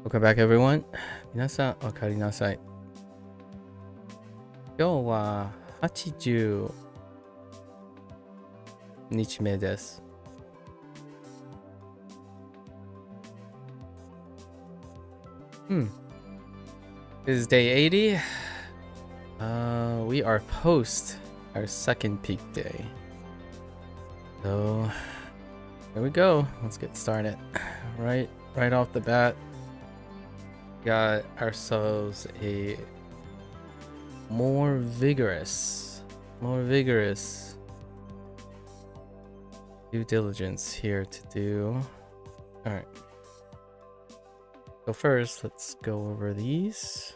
Welcome back, everyone. 皆さん、おかえりなさい。今日は80日目です。This is day 80. We are post our second peak day. So, here we go. Let's get started. Right off the bat, got ourselves a more vigorous due diligence here to do. All right. So first, let's go over these.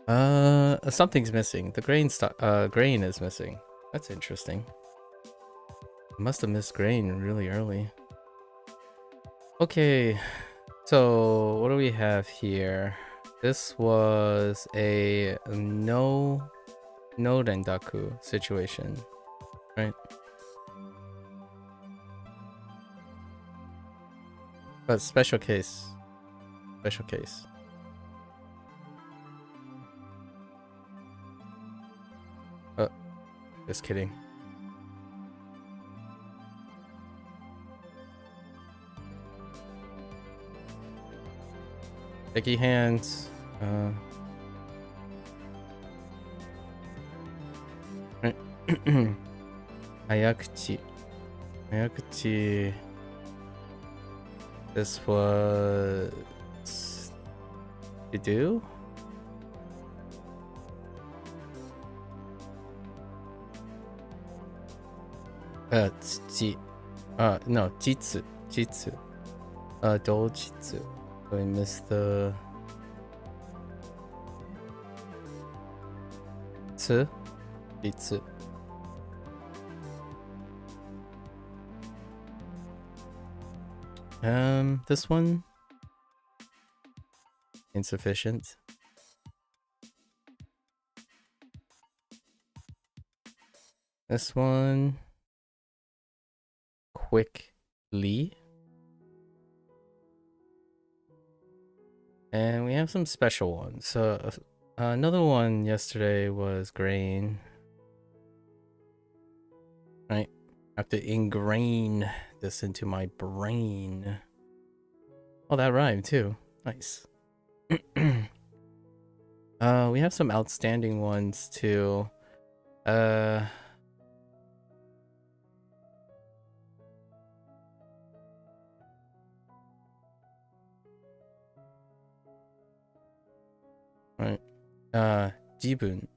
Something's missing. The grain is missing. That's interesting. I must have missed grain really early. Okay, so what do we have here? This was a no rendaku situation, right? But special case. Oh, just kidding. Sticky hands. Ayakuchi. This was to do? No, jitsu. Dojitsu. So we missed the jitsu. This one insufficient. This one quickly. And we have some special ones. So another one yesterday was grain. Right? I have to ingrain this into my brain. Oh, that rhymed too. Nice. We have some outstanding ones too. Right. Jibun.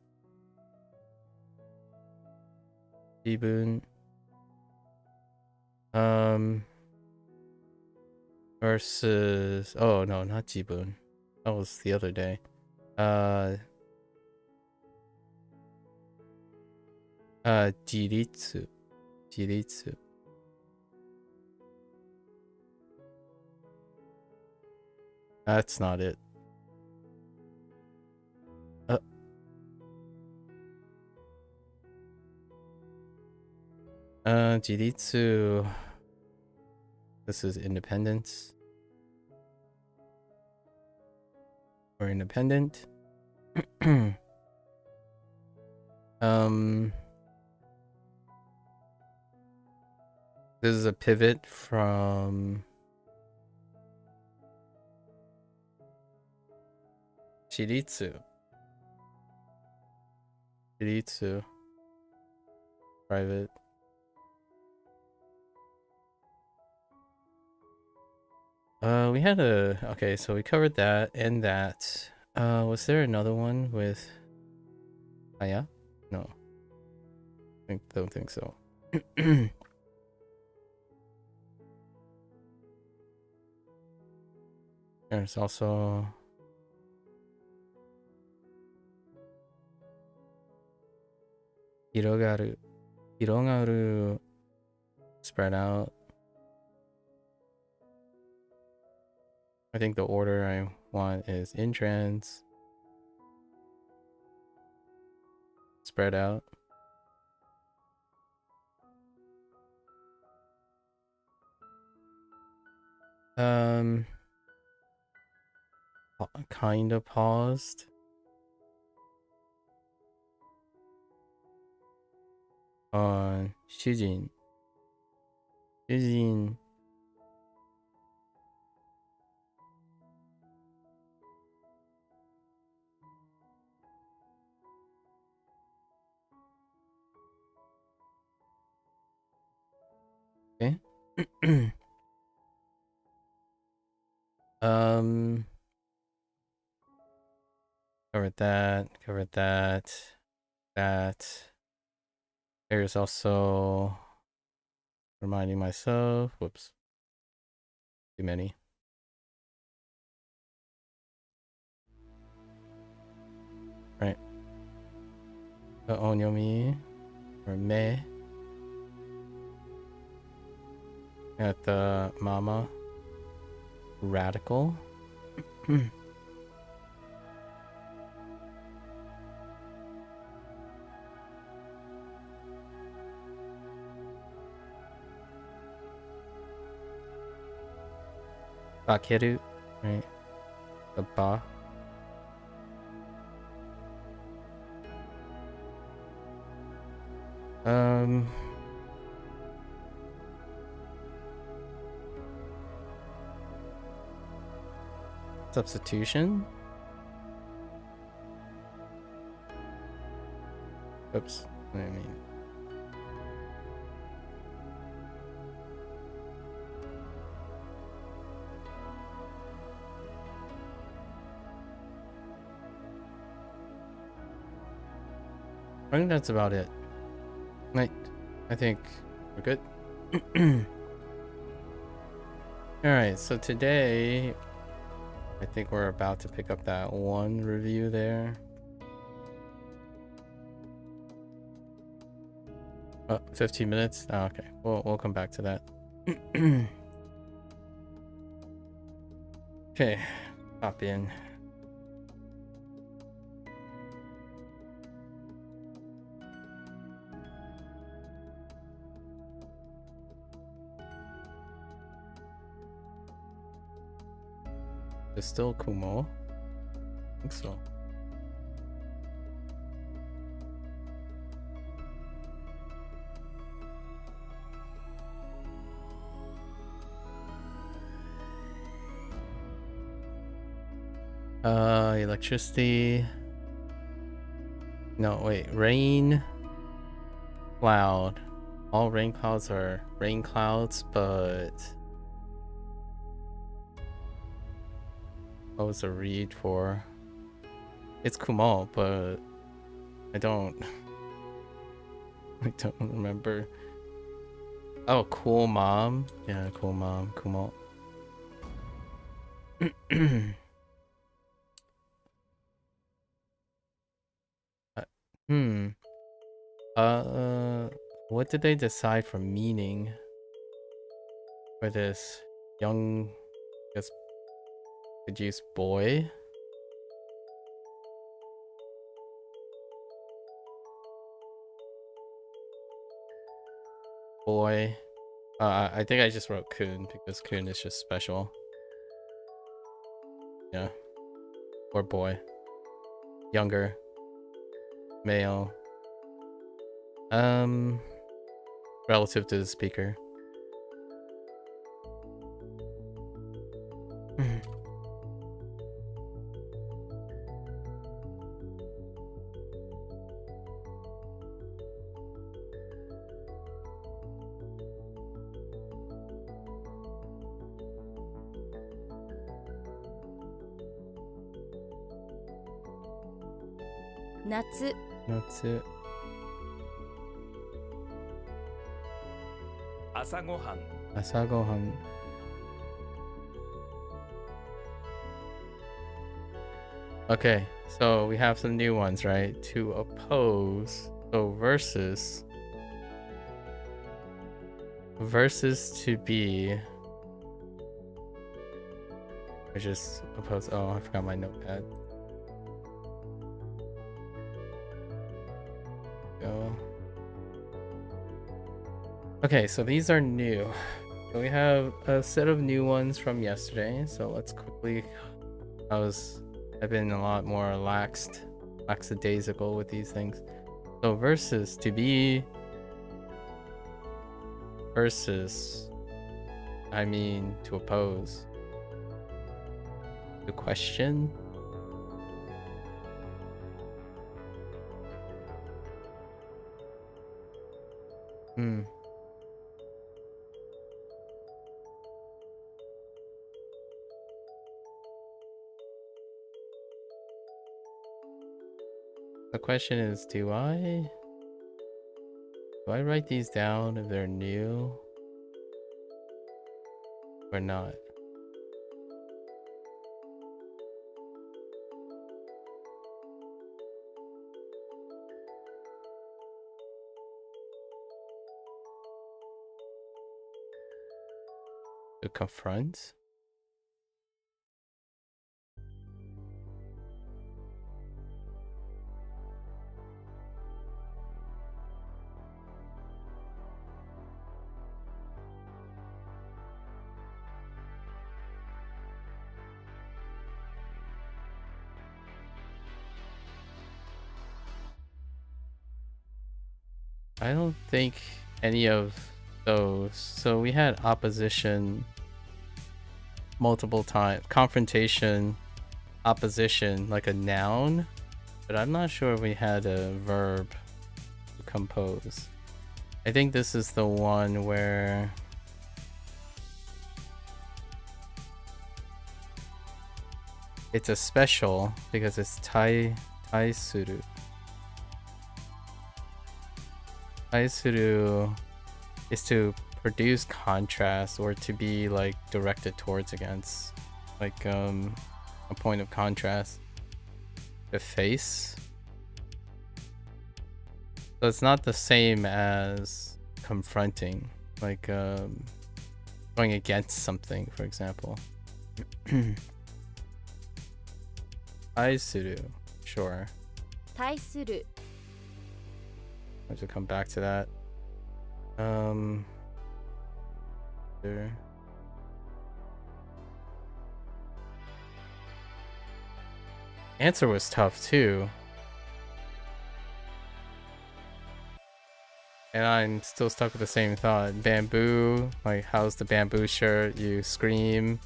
Versus, oh no, not Jibun. That was the other day. Jiritsu. That's not it. Jiritsu. This is independence. Or independent. This is a pivot from Jiritsu. Private. We had okay, so we covered that and that. Was there another one with Aya? No. Don't think so. There's also Hirogaru spread out. I think the order I want is in trans, spread out. Kind of paused. On Shujin. Shujin. Okay. Covered that. That. There's also reminding myself. Whoops. Too many. Right. The onyomi or me at the mama radical. Bakeru, right? The ba. Substitution. Oops. I mean. I think that's about it. Right. I think we're good. Alright, so today I think we're about to pick up that one review there. Oh, 15 minutes? Oh, okay. We'll come back to that. Okay, pop in. It's still Kumo. I think so. Electricity. No, wait. Rain. Cloud. All rain clouds are rain clouds, but what was the read for? It's Kumo, but I don't remember. Oh, cool mom. Yeah, cool mom. Kumo. Hmm. What did they decide for meaning for this young, just produced boy? Boy. I think I just wrote Kun because Kun is just special. Yeah. Or boy. Younger. Male. Relative to the speaker. Natsu. Natsu. Asagohan. Asagohan. Okay, so we have some new ones, right? To oppose. So versus. Versus to be. I just oppose. Oh, I forgot my notepad. Go. Okay, so these are new. So we have a set of new ones from yesterday. So let's quickly. I've been a lot more lackadaisical with these things. So versus to be. Versus. I mean to oppose. To question. The question is, do I write these down if they're new or not? To confront? I don't think any of those. So we had opposition multiple times. Confrontation, opposition, like a noun. But I'm not sure if we had a verb to compose. I think this is the one where it's a special because it's taisuru. Taisuru is to produce contrast or to be like directed towards against, like a point of contrast. The face. So it's not the same as confronting, like going against something, for example. Taisuru, sure. Taisuru. I should come back to that. There. Answer was tough too. And I'm still stuck with the same thought. Bamboo, like how's the bamboo shirt? You scream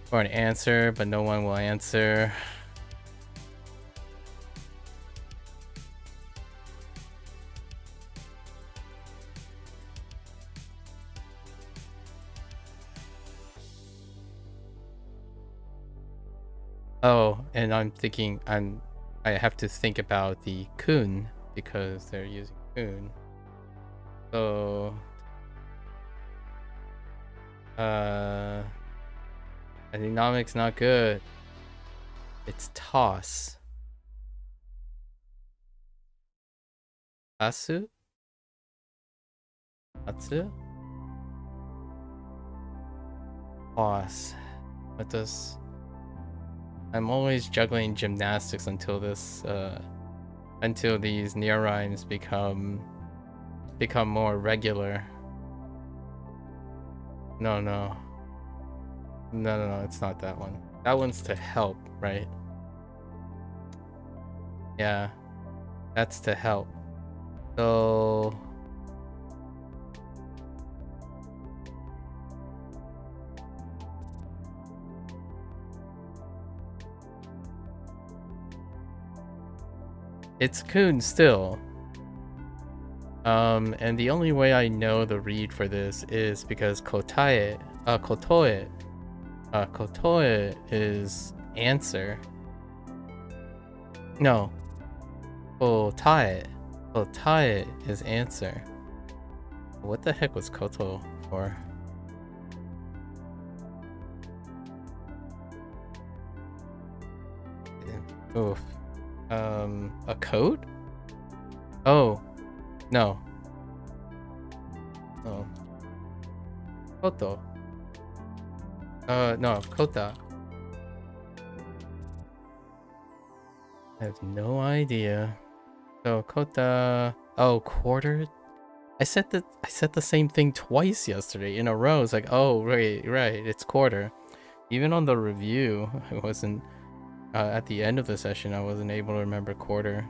for an answer, but no one will answer. Oh, and I'm thinking I have to think about the kun because they're using kun. So economics not good. It's toss. Asu? Atsu? Toss. What does... I'm always juggling gymnastics until this until these neorhymes become more regular. No, it's not that one. That one's to help, right? Yeah, that's to help. So it's kun still. And the only way I know the read for this is because kotoe is answer. No. Kotae is answer. What the heck was koto for? Oof. A coat? Oh. No. Oh. Koto. No, kota. I have no idea. So kota. Oh, quarter. I said the same thing twice yesterday in a row. It's like, oh right, it's quarter. Even on the review, I wasn't at the end of the session. I wasn't able to remember quarter.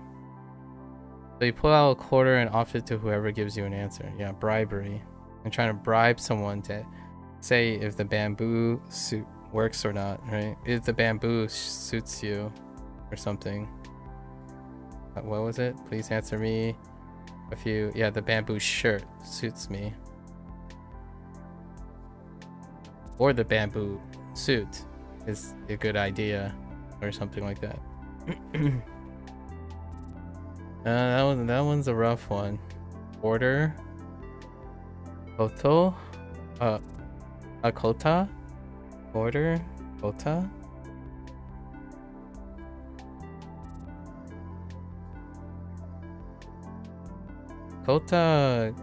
So you pull out a quarter and offer it to whoever gives you an answer. Yeah, bribery. I'm trying to bribe someone to say if the bamboo suit works or not, right? If the bamboo suits you or something. What was it? Please answer me. Yeah, the bamboo shirt suits me. Or the bamboo suit is a good idea or something like that. That one's a rough one. Order. Koto. A kota. Order. Kota. Kota.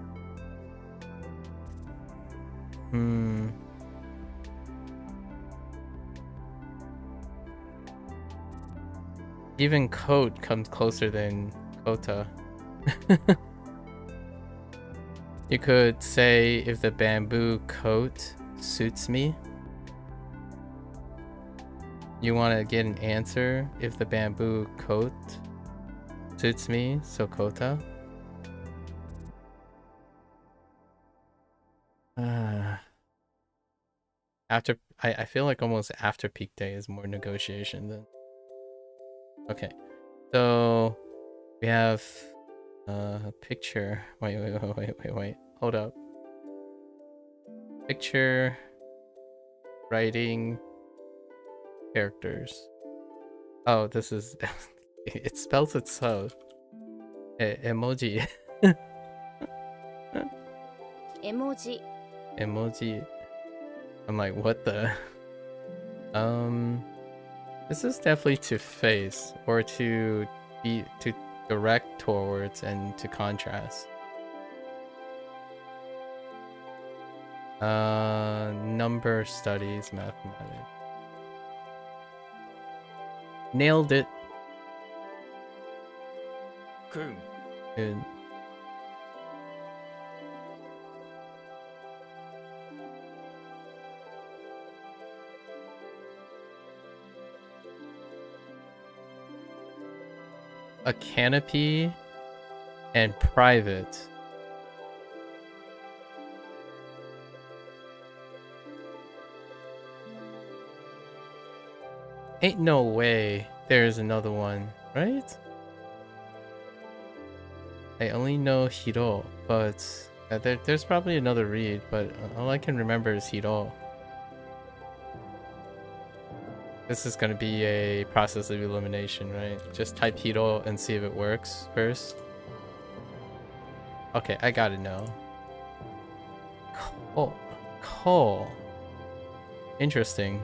Even coat comes closer than kota. You could say if the bamboo coat suits me. You want to get an answer if the bamboo coat suits me, so kota. I feel like almost after peak day is more negotiation than. Okay, so we have a picture. Wait. Hold up. Picture, writing, characters. Oh, this is. It spells it so. Emoji. Emoji. I'm like, what the? This is definitely to face or to direct towards and to contrast. Number studies, mathematics. Nailed it. Good. A canopy and private. Ain't no way there's another one, right? I only know Hiro, but there's probably another read, but all I can remember is Hiro. This is gonna be a process of elimination, right? Just type Hiro and see if it works first. Okay, I gotta know. Coal. Interesting.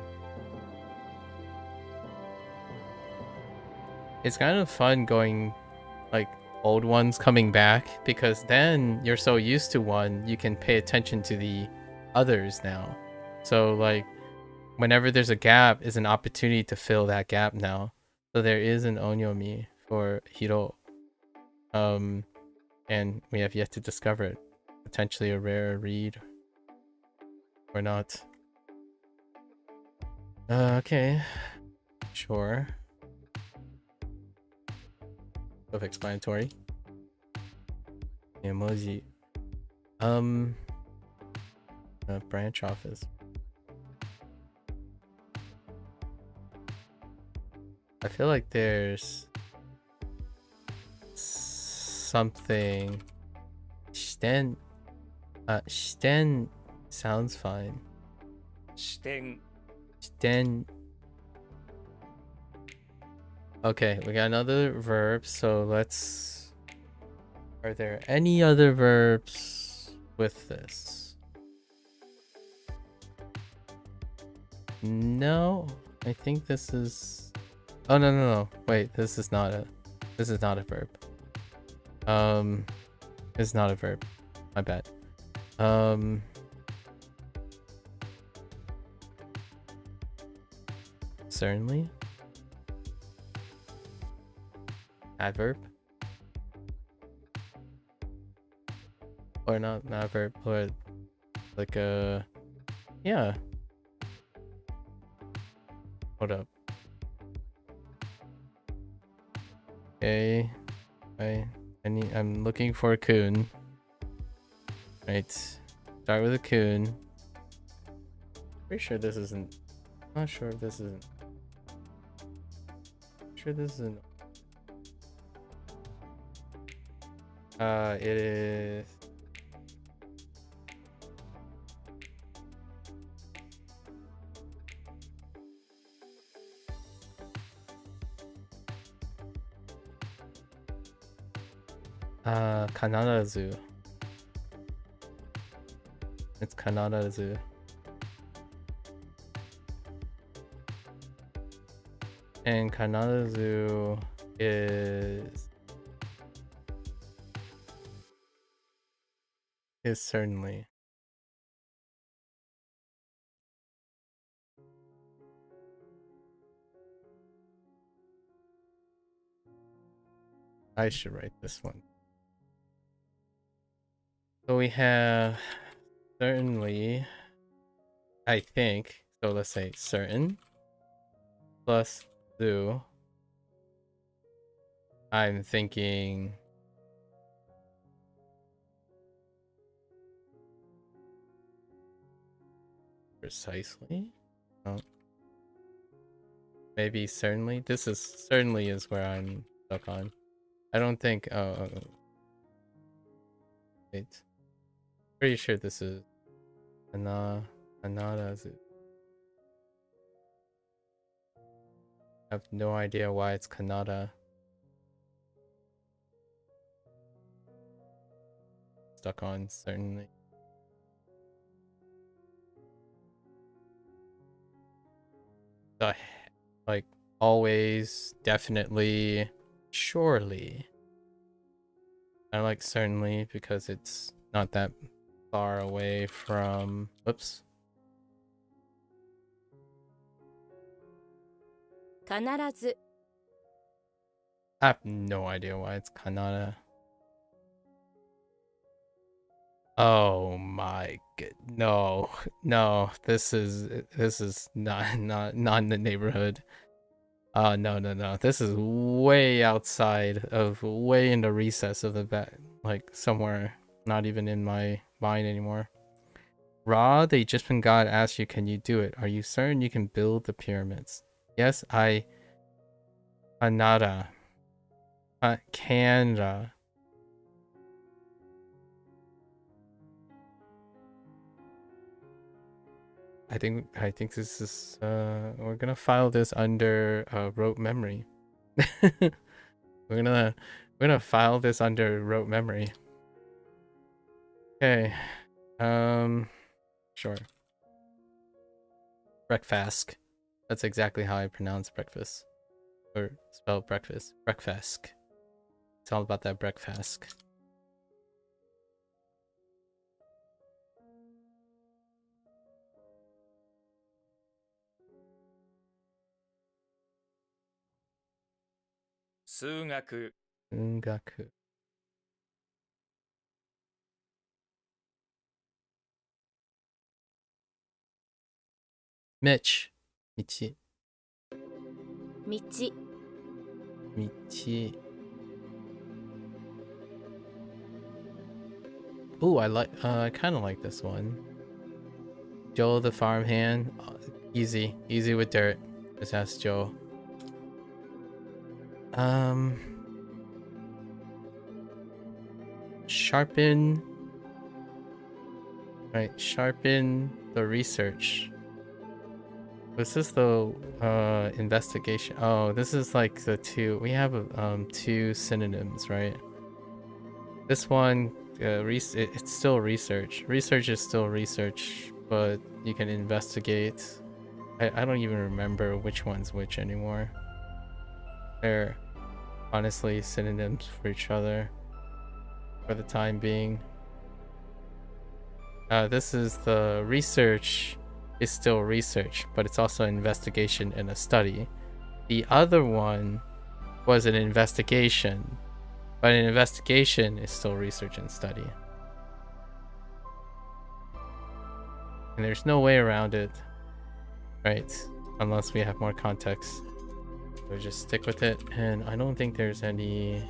It's kind of fun going like old ones coming back, because then you're so used to one, you can pay attention to the others now. So like whenever there's a gap is an opportunity to fill that gap now. So there is an onyomi for Hiro. And we have yet to discover it. Potentially a rare read or not. Okay. Sure. Self-explanatory. Emoji. Branch office. I feel like there's something. Shiten sounds fine. Shiten. Okay, we got another verb, so let's... Are there any other verbs with this? No, I think this is... Oh no. Wait, this is not a verb. It's not a verb. My bad. Certainly. Adverb. or not verb, but like a yeah. Hold up. Okay, I'm looking for a kun. Right, start with a kun. Pretty sure this isn't. Not sure if this isn't. Sure this isn't. It is. Kanarazu. It's Kanarazu. And Kanarazu is certainly. I should write this one. So we have certainly, I think, so let's say certain plus zu. I'm thinking precisely. Oh. Maybe certainly. This is certainly is where I'm stuck on. I don't think. Wait. Pretty sure this is Kanarazu. I have no idea why it's Kanada. Stuck on certainly. Like always, definitely, surely. I like certainly because it's not that far away from. Whoops. 必ず I have no idea why it's Kanada. Oh my god, no, this is not in the neighborhood. No, this is way outside of, way in the recess of the back, like somewhere not even in my mind anymore. Ra, the Egyptian god asks you, can you do it? Are you certain you can build the pyramids? Yes, Kanada. Canada. I think this is we're gonna file this under rote memory. we're gonna file this under rote memory. Okay. Sure. Breakfast. That's exactly how I pronounce breakfast. Or spell breakfast. Breakfast. It's all about that breakfast. Sugaku. Ungaku. Mitch. Michi. 道 Michi. Ooh, I kind of like this one. Joe the farmhand. Easy with dirt. Just ask Joe. Sharpen. Right, sharpen the research. This is the investigation. Oh, this is like the two. We have two synonyms, right? This one, it's still research. Research is still research, but you can investigate. I don't even remember which one's which anymore. They're honestly synonyms for each other for the time being. This is the research is still research, but it's also an investigation and a study. The other one was an investigation, but an investigation is still research and study. And there's no way around it. Right? Unless we have more context. So just stick with it. And I don't think there's any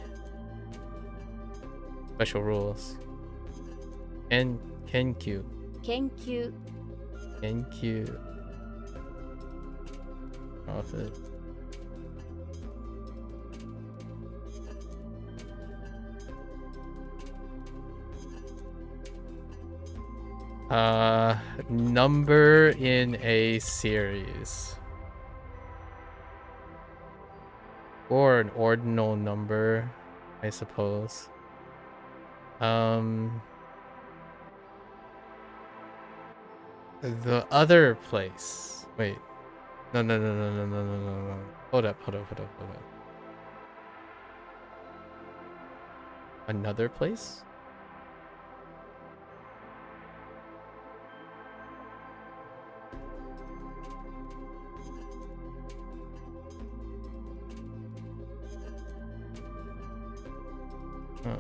special rules. Kenkyu. 研究 Kenkyu. Office. Number in a series. Or an ordinal number, I suppose. The other place. Wait. No. Hold up. Another place? Huh.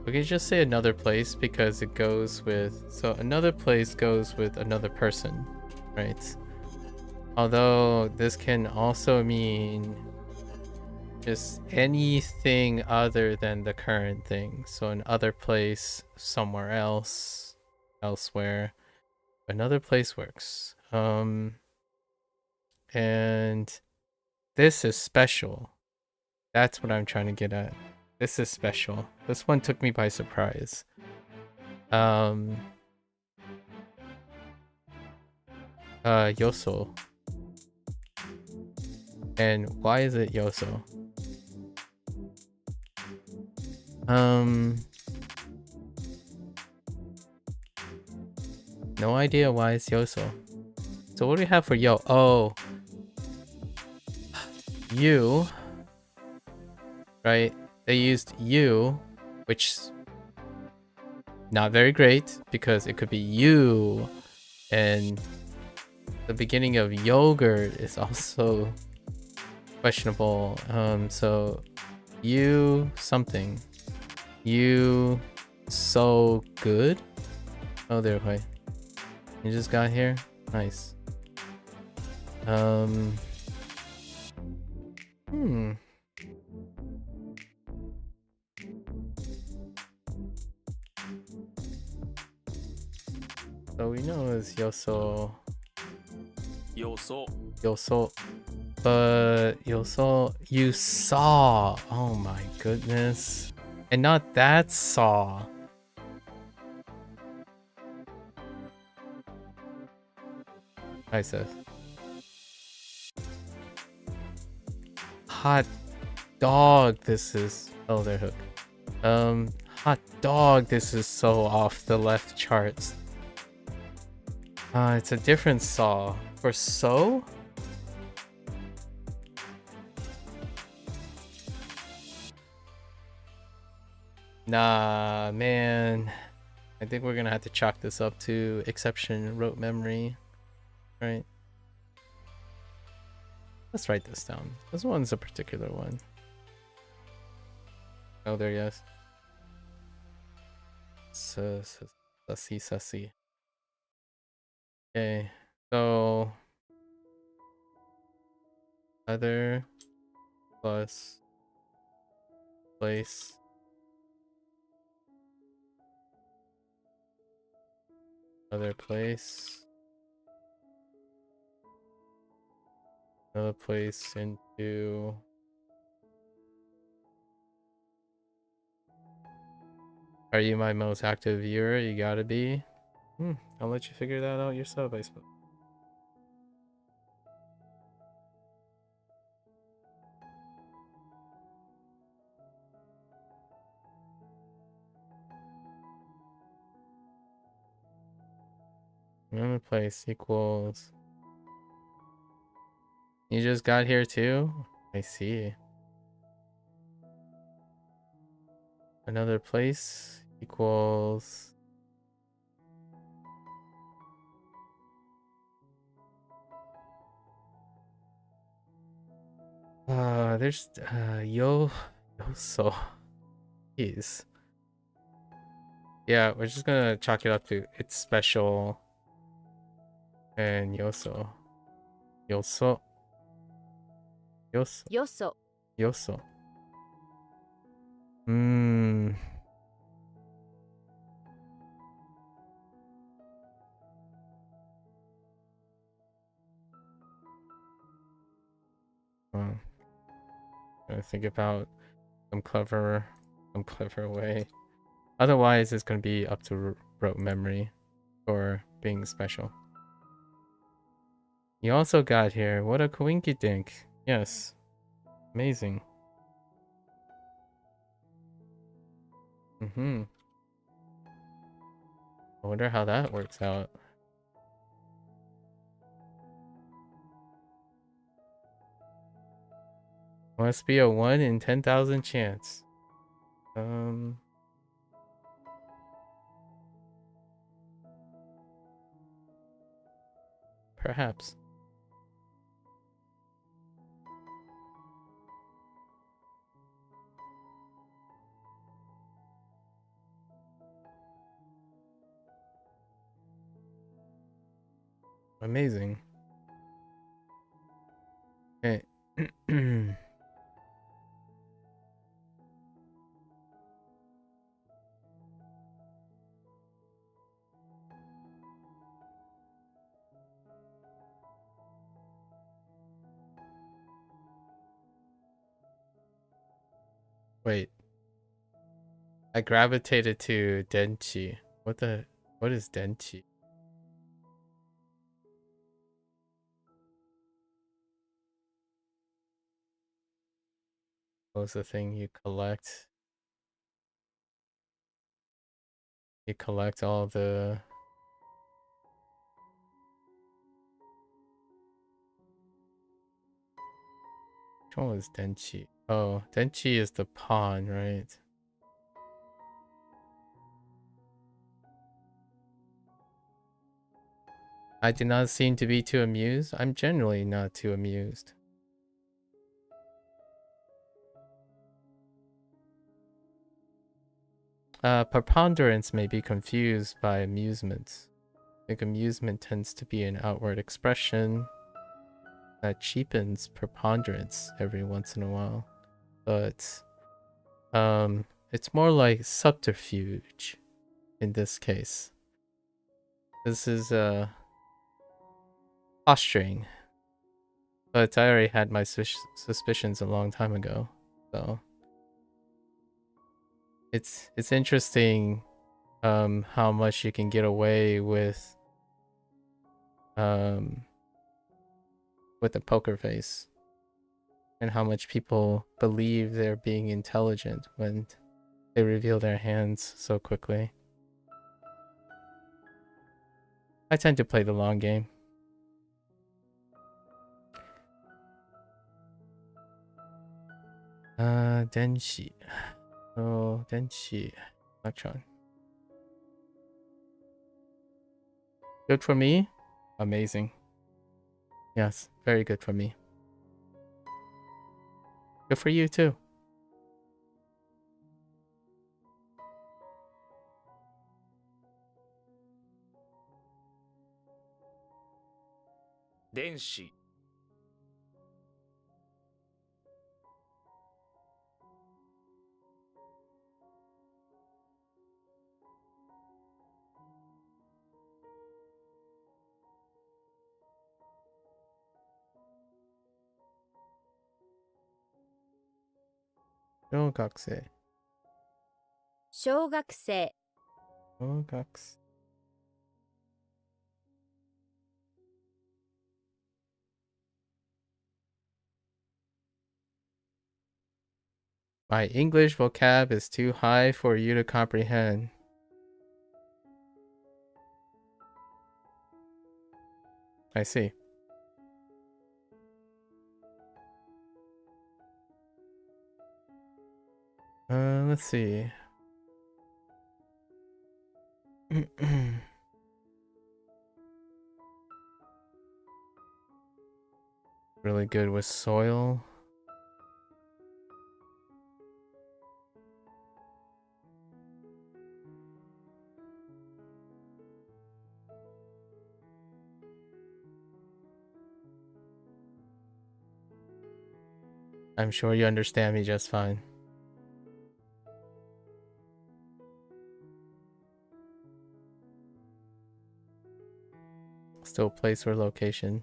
We can just say another place because it goes with... So another place goes with another person, right? Although this can also mean just anything other than the current thing. So another place, somewhere else, elsewhere. Another place works. And this is special. That's what I'm trying to get at. This is special. This one took me by surprise. Yoso. And why is it Yoso? No idea why it's Yoso. So what do we have for Yo? Oh. You. Right? They used you, which not very great because it could be you, and the beginning of yogurt is also questionable. So you something. You so good. Oh, there, Hui. You just got here? Nice. So we know it's Yoso. Yoso. But Yoso, you saw. Oh my goodness. And not that saw. Hi, Seth. Hot dog, this is... Oh, they're hooked. Hot dog, this is so off the left charts. It's a different saw. For so? Nah, man. I think we're gonna have to chalk this up to exception rote memory. Right? Let's write this down. This one's a particular one. Oh, there, yes. Sussy. Okay, so other plus place. Other place. Another place into... Are you my most active viewer? You gotta be. I'll let you figure that out yourself, I suppose. Another place equals... You just got here too? I see. Another place equals... There's Yoso. Jeez. Yeah, we're just gonna chalk it up to it's special and Yoso. Yoso. Yoso. よそ Yoso. Hmm. Gotta think about some clever way. Otherwise, it's gonna be up to rote memory for being special. You also got here. What a coinky dink. Yes. Amazing. I wonder how that works out. Must be a 1 in 10,000 chance. Perhaps. Amazing. Okay. Wait. I gravitated to Denchi. What is Denchi? What was the thing you collect? You collect all the... Which one was Denchi? Oh, Denchi is the pawn, right? I do not seem to be too amused. I'm generally not too amused. Preponderance may be confused by amusement. I think amusement tends to be an outward expression that cheapens preponderance every once in a while. But it's more like subterfuge in this case. This is posturing. But I already had my suspicions a long time ago, so it's interesting how much you can get away with a poker face, and how much people believe they're being intelligent when they reveal their hands so quickly. I tend to play the long game. Denshi. Oh, Denshi. Electron. Good for me? Amazing. Yes, very good for me. Good for you too. Denshi. Shogakuse. 小学生 Shogakuse. My English vocab is too high for you to comprehend. I see. Let's see. Really good with soil. I'm sure you understand me just fine. Still place or location.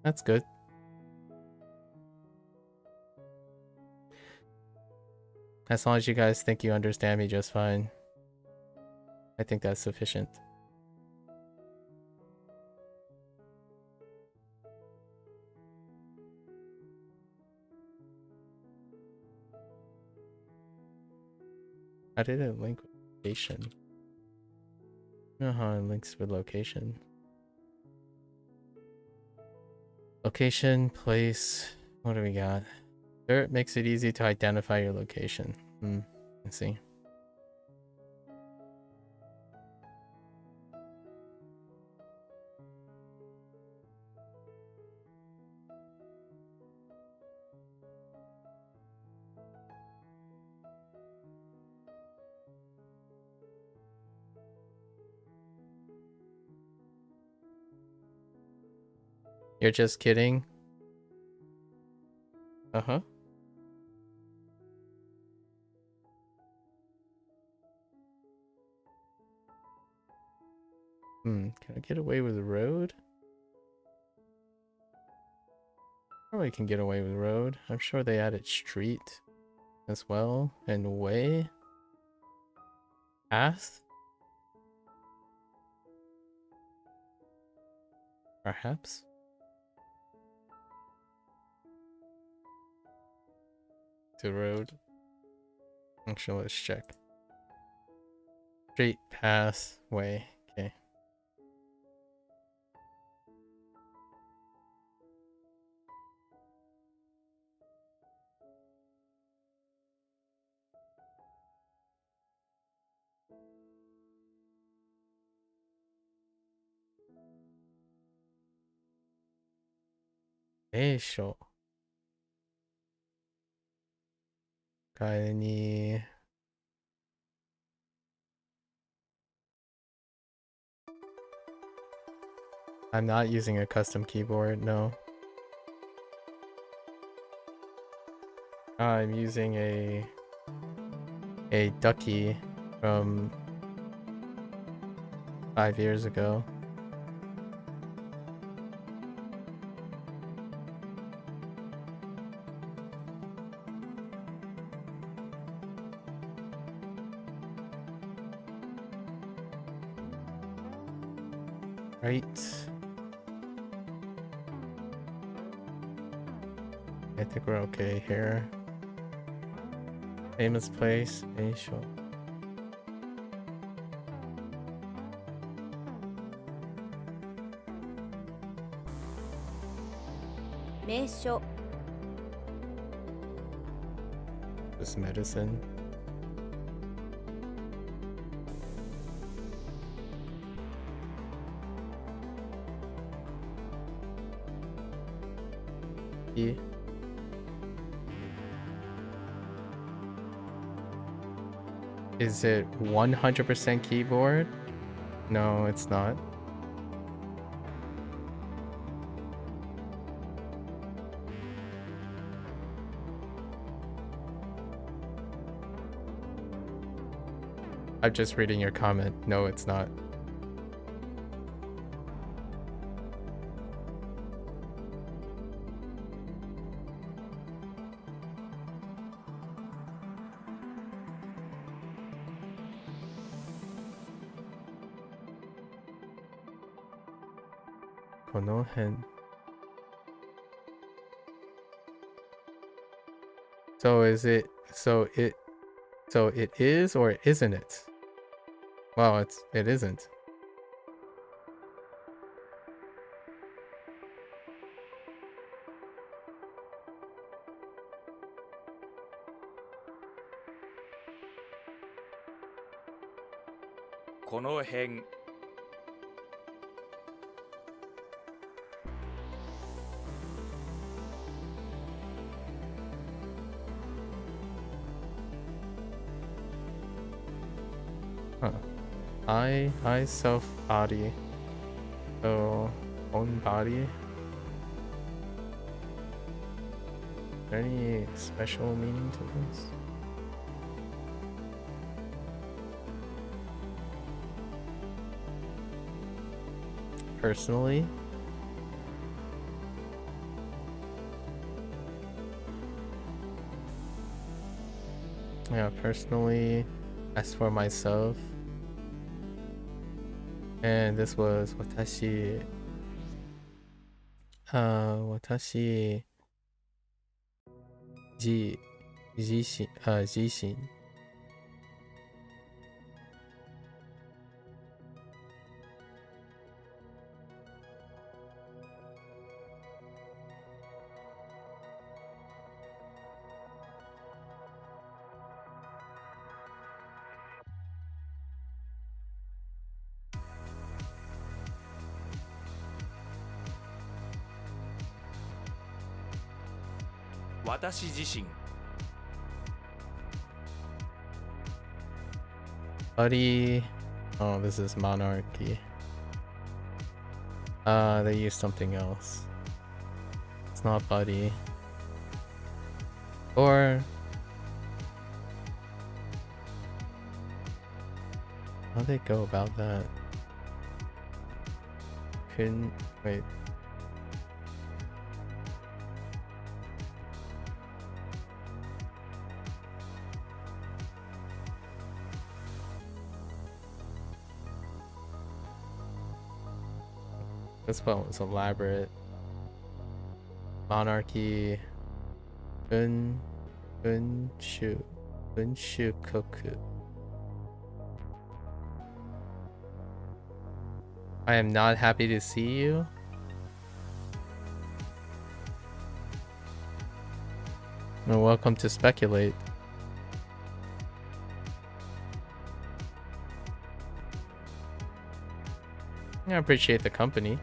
That's good. As long as you guys think you understand me just fine. I think that's sufficient. How did it link with location? You know how it links with location? Location, place, what do we got? Dirt makes it easy to identify your location. Let's see. You're just kidding? Uh-huh. Can I get away with the road? Probably can get away with road. I'm sure they added street as well. And way. Path? Perhaps? To road. Actually, let's check. Street, path, way. Okay. Eisho. Kaini. I'm not using a custom keyboard, no. I'm using a ducky from 5 years ago. Right. I think we're okay here. Famous place, Eisho. Meisho. This medicine. Yeah. Is it 100% keyboard? No, it's not. I'm just reading your comment. No, it's not. Konohen. So is it so it is or isn't it? Well, it isn't. Konohen. Huh. I self body. So own body. there any special meaning to this? Personally? Yeah, personally, as for myself, and this was watashi, watashi, jishin. Buddy. Oh, this is monarchy. They use something else. It's not buddy. Or how'd they go about that? Couldn't wait. This one was elaborate. Monarchy. Bunshukoku. I am not happy to see you. Well, welcome to speculate. I appreciate the company.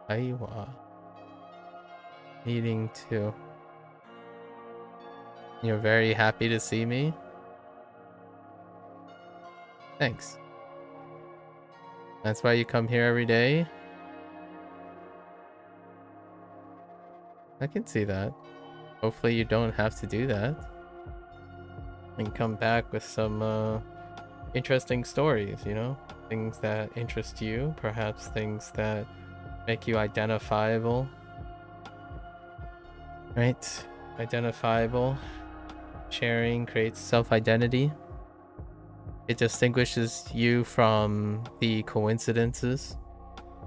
Aiwa. Needing to. You're very happy to see me? Thanks. That's why you come here every day? I can see that. Hopefully you don't have to do that. And come back with some interesting stories, you know? Things that interest you, perhaps things that make you identifiable. Right? Identifiable. Sharing creates self-identity. It distinguishes you from the coincidences,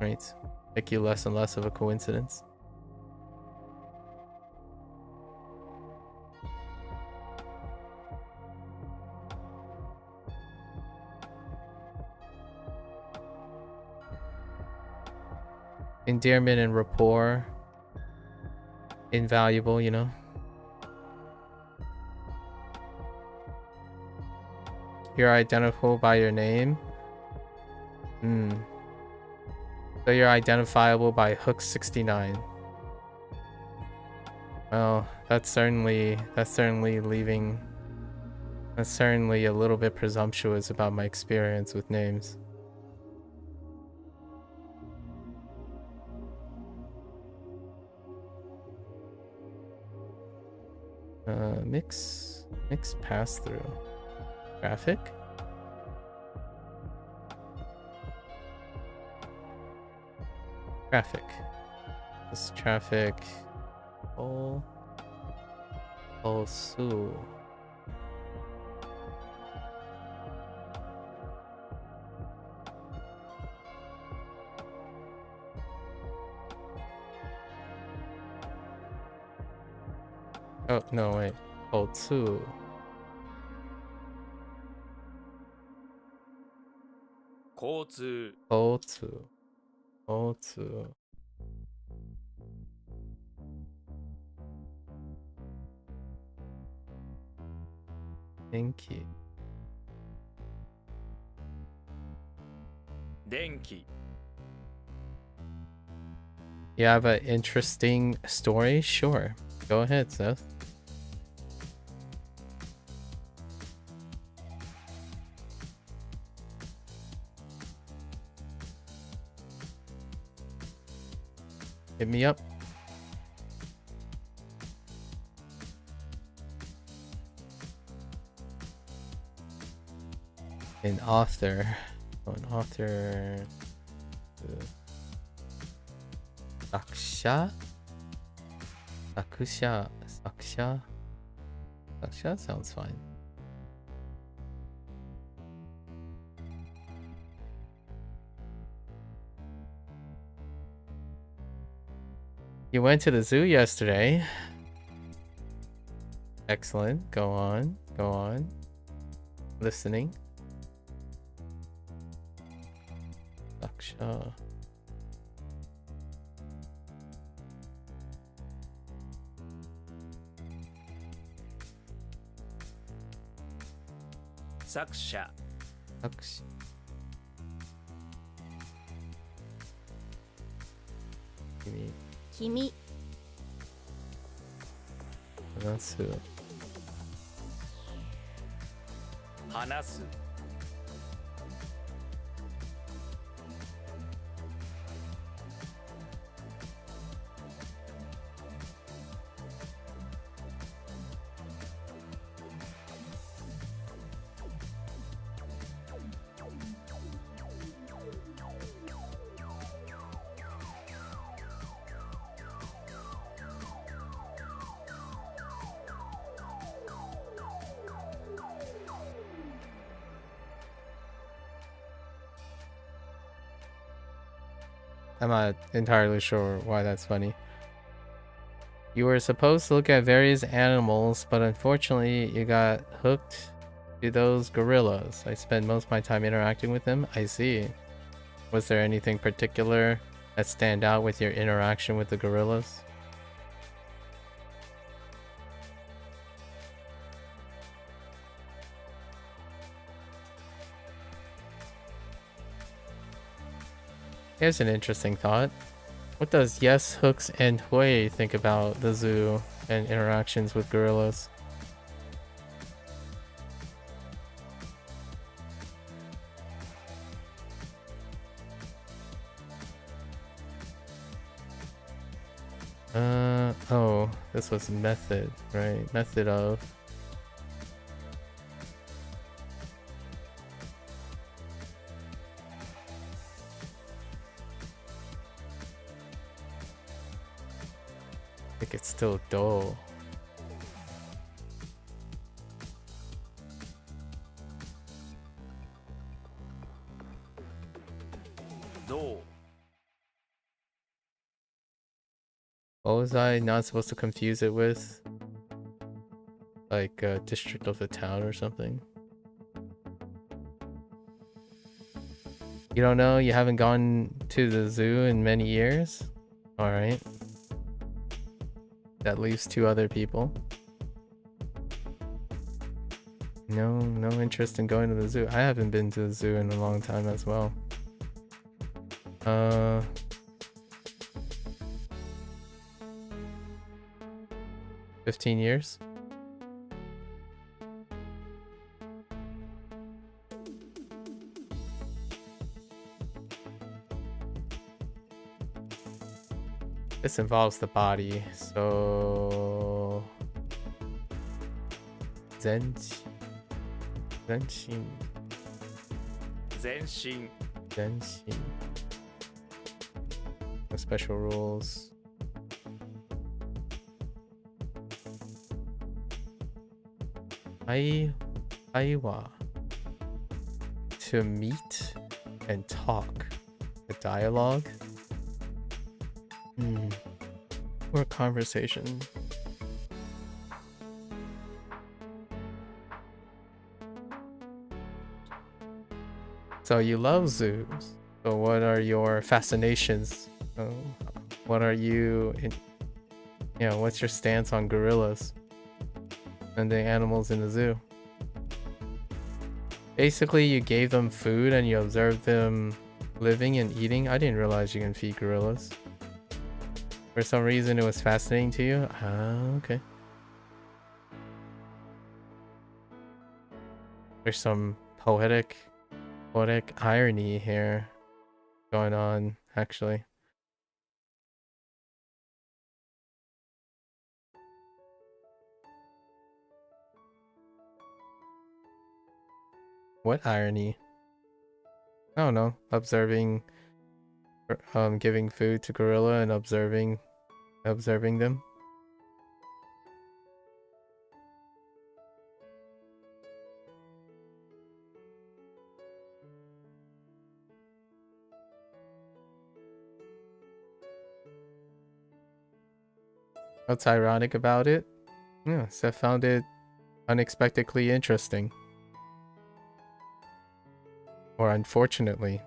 right? Make you less and less of a coincidence. Endearment and rapport. Invaluable, you know? You're identifiable by your name. So you're identifiable by Hook 69. Well, that's certainly leaving. That's certainly a little bit presumptuous about my experience with names. Mix pass through. Traffic? Traffic. This traffic. Su. Oh, no, wait. Kotsu. Kotsu. Otsu. Denki. Denki. You have an interesting story? Sure. Go ahead, Seth. Hit me up. An author. Oh, an author. Saksha? Sakusha? Saksha? Saksha sounds fine. You went to the zoo yesterday. Excellent. Go on. Go on. Listening. Saksha. Saksha. Saksha. Kimi. 君 That's who. 話す。I'm not entirely sure why that's funny. You were supposed to look at various animals, but unfortunately you got hooked to those gorillas. I spent most of my time interacting with them. I see. Was there anything particular that stand out with your interaction with the gorillas? Here's an interesting thought. What does Yes, Hooks, and Hui think about the zoo and interactions with gorillas? Oh, this was method, right? Method of. I think it's still dull. Do. What was I not supposed to confuse it with? Like a district of the town or something? You don't know? You haven't gone to the zoo in many years? Alright. That leaves 2 other people. No interest in going to the zoo. I haven't been to the zoo in a long time as well. 15 years? This involves the body, so... Zenshin. Zenshin. Zenshin. No special rules. Aiwa. To meet and talk. The dialogue. Or conversation. So you love zoos, So what are your fascinations? What are you in, what's your stance on gorillas and the animals in the zoo? Basically, you gave them food and you observed them living and eating. I didn't realize you can feed gorillas. For some reason, it was fascinating to you. Okay. There's some poetic irony here going on, actually. What irony? I don't know. Observing, giving food to gorilla and observing them. What's ironic about it? Yeah, Seth found it unexpectedly interesting. Or unfortunately.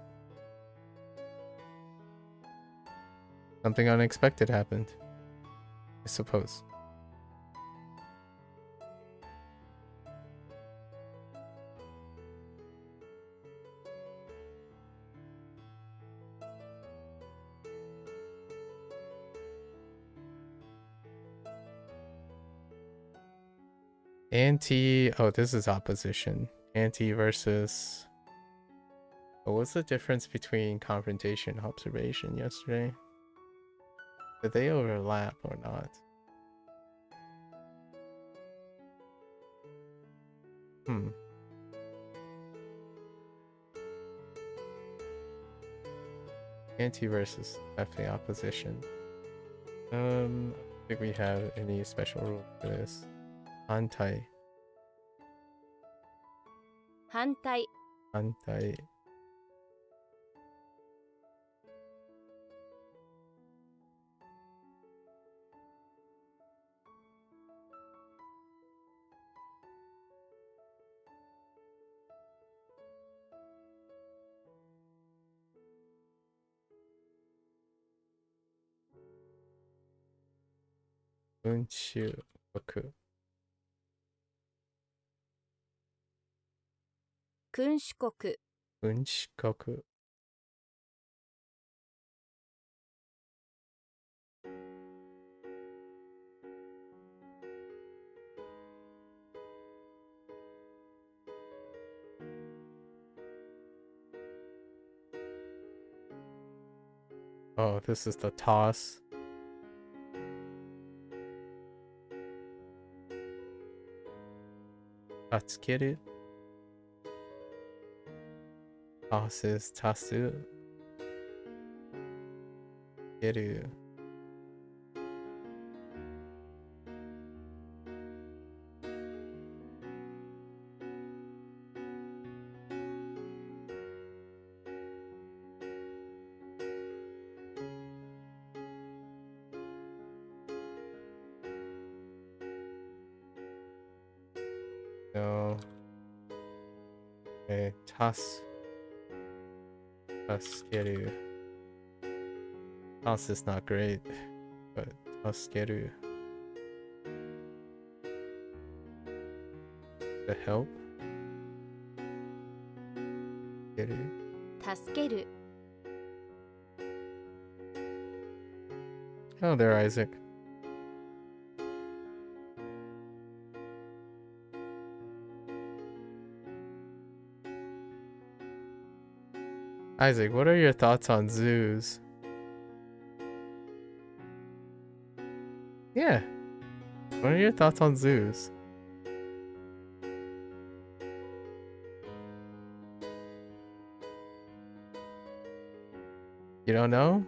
Something unexpected happened, I suppose. Oh, this is opposition. Anti versus... Oh, what's the difference between confrontation and observation yesterday? Did they overlap or not? Anti versus definitely opposition. I don't think we have any special rule for this. Anti. 反対 Anti. Unshu boku. 君主国 Unshikoku. Oh, this is the toss. Tatsukeru. Toss is tasu. Keru. No. Okay, Taskeru. Toss is not great, but Taskeru. The help? Keru. 助ける Oh, there, Isaac. Isaac, what are your thoughts on zoos? Yeah. What are your thoughts on zoos? You don't know?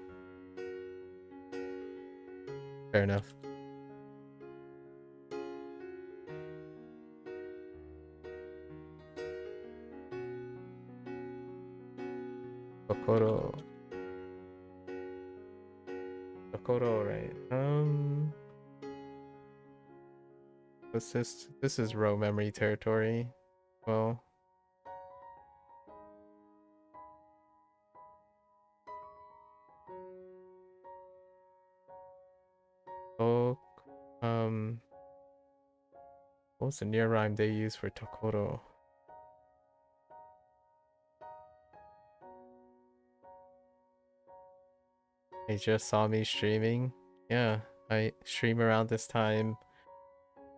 Fair enough. Kokoro. Kokoro, right? This is row memory territory. Well, What's the near rhyme they use for Tokoro? They just saw me streaming. Yeah, I stream around this time.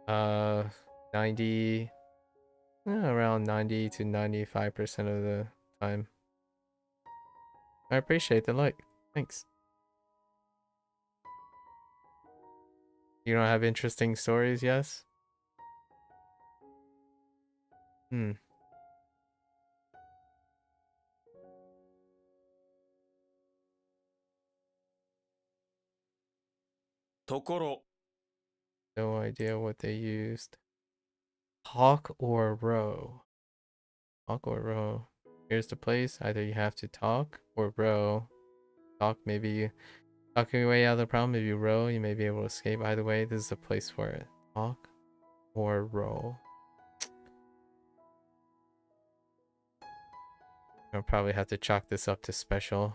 90, around 90 to 95% of the time. I appreciate the like. Thanks. You don't have interesting stories, yes? Hmm. ところ No idea what they used. Talk or row? Talk or row? Here's the place. Either you have to talk or row. Talk, maybe you talking your way out of the problem. If you row, you may be able to escape. Either way, this is the place for it. Talk or row. I'll probably have to chalk this up to special.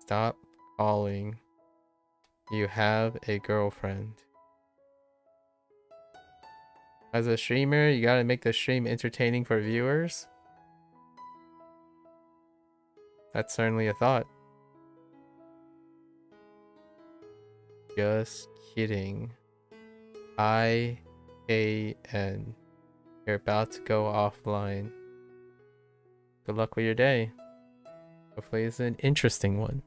Stop calling. You have a girlfriend. As a streamer, you gotta make the stream entertaining for viewers. That's certainly a thought. Just kidding. IAN. You're about to go offline. Good luck with your day. Hopefully it's an interesting one.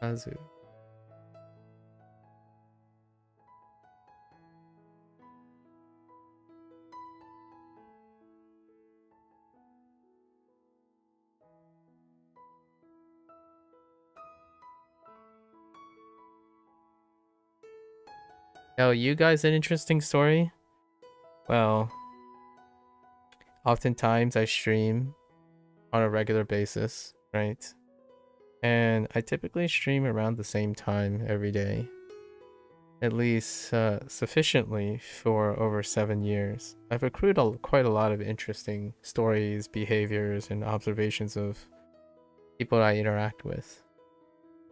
Kazu. Yo, you guys an interesting story? Well, oftentimes I stream on a regular basis, right? And I typically stream around the same time every day. At least sufficiently for over 7 years. I've accrued quite a lot of interesting stories, behaviors, and observations of people I interact with.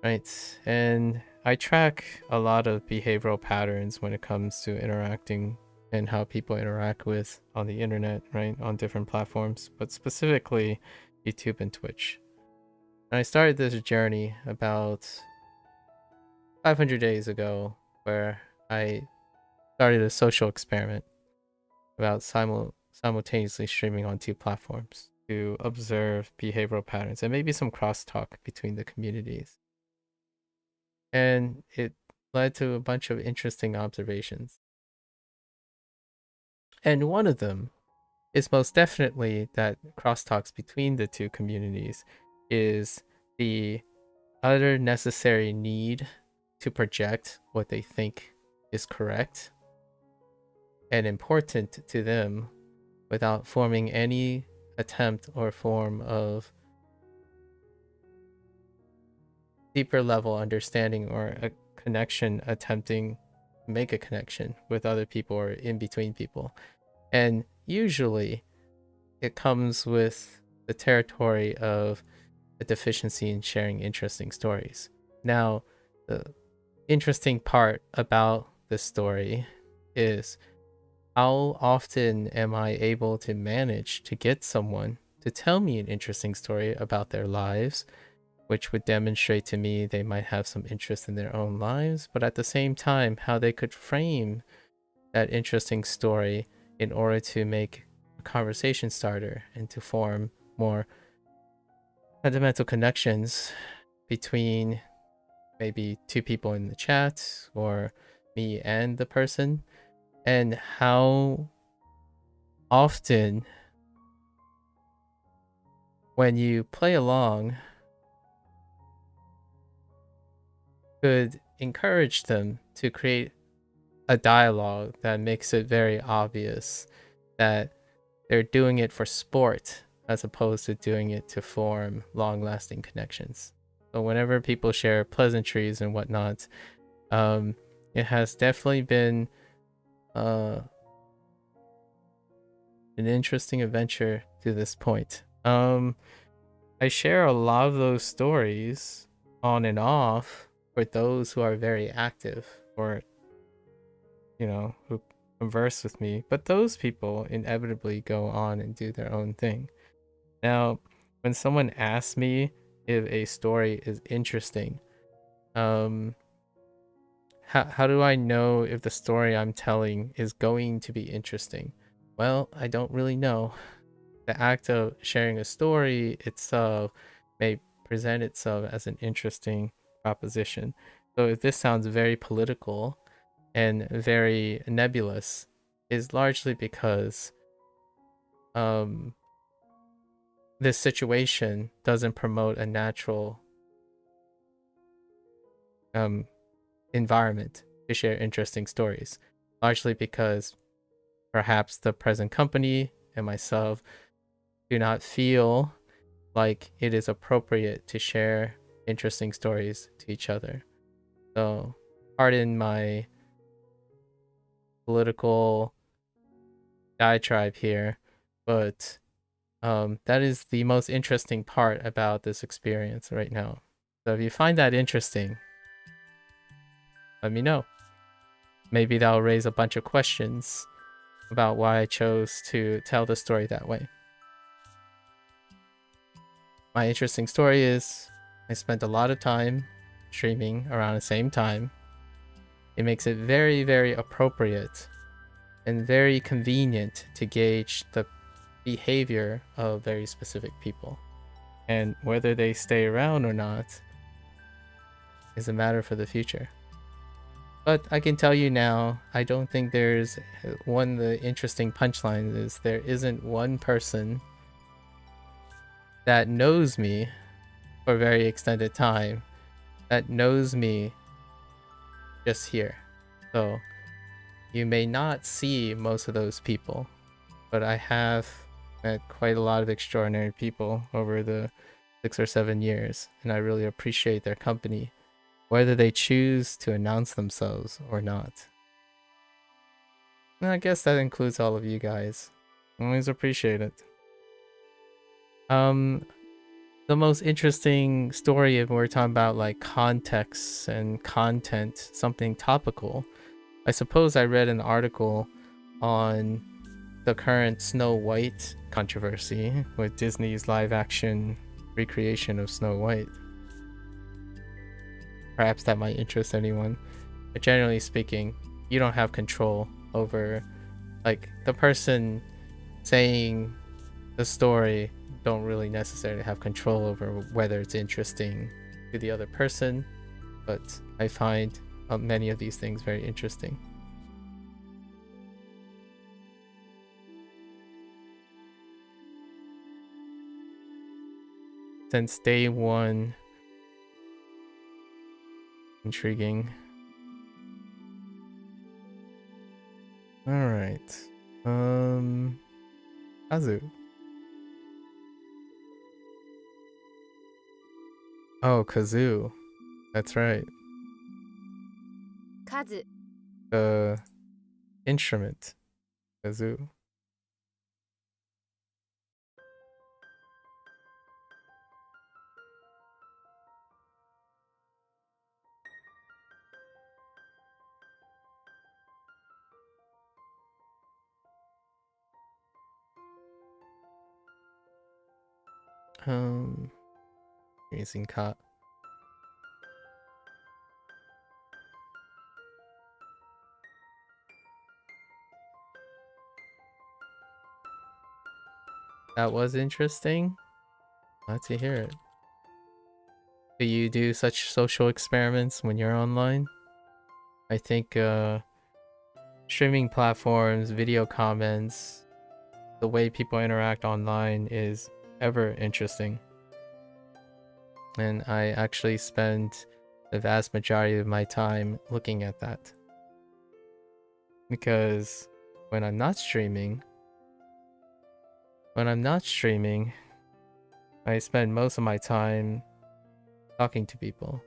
Right? And I track a lot of behavioral patterns when it comes to interacting and how people interact with on the internet, right? On different platforms, but specifically YouTube and Twitch. And I started this journey about 500 days ago where I started a social experiment about simultaneously streaming on 2 platforms to observe behavioral patterns and maybe some crosstalk between the communities. And it led to a bunch of interesting observations. And one of them is most definitely that crosstalks between the 2 communities is the utter necessary need to project what they think is correct and important to them without forming any attempt or form of deeper level understanding or a connection, attempting to make a connection with other people or in between people. And usually it comes with the territory of a deficiency in sharing interesting stories. Now, the interesting part about this story is how often am I able to manage to get someone to tell me an interesting story about their lives, which would demonstrate to me they might have some interest in their own lives, but at the same time, how they could frame that interesting story in order to make a conversation starter and to form more fundamental connections between maybe 2 people in the chat or me and the person, and how often when you play along could encourage them to create a dialogue that makes it very obvious that they're doing it for sport as opposed to doing it to form long-lasting connections. So whenever people share pleasantries and whatnot, it has definitely been an interesting adventure to this point. I share a lot of those stories on and off for those who are very active or, who converse with me, but those people inevitably go on and do their own thing. Now, when someone asks me if a story is interesting, how do I know if the story I'm telling is going to be interesting? Well, I don't really know. The act of sharing a story itself may present itself as an interesting proposition. So if this sounds very political and very nebulous, is largely because this situation doesn't promote a natural environment to share interesting stories, largely because perhaps the present company and myself do not feel like it is appropriate to share interesting stories to each other. So, pardon my political diatribe here, but that is the most interesting part about this experience right now. So if you find that interesting, let me know. Maybe that'll raise a bunch of questions about why I chose to tell the story that way. My interesting story is I spent a lot of time streaming around the same time. It makes it very, very appropriate and very convenient to gauge the behavior of very specific people. And whether they stay around or not is a matter for the future. But I can tell you now, I don't think there's one of the interesting punchlines is there isn't one person that knows me for a very extended time that knows me just here. So you may not see most of those people, but I have met quite a lot of extraordinary people over the 6 or 7 years, and I really appreciate their company, whether they choose to announce themselves or not. And I guess that includes all of you guys. I always appreciate it. The most interesting story, if we're talking about like context and content, something topical, I suppose I read an article on the current Snow White controversy with Disney's live action recreation of Snow White. Perhaps that might interest anyone, but generally speaking, you don't have control over, like, the person saying the story don't really necessarily have control over whether it's interesting to the other person, but I find many of these things very interesting. Since day one, intriguing. All right, Kazu. Oh, kazoo. That's right. 数 The instrument, kazoo. Using cut. That was interesting. Glad to hear it. Do you do such social experiments when you're online? I think streaming platforms, video comments, the way people interact online is ever interesting. And I actually spend the vast majority of my time looking at that. Because when I'm not streaming, I spend most of my time talking to people.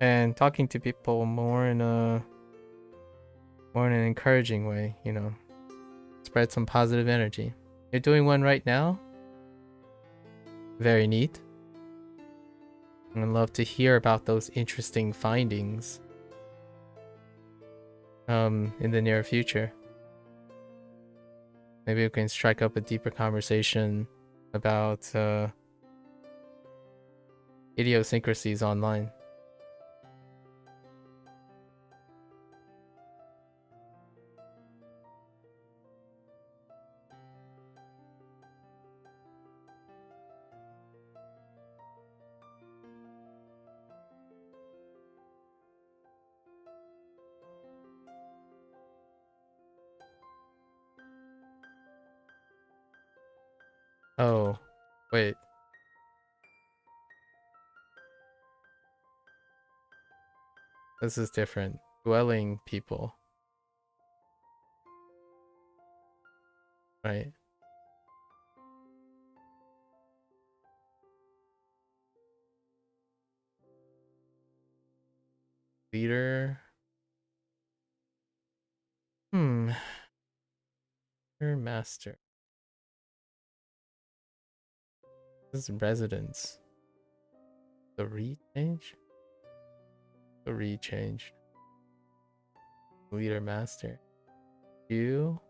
And talking to people more in an encouraging way, you know. Spread some positive energy. You're doing one right now? Very neat. I'd love to hear about those interesting findings in the near future. Maybe we can strike up a deeper conversation about idiosyncrasies online. Oh, wait. This is different. Dwelling people. Right. Leader. Leader master. This is residence. The re-change? The re-change. Leader master. You?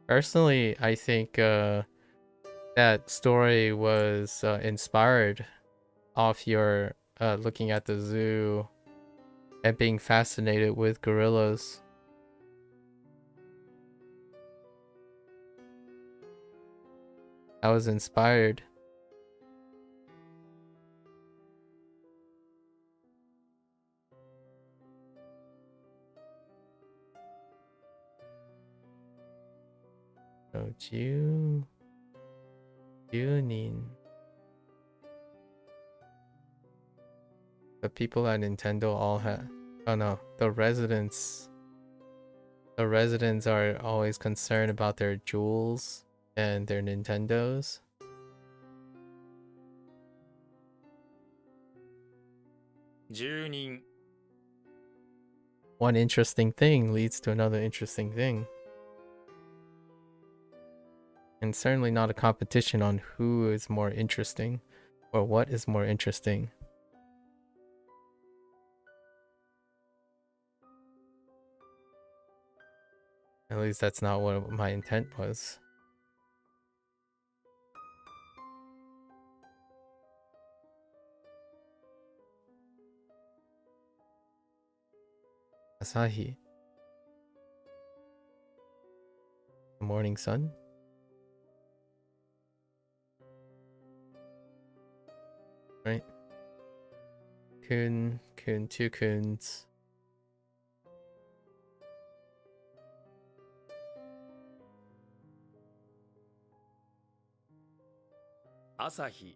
Personally, I think that story was inspired off your looking at the zoo and being fascinated with gorillas. I was inspired. So Junin. The people at Nintendo all have. Oh no, the residents. The residents are always concerned about their jewels and their Nintendos. One interesting thing leads to another interesting thing. And certainly not a competition on who is more interesting or what is more interesting. At least that's not what my intent was. Asahi. The morning sun? Right. Kun, two kuns. Asahi.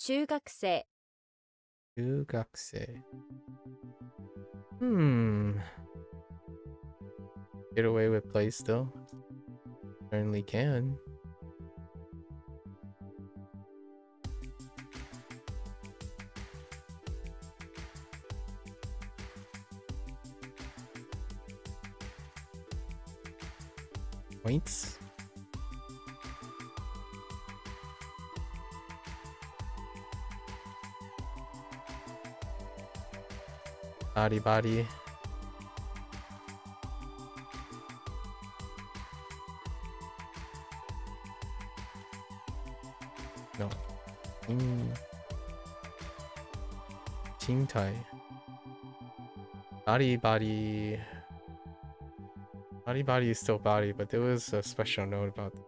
Jugakse. Jugakse. Get away with play still? Certainly can. Points? Body. No. Shintai. Body. Body is still body, but there was a special note about that.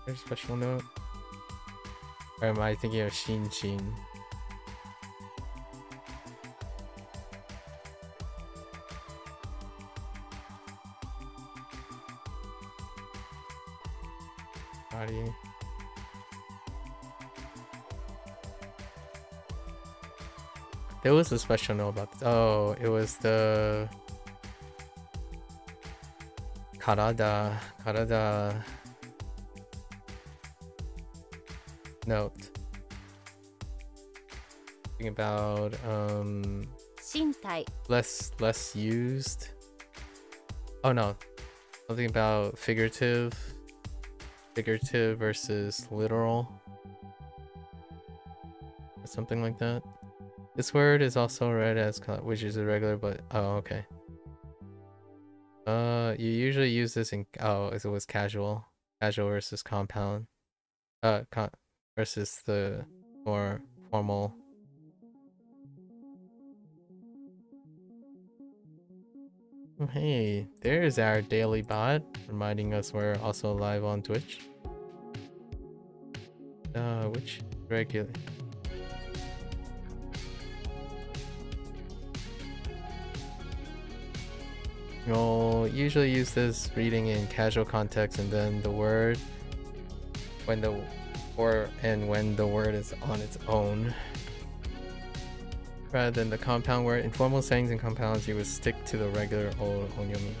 There's a special note? Or am I thinking of Shin? Body. There was a special note about this. Oh, it was the Karada note. Thinking about 身体 less used. Oh no. Something about figurative versus literal. Or something like that. This word is also read as which is irregular, but oh okay. You usually use this in it was casual versus compound. Versus the more formal. Oh, hey, there's our daily bot reminding us we're also live on Twitch. Which regular? You'll usually use this reading in casual context, and then the word when the word is on its own, rather than the compound word. In formal sayings and compounds, you would stick to the regular old onyomi.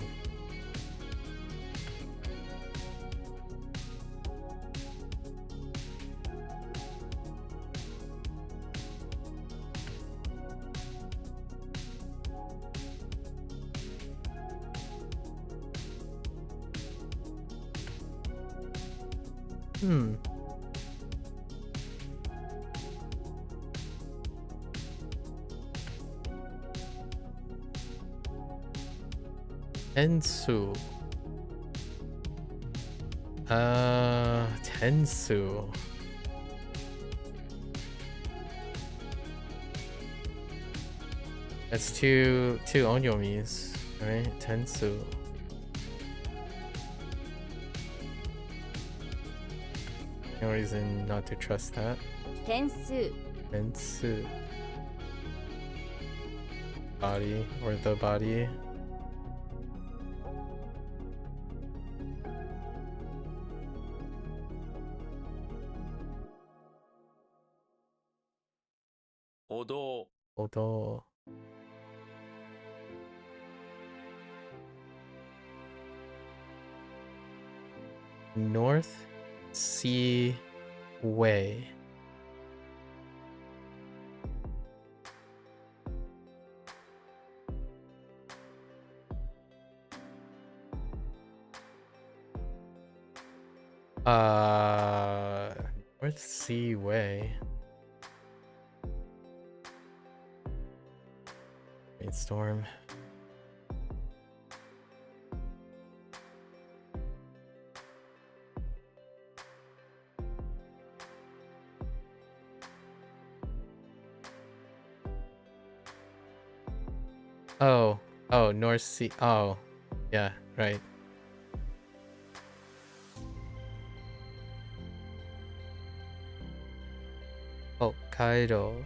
Tensu. Tensu. That's two onyomis, right? Tensu. No reason not to trust that. 点数 Tensu. Body or the body. Odo. North Sea Way. North Sea Way. Storm. Oh, North Sea. Oh, yeah, right. Hokkaido.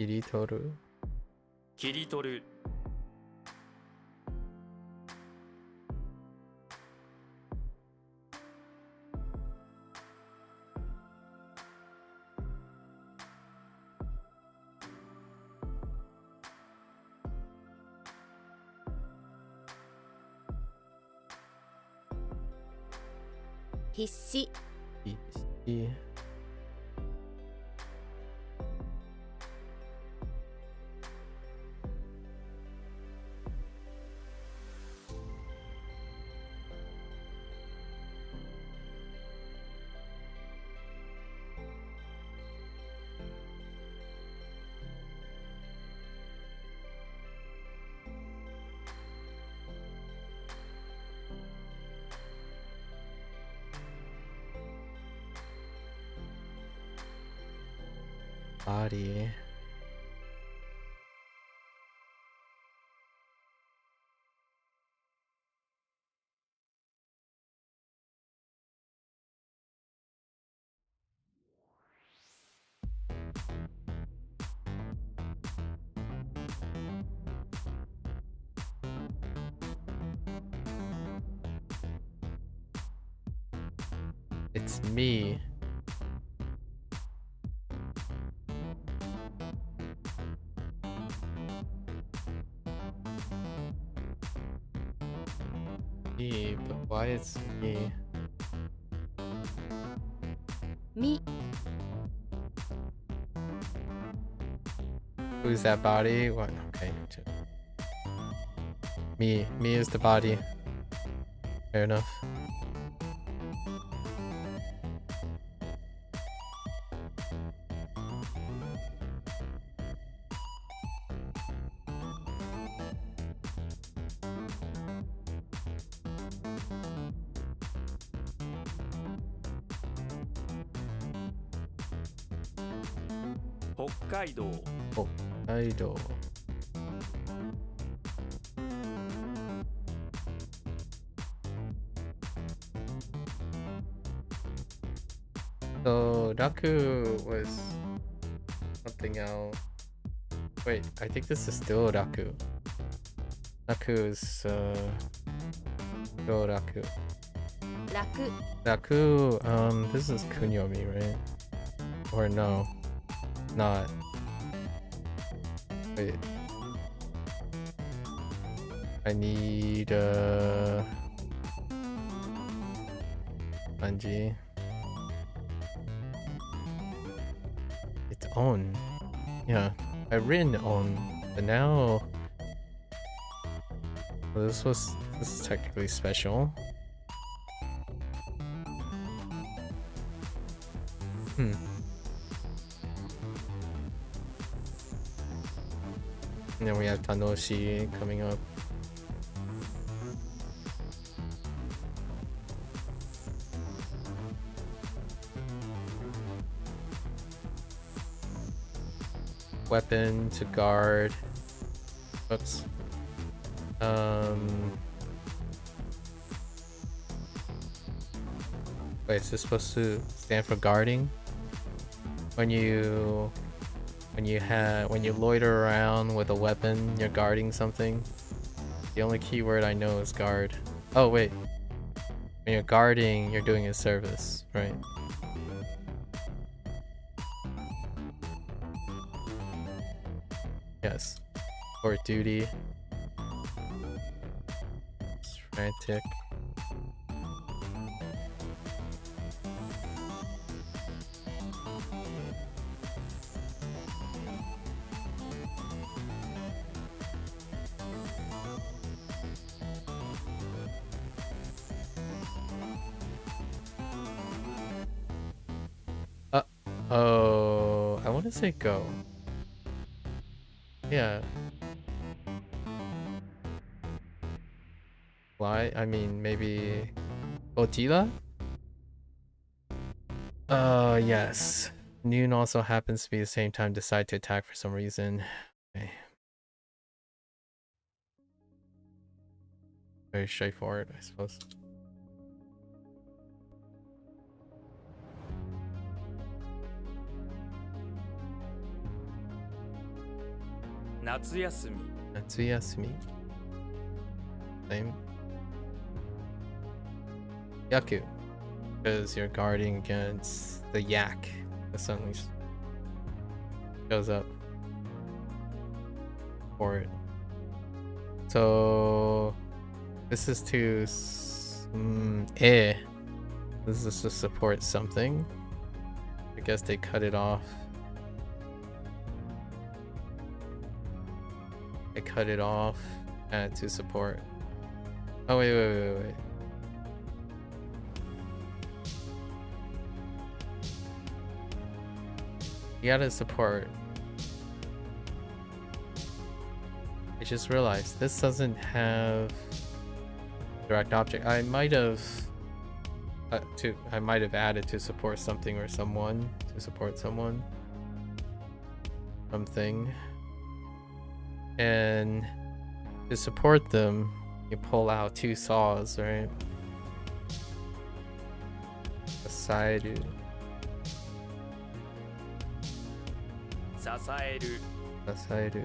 Kiritoru. 切り取る 必死 Ishi. body. It's me. Me, but why it's me? み Who's that body? What? Okay. Me. Me is the body. Fair enough. Hokkaido. Hokkaido. So Raku was something else. Wait, I think this is still Raku. Raku is still Raku. 楽 Raku, this is Kunyomi, right? Or no? Not. Wait. I need kanji. It's on. Yeah, I've written on, but now well, this is technically special. And then we have Tanoshi coming up. Weapon to guard. Oops. Wait, is this supposed to stand for guarding? When you loiter around with a weapon, you're guarding something. The only keyword I know is guard. Oh wait. When you're guarding, you're doing a service, right? Yes. Or duty. It's frantic. Oh, I want to say go. Yeah. Why? I mean, maybe Otila? Yes. Noon also happens to be the same time. Decide to attack for some reason. Okay. Very straightforward, I suppose. Natsuyasumi. Natsuyasumi. Same. Yaku. Because you're guarding against the yak that suddenly shows up for it. So this is to this is to support something. I guess they cut it off. They cut it off and to support. Oh wait. You gotta support. I just realized this doesn't have direct object. I might have added to support something or someone to support someone. something. And to support them, you pull out 2 saws, right? Asairu. 支える Asairu.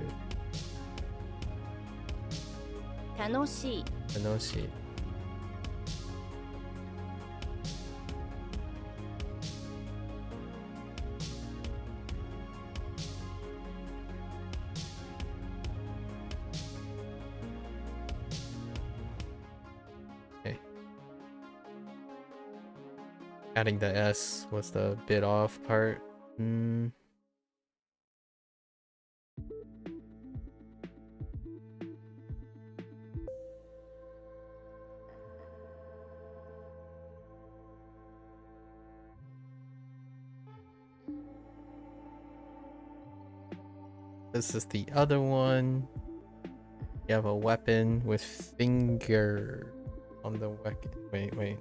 楽しい Anoshi. Okay. Adding the S was the bit off part. This is the other one. You have a weapon with finger on the weapon. Wait.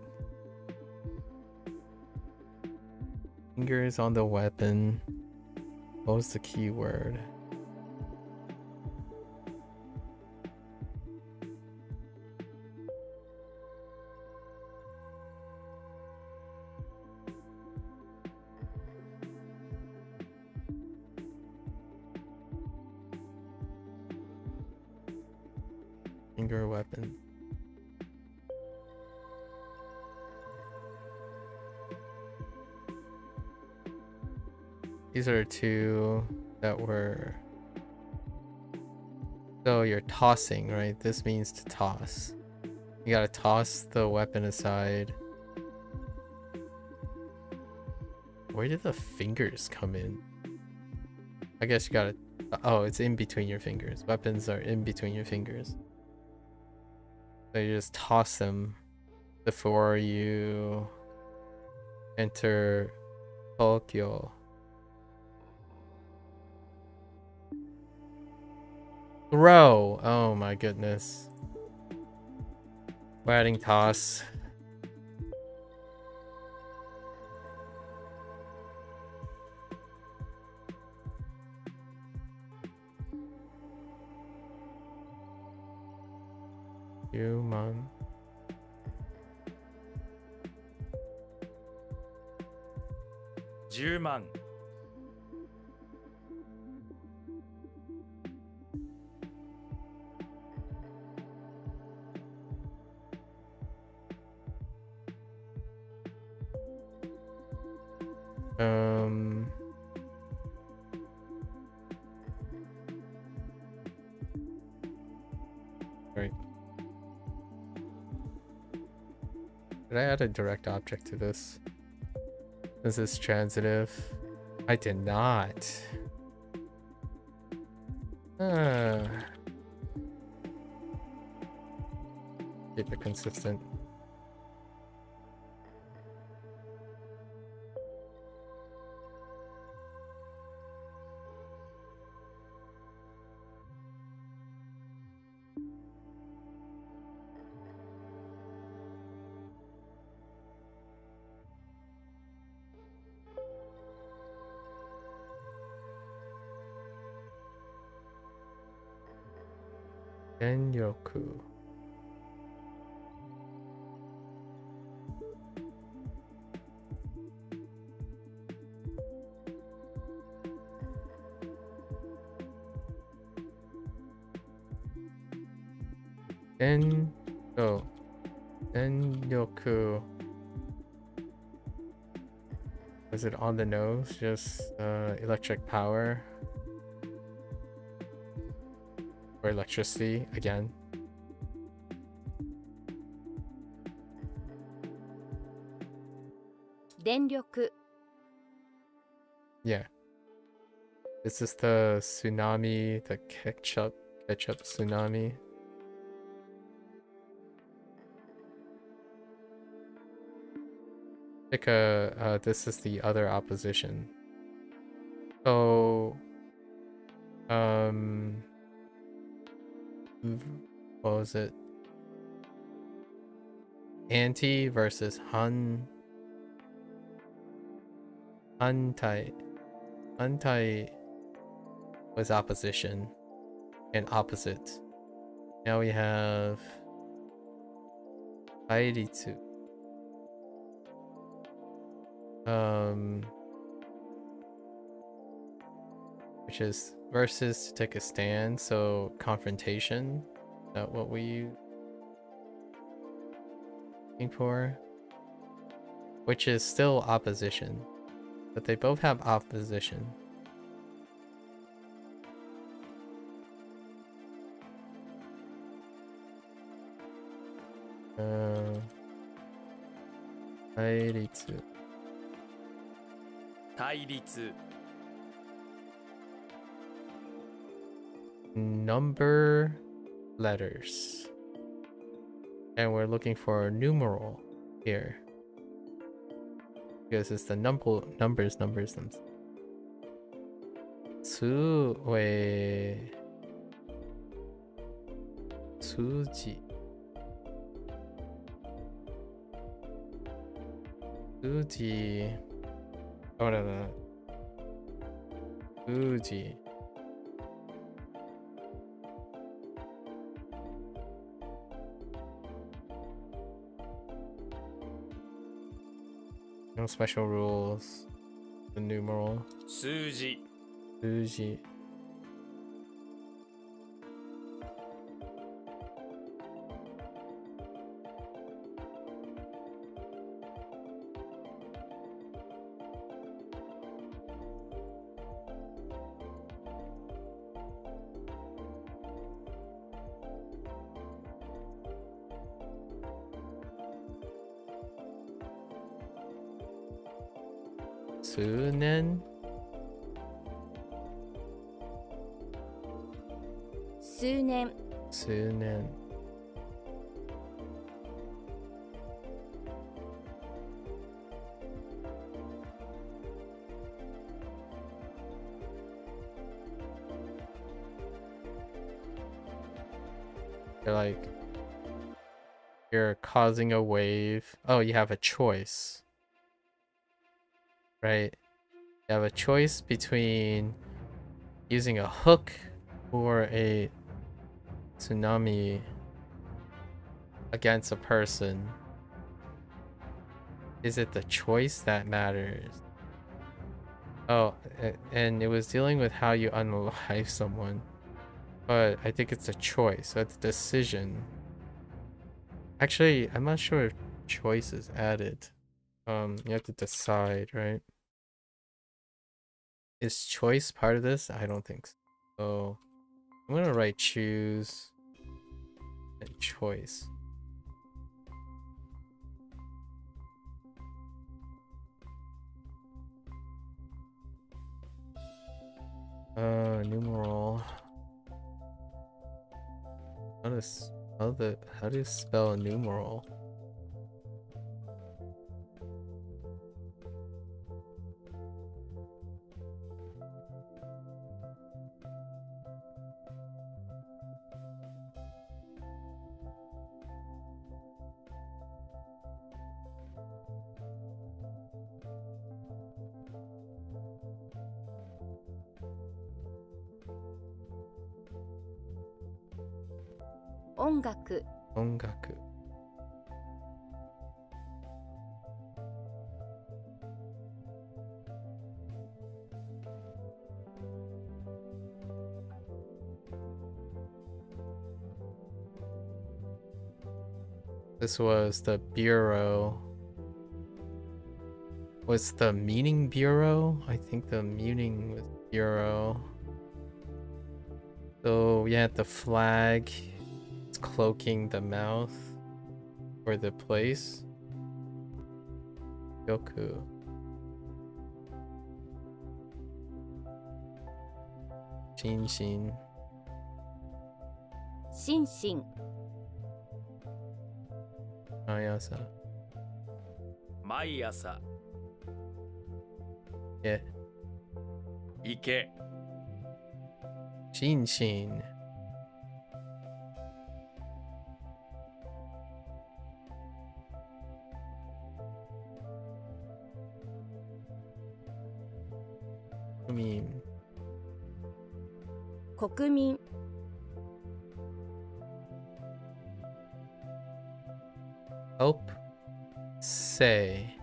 Fingers on the weapon. What was the keyword? Finger weapon. These are 2 that were... So you're tossing, right? This means to toss. You gotta toss the weapon aside. Where did the fingers come in? I guess you gotta... Oh, it's in between your fingers. Weapons are in between your fingers. So you just toss them before you enter Tokyo. Throw! Oh my goodness. We're adding toss. Human. $10万 Right. Did I add a direct object to this? Is this transitive? I did not. Keep it consistent. Genyoku. Genyoku. Was it on the nose? Just electric power? Or electricity again? Denryoku Yeah. This is the tsunami, the ketchup tsunami. This is the other opposition. So, what was it? Anti versus Hantai. Hantai was opposition and opposite. Now we have Airitsu. Which is versus to take a stand, so confrontation. Is that what we looking for? Which is still opposition, but they both have opposition. Airitsu. 対立 Number letters. And we're looking for a numeral here. Because it's the numbers themselves. Tsue. Tsuji. Tsuji. Oh no. Tsuji. No special rules. The numeral. 数字 Fuji. Sunen. 数年 Sunen. You're like, you're causing a wave. Oh, you have a choice. Right? You have a choice between using a hook or a tsunami against a person. Is it the choice that matters? Oh, and it was dealing with how you unalive someone. But I think it's a choice. So it's a decision. Actually, I'm not sure if choice is added. You have to decide, right? Is choice part of this? I don't think so. So I'm gonna write choose and choice. Numeral. How do you spell a numeral? Ongaku Ongaku. This was the bureau. Was the meaning bureau? I think the meaning was bureau. So we had the flag. It's cloaking the mouth or the place. Yoku. Shinshin. 心身 Ayasa. 毎朝 Yeah. 行け Shinshin. I mean, 国民 Help say.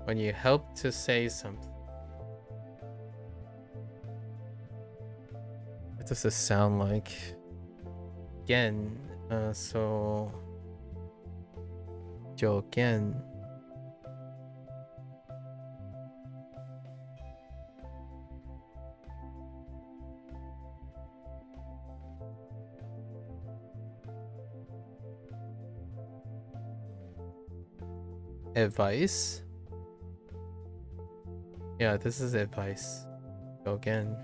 When you help to say something. What does this sound like? Again, so 条件 Advice? Yeah, this is advice. So again.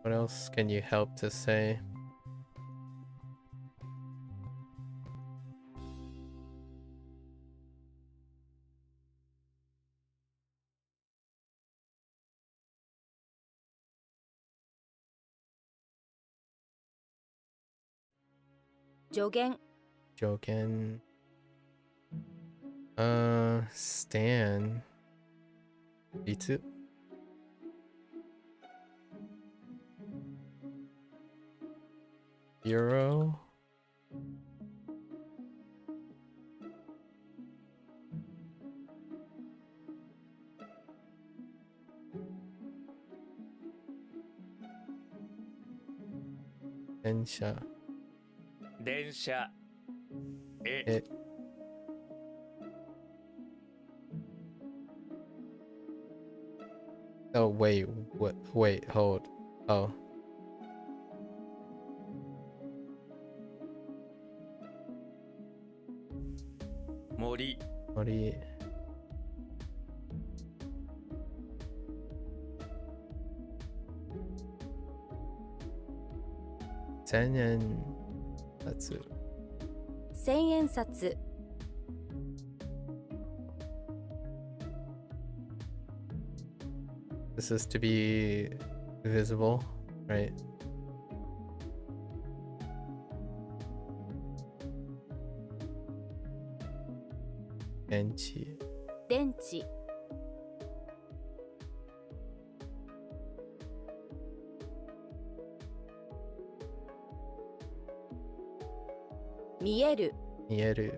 What else can you help to say?助言 Joken. Stan. Bitsu. Euro. Densha. 電車へ It. Oh wait, what? Wait, hold. Oh. 森 Mori. Senen. That's it. 千円札 This is to be visible, right? Enchi. 電池 見える Mieru.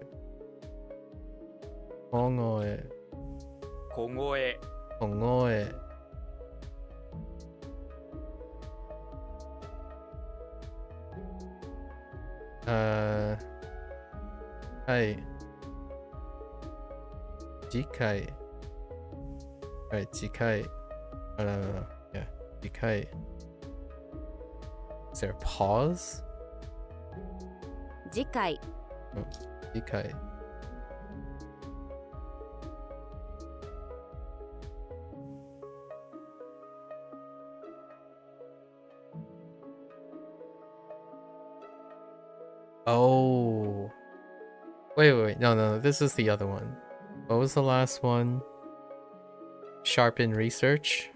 Hongoe. 小声 Hongoe. Hi. Jikai. Right, Jikai. No. Yeah, Jikai. Is there a pause? 次回 Jikai. Oh. Wait. No. This is the other one. What was the last one? Sharpen research.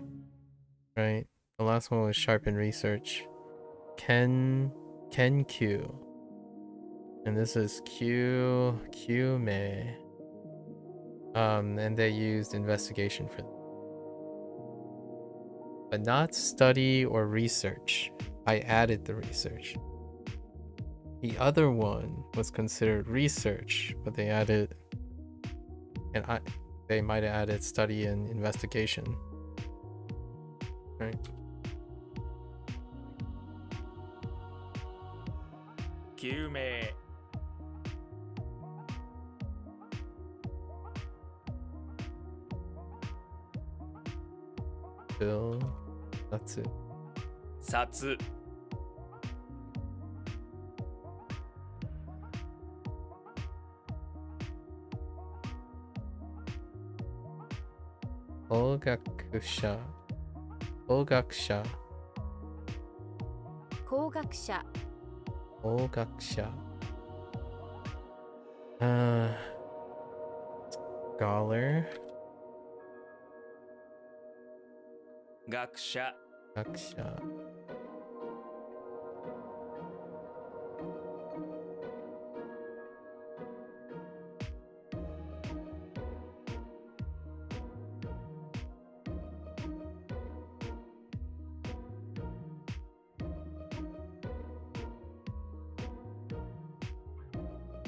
Right? The last one was sharpen research. Q. And this is Q me. And they used investigation for them. But not study or research. I added the research. The other one was considered research, but they added, and they might have added study and investigation. Right? 救命 Bill. That's it. 札 Ogakusha. Ogakusha. 工学者 Ogakusha. Scholar. 学者 Gakusha.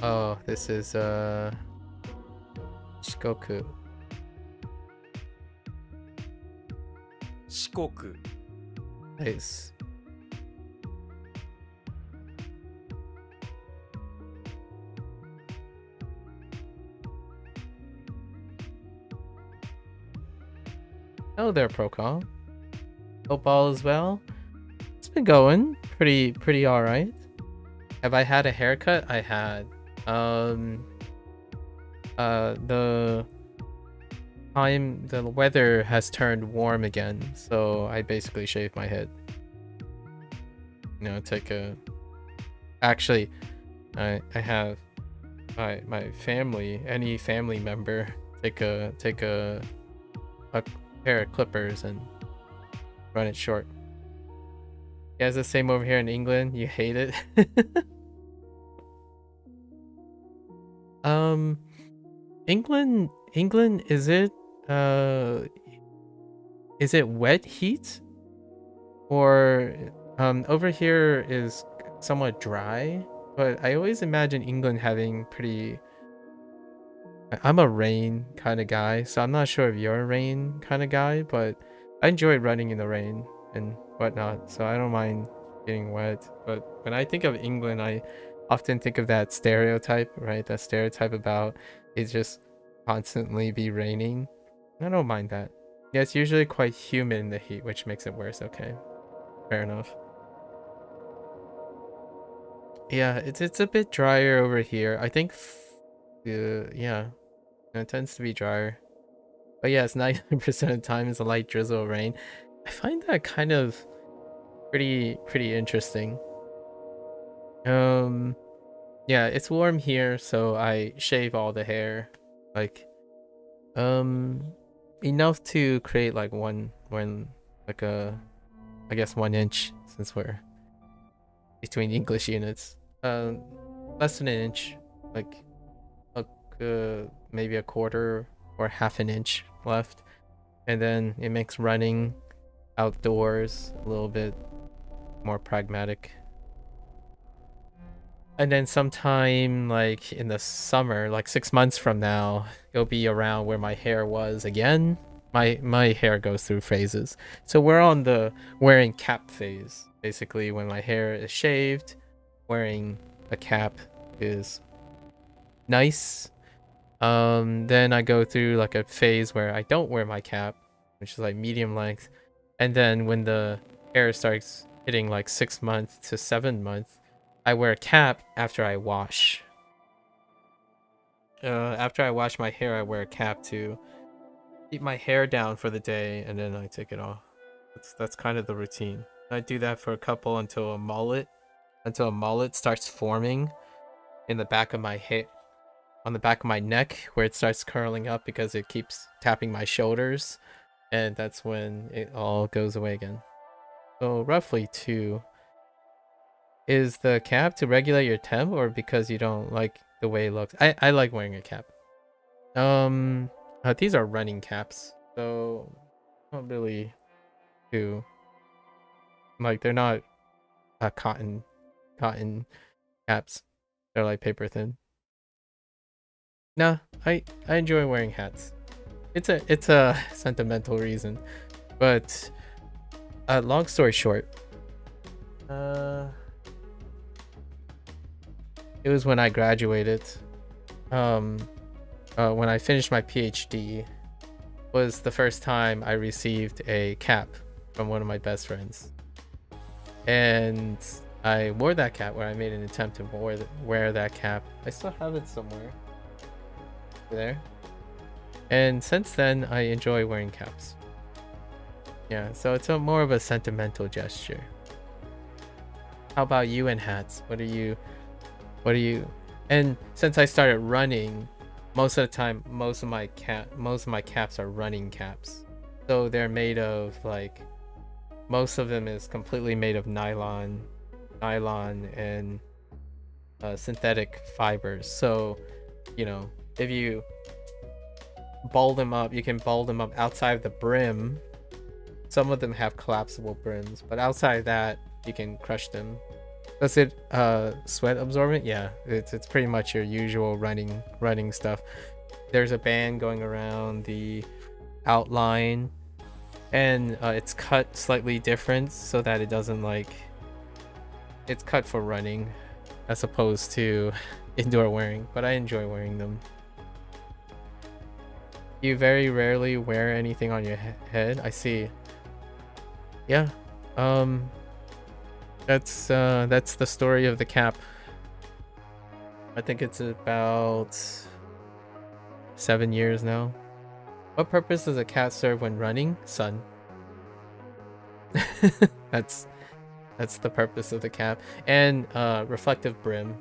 Oh, this is Shikoku. 四国 Nice. Hello there, Procol. Hope all is well. It's been going pretty all right. Have I had a haircut? I had. The weather has turned warm again, so I basically shaved my head. You know, take a. Actually, I have my family, any family member, take a pair of clippers and run it short. You guys the same over here in England? You hate it? England, is it wet heat? Or over here is somewhat dry, but I always imagine England having pretty. I'm a rain kind of guy, so I'm not sure if you're a rain kind of guy, but I enjoy running in the rain and whatnot, so I don't mind getting wet. But when I think of England, I often think of that stereotype, right? That stereotype about it just constantly be raining. I don't mind that. Yeah, it's usually quite humid in the heat, which makes it worse. Okay, fair enough. Yeah, it's a bit drier over here. I think, yeah, it tends to be drier. But yeah, it's 99% of the time is a light drizzle of rain. I find that kind of pretty interesting. Yeah, it's warm here, so I shave all the hair, like, enough to create like like a, I guess 1 inch, since we're between English units. Less than an inch, like maybe a quarter or half an inch left, and then it makes running outdoors a little bit more pragmatic. And then sometime like in the summer, like 6 months from now, it'll be around where my hair was again. My hair goes through phases, so we're on the wearing cap phase. Basically, when my hair is shaved, wearing a cap is nice. Then I go through like a phase where I don't wear my cap, which is like medium length. And then when the hair starts hitting like 6 months to 7 months, I wear a cap after I wash. After I wash my hair, I wear a cap to keep my hair down for the day, and then I take it off. That's kind of the routine. I do that for a couple until a mullet starts forming in the back of my head, on the back of my neck, where it starts curling up because it keeps tapping my shoulders, and that's when it all goes away again. So roughly 2. Is the cap to regulate your temp, or because you don't like the way it looks? I like wearing a cap. These are running caps, so not really do, like, they're not cotton caps. They're like paper thin. Nah, I enjoy wearing hats. It's a sentimental reason, but long story short, it was when I graduated. When I finished my PhD, was the first time I received a cap from one of my best friends, and I wore that cap, where I made an attempt to wear that cap. I still have it somewhere there, and since then I enjoy wearing caps. Yeah, so it's more of a sentimental gesture. How about you and hats? What are you? And since I started running, most of the time, most of my caps are running caps. So they're made of, like, most of them is completely made of nylon and synthetic fibers. So, you know, if you ball them up, you can ball them up outside of the brim. Some of them have collapsible brims, but outside of that, you can crush them Does it sweat absorbent? Yeah, it's pretty much your usual running stuff. There's a band going around the outline, and it's cut slightly different so that it doesn't like, it's cut for running as opposed to indoor wearing, but I enjoy wearing them. You very rarely wear anything on your head. I see. Yeah. That's the story of the cap. I think it's about 7 years now. What purpose does a cat serve when running? Sun. that's the purpose of the cap. And reflective brim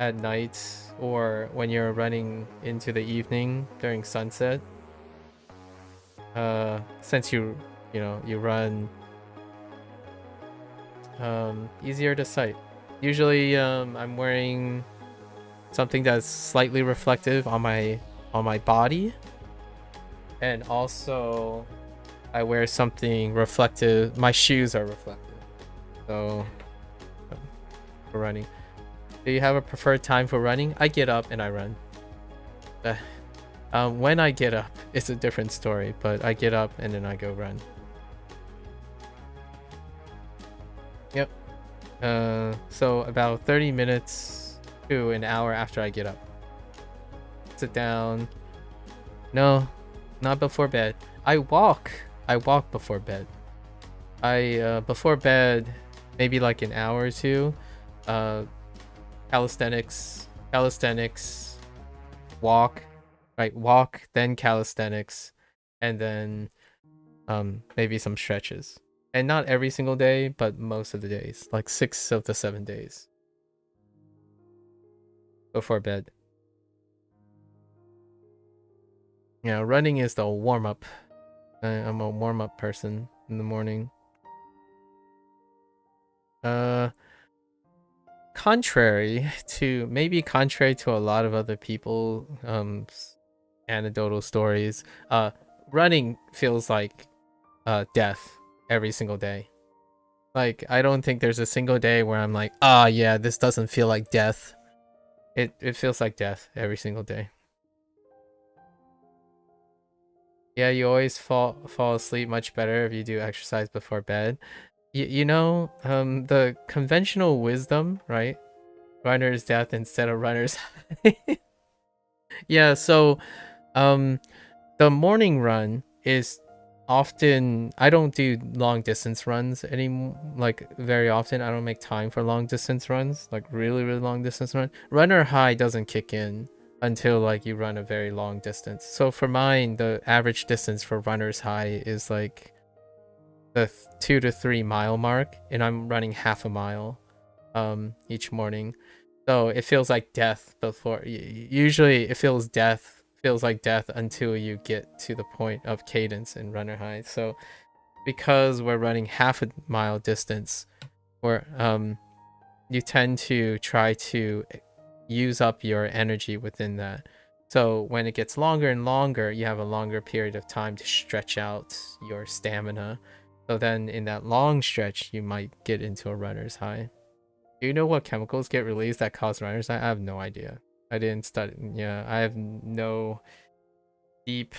at night, or when you're running into the evening during sunset. Since you run easier to sight. Usually I'm wearing something that's slightly reflective on my body, and also I wear something reflective. My shoes are reflective, so for running. Do you have a preferred time for running? I get up and I run. When I get up, it's a different story, but I get up and then I go run. Yep. So about 30 minutes to an hour after I get up. Sit down. No, not before bed. I walk before bed. Before bed, maybe like an hour or two. Calisthenics, walk, right? Walk, then calisthenics, and then maybe some stretches. And not every single day, but most of the days, like 6 of the 7 days before bed. Yeah, running is the warm-up. I'm a warm-up person in the morning. Contrary to a lot of other people, anecdotal stories, running feels like death every single day. Like, I don't think there's a single day where I'm like, yeah, this doesn't feel like death. It feels like death every single day. Yeah, you always fall asleep much better if you do exercise before bed. You know, the conventional wisdom, right? Runner's death instead of runner's high. Yeah, so the morning run is often, I don't do long distance runs anymore, like very often. I don't make time for long distance runs, like really long distance run. Runner high doesn't kick in until like you run a very long distance. So for mine, the average distance for runner's high is like the 2 to 3 mile mark, and I'm running half a mile each morning. So it feels like death before. Usually it feels like death until you get to the point of cadence in runner high. So because we're running half a mile distance, where you tend to try to use up your energy within that. So when it gets longer and longer, you have a longer period of time to stretch out your stamina. So then in that long stretch, you might get into a runner's high. Do you know what chemicals get released that cause runner's high? I have no idea. I didn't study. Yeah, I have no deep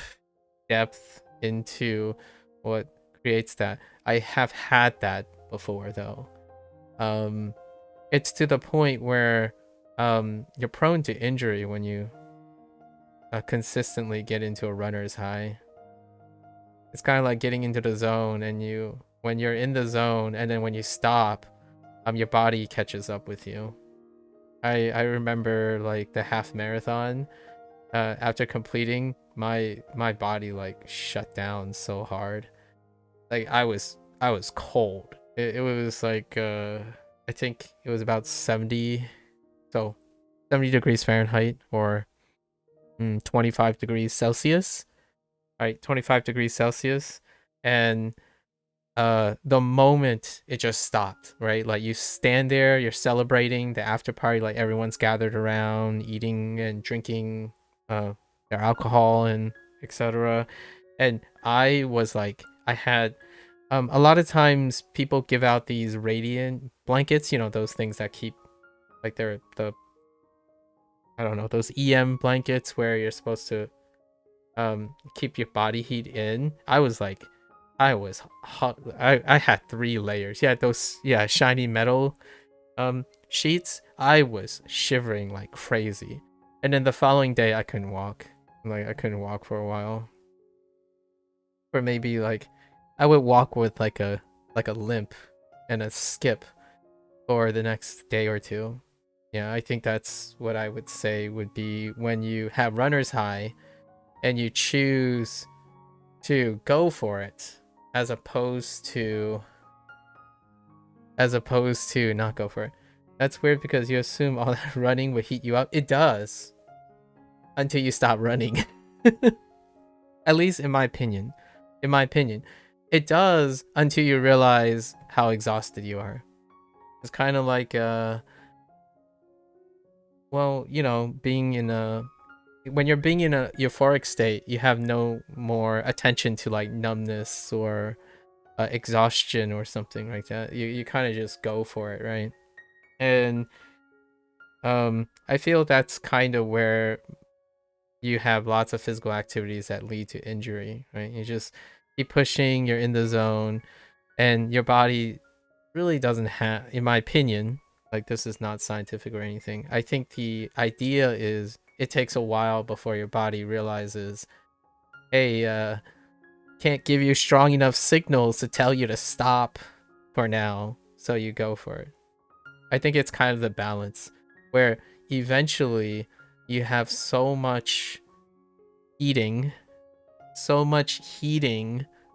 depth into what creates that. I have had that before though. It's to the point where you're prone to injury when you consistently get into a runner's high. It's kind of like getting into the zone, and when you're in the zone and then when you stop, your body catches up with you. I remember like the half marathon, after completing, my body like shut down so hard. Like I was cold. It was like I think it was about 70 degrees Fahrenheit, or 25 degrees Celsius. Right, 25 degrees Celsius. And the moment it just stopped, right? Like you stand there, you're celebrating the after party, like everyone's gathered around eating and drinking their alcohol and etc. And I was like, I had A lot of times people give out these radiant blankets, you know, those things that keep, like, they're the, I don't know, those EM blankets where you're supposed to keep your body heat in. I was hot. I had 3 layers. Yeah, those, yeah, shiny metal sheets. I was shivering like crazy. And then the following day I couldn't walk. Like, I couldn't walk for a while. For maybe like, I would walk with like a limp and a skip for the next day or two. Yeah, I think that's what I would say would be when you have runner's high and you choose to go for it as opposed to not go for it. That's weird because you assume all that running would heat you up. It does until you stop running. At least in my opinion. In my opinion, it does until you realize how exhausted you are. It's kind of like well, you know, when you're being in a euphoric state, you have no more attention to like numbness or exhaustion or something like that. You kind of just go for it, right? And I feel that's kind of where you have lots of physical activities that lead to injury, right? You just keep pushing, you're in the zone, and your body really doesn't have, in my opinion, like, this is not scientific or anything. I think the idea is it takes a while before your body realizes, hey, can't give you strong enough signals to tell you to stop for now, so you go for it. I think it's kind of the balance where eventually you have so much heating,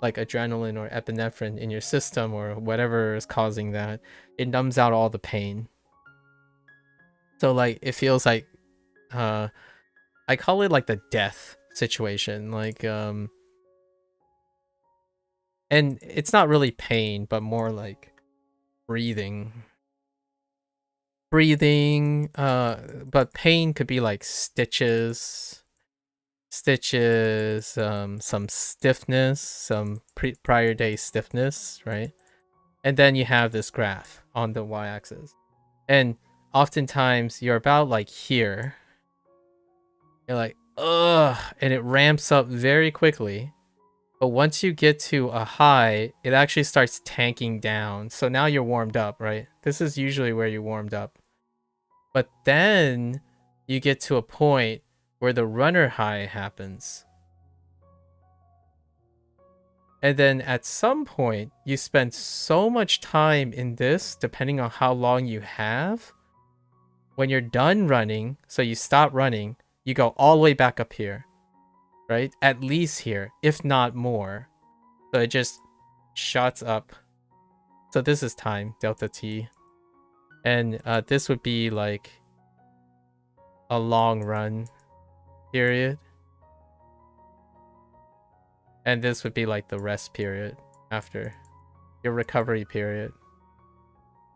like adrenaline or epinephrine in your system or whatever is causing that, it numbs out all the pain. So like, it feels like, I call it like the death situation, like, and it's not really pain, but more like breathing, but pain could be like stitches, some stiffness, some prior day stiffness, right? And then you have this graph on the y-axis, and oftentimes you're about like here, you're like, ugh, and it ramps up very quickly. But once you get to a high, it actually starts tanking down. So now you're warmed up, right? This is usually where you warmed up. But then you get to a point where the runner high happens. And then at some point, you spend so much time in this, depending on how long you have. When you're done running, so you stop running, you go all the way back up here, right? At least here, if not more. So it just shots up. So this is time, delta t. And this would be like a long run period. And this would be like the rest period after your recovery period.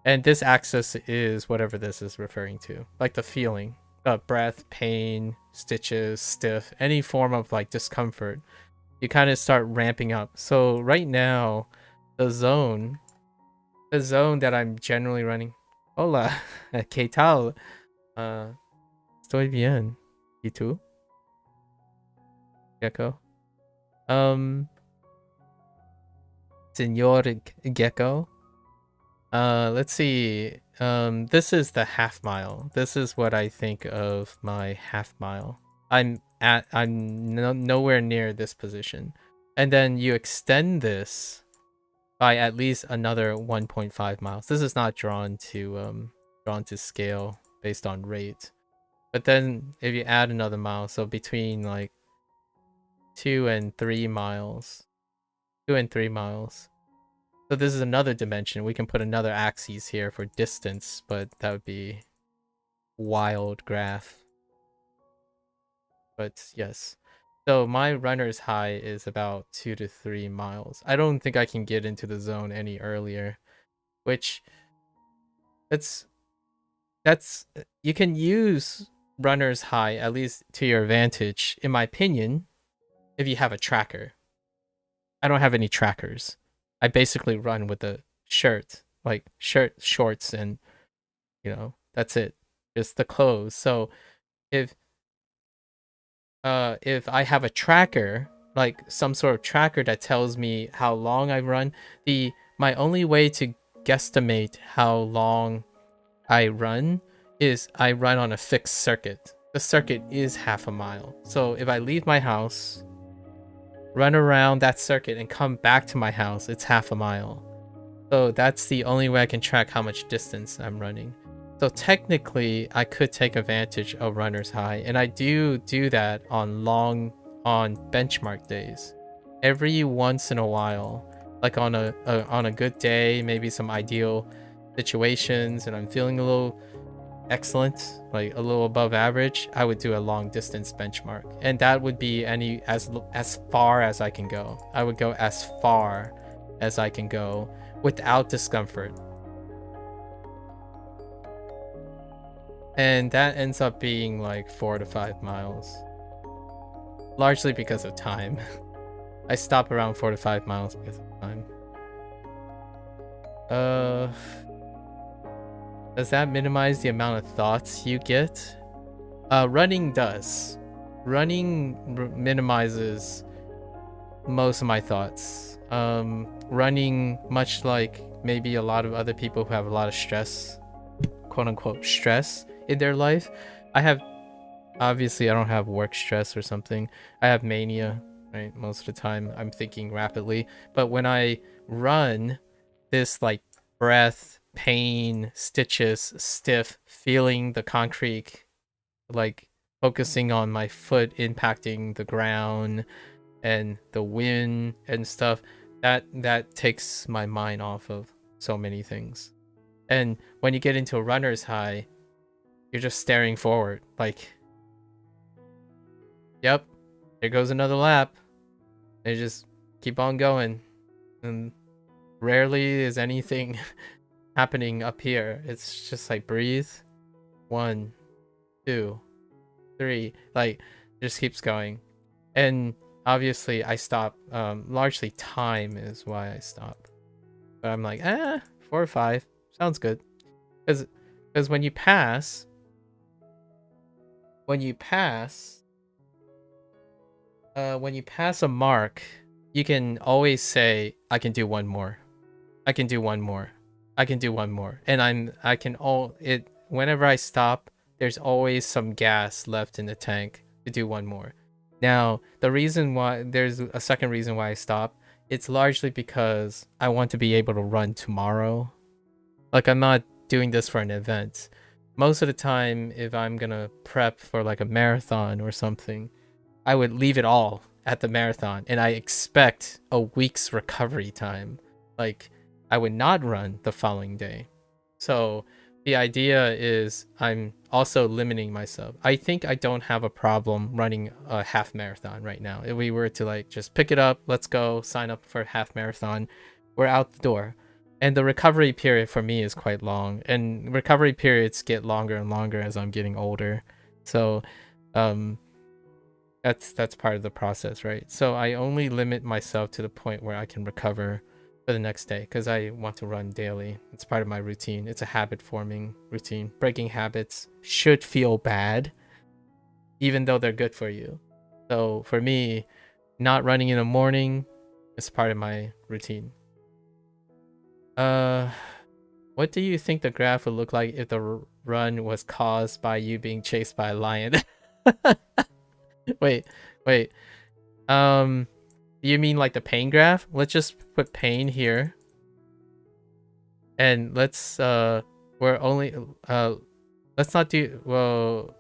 And this axis is whatever this is referring to, like the feeling, breath, pain, stitches, stiff, any form of like discomfort. You kind of start ramping up. So right now, the zone that I'm generally running. Hola, ¿qué tal? Estoy bien. ¿Y tú? Gecko. Señor Gecko. Let's see. This is the half mile. This is what I think of my half mile. I'm nowhere near this position. And then you extend this by at least another 1.5 miles. This is not drawn to scale based on rate. But then if you add another mile, so between like 2 and 3 miles. 2 and 3 miles. So this is another dimension. We can put another axis here for distance, but that would be wild graph. But yes. So my runner's high is about 2 to 3 miles. I don't think I can get into the zone any earlier, which that's you can use runner's high at least to your advantage, in my opinion, if you have a tracker. I don't have any trackers. I basically run with a shirt, like shorts, and that's it, just the clothes. So if I have a tracker, like some sort of tracker that tells me how long I run, my only way to guesstimate how long I run is I run on a fixed circuit. The circuit is half a mile. So if I leave my house, run around that circuit, and come back to my house, it's half a mile. So that's the only way I can track how much distance I'm running. So technically, I could take advantage of runner's high, and I do that on benchmark days. Every once in a while, like on a good day, maybe some ideal situations, and I'm feeling a little excellent, like a little above average, I would do a long distance benchmark, and that would be as far as I can go. I would go as far as I can go without discomfort. And that ends up being like 4 to 5 miles. Largely because of time. I stop around 4 to 5 miles because of time. Does that minimize the amount of thoughts you get? Running does. Running minimizes most of my thoughts. Running, much like maybe a lot of other people who have a lot of stress, quote unquote stress in their life. Obviously I don't have work stress or something. I have mania, right? Most of the time I'm thinking rapidly. But when I run, this like breath, pain, stitches, stiff, feeling the concrete, like focusing on my foot impacting the ground and the wind and stuff, that takes my mind off of so many things. And when you get into a runner's high, you're just staring forward, like, yep, there goes another lap. And you just keep on going. And rarely is anything happening up here. It's just like breathe. 1, 2, 3. Like, it just keeps going. And obviously I stop. Largely time is why I stop. But I'm like, 4 or 5. Sounds good. Because when you pass a mark, you can always say, I can do one more. I can do one more. I can do one more. And whenever I stop, there's always some gas left in the tank to do one more. Now, there's a second reason why I stop. It's largely because I want to be able to run tomorrow. Like, I'm not doing this for an event. Most of the time, if I'm gonna prep for like a marathon or something, I would leave it all at the marathon, and I expect a week's recovery time. Like, I would not run the following day. So the idea is I'm also limiting myself. I think I don't have a problem running a half marathon right now. If we were to like just pick it up, let's go sign up for a half marathon, we're out the door. And the recovery period for me is quite long, and recovery periods get longer and longer as I'm getting older. So that's part of the process, right? So I only limit myself to the point where I can recover for the next day, because I want to run daily. It's part of my routine. It's a habit forming routine. Breaking habits should feel bad, even though they're good for you. So for me, not running in the morning is part of my routine. What do you think the graph would look like if the run was caused by you being chased by a lion? Wait. You mean like the pain graph? Let's just put pain here. And let's not do, well,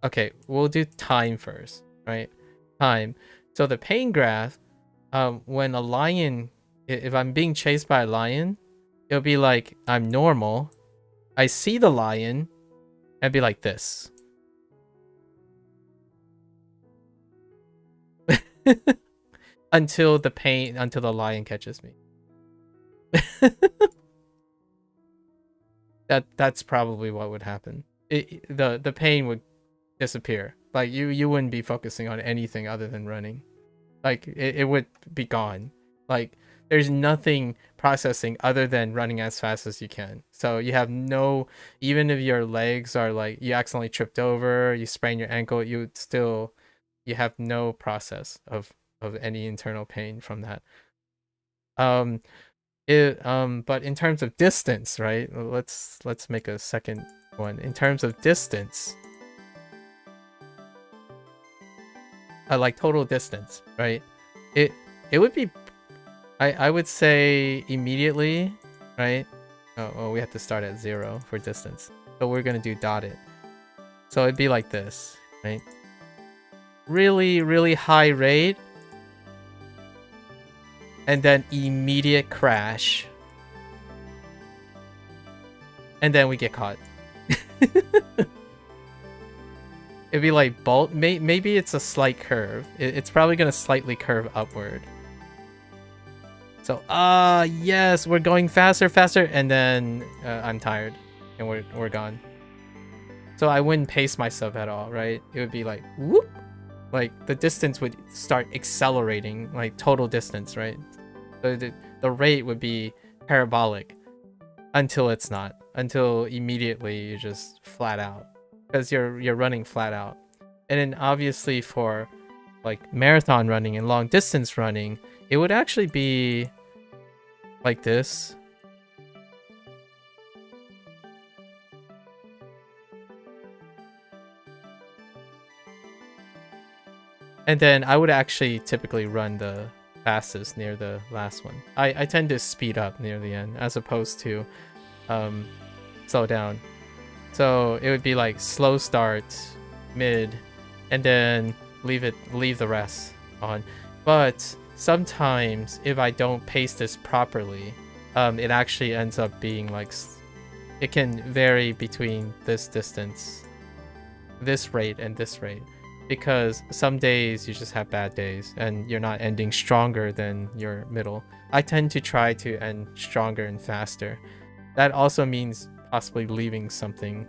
okay, we'll do time first, right? Time. So the pain graph, when a lion, if I'm being chased by a lion, it'll be like I'm normal. I see the lion, and be like this. until the lion catches me. That's probably what would happen. The pain would disappear. Like you wouldn't be focusing on anything other than running. Like it would be gone. Like there's nothing processing other than running as fast as you can. So you have no, even if your legs are like you accidentally tripped over, you sprain your ankle, you have no process of any internal pain from that. But in terms of distance, right? Let's make a second one. In terms of distance, like total distance, right? It would be, I would say immediately, right? Oh, we have to start at 0 for distance. So we're gonna do dotted. So it'd be like this, right? Really, really high rate. And then immediate crash. And then we get caught. It'd be like bolt. Maybe it's a slight curve. It's probably gonna slightly curve upward. So yes, we're going faster, and then I'm tired, and we're gone. So I wouldn't pace myself at all, right? It would be like whoop, like the distance would start accelerating, like total distance, right? So the rate would be parabolic until it's not, until immediately you just flat out, because you're running flat out. And then obviously for like marathon running and long distance running, it would actually be like this. And then I would actually typically run the fastest near the last one. I tend to speed up near the end as opposed to slow down. So it would be like slow start, mid, and then leave the rest on. But sometimes if I don't pace this properly, it actually ends up being like, it can vary between this distance, this rate, and this rate. Because some days you just have bad days and you're not ending stronger than your middle. I tend to try to end stronger and faster. That also means possibly leaving something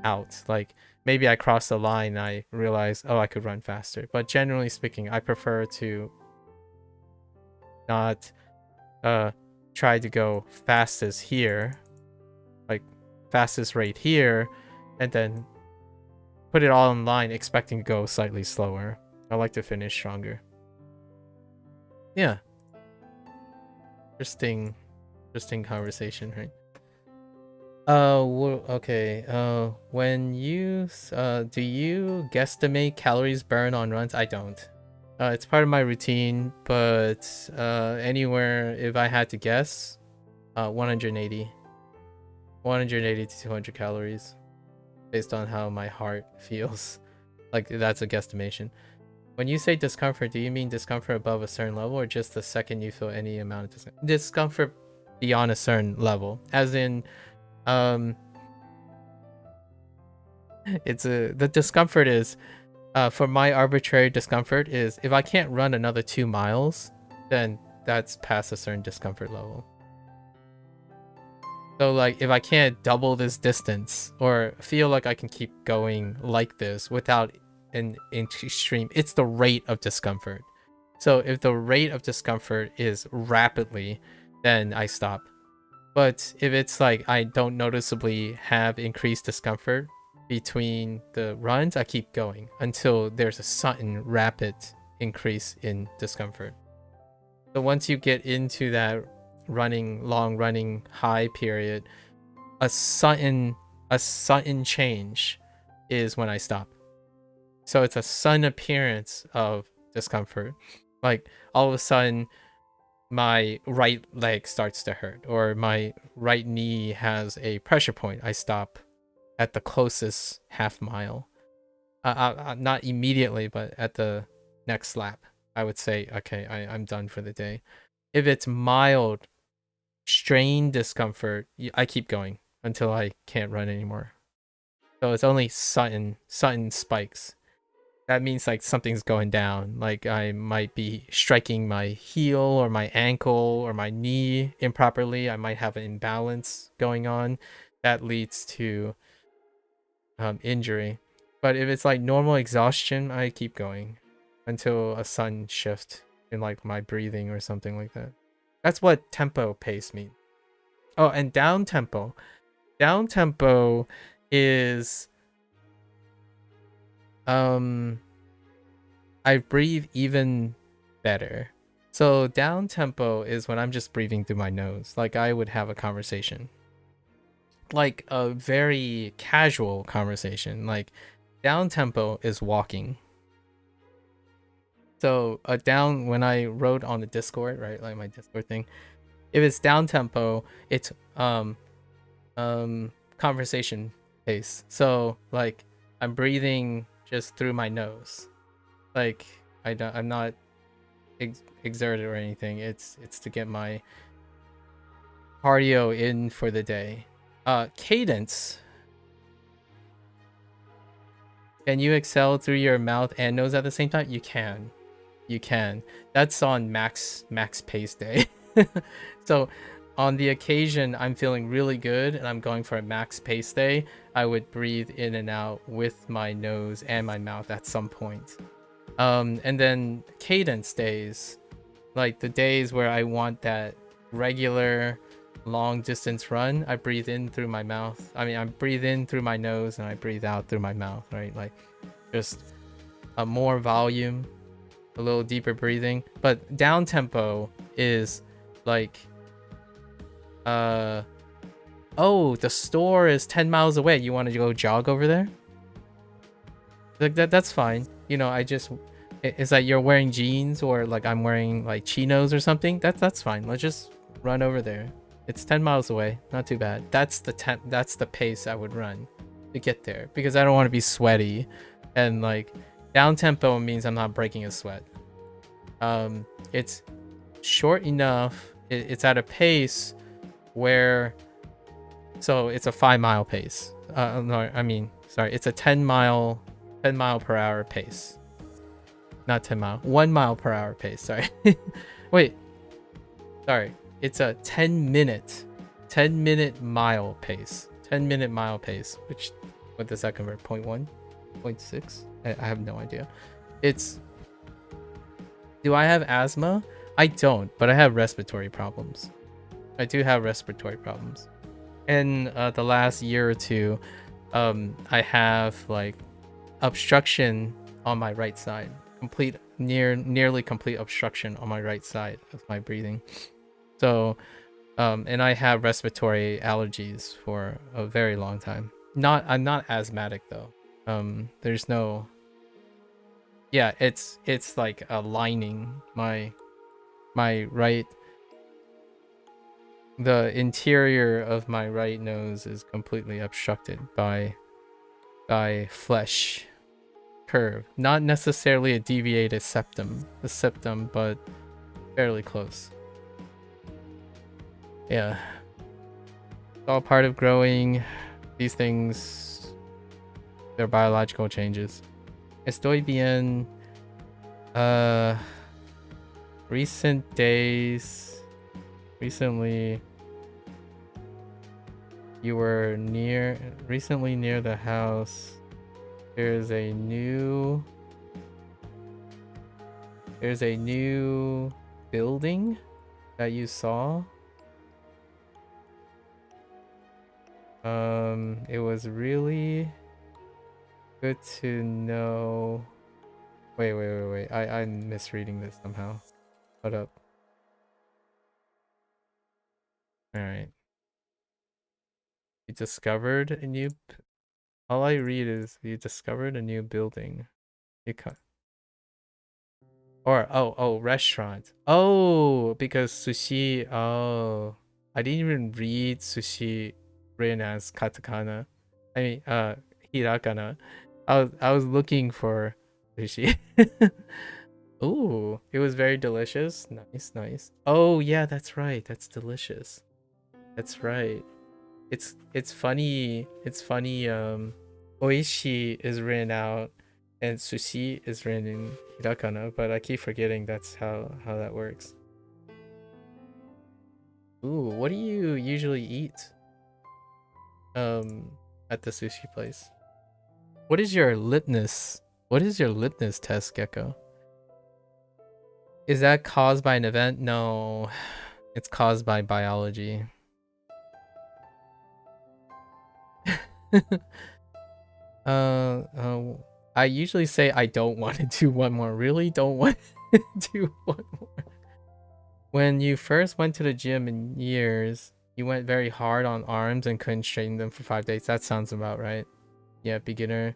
out. Like maybe I cross the line and I realize, oh, I could run faster. But generally speaking, I prefer to not try to go fastest here, like fastest rate here, and then put it all in line expecting to go slightly slower. I like to finish stronger. Yeah. Interesting conversation, right? Okay. When you do you guesstimate calories burned on runs? I don't. It's part of my routine, but anywhere if I had to guess, 180 to 200 calories. Based on how my heart feels. Like that's a guesstimation. When you say discomfort, do you mean discomfort above a certain level or just the second you feel any amount of discomfort beyond a certain level? As in the discomfort is for my arbitrary discomfort is if I can't run another 2 miles, then that's past a certain discomfort level. So like if I can't double this distance or feel like I can keep going like this without an extreme, it's the rate of discomfort. So if the rate of discomfort is rapidly, then I stop. But if it's like I don't noticeably have increased discomfort between the runs, I keep going until there's a sudden rapid increase in discomfort. So once you get into that long running high period, a sudden change is when I stop. So it's a sudden appearance of discomfort. Like all of a sudden my right leg starts to hurt or my right knee has a pressure point. I stop at the closest half mile. Not immediately, but at the next lap. I would say, okay, I'm done for the day. If it's mild strain discomfort, I keep going until I can't run anymore. So it's only sudden spikes. That means like something's going down. Like I might be striking my heel or my ankle or my knee improperly. I might have an imbalance going on that leads to injury. But if it's like normal exhaustion, I keep going until a sudden shift in like my breathing or something like that. That's what tempo pace means. Oh, and down tempo. Down tempo is I breathe even better. So down tempo is when I'm just breathing through my nose, like I would have a conversation. Like a very casual conversation. Like down tempo is walking. So down, when I wrote on the Discord, right, like my Discord thing, if it's down tempo, it's conversation pace. So like I'm breathing just through my nose. Like I'm not exerted or anything. It's to get my cardio in for the day. Cadence. Can you exhale through your mouth and nose at the same time? You can. You can. That's on max pace day. So on the occasion I'm feeling really good and I'm going for a max pace day, I would breathe in and out with my nose and my mouth at some point. And then cadence days, like the days where I want that regular long distance run, I breathe in through my mouth. I breathe in through my nose and I breathe out through my mouth, right? Like just a more volume, a little deeper breathing. But down tempo is like, oh, the store is 10 miles away. You want to go jog over there? Like that's fine. You know, it's like you're wearing jeans or like I'm wearing like chinos or something. That's fine. Let's just run over there. It's 10 miles away. Not too bad. That's the pace I would run to get there because I don't want to be sweaty, and like down tempo means I'm not breaking a sweat. It's short enough. It's at a pace where, so it's a 5-mile pace. No, sorry, it's a 10 mile per hour pace. Not 10 mile, 1 mile per hour pace. Sorry. Wait, sorry. It's a 10 minute mile pace. 10-minute mile pace, which, what does that convert? 0.1? 0.6? I have no idea. Do I have asthma? I don't, but I have respiratory problems. I do have respiratory problems. In the last year or two, I have like obstruction on my right side. Nearly complete obstruction on my right side of my breathing. So, and I have respiratory allergies for a very long time. I'm not asthmatic though. There's no. Yeah, it's like a lining. My right. The interior of my right nose is completely obstructed by flesh curve. Not necessarily a deviated septum, but fairly close. Yeah. It's all part of growing. These things, they're biological changes. Estoy bien. Recent days. Recently, you were recently near the house. There's a new building that you saw. It was really good to know. Wait. I'm misreading this somehow. Hold up. Alright. You discovered a new... All I read is you discovered a new building. You cut. Or, oh, restaurant. Oh, because sushi... Oh. I didn't even read sushi written as katakana. I mean, hirakana. I was looking for sushi. Ooh, it was very delicious. Nice. Oh, yeah, that's right. That's delicious. That's right. It's funny. Koichi is written out and sushi is written in hirakana, but I keep forgetting that's how that works. Ooh, what do you usually eat at the sushi place? What is your litmus test, Gecko? Is that caused by an event? No, It's caused by biology. I usually say I don't want to do one more. Really don't want to do one more. When you first went to the gym in years, you went very hard on arms and couldn't straighten them for 5 days. That sounds about right. Yeah, beginner.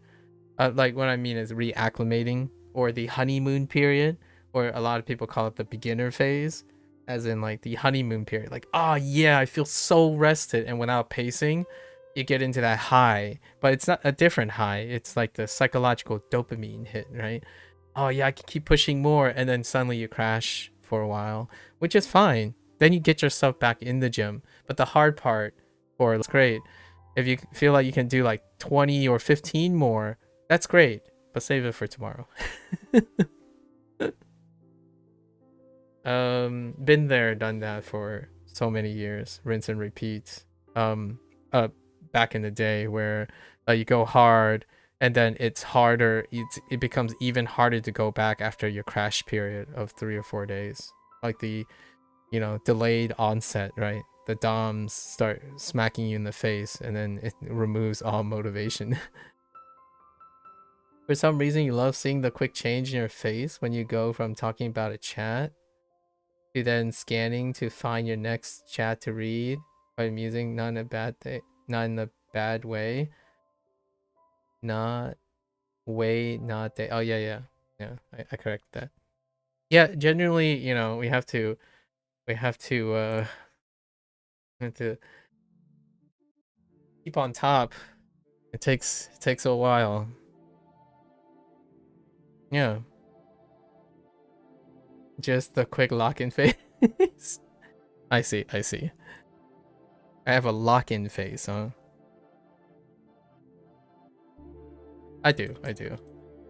Like what I mean is reacclimating, or the honeymoon period, or a lot of people call it the beginner phase, as in like the honeymoon period. Like, oh yeah, I feel so rested, and without pacing, you get into that high, but it's not a different high. It's like the psychological dopamine hit, right? Oh yeah, I can keep pushing more, and then suddenly you crash for a while, which is fine. Then you get yourself back in the gym. But the hard part, or it's great, if you feel like you can do like 20 or 15 more, that's great, but save it for tomorrow. Been there, done that for so many years, rinse and repeat. Back in the day where you go hard and then it's harder, it becomes even harder to go back after your crash period of 3 or 4 days, like the delayed onset, right? The DOMs start smacking you in the face and then it removes all motivation. For some reason you love seeing the quick change in your face when you go from talking about a chat to then scanning to find your next chat to read. Quite amusing, not in a bad thing. Not in a bad way. Not day. Oh yeah. I correct that. Yeah, generally, we have to keep on top. It takes a while. Yeah. Just the quick lock-in phase. I see. I have a lock-in phase, huh? I do.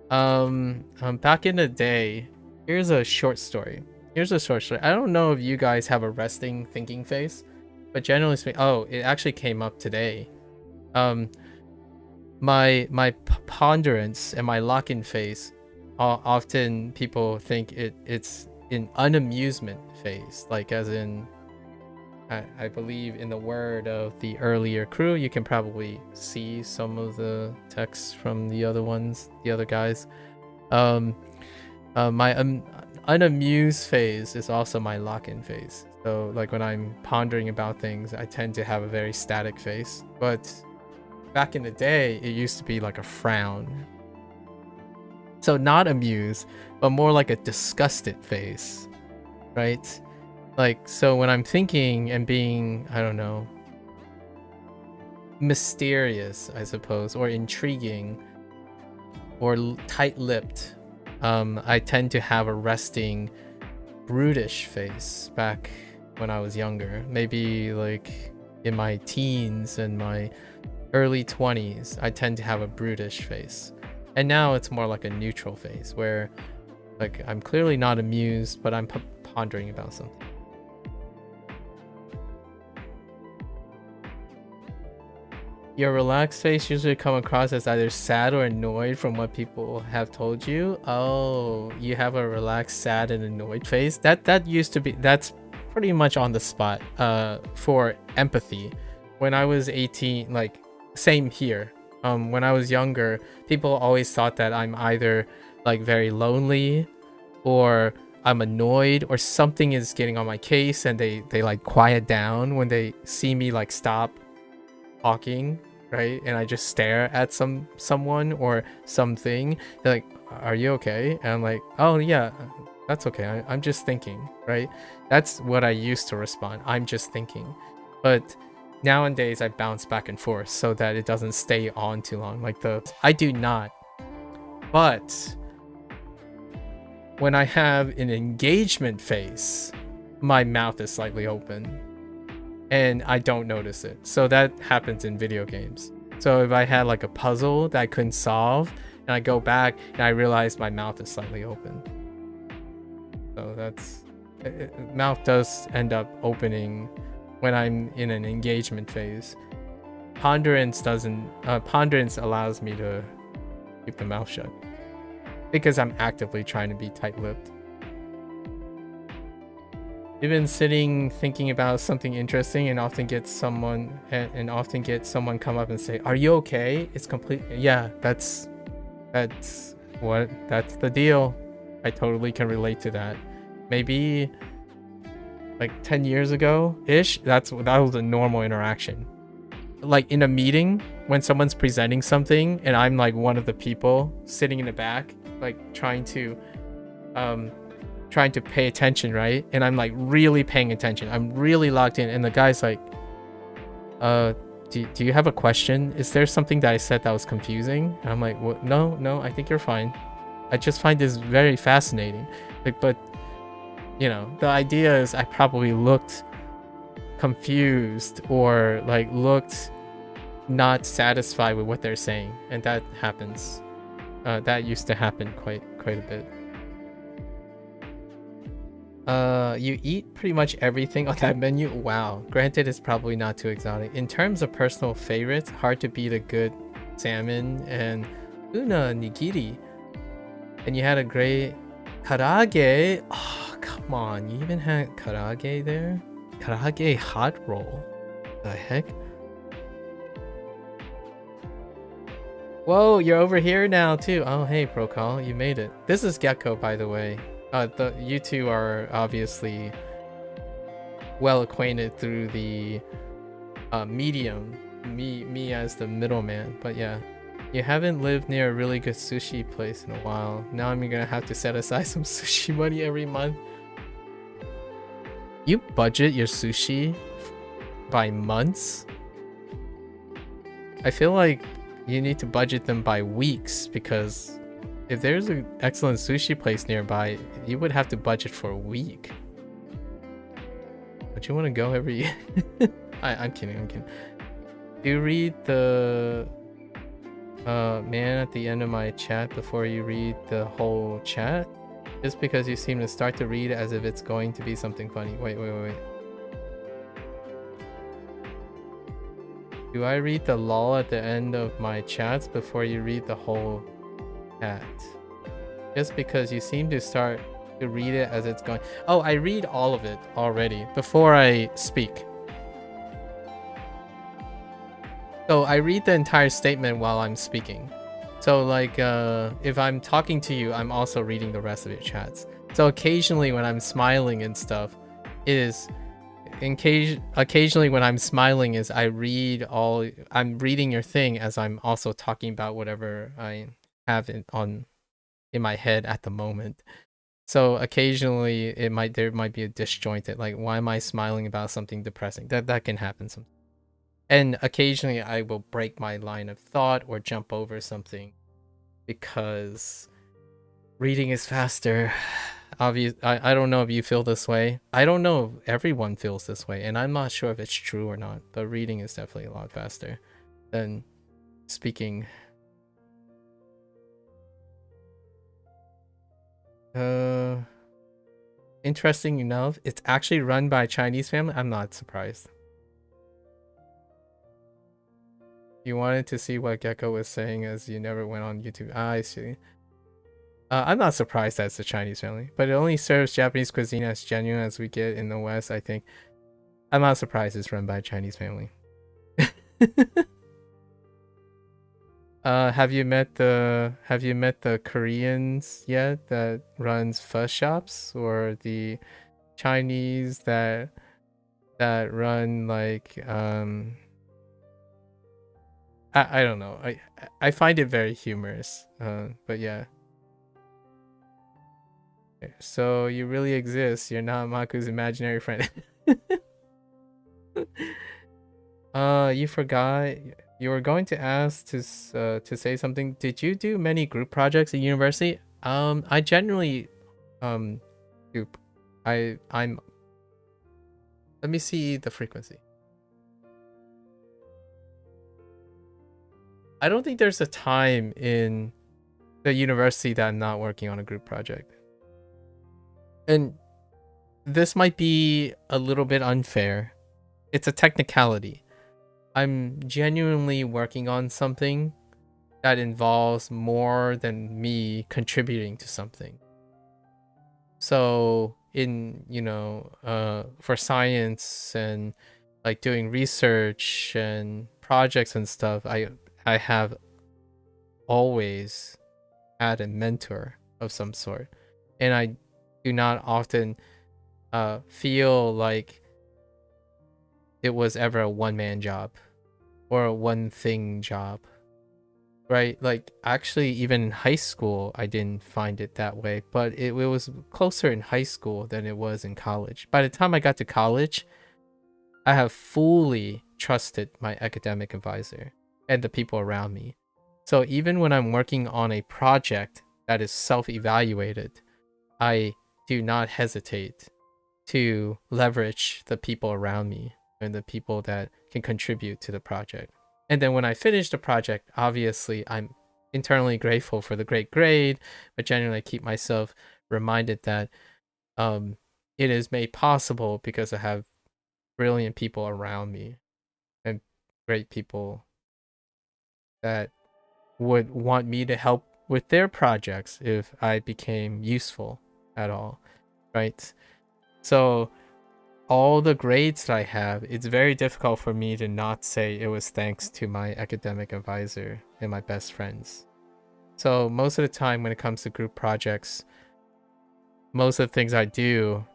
Back in the day, here's a short story. I don't know if you guys have a resting thinking phase, but generally speaking, it actually came up today. My ponderance and my lock-in phase, often people think it's an unamusement phase, like as in, I believe in the word of the earlier crew, you can probably see some of the texts from the other guys. My unamused phase is also my lock-in phase. So like when I'm pondering about things, I tend to have a very static face. But back in the day, it used to be like a frown. So not amused, but more like a disgusted face, right? Like, so when I'm thinking and being, I don't know, mysterious, I suppose, or intriguing, or tight-lipped, I tend to have a resting, brutish face back when I was younger. Maybe like in my teens and my early 20s, I tend to have a brutish face. And now it's more like a neutral face where like I'm clearly not amused, but I'm pondering about something. Your relaxed face usually come across as either sad or annoyed from what people have told you. Oh, you have a relaxed, sad, and annoyed face. That used to be, that's pretty much on the spot for empathy. When I was 18, like same here. When I was younger, people always thought that I'm either like very lonely or I'm annoyed or something is getting on my case, and they like quiet down when they see me like stop talking, right? And I just stare at someone or something. They're like, are you okay? And I'm like, oh yeah, that's okay. I'm just thinking, right? That's what I used to respond. I'm just thinking. But nowadays I bounce back and forth so that it doesn't stay on too long. Like I do not. But when I have an engagement face, my mouth is slightly open and I don't notice it. So that happens in video games. So if I had like a puzzle that I couldn't solve and I go back and I realize my mouth is slightly open. So mouth does end up opening when I'm in an engagement phase. Ponderance allows me to keep the mouth shut because I'm actively trying to be tight-lipped. You've been sitting thinking about something interesting and often get someone come up and say, "Are you okay?" It's complete. Yeah, that's the deal. I totally can relate to that. Maybe like 10 years ago ish, that was a normal interaction. Like in a meeting when someone's presenting something and I'm like one of the people sitting in the back, like trying to pay attention, right? And I'm like really paying attention. I'm really locked in, and the guy's like, do you have a question? Is there something that I said that was confusing? And I'm like, what? No, I think you're fine. I just find this very fascinating. Like, but you know, the idea is I probably looked confused or like looked not satisfied with what they're saying, and that happens. That used to happen quite a bit. You eat pretty much everything on that menu. Wow. Granted, it's probably not too exotic. In terms of personal favorites, hard to beat a good salmon and tuna nigiri. And you had a great karaage. Oh, come on. You even had karaage there? Karaage hot roll. The heck? Whoa, you're over here now too. Oh, hey, Procol, you made it. This is Gecko, by the way. You two are obviously well acquainted through the medium, me as the middleman. But yeah, you haven't lived near a really good sushi place in a while. Now I'm gonna have to set aside some sushi money every month. You budget your sushi by months? I feel like you need to budget them by weeks, because if there's an excellent sushi place nearby, you would have to budget for a week. Would you want to go every year? I'm kidding. Do you read the man at the end of my chat before you read the whole chat? Just because you seem to start to read as if it's going to be something funny. Wait. Do I read the lol at the end of my chats before you read the whole chat? Just because you seem to start to read it as it's going. Oh, I read all of it already before I speak. So I read the entire statement while I'm speaking. So like if I'm talking to you, I'm also reading the rest of your chats. So occasionally when I'm smiling and stuff, occasionally when I'm smiling is I'm reading your thing as I'm also talking about whatever I have in my head at the moment. So occasionally there might be a disjointed, like, why am I smiling about something depressing? That can happen sometimes. And occasionally I will break my line of thought or jump over something because reading is faster. I don't know if you feel this way. I don't know if everyone feels this way, and I'm not sure if it's true or not, but reading is definitely a lot faster than speaking. Interesting enough, it's actually run by a Chinese family. I'm not surprised. You wanted to see what Gecko was saying as you never went on YouTube. I see. I'm not surprised that's a Chinese family, but it only serves Japanese cuisine as genuine as we get in the West, I think. I'm not surprised it's run by a Chinese family. Have you met the Koreans yet that runs pho shops, or the Chinese that run like I don't know. I find it very humorous. But yeah. So you really exist. You're not Maku's imaginary friend. You forgot. You were going to ask to say something. Did you do many group projects at university? I generally do. I'm. Let me see the frequency. I don't think there's a time in the university that I'm not working on a group project. And this might be a little bit unfair. It's a technicality. I'm genuinely working on something that involves more than me contributing to something. So in, you know, for science and like doing research and projects and stuff, I have always had a mentor of some sort, and I do not often feel like it was ever a one-man job or a one-thing job, right? Like, actually, even in high school, I didn't find it that way, but it was closer in high school than it was in college. By the time I got to college, I have fully trusted my academic advisor and the people around me. So even when I'm working on a project that is self-evaluated, I do not hesitate to leverage the people around me and the people that can contribute to the project. And then when I finish the project, obviously I'm internally grateful for the great grade, but generally I keep myself reminded that it is made possible because I have brilliant people around me and great people that would want me to help with their projects if I became useful at all, right? So all the grades that I have, it's very difficult for me to not say it was thanks to my academic advisor and my best friends. So most of the time when it comes to group projects, most of the things I do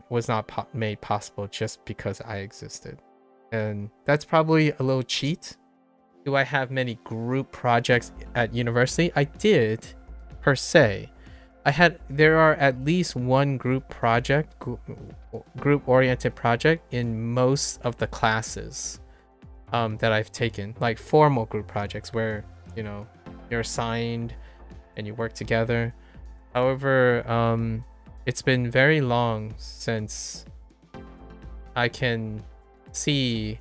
was not made possible just because I existed. And that's probably a little cheat. Do I have many group projects at university? I did, per se. There are at least one group oriented project in most of the classes that I've taken, like formal group projects where, you know, you're assigned and you work together. However, it's been very long since I can see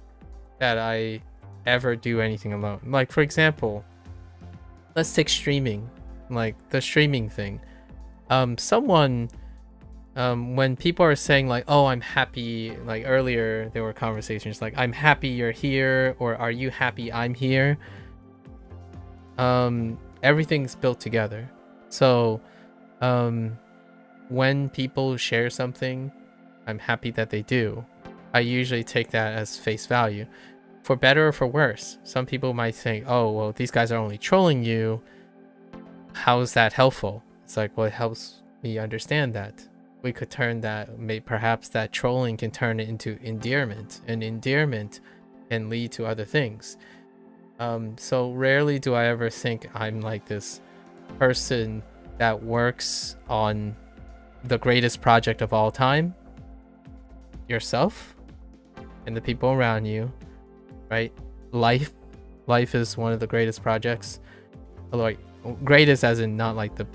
that I ever do anything alone. Like, for example, let's take streaming, like the streaming thing. Someone, when people are saying like, oh, I'm happy, like earlier there were conversations like, I'm happy you're here, or are you happy I'm here? Everything's built together. So when people share something, I'm happy that they do. I usually take that as face value. For better or for worse, some people might think, oh, well, these guys are only trolling you. How is that helpful? It's like, well, it helps me understand that. We could turn that, perhaps that trolling can turn it into endearment, and endearment can lead to other things. So rarely do I ever think I'm like this person that works on the greatest project of all time. Yourself and the people around you, right? Life is one of the greatest projects. Like, greatest as in not like the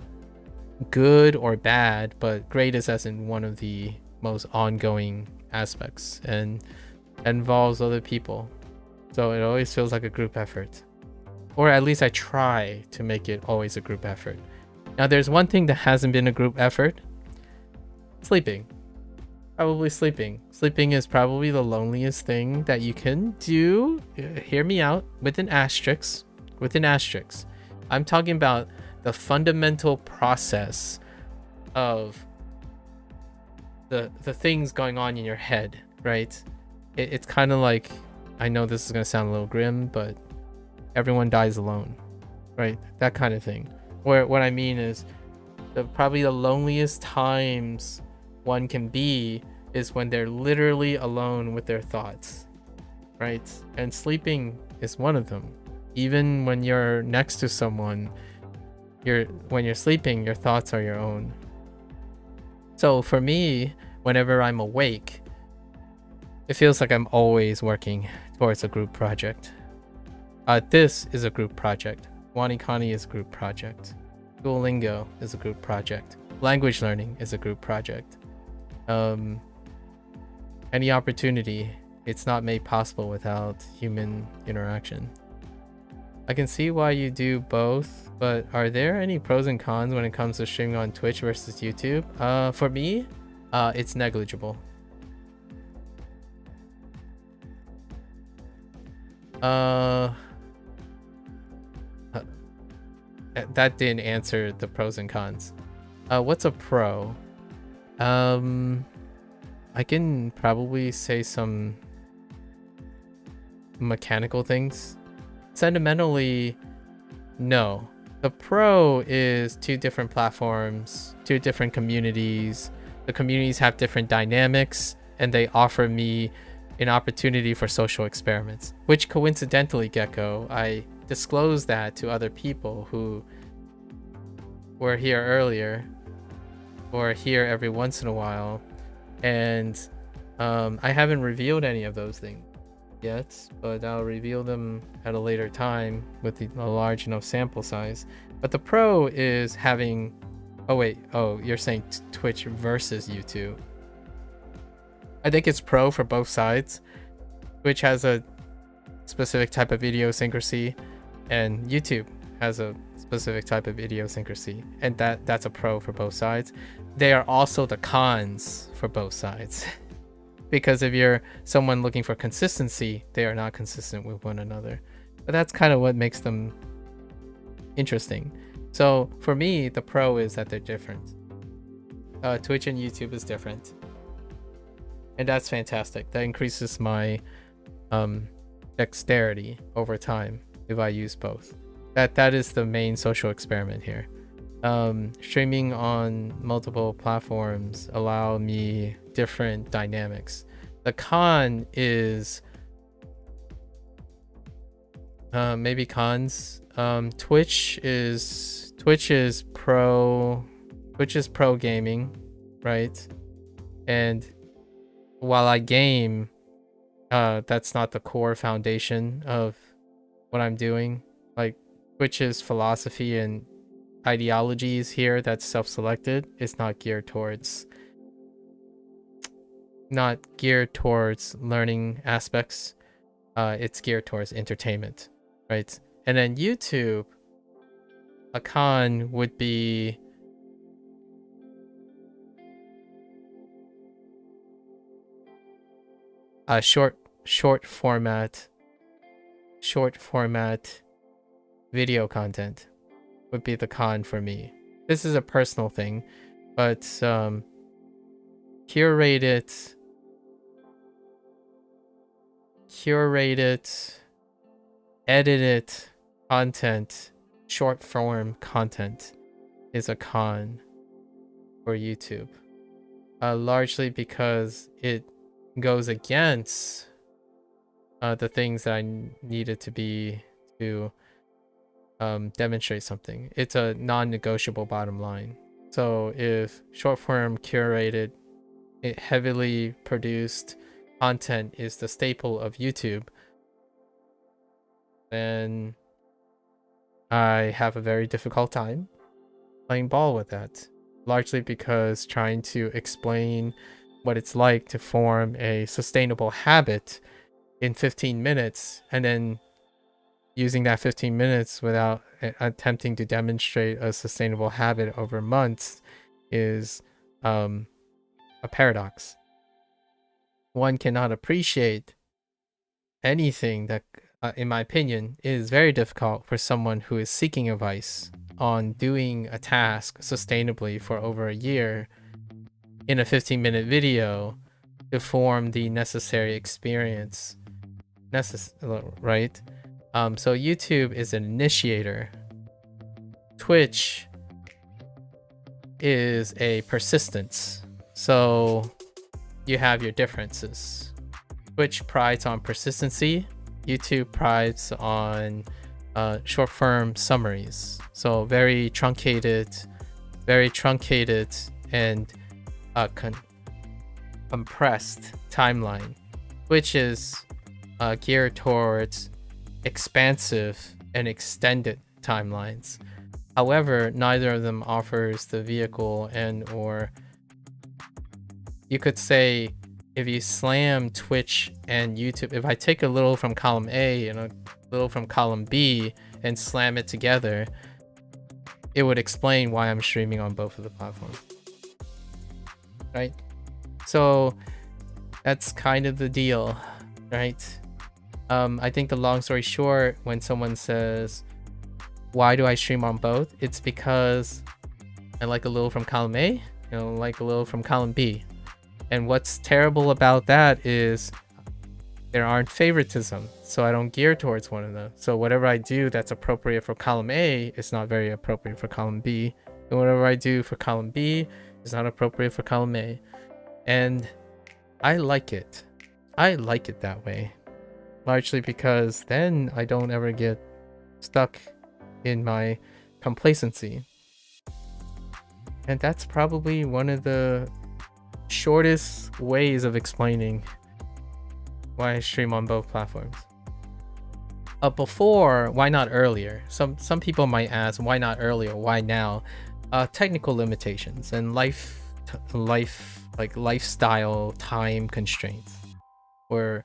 good or bad, but greatest as in one of the most ongoing aspects, and involves other people. So it always feels like a group effort, or at least I try to make it always a group effort. Now there's one thing that hasn't been a group effort: sleeping. Probably sleeping. Sleeping is probably the loneliest thing that you can do. Hear me out, with an asterisk. With an asterisk. I'm talking about the fundamental process of the things going on in your head, right? It's kind of like, I know this is going to sound a little grim, but everyone dies alone, right? That kind of thing. Where what I mean is, probably the loneliest times one can be is when they're literally alone with their thoughts, right? And sleeping is one of them. Even when you're next to someone, when you're sleeping, your thoughts are your own. So for me, whenever I'm awake, it feels like I'm always working towards a group project. This is a group project. WaniKani is a group project. Duolingo is a group project. Language learning is a group project. Any opportunity, it's not made possible without human interaction. I can see why you do both, but are there any pros and cons when it comes to streaming on Twitch versus YouTube? For me, it's negligible. That didn't answer the pros and cons. What's a pro? I can probably say some mechanical things. Sentimentally, no. The Pro is 2 different platforms, 2 different communities. The communities have different dynamics, and they offer me an opportunity for social experiments, which coincidentally, Gecko, I disclosed that to other people who were here earlier or here every once in a while, and I haven't revealed any of those things yet, but I'll reveal them at a later time with a large enough sample size. But the Pro is having... oh, you're saying Twitch versus YouTube. I think it's Pro for both sides. Twitch has a specific type of idiosyncrasy, and YouTube has a specific type of idiosyncrasy, and that's a Pro for both sides. They are also the cons for both sides. Because if you're someone looking for consistency, they are not consistent with one another. But that's kind of what makes them interesting. So for me, the Pro is that they're different. Twitch and YouTube is different. And that's fantastic. That increases my dexterity over time if I use both. That is the main social experiment here. Streaming on multiple platforms allow me different dynamics. The con is maybe cons. Twitch is pro gaming, right? And while I game, that's not the core foundation of what I'm doing. Like, Twitch's philosophy and ideologies here that's self-selected is not geared towards learning aspects. It's geared towards entertainment, right? And then YouTube, a con would be a short format video content would be the con for me. This is a personal thing, but curated, edited content, short form content is a con for YouTube. Largely because it goes against the things that I needed to be to demonstrate something. It's a non-negotiable bottom line. So if short form curated, heavily produced content is the staple of YouTube, then I have a very difficult time playing ball with that. Largely because trying to explain what it's like to form a sustainable habit in 15 minutes and then using that 15 minutes without attempting to demonstrate a sustainable habit over months is a paradox. One cannot appreciate anything that, in my opinion, is very difficult for someone who is seeking advice on doing a task sustainably for over a year in a 15-minute video to form the necessary experience. Right? So YouTube is an initiator. Twitch is a persistence. So you have your differences. Twitch prides on persistency. YouTube prides on short form summaries. So very truncated and compressed timeline, which is geared towards expansive and extended timelines. However, neither of them offers the vehicle and or you could say if you slam Twitch and YouTube, if I take a little from column A and a little from column B and slam it together, it would explain why I'm streaming on both of the platforms. Right? So that's kind of the deal, right? I think the long story short, when someone says, why do I stream on both? It's because I like a little from column A you know, like a little from column B. And what's terrible about that is there aren't favoritism, so I don't gear towards one of them. So whatever I do that's appropriate for column A is not very appropriate for column B. And whatever I do for column B is not appropriate for column A. And I like it. I like it that way. Largely because then I don't ever get stuck in my complacency. And that's probably one of the shortest ways of explaining why I stream on both platforms. Before, why not earlier? Some people might ask, why not earlier? Why now? Technical limitations and lifestyle time constraints were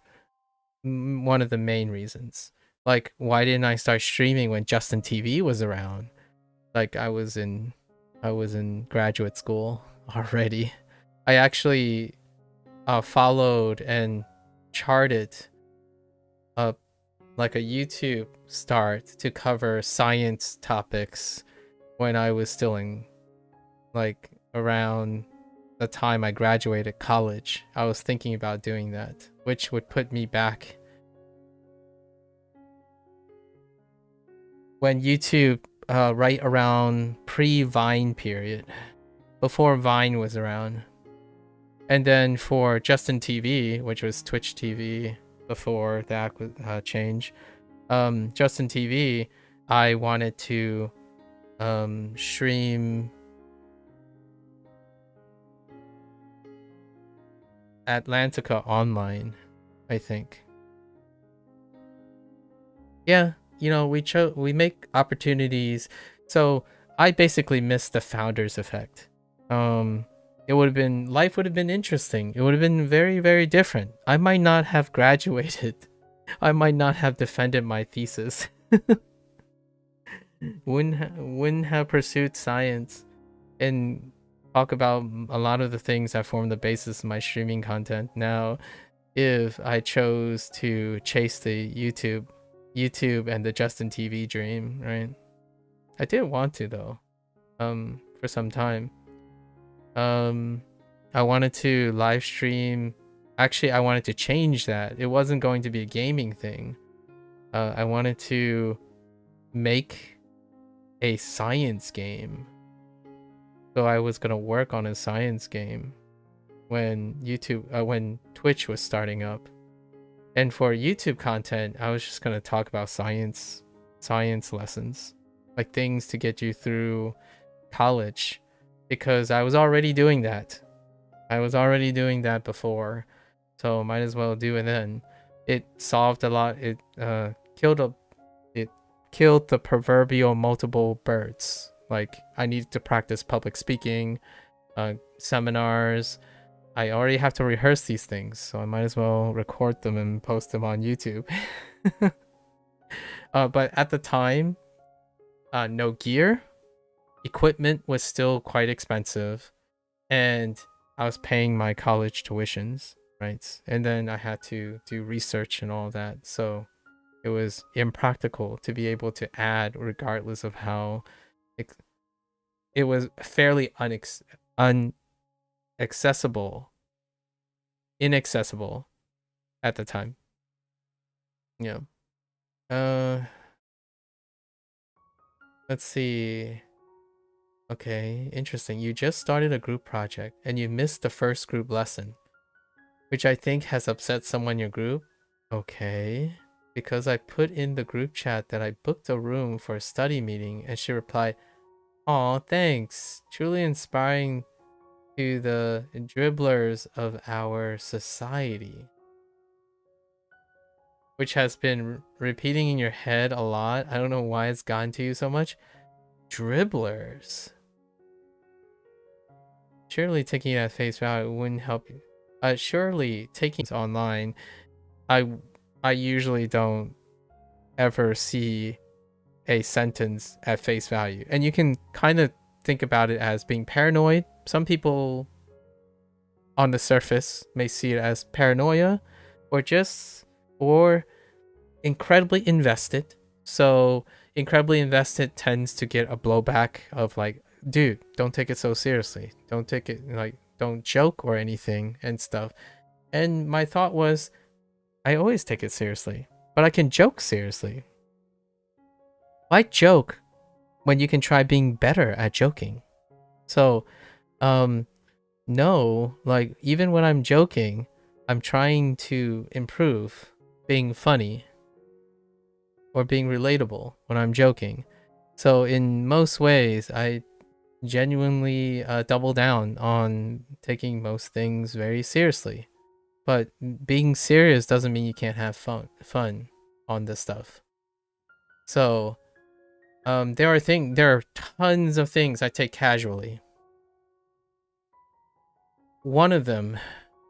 one of the main reasons. Like, why didn't I start streaming when Justin TV was around? Like, I was in graduate school already. I actually followed and charted like a YouTube start to cover science topics when I was still in, like, around the time I graduated college. I was thinking about doing that, which would put me back when YouTube right around pre-Vine period, before Vine was around. And then for Justin TV, which was Twitch TV before the change, Justin TV, I wanted to stream Atlantica online, I think. Yeah, you know, we make opportunities. So I basically missed the founders effect. Life would have been interesting. It would have been very, very different. I might not have graduated. I might not have defended my thesis. wouldn't have pursued science and talk about a lot of the things that form the basis of my streaming content now if I chose to chase the YouTube and the Justin TV dream, right? I did want to, though, for some time. I wanted to live stream. Actually, I wanted to change that. It wasn't going to be a gaming thing. I wanted to make a science game. So I was gonna work on a science game when when Twitch was starting up. And for YouTube content, I was just gonna talk about science lessons, like things to get you through college, because I was already doing that. I was already doing that before, so might as well do it then. It solved a lot. It killed the proverbial multiple birds. Like, I needed to practice public speaking, seminars. I already have to rehearse these things, so I might as well record them and post them on YouTube. But at the time, no gear. Equipment was still quite expensive, and I was paying my college tuitions, right? And then I had to do research and all that, so it was impractical to be able to add, regardless of how it was fairly inaccessible at the time. Yeah. Let's see. Okay, interesting. You just started a group project and you missed the first group lesson, which I think has upset someone in your group. Okay. Because I put in the group chat that I booked a room for a study meeting, and she replied, "Aw, thanks. Truly inspiring to the dribblers of our society." Which has been repeating in your head a lot. I don't know why it's gotten to you so much. Dribblers. Surely taking it at face value wouldn't help you. Surely taking it online, I usually don't ever see a sentence at face value. And you can kind of think about it as being paranoid. Some people on the surface may see it as paranoia, or incredibly invested. So incredibly invested tends to get a blowback of like dude, don't take it so seriously. Don't take it like, don't joke or anything and stuff. And my thought was, I always take it seriously, but I can joke seriously. Why joke when you can try being better at joking? So, no, like even when I'm joking, I'm trying to improve being funny or being relatable when I'm joking. So in most ways, I genuinely double down on taking most things very seriously. But being serious doesn't mean you can't have fun on this stuff. So there are tons of things I take casually. One of them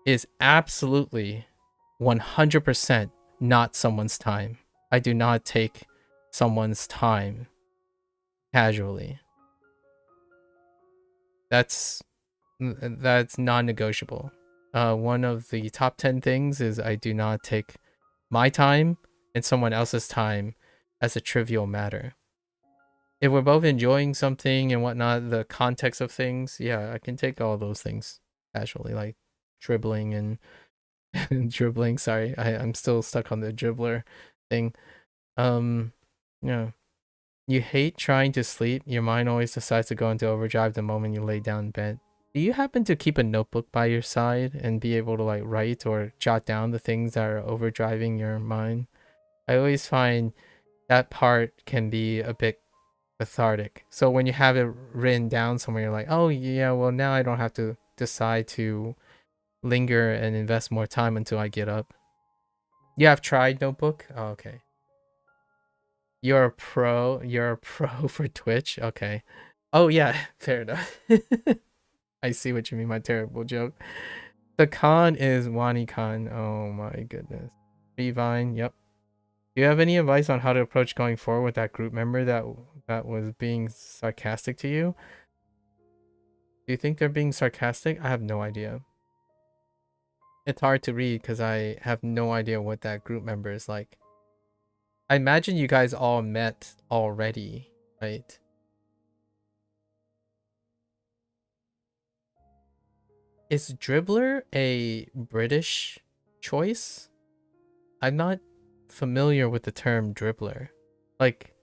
is absolutely 100% not someone's time. I do not take someone's time casually. That's non-negotiable. One of the top 10 things is I do not take my time and someone else's time as a trivial matter. If we're both enjoying something and whatnot, the context of things, yeah, I can take all those things casually, like dribbling and dribbling. Sorry, I'm still stuck on the dribbler thing. Yeah. You hate trying to sleep. Your mind always decides to go into overdrive the moment you lay down in bed. Do you happen to keep a notebook by your side and be able to like write or jot down the things that are overdriving your mind? I always find that part can be a bit cathartic. So when you have it written down somewhere, you're like, oh yeah, well now I don't have to decide to linger and invest more time until I get up. You have tried notebook? Oh, okay. You're a pro for Twitch? Okay. Oh yeah, fair enough. I see what you mean, my terrible joke. The con is WaniKani. Oh my goodness. Revine, yep. Do you have any advice on how to approach going forward with that group member that was being sarcastic to you? Do you think they're being sarcastic? I have no idea. It's hard to read because I have no idea what that group member is like. I imagine you guys all met already, right? Is dribbler a British choice? I'm not familiar with the term dribbler. Like,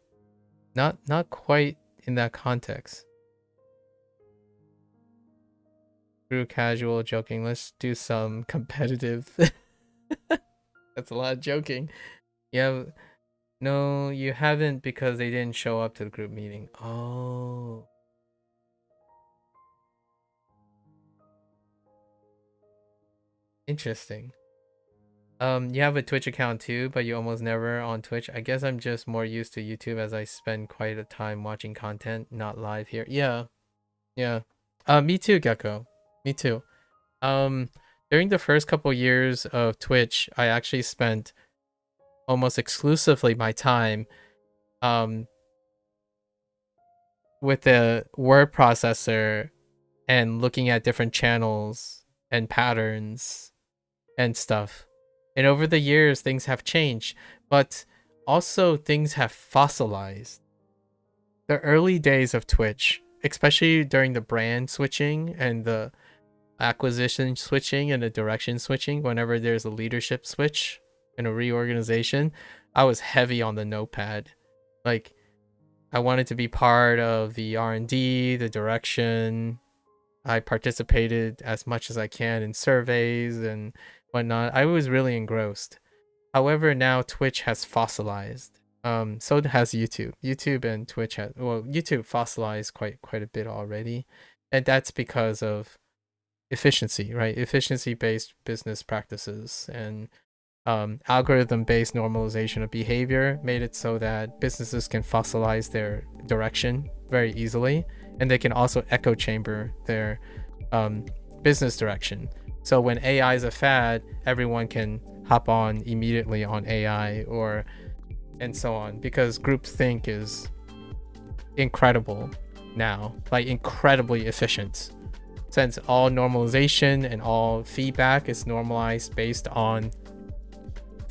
not quite in that context. True casual joking. Let's do some competitive. That's a lot of joking. Yeah. No, you haven't because they didn't show up to the group meeting. Oh. Interesting. You have a Twitch account too, but you almost never on Twitch. I guess I'm just more used to YouTube as I spend quite a time watching content, not live here. Yeah. Yeah. Me too, Gecko. Me too. During the first couple years of Twitch, I actually spent almost exclusively my time with the word processor and looking at different channels and patterns and stuff. And over the years, things have changed, but also things have fossilized. The early days of Twitch, especially during the brand switching and the acquisition switching and the direction switching, whenever there's a leadership switch and a reorganization, I was heavy on the notepad. Like, I wanted to be part of the R&D, the direction. I participated as much as I can in surveys and whatnot. I was really engrossed. However, now Twitch has fossilized. So has YouTube. YouTube and Twitch have, well, YouTube fossilized quite a bit already, and that's because of efficiency, right? Efficiency-based business practices and algorithm-based normalization of behavior made it so that businesses can fossilize their direction very easily, and they can also echo chamber their business direction. So when AI is a fad, everyone can hop on immediately on AI or and so on, because groupthink is incredible now, like incredibly efficient, since all normalization and all feedback is normalized based on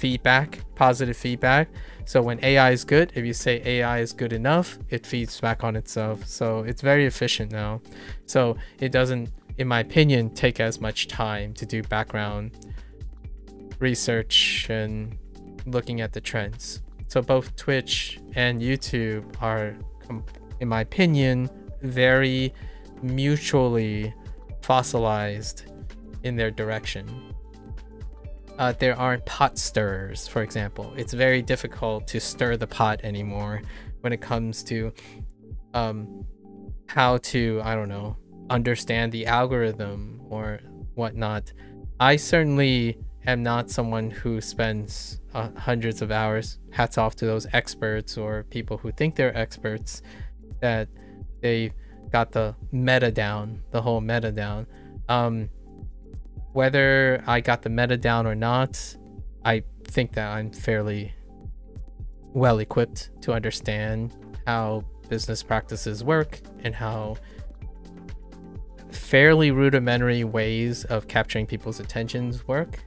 feedback, positive feedback. So when AI is good, if you say AI is good enough, it feeds back on itself. So it's very efficient now. So it doesn't, in my opinion, take as much time to do background research and looking at the trends. So both Twitch and YouTube are, in my opinion, very mutually fossilized in their direction. There aren't pot stirrers, for example. It's very difficult to stir the pot anymore when it comes to how to, I don't know, understand the algorithm or whatnot. I certainly am not someone who spends hundreds of hours. Hats off to those experts or people who think they're experts, that they got the meta down, the whole meta down. Whether I got the meta down or not, I think that I'm fairly well equipped to understand how business practices work and how fairly rudimentary ways of capturing people's attentions work.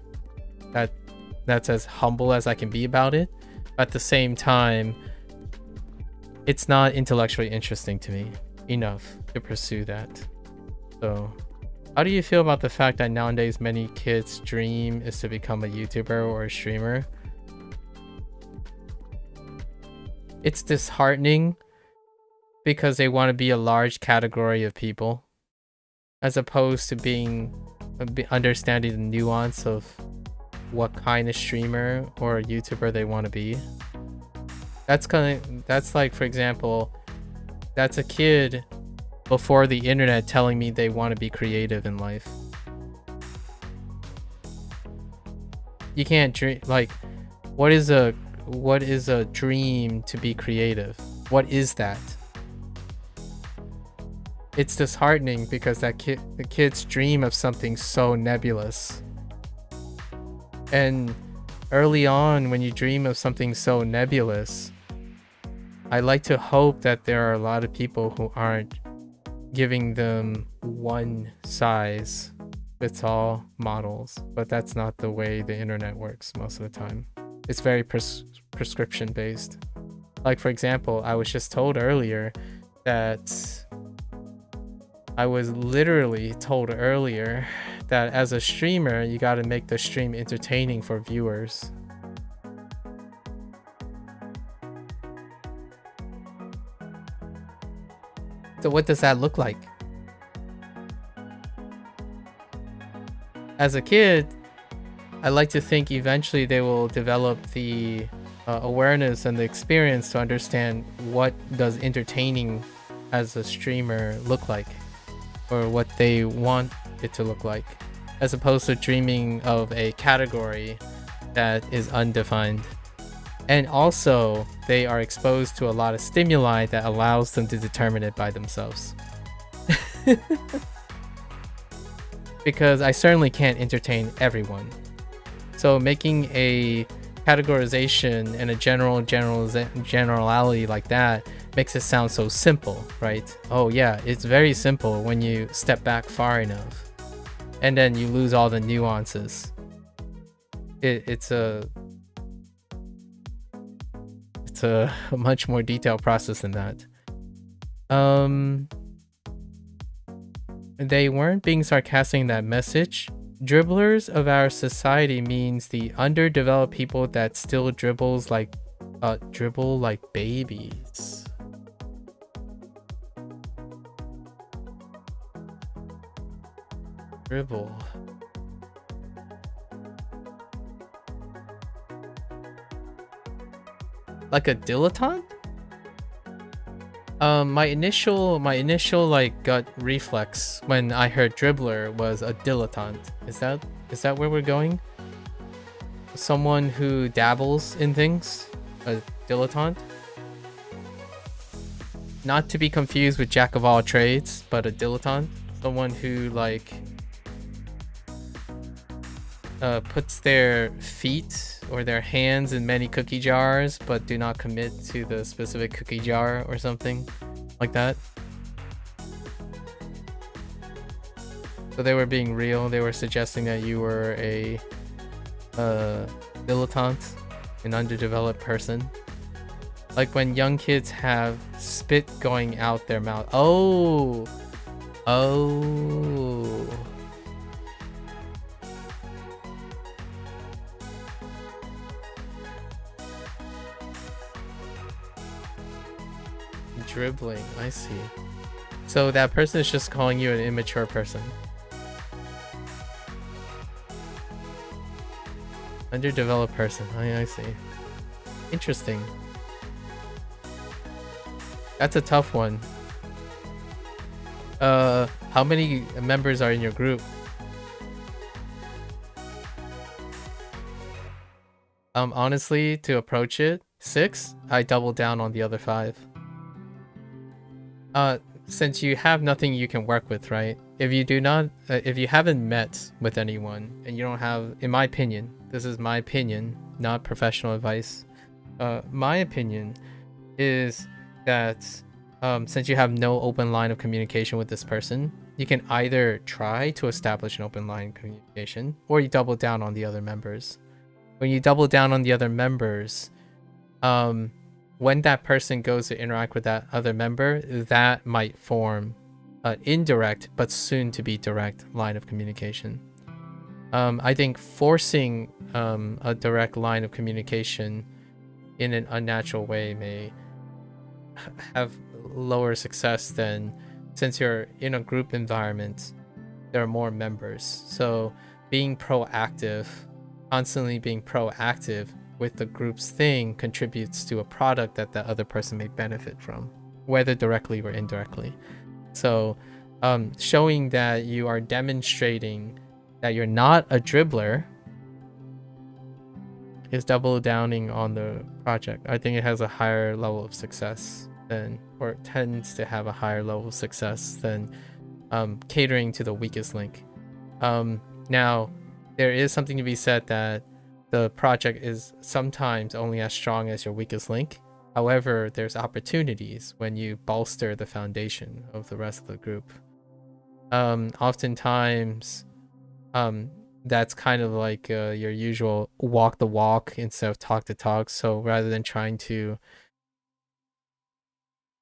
That's as humble as I can be about it. At the same time, it's not intellectually interesting to me enough to pursue that. So how do you feel about the fact that nowadays many kids' dream is to become a YouTuber or a streamer? It's disheartening because they want to be a large category of people, as opposed to understanding the nuance of what kind of streamer or YouTuber they want to be. That's like, for example, that's a kid before the internet telling me they want to be creative in life. You can't dream, like, what is a dream to be creative? What is that? It's disheartening because the kids dream of something so nebulous. And early on, when you dream of something so nebulous, I like to hope that there are a lot of people who aren't giving them one size fits all models, but that's not the way the internet works most of the time. It's very prescription based. Like, for example, I was just told earlier that I was literally told earlier that as a streamer, you got to make the stream entertaining for viewers. So what does that look like? As a kid, I like to think eventually they will develop the awareness and the experience to understand what does entertaining as a streamer look like, or what they want it to look like, as opposed to dreaming of a category that is undefined. And also, they are exposed to a lot of stimuli that allows them to determine it by themselves. Because I certainly can't entertain everyone. So making a categorization and a generality like that makes it sound so simple, right? Oh yeah, it's very simple when you step back far enough. And then you lose all the nuances. It's a much more detailed process than that. They weren't being sarcastic in that message. Dribblers of our society means the underdeveloped people that still dribble like babies. Dribble. Like a dilettante? My initial like gut reflex when I heard dribbler was a dilettante. Is that where we're going? Someone who dabbles in things? A dilettante? Not to be confused with jack of all trades, but a dilettante. Someone who like puts their feet or their hands in many cookie jars but do not commit to the specific cookie jar or something like that. So they were being real. They were suggesting that you were a dilettante, an underdeveloped person. Like when young kids have spit going out their mouth. Oh. Oh. Dribbling, I see. So that person is just calling you an immature person. Underdeveloped person. I see. Interesting. That's a tough one. How many members are in your group? Honestly, to approach it, 6. I double down on the other 5. Since you have nothing you can work with, right? If you do not, if you haven't met with anyone and you don't have, in my opinion, this is my opinion, not professional advice. My opinion is that since you have no open line of communication with this person, you can either try to establish an open line of communication or you double down on the other members. When you double down on the other members, when that person goes to interact with that other member, that might form an indirect but soon to be direct line of communication. I think forcing a direct line of communication in an unnatural way may have lower success than, since you're in a group environment, there are more members. So being proactive, constantly being proactive with the group's thing contributes to a product that the other person may benefit from, whether directly or indirectly. So showing that you are demonstrating that you're not a dribbler is double downing on the project. I think it has a higher level of success than, or tends to have a higher level of success than catering to the weakest link. Now, there is something to be said that the project is sometimes only as strong as your weakest link. However, there's opportunities when you bolster the foundation of the rest of the group. Oftentimes, that's kind of like your usual walk the walk instead of talk the talk. So rather than trying to,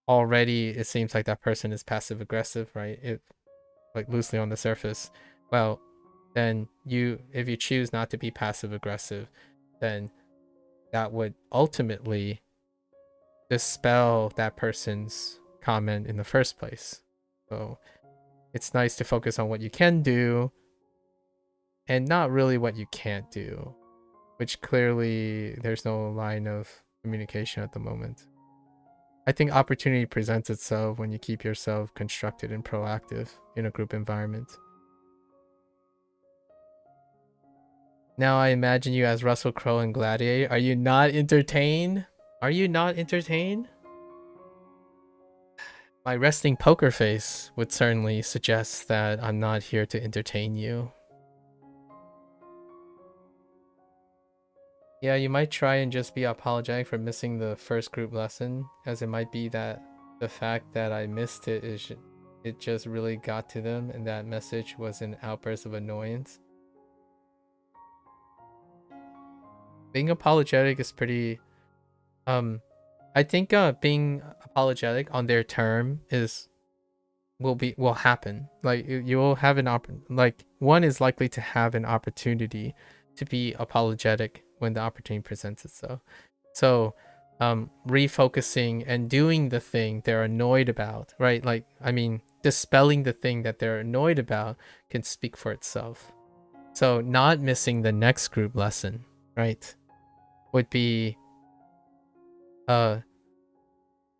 already it seems like that person is passive aggressive, right? It, like loosely on the surface. Well, then if you choose not to be passive aggressive, then that would ultimately dispel that person's comment in the first place. So it's nice to focus on what you can do and not really what you can't do, which clearly there's no line of communication at the moment. I think opportunity presents itself when you keep yourself constructed and proactive in a group environment. Now I imagine you as Russell Crowe in Gladiator. Are you not entertained? Are you not entertained? My resting poker face would certainly suggest that I'm not here to entertain you. Yeah, you might try and just be apologetic for missing the first group lesson, as it might be that the fact that I missed it is it just really got to them and that message was an outburst of annoyance. Being apologetic is pretty I think being apologetic on their term will happen. Like you will have one is likely to have an opportunity to be apologetic when the opportunity presents itself. So refocusing and doing the thing they're annoyed about, right? Like, I mean, dispelling the thing that they're annoyed about can speak for itself. So not missing the next group lesson, right, would be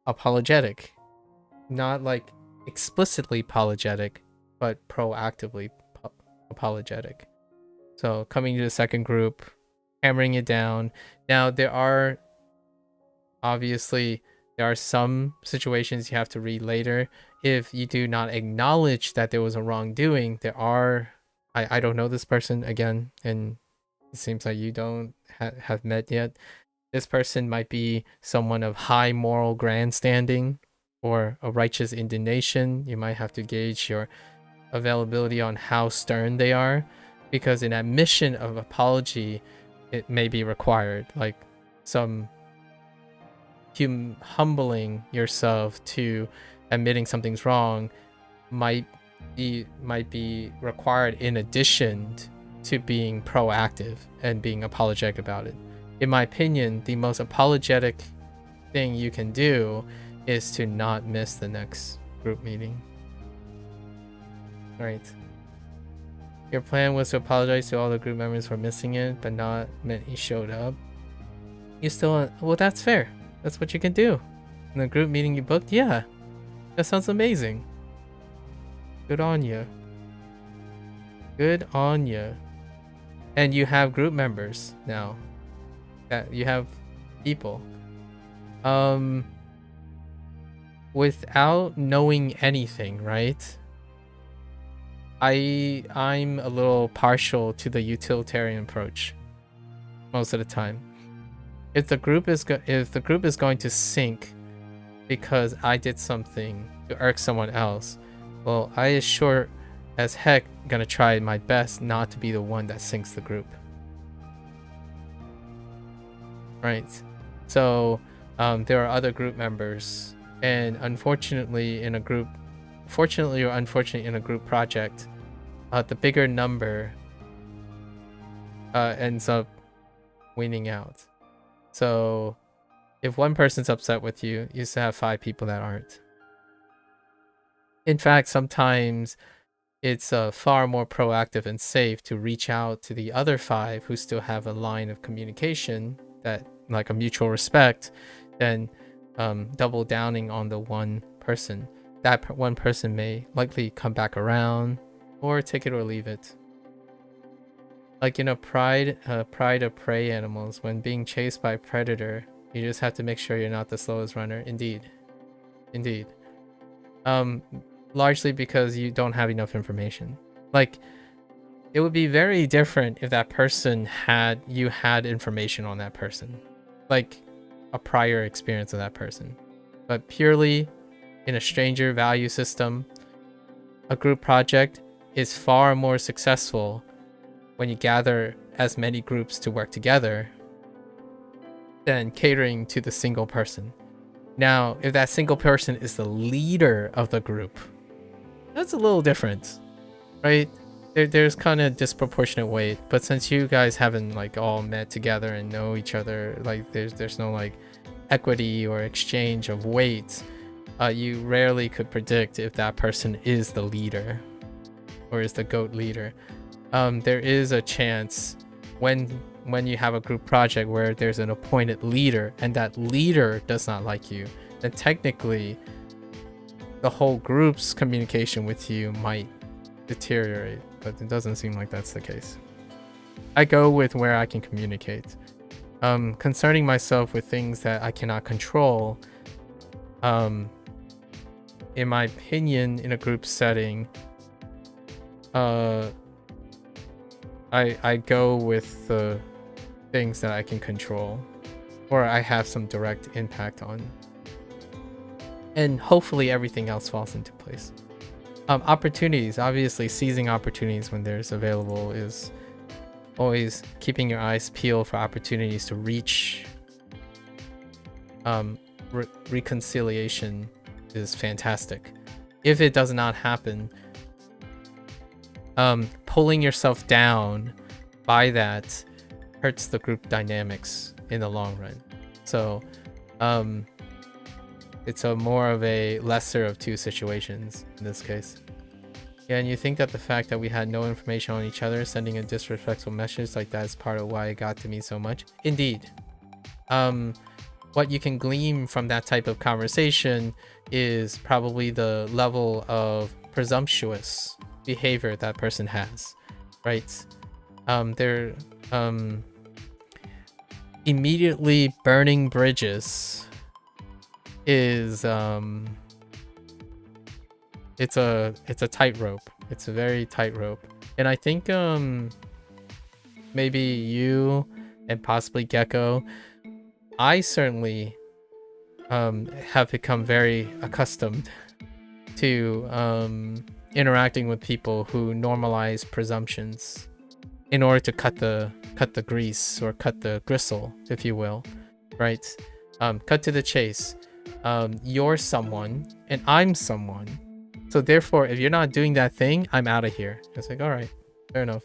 apologetic. Not like explicitly apologetic, but proactively apologetic. So coming to the second group, hammering it down. Now there are some situations you have to read later. If you do not acknowledge that there was a wrongdoing, I don't know this person again, and it seems like you don't have met yet. This person might be someone of high moral grandstanding or a righteous indignation. You might have to gauge your availability on how stern they are, because an admission of apology it may be required, like some humbling yourself to admitting something's wrong might be required in addition to being proactive and being apologetic about it. In my opinion, the most apologetic thing you can do is to not miss the next group meeting. Right. Your plan was to apologize to all the group members for missing it, but not many showed up. You still, well, that's fair. That's what you can do. In the group meeting you booked, yeah. That sounds amazing. Good on you. Good on you. And you have group members now. You have people. Without knowing anything, right? I'm a little partial to the utilitarian approach most of the time. If the group is going to sink because I did something to irk someone else, well, I is sure as heck gonna try my best not to be the one that sinks the group. Right. So there are other group members, and unfortunately or unfortunately in a group project, the bigger number ends up winning out. So if one person's upset with you, you still have 5 people that aren't. In fact, sometimes it's far more proactive and safe to reach out to the other 5 who still have a line of communication, that like a mutual respect, than double downing on the one person. That one person may likely come back around, or take it or leave it. Like, you know, pride of prey animals, when being chased by a predator, you just have to make sure you're not the slowest runner. Indeed. Largely because you don't have enough information. Like, it would be very different if that person had information on that person, like a prior experience of that person. But purely in a stranger value system, a group project is far more successful when you gather as many groups to work together than catering to the single person. Now, if that single person is the leader of the group, that's a little different, right? There's kind of disproportionate weight, but since you guys haven't like all met together and know each other, like there's no like equity or exchange of weight, you rarely could predict if that person is the leader or is the GOAT leader. There is a chance when you have a group project where there's an appointed leader and that leader does not like you, then technically the whole group's communication with you might deteriorate, but it doesn't seem like that's the case. I go with where I can communicate. Concerning myself with things that I cannot control, in my opinion, in a group setting, I go with the things that I can control or I have some direct impact on, and hopefully everything else falls into place. Opportunities, obviously seizing opportunities when there's available is always keeping your eyes peeled for opportunities to reach reconciliation is fantastic. If it does not happen, pulling yourself down by that hurts the group dynamics in the long run. So it's a more of a lesser of two situations in this case. Yeah, and you think that the fact that we had no information on each other, sending a disrespectful message like that is part of why it got to me so much? Indeed. What you can glean from that type of conversation is probably the level of presumptuous behavior that person has, right? They're immediately burning bridges is it's a tightrope. It's a very tightrope, and I think maybe you and possibly Gecko, I certainly have become very accustomed to interacting with people who normalize presumptions in order to cut the grease or cut the gristle, if you will, right? Cut to the chase. You're someone and I'm someone. So therefore, if you're not doing that thing, I'm out of here. It's like, all right, fair enough.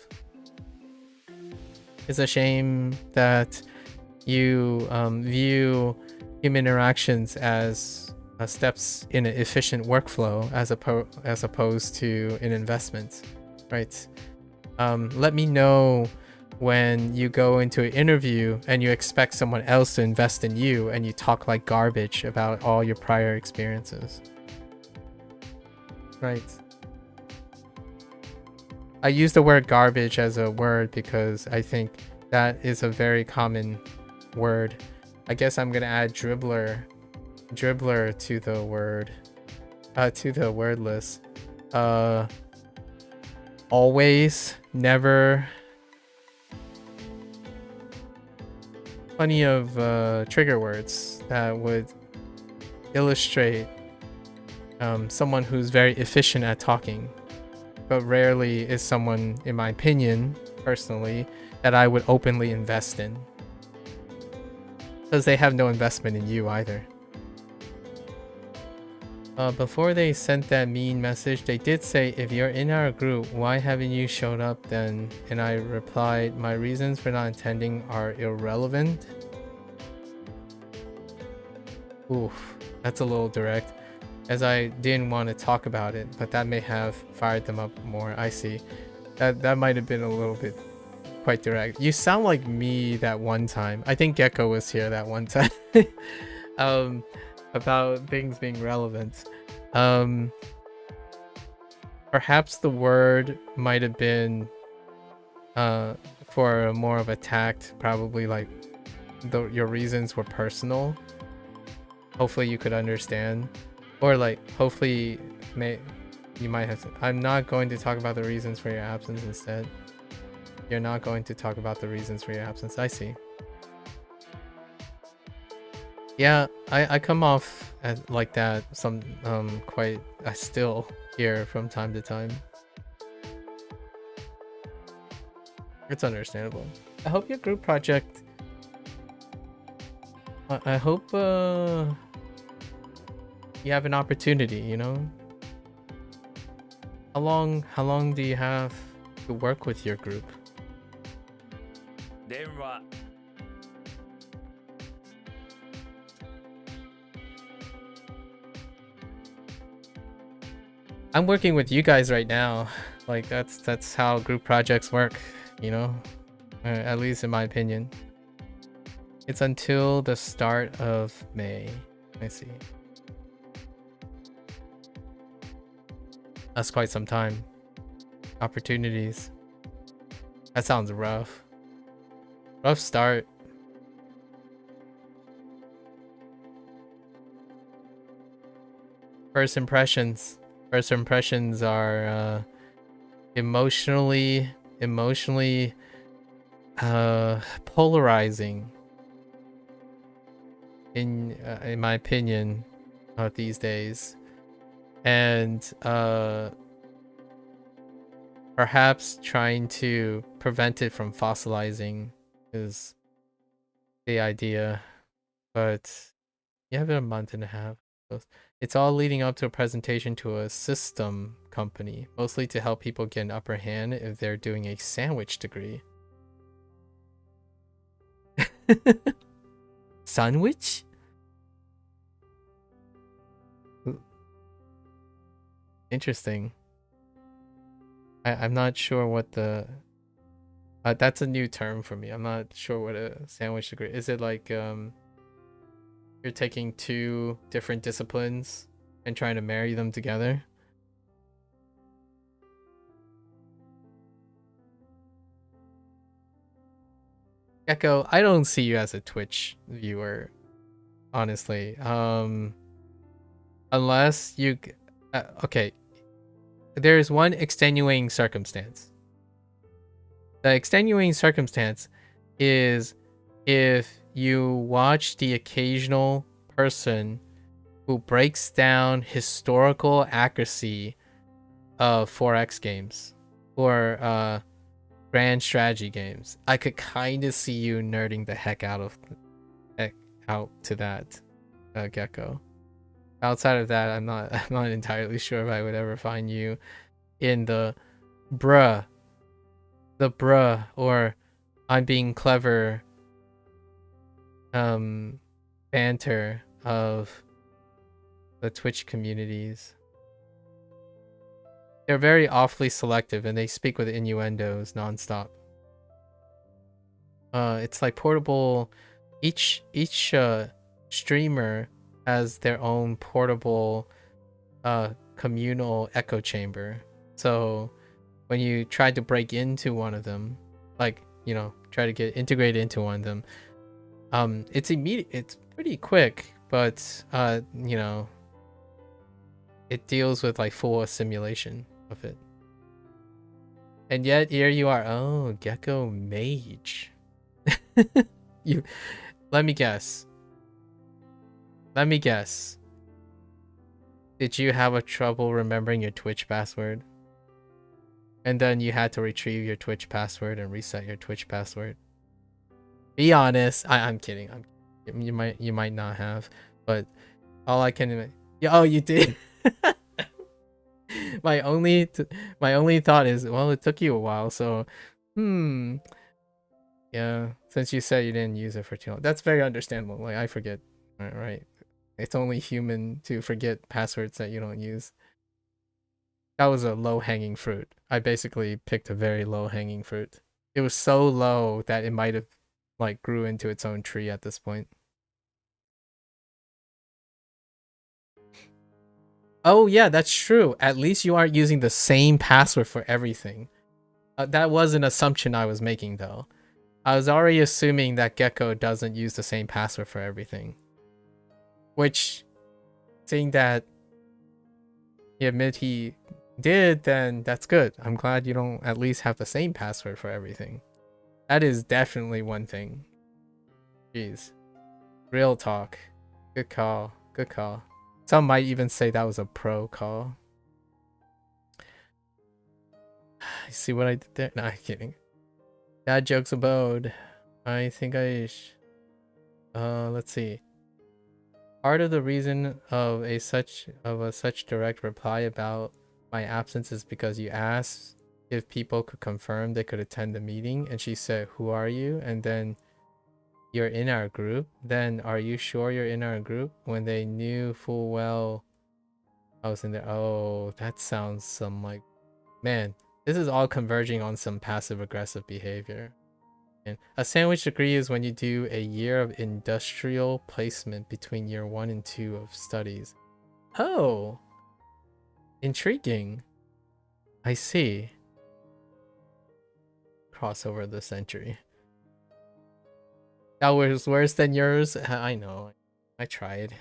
It's a shame that you view human interactions as steps in an efficient workflow as opposed to an investment, right? Let me know when you go into an interview and you expect someone else to invest in you and you talk like garbage about all your prior experiences. Right. I use the word garbage as a word because I think that is a very common word. I guess I'm gonna add dribbler to the word list. Always, never. Plenty of trigger words that would illustrate someone who's very efficient at talking, but rarely is someone, in my opinion, personally, that I would openly invest in. Because they have no investment in you either. Before they sent that mean message, they did say, if you're in our group, why haven't you showed up then? And I replied, my reasons for not attending are irrelevant. Oof, that's a little direct, as I didn't want to talk about it, but that may have fired them up more. I see. That might have been a little bit quite direct. You sound like me that one time. I think Gecko was here that one time. About things being relevant. Perhaps the word might have been for more of a tact, probably like your reasons were personal. Hopefully you could understand, or like hopefully you might have said, I'm not going to talk about the reasons for your absence. Instead, you're not going to talk about the reasons for your absence. I see. Yeah, I come off as like that I still hear from time to time. It's understandable. I hope your group project, I hope you have an opportunity, you know? How long do you have to work with your group? 電話 I'm working with you guys right now. Like that's how group projects work, you know? At least in my opinion. It's until the start of May. I see. That's quite some time. Opportunities. That sounds rough. Rough start. First impressions. First impressions are emotionally polarizing. In my opinion, these days, and perhaps trying to prevent it from fossilizing is the idea, but you have a month and a half. It's all leading up to a presentation to a system company, mostly to help people get an upper hand if they're doing a sandwich degree. Sandwich? Interesting. I'm not sure what the... that's a new term for me. I'm not sure what a sandwich degree... Is it like... you're taking two different disciplines and trying to marry them together? Echo, I don't see you as a Twitch viewer, honestly. Unless you... okay. There's one extenuating circumstance. The extenuating circumstance is if you watch the occasional person who breaks down historical accuracy of 4X games, or grand strategy games. I could kind of see you nerding the heck out to that, Gecko. Outside of that, I'm not entirely sure if I would ever find you in the bruh or I'm being clever banter of the Twitch communities. They're very awfully selective and they speak with innuendos nonstop. It's like portable. Each streamer has their own portable communal echo chamber. So when you try to break into one of them, like, you know, try to get integrated into one of them, it's immediate. It's pretty quick, but you know, it deals with like full assimilation of it. And yet here you are. Oh, Gecko Mage. You let me guess. Did you have a trouble remembering your Twitch password? And then you had to retrieve your Twitch password and reset your Twitch password? Be honest. I'm kidding. You might not have, but all I can. Yeah, oh, you did. my only thought is, well, it took you a while, so yeah. Since you said you didn't use it for too long, that's very understandable. Like, I forget. Right. It's only human to forget passwords that you don't use. That was a low-hanging fruit. I basically picked a very low-hanging fruit. It was so low that it might have like grew into its own tree at this point. Oh yeah, that's true. At least you aren't using the same password for everything. That was an assumption I was making though. I was already assuming that Gecko doesn't use the same password for everything. Which, seeing that he admit he did, then that's good. I'm glad you don't at least have the same password for everything. That is definitely one thing. Jeez. Real talk. Good call. Good call. Some might even say that was a pro call. See what I did there? Nah, I'm kidding. Dad jokes abode. I think let's see. Part of the reason of a such direct reply about my absence is because you asked if people could confirm they could attend the meeting, and she said, "Who are you?" And then, "You're in our group." Then, "Are you sure you're in our group?" When they knew full well I was in there. Oh, that sounds some like, man, this is all converging on some passive aggressive behavior. And a sandwich degree is when you do a year of industrial placement between year 1 and 2 of studies. Oh, intriguing. I see. Crossover of the century. That was worse than yours. I know. I tried.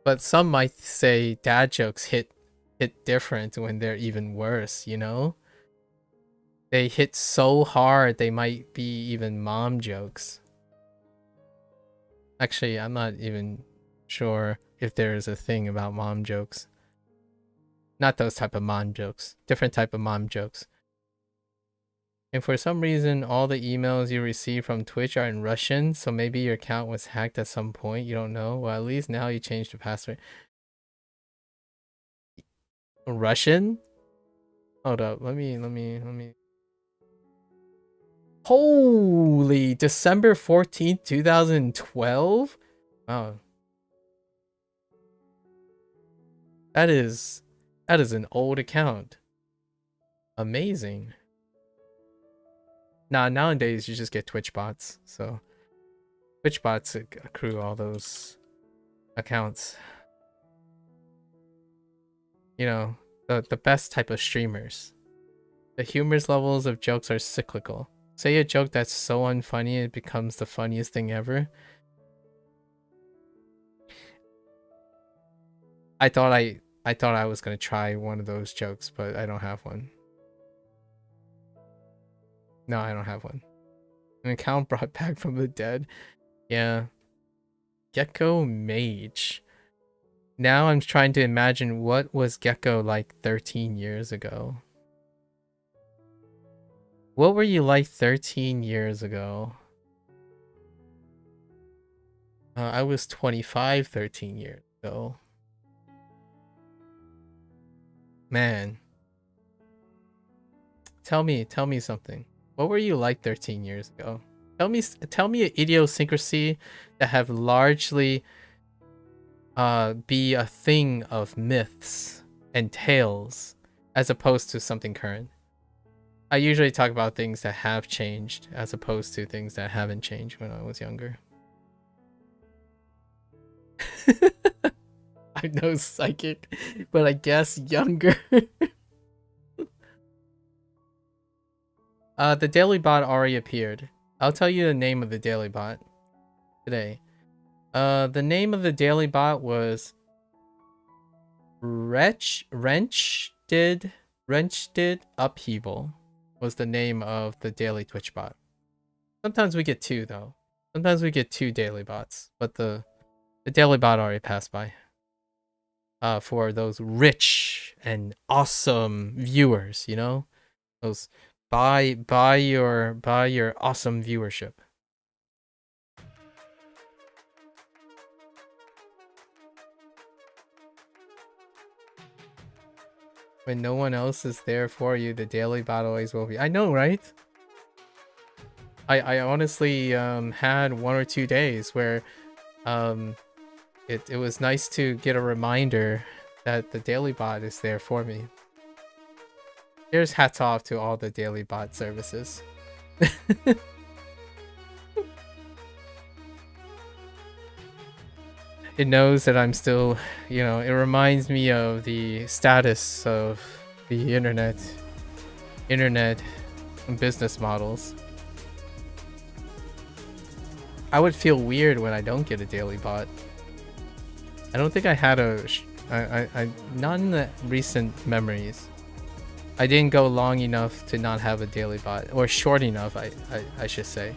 But some might say dad jokes hit different when they're even worse, you know? They hit so hard they might be even mom jokes. Actually, I'm not even sure if there is a thing about mom jokes. Not those type of mom jokes. Different type of mom jokes. And for some reason, all the emails you receive from Twitch are in Russian, so maybe your account was hacked at some point. You don't know. Well, at least now you changed the password. Russian? Hold up. Let me. Holy, December 14th, 2012? Wow. That is an old account. Amazing. Nah, nowadays you just get Twitch bots. So Twitch bots accrue all those accounts. You know, the best type of streamers. The humorous levels of jokes are cyclical. Say a joke that's so unfunny it becomes the funniest thing ever. I thought I was gonna try one of those jokes, but I don't have one. No, I don't have one. An account brought back from the dead. Yeah. Gecko Mage. Now I'm trying to imagine what was Gecko like 13 years ago. What were you like 13 years ago? I was 25 13 years ago. Man. Tell me something. What were you like 13 years ago? Tell me an idiosyncrasy that have largely be a thing of myths and tales as opposed to something current. I usually talk about things that have changed as opposed to things that haven't changed when I was younger. I'm no psychic, but I guess younger. The daily bot already appeared. I'll tell you the name of the daily bot today. The name of the daily bot was Wrenched Upheaval was the name of the daily Twitch bot. Sometimes we get two though. Sometimes we get two daily bots, but the daily bot already passed by. For those rich and awesome viewers, you know, those buy your awesome viewership. When no one else is there for you, the daily bot always will be. I know, right? I honestly had 1 or 2 days where it was nice to get a reminder that the daily bot is there for me. Here's hats off to all the daily bot services. It knows that I'm still, you know, it reminds me of the status of the internet business models. I would feel weird when I don't get a daily bot. I don't think I had not in the recent memories. I didn't go long enough to not have a daily bot, or short enough, I should say.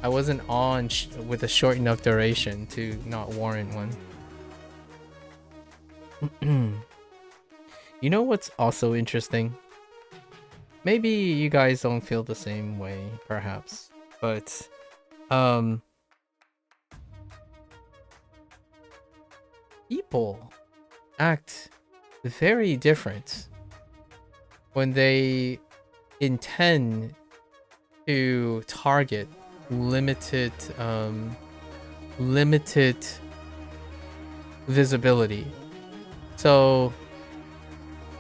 I wasn't on with a short enough duration to not warrant one. You know what's also interesting? Maybe you guys don't feel the same way, perhaps, but people act very different when they intend to target limited visibility. So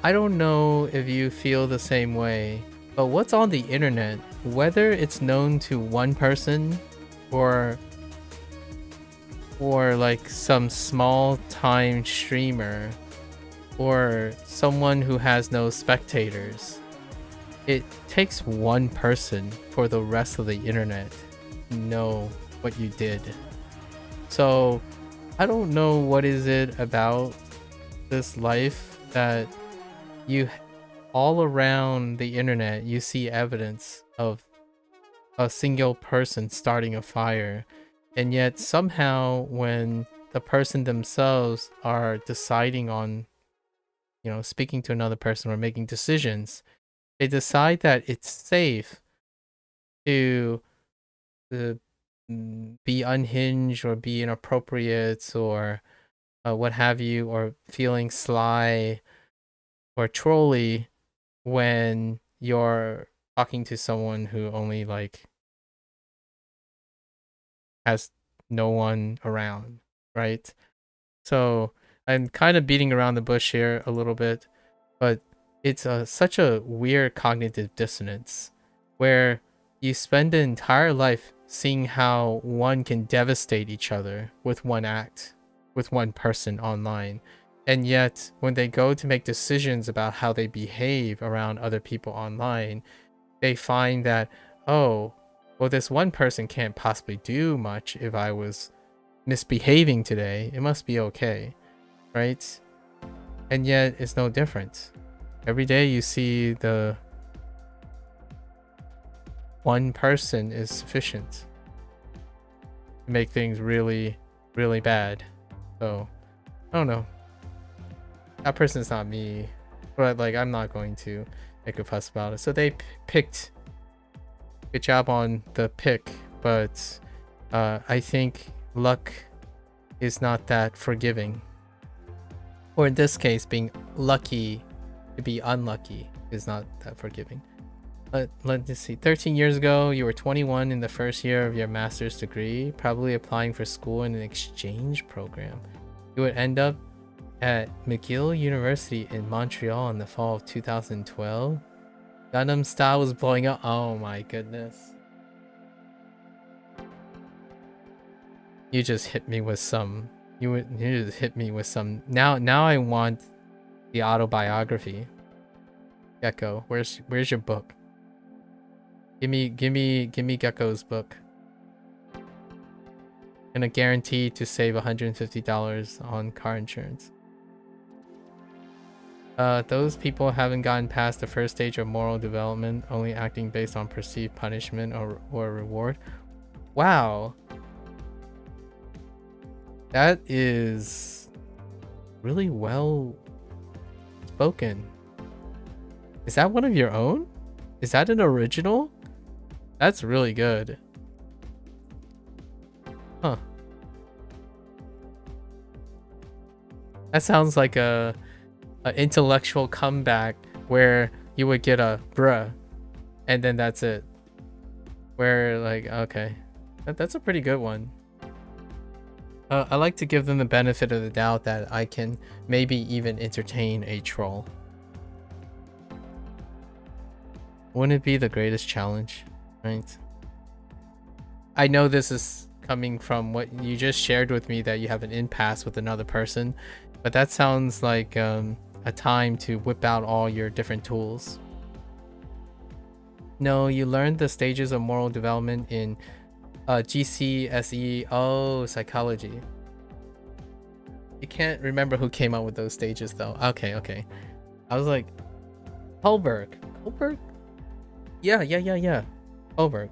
I don't know if you feel the same way, but what's on the internet, whether it's known to one person or like some small time streamer or someone who has no spectators, it takes one person for the rest of the internet to know what you did. So I don't know what is it about this life that you all around the internet you see evidence of a single person starting a fire, and yet somehow when the person themselves are deciding on, you know, speaking to another person or making decisions, they decide that it's safe to be unhinged or be inappropriate or what have you, or feeling sly or trolly when you're talking to someone who only like has no one around, right? So I'm kind of beating around the bush here a little bit, but it's such a weird cognitive dissonance where you spend the entire life seeing how one can devastate each other with one act, with one person online. And yet when they go to make decisions about how they behave around other people online, they find that, oh, well, this one person can't possibly do much if I was misbehaving today. It must be okay, right? And yet it's no different. Every day you see the one person is sufficient to make things really, really bad. So, I don't know. That person's not me, but like, I'm not going to make a fuss about it. So they picked. Good job on the pick, but I think luck is not that forgiving. Or in this case, being lucky to be unlucky is not that forgiving. Let's see. 13 years ago, you were 21 in the first year of your master's degree, probably applying for school in an exchange program. You would end up at McGill University in Montreal in the fall of 2012. Gundam Style was blowing up. Oh my goodness. You just hit me with some. You just hit me with some. Now I want the autobiography. Gecko, where's your book? Give me Gecko's book. And a guarantee to save $150 on car insurance. Those people haven't gotten past the first stage of moral development, only acting based on perceived punishment or reward. Wow. That is really well spoken. Is that one of your own? Is that an original? That's really good. Huh. That sounds like a intellectual comeback where you would get a bruh and then that's it. Where like, okay, that's a pretty good one. I like to give them the benefit of the doubt that I can maybe even entertain a troll. Wouldn't it be the greatest challenge, right? I know this is coming from what you just shared with me, that you have an impasse with another person, but that sounds like a time to whip out all your different tools. No, you learned the stages of moral development in GCSE. Oh, psychology. You can't remember who came up with those stages though. Okay. I was like, Holberg. Yeah. Holberg.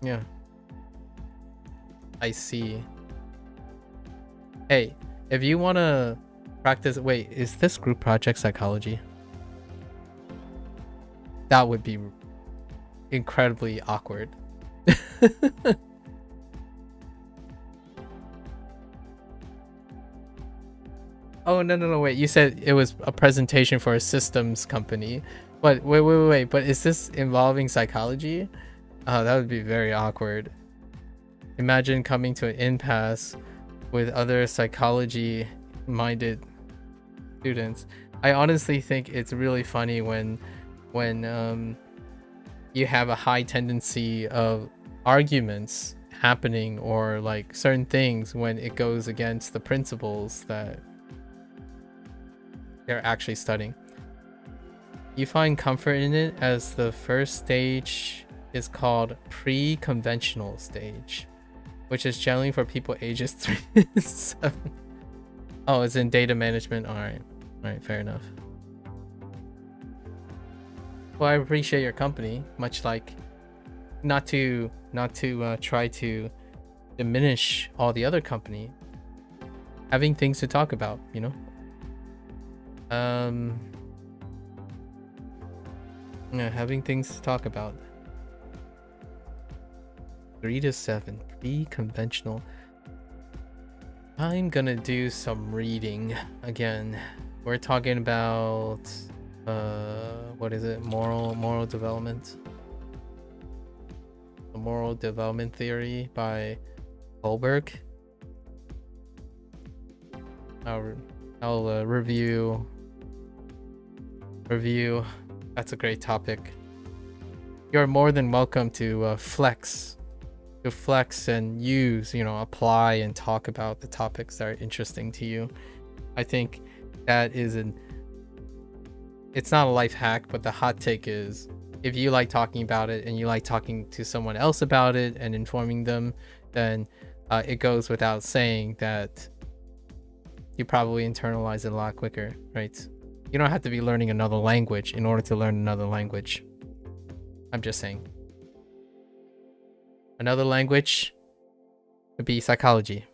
Yeah. I see. Hey, if you want to practice... Wait, is this group project psychology? That would be incredibly awkward. Oh, no, wait. You said it was a presentation for a systems company. But wait. But is this involving psychology? Oh, that would be very awkward. Imagine coming to an impasse with other psychology-minded students. I honestly think it's really funny when you have a high tendency of arguments happening, or like certain things when it goes against the principles that they're actually studying. You find comfort in it as the first stage is called pre-conventional stage, which is generally for people ages 3 to 7. Oh, it's in data management. All right, fair enough. Well, I appreciate your company, much like not to try to diminish all the other company. Having things to talk about, you know. Yeah, having things to talk about. 3 to 7, pre-conventional. I'm gonna do some reading again. We're talking about what is it? Moral development. The moral development theory by Holberg. I'll review. That's a great topic. You're more than welcome to flex and use, apply and talk about the topics that are interesting to you. I think that is it's not a life hack, but the hot take is, if you like talking about it and you like talking to someone else about it and informing them, then it goes without saying that you probably internalize it a lot quicker, right? You don't have to be learning another language in order to learn another language. I'm just saying. Another language would be psychology.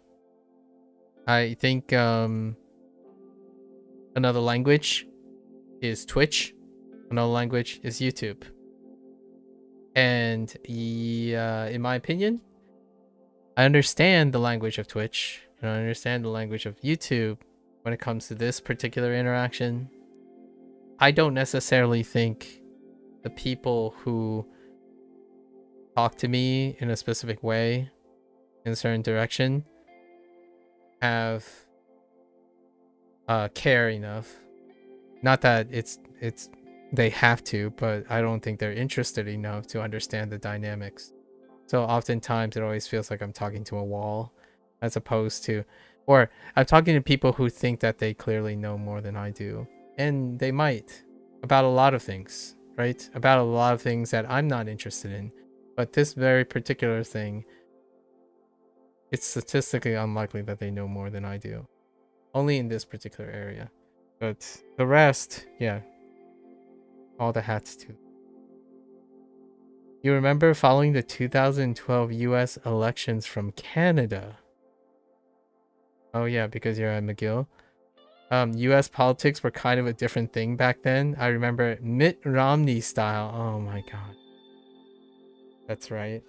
I think another language is Twitch. another language is YouTube. And in my opinion, I understand the language of Twitch and I understand the language of YouTube when it comes to this particular interaction. I don't necessarily think the people who talk to me in a specific way in a certain direction have care enough. Not that it's they have to, but I don't think they're interested enough to understand the dynamics. So oftentimes it always feels like I'm talking to a wall as opposed to, or I'm talking to people who think that they clearly know more than I do. And they might, about a lot of things, right? About a lot of things that I'm not interested in. But this very particular thing, it's statistically unlikely that they know more than I do. Only in this particular area. But the rest, yeah. All the hats too. You remember following the 2012 US elections from Canada? Oh yeah, because you're at McGill. US politics were kind of a different thing back then. I remember Mitt Romney style. Oh my god. That's right.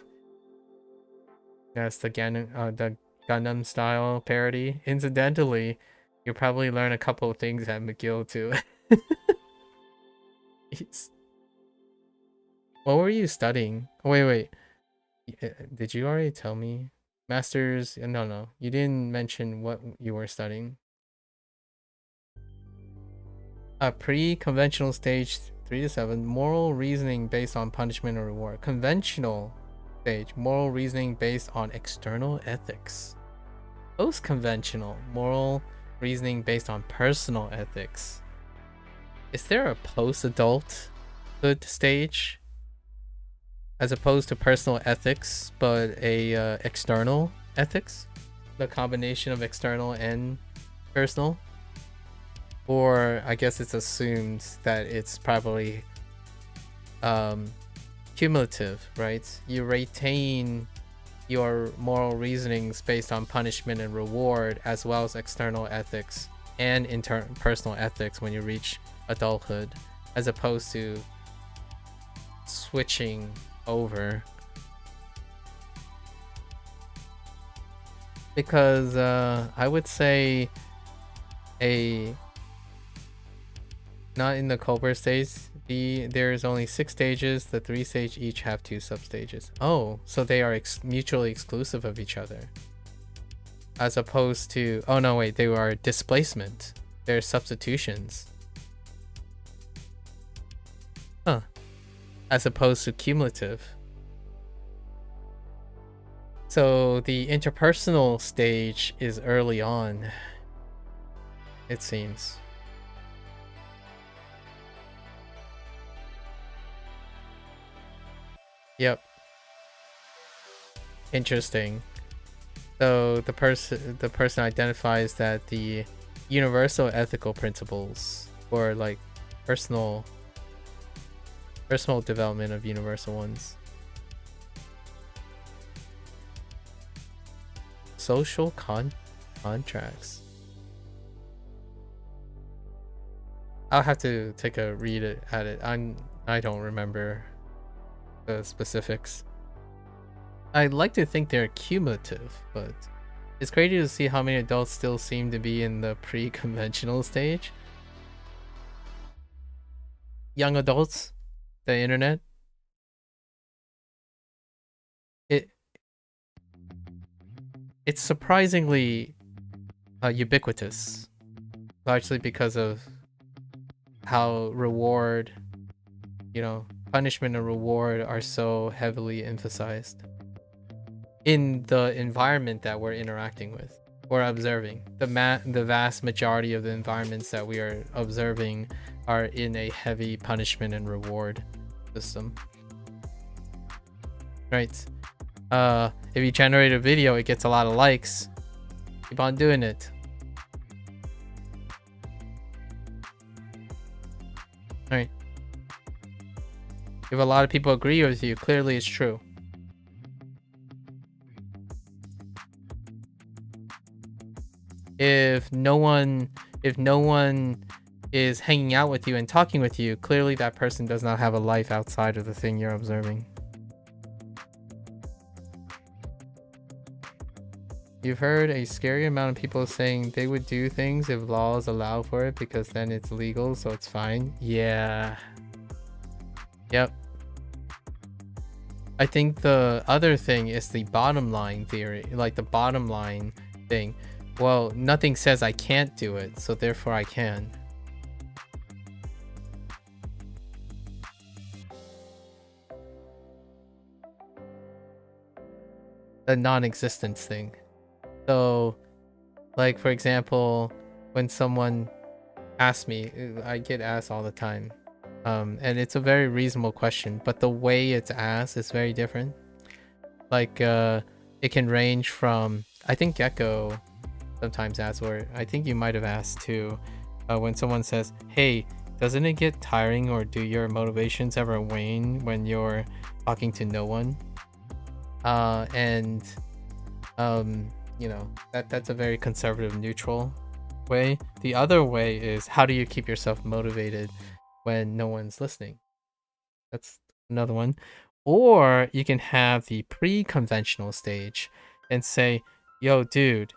Yes, the Gangnam style parody. Incidentally, you'll probably learn a couple of things at McGill too. What were you studying? Oh, wait. Did you already tell me? Masters? No. You didn't mention what you were studying. A pre-conventional stage 3 to 7. Moral reasoning based on punishment or reward. Conventional stage. Moral reasoning based on external ethics. Post-conventional. Moral reasoning based on personal ethics. Is there a post-adulthood stage? As opposed to personal ethics, but a external ethics? The combination of external and personal? Or I guess it's assumed that it's probably cumulative, right? You retain your moral reasonings based on punishment and reward, as well as external ethics and personal ethics when you reach adulthood, as opposed to switching over. Because I would say not in the Colbert stage, there's only 6 stages. The 3 stage each have 2 substages. Oh, so they are mutually exclusive of each other, as opposed to, oh no wait, they are displacement. They're substitutions. Huh. As opposed to cumulative. So the interpersonal stage is early on, it seems. Yep. Interesting. So the person identifies that the universal ethical principles, or like personal development of universal ones. Social contracts. I'll have to take a read at it. I don't remember the specifics. I'd like to think they're cumulative, but it's crazy to see how many adults still seem to be in the pre-conventional stage. Young adults, the internet. It's surprisingly ubiquitous, largely because of how punishment and reward are so heavily emphasized in the environment that we're interacting with or observing. The vast majority of the environments that we are observing are in a heavy punishment and reward system. Right. If you generate a video, it gets a lot of likes. Keep on doing it. Alright. If a lot of people agree with you, clearly it's true. If no one is hanging out with you and talking with you, clearly that person does not have a life outside of the thing you're observing. You've heard a scary amount of people saying they would do things if laws allow for it because then it's legal, so it's fine. Yeah. Yep. I think the other thing is the bottom line theory, like the bottom line thing. Well, nothing says I can't do it, so therefore I can. The non-existence thing. So, like, for example, when someone asks me, I get asked all the time, and it's a very reasonable question, but the way it's asked is very different. Like, it can range from, I think Gecko sometimes asks, or I think you might have asked too, when someone says, hey, doesn't it get tiring or do your motivations ever wane when you're talking to no one? You know, that's a very conservative, neutral way. The other way is, how do you keep yourself motivated when no one's listening? That's another one. Or you can have the pre-conventional stage and say, yo, dude,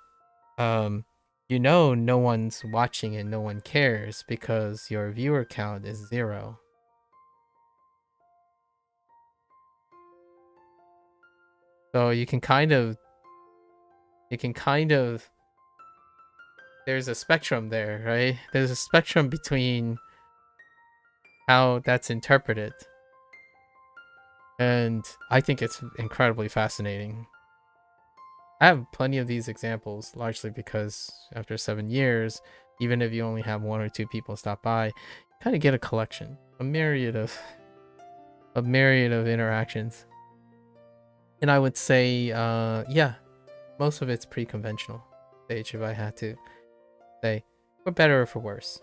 you know no one's watching and no one cares because your viewer count is 0. So you can kind of there's a spectrum there, right? There's a spectrum between how that's interpreted. And I think it's incredibly fascinating. I have plenty of these examples, largely because after 7 years, even if you only have 1 or 2 people stop by, you kind of get a collection, a myriad of interactions. And I would say, yeah, most of it's pre-conventional stage, if I had to say, for better or for worse.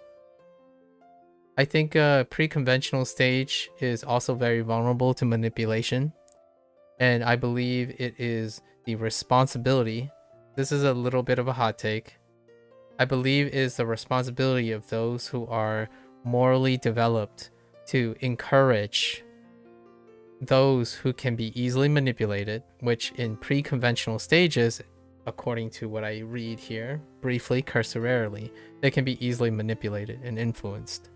I think pre-conventional stage is also very vulnerable to manipulation, and I believe it is the responsibility, this is a little bit of a hot take, I believe it is the responsibility of those who are morally developed to encourage those who can be easily manipulated, which in pre-conventional stages, according to what I read here, briefly, cursorily, they can be easily manipulated and influenced.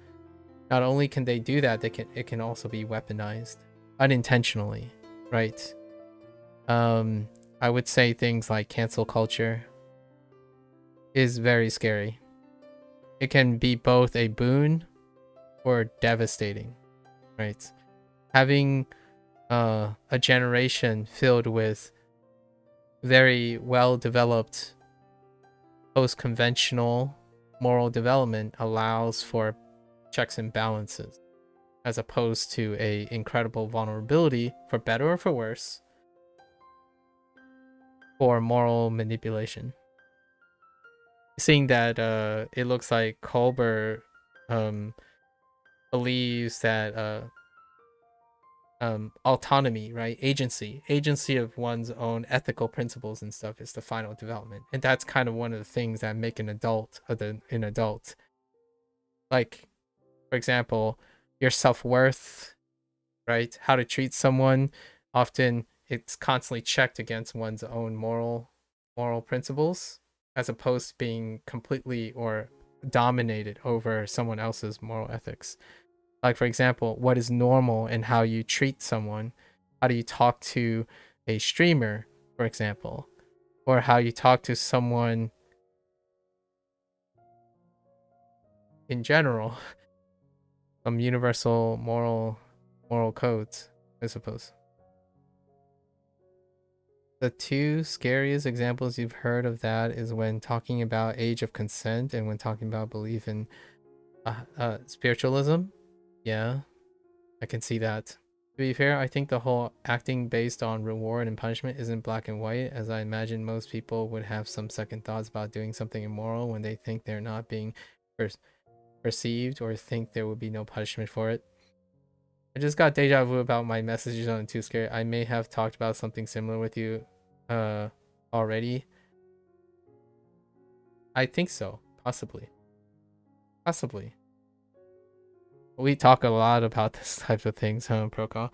Not only can they do that, it can also be weaponized unintentionally, right? I would say things like cancel culture is very scary. It can be both a boon or devastating, right? Having a generation filled with very well-developed post-conventional moral development allows for checks and balances, as opposed to a incredible vulnerability, for better or for worse, for moral manipulation. Seeing that it looks like Colbert believes that autonomy, right, agency of one's own ethical principles and stuff is the final development, and that's kind of one of the things that make an adult an adult. Like, for example, your self-worth, right, how to treat someone, often it's constantly checked against one's own moral principles, as opposed to being completely or dominated over someone else's moral ethics. Like, for example, what is normal and how you treat someone. How do you talk to a streamer, for example, or how you talk to someone in general. Some universal moral codes, I suppose. The 2 scariest examples you've heard of that is when talking about age of consent and when talking about belief in spiritualism. Yeah, I can see that. To be fair, I think the whole acting based on reward and punishment isn't black and white, as I imagine most people would have some second thoughts about doing something immoral when they think they're not being perceived or think there would be no punishment for it. I just got deja vu about my messages on Too Scared. I may have talked about something similar with you already. I think so. Possibly. We talk a lot about this type of things, huh, Proko?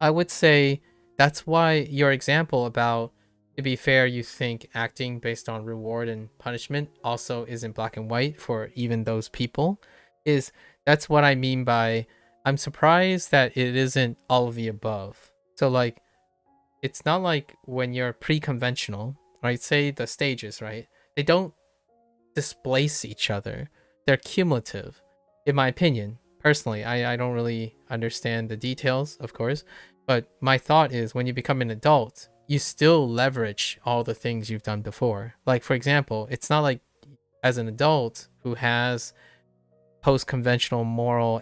I would say that's why your example about, to be fair, you think acting based on reward and punishment also isn't black and white for even those people, is that's what I mean by I'm surprised that it isn't all of the above. So like, it's not like when you're pre-conventional, right? Say the stages, right? They don't displace each other. They're cumulative, in my opinion. Personally, I don't really understand the details, of course, but my thought is when you become an adult, you still leverage all the things you've done before. Like, for example, it's not like as an adult who has post-conventional moral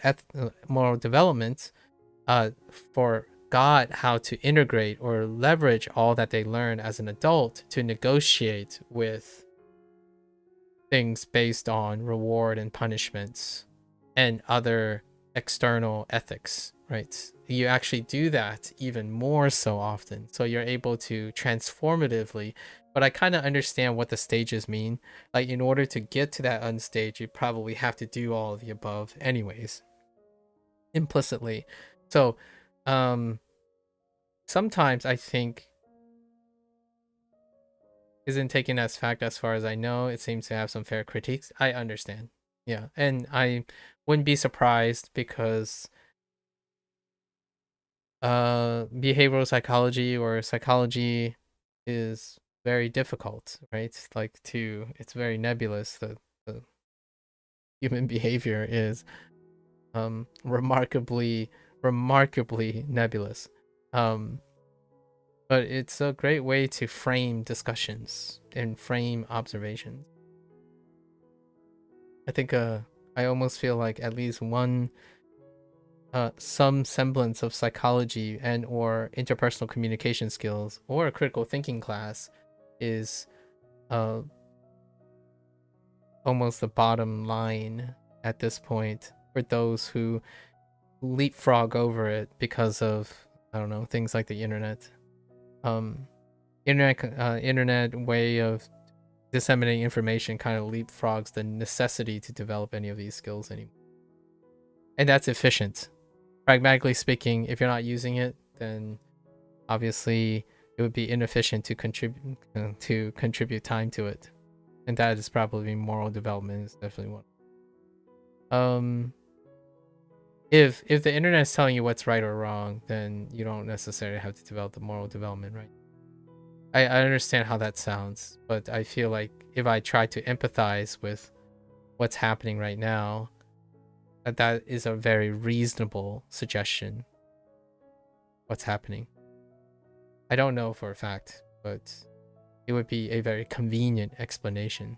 development, forgot how to integrate or leverage all that they learned as an adult to negotiate with things based on reward and punishments and other external ethics, right? You actually do that even more so often. So you're able to transformatively, but I kind of understand what the stages mean. Like in order to get to that unstage, you probably have to do all of the above anyways, implicitly. So sometimes I think isn't taken as fact as far as I know. It seems to have some fair critiques. I understand. Yeah. And I wouldn't be surprised because behavioral psychology or psychology is very difficult, right? Like it's very nebulous. The human behavior is remarkably nebulous. But it's a great way to frame discussions and frame observations. I think I almost feel like at least one some semblance of psychology and or interpersonal communication skills or a critical thinking class is almost the bottom line at this point for those who leapfrog over it because of, I don't know, things like the internet. Internet way of disseminating information kind of leapfrogs the necessity to develop any of these skills anymore. And that's efficient. Pragmatically speaking, if you're not using it, then obviously it would be inefficient to contribute time to it. And that is probably moral development is definitely one. If the internet is telling you what's right or wrong, then you don't necessarily have to develop the moral development, right? I understand how that sounds, but I feel like if I try to empathize with what's happening right now, that is a very reasonable suggestion. What's happening? I don't know for a fact, but it would be a very convenient explanation.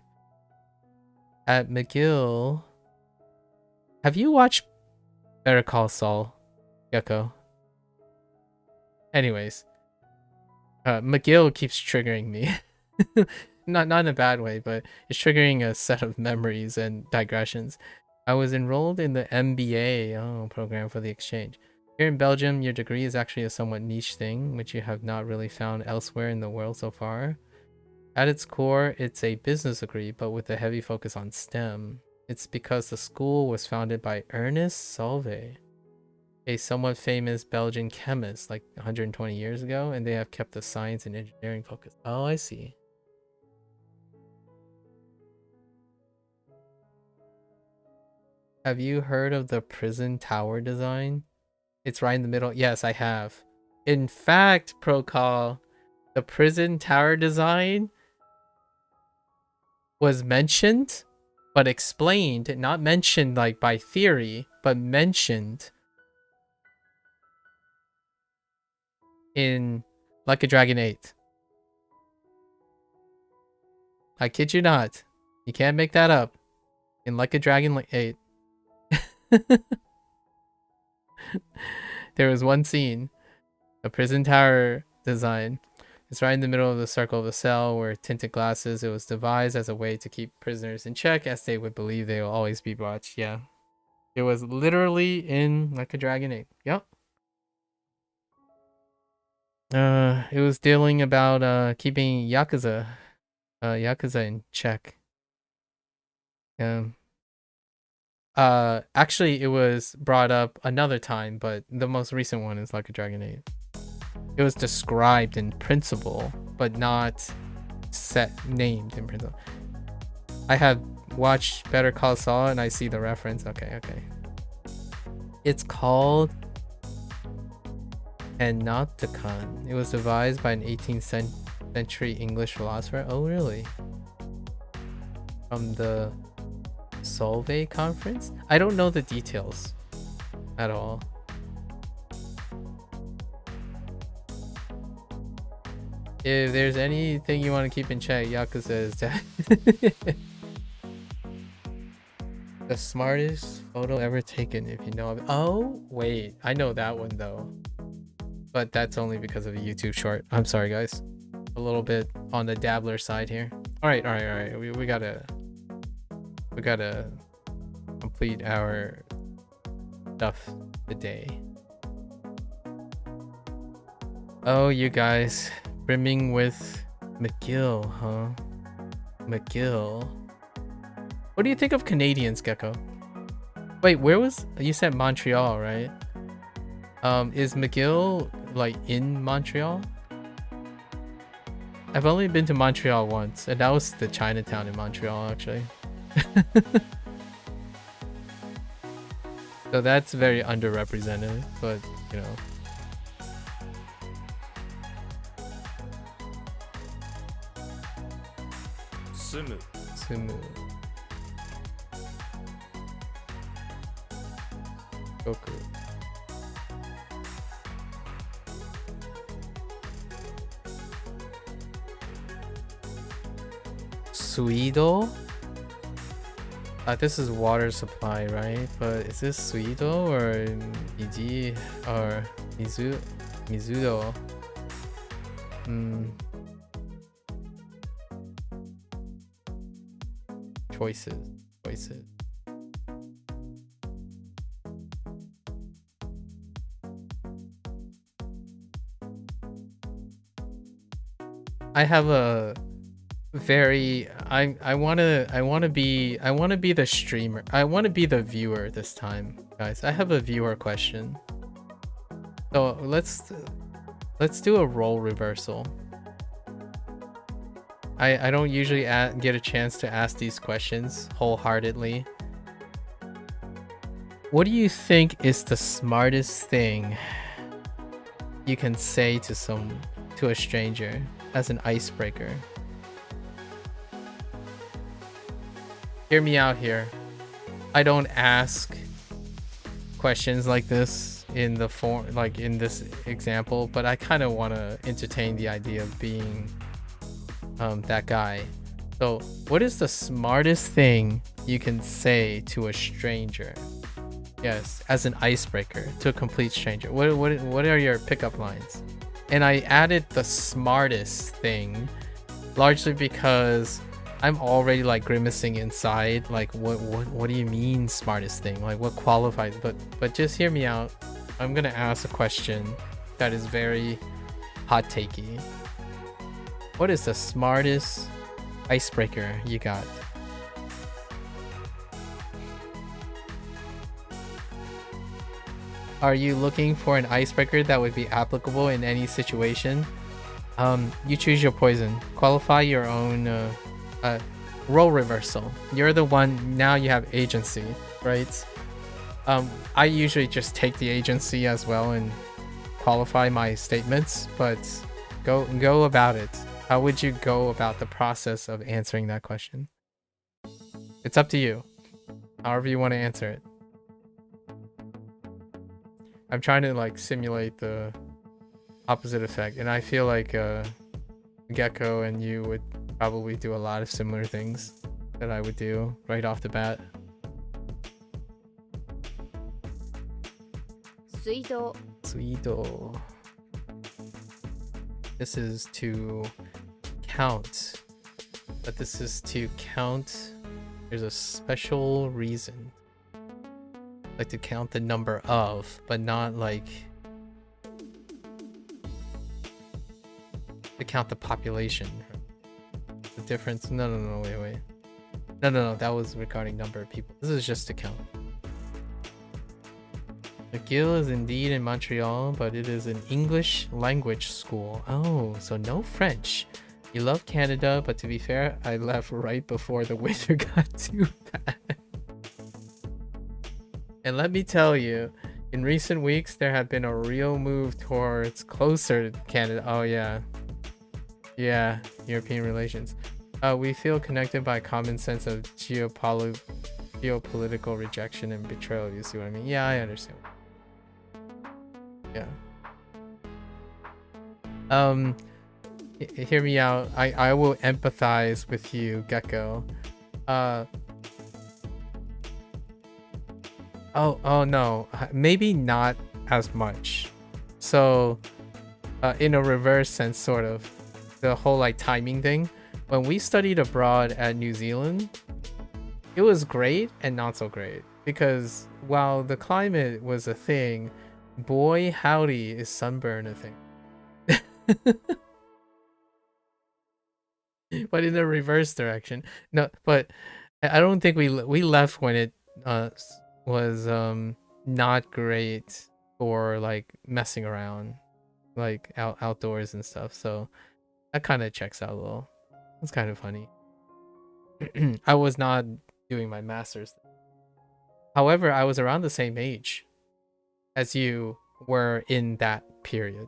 At McGill, have you watched Better Call Saul, Gecko? Anyways, McGill keeps triggering me. not in a bad way, but it's triggering a set of memories and digressions. I was enrolled in the MBA program for the exchange. Here in Belgium, your degree is actually a somewhat niche thing, which you have not really found elsewhere in the world so far. At its core, it's a business degree, but with a heavy focus on STEM. It's because the school was founded by Ernest Solvay, a somewhat famous Belgian chemist like 120 years ago, and they have kept the science and engineering focus. Oh, I see. Have you heard of the prison tower design? It's right in the middle. Yes, I have. In fact, Procall, the prison tower design was mentioned, but explained, not mentioned like by theory, but mentioned in Like a Dragon 8. I kid you not. You can't make that up. In Like a Dragon 8. There was one scene, a prison tower design. It's right in the middle of the circle of a cell where tinted glasses. It was devised as a way to keep prisoners in check as they would believe they will always be watched. Yeah. It was literally in Like a Dragon 8. Yep. It was dealing about keeping Yakuza in check. Actually, it was brought up another time, but the most recent one is Like a Dragon 8. It was described in principle, but not named in principle. I have watched Better Call Saul and I see the reference. Okay. It's called Panopticon. It was devised by an 18th century English philosopher. Oh, really? From the Solvay conference? I don't know the details at all. If there's anything you want to keep in check, Yakuza is dead. The smartest photo ever taken, if you know of it. Oh, wait. I know that one, though. But that's only because of a YouTube short. I'm sorry, guys. A little bit on the dabbler side here. All right. We gotta complete our stuff today. Oh, you guys. Brimming with McGill, huh? McGill. What do you think of Canadians, Gecko? Wait, where was... You said Montreal, right? Is McGill, like, in Montreal? I've only been to Montreal once, and that was the Chinatown in Montreal, actually. So that's very underrepresented, but, you know. Sumu. Goku. Suido? This is water supply, right? But is this Suido or Miji or Mizudo? Choices. I have a very I want to be the streamer. I want to be the viewer this time, guys. I have a viewer question. So let's do a role reversal. I don't usually get a chance to ask these questions wholeheartedly. What do you think is the smartest thing you can say to a stranger as an icebreaker? Hear me out here. I don't ask questions like this in the form, like in this example, but I kind of want to entertain the idea of being that guy. So what is the smartest thing you can say to a stranger? Yes, as an icebreaker to a complete stranger. What are your pickup lines? And I added the smartest thing largely because I'm already like grimacing inside. Like what do you mean smartest thing? Like what qualifies? But just hear me out. I'm gonna ask a question that is very hot takey. What is the smartest icebreaker you got? Are you looking for an icebreaker that would be applicable in any situation? You choose your poison. Qualify your own role reversal. You're the one, now you have agency, right? I usually just take the agency as well and qualify my statements, but go about it. How would you go about the process of answering that question? It's up to you. However you want to answer it. I'm trying to like simulate the opposite effect, and I feel like Gecko and you would probably do a lot of similar things that I would do right off the bat. Suido. This is to count, but this is to count. There's a special reason. Like to count the number of, but not like to count the population. The difference. No, wait. No, that was regarding number of people. This is just to count. McGill is indeed in Montreal, but it is an English language school. Oh, so no French. You love Canada, but to be fair, I left right before the winter got too bad. And let me tell you, in recent weeks, there have been a real move towards closer to Canada. Oh, yeah. Yeah, European relations. We feel connected by common sense of geopolitical rejection and betrayal. You see what I mean? Yeah, I understand. Yeah. Hear me out. I will empathize with you, Gecko. Oh no, maybe not as much. So in a reverse sense, sort of, the whole like timing thing, when we studied abroad at New Zealand, it was great and not so great, because while the climate was a thing, boy howdy is sunburn a thing. But in the reverse direction. No, but I don't think we left when it was not great for like messing around, like outdoors and stuff. So that kind of checks out a little. It's kind of funny. I was not doing my master's. However, I was around the same age as you were in that period.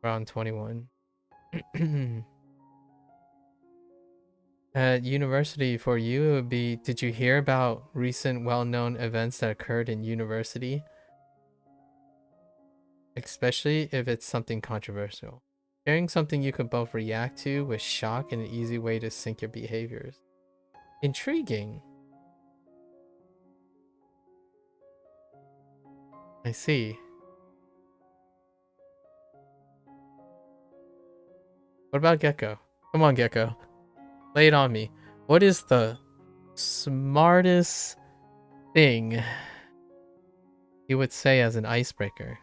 Around 21. At university, for you, it would be, did you hear about recent well-known events that occurred in university? Especially if it's something controversial. Sharing something you could both react to with shock and an easy way to sync your behaviors. Intriguing. I see. What about Gecko? Come on, Gecko. Lay it on me. What is the smartest thing you would say as an icebreaker?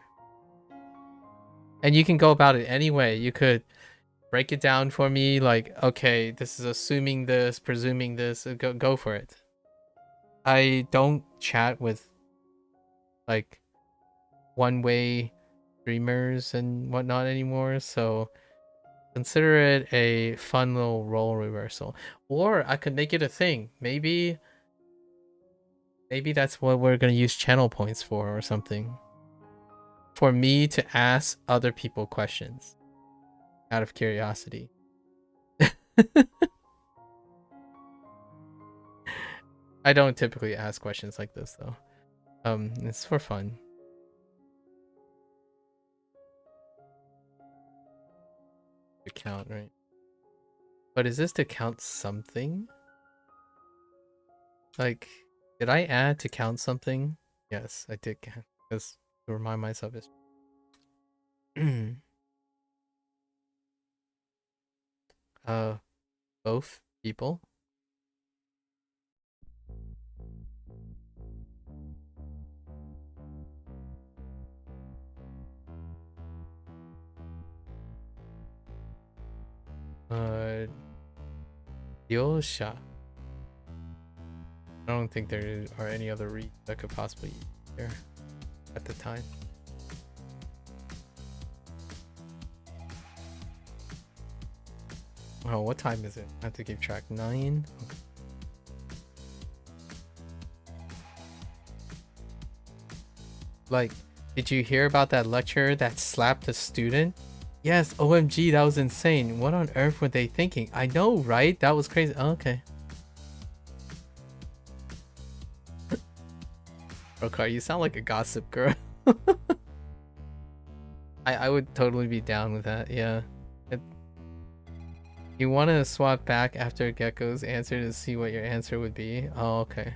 And you can go about it any way. You could break it down for me, like, okay, this is assuming this, presuming this. Go for it. I don't chat with like one-way streamers and whatnot anymore, so consider it a fun little role reversal. Or I could make it a thing. Maybe that's what we're gonna use channel points for or something. For me to ask other people questions out of curiosity. I don't typically ask questions like this though. It's for fun. To count, right? But is this to count something? Like, did I add to count something? Yes, I did count. Just to remind myself it's both people. Yosha. I don't think there are any other reads that could possibly be there at the time. Oh, what time is it? I have to keep track. 9? Okay. Like, did you hear about that lecturer that slapped a student? Yes, OMG, that was insane. What on earth were they thinking? I know, right? That was crazy. Oh, okay. Brokar, you sound like a gossip girl. I would totally be down with that, yeah. You want to swap back after Gecko's answer to see what your answer would be? Oh, okay.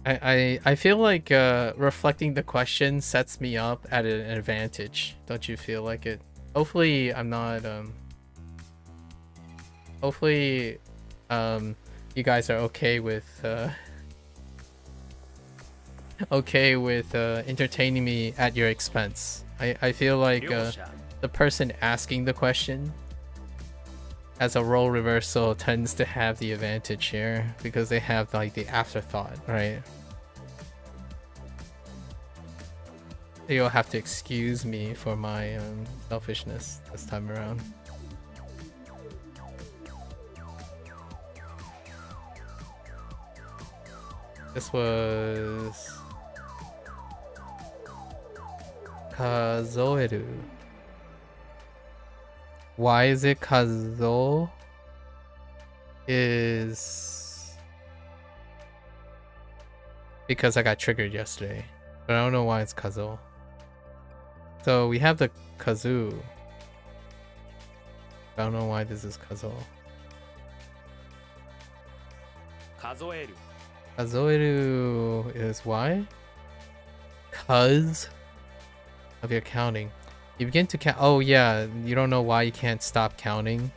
I feel like reflecting the question sets me up at an advantage. Don't you feel like it? Hopefully I'm not hopefully you guys are okay with okay with entertaining me at your expense. I feel like 両者 the person asking the question as a role reversal tends to have the advantage here because they have like the afterthought, right? You'll have to excuse me for my selfishness this time around. This was kazoeru. Why is it kazo? Is because I got triggered yesterday, but I don't know why it's kazo. So we have the kazoo. I don't know why this is kazo. 数える Kazoeru is why? Cause of your counting. You begin to count. Oh yeah, you don't know why you can't stop counting.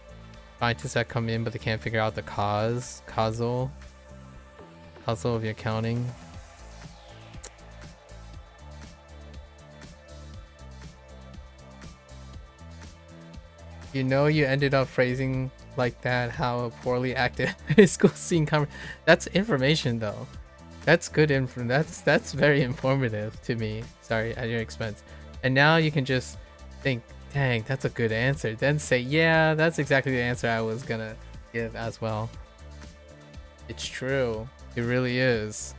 Scientists that come in but they can't figure out the cause. Causal of your counting. You know you ended up phrasing like that how a poorly acted high school scene that's information though. That's good info. That's very informative to me. Sorry, at your expense. And now you can just think, dang, that's a good answer. Then say, yeah, that's exactly the answer I was gonna give as well. It's true. It really is.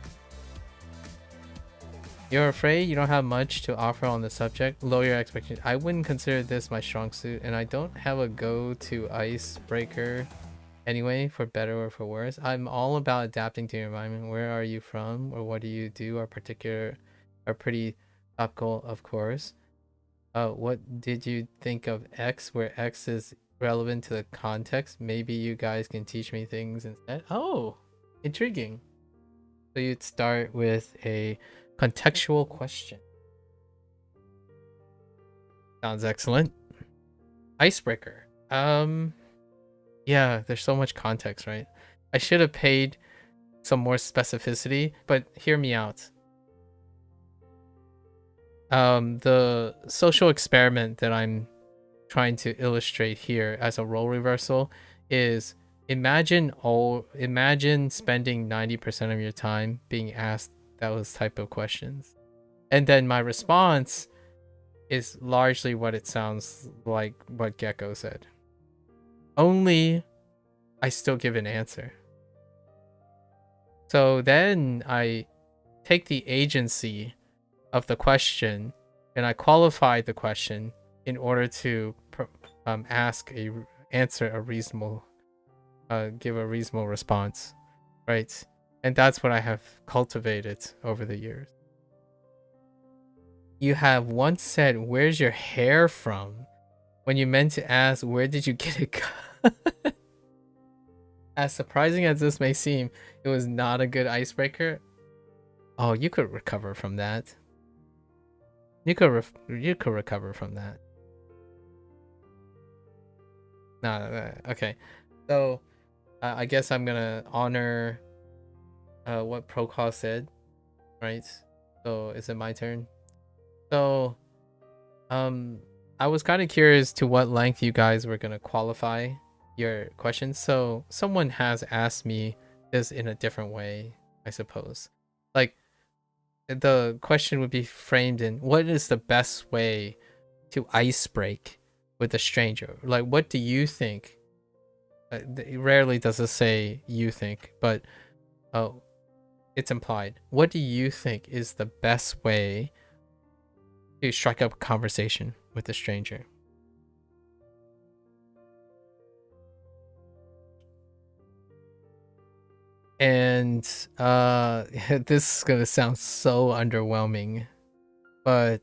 You're afraid you don't have much to offer on the subject? Lower your expectations. I wouldn't consider this my strong suit, and I don't have a go-to icebreaker anyway, for better or for worse. I'm all about adapting to your environment. Where are you from, or what do you do? Are pretty topical, of course. What did you think of X, where X is relevant to the context? Maybe you guys can teach me things instead. Oh, intriguing. So you'd start with a contextual question. Sounds excellent. Icebreaker. Yeah, there's so much context, right? I should have paid some more specificity, but hear me out. The social experiment that I'm trying to illustrate here as a role reversal is imagine spending 90% of your time being asked those type of questions, and then my response is largely what it sounds like what Gecko said, only I still give an answer. So then I take the agency of the question and I qualify the question in order to answer a reasonable give a reasonable response, right? And that's what I have cultivated over the years. You have once said, "Where's your hair from?" when you meant to ask, "Where did you get it cut?" As surprising as this may seem, it was not a good icebreaker. Oh, you could recover from that. You could recover from that. No, okay. So, I guess I'm gonna honor what Procol said, right? So, is it my turn? So, I was kind of curious to what length you guys were gonna qualify your questions. So, someone has asked me this in a different way, I suppose. Like, the question would be framed in, what is the best way to ice break with a stranger? Like, what do you think? Rarely does it say you think, but it's implied. What do you think is the best way to strike up a conversation with a stranger? And this is gonna sound so underwhelming, but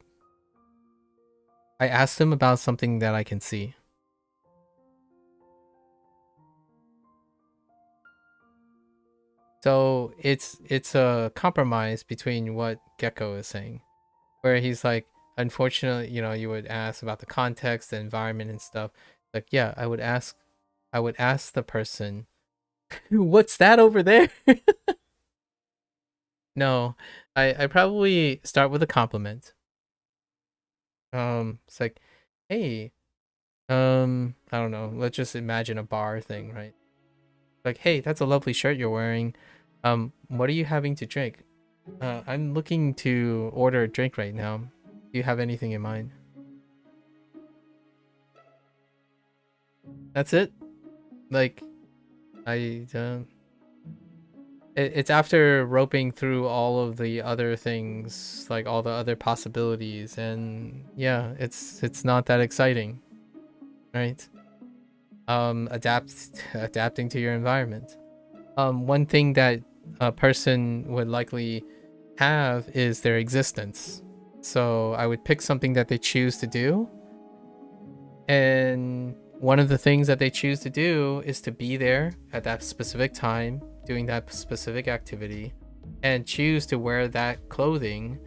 I asked him about something that I can see. So it's a compromise between what Gecko is saying, where he's like, unfortunately, you would ask about the context, the environment, and stuff. Like, yeah, I would ask the person, what's that over there? No, I probably start with a compliment. It's like, hey, I don't know. Let's just imagine a bar thing, right? Like, hey, that's a lovely shirt you're wearing. What are you having to drink? I'm looking to order a drink right now. Do you have anything in mind? That's it. Like, I it's after roping through all of the other things, like all the other possibilities, and yeah, it's not that exciting, right? Adapting to your environment. One thing that a person would likely have is their existence. So I would pick something that they choose to do, and one of the things that they choose to do is to be there at that specific time doing that specific activity and choose to wear that clothing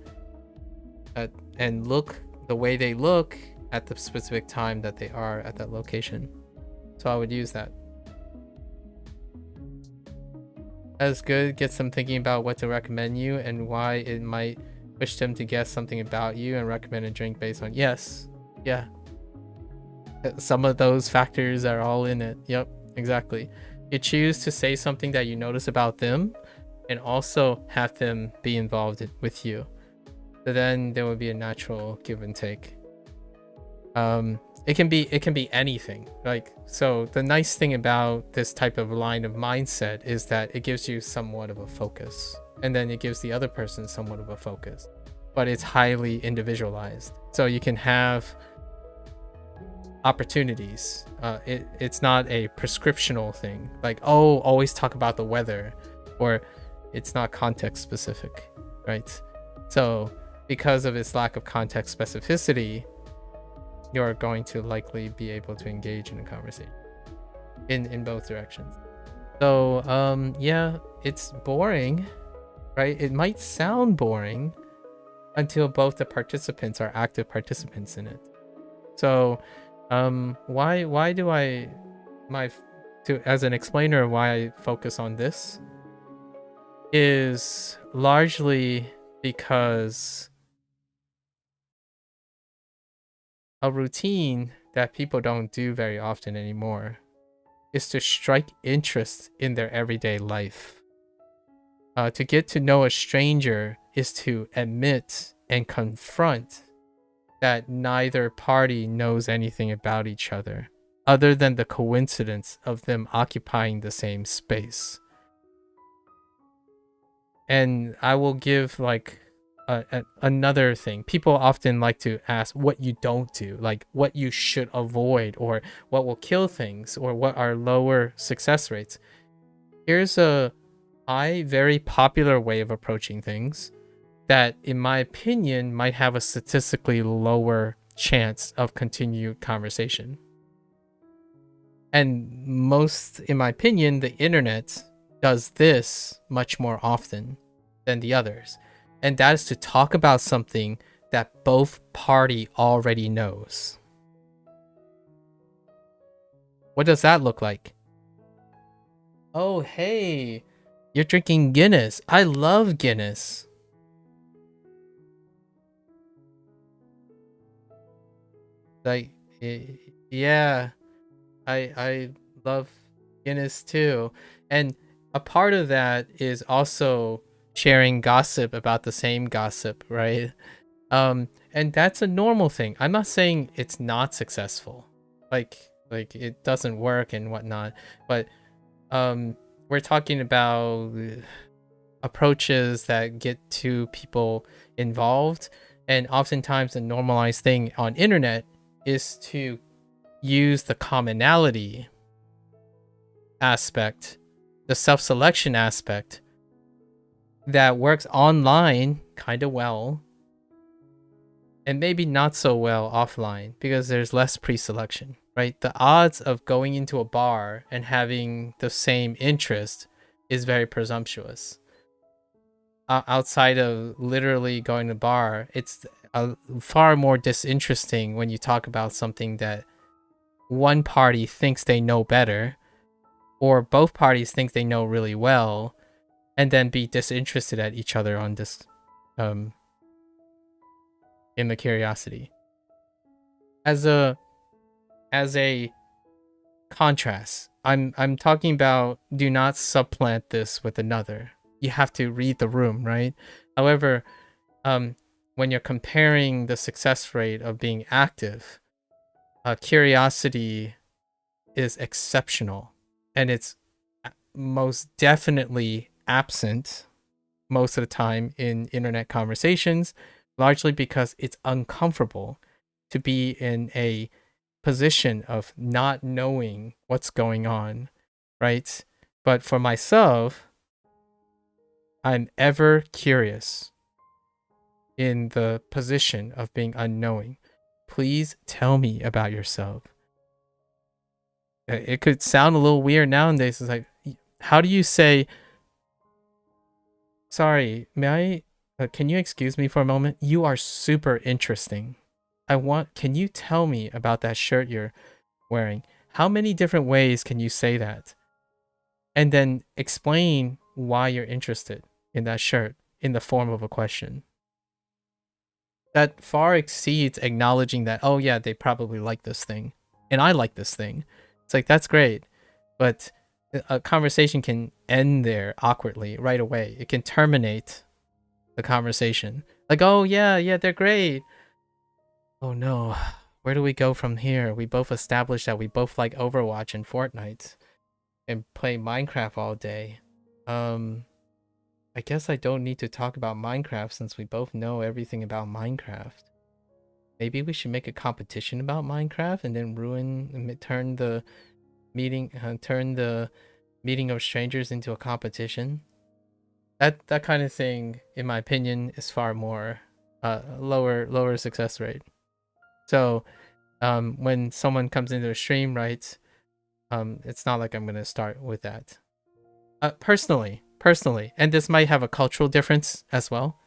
and look the way they look at the specific time that they are at that location. So I would use that. That's good. Gets them thinking about what to recommend you and why it might push them to guess something about you and recommend a drink based on. Yes. Yeah. Some of those factors are all in it. Yep, exactly. You choose to say something that you notice about them and also have them be involved with you. So then there would be a natural give and take. It can be anything. Like, so the nice thing about this type of line of mindset is that it gives you somewhat of a focus, and then it gives the other person somewhat of a focus, but it's highly individualized. So you can have opportunities. It's not a prescriptional thing, like, oh, always talk about the weather, or it's not context specific, right? So because of its lack of context specificity, you're going to likely be able to engage in a conversation in both directions. So yeah, it's boring, right? It might sound boring until both the participants are active participants in it. So why do I as an explainer, why I focus on this is largely because a routine that people don't do very often anymore is to strike interest in their everyday life. To get to know a stranger is to admit and confront that neither party knows anything about each other, other than the coincidence of them occupying the same space. And I will give like another thing. People often like to ask what you don't do, like what you should avoid, or what will kill things, or what are lower success rates. Here's a very popular way of approaching things that, in my opinion, might have a statistically lower chance of continued conversation. And most, in my opinion, the internet does this much more often than the others. And that is to talk about something that both party already knows. What does that look like? Oh, hey, you're drinking Guinness. I love Guinness. Like, yeah, I love Guinness too. And a part of that is also sharing gossip about the same gossip, right? And that's a normal thing. I'm not saying it's not successful, like it doesn't work and whatnot, but we're talking about approaches that get two people involved. And oftentimes the normalized thing on internet is to use the commonality aspect, the self-selection aspect that works online kind of well, and maybe not so well offline because there's less pre-selection, right? The odds of going into a bar and having the same interest is very presumptuous. Outside of literally going to a bar, it's far more disinteresting when you talk about something that one party thinks they know better, or both parties think they know really well, and then be disinterested at each other on this in the curiosity. As a contrast, I'm talking about do not supplant this with another. You have to read the room, right? However, when you're comparing the success rate of being active, curiosity is exceptional, and it's most definitely absent most of the time in internet conversations, largely because it's uncomfortable to be in a position of not knowing what's going on, right? But for myself, I'm ever curious in the position of being unknowing. Please tell me about yourself. It could sound a little weird nowadays. It's like, how do you say, sorry, may I, can you excuse me for a moment? You are super interesting. Can you tell me about that shirt you're wearing? How many different ways can you say that? And then explain why you're interested in that shirt in the form of a question. That far exceeds acknowledging that, oh yeah, they probably like this thing, and I like this thing. It's like, that's great, but a conversation can end there awkwardly right away. It can terminate the conversation. Like, oh yeah, they're great. Oh no, where do we go from here? We both established that we both like Overwatch and Fortnite and play Minecraft all day. I guess I don't need to talk about Minecraft since we both know everything about Minecraft. Maybe we should make a competition about Minecraft and then turn the meeting of strangers into a competition. That kind of thing, in my opinion, is far more lower success rate. So when someone comes into a stream, right, it's not like I'm gonna start with that. Personally, and this might have a cultural difference as well.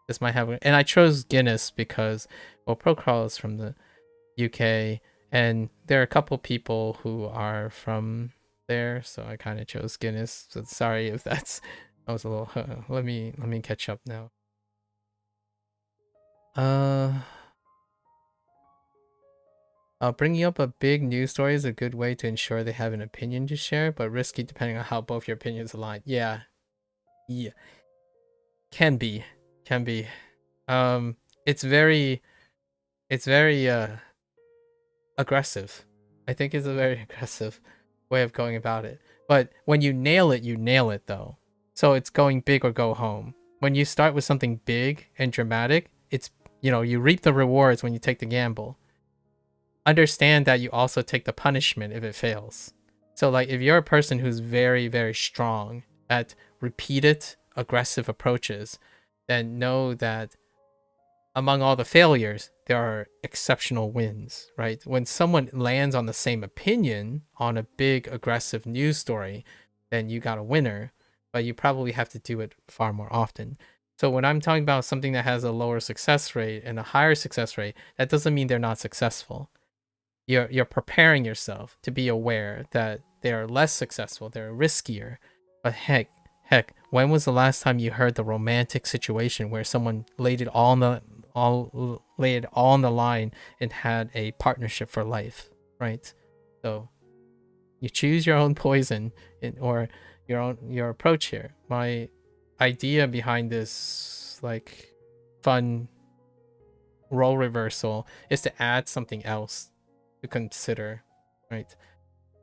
And I chose Guinness because, well, Procrawl is from the UK, and there are a couple people who are from there, so I kind of chose Guinness. So sorry if I was a little. Let me catch up now. Bringing up a big news story is a good way to ensure they have an opinion to share, but risky depending on how both your opinions align. Yeah. Can be. It's very aggressive. I think it's a very aggressive way of going about it. But when you nail it though. So it's going big or go home. When you start with something big and dramatic, it's, you reap the rewards when you take the gamble. Understand that you also take the punishment if it fails. So like, if you're a person who's very, very strong at repeated aggressive approaches, then know that among all the failures, there are exceptional wins, right? When someone lands on the same opinion on a big aggressive news story, then you got a winner, but you probably have to do it far more often. So when I'm talking about something that has a lower success rate and a higher success rate, that doesn't mean they're not successful. You're preparing yourself to be aware that they are less successful, they're riskier. But heck, when was the last time you heard the romantic situation where someone laid it all on the line and had a partnership for life, right? So you choose your own poison or your approach here. My idea behind this like fun role reversal is to add something else to consider, right?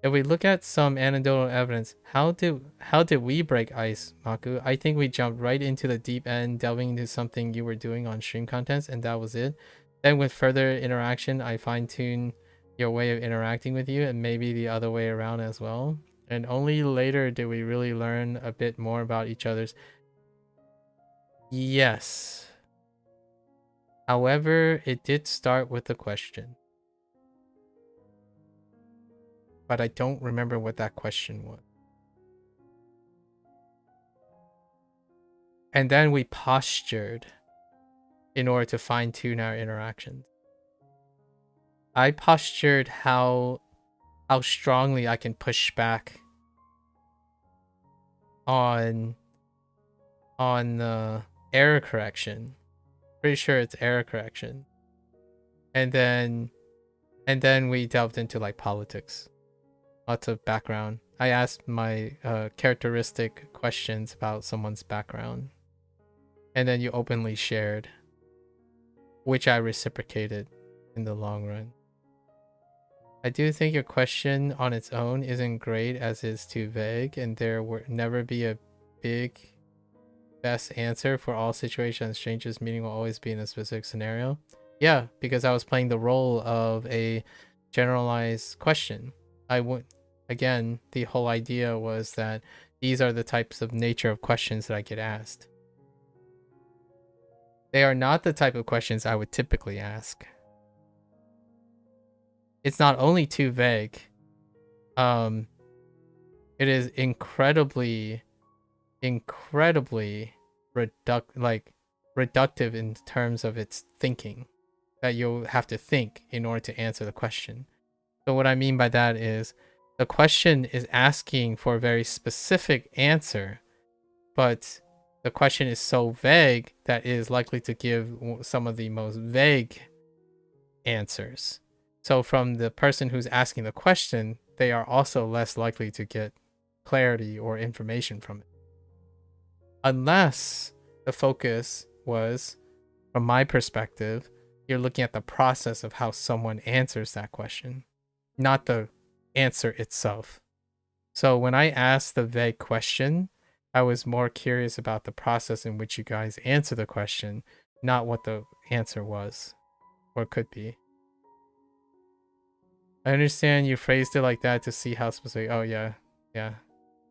If we look at some anecdotal evidence, how did we break ice, Maku? I think we jumped right into the deep end, delving into something you were doing on stream contents, and that was it. Then with further interaction, I fine-tune your way of interacting with you, and maybe the other way around as well. And only later did we really learn a bit more about each other's. Yes. However, it did start with a question. But I don't remember what that question was. And then we postured in order to fine-tune our interactions. I postured how strongly I can push back on on error correction. Pretty sure it's error correction. And then we delved into like politics. Lots of background. I asked my characteristic questions about someone's background. And then you openly shared, which I reciprocated in the long run. I do think your question on its own isn't great as it's too vague, and there will never be a big best answer for all situations. Strangers meeting will always be in a specific scenario. Yeah, because I was playing the role of a generalized question. Again, the whole idea was that these are the types of nature of questions that I get asked. They are not the type of questions I would typically ask. It's not only too vague, it is incredibly reductive in terms of its thinking, that you'll have to think in order to answer the question. So what I mean by that is the question is asking for a very specific answer, but the question is so vague that it is likely to give some of the most vague answers. So from the person who's asking the question, they are also less likely to get clarity or information from it. Unless the focus was, from my perspective, you're looking at the process of how someone answers that question, not the answer itself. So when I asked the vague question, I was more curious about the process in which you guys answer the question, not what the answer was or could be. I understand you phrased it like that to see how specific. Oh, yeah.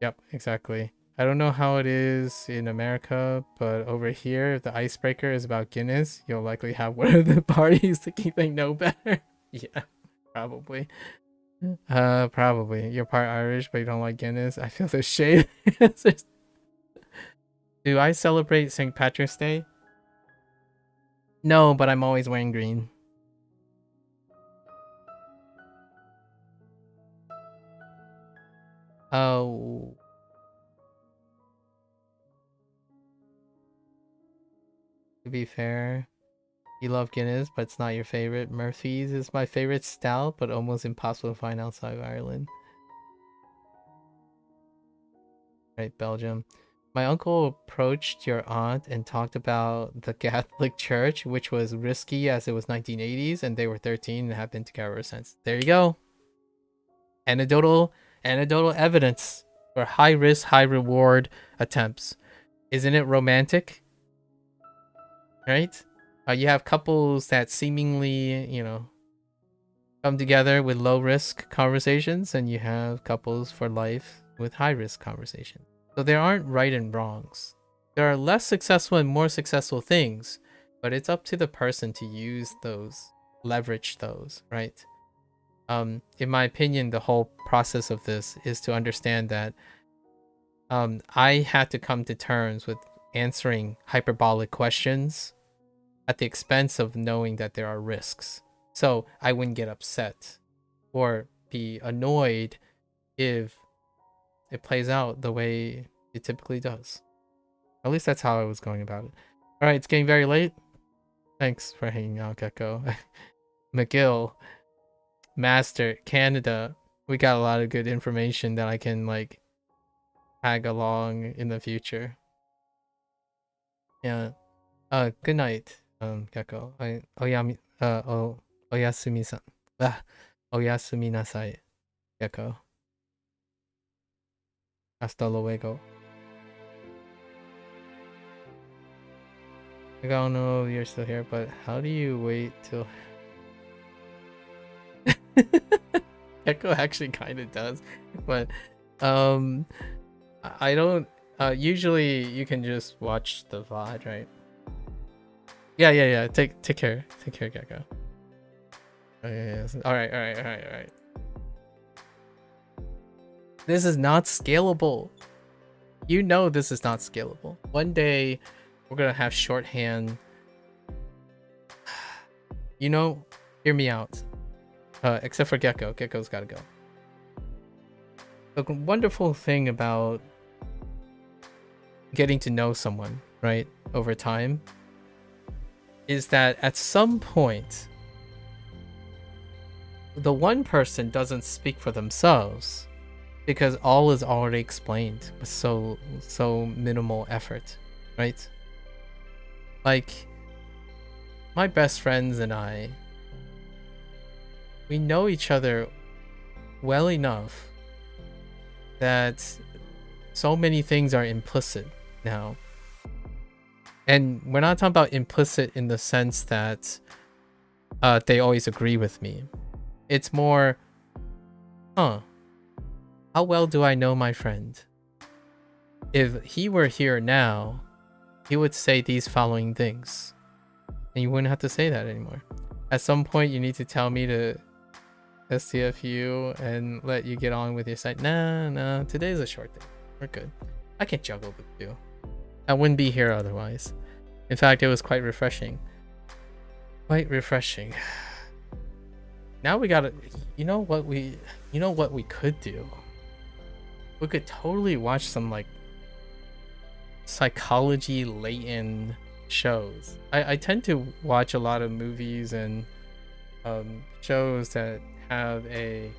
Yep, exactly. I don't know how it is in America, but over here, if the icebreaker is about Guinness, you'll likely have one of the parties thinking they know better. Yeah, probably. Probably. You're part Irish, but you don't like Guinness. I feel the shade. Do I celebrate St. Patrick's Day? No, but I'm always wearing green. Oh. To be fair, you love Guinness, but it's not your favorite. Murphy's is my favorite stout, but almost impossible to find outside of Ireland. Right, Belgium. My uncle approached your aunt and talked about the Catholic Church, which was risky as it was 1980s, and they were 13 and have been together ever since. There you go. Anecdotal evidence for high risk, high reward attempts. Isn't it romantic? Right? You have couples that seemingly, come together with low risk conversations, and you have couples for life with high risk conversations. So there aren't right and wrongs. There are less successful and more successful things, but it's up to the person to use those, leverage those, right? In my opinion, the whole process of this is to understand that I had to come to terms with answering hyperbolic questions at the expense of knowing that there are risks. So I wouldn't get upset or be annoyed if it plays out the way it typically does. At least that's how I was going about it. All right, it's getting very late. Thanks for hanging out, Gecko. McGill, Master, Canada. We got a lot of good information that I can tag along in the future. Yeah. Good night, Gecko. Oyasumi-san. Oyasumi nasai, Gecko. Hasta luego. I don't know if you're still here, but how do you wait till... Gecko actually kind of does, but I don't... usually you can just watch the VOD, right? Yeah. Take care. Take care, Gecko. Okay, yeah. All right. This is not scalable. You know this is not scalable. One day we're gonna have shorthand. Hear me out. Except for Gecko. Gecko's gotta go. The wonderful thing about getting to know someone, right, over time, is that at some point, the one person doesn't speak for themselves because all is already explained with so minimal effort, right? Like, my best friends and I, we know each other well enough that so many things are implicit now. And we're not talking about implicit in the sense that they always agree with me. It's more, how well do I know my friend? If he were here now, he would say these following things. And you wouldn't have to say that anymore. At some point, you need to tell me to STFU and let you get on with your site. Nah, today's a short day. We're good. I can juggle the two. I wouldn't be here otherwise. In fact, it was quite refreshing. Quite refreshing. Now we gotta, you know what we could do? We could totally watch some like psychology latent shows. I tend to watch a lot of movies and shows that have a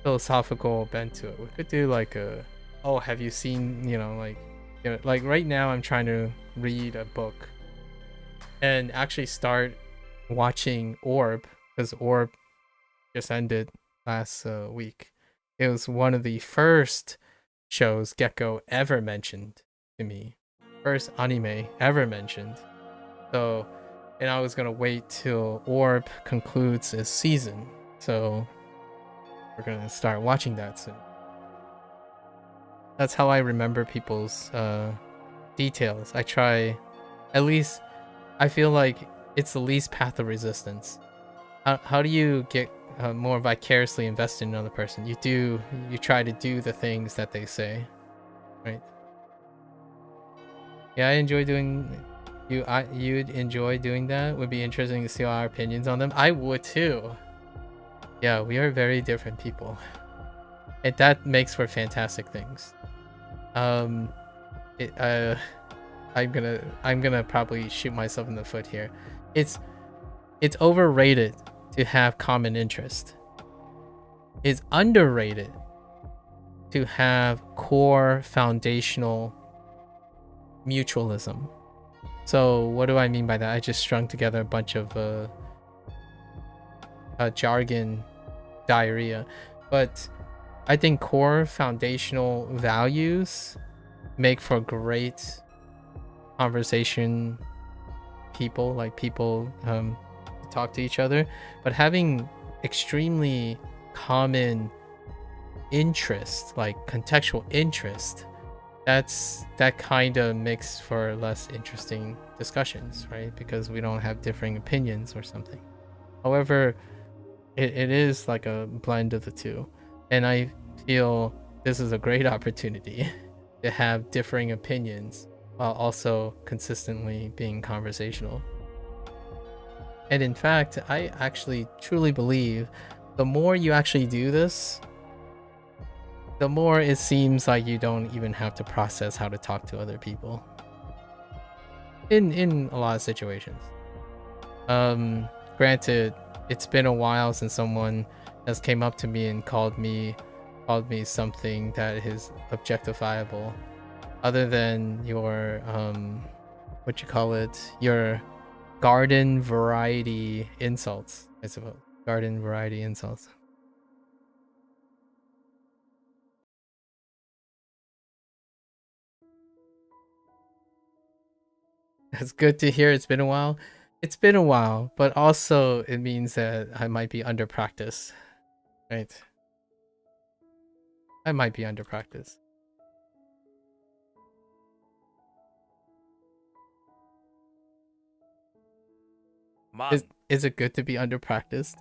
philosophical bent to it. We could do like have you seen, like right now I'm trying to read a book and actually start watching Orb, because Orb just ended last week. It was one of the first shows Gecko ever mentioned to me. First anime ever mentioned. So, and I was gonna wait till Orb concludes its season. So we're gonna start watching that soon. That's how I remember people's details. I try, at least I feel like it's the least path of resistance. How do you get more vicariously invested in another person? You try to do the things that they say, right? Yeah, I enjoy doing. You'd enjoy doing that. Would be interesting to see our opinions on them. I would too. Yeah, we are very different people, and that makes for fantastic things. I'm gonna probably shoot myself in the foot here. It's overrated to have common interest. It's underrated to have core foundational mutualism. So what do I mean by that? I just strung together a bunch of jargon diarrhea, but I think core foundational values make for great conversation people to talk to each other. But having extremely common interest, like contextual interest, that kind of makes for less interesting discussions, right? Because we don't have differing opinions or something. However, it is like a blend of the two, and I feel this is a great opportunity to have differing opinions while also consistently being conversational. And in fact, I actually truly believe the more you actually do this, the more it seems like you don't even have to process how to talk to other people in a lot of situations. Granted, it's been a while since someone has came up to me and called me something that is objectifiable, other than your your garden variety insults, I suppose. Garden variety insults. It's good to hear. It's been a while. It's been a while, but also it means that I might be under practice, right? I might be under practice. Man, Is it good to be under practiced?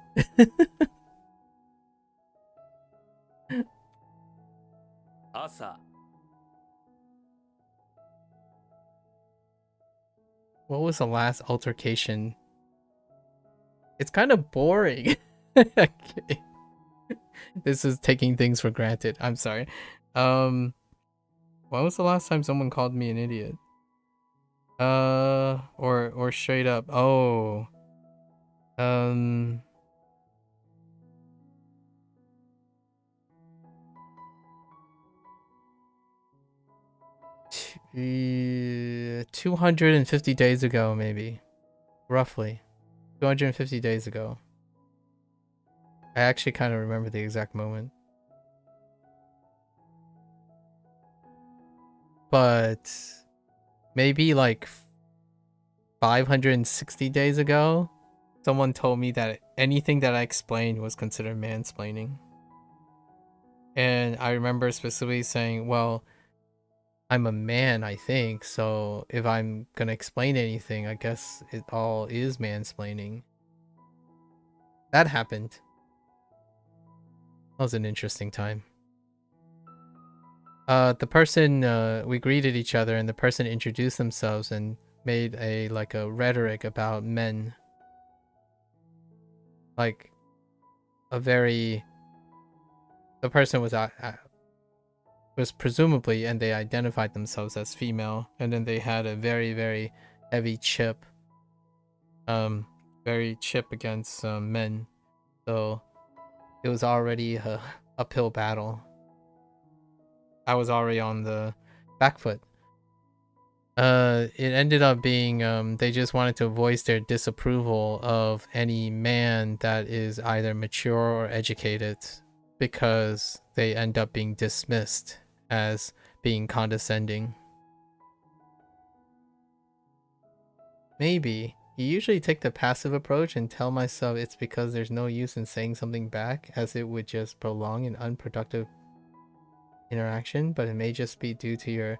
asa, What was the last altercation? It's kind of boring. Okay. This is taking things for granted. I'm sorry. What When was the last time someone called me an idiot? Or straight up, oh. 250 days ago, maybe. Roughly. 250 days ago. I actually kind of remember the exact moment. But maybe like 560 days ago, someone told me that anything that I explained was considered mansplaining. And I remember specifically saying, well, I'm a man, I think, so if I'm gonna explain anything, I guess it all is mansplaining. That happened. That was an interesting time. The person, we greeted each other, and the person introduced themselves and made a rhetoric about men. Like, a very... The person was presumably, and they identified themselves as female, and then they had a very, very heavy chip. Very chip against men. So, it was already a uphill battle. I was already on the back foot. It ended up being they just wanted to voice their disapproval of any man that is either mature or educated, because they end up being dismissed as being condescending. Maybe. You usually take the passive approach and tell myself it's because there's no use in saying something back, as it would just prolong an unproductive interaction, but it may just be due to your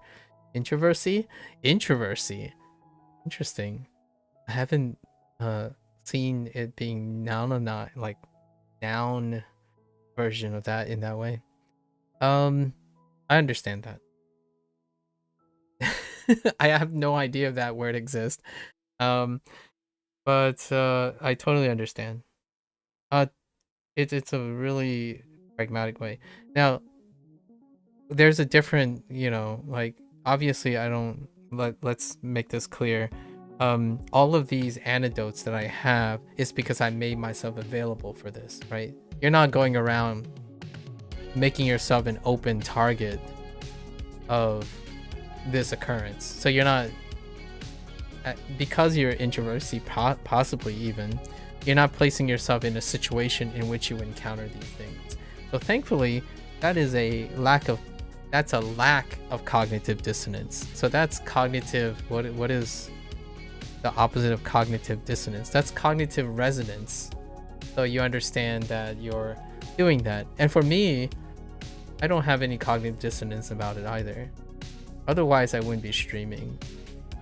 introversy. Interesting. I haven't seen it being noun version of that in that way. I understand that. I have no idea if that word exists. But I totally understand. It's a really pragmatic way. Now, there's a different, obviously I don't, let's make this clear. All of these anecdotes that I have is because I made myself available for this, right? You're not going around making yourself an open target of this occurrence. So you're not, because you're introversy, possibly even, you're not placing yourself in a situation in which you encounter these things. So thankfully, that is a lack of cognitive dissonance. So that's cognitive, what is the opposite of cognitive dissonance? That's cognitive resonance. So you understand that you're doing that. And for me, I don't have any cognitive dissonance about it either. Otherwise, I wouldn't be streaming,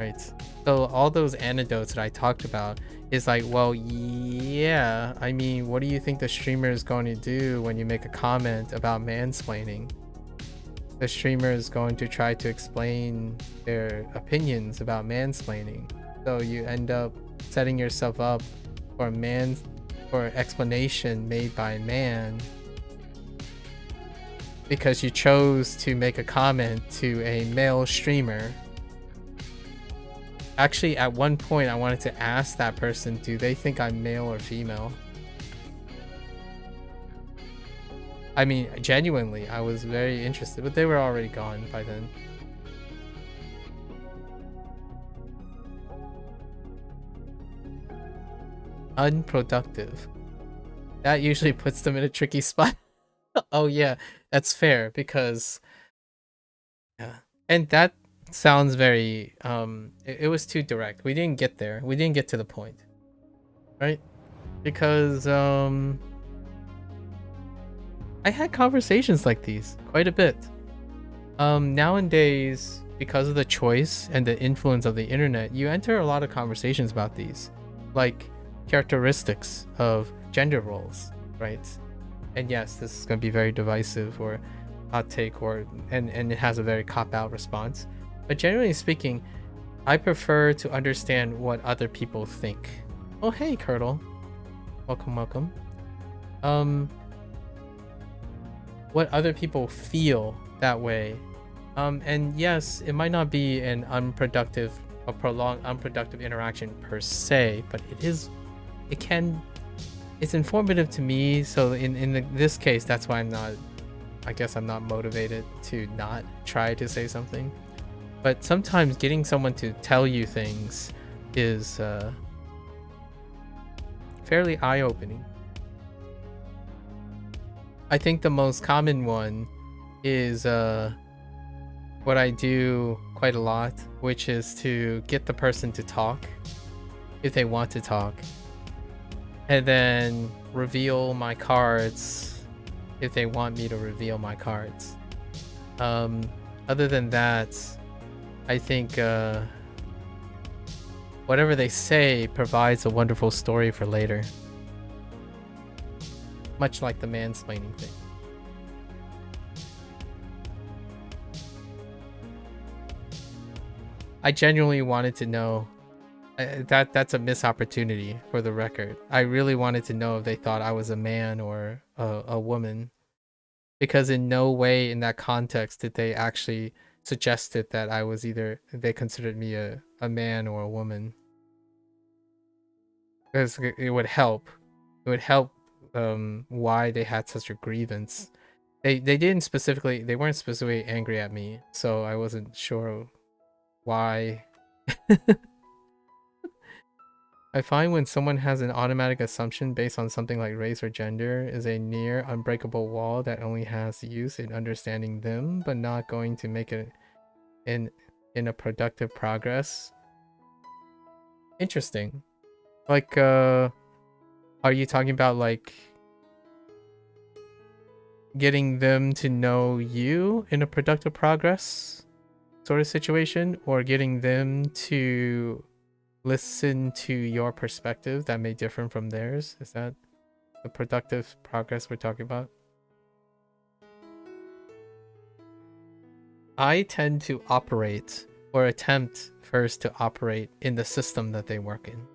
right? So all those anecdotes that I talked about is like, well, yeah, I mean, what do you think the streamer is going to do when you make a comment about mansplaining? The streamer is going to try to explain their opinions about mansplaining. So you end up setting yourself up for explanation made by a man, because you chose to make a comment to a male streamer. Actually, at one point, I wanted to ask that person, do they think I'm male or female? I mean, genuinely, I was very interested, but they were already gone by then. Unproductive. That usually puts them in a tricky spot. Oh yeah, that's fair, because yeah. And that sounds very it was too direct. We didn't get there. We didn't get to the point. Right? Because I had conversations like these quite a bit. Nowadays, because of the choice and the influence of the internet, you enter a lot of conversations about these, like characteristics of gender roles, right? And yes, this is going to be very divisive or hot take, and it has a very cop-out response. But generally speaking, I prefer to understand what other people think. Oh, hey, Curdle. Welcome. What other people feel that way And yes, it might not be an unproductive, a prolonged unproductive interaction per se, but it's informative to me. So this case, that's why I guess I'm not motivated to not try to say something. But sometimes getting someone to tell you things is fairly eye-opening. I think the most common one is what I do quite a lot, which is to get the person to talk if they want to talk, and then reveal my cards if they want me to reveal my cards. Other than that, I think whatever they say provides a wonderful story for later. Much like the mansplaining thing. I genuinely wanted to know. That's a missed opportunity for the record. I really wanted to know if they thought I was a man or a woman. Because in no way in that context did they actually suggested that I was they considered me a man or a woman. Because it would help. It would help why they had such a grievance. They weren't specifically angry at me, so I wasn't sure why. I find when someone has an automatic assumption based on something like race or gender is a near unbreakable wall that only has use in understanding them, but not going to make it in a productive progress. Interesting. Like, are you talking about like getting them to know you in a productive progress sort of situation, or getting them to listen to your perspective that may differ from theirs? Is that the productive progress we're talking about? I tend to operate, or attempt first to operate, in the system that they work in.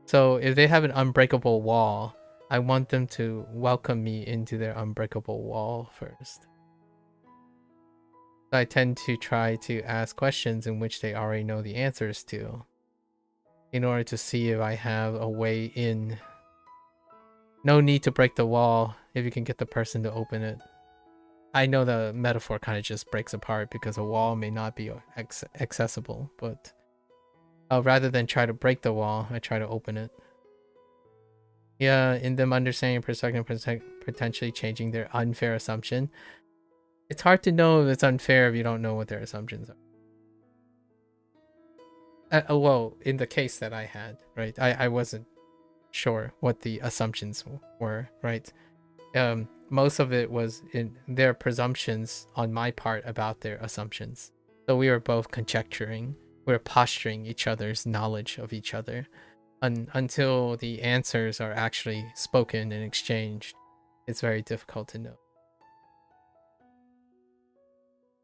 So if they have an unbreakable wall, I want them to welcome me into their unbreakable wall first. I tend to try to ask questions in which they already know the answers to, in order to see if I have a way in. No need to break the wall if you can get the person to open it. I know the metaphor kind of just breaks apart because a wall may not be accessible, but rather than try to break the wall, I try to open it. Yeah, in them understanding perspective, potentially changing their unfair assumption. It's hard to know if it's unfair if you don't know what their assumptions are. Well, in the case that I had, right? I wasn't sure what the assumptions were, right? Most of it was in their presumptions on my part about their assumptions. So we were both conjecturing. We were posturing each other's knowledge of each other until the answers are actually spoken and exchanged. It's very difficult to know.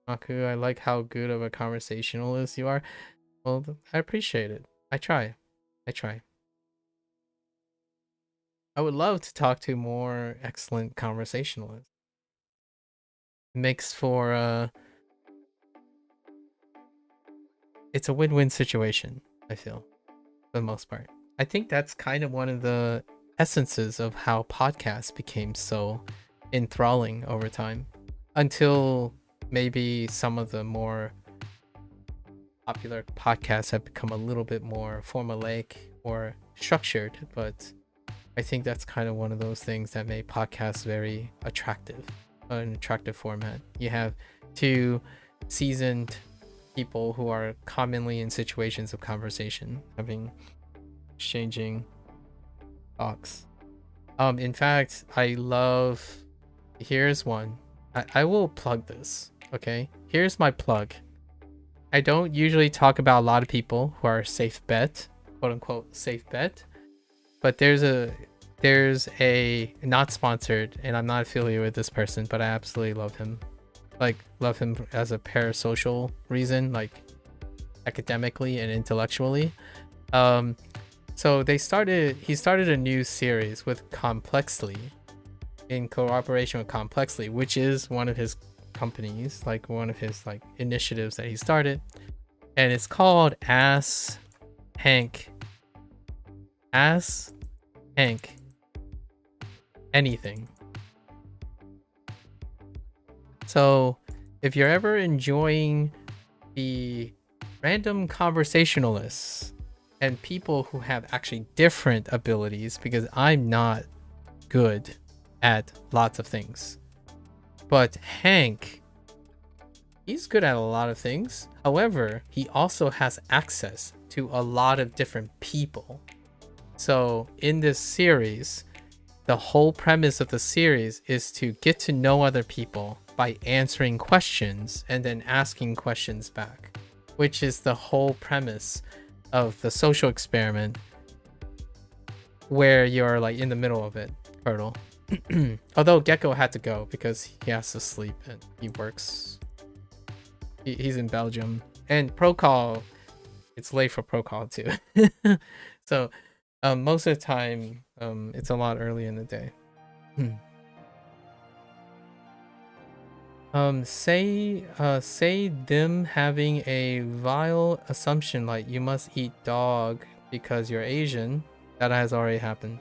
Maku, I like how good of a conversationalist you are. Well, I appreciate it. I try. I would love to talk to more excellent conversationalists. It makes for it's a win-win situation, I feel, for the most part. I think that's kind of one of the essences of how podcasts became so enthralling over time. Until maybe some of the more popular podcasts have become a little bit more formulaic or structured, but I think that's kind of one of those things that made podcasts very attractive, an attractive format. You have two seasoned people who are commonly in situations of conversation, exchanging talks. In fact, here's one. I will plug this, okay? Here's my plug. I don't usually talk about a lot of people who are safe bet, quote unquote safe bet, but there's a not sponsored, and I'm not affiliated with this person, but I absolutely love him. Like, love him as a parasocial reason, like academically and intellectually. So he started a new series with Complexly, in cooperation with Complexly, which is one of his companies, like one of his like initiatives that he started, and it's called Ask Hank Anything. So if you're ever enjoying the random conversationalists and people who have actually different abilities, because I'm not good at lots of things, but Hank, he's good at a lot of things. However, he also has access to a lot of different people. So in this series, the whole premise of the series is to get to know other people by answering questions and then asking questions back, which is the whole premise of the social experiment, where you're like in the middle of it, Turtle. Although Gecko had to go because he has to sleep and he works. He's in Belgium, and Procall, it's late for Procall too. So most of the time, it's a lot early in the day. Say them having a vile assumption like you must eat dog because you're Asian. That has already happened.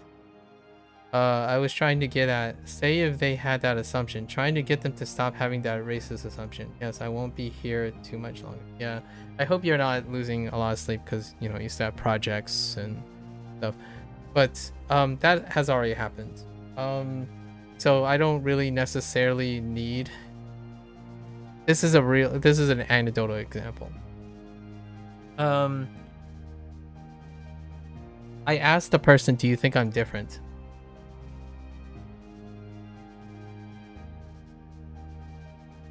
I was trying to get at, say if they had that assumption, trying to get them to stop having that racist assumption. Yes, I won't be here too much longer. Yeah, I hope you're not losing a lot of sleep because, you know, you still have projects and stuff. But that has already happened. So I don't really necessarily need... This is an anecdotal example. I asked the person, do you think I'm different?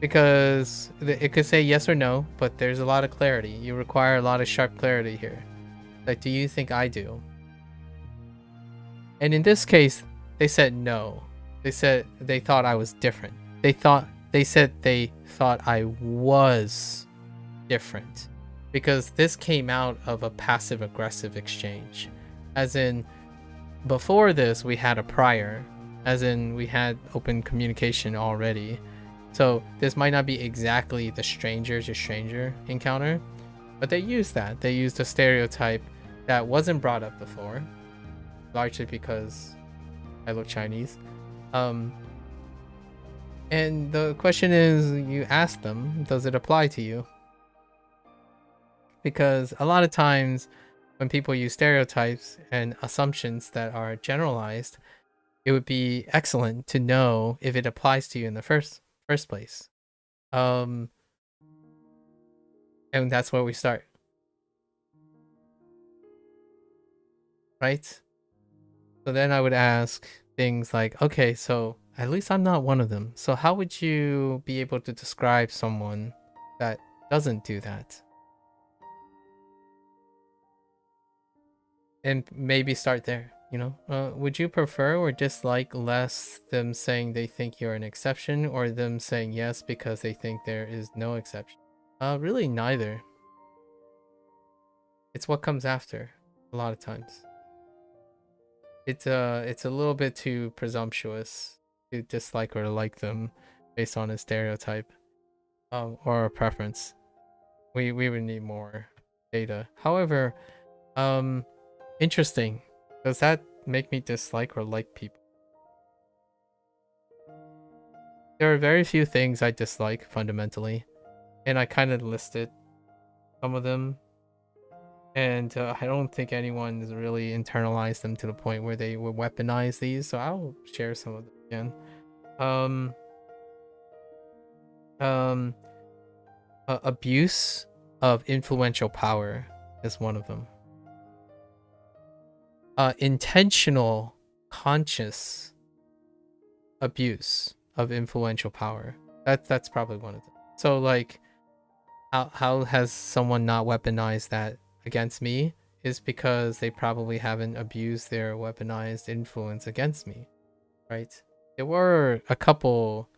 Because it could say yes or no, but there's a lot of clarity. You require a lot of sharp clarity here. Like, do you think I do? And in this case, they said no. They said they thought I was different. They said they thought I was different. Because this came out of a passive-aggressive exchange. As in, before this, we had a prior. As in, we had open communication already. So this might not be exactly the stranger to stranger encounter, but they used that. They used a stereotype that wasn't brought up before, largely because I look Chinese. And the question is, you ask them, does it apply to you? Because a lot of times when people use stereotypes and assumptions that are generalized, it would be excellent to know if it applies to you in the first place. And that's where we start, right? So then I would ask things like, okay, so at least I'm not one of them, so how would you be able to describe someone that doesn't do that? And maybe start there, you know? Would you prefer or dislike less them saying they think you're an exception, or them saying yes because they think there is no exception? Really neither. It's what comes after, a lot of times. It's a little bit too presumptuous to dislike or like them based on a stereotype, or a preference. We would need more data. However, interesting. Does that make me dislike or like people? There are very few things I dislike fundamentally, and I kind of listed some of them, and I don't think anyone has really internalized them to the point where they would weaponize these, so I'll share some of them again. Abuse of influential power is one of them. Intentional, conscious abuse of influential power. That's probably one of them. So like, how has someone not weaponized that against me? Is because they probably haven't abused their weaponized influence against me, right? There were a couple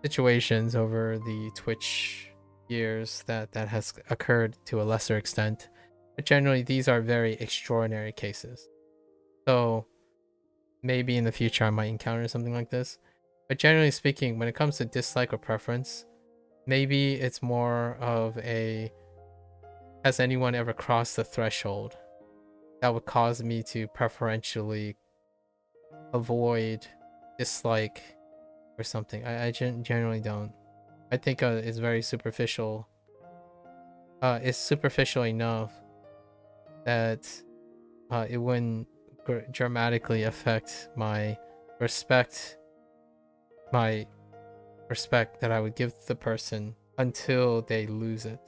situations over the Twitch years that has occurred to a lesser extent. But generally, these are very extraordinary cases. So maybe in the future I might encounter something like this. But generally speaking, when it comes to dislike or preference, maybe it's more of a, has anyone ever crossed the threshold that would cause me to preferentially avoid, dislike, or something. I generally don't. I think it's very superficial. It's superficial enough that it wouldn't dramatically affect my respect, my respect that I would give the person until they lose it.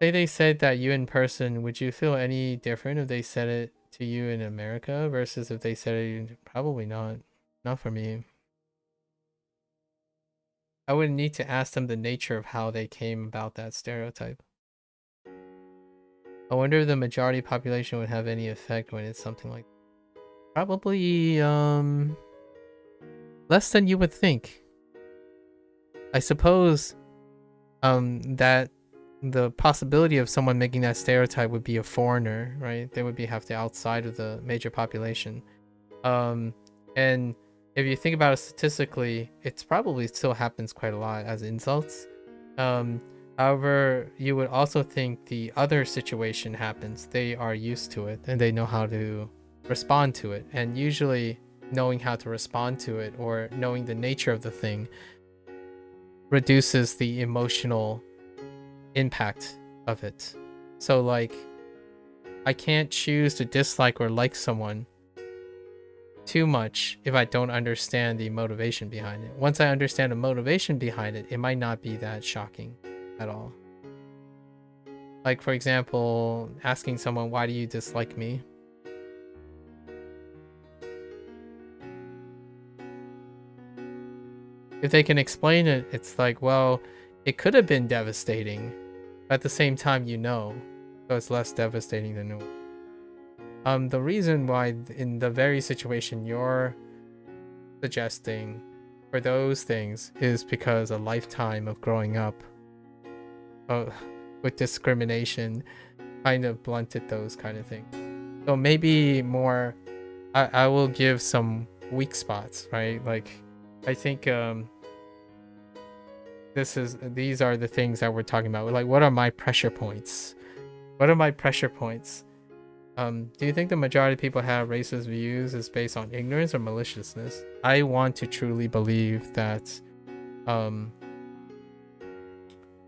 Say they said that you in person, would you feel any different if they said it to you in America versus if they said it? Probably not. Not for me. I would need to ask them the nature of how they came about that stereotype. I wonder if the majority population would have any effect when it's something like that. Probably less than you would think. I suppose that the possibility of someone making that stereotype would be a foreigner, right? They would be half the outside of the major population. And if you think about it statistically, it's probably still happens quite a lot as insults. However, you would also think the other situation happens. They are used to it and they know how to respond to it. And usually knowing how to respond to it or knowing the nature of the thing reduces the emotional impact of it. So like, I can't choose to dislike or like someone too much if I don't understand the motivation behind it. Once I understand the motivation behind it, it might not be that shocking at all. Like, for example, asking someone, why do you dislike me? If they can explain it, it's like, well, it could have been devastating. But at the same time, you know, so it's less devastating than it was. The reason why in the very situation you're suggesting for those things is because a lifetime of growing up with discrimination kind of blunted those kind of things. So maybe more, I will give some weak spots, right? Like, I think these are the things that we're talking about. Like, what are my pressure points? What are my pressure points? Do you think the majority of people have racist views is based on ignorance or maliciousness? I want to truly believe that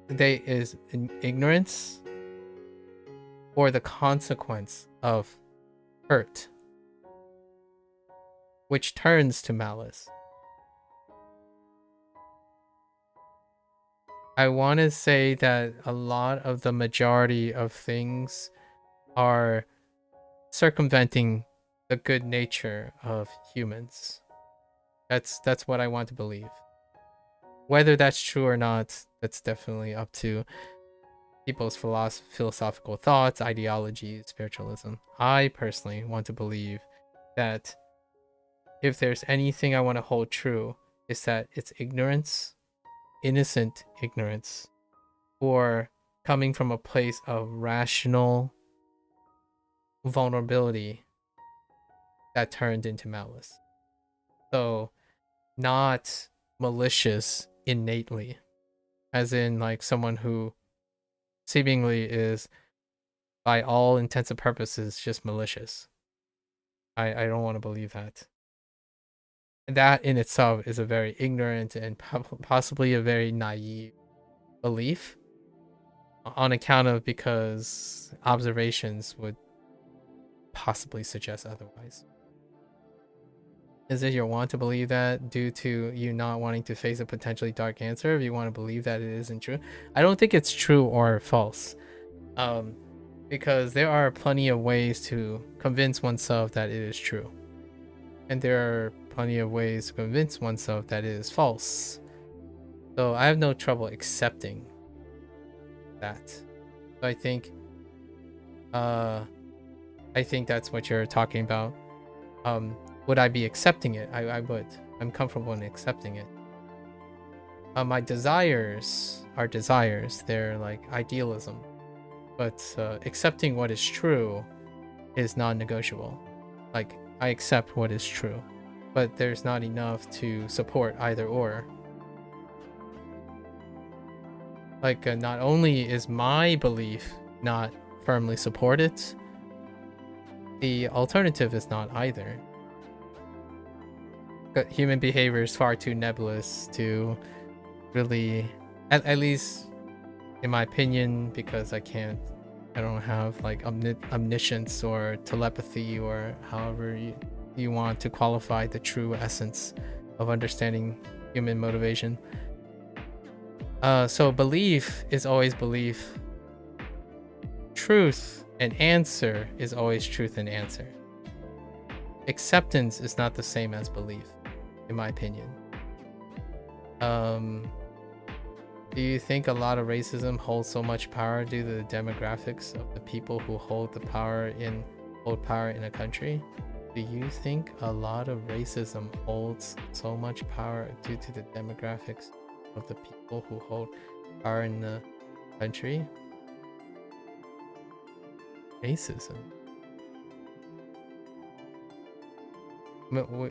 they is in ignorance or the consequence of hurt, which turns to malice. I want to say that a lot of the majority of things are circumventing the good nature of humans. That's what I want to believe. Whether that's true or not, that's definitely up to people's philosophical thoughts, ideologies, spiritualism. I personally want to believe that if there's anything I want to hold true, is that it's ignorance, innocent ignorance, or coming from a place of rational vulnerability that turned into malice. So not malicious innately, as in like someone who seemingly is by all intents and purposes just malicious. I don't want to believe that. That in itself is a very ignorant and possibly a very naive belief on account of because observations would possibly suggest otherwise. Is it your want to believe that due to you not wanting to face a potentially dark answer? If you want to believe that it isn't true, I don't think it's true or false, because there are plenty of ways to convince oneself that it is true, and there are plenty of ways to convince oneself that it is false. So I have no trouble accepting that. So I think that's what you're talking about. Would I be accepting it? I would. I'm comfortable in accepting it. My desires are desires. They're like idealism. But accepting what is true is non-negotiable. Like, I accept what is true. but there's not enough to support either or. Like, not only is my belief not firmly supported, the alternative is not either. But human behavior is far too nebulous to really, at least in my opinion, because I don't have like omniscience or telepathy or however you want to qualify the true essence of understanding human motivation. So belief is always belief. Truth and answer is always truth and answer. Acceptance is not the same as belief, in my opinion. Do you think a lot of racism holds so much power due to the demographics of the people who hold power in a country? Do you think a lot of racism holds so much power due to the demographics of the people who hold power in the country? Racism.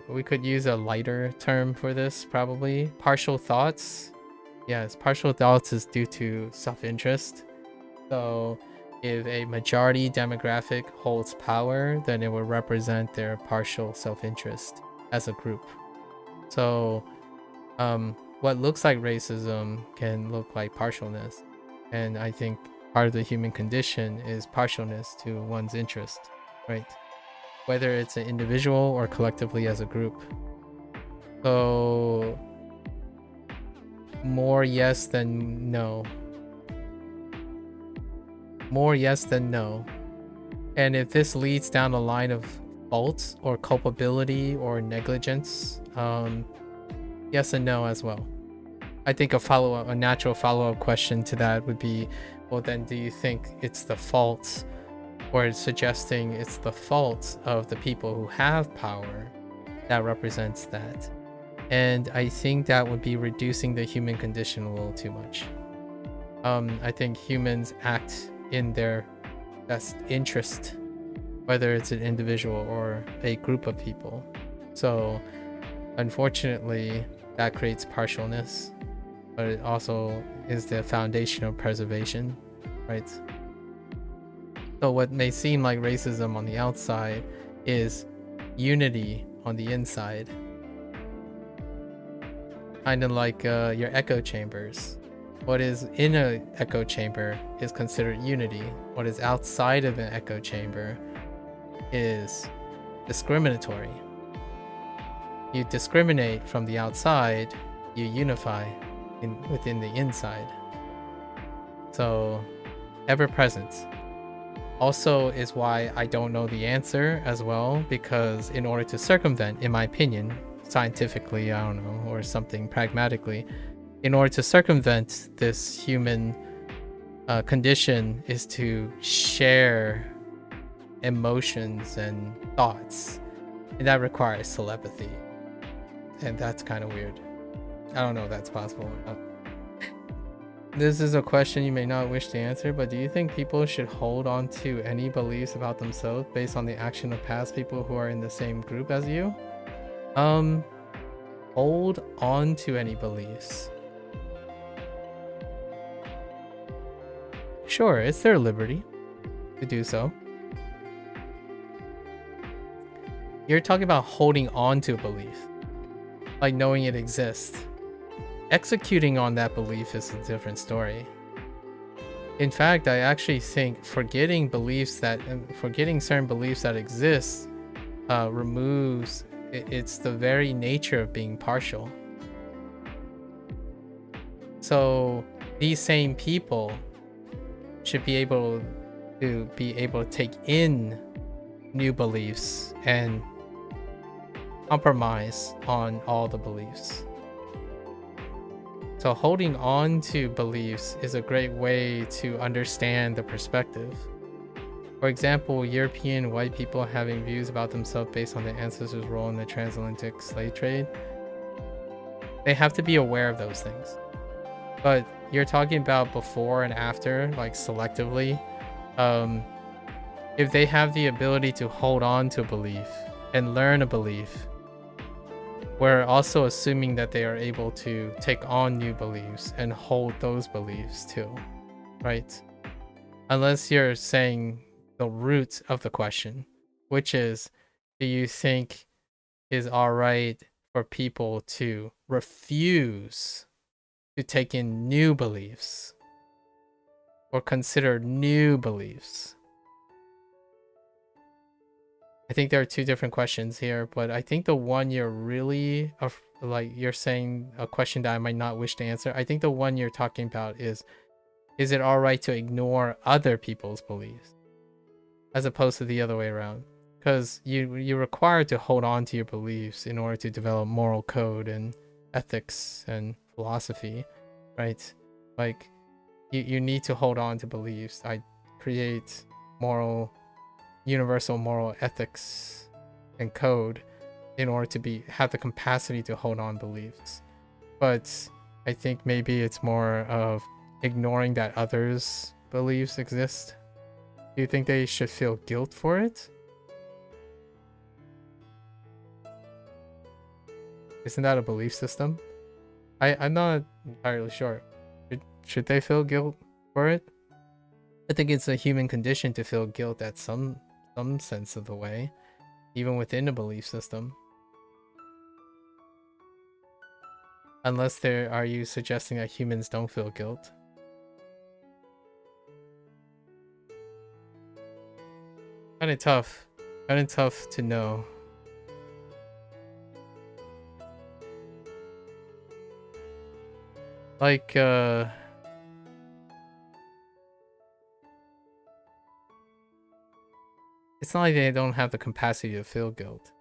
We could use a lighter term for this, probably. Partial thoughts. Yes, partial thoughts is due to self-interest. So if a majority demographic holds power, then it will represent their partial self-interest as a group. So what looks like racism can look like partialness. And I think part of the human condition is partialness to one's interest, right? Whether it's an individual or collectively as a group. So more yes than no. More yes than no. And if this leads down the line of fault or culpability or negligence, yes and no as well. I think a natural follow-up question to that would be, well, then do you think it's the fault, or suggesting it's the fault of the people who have power that represents that? And I think that would be reducing the human condition a little too much. I think humans act in their best interest, whether it's an individual or a group of people. So unfortunately, that creates partialness, but it also is the foundation of preservation, right? So what may seem like racism on the outside is unity on the inside. Kind of like your echo chambers. What is in an echo chamber is considered unity. What is outside of an echo chamber is discriminatory. You discriminate from the outside, you unify within the inside. So, ever present. Also is why I don't know the answer as well, because in order to circumvent, in my opinion, scientifically, I don't know, or something pragmatically, in order to circumvent this human condition is to share emotions and thoughts, and that requires telepathy, and that's kind of weird. I don't know if that's possible or not. This is a question you may not wish to answer, but do you think people should hold on to any beliefs about themselves based on the action of past people who are in the same group as you? Hold on to any beliefs. Sure, it's their liberty to do so. You're talking about holding on to a belief, like knowing it exists. Executing on that belief is a different story. In fact, I actually think forgetting certain beliefs that exist removes it's the very nature of being partial. So these same people should be able to take in new beliefs and compromise on all the beliefs. So holding on to beliefs is a great way to understand the perspective. For example, European white people having views about themselves based on their ancestors' role in the transatlantic slave trade, they have to be aware of those things. But you're talking about before and after, like selectively. If they have the ability to hold on to a belief and learn a belief, we're also assuming that they are able to take on new beliefs and hold those beliefs too, right? Unless you're saying the root of the question, which is, do you think is alright for people to refuse to take in new beliefs or consider new beliefs? I think there are two different questions here, but I think the one you're really like, you're saying a question that I might not wish to answer. I think the one you're talking about is it all right to ignore other people's beliefs as opposed to the other way around? Because you're required to hold on to your beliefs in order to develop moral code and ethics and philosophy, right? Like, you need to hold on to beliefs. I create universal moral ethics and code in order to have the capacity to hold on beliefs. But I think maybe it's more of ignoring that others' beliefs exist. Do you think they should feel guilt for it? Isn't that a belief system? I'm not entirely sure. Should they feel guilt for it? I think it's a human condition to feel guilt at some sense of the way, even within a belief system. Unless are you suggesting that humans don't feel guilt? Kind of tough to know. Like, it's not like they don't have the capacity to feel guilt.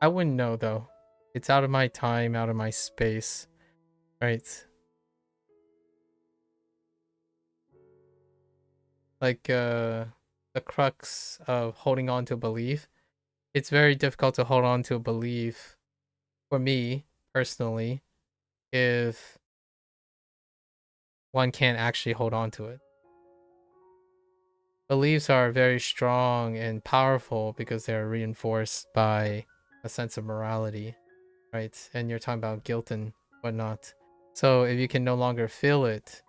I wouldn't know though. It's out of my time, out of my space, right? Like, the crux of holding on to a belief. It's very difficult to hold on to a belief, for me personally, if one can't actually hold on to it. Beliefs are very strong and powerful because they're reinforced by a sense of morality, right? And you're talking about guilt and whatnot. So if you can no longer feel it,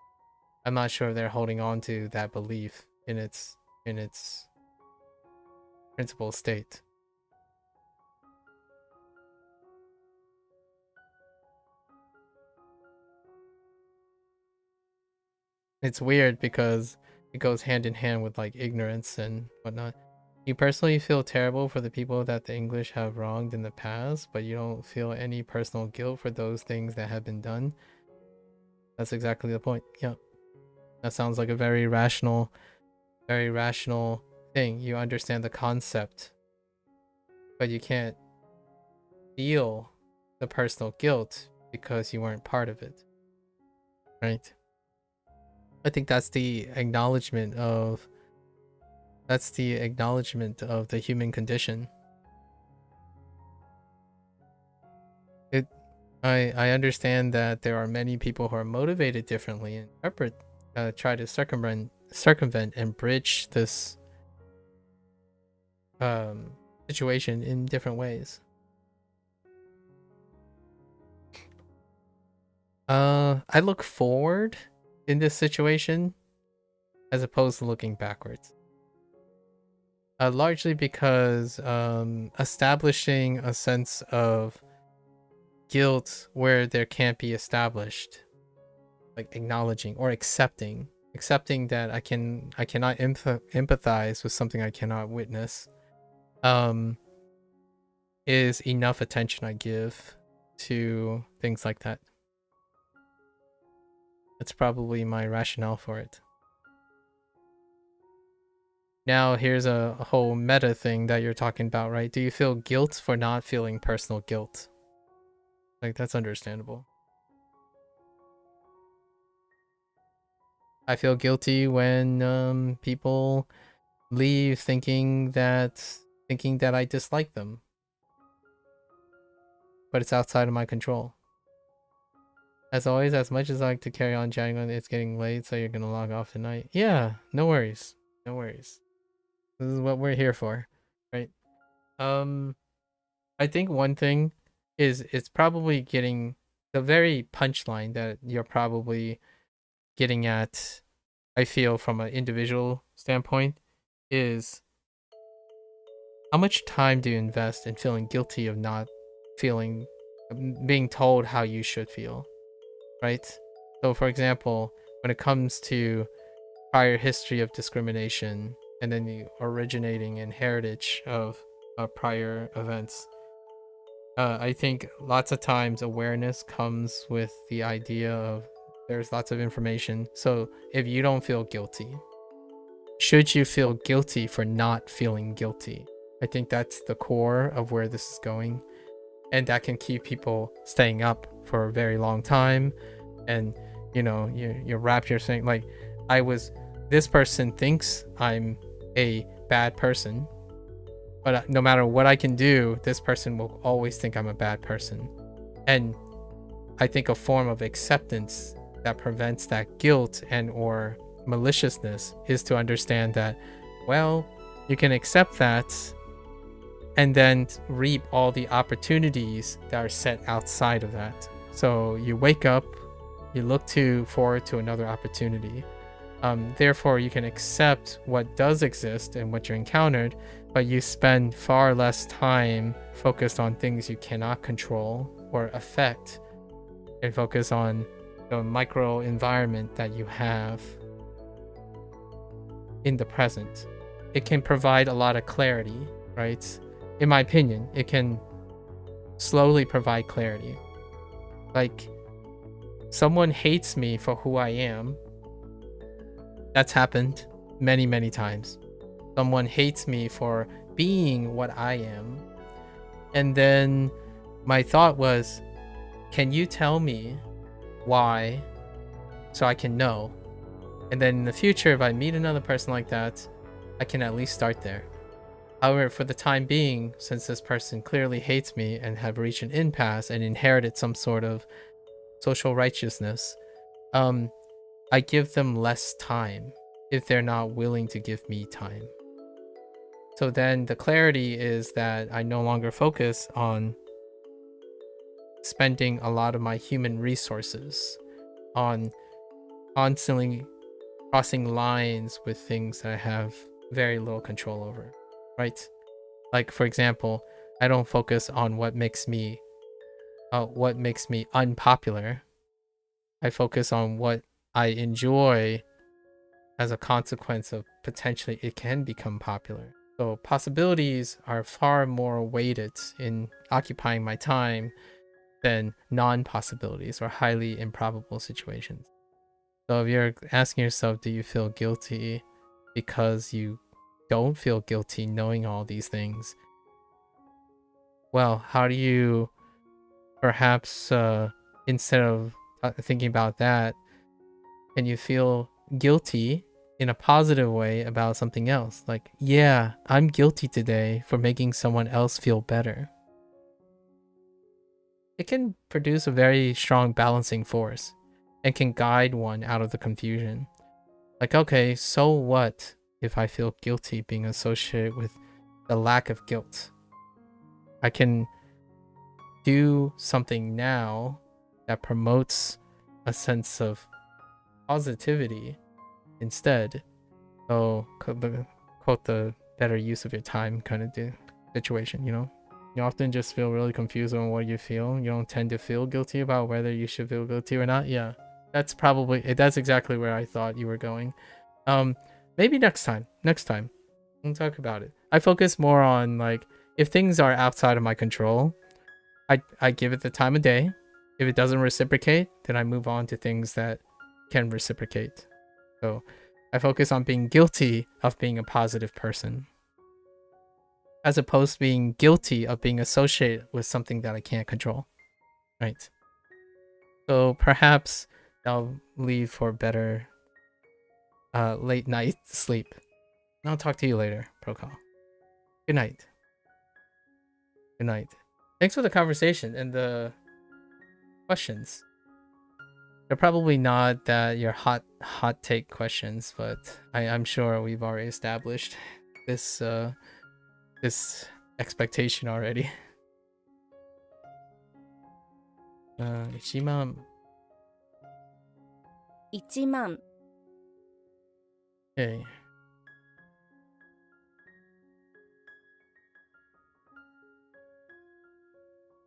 I'm not sure if they're holding on to that belief in its principal state. It's weird because it goes hand in hand with like ignorance and whatnot. You personally feel terrible for the people that the English have wronged in the past, but you don't feel any personal guilt for those things that have been done. That's exactly the point. Yeah. That sounds like a very rational thing. You understand the concept, but you can't feel the personal guilt because you weren't part of it. Right? I think that's the acknowledgement of the human condition. I understand that there are many people who are motivated differently and try to circumvent and bridge this situation in different ways. I look forward in this situation as opposed to looking backwards. Largely because establishing a sense of guilt where there can't be established, like acknowledging or accepting that I cannot empathize with something I cannot witness, is enough attention I give to things like that. That's probably my rationale for it. Now here's a whole meta thing that you're talking about, right? Do you feel guilt for not feeling personal guilt? Like, that's understandable. I feel guilty when people leave thinking that I dislike them, but it's outside of my control. As always, as much as I like to carry on chatting on, it's getting late, so you're gonna log off tonight. Yeah, no worries. No worries. This is what we're here for, right? I think one thing is it's probably getting the very punchline that you're probably getting at, I feel, from an individual standpoint, is how much time do you invest in feeling guilty of not feeling, being told how you should feel, right? So, for example, when it comes to prior history of discrimination and then the originating and heritage of prior events, I think lots of times awareness comes with the idea of there's lots of information. So if you don't feel guilty, should you feel guilty for not feeling guilty? I think that's the core of where this is going. And that can keep people staying up for a very long time. And, you know, you wrap your thing like, this person thinks I'm a bad person, but no matter what I can do, this person will always think I'm a bad person. And I think a form of acceptance that prevents that guilt and or maliciousness is to understand that, well, you can accept that and then reap all the opportunities that are set outside of that. So you wake up, you look forward to another opportunity. Therefore, you can accept what does exist and what you encountered, but you spend far less time focused on things you cannot control or affect and focus on the micro environment that you have in the present. It can provide a lot of clarity, right? In my opinion, it can slowly provide clarity. Like, someone hates me for who I am. That's happened many, many times. Someone hates me for being what I am. And then my thought was, can you tell me why so I can know? And then in the future, if I meet another person like that, I can at least start there. However, for the time being, since this person clearly hates me and have reached an impasse and inherited some sort of social righteousness, I give them less time if they're not willing to give me time. So then the clarity is that I no longer focus on spending a lot of my human resources on constantly crossing lines with things that I have very little control over, right? Like, for example, I don't focus on what makes me unpopular. I focus on what I enjoy as a consequence of potentially it can become popular. So possibilities are far more weighted in occupying my time than non-possibilities or highly improbable situations. So if you're asking yourself, do you feel guilty because you don't feel guilty knowing all these things? Well, how do you perhaps, instead of thinking about that, can you feel guilty in a positive way about something else? Like, yeah, I'm guilty today for making someone else feel better. It can produce a very strong balancing force and can guide one out of the confusion. Like, okay, so what if I feel guilty being associated with the lack of guilt? I can do something now that promotes a sense of positivity instead. So, quote the better use of your time kind of situation, you know? You often just feel really confused on what you feel. You don't tend to feel guilty about whether you should feel guilty or not. Yeah, that's exactly where I thought you were going. Maybe next time we'll talk about it. I focus more on, like, if things are outside of my control, I give it the time of day. If it doesn't reciprocate, then I move on to things that can reciprocate. So I focus on being guilty of being a positive person, as opposed to being guilty of being associated with something that I can't control, right? So perhaps I'll leave for better late night sleep. I'll talk to you later, Procol. Good night. Good night. Thanks for the conversation and the questions. They're probably not that your hot take questions, but I'm sure we've already established this this expectation already. 1万 1万 Okay.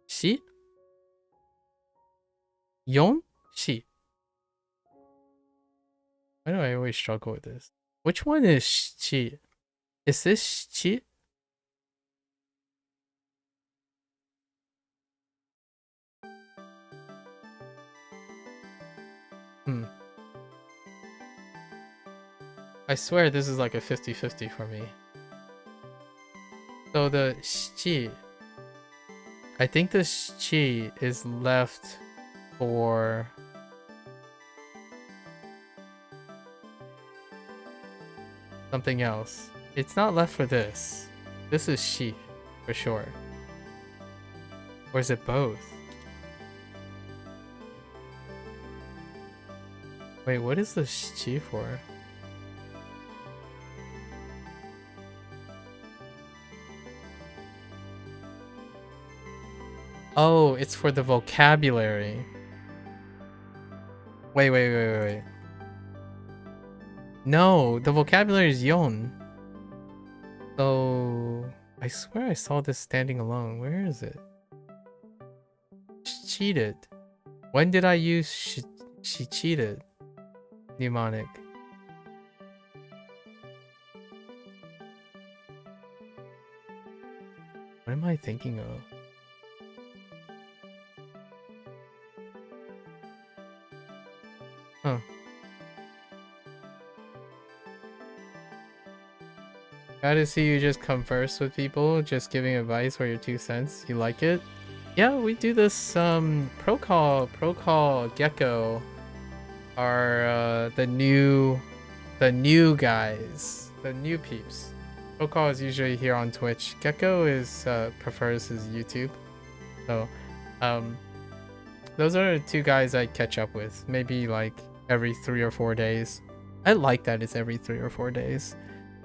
4 4 4 Why do I always struggle with this? Which one is chi? Is this chi? I swear this is like a 50-50 for me. So the chi, I think the chi is left for something else. It's not left for this. This is shi for sure. Or is it both? Wait, what is the chi for? Oh, it's for the vocabulary. Wait. No, the vocabulary is yon. So, I swear I saw this standing alone. Where is it? She cheated. When did I use she cheated? Mnemonic. What am I thinking of? Huh. Glad to see you just converse with people, just giving advice or your 2 cents. You like it? Yeah, we do this pro call Gecko are the new guys, the new peeps. Pro call is usually here on Twitch. Gecko is prefers his YouTube. So those are 2 guys I catch up with, maybe like every 3 or 4 days. I like that it's every 3 or 4 days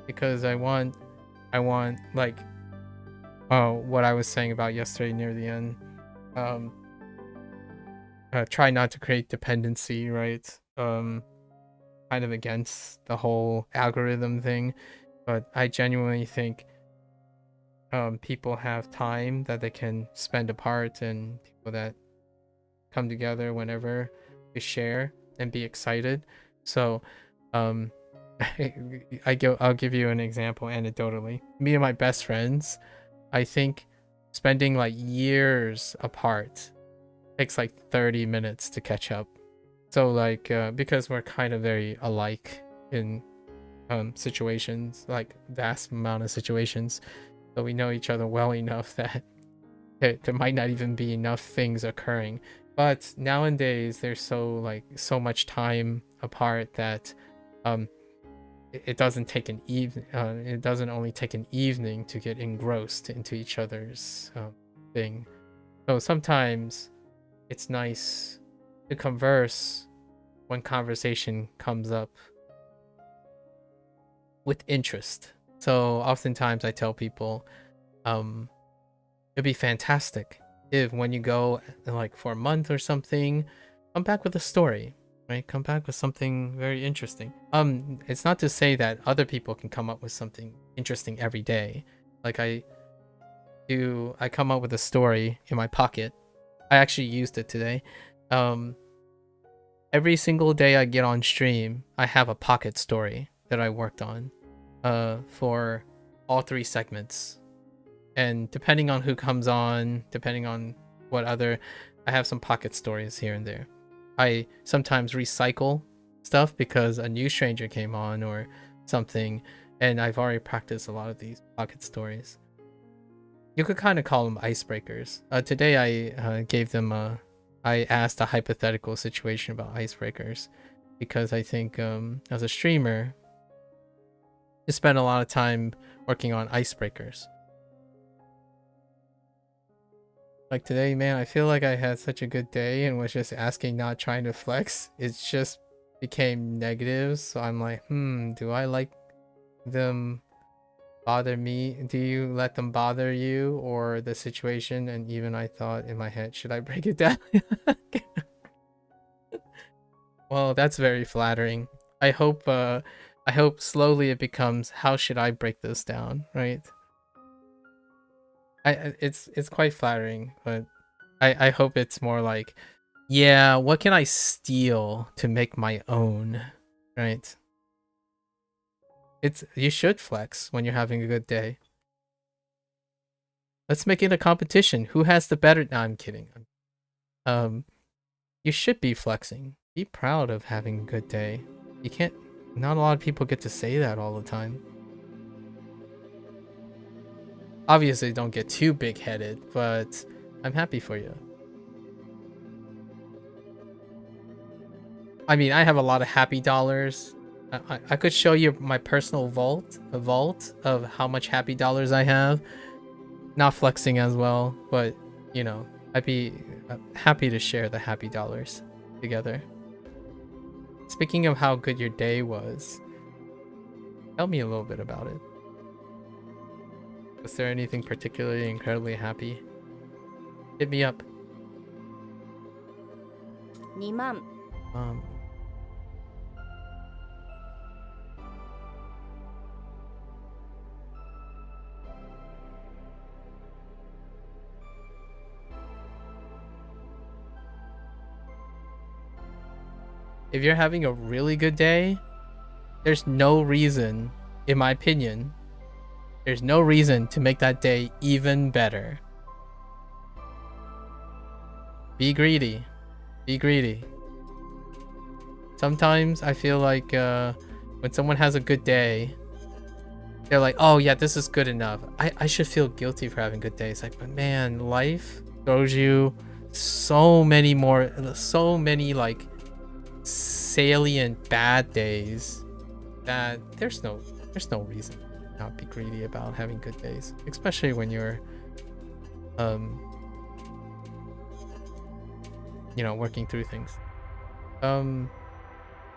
because I want like what I was saying about yesterday near the end. Try not to create dependency, right? Kind of against the whole algorithm thing, but I genuinely think people have time that they can spend apart, and people that come together whenever they share and be excited. So I'll give you an example anecdotally. Me and my best friends, I think spending like years apart takes like 30 minutes to catch up. So like because we're kind of very alike in situations, like vast amount of situations, so we know each other well enough that there might not even be enough things occurring. But nowadays there's so much time apart that it doesn't take an it doesn't only take an evening to get engrossed into each other's thing. So sometimes it's nice to converse when conversation comes up with interest. So oftentimes I tell people it'd be fantastic if when you go like for a month or something, come back with a story, right? Come back with something very interesting. It's not to say that other people can come up with something interesting every day. Like I come up with a story in my pocket. I actually used it today. Every single day I get on stream, I have a pocket story that I worked on for all 3 segments. And depending on who comes on, depending on what other, I have some pocket stories here and there. I sometimes recycle stuff because a new stranger came on or something, and I've already practiced a lot of these pocket stories. You could kind of call them icebreakers. Today I gave them I asked a hypothetical situation about icebreakers because I think as a streamer, you spend a lot of time working on icebreakers. Like today, man, I feel like I had such a good day and was just asking, not trying to flex. It just became negative. So I'm like, do I like them bother me? Do you let them bother you or the situation? And even I thought in my head, should I break it down? Well, that's very flattering. I hope slowly it becomes, how should I break this down, right? It's quite flattering, but I hope it's more like, yeah, what can I steal to make my own, right? You should flex when you're having a good day. Let's make it a competition. Who has the better? No, I'm kidding. You should be flexing. Be proud of having a good day. You can't. Not a lot of people get to say that all the time. Obviously, don't get too big-headed, but I'm happy for you. I mean, I have a lot of happy dollars. I could show you my personal vault of how much happy dollars I have. Not flexing as well, but you know, I'd be happy to share the happy dollars together. Speaking of how good your day was, tell me a little bit about it. Was there anything particularly incredibly happy? Hit me up. 2万 If you're having a really good day, there's no reason, in my opinion, there's no reason to make that day even better. Be greedy. Be greedy. Sometimes I feel like when someone has a good day, they're like, oh yeah, this is good enough. I should feel guilty for having good days. Like, but man, life throws you so many like salient bad days that there's no reason to not be greedy about having good days, especially when you're you know, working through things.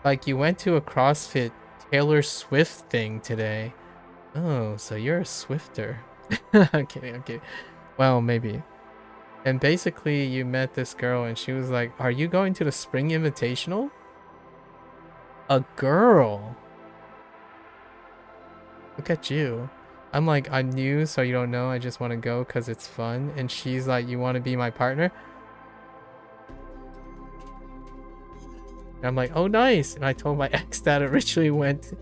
Like you went to a CrossFit Taylor Swift thing today. Oh, so you're a Swifter. I'm kidding. Well, maybe. And basically you met this girl and she was like, are you going to the Spring Invitational? A girl. Look at you. I'm like, I'm new, so you don't know. I just want to go because it's fun. And she's like, you want to be my partner? And I'm like, oh, nice. And I told my ex that originally went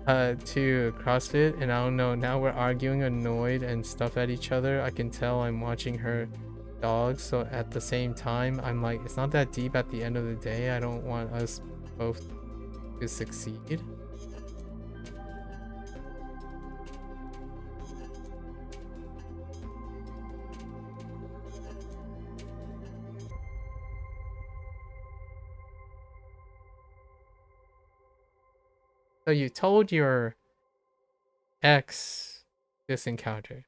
to CrossFit. And I don't know, now we're arguing, annoyed, and stuff at each other. I can tell I'm watching her dog. So at the same time, I'm like, it's not that deep at the end of the day. I don't want us both to succeed. So you told your ex this encounter.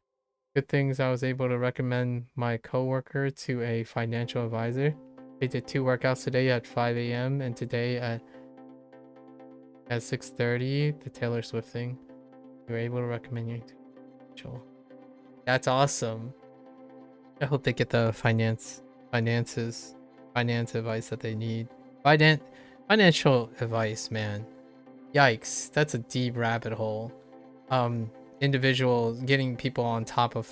Good things I was able to recommend my coworker to a financial advisor. They did 2 workouts today at 5 a.m. and today at 6:30, the Taylor Swift thing. You were able to recommend you to. That's awesome. I hope they get the finance advice that they need. Financial advice, man. Yikes, that's a deep rabbit hole. Individuals getting people on top of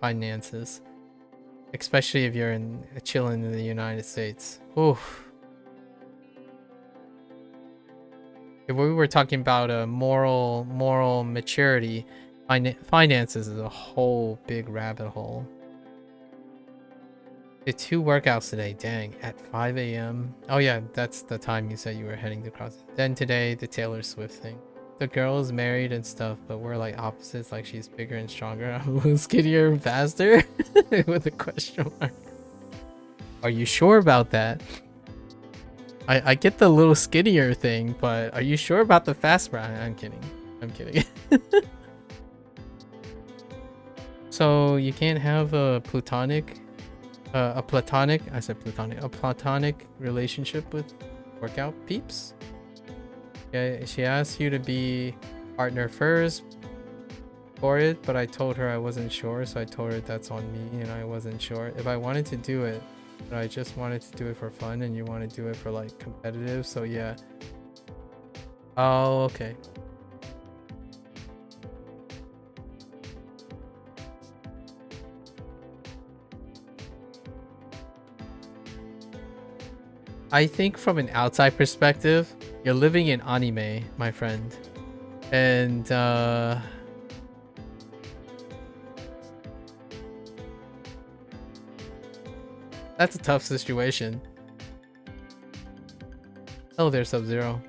finances, especially if you're chilling in the United States. Oof. If we were talking about moral maturity, finances is a whole big rabbit hole. Did 2 workouts today, dang, at 5 a.m. Oh yeah, that's the time you said you were heading to CrossFit. Then today, the Taylor Swift thing. The girl is married and stuff, but we're like opposites, like she's bigger and stronger. I'm skinnier and faster? With a question mark. Are you sure about that? I get the little skinnier thing, but are you sure about the fast run? I'm kidding. So you can't have a platonic a platonic, I said platonic, a platonic relationship with workout peeps. Yeah, she asked you to be partner first for it, but I told her I wasn't sure, so I told her that's on me and I wasn't sure if I wanted to do it, but I just wanted to do it for fun and you want to do it for like competitive, so yeah. Oh, okay. I think from an outside perspective, you're living in anime, my friend. And that's a tough situation. Oh, there's Sub-Zero.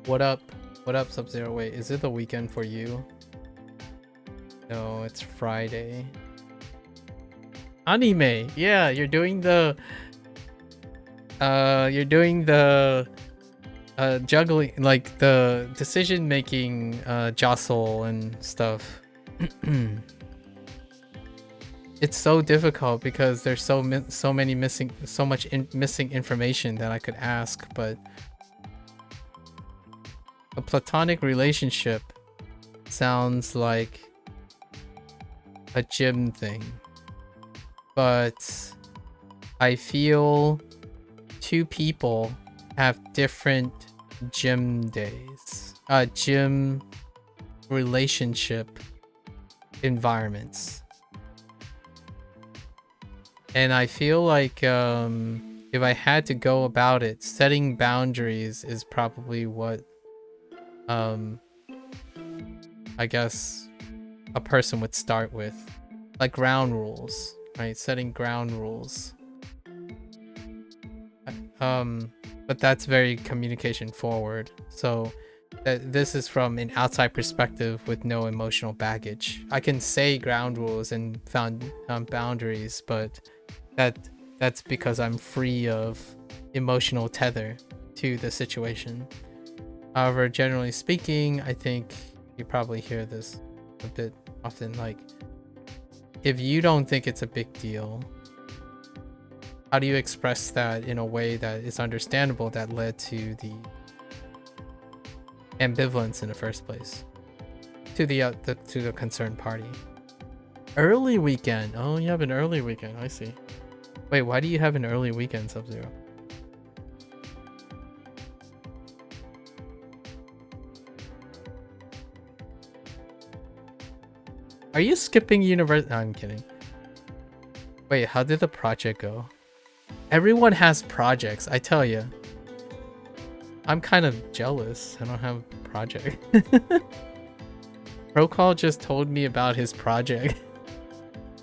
What up? What up, Sub-Zero? Wait, is it the weekend for you? No, it's Friday. Anime. Yeah, you're doing the juggling, like the decision making jostle and stuff. It's so difficult because there's so much missing information that I could ask, but a platonic relationship sounds like a gym thing, but I feel two people have different gym days, gym relationship environments. And I feel like if I had to go about it, setting boundaries is probably what I guess a person would start with, like ground rules, right? Setting ground rules. But that's very communication forward. So this is from an outside perspective with no emotional baggage. I can say ground rules and found boundaries, but that's because I'm free of emotional tether to the situation. However, generally speaking, I think you probably hear this a bit often, like, if you don't think it's a big deal, how do you express that in a way that is understandable that led to the ambivalence in the first place to the concerned party? Early weekend. Oh, you have an early weekend. I see. Wait, why do you have an early weekend, Sub-Zero? Are you skipping university? No, I'm kidding. Wait, how did the project go? Everyone has projects, I tell you. I'm kind of jealous. I don't have a project. Procall just told me about his project.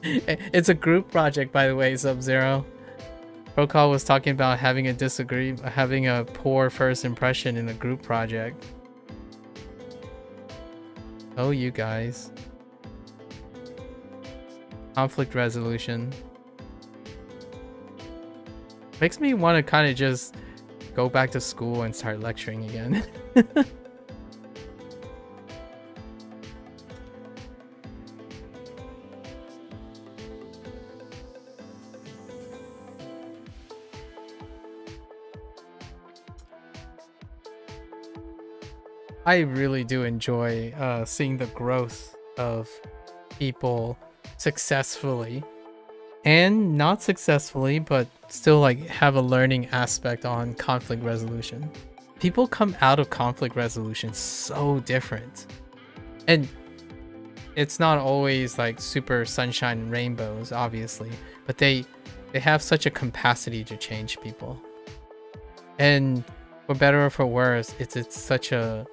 It's a group project, by the way, Sub-Zero. Procall was talking about having a poor first impression in a group project. Oh, you guys. Conflict resolution. Makes me want to kind of just go back to school and start lecturing again. I really do enjoy seeing the growth of people successfully and not successfully, but still like have a learning aspect on conflict resolution. People come out of conflict resolution so different, and it's not always like super sunshine and rainbows, obviously, but they have such a capacity to change people. And for better or for worse, it's such a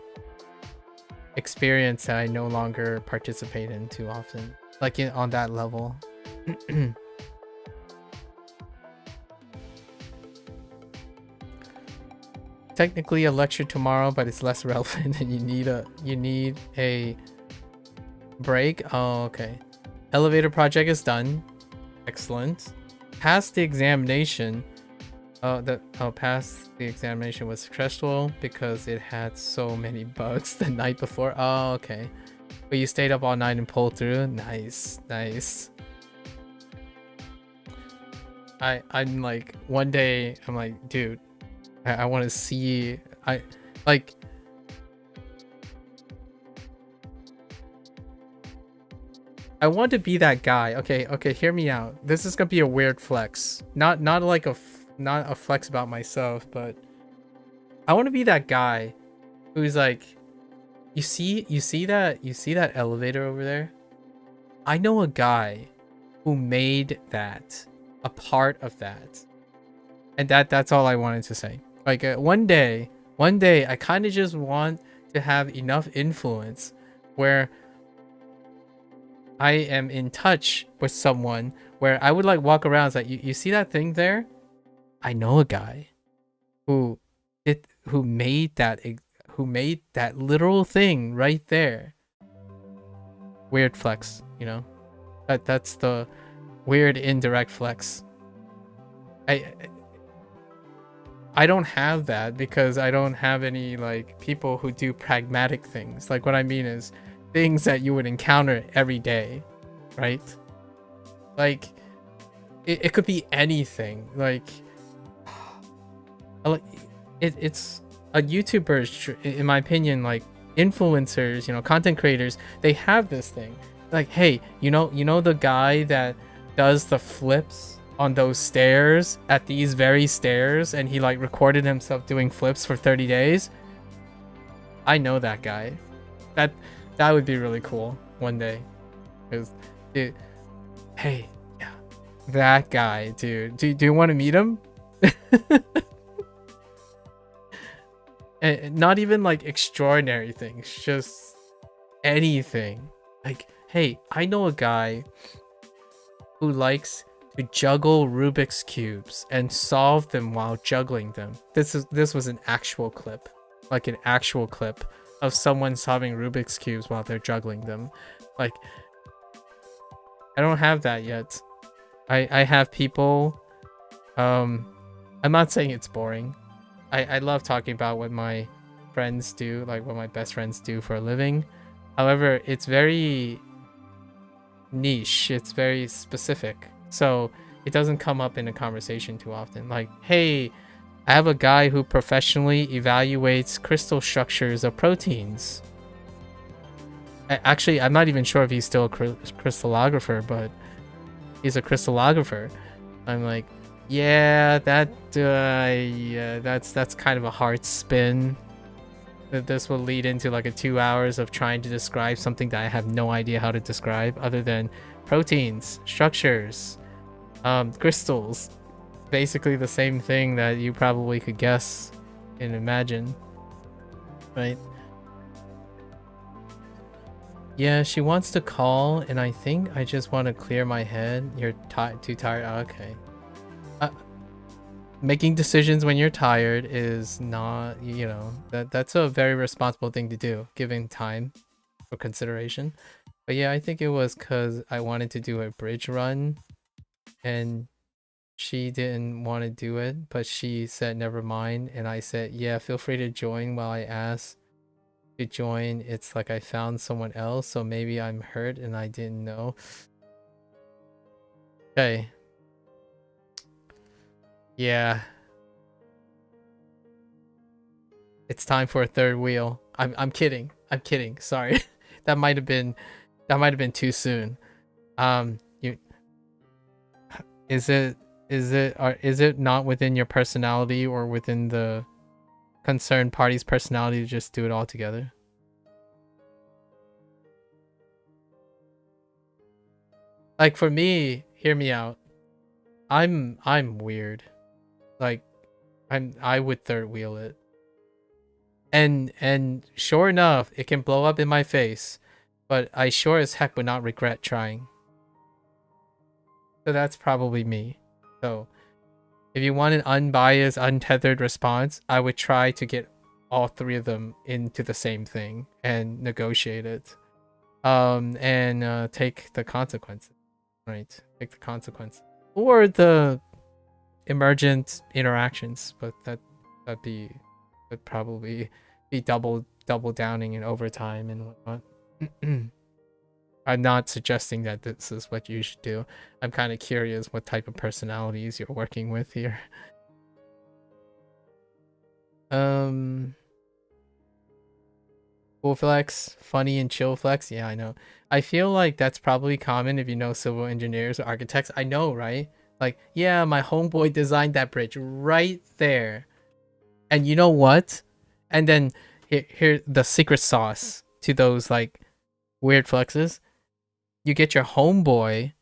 experience that I no longer participate in too often, like on that level. Technically a lecture tomorrow, but it's less relevant and you need a break. Oh, okay. Elevator project is done. Excellent. Passed the examination. Passed the examination was successful because it had so many bugs the night before. Oh, okay. But you stayed up all night and pulled through. Nice, nice. I'm like, one day I'm like, dude, I want to see, like, I want to be that guy. Okay, hear me out. This is gonna be a weird flex. Not like not a flex about myself, but I want to be that guy who's like, you see that elevator over there? I know a guy who made that a part of that. And that's all I wanted to say. Like one day I kind of just want to have enough influence where I am in touch with someone where I would like walk around. It's like, you see that thing there? I know a guy who made that literal thing right there. Weird flex, you know? That's the weird indirect flex. I don't have that because I don't have any like people who do pragmatic things. Like what I mean is things that you would encounter every day, right? Like it could be anything. Like it's a YouTuber, in my opinion, like influencers, you know, content creators, they have this thing. Like, hey, you know the guy that does the flips on those stairs at these very stairs, and he like recorded himself doing flips for 30 days. I know that guy. That would be really cool one day. Cause hey, yeah, that guy, dude. Do you want to meet him? And not even like extraordinary things, just anything. Like, hey, I know a guy who likes to juggle Rubik's cubes and solve them while juggling them. This was an actual clip, like an actual clip of someone solving Rubik's cubes while they're juggling them. Like, I don't have that yet. I have people. I'm not saying it's boring. I love talking about what my friends do, like what my best friends do for a living. However, it's very niche. It's very specific. So it doesn't come up in a conversation too often. Like, hey, I have a guy who professionally evaluates crystal structures of proteins. Actually, I'm not even sure if he's still a crystallographer, but he's a crystallographer. I'm like, yeah, that's kind of a hard spin. That this will lead into like 2 hours of trying to describe something that I have no idea how to describe other than proteins, structures, crystals. Basically the same thing that you probably could guess and imagine, right? Yeah, she wants to call, and I think I just want to clear my head. You're too tired? Oh, okay. Making decisions when you're tired is not, you know, that's a very responsible thing to do, given time for consideration. But yeah, I think it was because I wanted to do a bridge run, and she didn't want to do it, but she said never mind, and I said, yeah, feel free to join. While I asked to join, it's like I found someone else, so maybe I'm hurt and I didn't know. Okay. Yeah. It's time for a third wheel. I'm kidding. I'm kidding. Sorry. that might have been too soon. Is it not within your personality or within the concerned party's personality to just do it all together? Like for me, hear me out. I'm weird. Like I would third wheel it. And sure enough, it can blow up in my face, but I sure as heck would not regret trying. So that's probably me. So if you want an unbiased, untethered response, I would try to get all three of them into the same thing and negotiate it. And take the consequences. Right? Take the consequences. Or the emergent interactions, but would probably be double downing and overtime and whatnot. I'm not suggesting that this is what you should do. I'm kind of curious what type of personalities you're working with here. Cool flex, funny and chill flex. Yeah, I know. I feel like that's probably common if you know civil engineers or architects. I know, right? Like, yeah, my homeboy designed that bridge right there. And you know what? And then here the secret sauce to those like weird flexes. You get your homeboy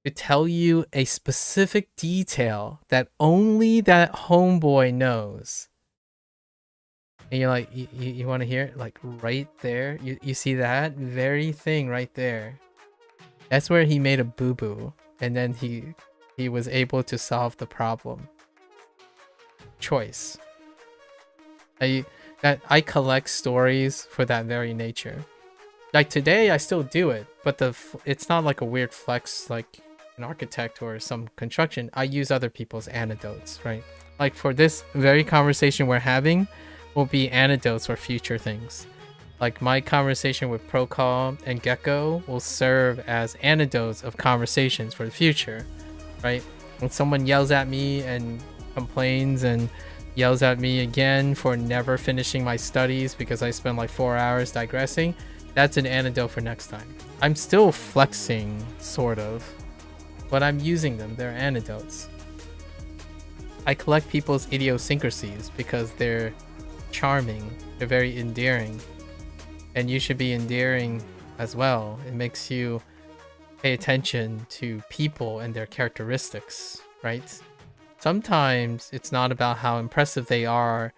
to tell you a specific detail that only that homeboy knows. And you're like, you want to hear it? Like right there, you see that very thing right there. That's where he made a boo-boo, and then he was able to solve the problem. Choice. I collect stories for that very nature. Like today, I still do it, but it's not like a weird flex like an architect or some construction. I use other people's anecdotes, right? Like for this very conversation we're having, will be anecdotes for future things. Like my conversation with Procall and Gecko will serve as anecdotes of conversations for the future, right? When someone yells at me and complains and yells at me again for never finishing my studies because I spent like 4 hours digressing, that's an anecdote for next time. I'm still flexing, sort of, but I'm using them. They're anecdotes. I collect people's idiosyncrasies because they're charming, they're very endearing, and you should be endearing as well. It makes you pay attention to people and their characteristics, right? Sometimes it's not about how impressive they are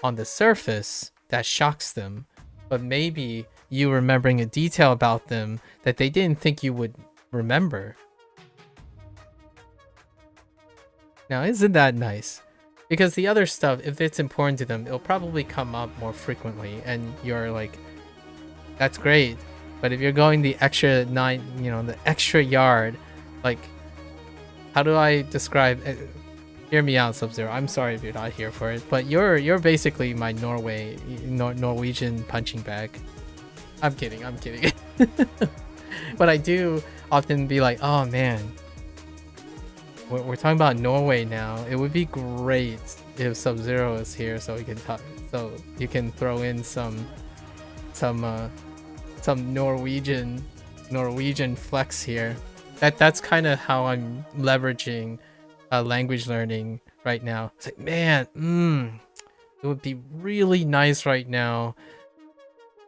on the surface that shocks them, but maybe you remembering a detail about them that they didn't think you would remember. Now, isn't that nice? Because the other stuff, if it's important to them, it'll probably come up more frequently, and you're like, that's great. But if you're going the extra the extra yard, like, how do I describe it? Hear me out, Sub-Zero. I'm sorry if you're not here for it, but you're basically my Norwegian punching bag. I'm kidding. But I do often be like, oh man, we're talking about Norway now. It would be great if Sub-Zero is here so we can talk, so you can throw in some Norwegian flex here. That's kind of how I'm leveraging language learning right now. It's like, man, it would be really nice right now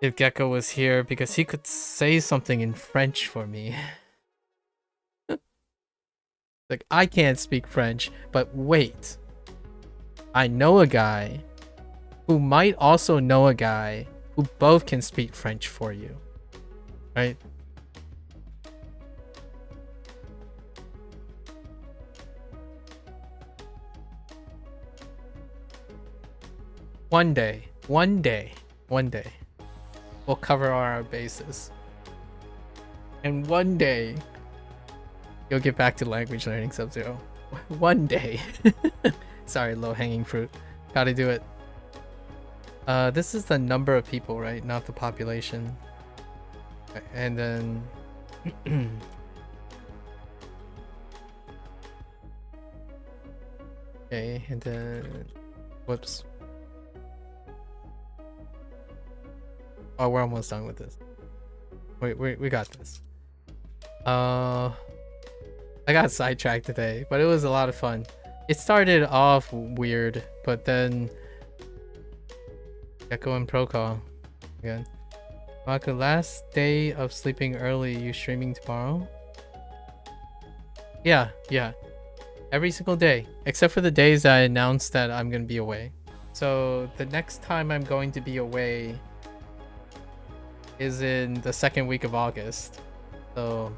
if Gecko was here because he could say something in French for me. Like, I can't speak French, but wait. I know a guy who might also know a guy who both can speak French for you. Right? One day, we'll cover all our bases. And one day, you'll get back to language learning, Sub-Zero. One day. Sorry, low-hanging fruit. Gotta do it. This is the number of people, right? Not the population. And then... okay, and then... whoops. Oh, we're almost done with this. Wait, we got this. I got sidetracked today, but it was a lot of fun. It started off weird, but then Gecko and Procall again. Maka, last day of sleeping early, you streaming tomorrow? Yeah. Every single day, except for the days I announced that I'm gonna be away. So the next time I'm going to be away is in the second week of August. So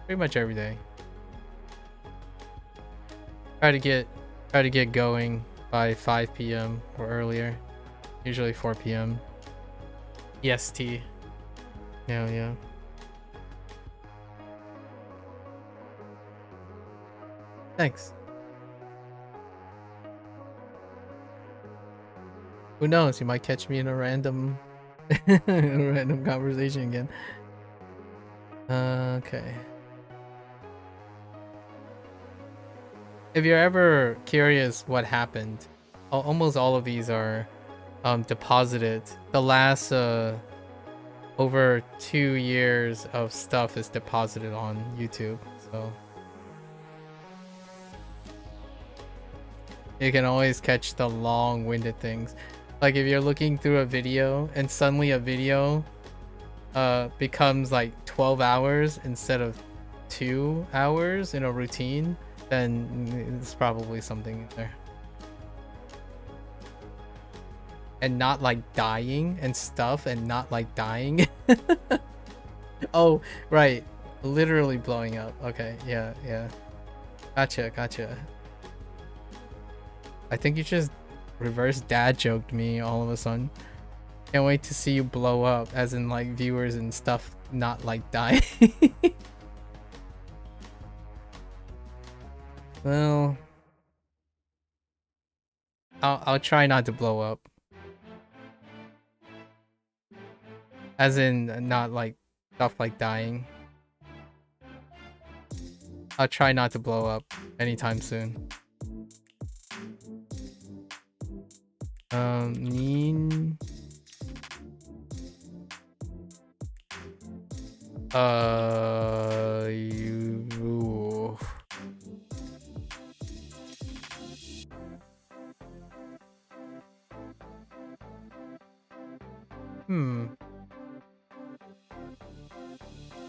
pretty much every day. Try to get going by 5 p.m. or earlier. Usually 4 p.m. EST. Yeah. Thanks. Who knows? You might catch me in a random conversation again. Okay. If you're ever curious what happened, almost all of these are deposited. The last over 2 years of stuff is deposited on YouTube, so you can always catch the long-winded things. Like if you're looking through a video and suddenly a video becomes like 12 hours instead of 2 hours in a routine, then it's probably something in there. And not like dying and stuff, and not like dying. Oh, right. Literally blowing up. Okay, yeah. Gotcha. I think you just reverse dad joked me all of a sudden. Can't wait to see you blow up, as in like viewers and stuff not like dying. Well, I'll try not to blow up. As in not like stuff like dying. I'll try not to blow up anytime soon. Nin. You.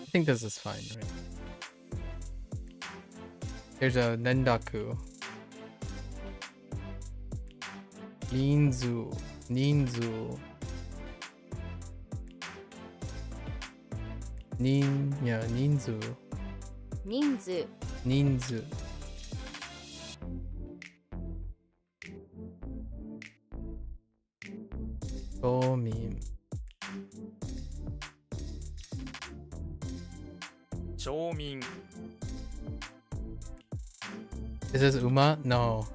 I think this is fine, right? There's a Nendaku. Ninzu. Ninzu. Ninzu. 人数 Ninzu. Shomin. 町民 Is this Uma? No.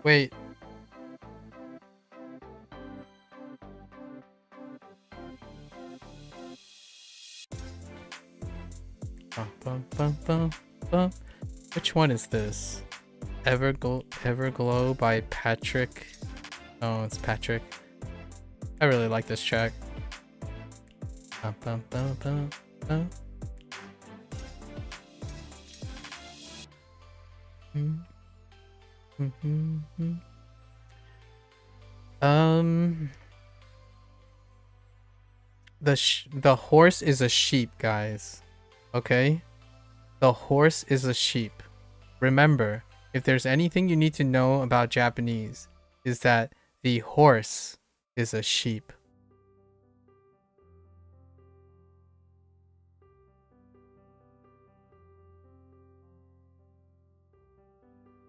Wait. Bum. Which one is this? Everglow by Patrick. Oh, it's Patrick. I really like this track. The horse is a sheep, guys. Okay? The horse is a sheep. Remember, if there's anything you need to know about Japanese, is that the horse is a sheep.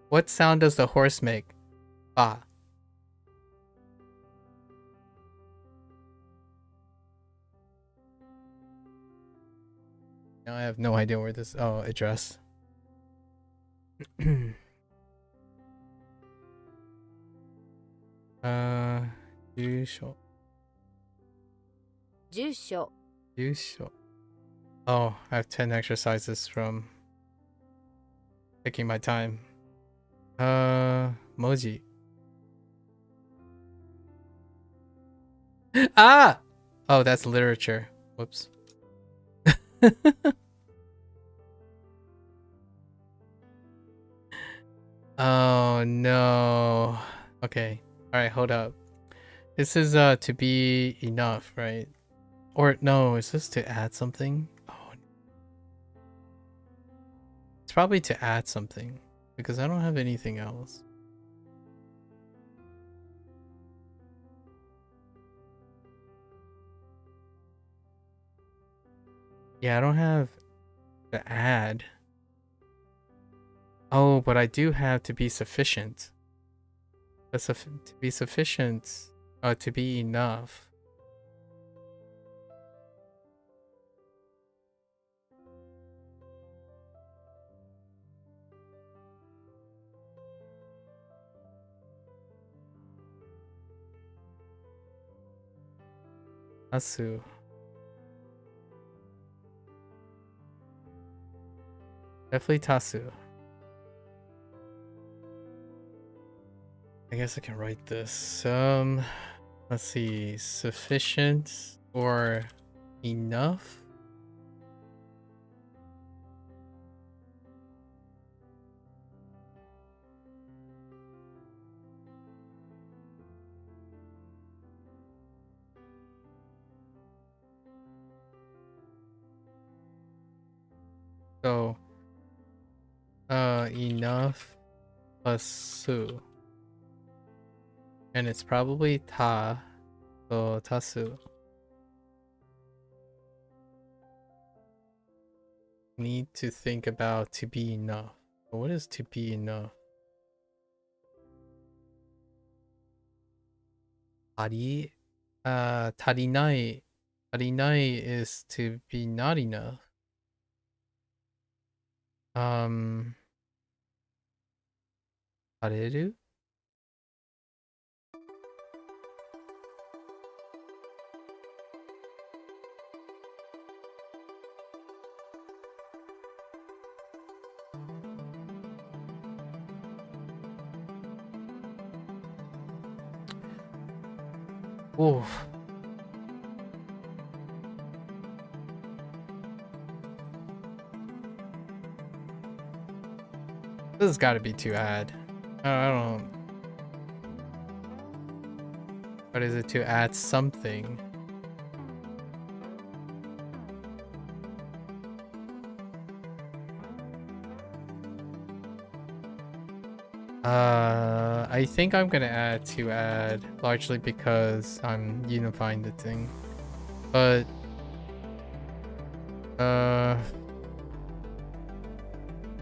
What sound does the horse make? Ba. Now I have no idea where this. Oh, address. Yusho. 住所 Yusho. Oh, I have 10 exercises from taking my time. Moji. Ah! Oh, that's literature. Whoops. Oh no. Okay. Alright, hold up. This is to be enough, right? Or no, is this to add something? Oh. It's probably to add something, because I don't have anything else. Yeah, I don't have to add. Oh, but I do have to be sufficient. But to be sufficient, to be enough. Tasu. Definitely Tasu. I guess I can write this. Let's see. Sufficient or enough? So, enough plus su. And it's probably ta, so tasu. Need to think about to be enough. What is to be enough? Tari, tarinai. Tarinai is to be not enough. Tareru? Oof. This has got to be to add. I don't. What is it to add something? I think I'm gonna add to add largely because I'm unifying the thing, but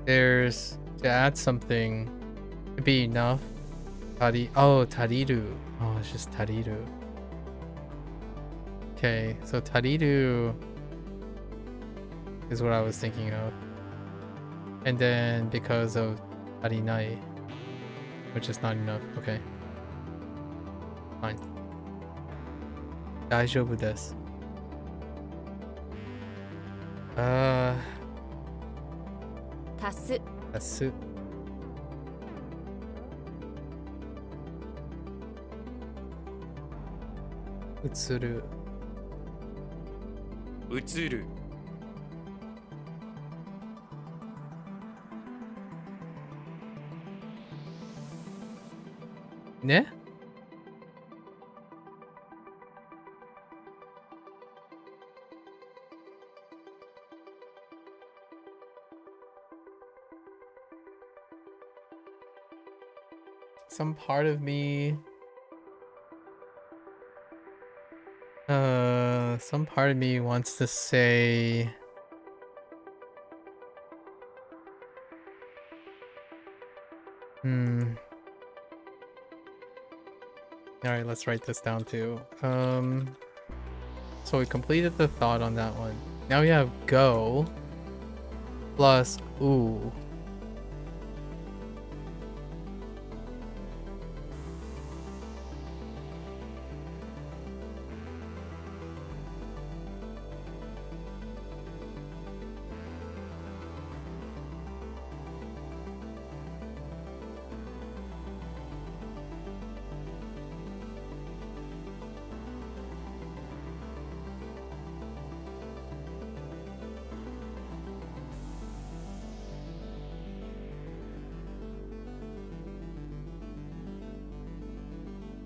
there's to add something to be enough. Tariru. Oh, it's just tariru. Okay, so tariru is what I was thinking of, and then because of tarinai, which is not enough. Okay, fine. 大丈夫です。足す足す。移る。移る。ね? Some part of me wants to say all right, let's write this down too. So we completed the thought on that one. Now we have go plus ooh.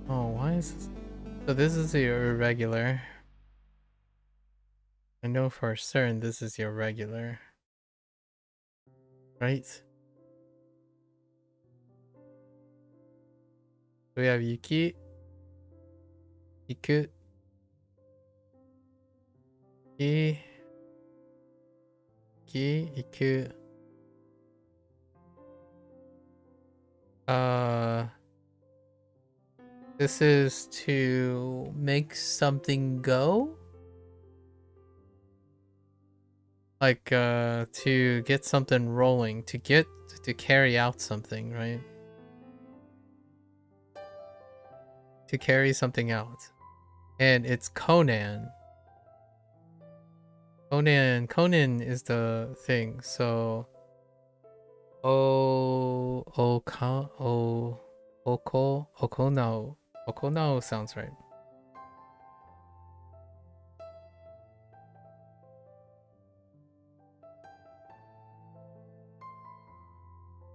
Oh, why is this? So this is your irregular. I know for certain this is your regular. Right? So we have Yuki, Iku, Iku. This is to make something go? Like, to get something rolling, to carry out something, right? To carry something out. And it's Conan. Conan is the thing. So Okonao sounds right.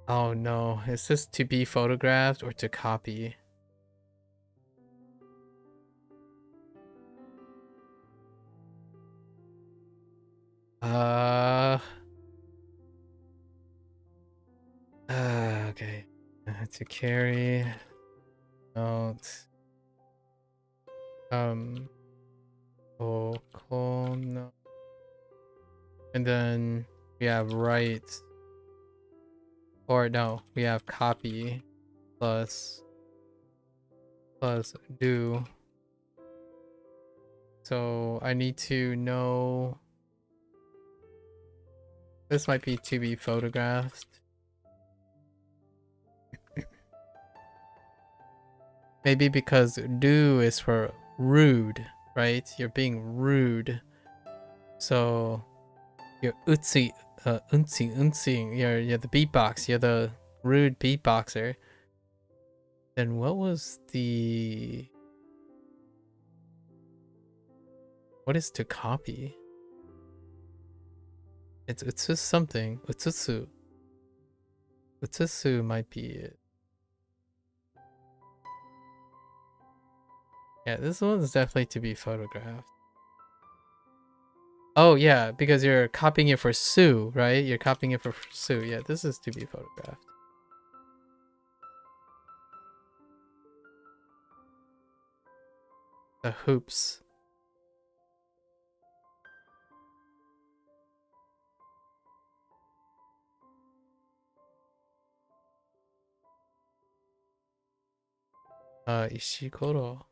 Oh no, is this to be photographed or to copy? Okay. To carry out Okono. And then we have write, or no, we have copy plus do. So I need to know, this might be to be photographed. Maybe because do is for rude, right? You're being rude. So you're unzi, you're the beatbox, you're the rude beatboxer. Then what was the, what is to copy? It's just something. Utsutsu. Utsutsu might be it. Yeah, this one's definitely to be photographed. Oh yeah, because you're copying it for Sue, right? You're copying it for Sue. Yeah, this is to be photographed. The hoops. Ishikoro.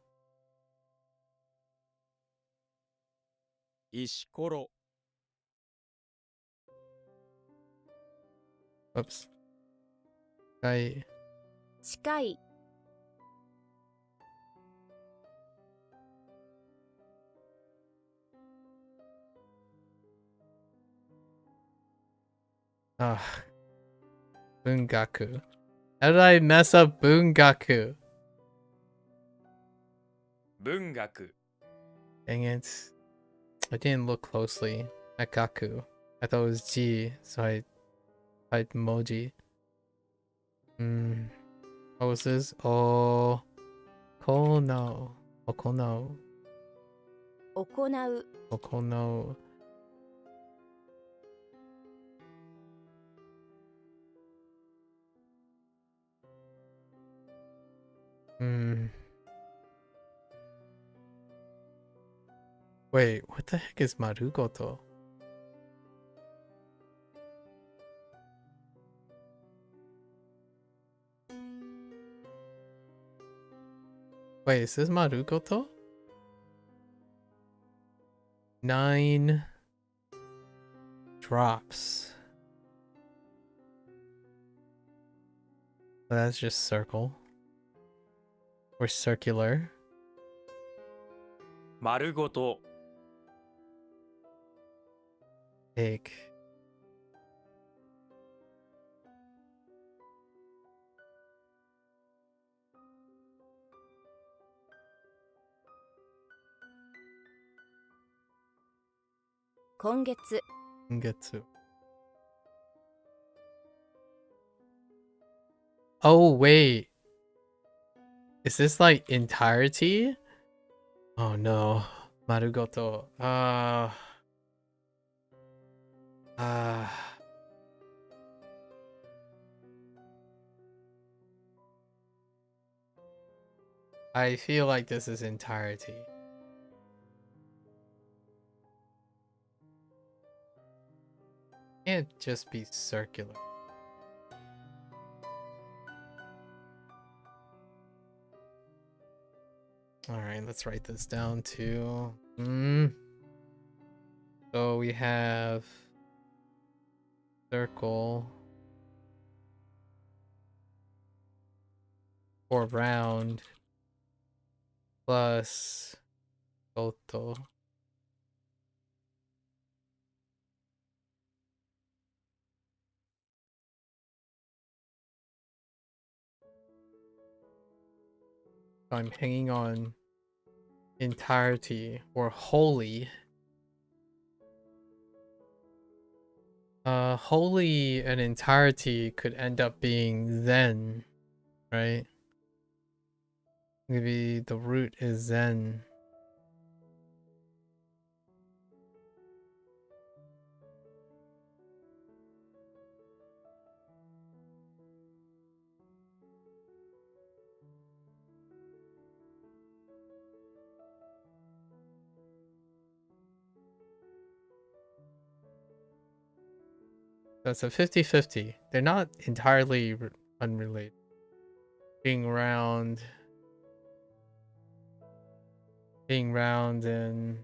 石ころ Oops. I 近い Bungaku. How did I mess up Bungaku? 文学 Dang it. I didn't look closely at Gaku. I thought it was G, so I typed emoji. What was this? Oh, Kono. Okono. 行う Okono. Wait, what the heck is Marugoto? Wait, is this Marugoto? 9 drops. So that's just circle. Or circular. 丸ごと Take. Kongetsu Getsu. Oh, wait. Is this like entirety? Oh no. Marugoto. I feel like this is entirety. Can't just be circular. Alright, let's write this down too. So we have circle or round plus Koto. I'm hanging on entirety or wholly. Wholly and entirety could end up being zen, right? Maybe the root is zen. That's a 50-50. They're not entirely unrelated. Being round and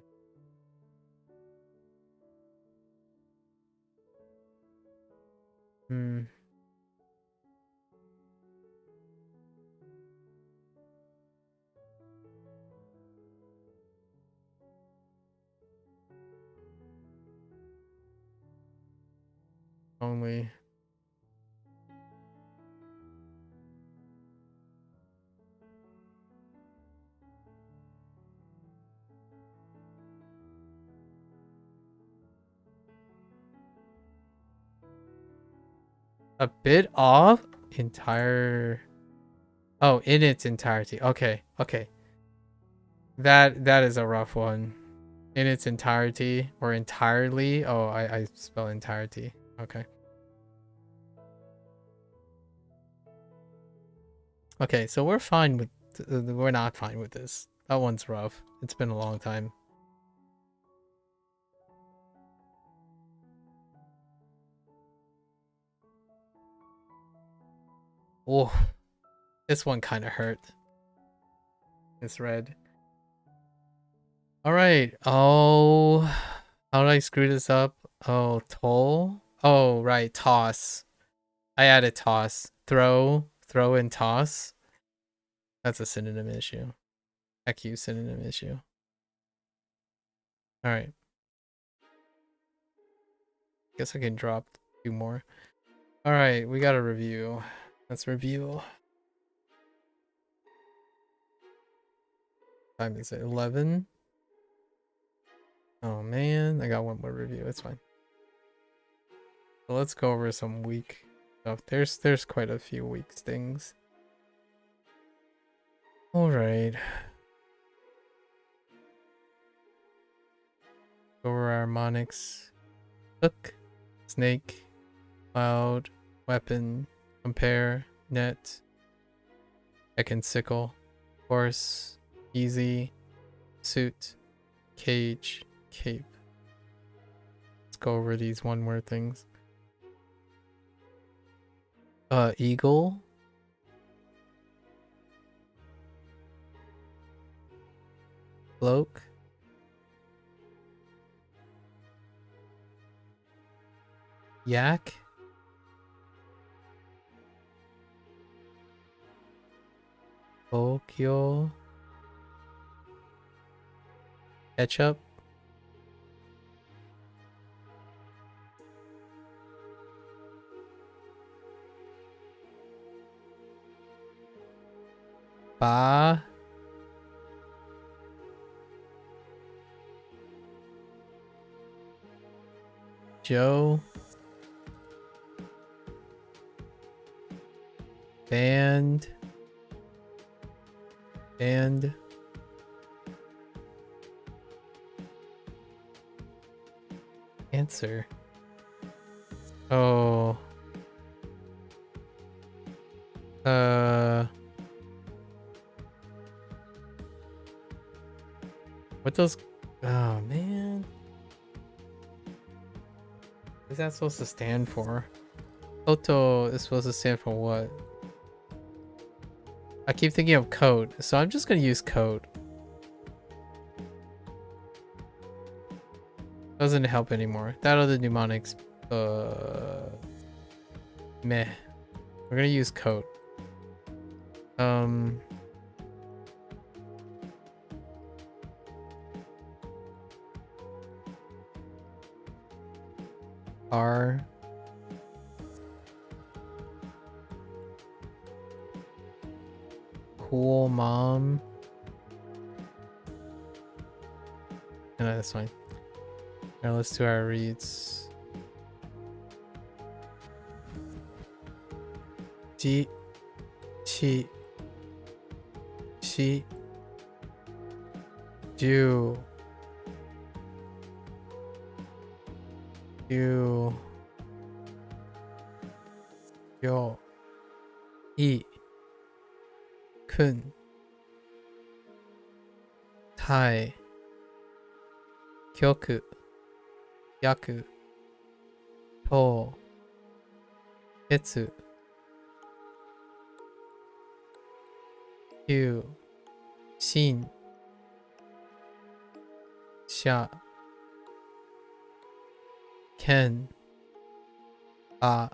only. A bit off entire. Oh, in its entirety. Okay, okay. That is a rough one. In its entirety or entirely. Oh, I spell entirety. Okay. Okay, so we're fine with. We're not fine with this. That one's rough. It's been a long time. Oh, this one kind of hurt. It's red. All right. Oh, how did I screw this up? Oh, toll. Oh, right. Toss. I added toss. Throw, and toss. That's a synonym issue. Heck you, synonym issue. All right. Guess I can drop 2 more. All right, we got a review. Let's review. Time is it 11? Oh man, I got 1 more review. It's fine. So let's go over some weak stuff. There's quite a few weak things. All right. Over harmonics. Hook, snake, cloud, weapon, compare, net, and sickle, horse, easy, suit, cage, cape. Let's go over these 1-word things. Eagle, cloak, yak, Tokyo, ketchup, ba, Joe, band, answer. Oh. What those? Oh man. What is that supposed to stand for? Koto is supposed to stand for what? I keep thinking of code, so I'm just gonna use code. Doesn't help anymore. That other mnemonics, meh. We're gonna use code. car. Cool mom. No, that's fine. Now let's do our reads. Ji, chi, shi, ju, yu, yo, i, kun, tai, kyoku, yaku, to, etsu, kyu, shin, sha, ken, a,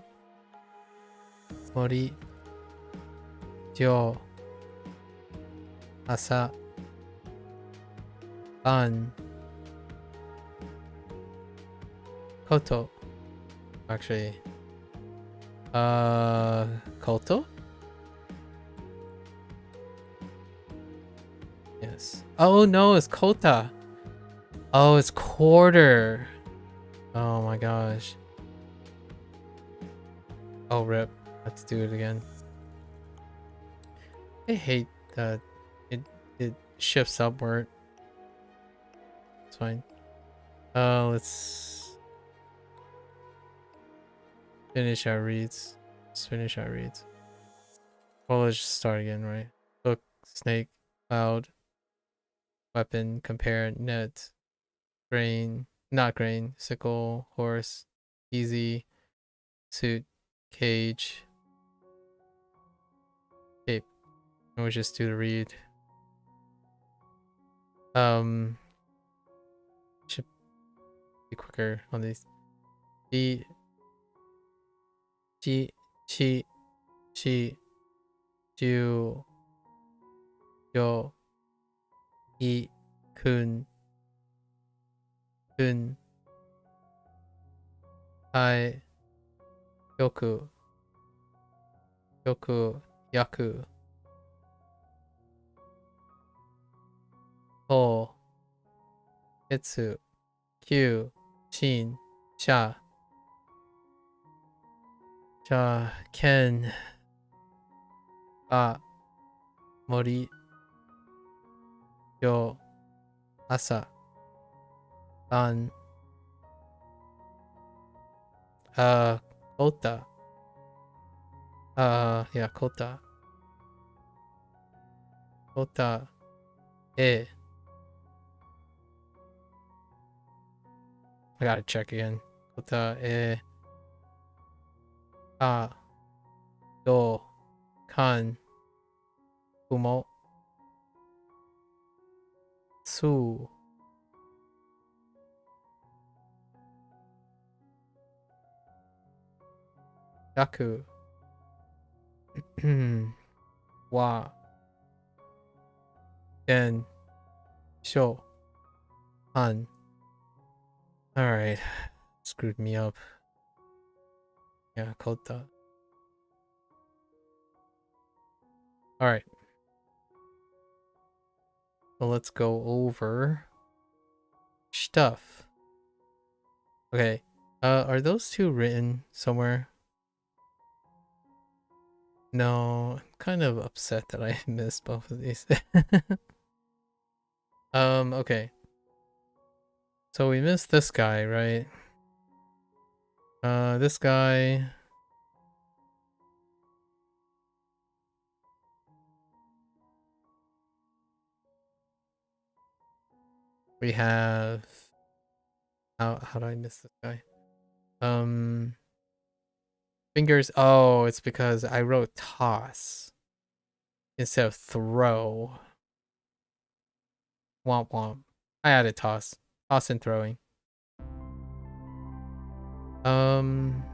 mori, jo, asa, ban, koto. Actually, koto? Yes. Oh no, it's kota. Oh, it's quarter. Oh my gosh. Oh, rip. Let's do it again. I hate that it shifts upward. It's fine. Let's finish our reads. Let's finish our reads. Well, let's just start again, right? Book, snake, cloud, weapon, compare, net, grain, not grain, sickle, horse, easy, suit, cage, cape. And we just do the read. Should be quicker on these. Ji, chi, chi, ju, yo, i, kun, tai, kyoku, yaku, to, etsu, kyu, shin, sha, ken, a, mori, jo, asa, ban, kota. Yeah, kota. Kota, e. I gotta check again. Kota, e. A, do, kan, kumo, su, yaku, wa, den, sho, han. Alright. Screwed me up. Yeah, kota. Alright. So let's go over stuff. Okay. Are those two written somewhere? No, I'm kind of upset that I missed both of these. Okay. So we missed this guy, right? This guy. We have how do I miss this guy? Fingers. Oh, it's because I wrote toss instead of throw. Womp womp. I added toss. Toss and throwing. I'm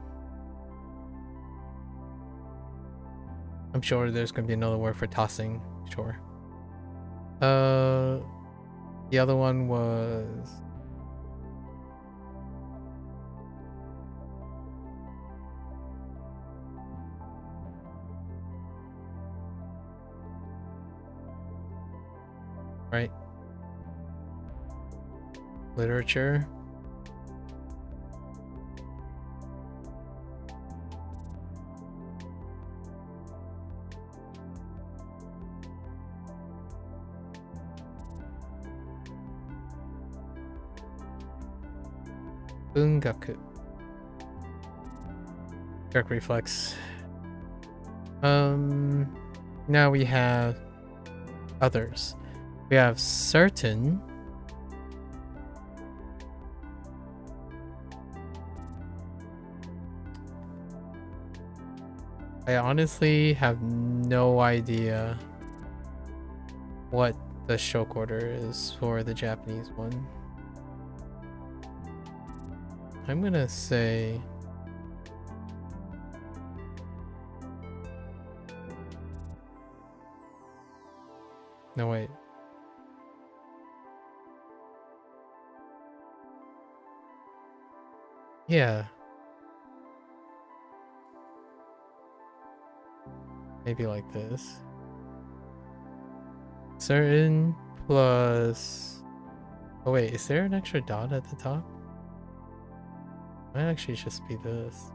sure there's gonna be another word for tossing. Sure. The other one was right? Literature. Bungaku. Direct reflex. Now we have others. We have certain. I honestly have no idea what the shock order is for the Japanese one. I'm gonna say no, wait. Yeah. Maybe like this. Certain plus... Oh wait, is there an extra dot at the top? Might actually just be this.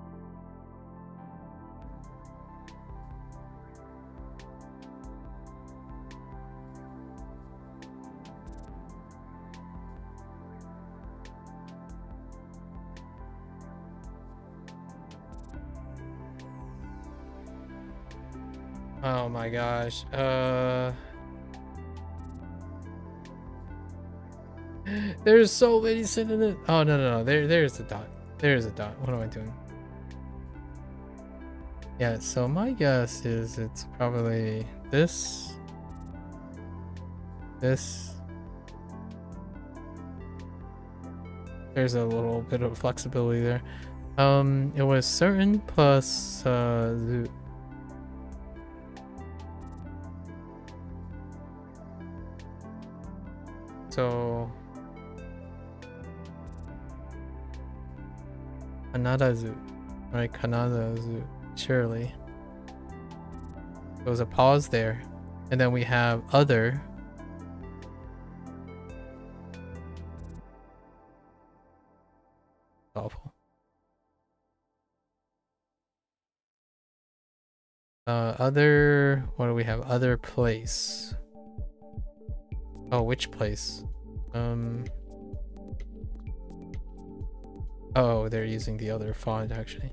Oh my gosh. There's so many synonyms. Oh no. There's a dot. There's a dot. What am I doing? Yeah, so my guess is it's probably this. This. There's a little bit of flexibility there. It was certain plus zoo. So Kanadazu, right? Kanadazu, surely. There was a pause there, and then we have other. Awful. Other. What do we have? Other place. Oh, which place? Oh, they're using the other font actually.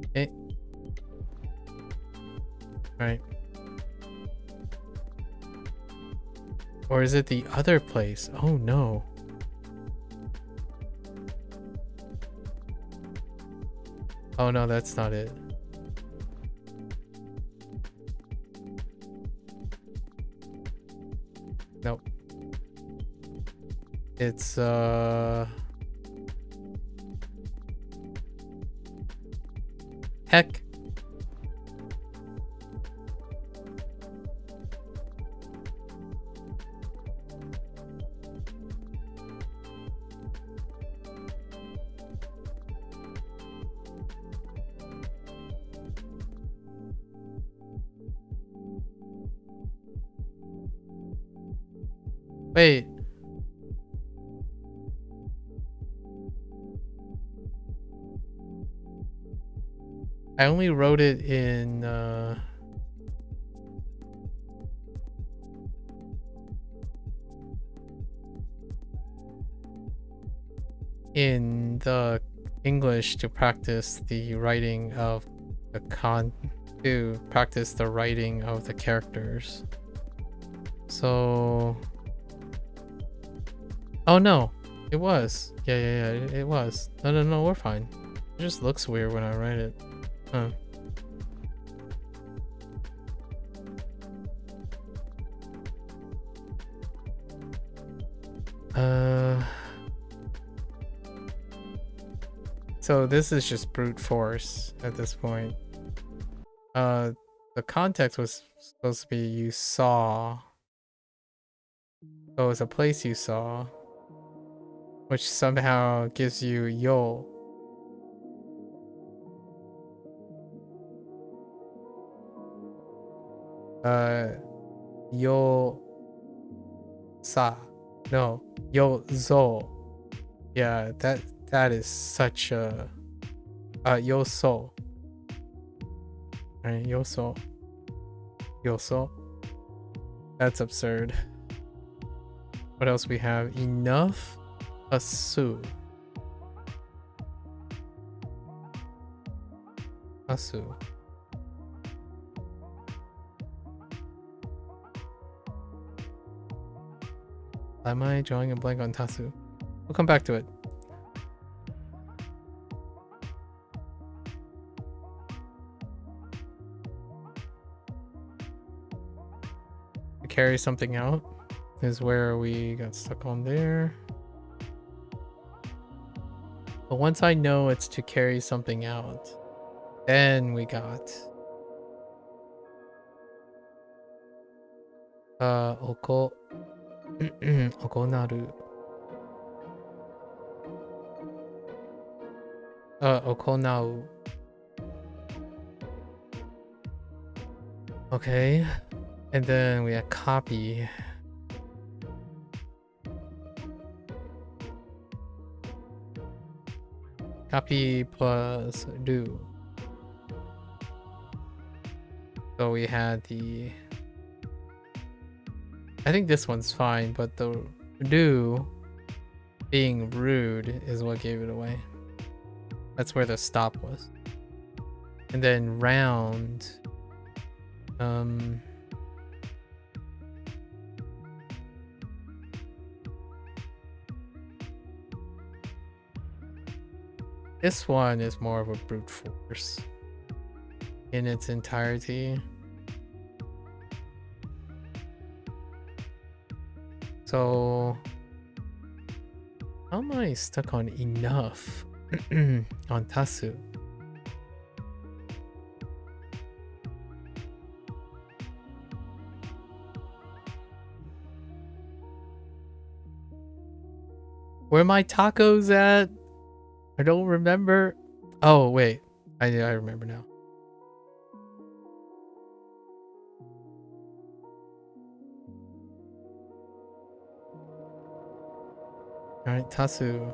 Okay. Right. Or is it the other place? Oh no. Oh no, that's not it. Nope. It's heck. Wait. I only wrote it in the English to practice the writing of the writing of the characters. So oh no, it was. Yeah, it was. No, we're fine. It just looks weird when I write it. Huh. So this is just brute force at this point. The context was supposed to be you saw. So it's a place you saw, which somehow gives you yo. Yo sa. No, yo zo. Yeah, that is such a yo so. Right, yo so. Yo so. That's absurd. What else we have? Enough asu. Asu. Am I drawing a blank on tasu? We'll come back to it. To carry something out is where we got stuck on there. But once I know it's to carry something out, then we got oko okonaru. Okonau. Okay. And then we have copy. Copy plus do. So we had the... I think this one's fine, but the do being rude is what gave it away. That's where the stop was. And then round. This one is more of a brute force in its entirety. So how am I stuck on enough on tasu? Where my tacos at? I don't remember. Oh wait, I remember now. All right, tasu.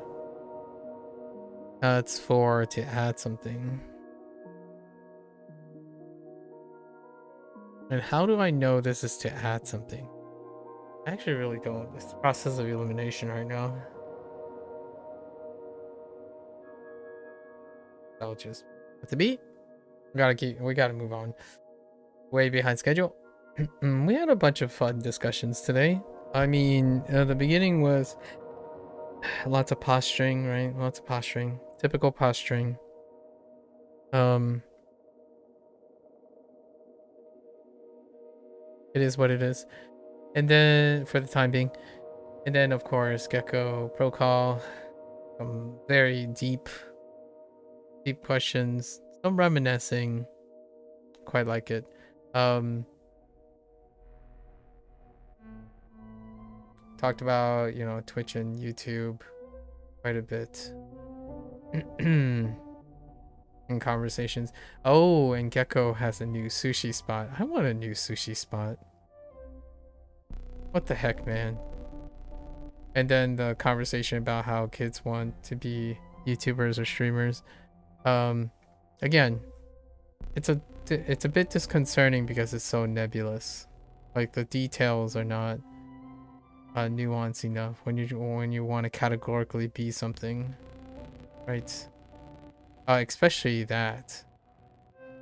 That's for to add something. And how do I know this is to add something? I actually really don't. It's the process of elimination right now. I'll just have to be. We gotta move on. Way behind schedule. We had a bunch of fun discussions today. I mean, the beginning was lots of posturing, right? Lots of posturing. Typical posturing. It is what it is. And then for the time being. And then of course Gecko Pro Call. Some very deep questions. Some reminiscing. Quite like it. Talked about, you know, Twitch and YouTube quite a bit. In conversations. Oh, and Gecko has a new sushi spot. I want a new sushi spot. What the heck, man? And then the conversation about how kids want to be YouTubers or streamers. Again, it's a bit disconcerting because it's so nebulous. Like the details are not nuanced enough when you want to categorically be something, right? Especially that.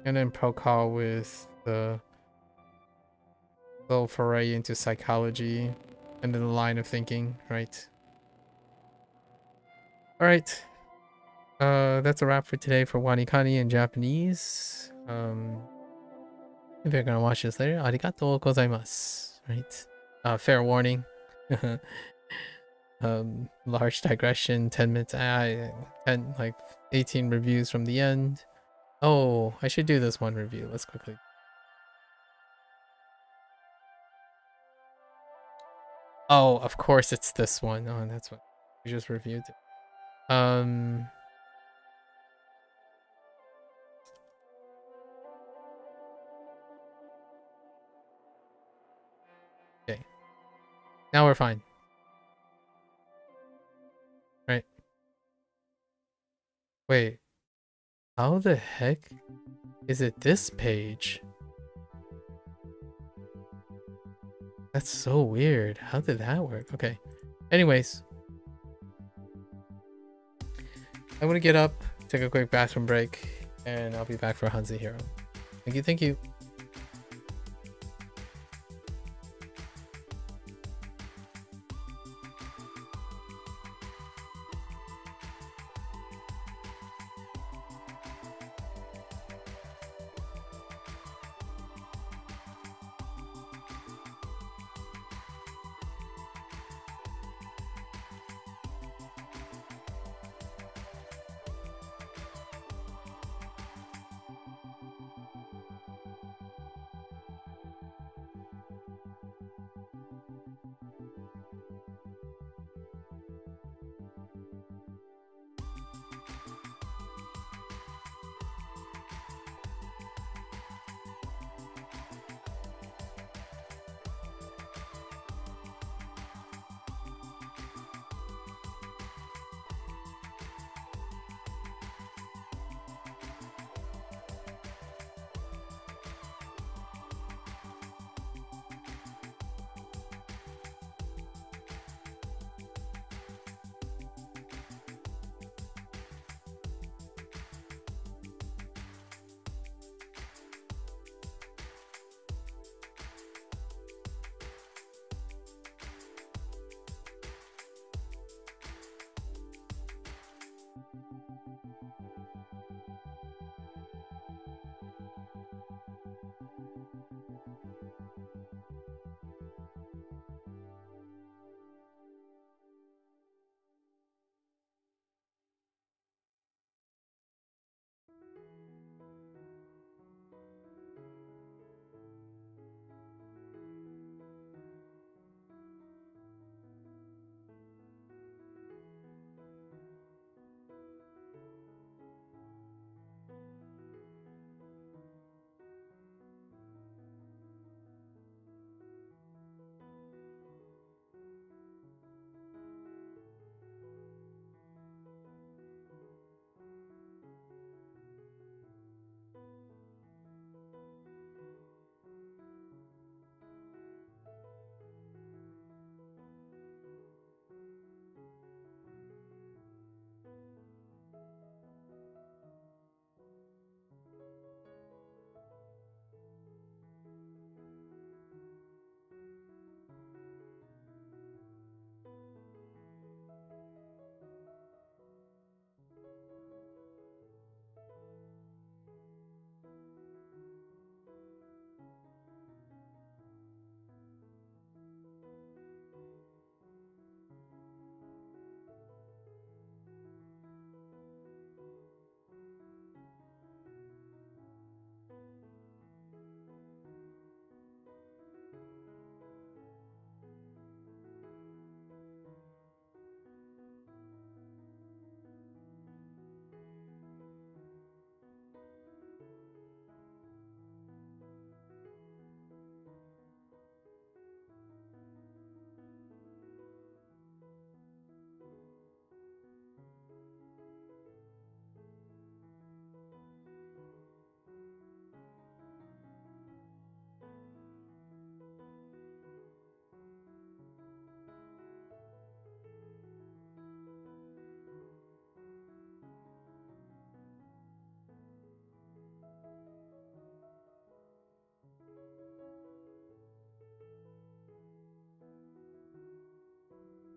And then Pro Call with the little foray into psychology and then the line of thinking, right? All right. That's a wrap for today for WaniKani in Japanese. If you're gonna watch this later, arigatou gozaimasu, right? Fair warning. Large digression, 10 minutes, 10, like 18 reviews from the end. Oh, I should do this one review. Let's quickly. Oh, of course it's this one. Oh, that's what we just reviewed. Now we're fine. Right. Wait. How the heck is it this page? That's so weird. How did that work? Okay. Anyways. I'm gonna get up, take a quick bathroom break, and I'll be back for HanziHero. Thank you, thank you.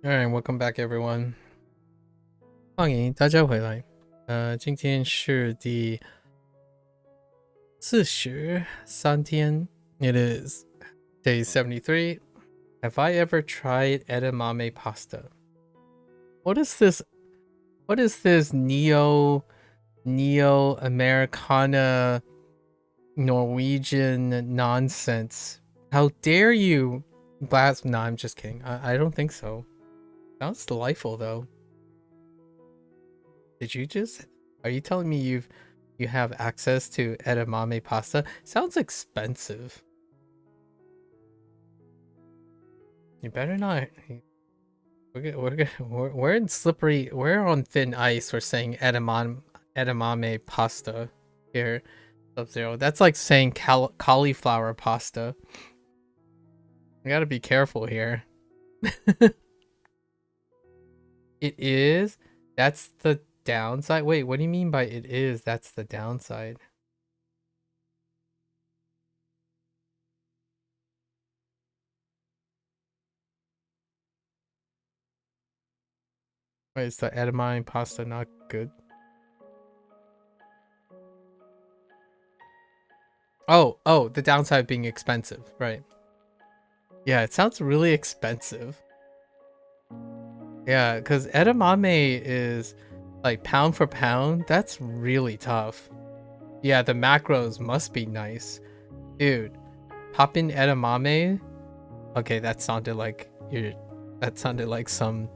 Alright, welcome back everyone. 欢迎大家回来。今天是第43天。It is day 73. Have I ever tried edamame pasta? What is this? What is this neo Americana Norwegian nonsense? How dare you blaspheme? No, I'm just kidding. I don't think so. Sounds delightful though. Did you just? Are you telling me you have access to edamame pasta? Sounds expensive. You better not. We're in slippery. We're on thin ice. We're saying edamame pasta here. Sub-Zero. That's like saying cauliflower pasta. We gotta be careful here. It is. That's the downside. Wait, what do you mean by it is? That's the downside. Wait, is the edamame pasta not good? Oh, the downside being expensive, right? Yeah, it sounds really expensive. Yeah, because edamame is like pound for pound. That's really tough. Yeah, the macros must be nice. Dude, pop in edamame. Okay, that sounded like some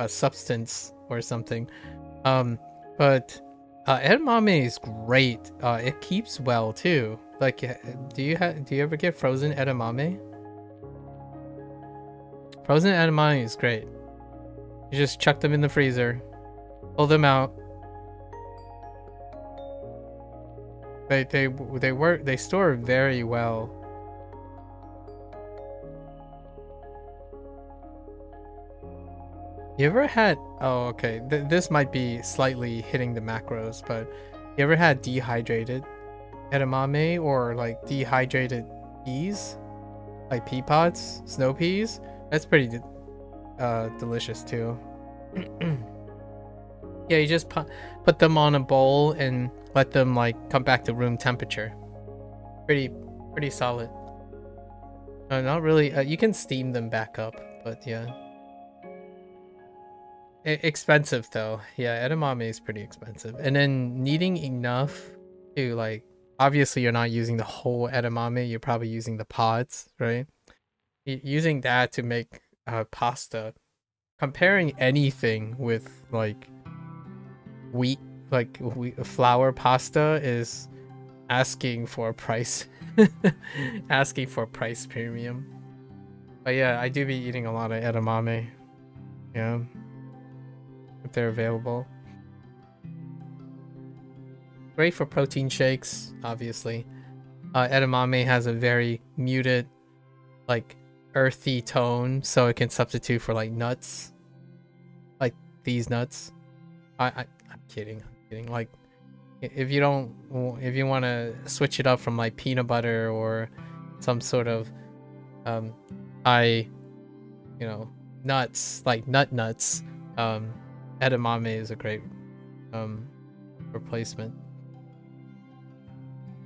substance or something. But edamame is great. It keeps well too. Like, do you ever get frozen edamame? Frozen edamame is great. You just chuck them in the freezer, pull them out. They work. They store very well. You ever had? Oh, okay. This might be slightly hitting the macros, but you ever had dehydrated edamame or like dehydrated peas, like pea pods, snow peas? That's pretty delicious too. Yeah, you just put them on a bowl and let them like come back to room temperature. Pretty solid. Not really. You can steam them back up, but yeah. Expensive though. Yeah, edamame is pretty expensive. And then needing enough to like, obviously you're not using the whole edamame. You're probably using the pods, right? Using that to make pasta. Comparing anything with like wheat, like flour pasta is asking for a price, asking for a price premium. But yeah, I do be eating a lot of edamame. Yeah, if they're available. Great for protein shakes, obviously. Edamame has a very muted, like earthy tone, so it can substitute for like nuts, like these nuts. I'm kidding. Like, if you want to switch it up from like peanut butter or some sort of high, nuts, like nuts, edamame is a great replacement.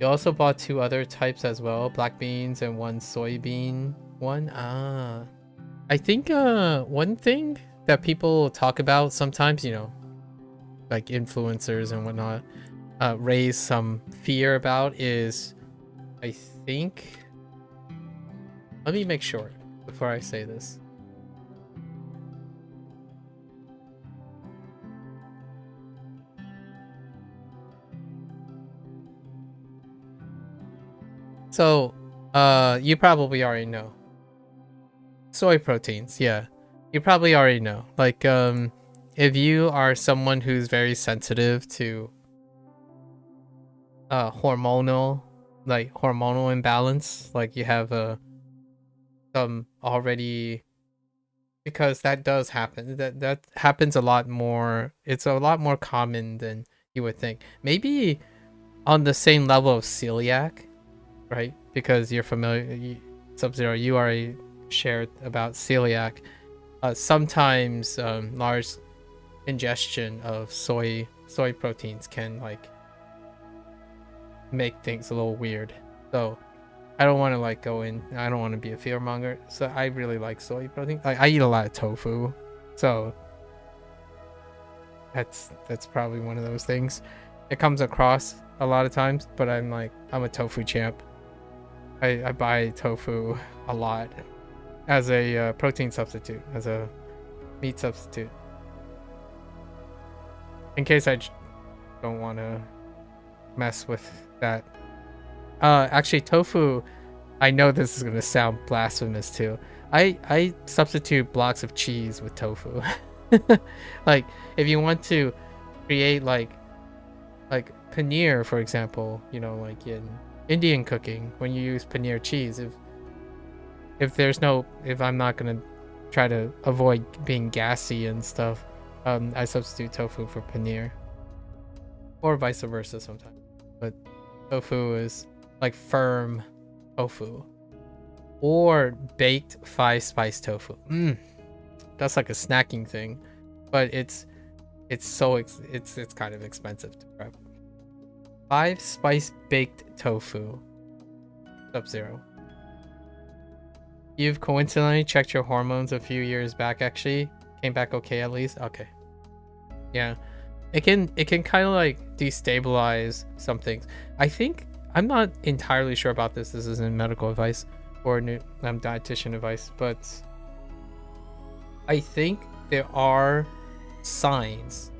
You also bought 2 other types as well, black beans and 1 soybean one. I think one thing that people talk about sometimes, like influencers and whatnot, raise some fear about is, I think, let me make sure before I say this. So, you probably already know. Soy proteins, yeah. You probably already know. Like, if you are someone who's very sensitive to hormonal imbalance, like you have some already, because that does happen. That happens a lot more. It's a lot more common than you would think. Maybe on the same level of celiac, right? Because you're familiar, Sub-Zero, you already shared about celiac. Sometimes large ingestion of soy proteins can like make things a little weird. So I don't want to like go in. I don't want to be a fearmonger. So I really like soy protein. Like, I eat a lot of tofu, so that's probably one of those things. It comes across a lot of times, but I'm a tofu champ. I buy tofu a lot as a protein substitute, as a meat substitute, in case I don't want to mess with that. Actually, tofu I know this is gonna sound blasphemous too. I substitute blocks of cheese with tofu. Like if you want to create like paneer, for example, you know, like in Indian cooking, when you use paneer cheese, if I'm not gonna try to avoid being gassy and stuff, I substitute tofu for paneer, or vice versa sometimes. But tofu is like firm tofu, or baked 5-spice tofu. That's like a snacking thing, but it's kind of expensive to prep. 5-spice baked tofu. Sub-Zero. You've coincidentally checked your hormones a few years back. Actually, came back okay at least. Okay. Yeah, it can kind of like destabilize some things. I think I'm not entirely sure about this. This isn't medical advice or dietitian advice, but I think there are signs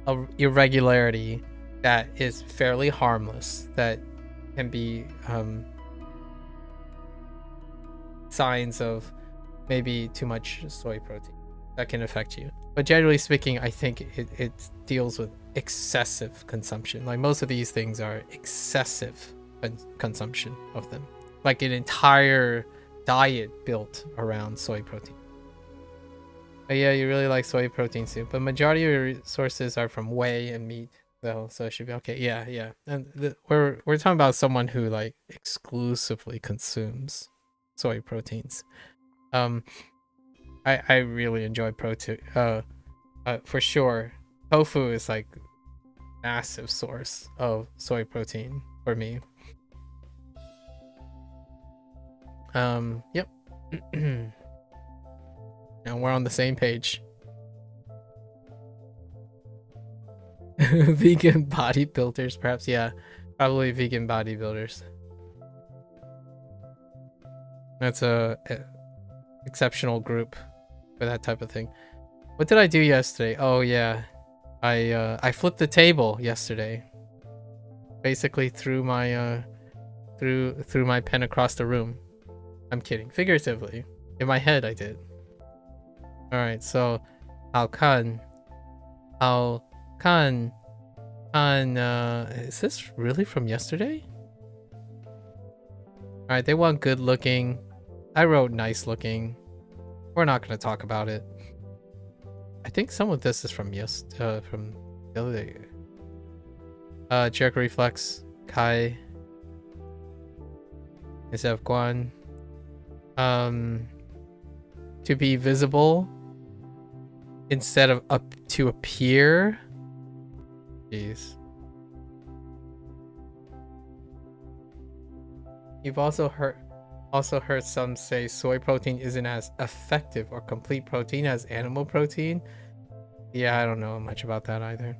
of irregularity that is fairly harmless that can be signs of maybe too much soy protein that can affect you. But generally speaking, I think it deals with excessive consumption. Like most of these things are excessive consumption of them. Like an entire diet built around soy protein. But yeah, you really like soy protein soup, but majority of your sources are from whey and meat though, so it should be okay. Yeah. And we're talking about someone who like exclusively consumes soy proteins. I really enjoy protein. For sure, tofu is like massive source of soy protein for me. Yep. And we're on the same page. Vegan bodybuilders, perhaps. Yeah, probably vegan bodybuilders. That's a exceptional group for that type of thing. What did I do yesterday? Oh yeah, I flipped the table yesterday. Basically threw my threw my pen across the room. I'm kidding. Figuratively, in my head I did. All right, so Hoang, is this really from yesterday? All right, they want good looking. I wrote nice looking. We're not gonna talk about it. I think some of this is from from the other day. Jerk reflex, Kai, instead of Guan. To be visible instead of up to appear. Jeez. You've also heard some say soy protein isn't as effective or complete protein as animal protein. Yeah, I don't know much about that either.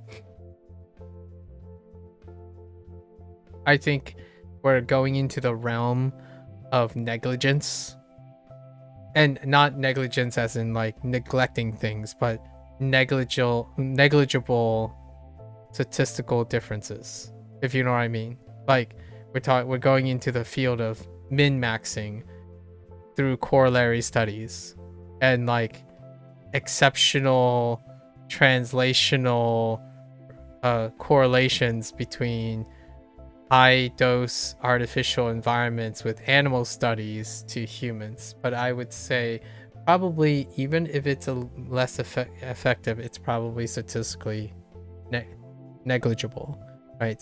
I think we're going into the realm of negligence. And not negligence as in like neglecting things, but negligible statistical differences, if you know what I mean. Like we're going into the field of min-maxing through corollary studies and like exceptional translational correlations between high dose artificial environments with animal studies to humans. But I would say probably even if it's a less effective, it's probably statistically negligible, right?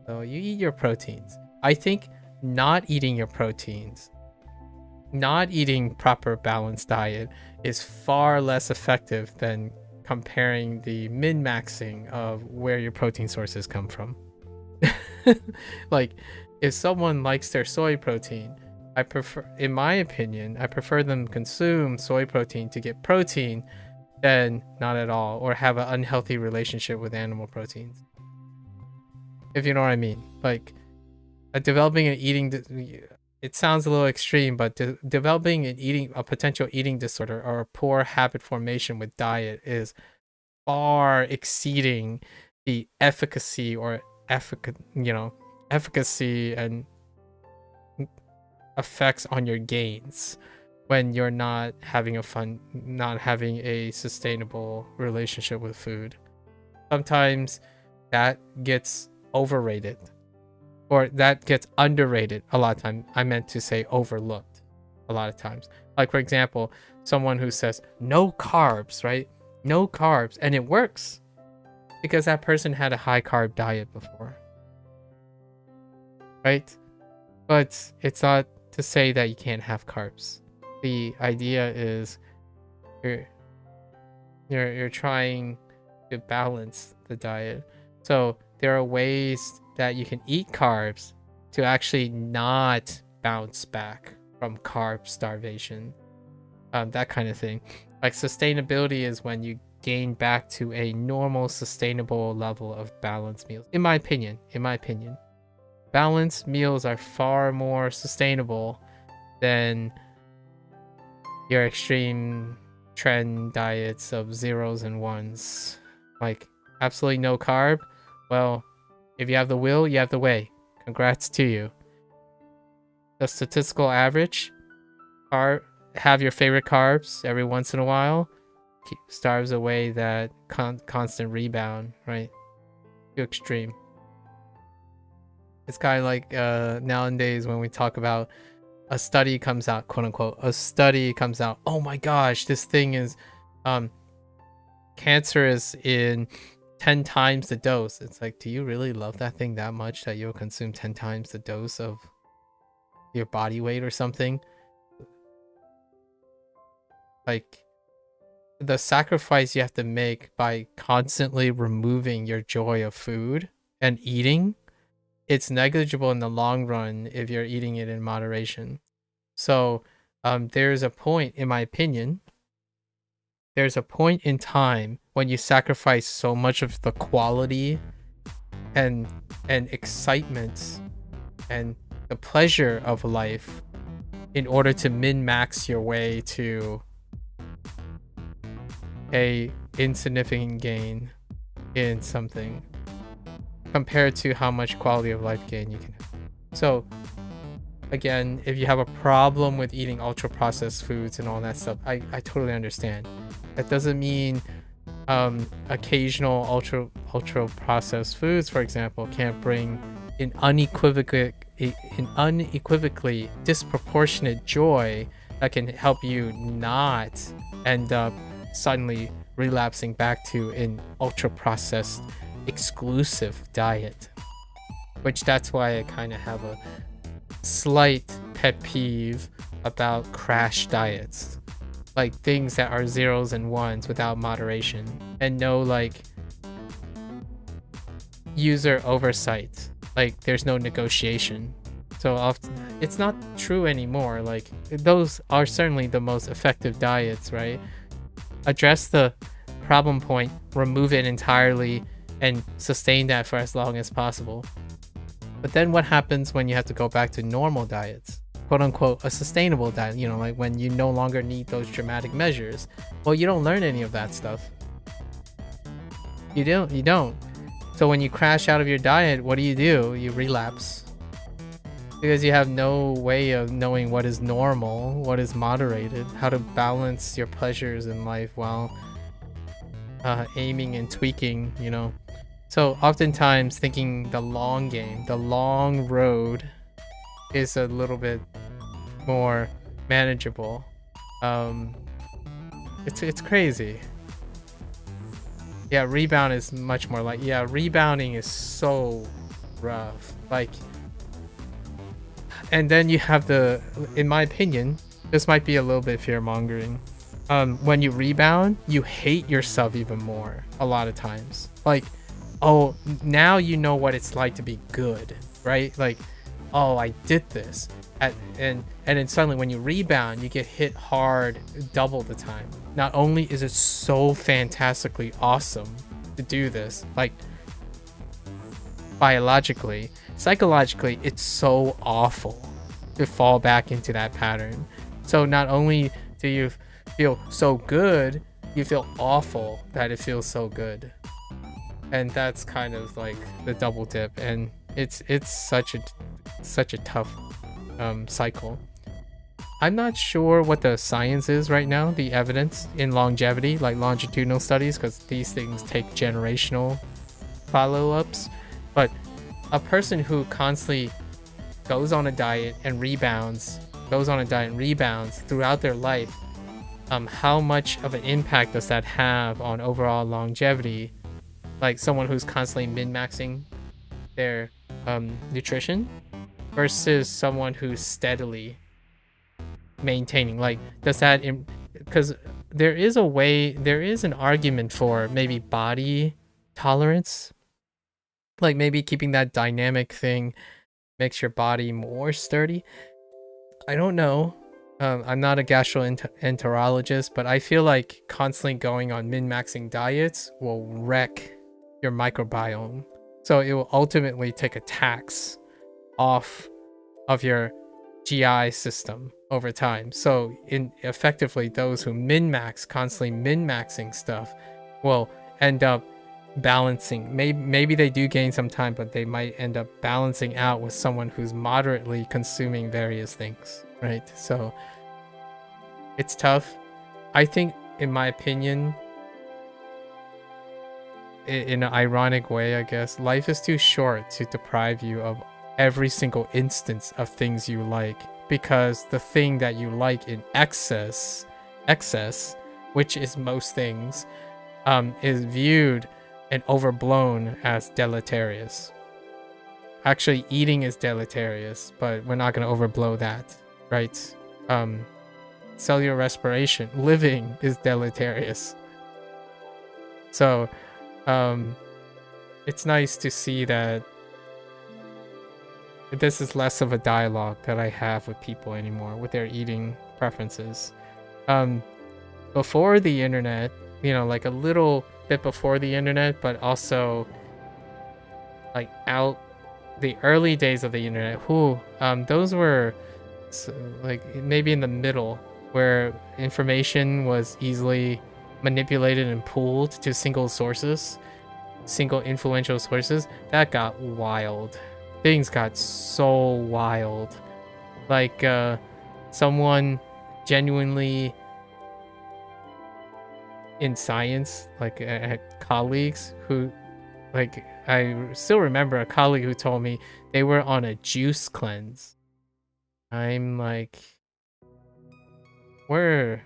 So you eat your proteins. I think not eating your proteins, not eating proper balanced diet is far less effective than comparing the min-maxing of where your protein sources come from. Like if someone likes their soy protein, in my opinion, I prefer them consume soy protein to get protein than not at all, or have an unhealthy relationship with animal proteins. If you know what I mean. Like developing an eating, it sounds a little extreme, but developing a potential eating disorder or a poor habit formation with diet is far exceeding the efficacy and effects on your gains when you're not having a sustainable relationship with food. Sometimes that gets overrated, or that gets underrated a lot of times. I meant to say overlooked a lot of times. Like, for example, someone who says no carbs, right? No carbs, and it works because that person had a high carb diet before, right? But it's not to say that you can't have carbs. The idea is you're trying to balance the diet. So there are ways that you can eat carbs to actually not bounce back from carb starvation, that kind of thing. Like, sustainability is when you gain back to a normal, sustainable level of balanced meals. In my opinion, balanced meals are far more sustainable than your extreme trend diets of zeros and ones. Like, absolutely no carb. Well, if you have the will, you have the way. Congrats to you. The statistical average, have your favorite carbs every once in a while, starves away that constant rebound, right? Too extreme. It's kind of like nowadays when we talk about a study comes out, quote unquote, a study comes out. Oh my gosh, this thing is cancerous in 10 times the dose. It's like, do you really love that thing that much that you'll consume 10 times the dose of your body weight or something? Like, the sacrifice you have to make by constantly removing your joy of food and eating, it's negligible in the long run if you're eating it in moderation. So there's a point, in my opinion, there's a point in time when you sacrifice so much of the quality and excitement and the pleasure of life in order to min-max your way to a insignificant gain in something compared to how much quality of life gain you can have. So again, if you have a problem with eating ultra processed foods and all that stuff, I totally understand. That doesn't mean occasional ultra processed foods, for example, can't bring an unequivocally disproportionate joy that can help you not end up suddenly relapsing back to an ultra processed exclusive diet, which that's why I kind of have a slight pet peeve about crash diets, like things that are zeros and ones without moderation and no like user oversight. Like, there's no negotiation. So often it's not true anymore. Like, those are certainly the most effective diets, right? Address the problem point, remove it entirely, and sustain that for as long as possible. But then what happens when you have to go back to normal diets, quote unquote, a sustainable diet, you know, like when you no longer need those dramatic measures? Well, you don't learn any of that stuff. You don't. So when you crash out of your diet, what do? You relapse. Because you have no way of knowing what is normal, what is moderated, how to balance your pleasures in life while aiming and tweaking, you know. So oftentimes thinking the long game, the long road is a little bit more manageable. It's crazy. Yeah, rebound is much more like, yeah, rebounding is so rough. Like, and then you have the, in my opinion, this might be a little bit fear-mongering. When you rebound, you hate yourself even more a lot of times. Like, oh, now you know what it's like to be good, right? Like, oh, I did this. And then suddenly when you rebound, you get hit hard double the time. Not only is it so fantastically awesome to do this, like, biologically, psychologically, it's so awful to fall back into that pattern. So not only do you feel so good, you feel awful that it feels so good. And that's kind of like the double dip, and it's such a tough cycle. I'm not sure what the science is right now, the evidence in longevity, like longitudinal studies, because these things take generational follow-ups. But a person who constantly goes on a diet and rebounds, throughout their life, how much of an impact does that have on overall longevity? Like someone who's constantly min-maxing their nutrition versus someone who's steadily maintaining. Like, does that, because there is an argument for maybe body tolerance, like maybe keeping that dynamic thing makes your body more sturdy. I don't know. I'm not a gastroenterologist, but I feel like constantly going on min-maxing diets will wreck your microbiome. So it will ultimately take a tax off of your GI system over time. So effectively, those who constantly min-maxing stuff will end up balancing. Maybe they do gain some time, but they might end up balancing out with someone who's moderately consuming various things, right? So it's tough. I think, in my opinion, in an ironic way, I guess, life is too short to deprive you of every single instance of things you like, because the thing that you like in excess, which is most things, is viewed and overblown as deleterious. Actually, eating is deleterious, but we're not going to overblow that, right? Cellular respiration, living is deleterious. So it's nice to see that this is less of a dialogue that I have with people anymore with their eating preferences. Before the internet, like a little bit before the internet, but also like out the early days of the internet, those were like maybe in the middle, where information was easily manipulated and pooled to single influential sources. That got wild. Things got so wild. Like someone genuinely in science, like colleagues who, like, I still remember a colleague who told me they were on a juice cleanse. I'm like, we're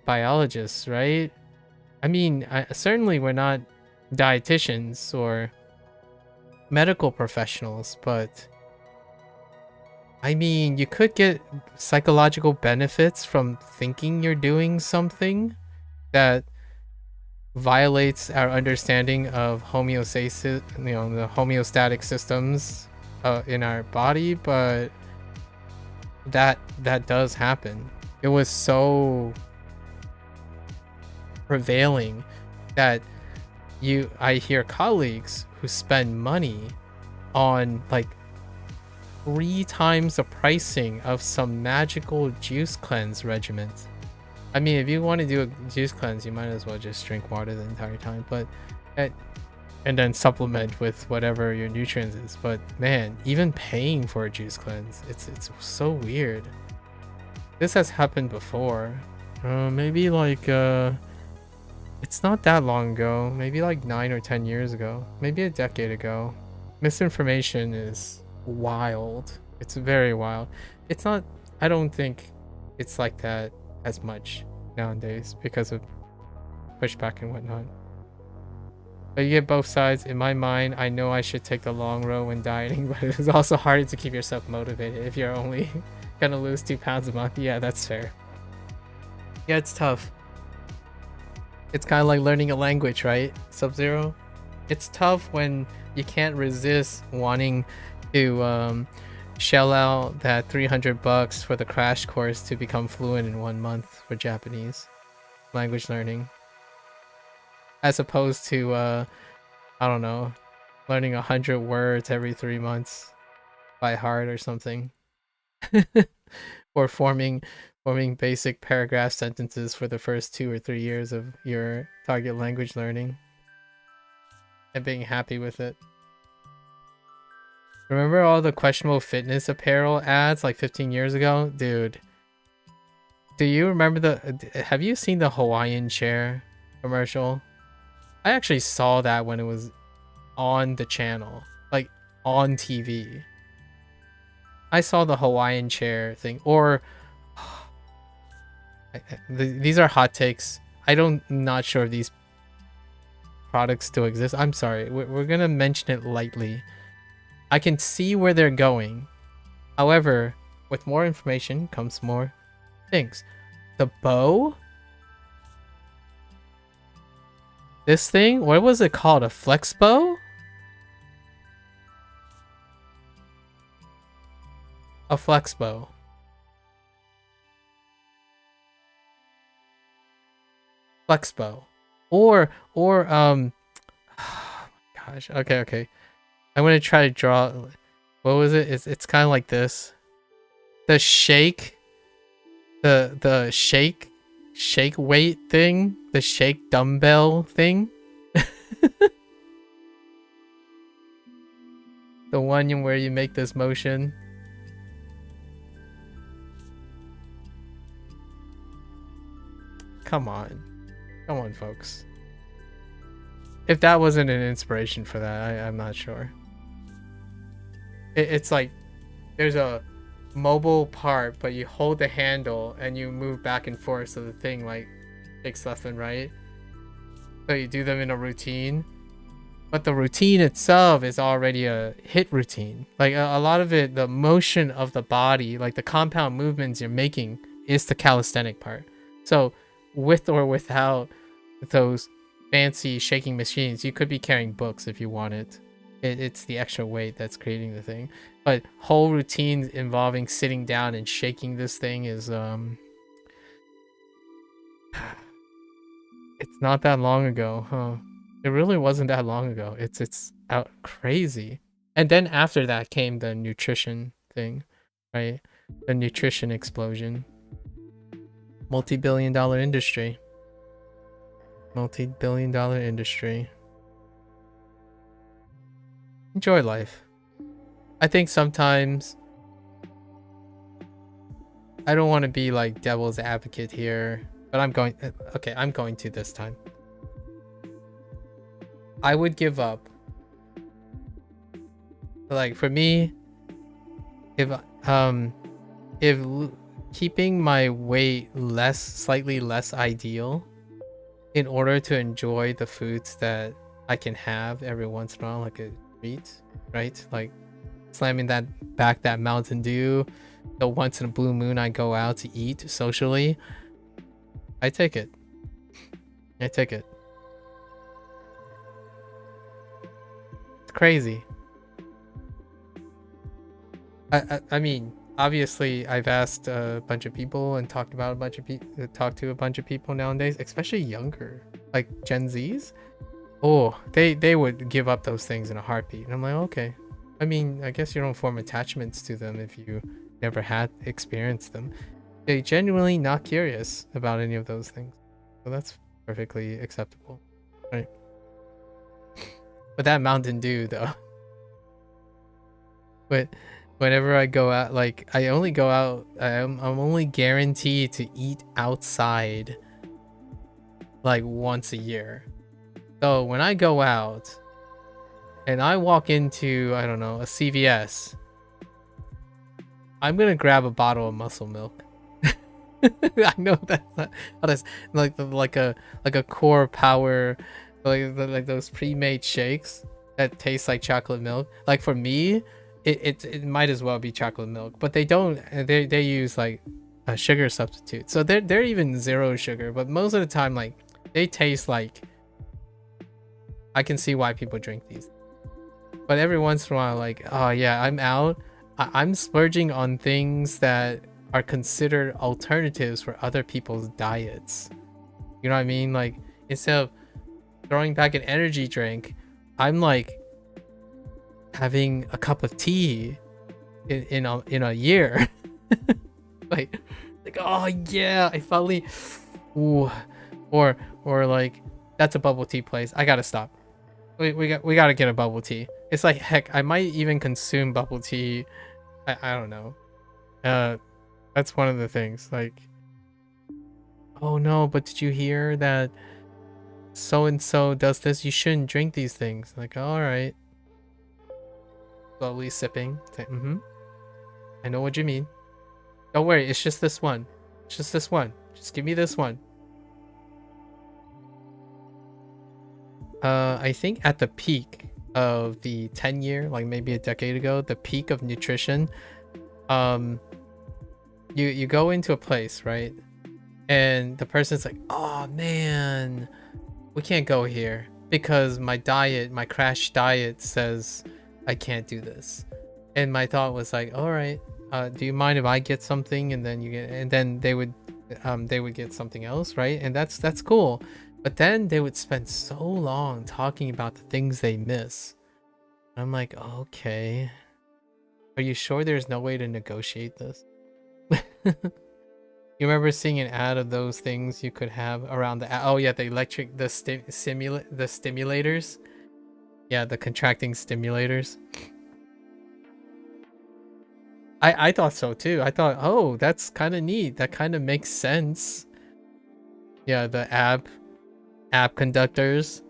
biologists, right? I mean, certainly we're not dietitians or medical professionals, but I mean, you could get psychological benefits from thinking you're doing something that violates our understanding of homeostasis, the homeostatic systems in our body, but that does happen. It was so prevailing that I hear colleagues who spend money on like 3 times the pricing of some magical juice cleanse regimen. I mean, if you want to do a juice cleanse, you might as well just drink water the entire time, but and then supplement with whatever your nutrients is. But man, even paying for a juice cleanse, it's so weird. This has happened before. Maybe like it's not that long ago. Maybe like 9 or 10 years ago. Maybe a decade ago. Misinformation is wild. It's very wild. It's not. I don't think it's like that as much nowadays because of pushback and whatnot. But you get both sides. In my mind, I know I should take the long road when dieting, but it's also harder to keep yourself motivated if you're only gonna lose 2 pounds a month. Yeah, that's fair. Yeah, it's tough. It's kind of like learning a language, right? Sub-Zero. It's tough when you can't resist wanting to shell out that $300 for the crash course to become fluent in 1 month for Japanese language learning, as opposed to I don't know, learning 100 words every 3 months by heart or something. Or forming basic paragraph sentences for the first 2 or 3 years of your target language learning and being happy with it. Remember all the questionable fitness apparel ads like 15 years ago? Dude. Do you remember have you seen the Hawaiian chair commercial? I actually saw that when it was on the channel, like on TV. I saw the Hawaiian chair thing, or these are hot takes. Not sure if these products still exist. I'm sorry. We're gonna mention it lightly. I can see where they're going. However, with more information comes more things. The bow? This thing? What was it called? A flex bow? A flex bow. Flex bow. Or oh my gosh. Okay. I'm gonna try to draw. What was it? It's kind of like this. The shake. The shake weight thing. The shake dumbbell thing. The one where you make this motion. Come on, folks. If that wasn't an inspiration for that, I'm not sure. It's like there's a mobile part, but you hold the handle and you move back and forth, so the thing like takes left and right. So you do them in a routine, but the routine itself is already a hit routine. Like a lot of it, the motion of the body, like the compound movements you're making, is the calisthenic part. So with or without those fancy shaking machines, you could be carrying books if you wanted. It's the extra weight that's creating the thing. But whole routines involving sitting down and shaking this thing is it's not that long ago, huh? It really wasn't that long ago. It's out crazy. And then after that came the nutrition thing, right? The nutrition explosion. Multi-billion-dollar industry. Multi-billion-dollar industry. Enjoy life. I think sometimes I don't want to be like devil's advocate here, but I'm going to this time. I would give up. Like for me, if keeping my weight slightly less ideal in order to enjoy the foods that I can have every once in a while, like a treat, right? Like slamming that Mountain Dew, the once in a blue moon I go out to eat socially, I take it. It's crazy. I mean, obviously I've asked a bunch of people and talked to a bunch of people nowadays, especially younger, like Gen Zs. Oh, they would give up those things in a heartbeat. And I'm like, okay. I mean, I guess you don't form attachments to them if you never had experienced them. They genuinely not curious about any of those things. So that's perfectly acceptable, right? But that Mountain Dew though. But whenever I go out, like I only go out, I'm only guaranteed to eat outside like once a year. So when I go out and I walk into, I don't know, a CVS, I'm gonna grab a bottle of muscle milk. I know that's not how that's like a core power, like those pre-made shakes that taste like chocolate milk. Like for me, it might as well be chocolate milk, but they don't. They use like a sugar substitute, so they're even zero sugar. But most of the time, like they taste like. I can see why people drink these. But every once in a while, like, oh yeah, I'm out. I'm splurging on things that are considered alternatives for other people's diets. You know what I mean? Like, instead of throwing back an energy drink, I'm like having a cup of tea in a year. like oh yeah, I finally. Ooh, or like that's a bubble tea place. I gotta stop. We gotta get a bubble tea. It's like, heck, I might even consume bubble tea. I don't know. That's one of the things. Like, oh no, but did you hear that so and so does this? You shouldn't drink these things. Like, all right. Slowly sipping. I know what you mean. Don't worry, it's just this one. It's just this one. Just give me this one. I think at the peak of the 10-year, like maybe a decade ago, the peak of nutrition, you go into a place, right? And the person's like, oh man, we can't go here because my diet, my crash diet says I can't do this. And my thought was like, all right, do you mind if I get something? And then you get, and then they would get something else, right? And that's cool. But then they would spend so long talking about the things they miss. I'm like, okay, are you sure there's no way to negotiate this? You remember seeing an ad of those things you could have around the, oh yeah, the electric, the stimulators. Yeah, the contracting stimulators. I thought so too. I thought, oh, that's kind of neat. That kind of makes sense. Yeah, the ab conductors,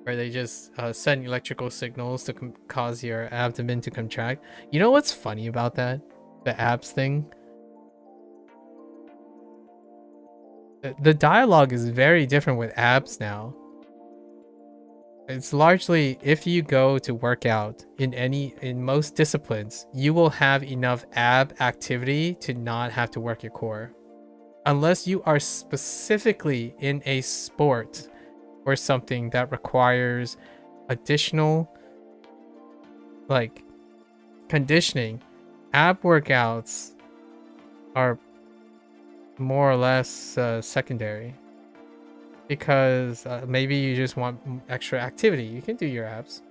where they just send electrical signals to cause your abdomen to contract. You know what's funny about that? The abs thing? The dialogue is very different with abs now. It's largely, if you go to work out in most disciplines, you will have enough ab activity to not have to work your core. Unless you are specifically in a sport or something that requires additional like conditioning, ab workouts are more or less secondary. Because maybe you just want extra activity. You can do your abs.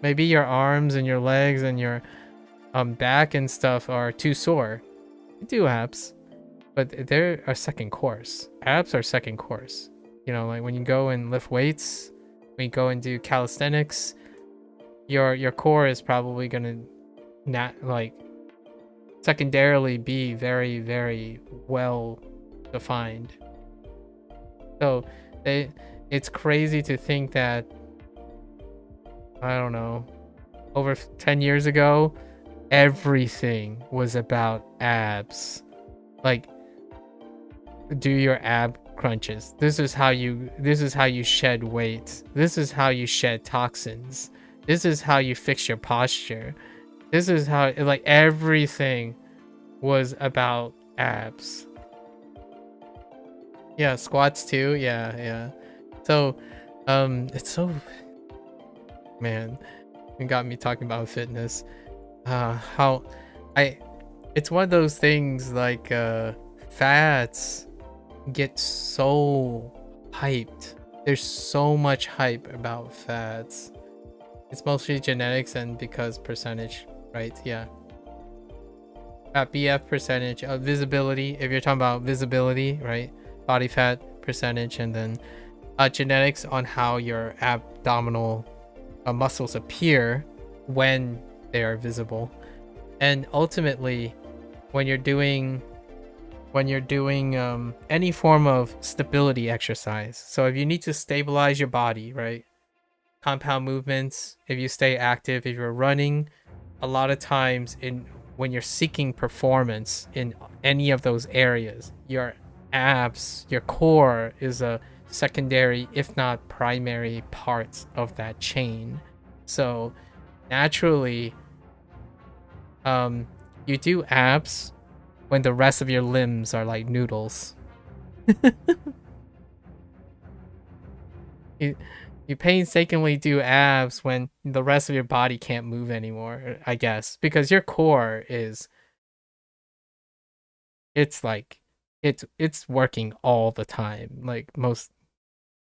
Maybe your arms and your legs and your back and stuff are too sore. You do abs, but they're a second course. Abs are second course. You know, like when you go and lift weights, when you go and do calisthenics, your core is probably gonna secondarily be very, very well defined. So it's crazy to think that, I don't know, over 10 years ago, everything was about abs. Like, do your ab crunches. This is how you shed weight. This is how you shed toxins. This is how you fix your posture. This is how, like, everything was about abs. Yeah, squats too. Yeah. So, it's so, man, it got me talking about fitness. It's one of those things like, fads get so hyped. There's so much hype about fads. It's mostly genetics and because percentage, right? Yeah. BF percentage, visibility. If you're talking about visibility, right? Body fat percentage, and then genetics on how your abdominal muscles appear when they are visible. And ultimately, when you're doing any form of stability exercise, so if you need to stabilize your body, right? Compound movements, if you stay active, if you're running, a lot of times when you're seeking performance in any of those areas, your abs, your core is a secondary, if not primary, parts of that chain. So naturally, you do abs when the rest of your limbs are like noodles. You painstakingly do abs when the rest of your body can't move anymore, I guess, because your core is, it's like, it's working all the time. Like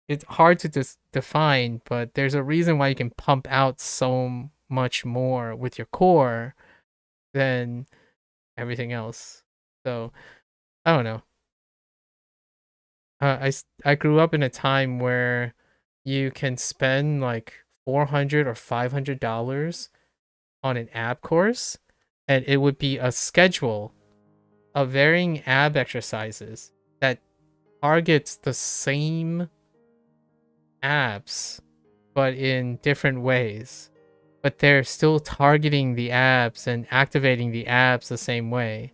it's hard to define, but there's a reason why you can pump out so much more with your core than everything else. So I don't know. I grew up in a time where you can spend like $400 or $500 on an ab course, and it would be a schedule of varying ab exercises that targets the same abs but in different ways, but they're still targeting the abs and activating the abs the same way.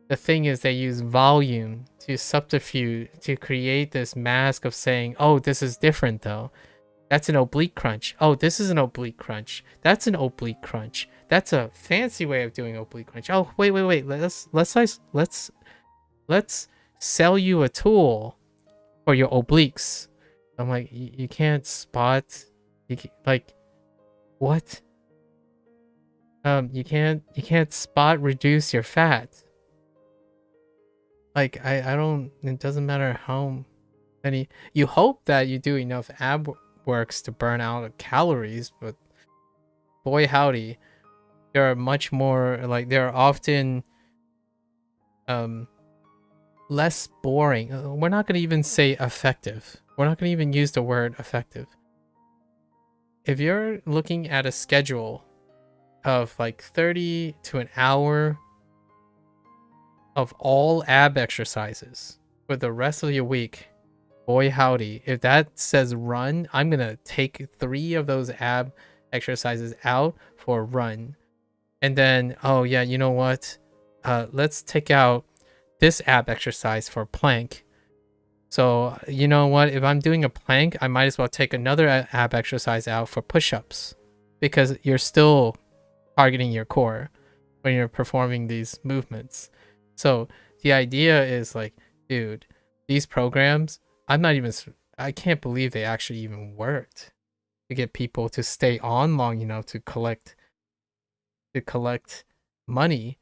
The thing is, they use volume to subterfuge to create this mask of saying, oh, this is different though. That's an oblique crunch. Oh, this is an oblique crunch. That's an oblique crunch. That's a fancy way of doing oblique crunch. Oh, wait. Let's sell you a tool for your obliques. I'm like, you can't spot. Like, what? You can't spot reduce your fat. Like, I don't. It doesn't matter how many. You hope that you do enough ab works to burn out calories, but boy howdy, there are much more, like, there are often less boring. We're not going to even say effective. We're not going to even use the word effective. If you're looking at a schedule of like 30 to an hour of all ab exercises for the rest of your week, boy howdy, if that says run, I'm gonna take 3 of those ab exercises out for a run. And then, oh yeah, you know what? Let's take out this ab exercise for plank. So, you know what? If I'm doing a plank, I might as well take another ab exercise out for push-ups, because you're still targeting your core when you're performing these movements. So the idea is like, dude, these programs, I can't believe they actually even worked to get people to stay on long enough to collect money.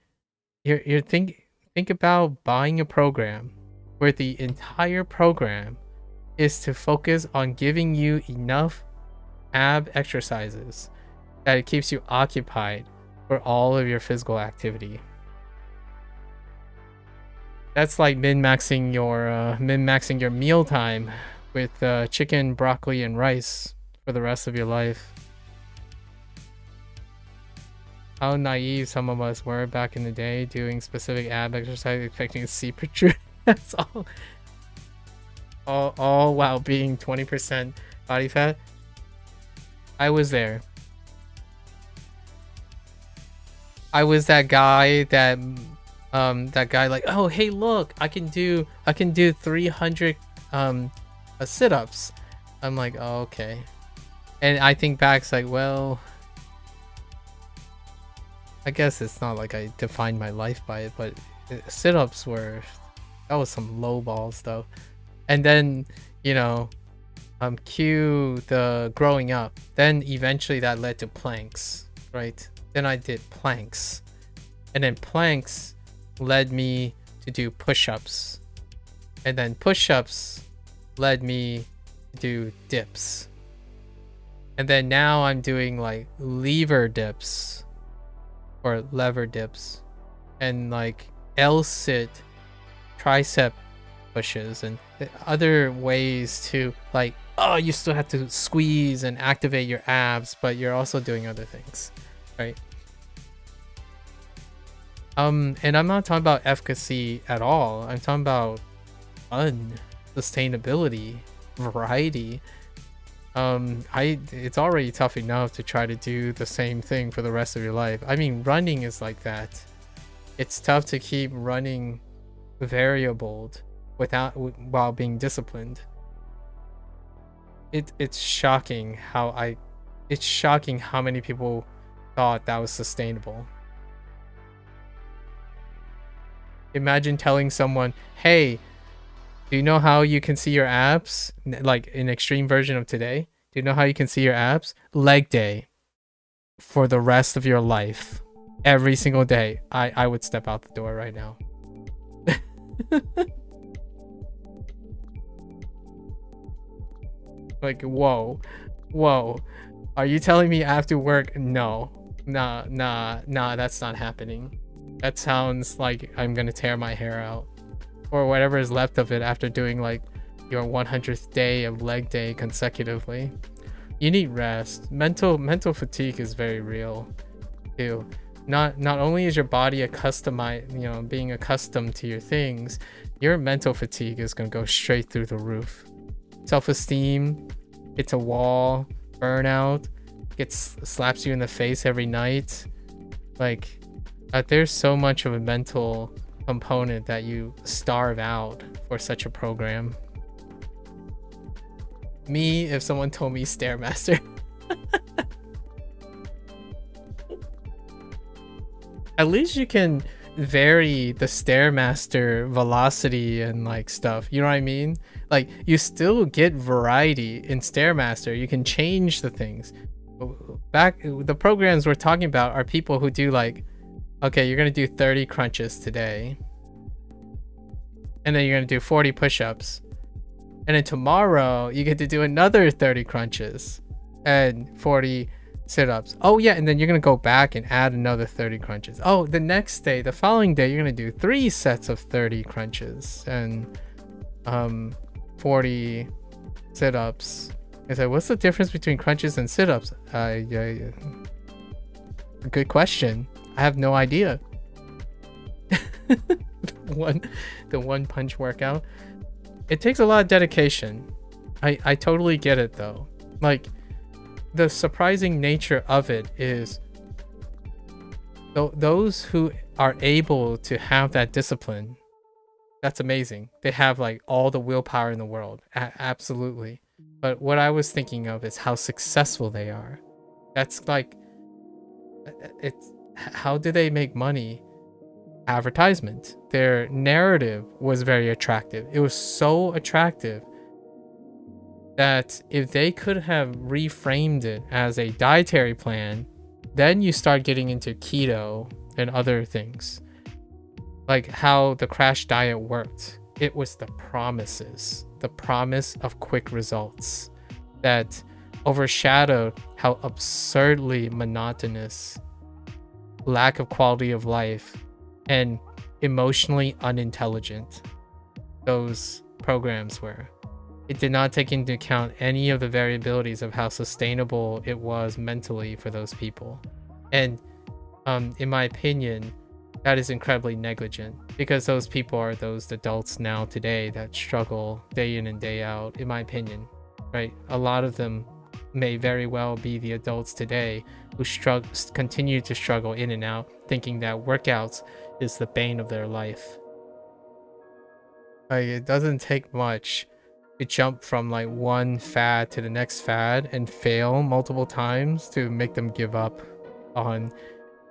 You're think about buying a program where the entire program is to focus on giving you enough ab exercises that it keeps you occupied for all of your physical activity. That's like min-maxing your mealtime with chicken, broccoli, and rice for the rest of your life. How naive some of us were back in the day, doing specific ab exercise expecting to see protrude. That's all while being 20% body fat. I was there. I was that guy that like, oh hey look, I can do 300 sit-ups. I'm like, oh, okay. And I think back, it's like, well, I guess it's not like I defined my life by it, but sit-ups that was some low ball stuff. And then, you know, cue the growing up. Then eventually that led to planks, right? Then I did planks, and then planks led me to do push-ups, and then push-ups led me to do dips, and then now I'm doing like lever dips or lever dips, and like L-sit tricep pushes, and other ways to, like, oh, you still have to squeeze and activate your abs, but you're also doing other things, right? And I'm not talking about efficacy at all. I'm talking about fun, sustainability, variety. It's already tough enough to try to do the same thing for the rest of your life. I mean, running is like that. It's tough to keep running variabled while being disciplined. It's shocking how many people thought that was sustainable. Imagine telling someone, hey, do you know how you can see your abs? Like an extreme version of today. Do you know how you can see your abs? Leg day for the rest of your life. Every single day. I would step out the door right now. Like, whoa. Are you telling me I have to work? No. Nah, that's not happening. That sounds like I'm gonna tear my hair out, or whatever is left of it after doing like your 100th day of leg day consecutively. You need rest. Mental fatigue is very real too. Not only is your body being accustomed to your things, your mental fatigue is gonna go straight through the roof. Self-esteem, hits a wall, burnout, slaps you in the face every night. Like, there's so much of a mental component that you starve out for such a program. Me, if someone told me Stairmaster. At least you can vary the Stairmaster velocity and like stuff. You know what I mean? Like, you still get variety in Stairmaster. You can change the things. The programs we're talking about are people who do like, okay, you're gonna do 30 crunches today, and then you're gonna do 40 push-ups, and then tomorrow you get to do another 30 crunches and 40 sit-ups. Oh yeah, and then you're gonna go back and add another 30 crunches. Oh, the next day, the following day, you're gonna do 3 sets of 30 crunches and 40 sit-ups. I said, what's the difference between crunches and sit-ups? Yeah. Good question. I have no idea. the one punch workout. It takes a lot of dedication. I totally get it though. Like, the surprising nature of it is those who are able to have that discipline, that's amazing. They have like all the willpower in the world. Absolutely. But what I was thinking of is how successful they are. That's like, it's how do they make money? Advertisement. Their narrative was very attractive. It was so attractive that if they could have reframed it as a dietary plan, then you start getting into keto and other things. Like how the crash diet worked. It was the promises, the promise of quick results that overshadowed how absurdly monotonous, lack of quality of life, and emotionally unintelligent those programs were. It did not take into account any of the variabilities of how sustainable it was mentally for those people. And in my opinion, that is incredibly negligent, because those people are those adults now today that struggle day in and day out, in my opinion, right? A lot of them may very well be the adults today who continue to struggle in and out, thinking that workouts is the bane of their life. Like, it doesn't take much to jump from like one fad to the next fad and fail multiple times to make them give up on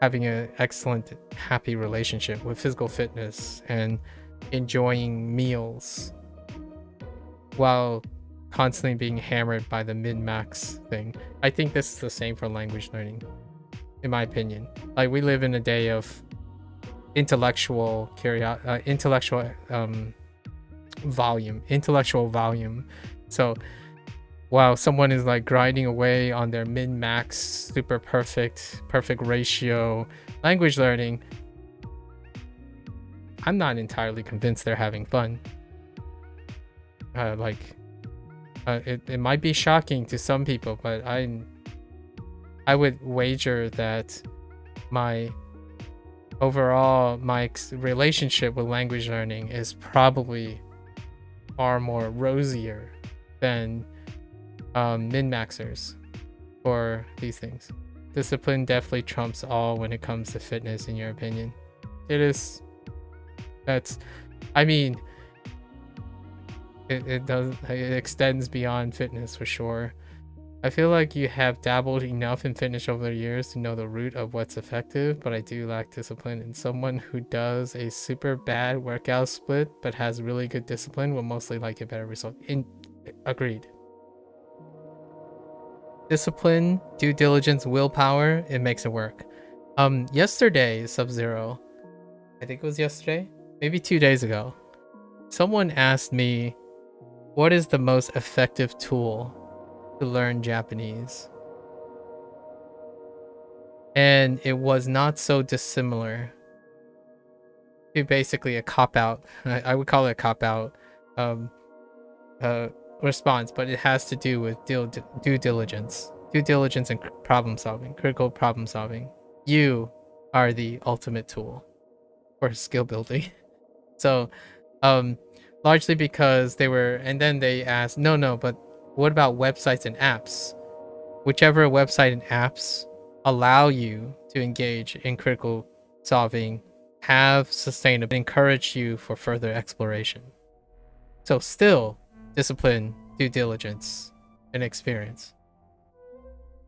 having an excellent, happy relationship with physical fitness and enjoying meals while constantly being hammered by the min-max thing. I think this is the same for language learning, in my opinion. Like, we live in a day of intellectual volume. So while someone is like grinding away on their min-max super perfect ratio language learning, I'm not entirely convinced they're having fun. It might be shocking to some people, but I would wager that my relationship with language learning is probably far more rosier than min-maxers for these things. Discipline definitely trumps all when it comes to fitness, in your opinion. It is. It extends beyond fitness for sure. I feel like you have dabbled enough in fitness over the years to know the root of what's effective, but I do lack discipline, and someone who does a super bad workout split but has really good discipline will mostly like a better result. Agreed. Discipline, due diligence, willpower, it makes it work. Yesterday, Sub-Zero, I think it was yesterday, maybe 2 days ago, someone asked me, what is the most effective tool to learn Japanese? And it was not so dissimilar to basically a cop-out. I would call it a cop-out. response, but it has to do with due diligence. Due diligence and problem solving, critical problem solving. You are the ultimate tool for skill building. So, largely because they were, and then they asked, no, but what about websites and apps? Whichever website and apps allow you to engage in critical solving, have sustainable, encourage you for further exploration. So still discipline, due diligence, and experience.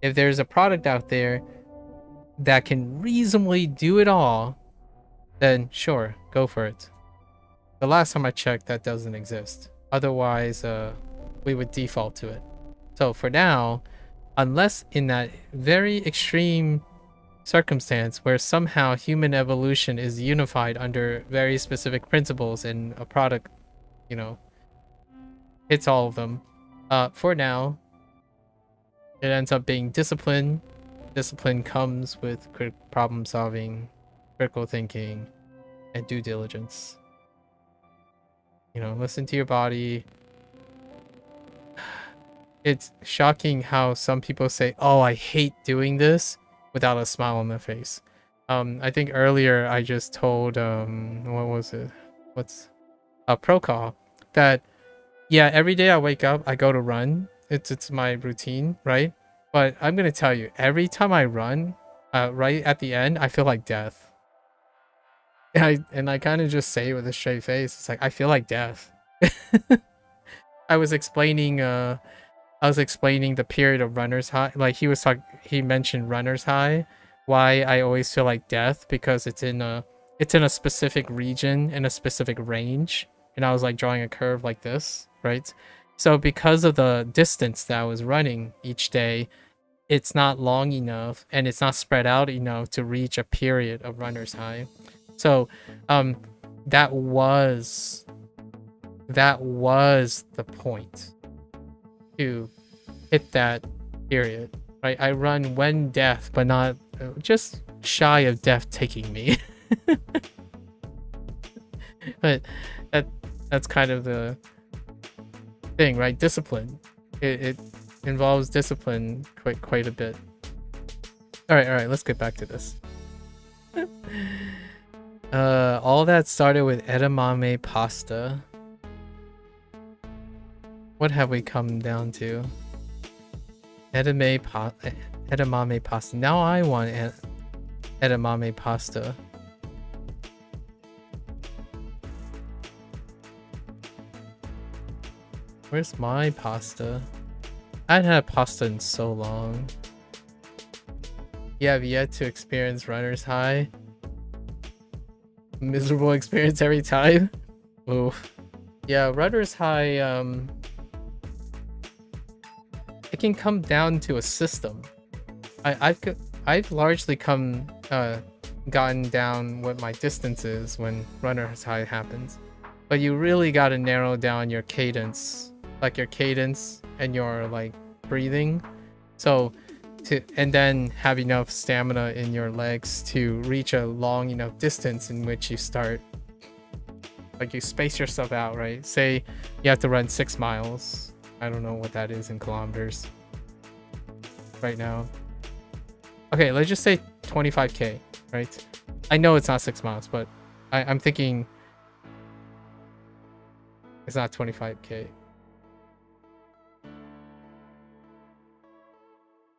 If there's a product out there that can reasonably do it all, then sure, go for it. The last time I checked, that doesn't exist. Otherwise, we would default to it. So for now, unless in that very extreme circumstance where somehow human evolution is unified under very specific principles and a product, you know, hits all of them, for now, it ends up being discipline. Discipline comes with problem solving, critical thinking, and due diligence. You know, listen to your body. It's shocking how some people say, "Oh, I hate doing this," without a smile on their face. I think earlier I just told what was it? What's a pro call that yeah, every day I wake up, I go to run. It's my routine, right? But I'm gonna tell you, every time I run, right at the end, I feel like death. And I kind of just say it with a straight face. It's like I feel like death. I was explaining the period of runner's high. Like he mentioned runner's high. Why I always feel like death, because it's in a specific region, in a specific range. And I was like drawing a curve like this, right? So because of the distance that I was running each day, it's not long enough and it's not spread out enough to reach a period of runner's high. So that was the point, to hit that period, right? I run when death, but not just shy of death taking me. But that's kind of the thing, right? Discipline. It involves discipline quite a bit. All right, let's get back to this. All that started with edamame pasta. What have we come down to? Edamame pasta. Now I want edamame pasta. Where's my pasta? I hadn't had pasta in so long. You have yet to experience runner's high. Miserable experience every time. Oof. Yeah, runner's high, it can come down to a system. I've largely gotten down what my distance is when runner's high happens. But you really got to narrow down your cadence, like your cadence and your like breathing. So and then have enough stamina in your legs to reach a long enough distance in which you start, like you space yourself out, right? Say you have to run 6 miles. I don't know what that is in kilometers right now. Okay, let's just say 25k, right? I know it's not 6 miles, but I'm thinking it's not 25k.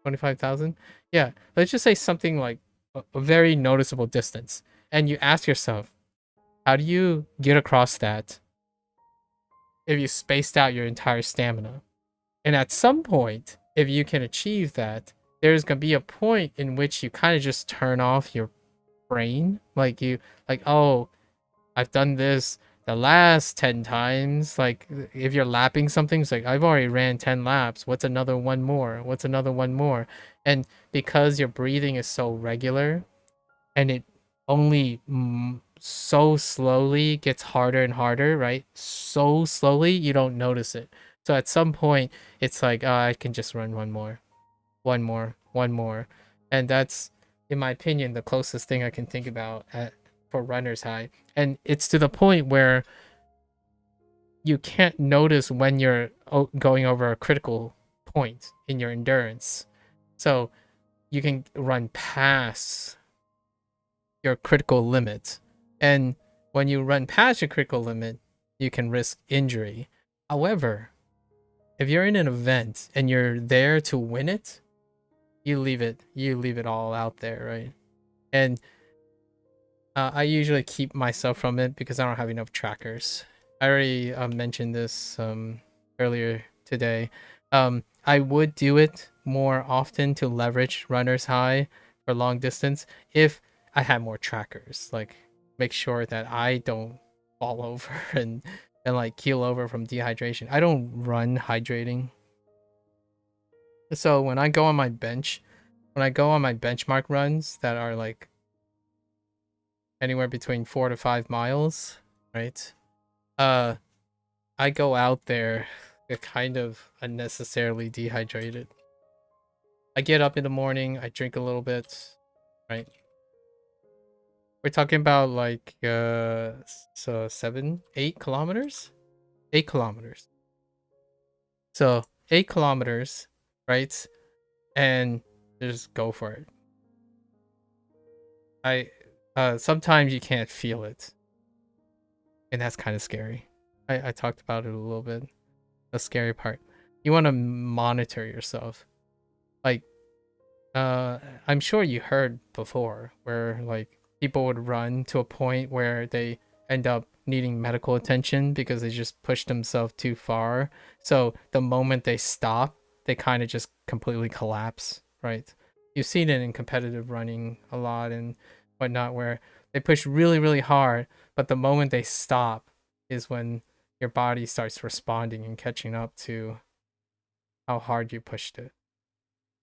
25,000? Yeah, let's just say something like a very noticeable distance. And you ask yourself, how do you get across that if you spaced out your entire stamina? And at some point, if you can achieve that, there's going to be a point in which you kind of just turn off your brain. Like oh, I've done this the last 10 times. Like if you're lapping something, it's like I've already ran 10 laps. What's another one more? What's another one more? And because your breathing is so regular and it only so slowly gets harder and harder, right? So slowly you don't notice it. So at some point it's like, oh, I can just run one more. And that's, in my opinion, the closest thing I can think about for runner's high. And it's to the point where you can't notice when you're going over a critical point in your endurance. So you can run past your critical limit. And when you run past your critical limit, you can risk injury. However, if you're in an event and you're there to win it, you leave it all out there, right? And I usually keep myself from it because I don't have enough trackers. I already mentioned this earlier today. I would do it more often to leverage runner's high for long distance if I had more trackers. Like, make sure that I don't fall over and like keel over from dehydration. I don't run hydrating. So when I go on my benchmark runs that are like anywhere between 4 to 5 miles, right? I go out there kind of unnecessarily dehydrated. I get up in the morning, I drink a little bit, right? We're talking about like so 8 kilometers? 8 kilometers. So 8 kilometers, right? And just go for it. Sometimes you can't feel it. And that's kind of scary. I talked about it a little bit. The scary part. You want to monitor yourself. Like, I'm sure you heard before where like people would run to a point where they end up needing medical attention because they just pushed themselves too far. So the moment they stop, they kind of just completely collapse, right? You've seen it in competitive running a lot and whatnot where they push really, really hard, but the moment they stop is when your body starts responding and catching up to how hard you pushed it.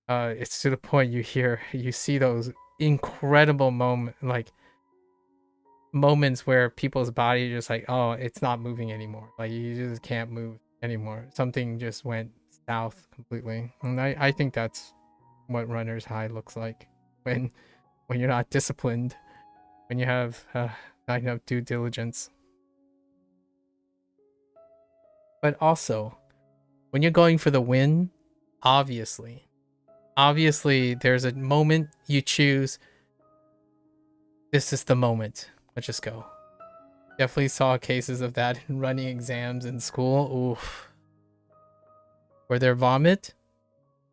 It's to the point you see those incredible moments where people's body just like, oh, it's not moving anymore. Like you just can't move anymore. Something just went south completely. And I think that's what runner's high looks like when you're not disciplined, when you have not enough due diligence. But also, when you're going for the win, obviously there's a moment you choose. This is the moment. Let's just go. Definitely saw cases of that in running exams in school. Oof. Were there vomit?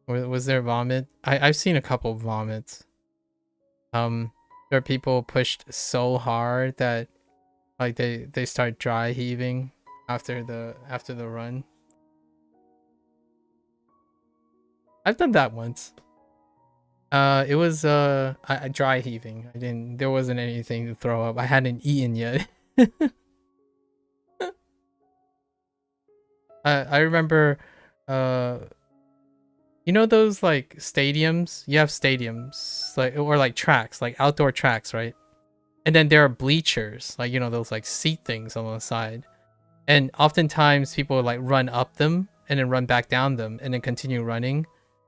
Was there vomit? I've seen a couple vomits. There are people pushed so hard that like they start dry heaving after the run. I've done that once. It was dry heaving. There wasn't anything to throw up. I hadn't eaten yet. I remember you know those like stadiums? You have stadiums like or like tracks, like outdoor tracks, right? And then there are bleachers, like you know those like seat things on the side. And oftentimes people would like run up them and then run back down them and then continue running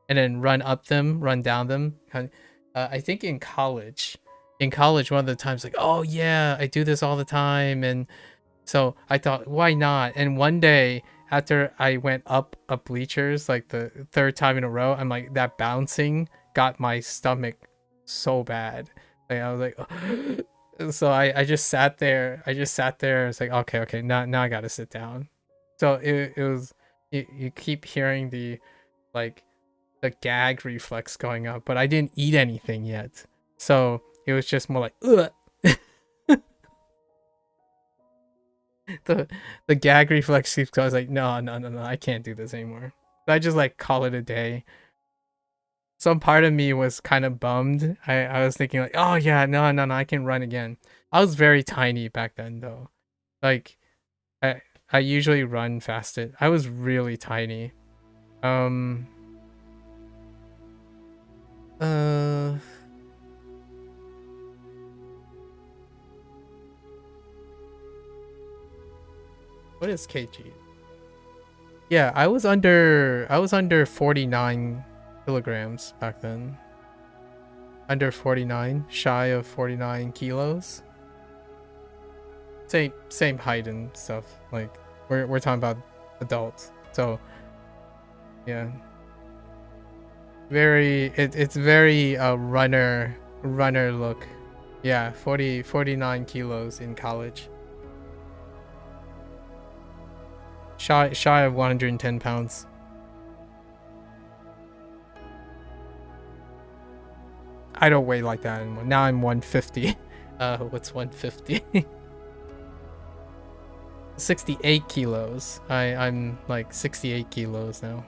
and then run up them, run down them. I think in college, one of the times like, oh yeah, I do this all the time. And so I thought, why not? And one day after I went up bleachers, like the third time in a row, I'm like, that bouncing got my stomach so bad. Like I was like, so I just sat there. It's like, okay, now I gotta sit down. So it was, you keep hearing the gag reflex going up, but I didn't eat anything yet. So it was just more like, ugh. the gag reflex keeps going. I was like, no, I can't do this anymore. So I just like call it a day. Some part of me was kind of bummed. I was thinking like, oh yeah, no, I can run again. I was very tiny back then though. Like I usually run fasted. I was really tiny. What is kg? Yeah, I was under 49 kilograms back then. Under 49, shy of 49 kilos. Same height and stuff. Like We're talking about adults. So yeah. It's very runner look. Yeah, 49 kilos in college. Shy of 110 pounds. I don't weigh like that anymore. Now I'm 150. What's 150? 68 kilos. I'm like 68 kilos now.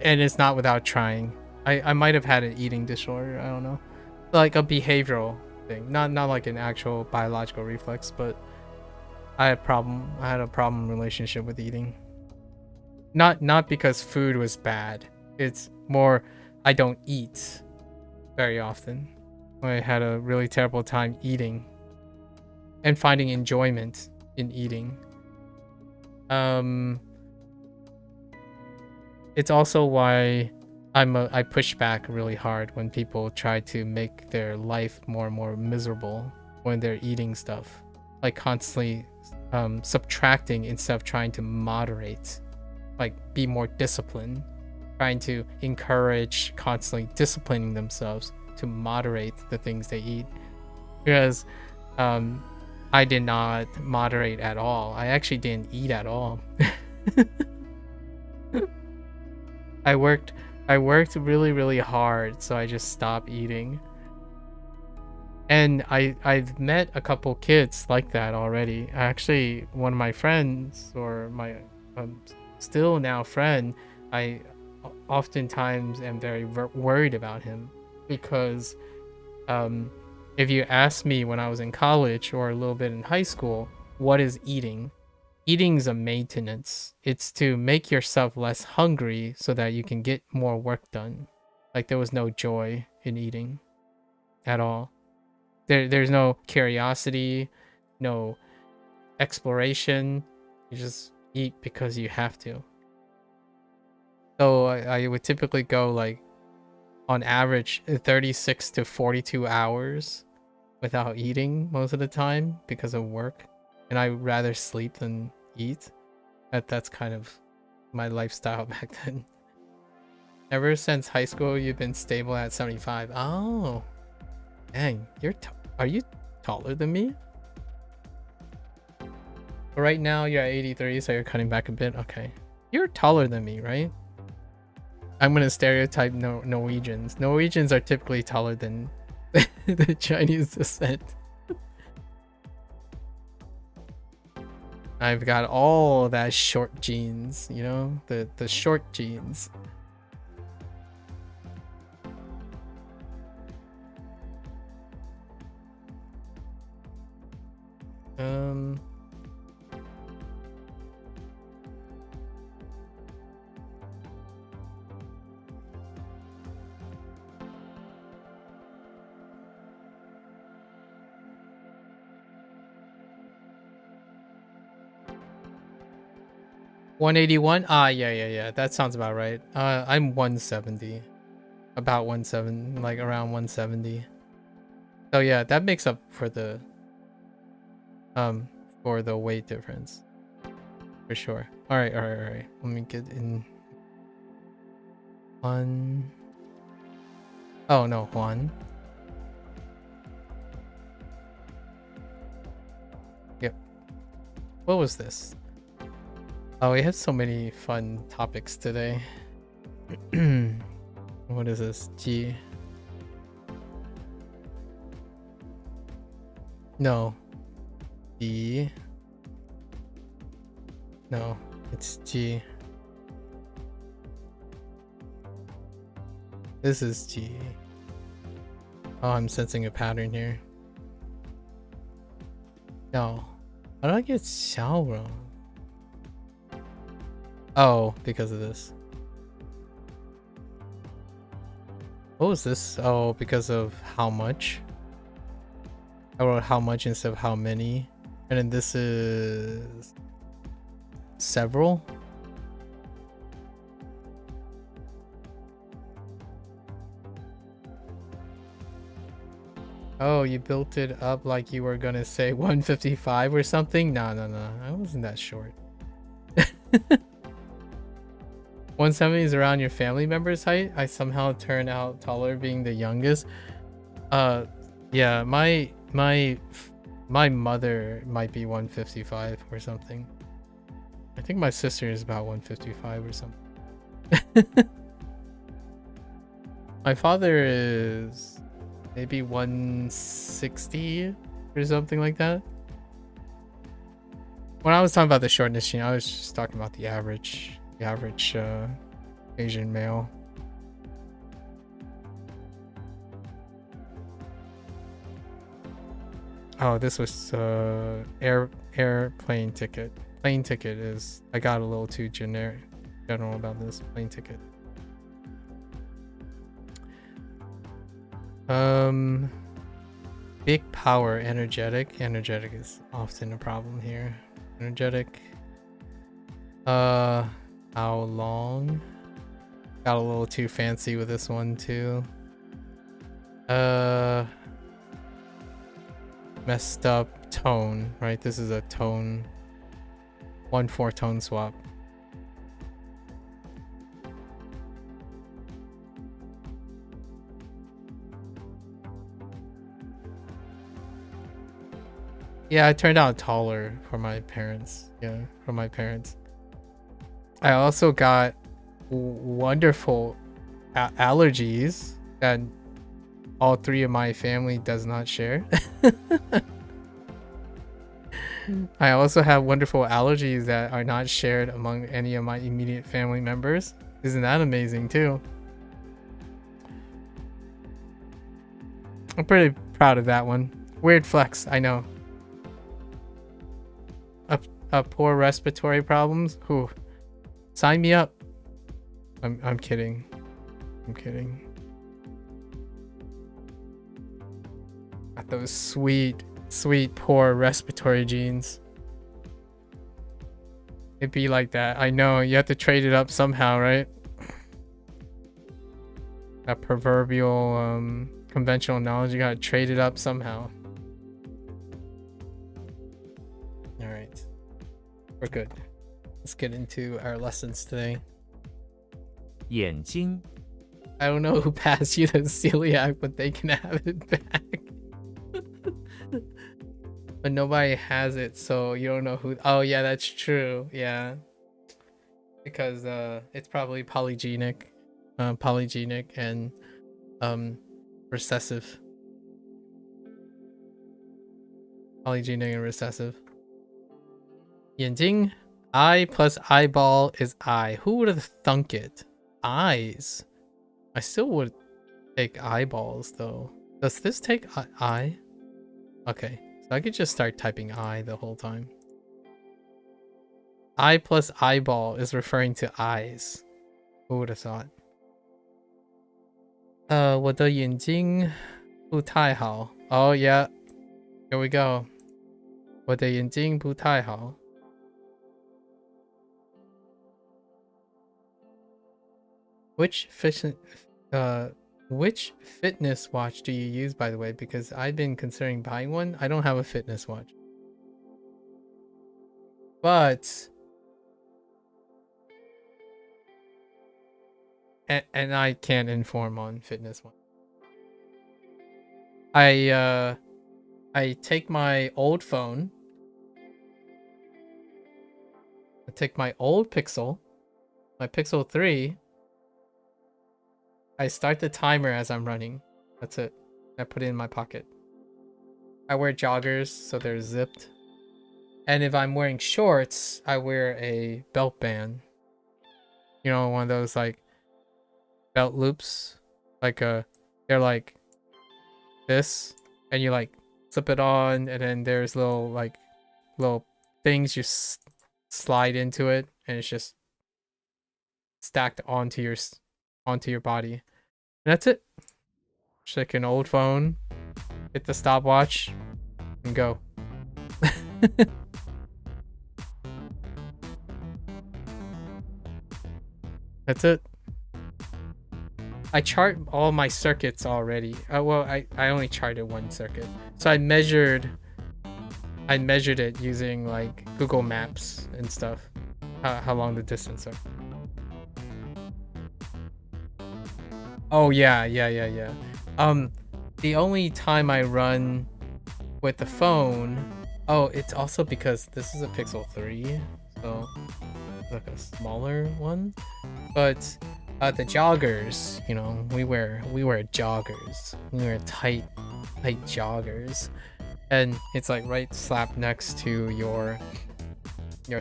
And it's not without trying. I might have had an eating disorder. I don't know. Like a behavioral thing. Not like an actual biological reflex, but I had a problem relationship with eating. Not because food was bad. It's more I don't eat very often. I had a really terrible time eating and finding enjoyment in eating. It's also why I push back really hard when people try to make their life more and more miserable when they're eating stuff, like constantly subtracting instead of trying to moderate, like be more disciplined, trying to encourage constantly disciplining themselves to moderate the things they eat. Because I did not moderate at all. I actually didn't eat at all. I worked really hard, so I just stopped eating. And I've met a couple kids like that already. Actually, one of my friends, or my still now friend, I oftentimes am very worried about him because if you ask me when I was in college or a little bit in high school, what is eating? Eating's a maintenance. It's to make yourself less hungry so that you can get more work done. Like there was no joy in eating at all. There's no curiosity, no exploration. You just eat because you have to. So I would typically go like on average 36 to 42 hours without eating most of the time because of work. And I would rather sleep than eat. That's kind of my lifestyle back then. Ever since high school, you've been stable at 75. Oh, dang! Are you taller than me? But right now you're at 83, so you're cutting back a bit. Okay, you're taller than me, right? I'm gonna stereotype Norwegians. Norwegians are typically taller than the Chinese descent. I've got all that short genes, you know, the short genes. $181? Ah, yeah. That sounds about right. I'm 170. About 170, like around 170. So yeah, that makes up for the weight difference. For sure. Alright. Let me get in one. Oh no, one. Yep. What was this? Oh, we have so many fun topics today. What is this? G. No. D. No, it's G. This is G. Oh, I'm sensing a pattern here. No. How did I get Xiao wrong? Oh, because of this. What was this? Oh, because of how much? I wrote how much instead of how many. And then this is several. Oh, you built it up like you were gonna say 155 or something? No, I wasn't that short. 170 is around your family member's height. I somehow turn out taller being the youngest. Yeah, my mother might be 155 or something. I think my sister is about 155 or something. My father is maybe 160 or something like that. When I was talking about the shortness gene, I was just talking about the average Asian male. Oh, this was airplane ticket. Plane ticket is, I got a little too general about this plane ticket. Big power, energetic. Energetic is often a problem here. Energetic. How long? Got a little too fancy with this one too. Messed up tone, right? This is a tone 1/4 tone swap. Yeah, I turned out taller for my parents. Yeah, for my parents. I also got wonderful allergies that all three of my family does not share. I also have wonderful allergies that are not shared among any of my immediate family members. Isn't that amazing too? I'm pretty proud of that one. Weird flex, I know. Poor respiratory problems? Whew. Sign me up. I'm kidding. I'm kidding. Got those sweet poor respiratory genes. It'd be like that. I know, you have to trade it up somehow, right? That proverbial conventional knowledge, you gotta trade it up somehow. Alright. We're good. Let's get into our lessons today. 眼睛 I don't know who passed you the celiac, but they can have it back. But nobody has it, so you don't know who. Oh yeah, that's true. Yeah, because it's probably polygenic and recessive. Polygenic and recessive. 眼睛, eye plus eyeball is eye. Who would have thunk it? Eyes. I still would take eyeballs though. Does this take eye? Okay, so I could just start typing eye the whole time. Eye plus eyeball is referring to eyes. Who would have thought? 我的眼睛不太好. Oh yeah, here we go. 我的眼睛不太好. Which fitness watch do you use, by the way? Because I've been considering buying one. I don't have a fitness watch, but and I can't inform on fitness one. I take my old phone. I take my old Pixel, my Pixel 3. I start the timer as I'm running. That's it. I put it in my pocket. I wear joggers, so they're zipped. And if I'm wearing shorts, I wear a belt band. You know, one of those like belt loops. Like they're like this, and you like slip it on, and then there's little things you slide into it, and it's just stacked onto your body. And that's it. Just like an old phone. Hit the stopwatch and go. That's it. I chart all my circuits already. Well, I only charted one circuit. So I measured it using like Google Maps and stuff. How long the distance are. Oh yeah. The only time I run with the phone, oh, it's also because this is a Pixel 3, so like a smaller one. But the joggers, you know, we wear joggers. We wear tight joggers, and it's like right slap next to your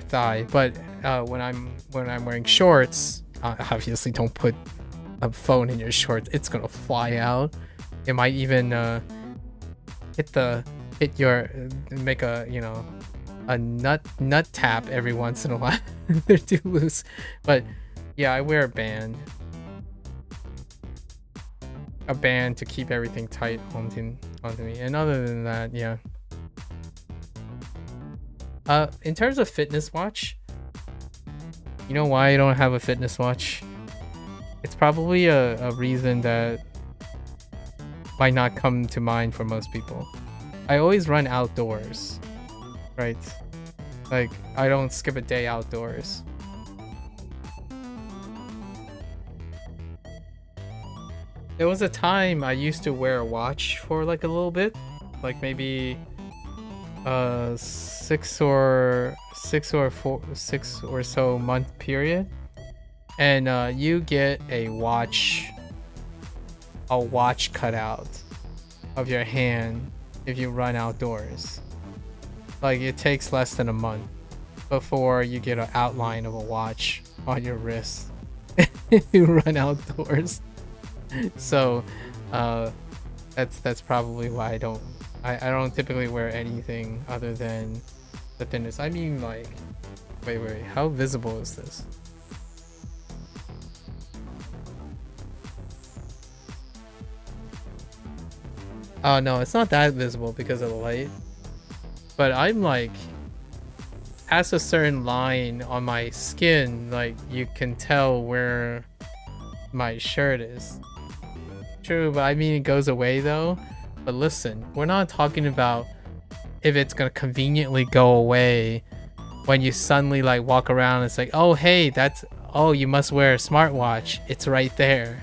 thigh. But when I'm wearing shorts, obviously don't put a phone in your shorts. It's gonna fly out. It might even make a, you know, a nut tap every once in a while. They're too loose. But yeah, I wear a band to keep everything tight onto me. And other than that, yeah. In terms of fitness watch, you know why I don't have a fitness watch? It's probably a reason that might not come to mind for most people. I always run outdoors, right? Like, I don't skip a day outdoors. There was a time I used to wear a watch for like a little bit, like maybe 6 or so month period, and you get a watch cutout of your hand if you run outdoors. Like, it takes less than a month before you get an outline of a watch on your wrist if you run outdoors. So that's probably why I don't typically wear anything other than the thinness. I mean, like, wait, how visible is this? Oh no, it's not that visible because of the light. But I'm like, past a certain line on my skin, like, you can tell where my shirt is. True, but I mean, it goes away though. But listen, we're not talking about if it's gonna conveniently go away when you suddenly like walk around and it's like, oh hey, you must wear a smartwatch. It's right there.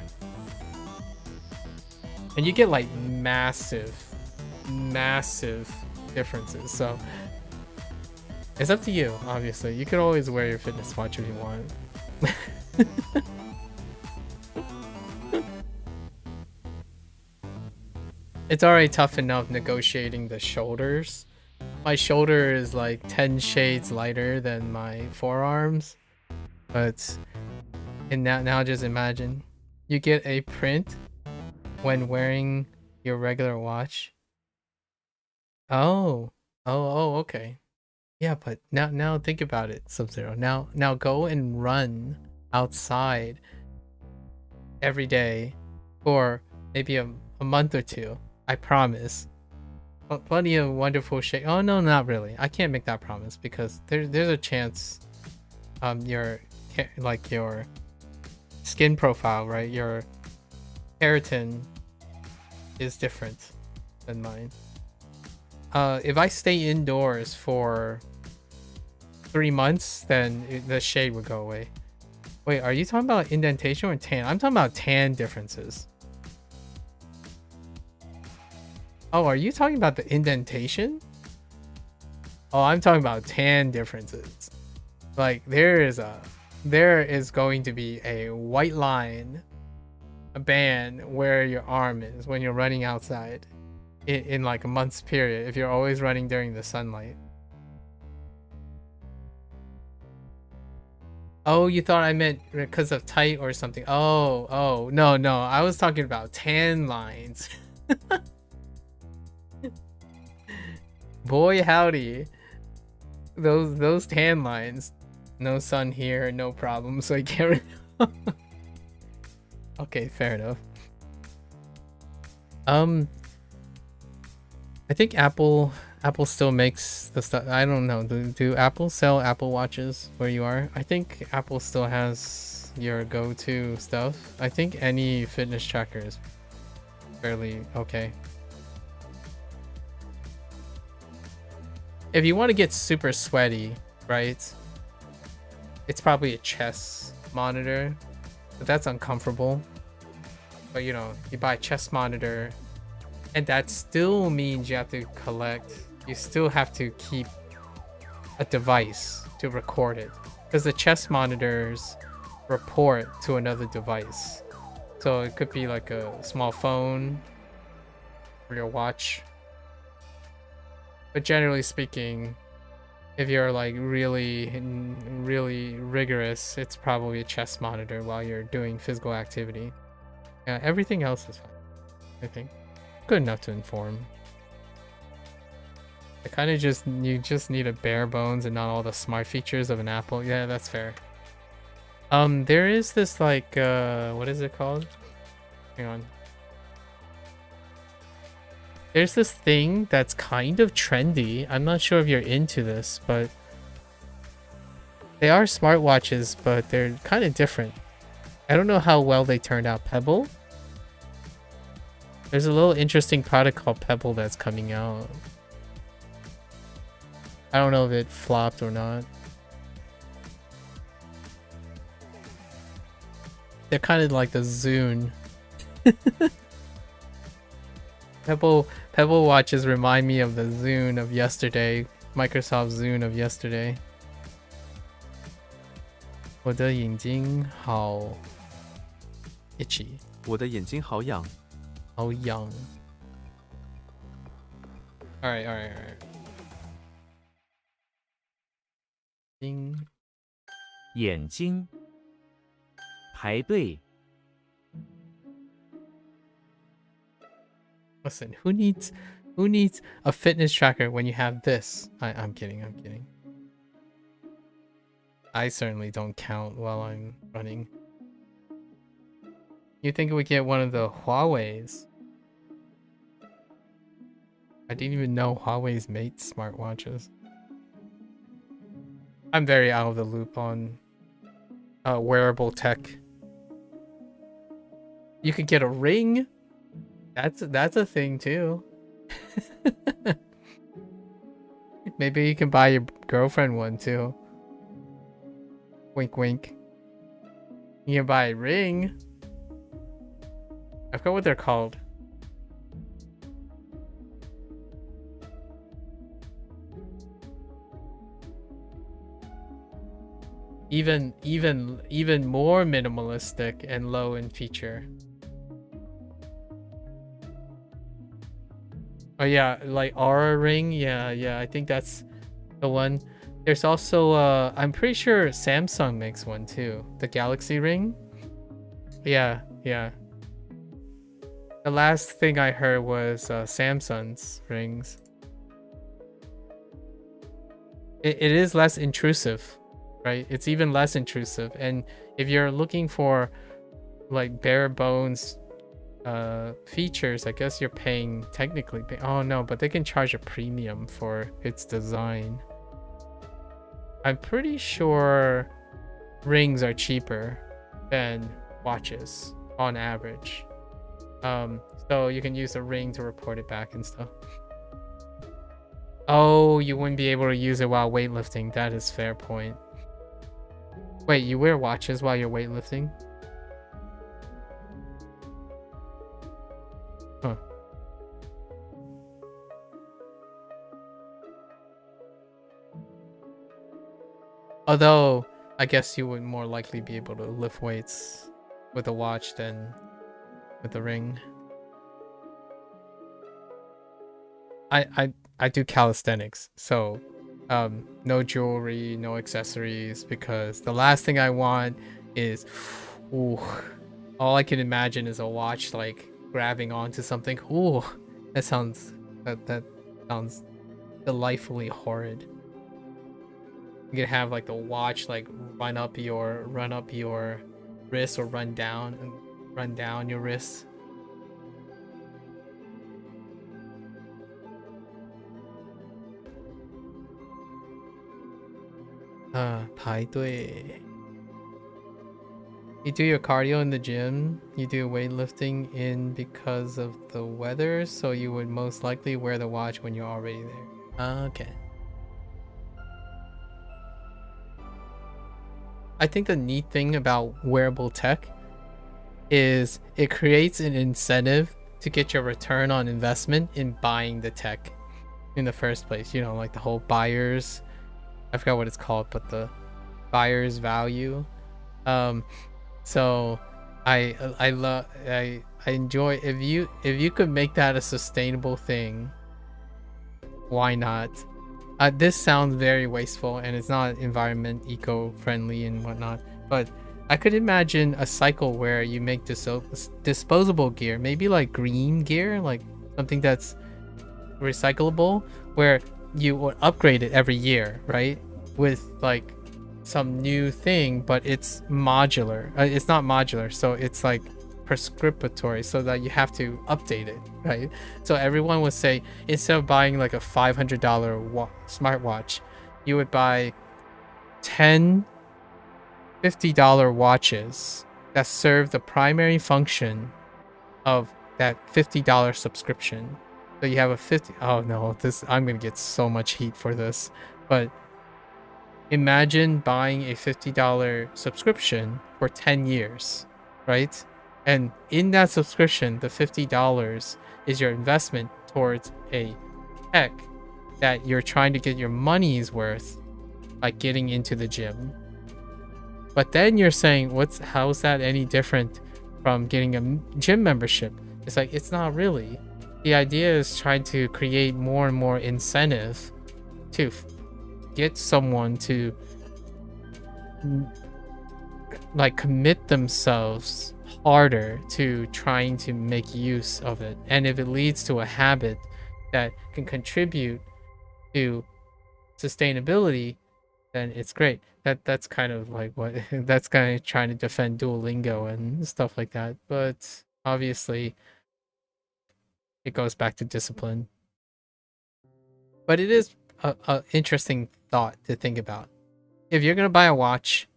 And you get like massive differences. So it's up to you, obviously. You could always wear your fitness watch if you want. It's already tough enough negotiating the shoulders. My shoulder is like 10 shades lighter than my forearms. But now just imagine you get a print when wearing your regular watch. Oh, okay. Yeah, but now think about it, Sub-Zero. Now go and run outside every day for maybe a month or two. I promise. Plenty of wonderful shade. Oh no, not really. I can't make that promise because there's a chance your skin profile, right? Your keratin is different than mine. If I stay indoors for 3 months, then the shade would go away. Wait, are you talking about indentation or tan? I'm talking about tan differences. Oh, are you talking about the indentation? Oh, I'm talking about tan differences. Like, there is going to be a white line, a band where your arm is when you're running outside in like a month's period if you're always running during the sunlight. Oh, you thought I meant because of tight or something. Oh, no, I was talking about tan lines. Boy howdy, those tan lines. No sun here, no problem, so I can't. Okay, fair enough. I think Apple still makes the stuff. I don't know. Do Apple sell Apple Watches where you are? I think Apple still has your go-to stuff, I think any fitness tracker is fairly okay. If you want to get super sweaty, right? It's probably a chest monitor, but that's uncomfortable. But you know, you buy a chest monitor, and that still means you have to collect. You still have to keep a device to record it, because the chest monitors report to another device. So it could be like a small phone or your watch. But generally speaking, if you're like really rigorous, it's probably a chest monitor while you're doing physical activity. Yeah, everything else is fine, I think. Good enough to inform. I kind of you just need a bare bones and not all the smart features of an Apple. Yeah, that's fair. There is this like what is it called? Hang on. There's this thing that's kind of trendy. I'm not sure if you're into this, but they are smartwatches, but they're kind of different. I don't know how well they turned out. Pebble? There's a little interesting product called Pebble that's coming out. I don't know if it flopped or not. They're kind of like the Zune. Pebble watches remind me of the Zune of yesterday. Microsoft Zune of yesterday. 我的眼睛好 itchy. 我的眼睛好痒。 好痒. Alright. 眼睛，排队， Listen, who needs a fitness tracker when you have this? I'm kidding. I certainly don't count while I'm running. You think we get one of the Huawei's? I didn't even know Huawei's made smartwatches. I'm very out of the loop on wearable tech. You could get a ring. That's a thing too. Maybe you can buy your girlfriend one too. Wink wink. You can buy a ring. I forgot what they're called. Even more minimalistic and low in feature. Oh yeah, like Aura ring. Yeah, I think that's the one. There's also I'm pretty sure Samsung makes one too. The Galaxy ring. Yeah. The last thing I heard was Samsung's rings. It is less intrusive, right? It's even less intrusive. And if you're looking for like bare bones features, I guess you're technically paying. Oh no, but they can charge a premium for its design. I'm pretty sure rings are cheaper than watches on average. So you can use a ring to report it back and stuff. Oh, you wouldn't be able to use it while weightlifting. That is fair point. Wait, you wear watches while you're weightlifting? Huh. Although, I guess you would more likely be able to lift weights with a watch than with a ring. I do calisthenics, so no jewelry, no accessories, because the last thing I want is, ooh, all I can imagine is a watch like grabbing onto something. Ooh, that sounds delightfully horrid. You can have like the watch like run up your wrist or run down your wrist. You do your cardio in the gym, you do weightlifting in because of the weather, so you would most likely wear the watch when you're already there. Okay. I think the neat thing about wearable tech is it creates an incentive to get your return on investment in buying the tech in the first place. You know, like the whole buyer's, I forgot what it's called, but the buyer's value. So I enjoy, if you could make that a sustainable thing, why not? This sounds very wasteful and it's not environment eco-friendly and whatnot, but I could imagine a cycle where you make disposable gear, maybe like green gear, like something that's recyclable, where you would upgrade it every year, right? With like some new thing, but it's modular. It's not modular, so it's like prescriptory, so that you have to update it, right? So everyone would say, instead of buying like a $500 smartwatch, you would buy 10 $50 watches that serve the primary function of that $50 subscription. So you have a 50, oh no, this, I'm gonna get so much heat for this, but imagine buying a $50 subscription for 10 years, right? And in that subscription, the $50 is your investment towards a tech that you're trying to get your money's worth by getting into the gym. But then you're saying, how's that any different from getting a gym membership? It's like, it's not really. The idea is trying to create more and more incentive to get someone to like commit themselves harder to trying to make use of it. And if it leads to a habit that can contribute to sustainability, then it's great. That's kind of like what that's kind of trying to defend Duolingo and stuff like that. But obviously it goes back to discipline. But it is a interesting thought to think about. If you're gonna buy a watch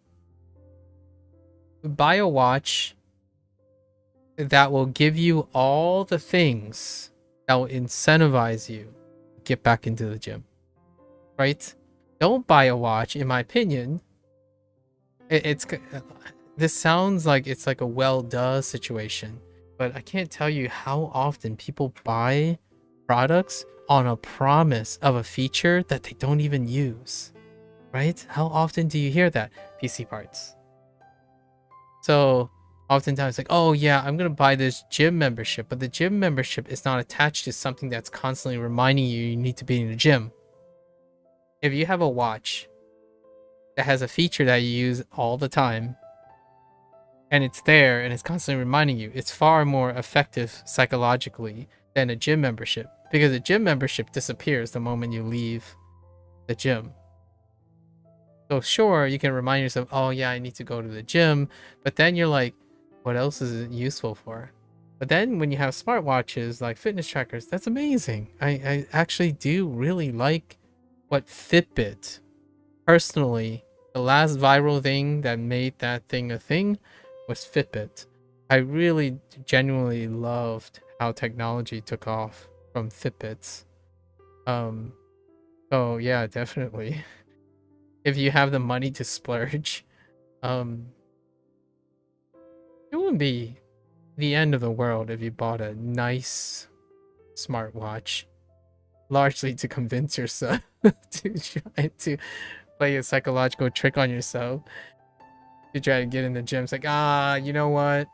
that will give you all the things that will incentivize you to get back into the gym, right? Don't buy a watch, in my opinion. This sounds like it's like a well-duh situation, but I can't tell you how often people buy products on a promise of a feature that they don't even use, right? How often do you hear that? PC parts. So oftentimes like, oh yeah, I'm gonna buy this gym membership, but the gym membership is not attached to something that's constantly reminding you need to be in the gym. If you have a watch that has a feature that you use all the time, and it's there and it's constantly reminding you, it's far more effective psychologically than a gym membership, because a gym membership disappears the moment you leave the gym. So sure, you can remind yourself, oh yeah, I need to go to the gym, but then you're like, what else is it useful for? But then when you have smartwatches like fitness trackers, that's amazing. I actually do really like what Fitbit, personally, the last viral thing that made that thing a thing was Fitbit. I really genuinely loved how technology took off from Fitbits. So yeah, definitely. If you have the money to splurge, it wouldn't be the end of the world if you bought a nice smartwatch, largely to convince yourself to try to play a psychological trick on yourself to try to get in the gym. It's like, you know what?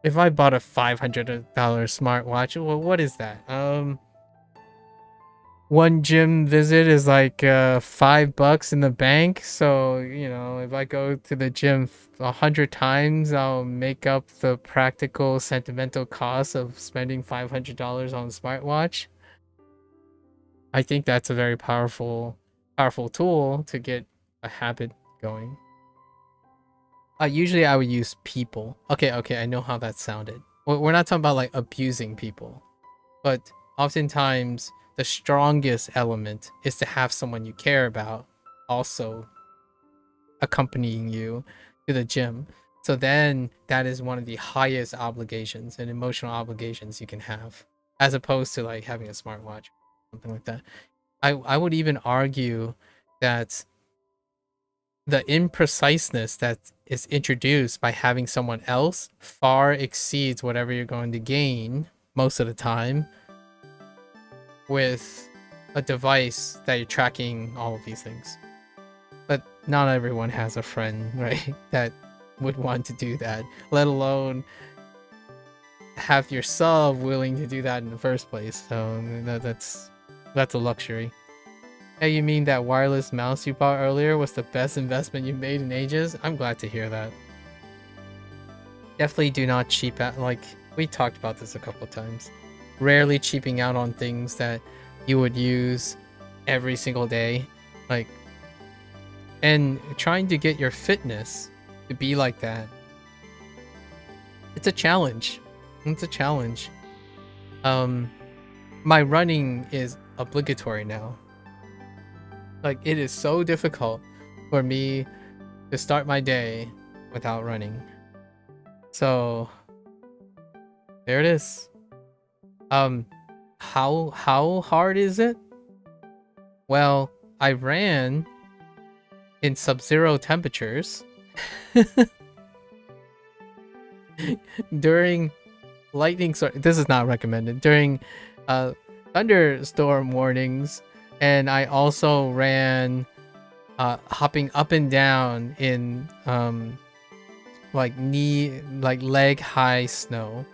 If I bought a $500 smartwatch, well, what is that? One gym visit is like $5 in the bank. So, you know, if I go to the gym 100 times, I'll make up the practical, sentimental cost of spending $500 on a smartwatch. I think that's a very powerful tool to get a habit going. Usually I would use people. Okay, I know how that sounded. We're not talking about like abusing people, but oftentimes the strongest element is to have someone you care about also accompanying you to the gym. So then that is one of the highest obligations and emotional obligations you can have, as opposed to like having a smartwatch, something like that. I would even argue that the impreciseness that is introduced by having someone else far exceeds whatever you're going to gain most of the time with a device that you're tracking all of these things. But not everyone has a friend, right, that would want to do that, let alone have yourself willing to do that in the first place. So that's a luxury. Hey, you mean that wireless mouse you bought earlier was the best investment you made in ages? I'm glad to hear that. Definitely do not cheap out. Like, we talked about this a couple times. Rarely cheaping out on things that you would use every single day. Like, and trying to get your fitness to be like that. It's a challenge. It's a challenge. My running is obligatory now. Like, it is so difficult for me to start my day without running. So there it is. How hard is it? Well, I ran in sub-zero temperatures during lightning storm. This is not recommended. During thunderstorm warnings. And I also ran hopping up and down in like leg high snow.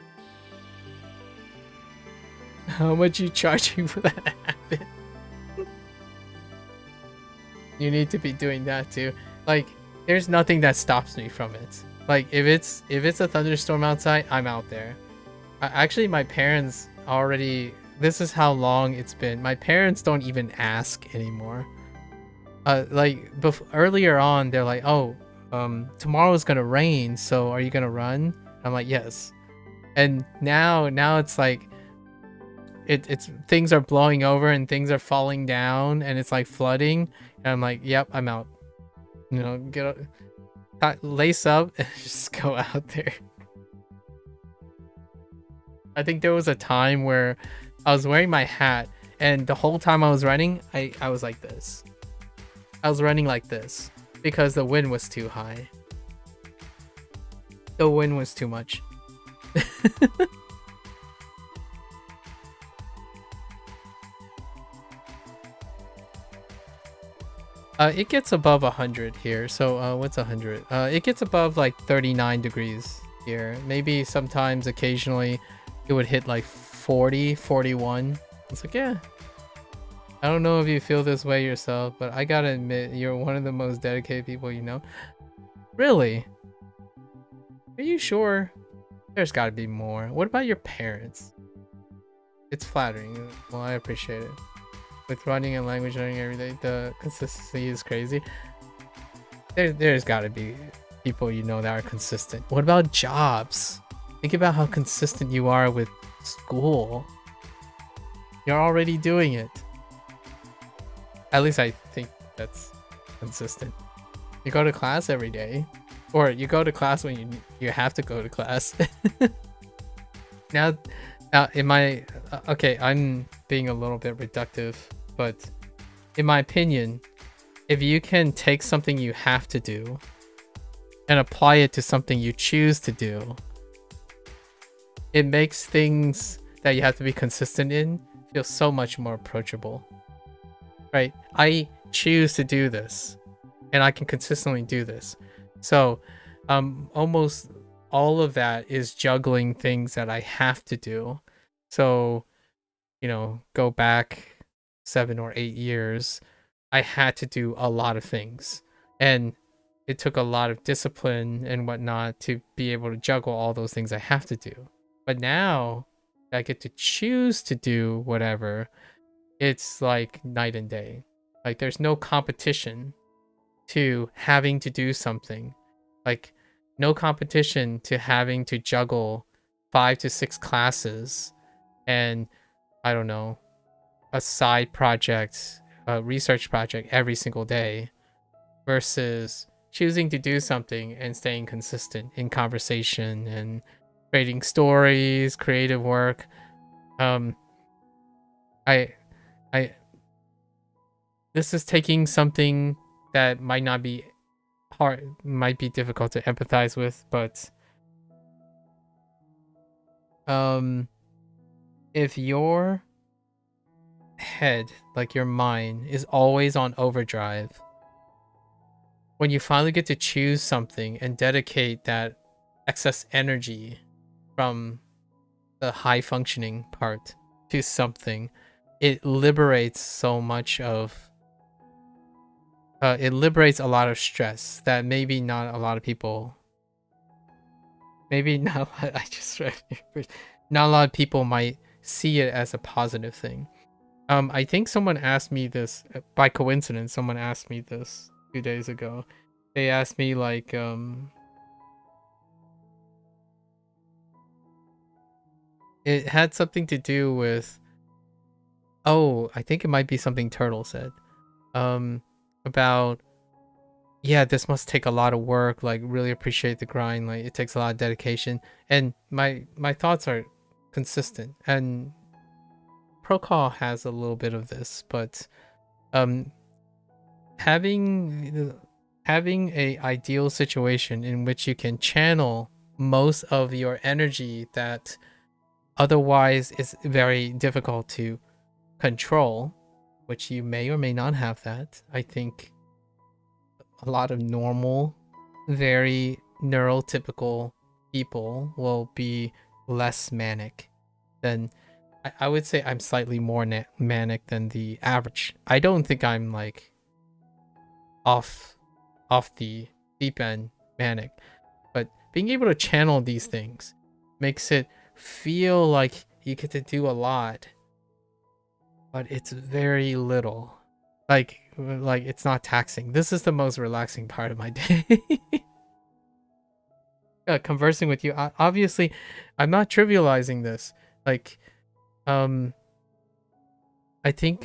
How much you charging for that habit? You need to be doing that too. Like, there's nothing that stops me from it. Like, if it's a thunderstorm outside, I'm out there. Actually, my parents already. This is how long it's been. My parents don't even ask anymore. Earlier on, they're like, "Oh, tomorrow's gonna rain, so are you gonna run?" I'm like, "Yes." And now it's like, it's things are blowing over and things are falling down and it's like flooding. And I'm like, "Yep, I'm out." You know, lace up and just go out there. I think there was a time where I was wearing my hat, and the whole time I was running, I was like this. I was running like this because the wind was too high. The wind was too much. It gets above 100 here. So what's 100? It gets above like 39 degrees here. Maybe sometimes occasionally it would hit like 40, 41. It's like, yeah. I don't know if you feel this way yourself, but I gotta admit, you're one of the most dedicated people you know. Really? Are you sure? There's gotta be more. What about your parents? It's flattering. Well, I appreciate it. With running and language learning every day, the consistency is crazy. There's gotta be people you know that are consistent. What about jobs? Think about how consistent you are with school. You're already doing it. At least I think that's consistent. You go to class every day, or you go to class when you have to go to class. Now in my okay, I'm being a little bit reductive, but in my opinion, if you can take something you have to do and apply it to something you choose to do, it makes things that you have to be consistent in feel so much more approachable. Right? I choose to do this, and I can consistently do this. So almost all of that is juggling things that I have to do. So, you know, go back 7 or 8 years, I had to do a lot of things, and it took a lot of discipline and whatnot to be able to juggle all those things I have to do. But now I get to choose to do whatever. It's like night and day. Like, there's no competition to having to do something. Like, no competition to having to juggle 5 to 6 classes and, I don't know, a side project, a research project every single day, versus choosing to do something and staying consistent in conversation and creating stories, creative work. I this is taking something that might not be hard, might be difficult to empathize with, but if your head, like your mind, is always on overdrive, when you finally get to choose something and dedicate that excess energy from the high functioning part to something, it liberates so much of it liberates a lot of stress that maybe not a lot of people, maybe not I just read not a lot of people might see it as a positive thing. I think someone asked me this by coincidence. Someone asked me this 2 days ago. They asked me like it had something to do with, oh, I think it might be something Turtle said. About, yeah, this must take a lot of work, like really appreciate the grind, like it takes a lot of dedication. And my thoughts are consistent, and Procall has a little bit of this, but having a ideal situation in which you can channel most of your energy that otherwise is very difficult to control, which you may or may not have that. I think a lot of normal, very neurotypical people will be less manic than, I would say I'm slightly more manic than the average. I don't think I'm like off the deep end manic, but being able to channel these things makes it feel like you get to do a lot, but it's very little. Like it's not taxing. This is the most relaxing part of my day. Conversing with you, obviously I'm not trivializing this. Like I think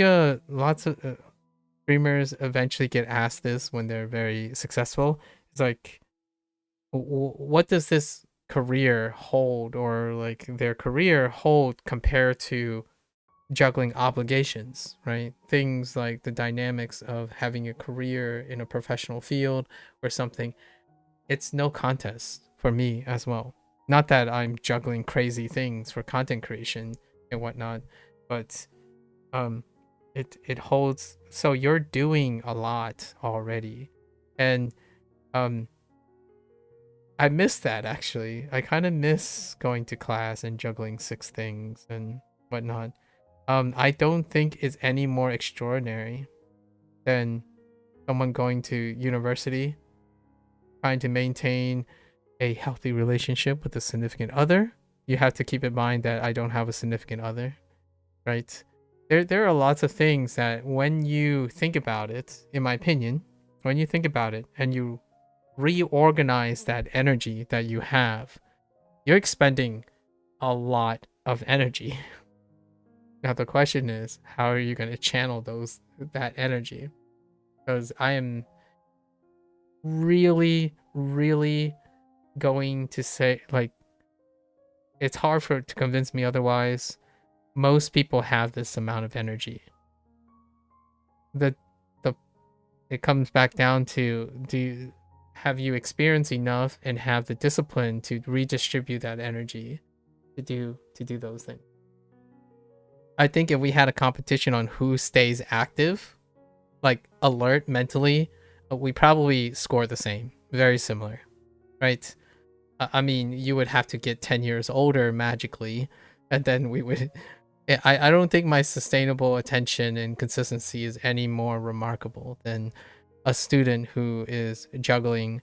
lots of streamers eventually get asked this when they're very successful. It's like, what does this career hold, or like their career hold compared to juggling obligations, right? Things like the dynamics of having a career in a professional field or something. It's no contest for me as well. Not that I'm juggling crazy things for content creation and whatnot, but it holds. So you're doing a lot already, and I miss that actually. I kind of miss going to class and juggling 6 things and whatnot. I don't think it's any more extraordinary than someone going to university, trying to maintain a healthy relationship with a significant other. You have to keep in mind that I don't have a significant other, right? There are lots of things that when you think about it, in my opinion, when you think about it and you reorganize that energy that you have, you're expending a lot of energy. Now the question is, how are you going to channel that energy? Because I am really going to say, like, it's hard to convince me otherwise. Most people have this amount of energy. It comes back down to, have you experienced enough and have the discipline to redistribute that energy to do those things? I think if we had a competition on who stays active, like alert mentally, we probably score the same, very similar, right? I mean, you would have to get 10 years older magically, and then we would. I don't think my sustainable attention and consistency is any more remarkable than a student who is juggling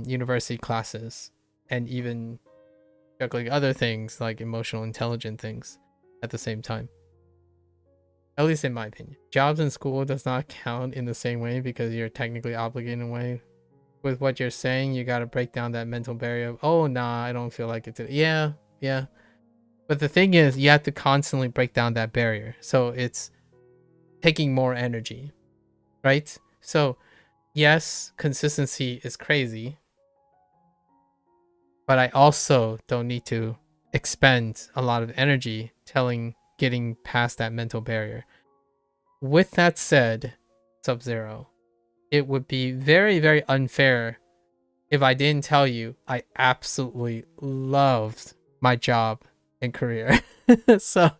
university classes and even juggling other things like emotional intelligent things at the same time. At least in my opinion. Jobs in school does not count in the same way because you're technically obligated in a way. With what you're saying, you got to break down that mental barrier of, oh, nah, I don't feel like it today. Yeah. But the thing is, you have to constantly break down that barrier. So it's taking more energy, right? So yes, consistency is crazy, but I also don't need to expend a lot of energy getting past that mental barrier. With that said, Sub-Zero, it would be very, very unfair if I didn't tell you I absolutely loved my job and career. so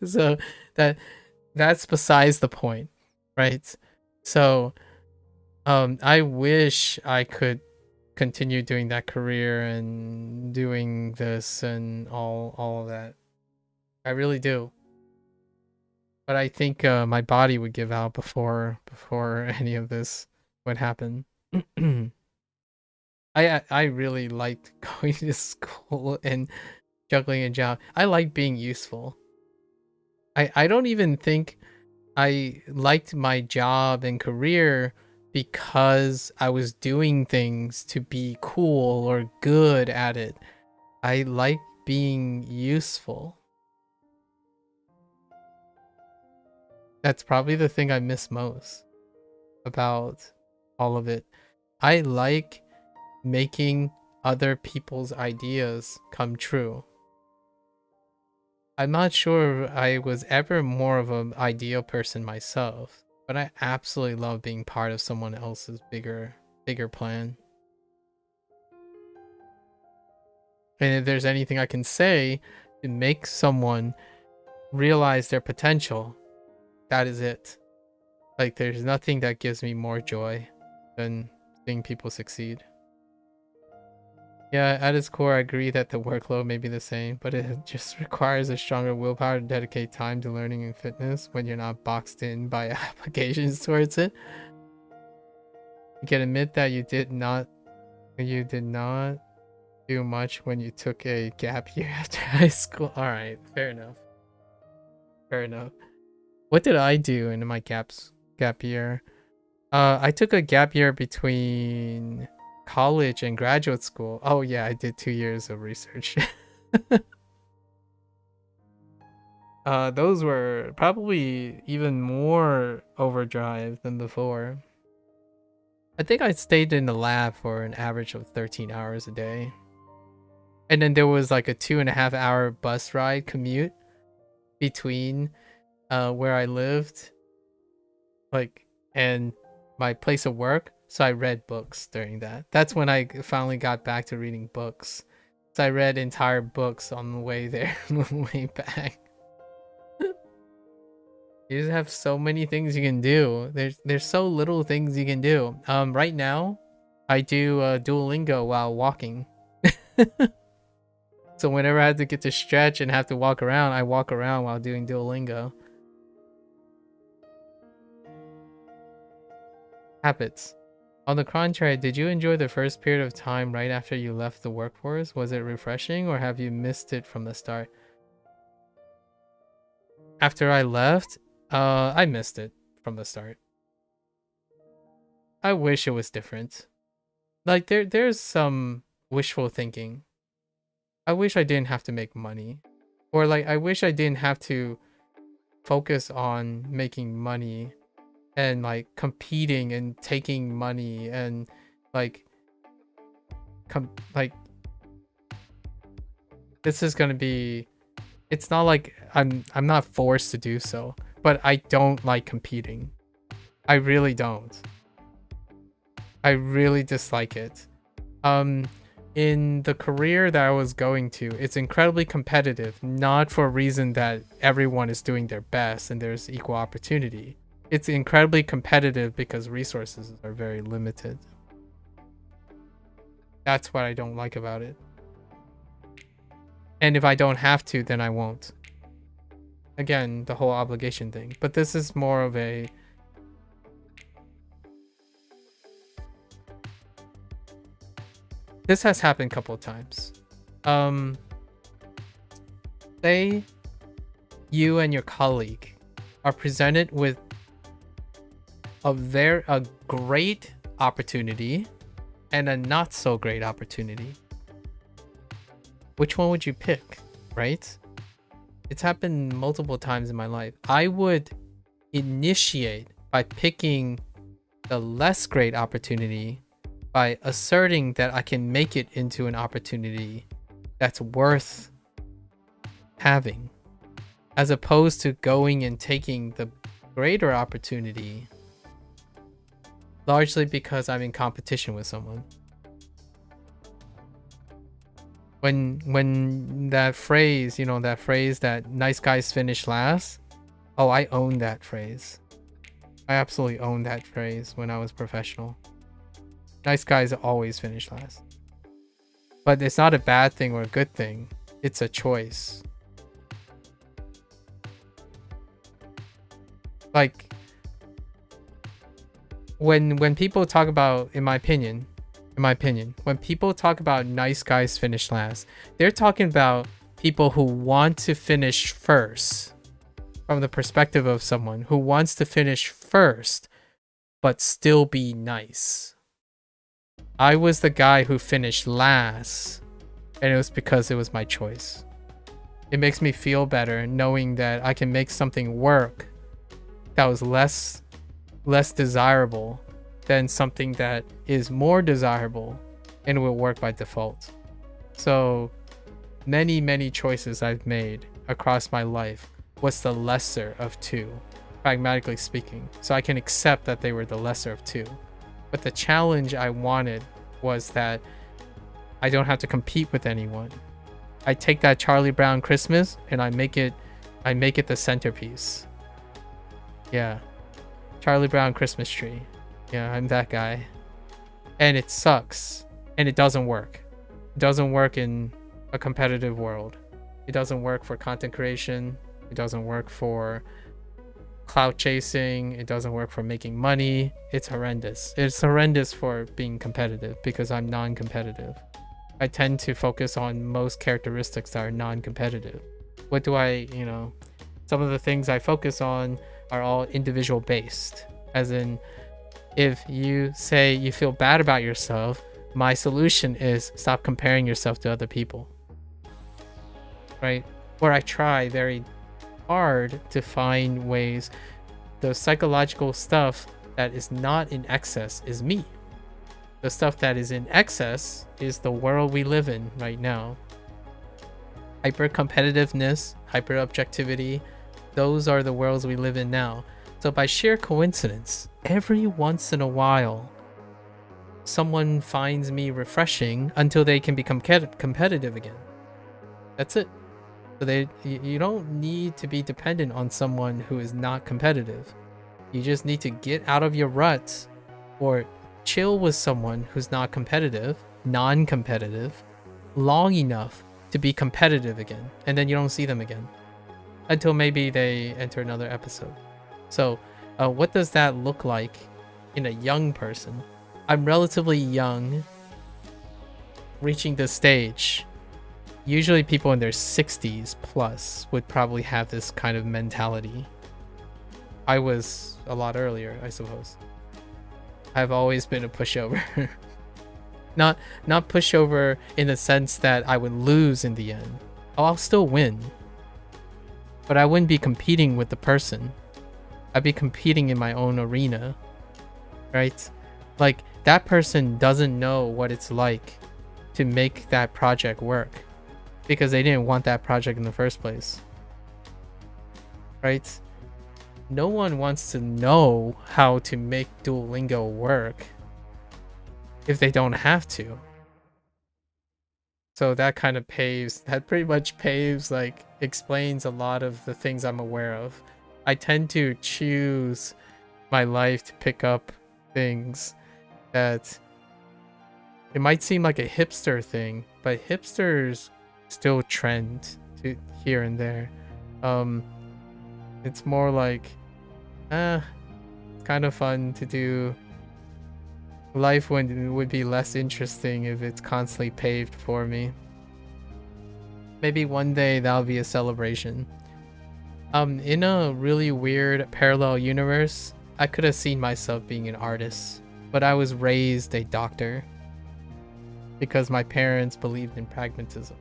so that's besides the point, right? So I wish I could continue doing that career and doing this and all of that. I really do. But I think my body would give out before any of this would happen. I really liked going to school and juggling a job. I like being useful. I don't even think I liked my job and career because I was doing things to be cool or good at it. I like being useful. That's probably the thing I miss most about all of it. I like making other people's ideas come true. I'm not sure I was ever more of an ideal person myself, but I absolutely love being part of someone else's bigger plan. And if there's anything I can say to make someone realize their potential, that is it. Like, there's nothing that gives me more joy than seeing people succeed. Yeah, at its core, I agree that the workload may be the same, but it just requires a stronger willpower to dedicate time to learning and fitness when you're not boxed in by applications towards it. You can admit that you did not do much when you took a gap year after high school. All right, fair enough. Fair enough. What did I do in my gap year? I took a gap year between college and graduate school. Oh yeah, I did 2 years of research. Those were probably even more overdrive than before. I think I stayed in the lab for an average of 13 hours a day. And then there was like a 2.5-hour bus ride commute between where I lived and my place of work. So I read books during that. That's when I finally got back to reading books. So I read entire books on the way there, on the way back. You just have so many things you can do. There's so little things you can do. Right now, I do Duolingo while walking. So whenever I have to get to stretch and have to walk around, I walk around while doing Duolingo. Habits. On the contrary, did you enjoy the first period of time right after you left the workforce? Was it refreshing or have you missed it from the start? After I left, I missed it from the start. I wish it was different. Like there's some wishful thinking. I wish I didn't have to make money. Or like I wish I didn't have to focus on making money and like competing and taking money and like this is gonna be, it's not like I'm not forced to do so, but I don't like competing. I really don't. I really dislike it. In the career that I was going to, it's incredibly competitive, not for a reason that everyone is doing their best and there's equal opportunity. It's incredibly competitive because resources are very limited. That's what I don't like about it. And if I don't have to, then I won't. Again, the whole obligation thing. But this is more of a... This has happened a couple of times. Say you and your colleague are presented with a great opportunity and a not so great opportunity. Which one would you pick, right? It's happened multiple times in my life. I would initiate by picking the less great opportunity by asserting that I can make it into an opportunity that's worth having, as opposed to going and taking the greater opportunity largely because I'm in competition with someone. When that phrase, that nice guys finish last, oh, I own that phrase. I absolutely owned that phrase when I was professional. Nice guys always finish last. But it's not a bad thing or a good thing. It's a choice. Like, when people talk about, in my opinion, when people talk about nice guys finish last, they're talking about people who want to finish first. From the perspective of someone who wants to finish first, but still be nice. I was the guy who finished last, and it was because it was my choice. It makes me feel better knowing that I can make something work that was less desirable than something that is more desirable and will work by default. So many choices I've made across my life. What's the lesser of two, pragmatically speaking, so I can accept that they were the lesser of two. But the challenge I wanted was that I don't have to compete with anyone. I take that Charlie Brown Christmas and I make it the centerpiece. Yeah, Charlie Brown Christmas tree. Yeah, I'm that guy. And it sucks, and it doesn't work. It doesn't work in a competitive world. It doesn't work for content creation. It doesn't work for clout chasing. It doesn't work for making money. It's horrendous. It's horrendous for being competitive because I'm non-competitive. I tend to focus on most characteristics that are non-competitive. What do I, some of the things I focus on are all individual based. As in, if you say you feel bad about yourself, my solution is stop comparing yourself to other people. Right? Or I try very hard to find ways. The psychological stuff that is not in excess is me. The stuff that is in excess is the world we live in right now. Hyper competitiveness, hyper objectivity, those are the worlds we live in now. So by sheer coincidence, every once in a while, someone finds me refreshing until they can become competitive again. That's it. So you don't need to be dependent on someone who is not competitive. You just need to get out of your rut or chill with someone who's not competitive, non-competitive, long enough to be competitive again. And then you don't see them again until maybe they enter another episode. So what does that look like in a young person? I'm relatively young, reaching this stage. Usually people in their 60s plus would probably have this kind of mentality. I was a lot earlier, I suppose. I've always been a pushover. not pushover in the sense that I would lose in the end. I'll still win. But I wouldn't be competing with the person. I'd be competing in my own arena. Right? Like, that person doesn't know what it's like to make that project work. Because they didn't want that project in the first place. Right? No one wants to know how to make Duolingo work if they don't have to. So that kind of pretty much explains a lot of the things I'm aware of. I tend to choose my life to pick up things that it might seem like a hipster thing, but hipsters still trend to here and there. It's more like it's kind of fun to do. Life would be less interesting if it's constantly paved for me. Maybe one day that'll be a celebration. In a really weird parallel universe, I could have seen myself being an artist, but I was raised a doctor because my parents believed in pragmatism.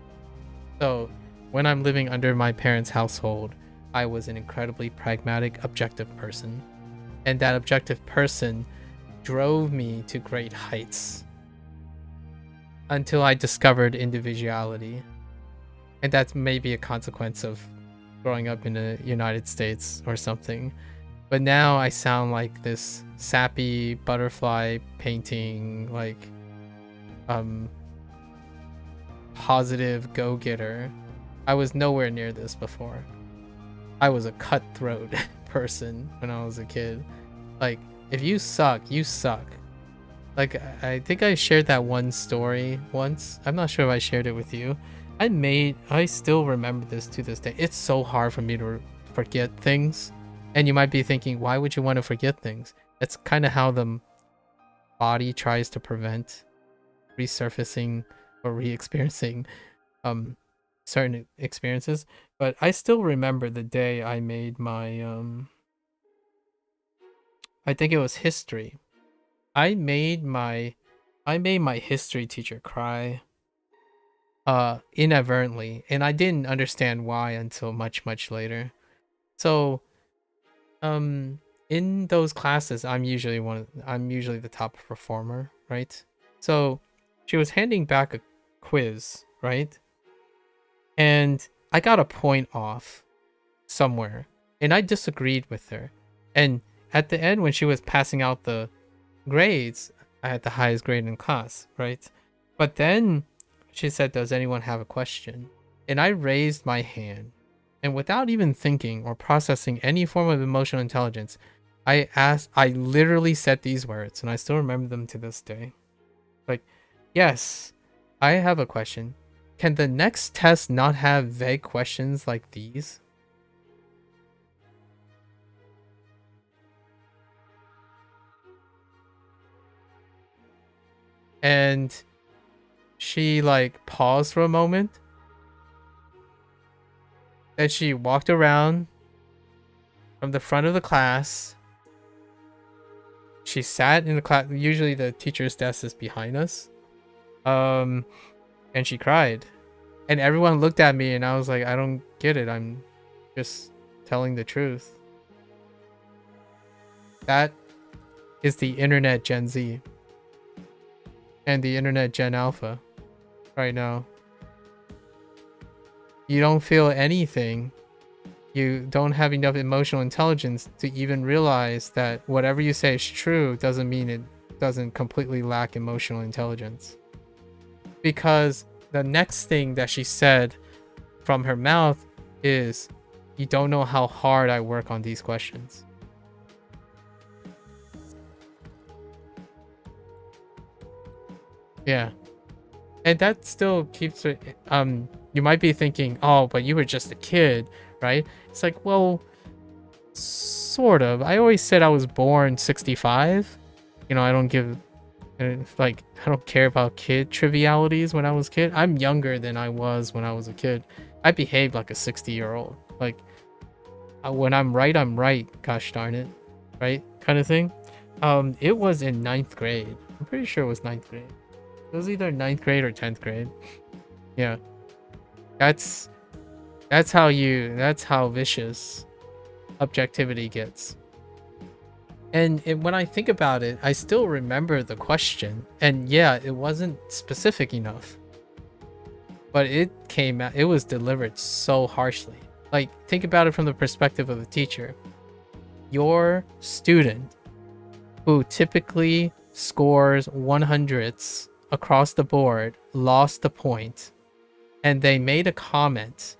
So when I'm living under my parents' household, I was an incredibly pragmatic, objective person. And that objective person drove me to great heights until I discovered individuality. And that's maybe a consequence of growing up in the United States or something. But now I sound like this sappy butterfly painting, like positive go-getter. I was nowhere near this before. I was a cutthroat person when I was a kid. Like, if you suck, you suck. Like, I think I shared that one story once. I'm not sure if I shared it with you. I still remember this to this day. It's so hard for me to forget things. And you might be thinking, why would you want to forget things? That's kind of how the body tries to prevent resurfacing or re-experiencing certain experiences. But I still remember the day I made my I think it was history. I made my history teacher cry inadvertently, and I didn't understand why until much later. So in those classes, I'm usually the top performer, right? So she was handing back a quiz, right? And I got a point off somewhere, and I disagreed with her. And at the end, when she was passing out the grades, I had the highest grade in class, right? But then she said, "Does anyone have a question?" And I raised my hand. And without even thinking or processing any form of emotional intelligence, I literally said these words, and I still remember them to this day. Like, "Yes, I have a question. Can the next test not have vague questions like these?" And she like paused for a moment. Then she walked around from the front of the class. She sat in the class. Usually the teacher's desk is behind us. And she cried. And everyone looked at me, and I was like, I don't get it. I'm just telling the truth. That is the internet Gen Z. And the internet Gen Alpha right now. You don't feel anything. You don't have enough emotional intelligence to even realize that whatever you say is true doesn't mean it doesn't completely lack emotional intelligence. Because the next thing that she said from her mouth is, "You don't know how hard I work on these questions." Yeah. And that still keeps it, you might be thinking, "Oh, but you were just a kid," right? It's like, well, sort of. I always said I was born 65. You know, I don't care about kid trivialities when I was a kid. I'm younger than I was when I was a kid. I behaved like a 60-year-old. Like, when I'm right, gosh darn it, right? Kind of thing. It was in 9th grade. I'm pretty sure it was 9th grade. It was either 9th grade or 10th grade. Yeah. That's how vicious objectivity gets. And when I think about it, I still remember the question. And yeah, it wasn't specific enough. But it was delivered so harshly. Like, think about it from the perspective of the teacher. Your student, who typically scores 100s across the board, lost the point, and they made a comment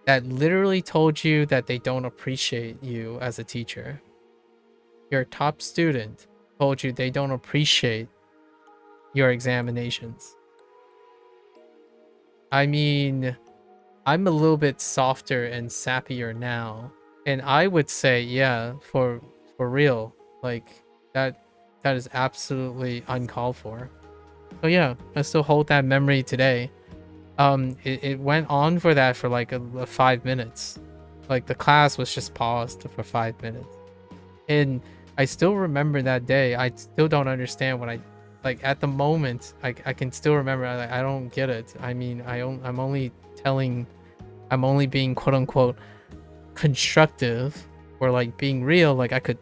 that literally told you that they don't appreciate you as a teacher. Your top student told you they don't appreciate your examinations. I mean, I'm a little bit softer and sappier now, and I would say, yeah, for real, like, that is absolutely uncalled for. So yeah, I still hold that memory today. It went on for like a 5 minutes. Like, the class was just paused for 5 minutes. And I still remember that day. I still don't understand what at the moment, I can still remember. I don't get it. I mean, I'm only being quote unquote constructive or like being real, like I could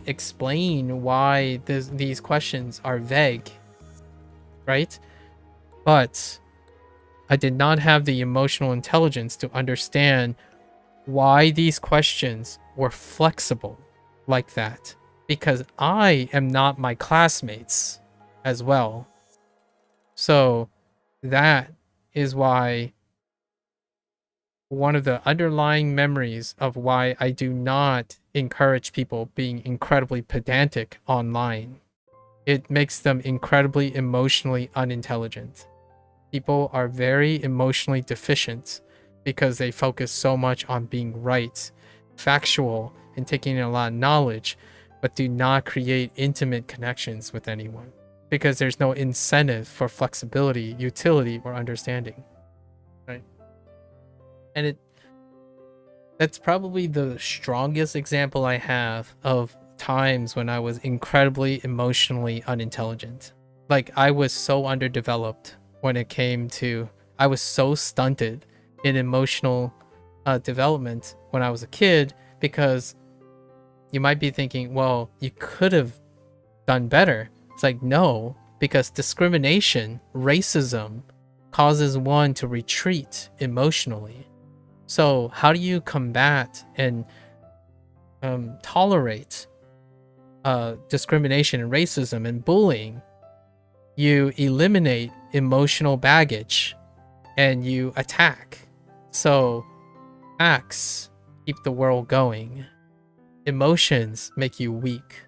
explain why these questions are vague, right? But I did not have the emotional intelligence to understand why these questions were flexible like that, because I am not my classmates as well. So that is why one of the underlying memories of why I do not encourage people being incredibly pedantic online. It makes them incredibly emotionally unintelligent. People are very emotionally deficient because they focus so much on being right, factual, and taking in a lot of knowledge, but do not create intimate connections with anyone because there's no incentive for flexibility, utility, or understanding, right? And that's probably the strongest example I have of times when I was incredibly emotionally unintelligent. Like, I was so underdeveloped when it came to, I was so stunted in emotional development when I was a kid, because you might be thinking, well, you could have done better. It's like, no, because discrimination, racism causes one to retreat emotionally. So how do you combat and tolerate discrimination and racism and bullying? You eliminate emotional baggage and you attack. So acts keep the world going. Emotions make you weak.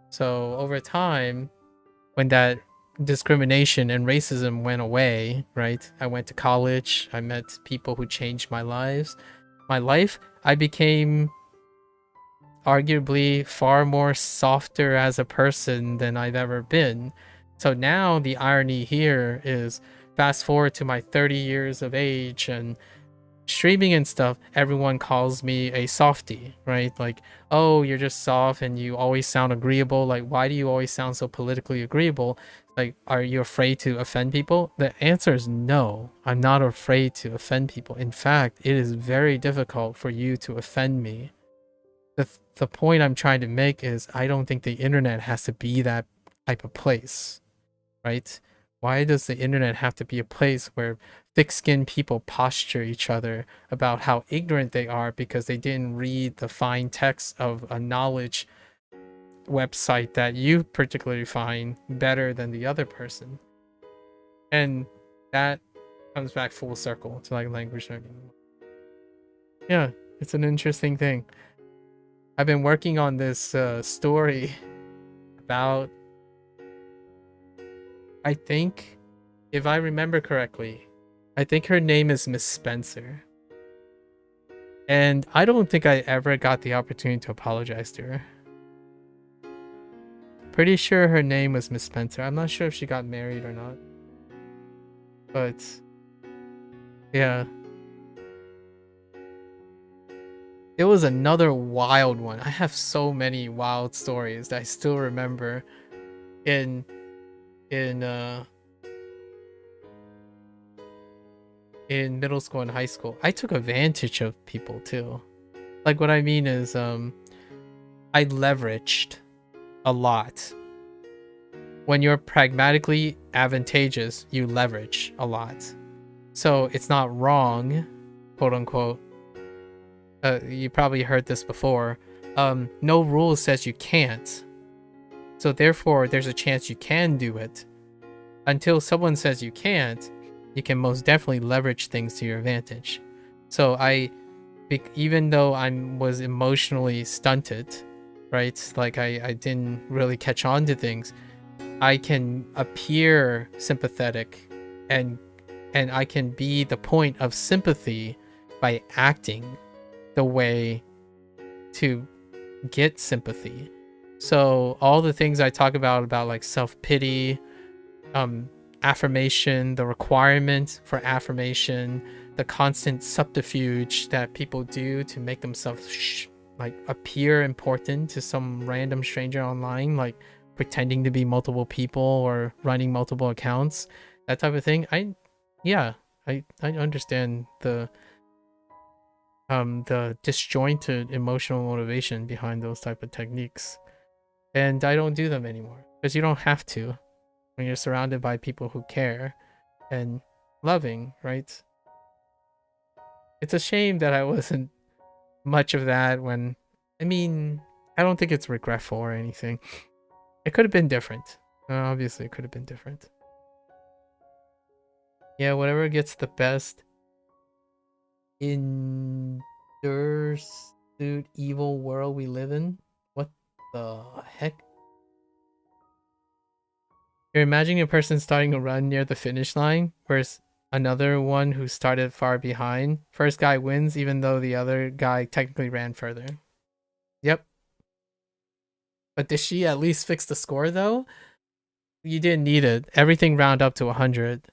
So over time, when that discrimination and racism went away, right? I went to college, I met people who changed my life, I became arguably far more softer as a person than I've ever been. So now the irony here is, fast forward to my 30 years of age and streaming and stuff, everyone calls me a softie, right? Like, oh, you're just soft and you always sound agreeable. Like, why do you always sound so politically agreeable? Like, are you afraid to offend people? The answer is no. I'm not afraid to offend people. In fact, it is very difficult for you to offend me. The point I'm trying to make is, I don't think the internet has to be that type of place, right? Why does the internet have to be a place where thick-skinned people posture each other about how ignorant they are because they didn't read the fine text of a knowledge website that you particularly find better than the other person? And that comes back full circle to like language learning. Yeah, it's an interesting thing. I've been working on this story about, I think, if I remember correctly, I think her name is Miss Spencer. And I don't think I ever got the opportunity to apologize to her. Pretty sure her name was Miss Spencer. I'm not sure if she got married or not. But yeah. It was another wild one. I have so many wild stories that I still remember in middle school and high school. I took advantage of people too. Like, what I mean is, I leveraged a lot. When you're pragmatically advantageous, you leverage a lot. So it's not wrong, quote unquote. You probably heard this before. No rule says you can't. So therefore, there's a chance you can do it. Until someone says you can't, you can most definitely leverage things to your advantage. So even though I was emotionally stunted, right? Like I didn't really catch on to things, I can appear sympathetic and I can be the point of sympathy by acting the way to get sympathy. So all the things I talk about like self-pity, affirmation, the requirement for affirmation, the constant subterfuge that people do to make themselves like appear important to some random stranger online, like pretending to be multiple people or running multiple accounts, that type of thing. I understand the the disjointed emotional motivation behind those type of techniques. And I don't do them anymore because you don't have to when you're surrounded by people who care and loving, right? It's a shame that I wasn't much of that when, I mean, I don't think it's regretful or anything. It could have been different. Obviously, it could have been different. Yeah, whatever gets the best in suit evil world we live in. What the heck? You're imagining a person starting a run near the finish line, whereas another one who started far behind. First guy wins, even though the other guy technically ran further. Yep. But did she at least fix the score though? You didn't need it. Everything round up to 100.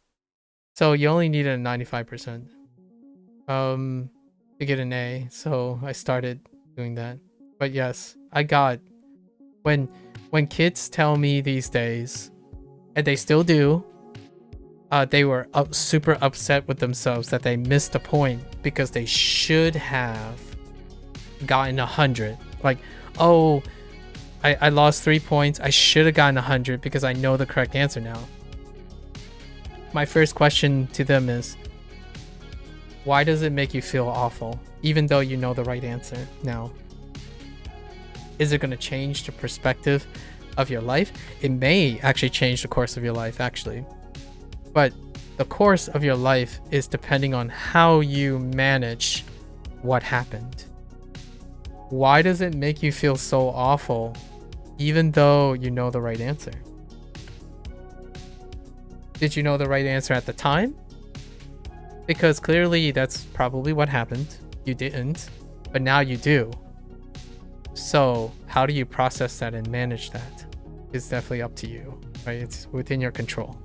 So you only needed a 95%. To get an A. So I started doing that. But yes, I got when kids tell me these days, and they still do, they were super upset with themselves that they missed a point because they should have gotten 100. Like, oh, I lost 3 points. I should have gotten 100 because I know the correct answer now. My first question to them is, why does it make you feel awful, even though you know the right answer now? Is it going to change the perspective of your life? It may actually change the course of your life, actually. But the course of your life is depending on how you manage what happened. Why does it make you feel so awful, even though you know the right answer? Did you know the right answer at the time? Because clearly that's probably what happened. You didn't, but now you do. So how do you process that and manage that? It's definitely up to you, right? It's within your control.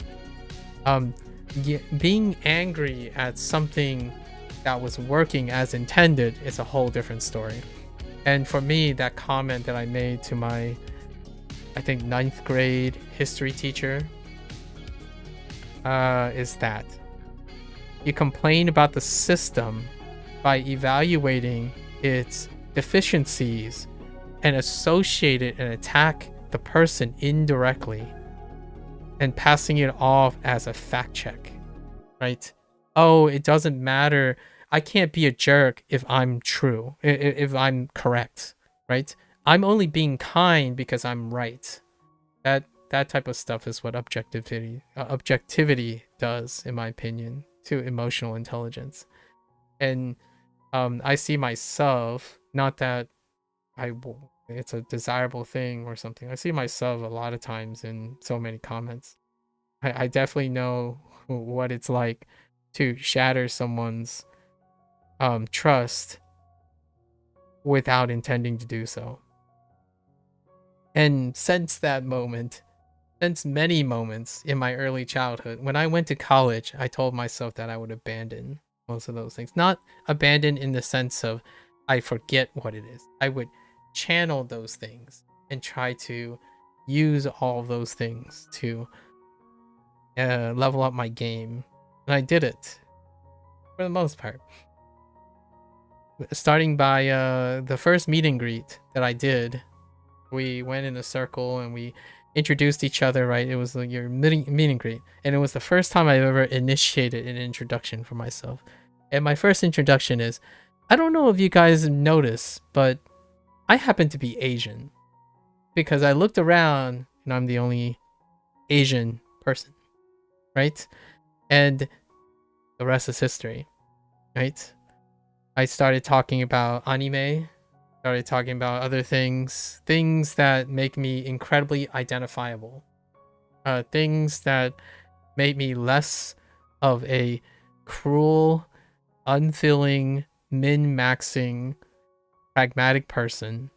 Being angry at something that was working as intended is a whole different story. And for me, that comment that I made to my, I think, 9th grade history teacher is that you complain about the system by evaluating its deficiencies and associate it and attack the person indirectly and passing it off as a fact check, right? Oh, it doesn't matter. I can't be a jerk if I'm true, if I'm correct, right? I'm only being kind because I'm right. That type of stuff is what objectivity does, in my opinion, to emotional intelligence. And I see myself, not that it's a desirable thing or something. I see myself a lot of times in so many comments. I definitely know what it's like to shatter someone's trust without intending to do so. And since that moment, since many moments in my early childhood, when I went to college, I told myself that I would abandon most of those things. Not abandon in the sense of I forget what it is. I would channel those things and try to use all of those things to level up my game. And I did it for the most part. Starting by the first meet and greet that I did, we went in a circle and we introduced each other, right? It was like your meet and greet. And it was the first time I ever initiated an introduction for myself. And my first introduction is, I don't know if you guys noticed, but I happen to be Asian. Because I looked around and I'm the only Asian person, right? And the rest is history, right? I started talking about anime, started talking about other things that make me incredibly identifiable, things that made me less of a cruel, unfeeling, min-maxing, pragmatic person.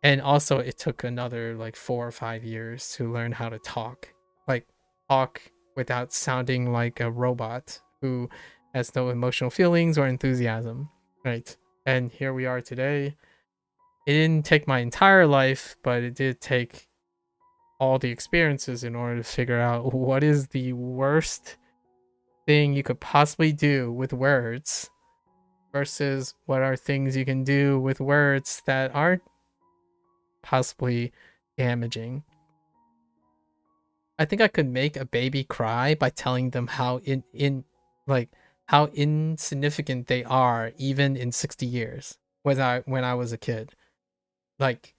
And also it took another like 4 or 5 years to learn how to talk without sounding like a robot who has no emotional feelings or enthusiasm, right? And here we are today. It didn't take my entire life, but it did take all the experiences in order to figure out what is the worst thing you could possibly do with words versus what are things you can do with words that aren't possibly damaging. I think I could make a baby cry by telling them how how insignificant they are even in 60 years when I was a kid. Like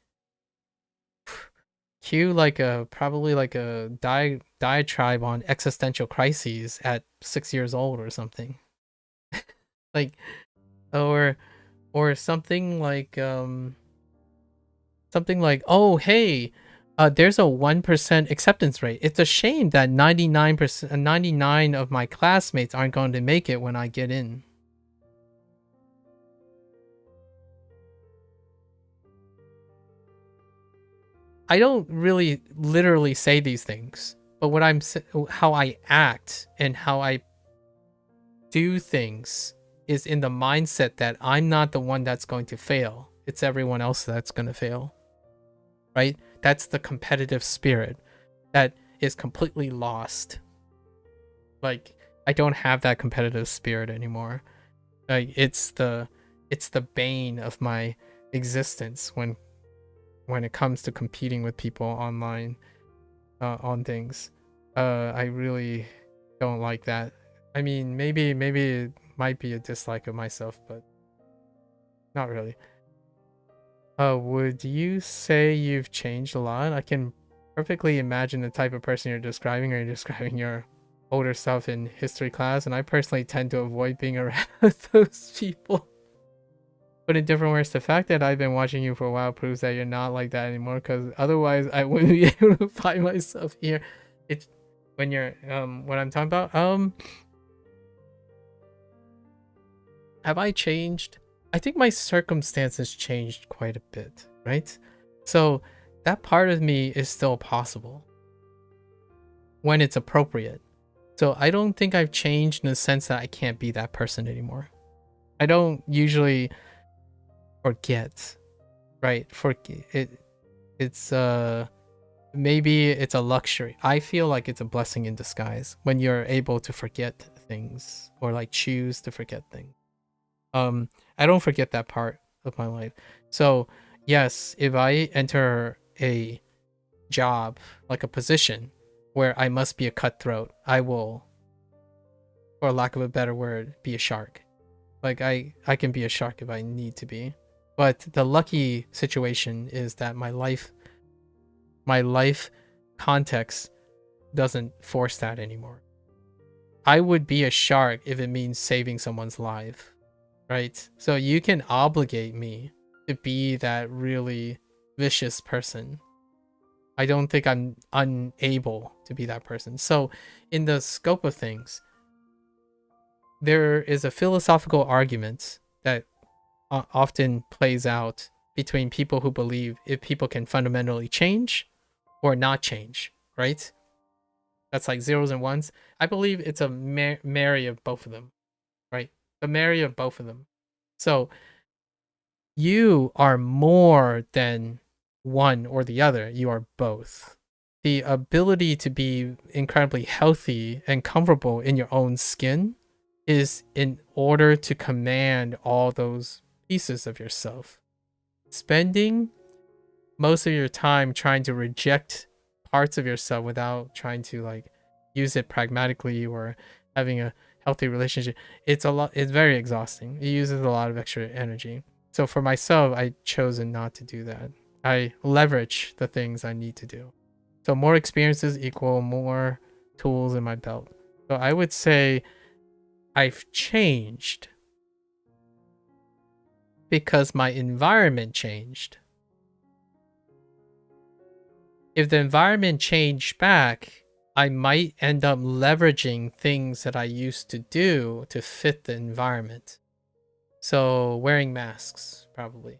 cue like a probably like a diatribe on existential crises at 6 years old or something. Like or something like oh hey, there's a 1% acceptance rate. It's a shame that 99 of my classmates aren't going to make it when I get in. I don't really literally say these things, but what how I act and how I do things is in the mindset that I'm not the one that's going to fail. It's everyone else that's going to fail. Right? That's the competitive spirit that is completely lost. Like, I don't have that competitive spirit anymore. Like, it's the bane of my existence when it comes to competing with people online on things. I really don't like that. I mean, maybe it might be a dislike of myself, but not really. Would you say you've changed a lot? I can perfectly imagine the type of person you're describing, or you're describing your older self in history class, and I personally tend to avoid being around those people. But in different words, the fact that I've been watching you for a while proves that you're not like that anymore, because otherwise I wouldn't be able to find myself here. It's when you're what I'm talking about. Have I changed? I think my circumstances changed quite a bit, right? So that part of me is still possible when it's appropriate. So I don't think I've changed in the sense that I can't be that person anymore. I don't usually forget, right? It's maybe it's a luxury. I feel like it's a blessing in disguise when you're able to forget things, or like choose to forget things. I don't forget that part of my life. So yes, if I enter a job, like a position where I must be a cutthroat, I will, for lack of a better word, be a shark. Like I can be a shark if I need to be. But the lucky situation is that my life context doesn't force that anymore. I would be a shark if it means saving someone's life. Right? So you can obligate me to be that really vicious person. I don't think I'm unable to be that person. So in the scope of things, there is a philosophical argument that often plays out between people who believe if people can fundamentally change or not change, right? That's like zeros and ones. I believe it's a marry of both of them, right? The marry of both of them. So you are more than one or the other. You are both. The ability to be incredibly healthy and comfortable in your own skin is in order to command all those pieces of yourself. Spending most of your time trying to reject parts of yourself without trying to like use it pragmatically or having a healthy relationship, it's very exhausting. It uses a lot of extra energy. So for myself, I chosen not to do that. I leverage the things I need to do. So more experiences equal more tools in my belt. So I would say I've changed because my environment changed. If the environment changed back, I might end up leveraging things that I used to do to fit the environment. So wearing masks, probably.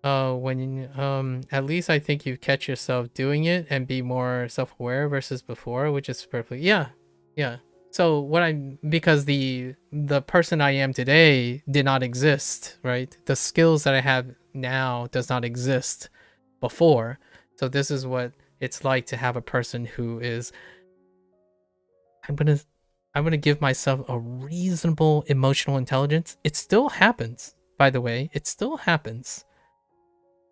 At least I think you catch yourself doing it and be more self-aware versus before, which is perfectly, yeah. So because the person I am today did not exist, right? The skills that I have now does not exist before. So this is what it's like to have a person who is, I'm I'm gonna give myself a reasonable emotional intelligence. It still happens, by the way. It still happens.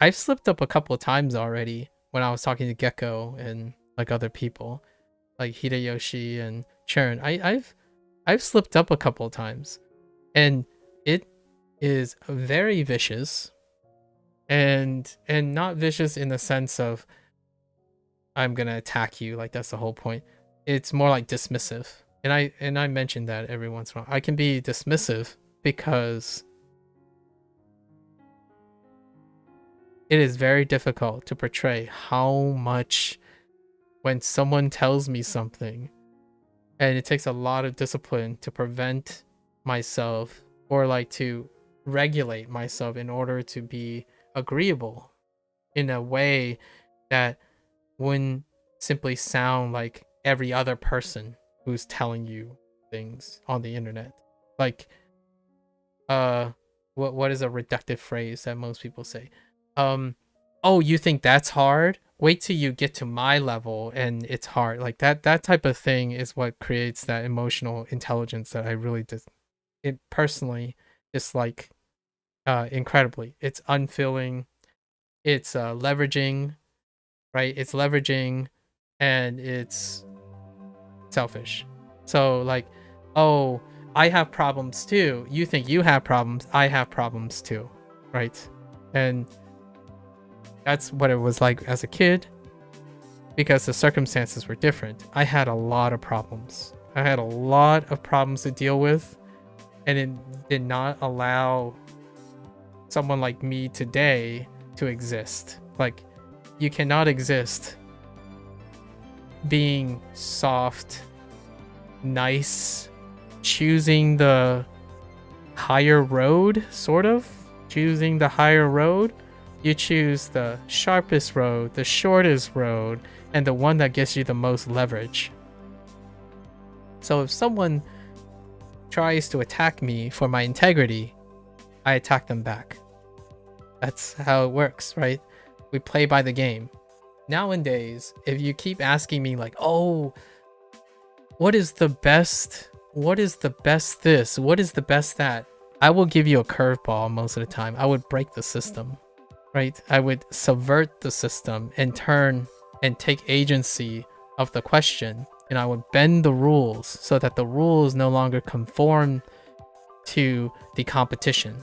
I've slipped up a couple of times already when I was talking to Gecko and like other people, like Hideyoshi and Churn. I've slipped up a couple of times, and it is very vicious, and not vicious in the sense of I'm gonna attack you. Like that's the whole point. It's more like dismissive. And I mentioned that every once in a while. I can be dismissive because it is very difficult to portray how much when someone tells me something, and it takes a lot of discipline to prevent myself or like to regulate myself in order to be agreeable in a way that wouldn't simply sound like every other person who's telling you things on the internet. Like what is a reductive phrase that most people say? Oh, you think that's hard? Wait till you get to my level and it's hard. Like that type of thing is what creates that emotional intelligence that I really personally dislike incredibly. It's unfilling, it's leveraging, right? It's leveraging, and it's selfish. So like, oh, I have problems too. You think you have problems, I have problems too, right? And that's what it was like as a kid, because the circumstances were different. I had a lot of problems. I had a lot of problems to deal with, and it did not allow someone like me today to exist. Like, you cannot exist being soft, nice, choosing the higher road, sort of. Choosing the higher road. You choose the sharpest road, the shortest road, and the one that gives you the most leverage. So if someone tries to attack me for my integrity, I attack them back. That's how it works, right? We play by the game. Nowadays, if you keep asking me like, oh, what is the best this? What is the best that? I will give you a curveball most of the time. I would break the system, right? I would subvert the system and turn and take agency of the question, and I would bend the rules so that the rules no longer conform to the competition.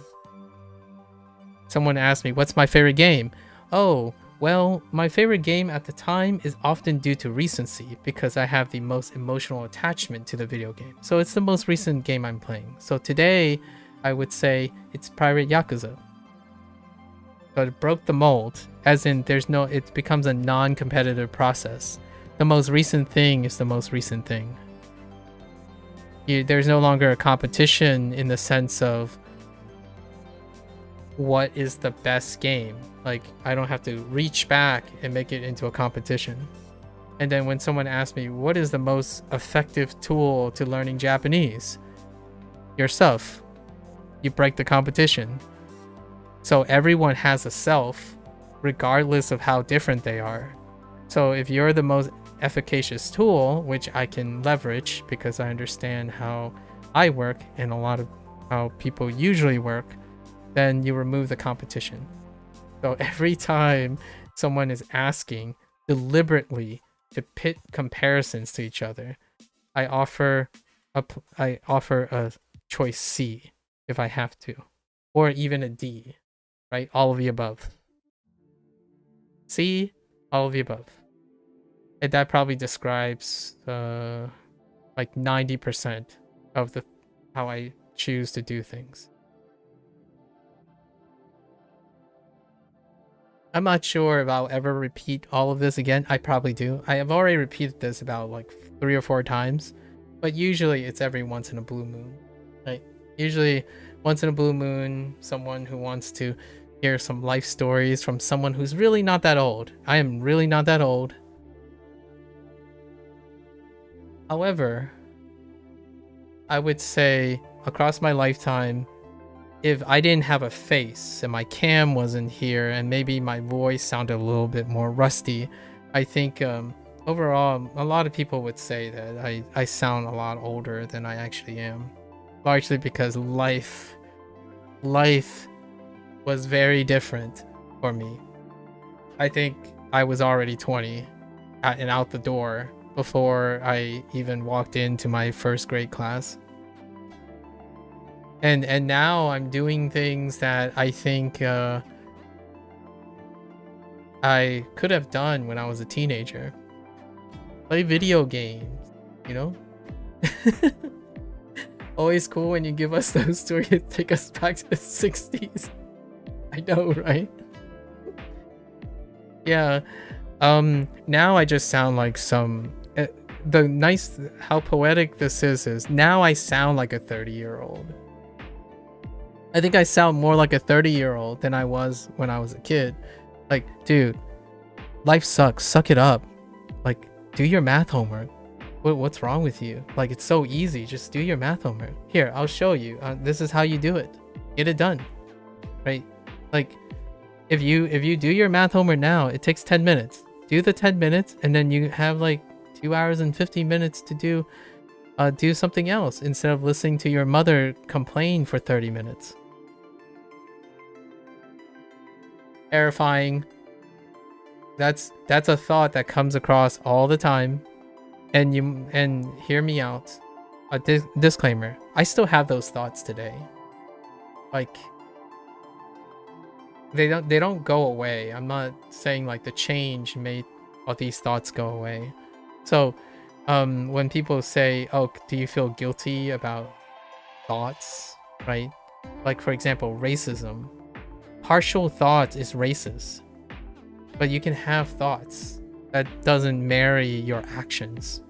Someone asked me, what's my favorite game? Oh, well, my favorite game at the time is often due to recency, because I have the most emotional attachment to the video game. So it's the most recent game I'm playing. So today, I would say it's Pirate Yakuza. But it broke the mold, as in it becomes a non-competitive process. The most recent thing is the most recent thing. There's no longer a competition in the sense of what is the best game. Like, I don't have to reach back and make it into a competition. And then when someone asks me, what is the most effective tool to learning Japanese? Yourself. You break the competition. So everyone has a self, regardless of how different they are. So if you're the most efficacious tool, which I can leverage because I understand how I work and a lot of how people usually work, then you remove the competition. So every time someone is asking deliberately to pit comparisons to each other, I offer a choice C if I have to, or even a D, right? All of the above. C, all of the above. And that probably describes like 90% of how I choose to do things. I'm not sure if I'll ever repeat all of this again. I probably do. I have already repeated this about like 3 or 4 times, but usually it's every once in a blue moon, right? Usually once in a blue moon, someone who wants to hear some life stories from someone who's really not that old. I am really not that old. However, I would say across my lifetime, if I didn't have a face and my cam wasn't here and maybe my voice sounded a little bit more rusty, I think overall, a lot of people would say that I sound a lot older than I actually am. Largely because life was very different for me. I think I was already 20 and out the door before I even walked into my first grade class. And now I'm doing things that I think I could have done when I was a teenager. Play video games, you know? Always cool when you give us those stories that take us back to the 60s. I know, right? Yeah. Now I just sound like some... the nice... How poetic this is now I sound like a 30-year-old. I think I sound more like a 30-year-old than I was when I was a kid. Like, dude, life sucks. Suck it up. Like, do your math homework. What's wrong with you? Like, it's so easy. Just do your math homework. Here, I'll show you. This is how you do it. Get it done. Right? Like, if you do your math homework now, it takes 10 minutes. Do the 10 minutes, and then you have like 2 hours and 50 minutes to do something else instead of listening to your mother complain for 30 minutes. Terrifying. That's a thought that comes across all the time, and hear me out. A disclaimer: I still have those thoughts today. Like, they don't go away. I'm not saying like the change made all these thoughts go away. So, when people say, "Oh, do you feel guilty about thoughts?" Right? Like, for example, racism. Partial thoughts is racist. But you can have thoughts that doesn't marry your actions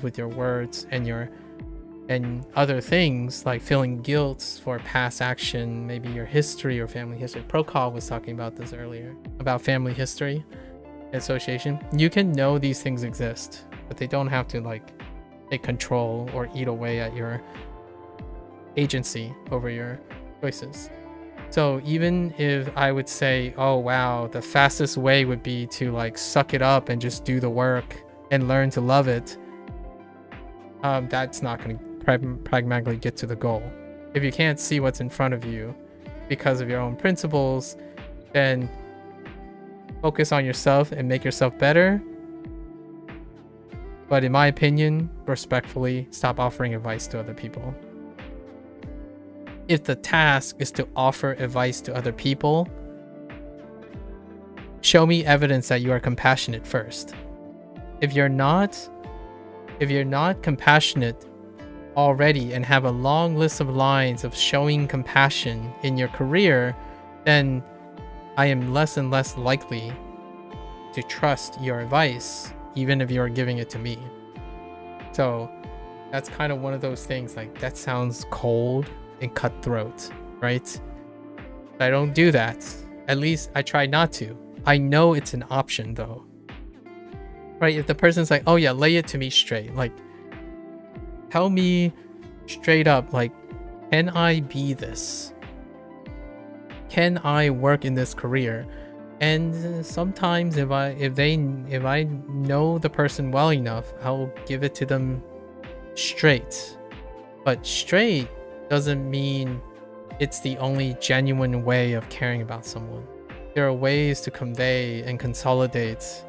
with your words and other things, like feeling guilt for past action, maybe your history or family history. Prokal was talking about this earlier, about family history association. You can know these things exist, but they don't have to like take control or eat away at your agency over your choices. So even if I would say, oh wow, the fastest way would be to like suck it up and just do the work and learn to love it, that's not going to pragmatically get to the goal. If you can't see what's in front of you because of your own principles, then focus on yourself and make yourself better. But in my opinion, respectfully, stop offering advice to other people. If the task is to offer advice to other people, show me evidence that you are compassionate first. If you're not compassionate already and have a long list of lines of showing compassion in your career, then I am less and less likely to trust your advice, even if you're giving it to me. So that's kind of one of those things, like, that sounds cold and cutthroat, right? But I don't do that. At least I try not to. I know it's an option though, right? If the person's like, oh yeah, lay it to me straight, like, tell me straight up, like, can I be this? Can I work in this career? And sometimes if I know the person well enough, I'll give it to them straight. But straight doesn't mean it's the only genuine way of caring about someone. There are ways to convey and consolidate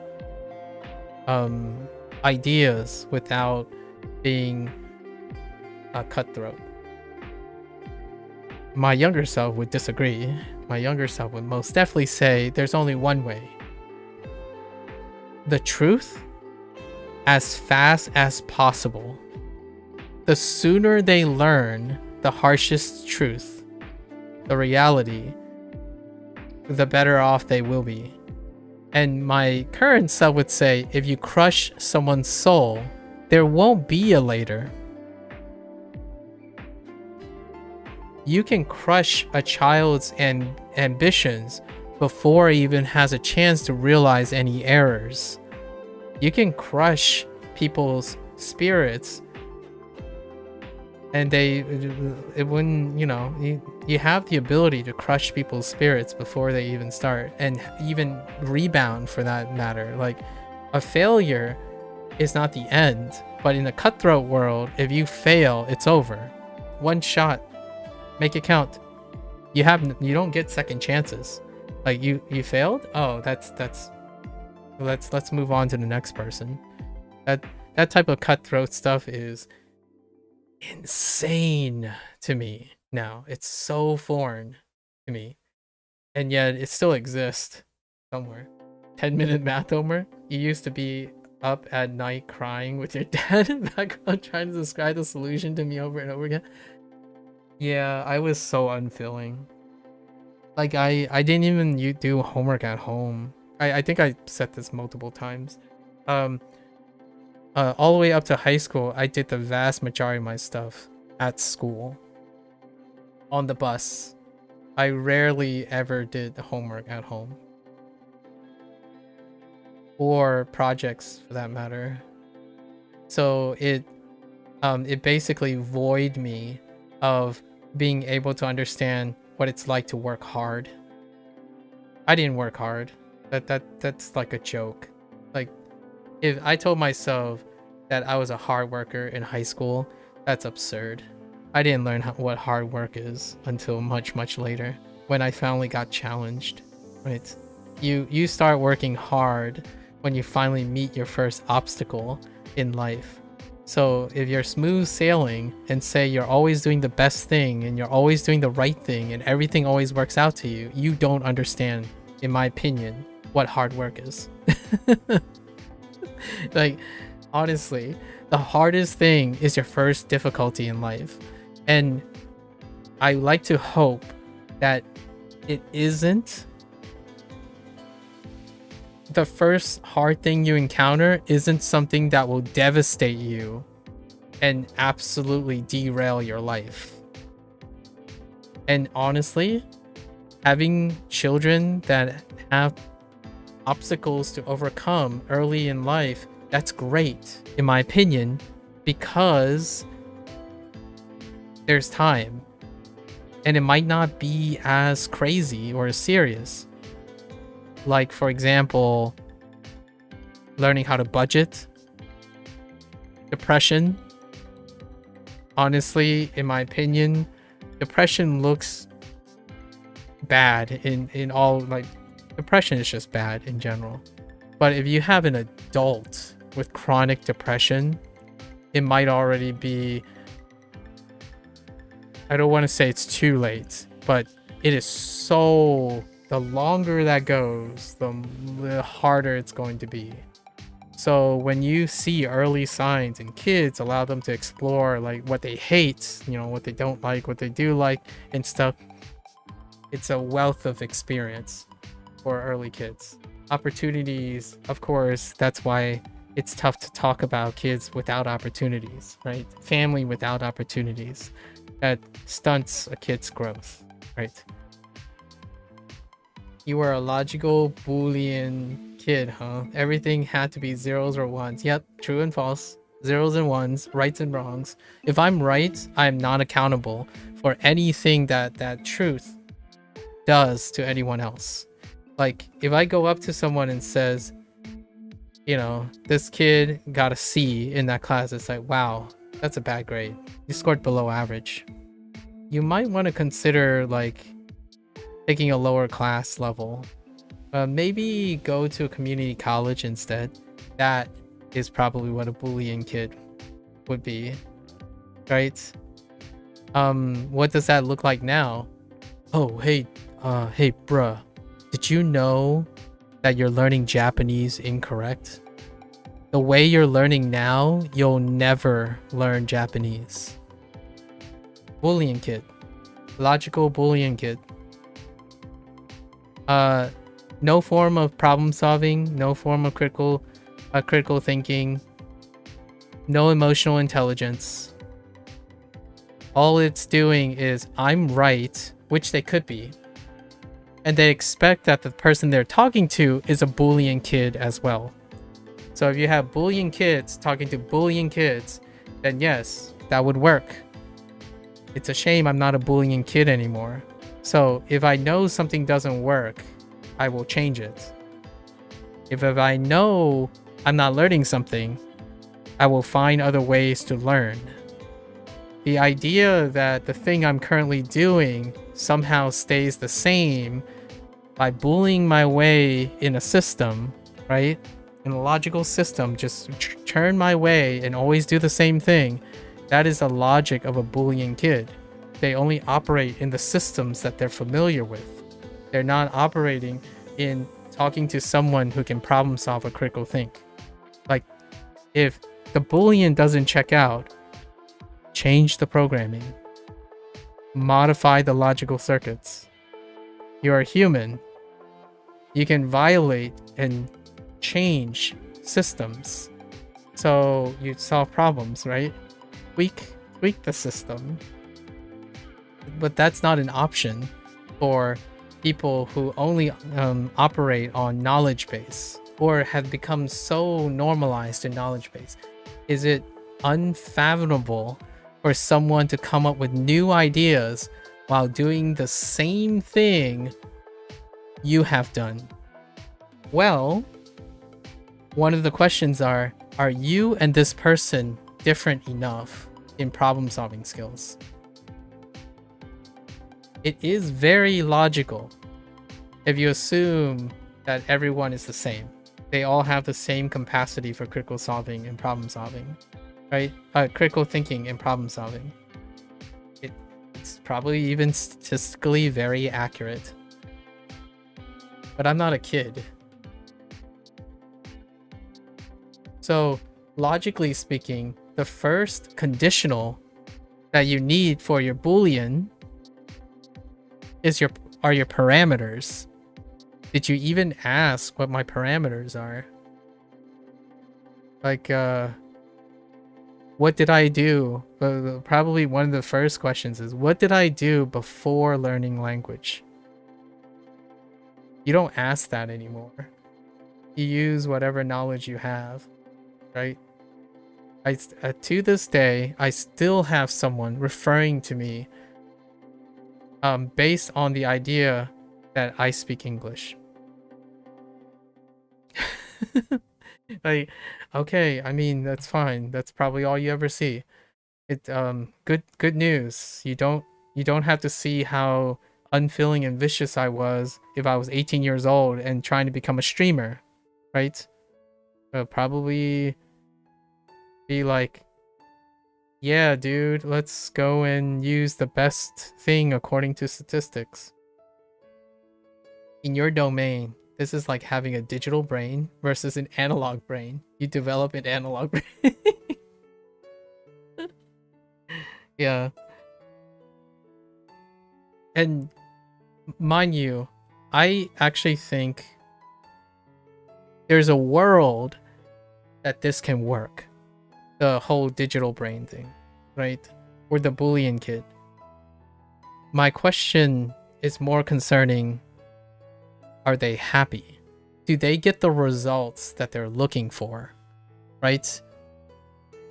ideas without being a cutthroat. My younger self would disagree. My younger self would most definitely say there's only one way. The truth, as fast as possible. The sooner they learn the harshest truth, the reality, the better off they will be. And my current self would say, if you crush someone's soul, there won't be a later. You can crush a child's ambitions before he even has a chance to realize any errors. You can crush people's spirits, and it wouldn't, you have the ability to crush people's spirits before they even start, and even rebound for that matter. Like, a failure is not the end. But in the cutthroat world, if you fail, it's over. One shot, make it count. You don't get second chances. Like you failed. Oh, let's move on to the next person. That type of cutthroat stuff is insane to me now. It's so foreign to me, and yet it still exists somewhere. 10-minute math homework. You used to be up at night crying with your dad in the background trying to describe the solution to me over and over again. Yeah, I was so unfilling. Like I didn't even do homework at home. I think I said this multiple times. All the way up to high school, I did the vast majority of my stuff at school. On the bus. I rarely ever did homework at home. Or projects for that matter. So it basically voided me of being able to understand what it's like to work hard. I didn't work hard. That's like a joke. Like, if I told myself that I was a hard worker in high school, that's absurd. I didn't learn what hard work is until much later, when I finally got challenged, right? You start working hard when you finally meet your first obstacle in life. So if you're smooth sailing and say you're always doing the best thing and you're always doing the right thing and everything always works out to you, you don't understand, in my opinion, what hard work is. Like, honestly, the hardest thing is your first difficulty in life. And I like to hope that it isn't the first hard thing you encounter isn't something that will devastate you and absolutely derail your life. And honestly, having children that have obstacles to overcome early in life, that's great, in my opinion, because there's time. And it might not be as crazy or as serious. Like, for example, learning how to budget, depression. Honestly, in my opinion, depression looks bad in all, like, depression is just bad in general. But if you have an adult with chronic depression, it might already be, I don't want to say it's too late, but it is so, the longer that goes, the harder it's going to be. So when you see early signs in kids, allow them to explore like what they hate, you know, what they don't like, what they do like and stuff. It's a wealth of experience for early kids. Opportunities, of course, that's why it's tough to talk about kids without opportunities, right? Family without opportunities. That stunts a kid's growth, right? You were a logical Boolean kid, huh? Everything had to be zeros or ones. Yep, true and false. Zeros and ones, rights and wrongs. If I'm right, I'm not accountable for anything that truth does to anyone else. Like, if I go up to someone and says, you know, this kid got a C in that class, it's like, wow, that's a bad grade. You scored below average. You might want to consider, like, taking a lower class level. Maybe go to a community college instead. That is probably what a Boolean kid would be, right? What does that look like now? Oh, hey bruh, did you know that you're learning Japanese incorrect? The way you're learning now, you'll never learn Japanese. Boolean kid. Logical Boolean kid. No form of problem solving, no form of critical thinking, no emotional intelligence. All it's doing is, I'm right, which they could be, and they expect that the person they're talking to is a Boolean kid as well. So if you have Boolean kids talking to Boolean kids, then yes, that would work. It's a shame I'm not a Boolean kid anymore. So if I know something doesn't work, I will change it. If I know I'm not learning something, I will find other ways to learn. The idea that the thing I'm currently doing somehow stays the same by bullying my way in a system, right? In a logical system, just turn my way and always do the same thing. That is the logic of a bullying kid. They only operate in the systems that they're familiar with. They're not operating in talking to someone who can problem solve or critical think. Like, if the Boolean doesn't check out, change the programming. Modify the logical circuits. You're a human. You can violate and change systems. So you solve problems, right? Tweak the system. But that's not an option for people who only operate on knowledge base or have become so normalized in knowledge base. Is it unfathomable for someone to come up with new ideas while doing the same thing you have done? Well, one of the questions are you and this person different enough in problem solving skills? It is very logical if you assume that everyone is the same. They all have the same capacity for critical solving and problem solving, right? Critical thinking and problem solving. It's probably even statistically very accurate. But I'm not a kid. So, logically speaking, the first conditional that you need for your Boolean are your parameters. Did you even ask what my parameters are? Like, what did I do? Probably one of the first questions is, what did I do before learning language? You don't ask that anymore. You use whatever knowledge you have, right? To this day, I still have someone referring to me based on the idea that I speak English. Like, okay, I mean, that's fine. That's probably all you ever see. Good news. You don't have to see how unfeeling and vicious I was if I was 18 years old and trying to become a streamer, right? Probably be like, yeah, dude, let's go and use the best thing according to statistics. In your domain, this is like having a digital brain versus an analog brain. You develop an analog brain. Yeah. And mind you, I actually think there's a world that this can work. The whole digital brain thing, right? Or the Boolean kid. My question is more concerning, are they happy? Do they get the results that they're looking for, right?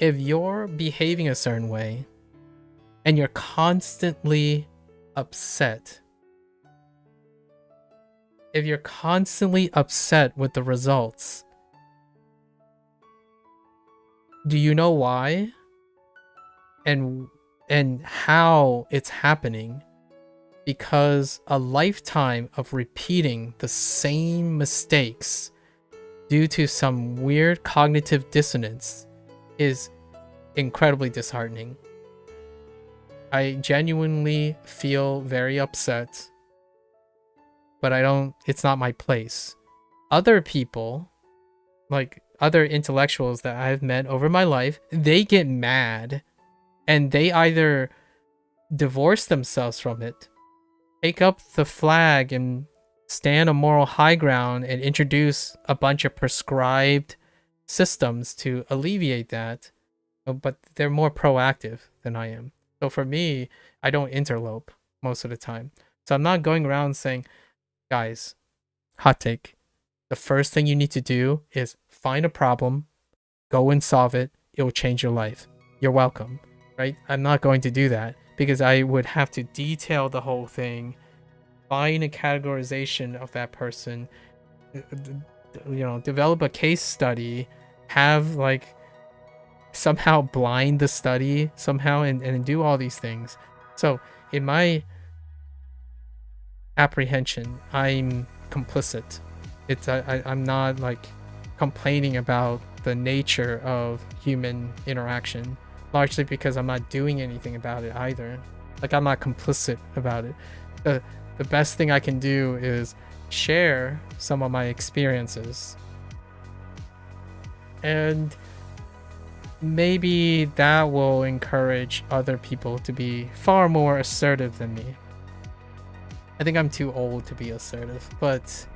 If you're behaving a certain way and you're constantly upset, if you're constantly upset with the results, do you know why? And how it's happening? Because a lifetime of repeating the same mistakes due to some weird cognitive dissonance is incredibly disheartening. I genuinely feel very upset, but it's not my place. Other people, like other intellectuals that I've met over my life, they get mad and they either divorce themselves from it, take up the flag and stand a moral high ground and introduce a bunch of prescribed systems to alleviate that, but they're more proactive than I am. So for me, I don't interlope most of the time. So I'm not going around saying, guys, hot take, the first thing you need to do is find a problem, go and solve it, it will change your life. You're welcome, right? I'm not going to do that because I would have to detail the whole thing, find a categorization of that person, develop a case study, have like somehow blind the study somehow and do all these things. So in my apprehension, I'm complicit. I'm not like complaining about the nature of human interaction, largely because I'm not doing anything about it either. Like, I'm not complicit about it. The best thing I can do is share some of my experiences, and maybe that will encourage other people to be far more assertive than me. I think I'm too old to be assertive, but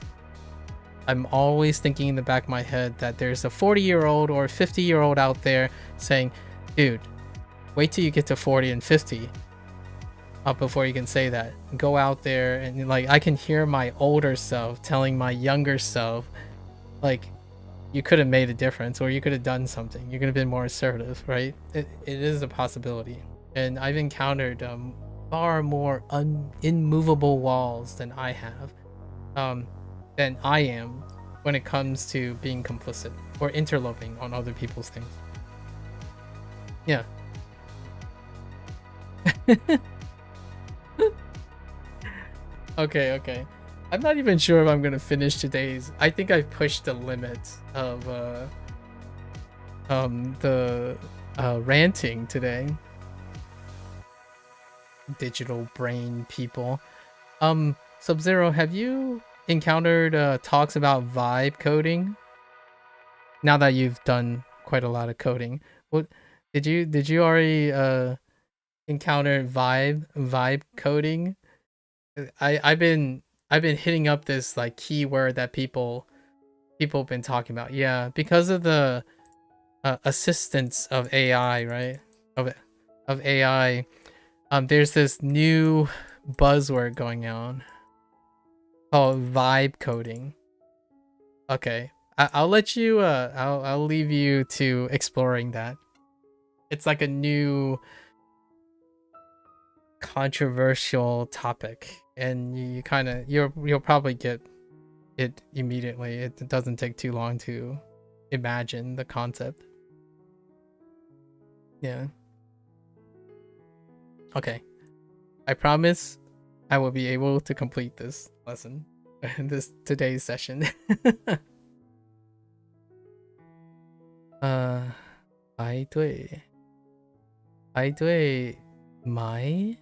I'm always thinking in the back of my head that there's a 40-year-old or 50-year-old out there saying, dude, wait till you get to 40 and 50 before you can say that. Go out there, and like, I can hear my older self telling my younger self, like, you could have made a difference, or you could have done something. You could have been more assertive, right? It is a possibility. And I've encountered far more immovable walls than I have, than I am when it comes to being complicit or interloping on other people's things. Yeah. Okay. I'm not even sure if I'm gonna finish today's. I think I've pushed the limit of the ranting today. Digital brain people. Sub-Zero, have you encountered talks about vibe coding? Now that you've done quite a lot of coding, what did you already encounter vibe coding? I've been hitting up this like keyword that people have been talking about. Yeah, because of the assistance of AI, right? Of AI, there's this new buzzword going on called vibe coding. Okay, I'll let you. I'll leave you to exploring that. It's like a new controversial topic, and you kind of you'll probably get it immediately. It doesn't take too long to imagine the concept. Yeah. Okay. I promise I will be able to complete this lesson in today's session. 排队买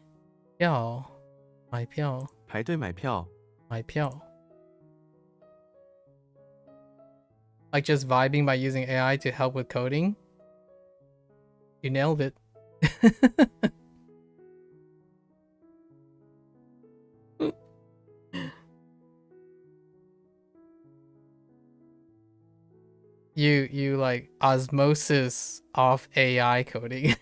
票买票排队买票 Like just vibing by using AI to help with coding. You nailed it. You like osmosis off AI coding.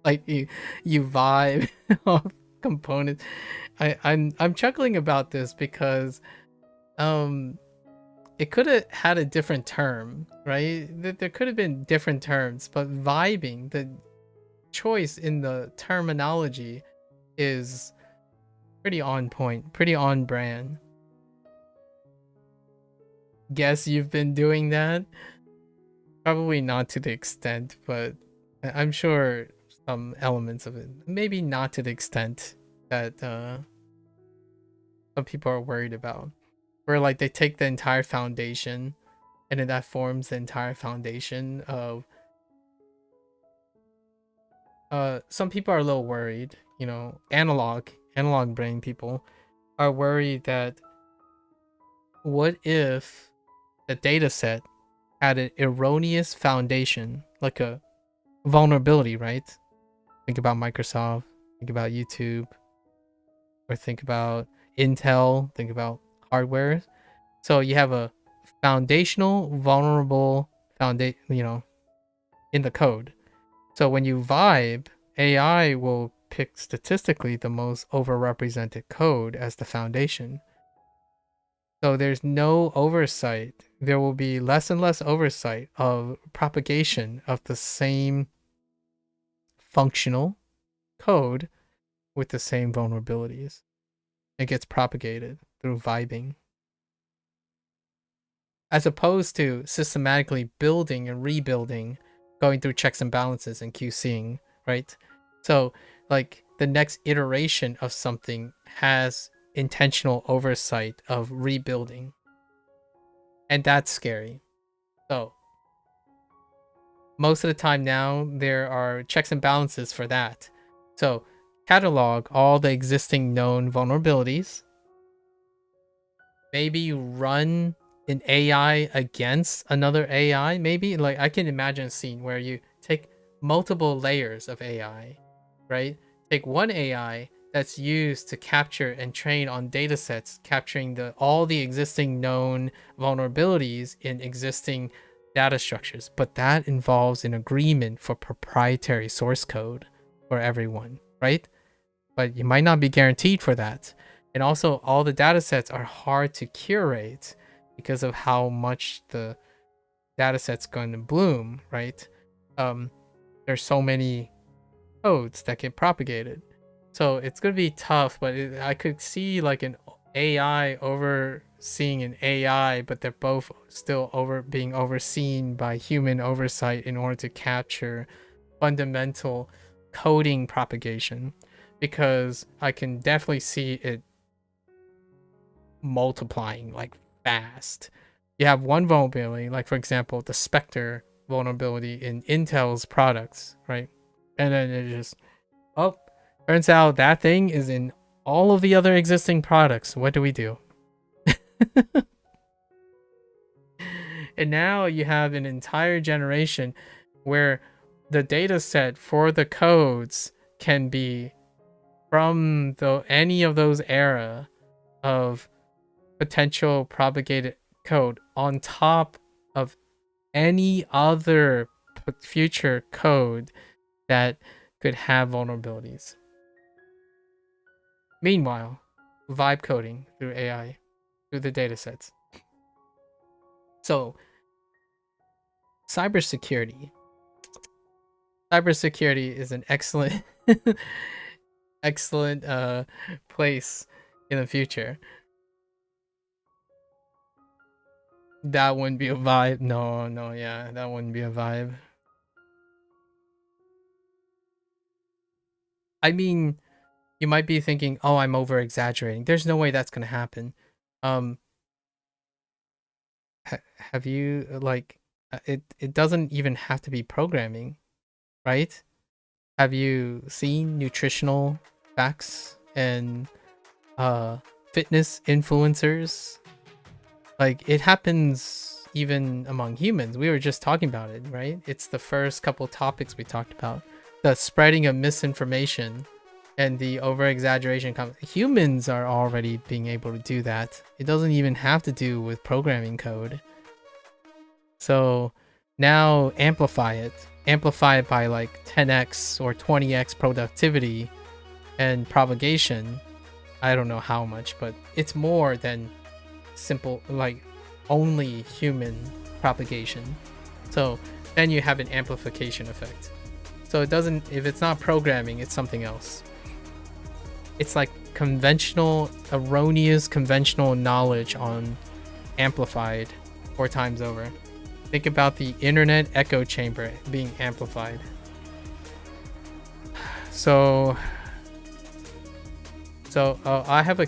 Like you vibe off components. I'm chuckling about this because it could have had a different term, right? There could have been different terms, but vibing, the choice in the terminology is pretty on point, pretty on brand. Guess you've been doing that? Probably not to the extent, but I'm sure some elements of it. Maybe not to the extent that some people are worried about. Where like they take the entire foundation, and then that forms the entire foundation of some people are a little worried, you know, analog brain people are worried that what if the data set had an erroneous foundation, like a vulnerability, right? Think about Microsoft, think about YouTube, or think about Intel, think about hardware. So you have a foundational vulnerable foundation, you know, in the code. So when you vibe, AI will pick statistically the most overrepresented code as the foundation. So there's no oversight. There will be less and less oversight of propagation of the same functional code with the same vulnerabilities. It gets propagated through vibing, as opposed to systematically building and rebuilding going through checks and balances and QCing, right? So like the next iteration of something has intentional oversight of rebuilding, and that's scary. So most of the time now there are checks and balances for that. So catalog all the existing known vulnerabilities, maybe run an AI against another AI. Maybe like I can imagine a scene where you take multiple layers of AI, right? Take one AI that's used to capture and train on data sets capturing all the existing known vulnerabilities in existing data structures, but that involves an agreement for proprietary source code for everyone, right? But you might not be guaranteed for that. And also all the data sets are hard to curate because of how much the data set's going to bloom, right? There's so many codes that get propagated. So it's going to be tough, but I could see like an AI overseeing an AI, but they're both still being overseen by human oversight in order to capture fundamental coding propagation, because I can definitely see it multiplying like fast. You have one vulnerability, like for example, the Spectre vulnerability in Intel's products, right? And then it just, oh, turns out that thing is in all of the other existing products. What do we do? And now you have an entire generation where the data set for the codes can be from any of those era of potential propagated code on top of any other future code that could have vulnerabilities. Meanwhile, vibe coding through AI, through the datasets. So, cybersecurity. Cybersecurity is an excellent, excellent place in the future. That wouldn't be a vibe. No, yeah, that wouldn't be a vibe. I mean, you might be thinking, oh, I'm over exaggerating. There's no way that's gonna happen. Have you like it doesn't even have to be programming, right? Have you seen nutritional facts and fitness influencers? Like it happens even among humans. We were just talking about it, right? It's the first couple topics we talked about. The spreading of misinformation and the over exaggeration. Humans are already being able to do that. It doesn't even have to do with programming code. So now amplify it by like 10x or 20x productivity and propagation. I don't know how much, but it's more than simple like only human propagation. So then you have an amplification effect. So it doesn't, if it's not programming, it's something else. It's like erroneous conventional knowledge on amplified 4 times over. Think about the internet echo chamber being amplified. So I have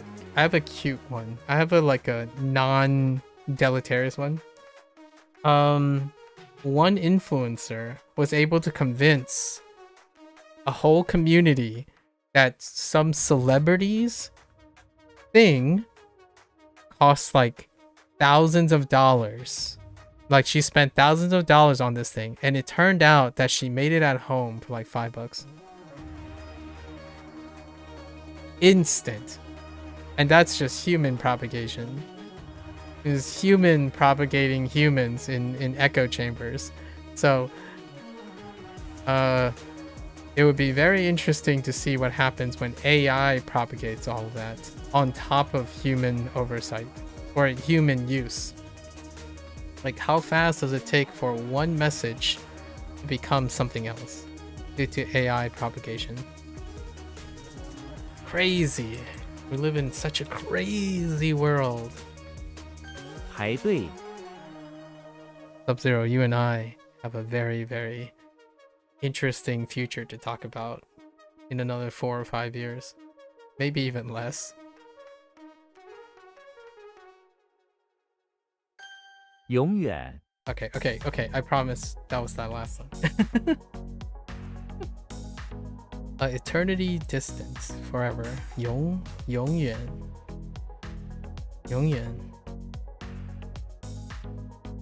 a cute one. I have a non-deleterious one. One influencer was able to convince a whole community that some celebrities thing costs like thousands of dollars. Like she spent thousands of dollars on this thing, and it turned out that she made it at home for like $5. Instant. And that's just human propagation. Is human propagating humans in echo chambers. So it would be very interesting to see what happens when AI propagates all of that on top of human oversight or human use. Like how fast does it take for one message to become something else due to AI propagation? Crazy. We live in such a crazy world. 排队 Sub-Zero, you and I have a very, very interesting future to talk about in another 4 or 5 years. Maybe even less. 永远 Okay. I promise that was that last one. Eternity distance, forever. 永远.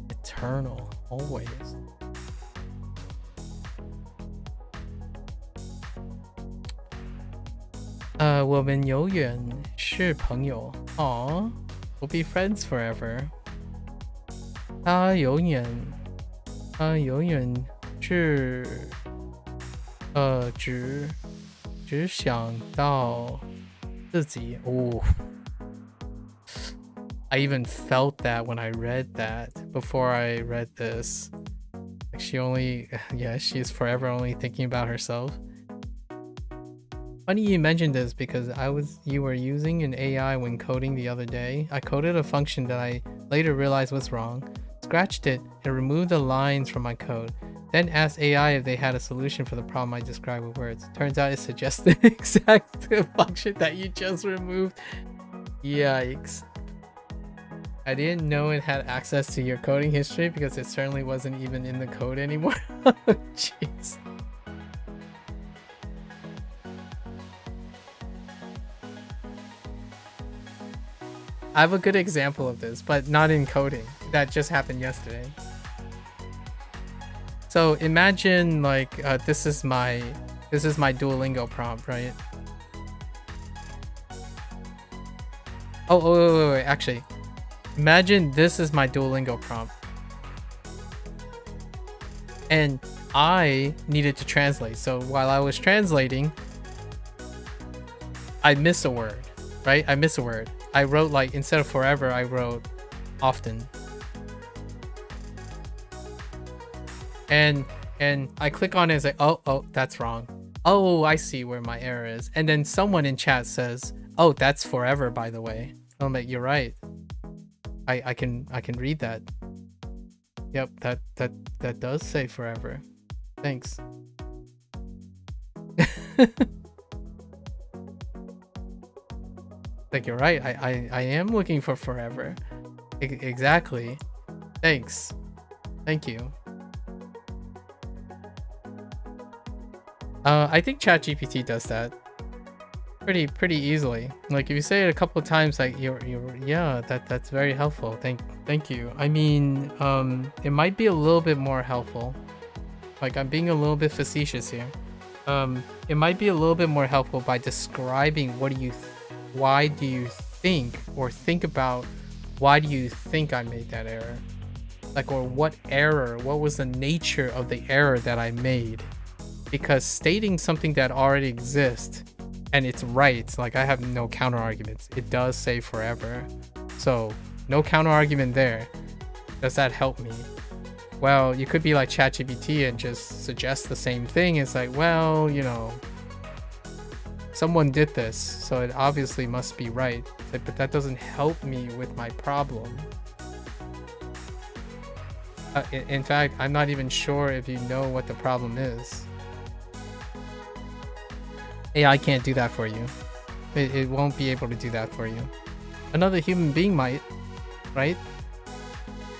Eternal, always. Uh, 我们永远是朋友. Aw, we'll be friends forever. 他永远是只想到自己. Ooh. I even felt that when I read that before I read this. Like she's forever only thinking about herself. Funny you mentioned this because you were using an AI when coding the other day. I coded a function that I later realized was wrong, scratched it, and removed the lines from my code. Then asked AI if they had a solution for the problem I described with words. Turns out it suggests the exact function that you just removed. Yikes. I didn't know it had access to your coding history because it certainly wasn't even in the code anymore. Jeez. I have a good example of this, but not in coding. That just happened yesterday. So imagine like this is my Duolingo prompt, right? Oh, wait, actually. Imagine this is my Duolingo prompt. And I needed to translate. So while I was translating, I missed a word, right? I missed a word. I wrote like, instead of forever, I wrote often. And I click on it and say, oh, that's wrong. Oh, I see where my error is. And then someone in chat says, oh, that's forever, by the way. I'm like, you're right. I can read that. Yep, that does say forever. Thanks. Like, you're right. I am looking for forever. Exactly. Thanks. Thank you. I think ChatGPT does that pretty easily. Like if you say it a couple of times, like yeah, that's very helpful. Thank you. I mean, it might be a little bit more helpful. Like I'm being a little bit facetious here. It might be a little bit more helpful by describing why do you think, or think about why do you think I made that error? Like, or what was the nature of the error that I made? Because stating something that already exists and it's right, like I have no counter arguments. It does say forever. So no counter argument there. Does that help me? Well, you could be like ChatGPT and just suggest the same thing. It's like, well, you know, someone did this, so it obviously must be right. But that doesn't help me with my problem. In fact, I'm not even sure if you know what the problem is. AI can't do that for you. It won't be able to do that for you. Another human being might, right?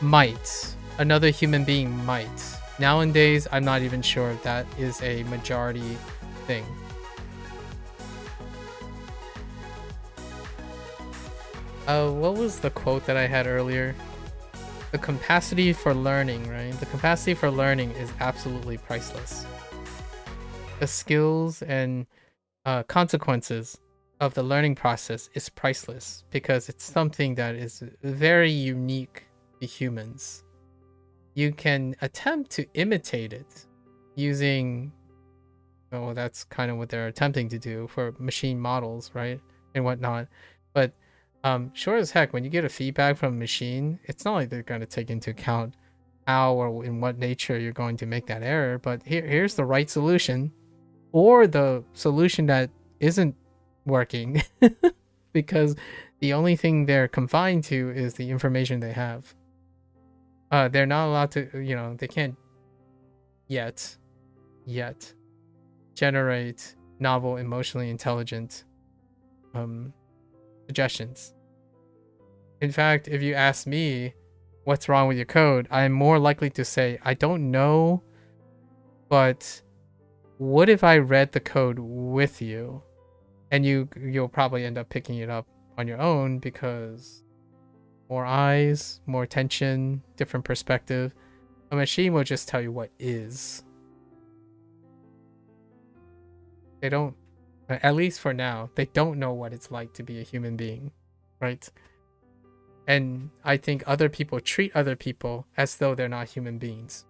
Might. Another human being might. Nowadays, I'm not even sure if that is a majority thing. What was the quote that I had earlier? The capacity for learning, right? The capacity for learning is absolutely priceless. The skills and consequences of the learning process is priceless because it's something that is very unique to humans. You can attempt to imitate it using, oh, that's kind of what they're attempting to do for machine models, right? And whatnot. But sure as heck, when you get a feedback from a machine, it's not like they're going to take into account how or in what nature you're going to make that error, but here's the right solution, or the solution that isn't working because the only thing they're confined to is the information they have. They're not allowed to, you know, they can't yet yet generate novel, emotionally intelligent suggestions. In fact, if you ask me what's wrong with your code, I'm more likely to say, I don't know, but what if I read the code with you? And you'll probably end up picking it up on your own because more eyes, more attention, different perspective. A machine will just tell you what is. They don't, at least for now, they don't know what it's like to be a human being, right? And I think other people treat other people as though they're not human beings.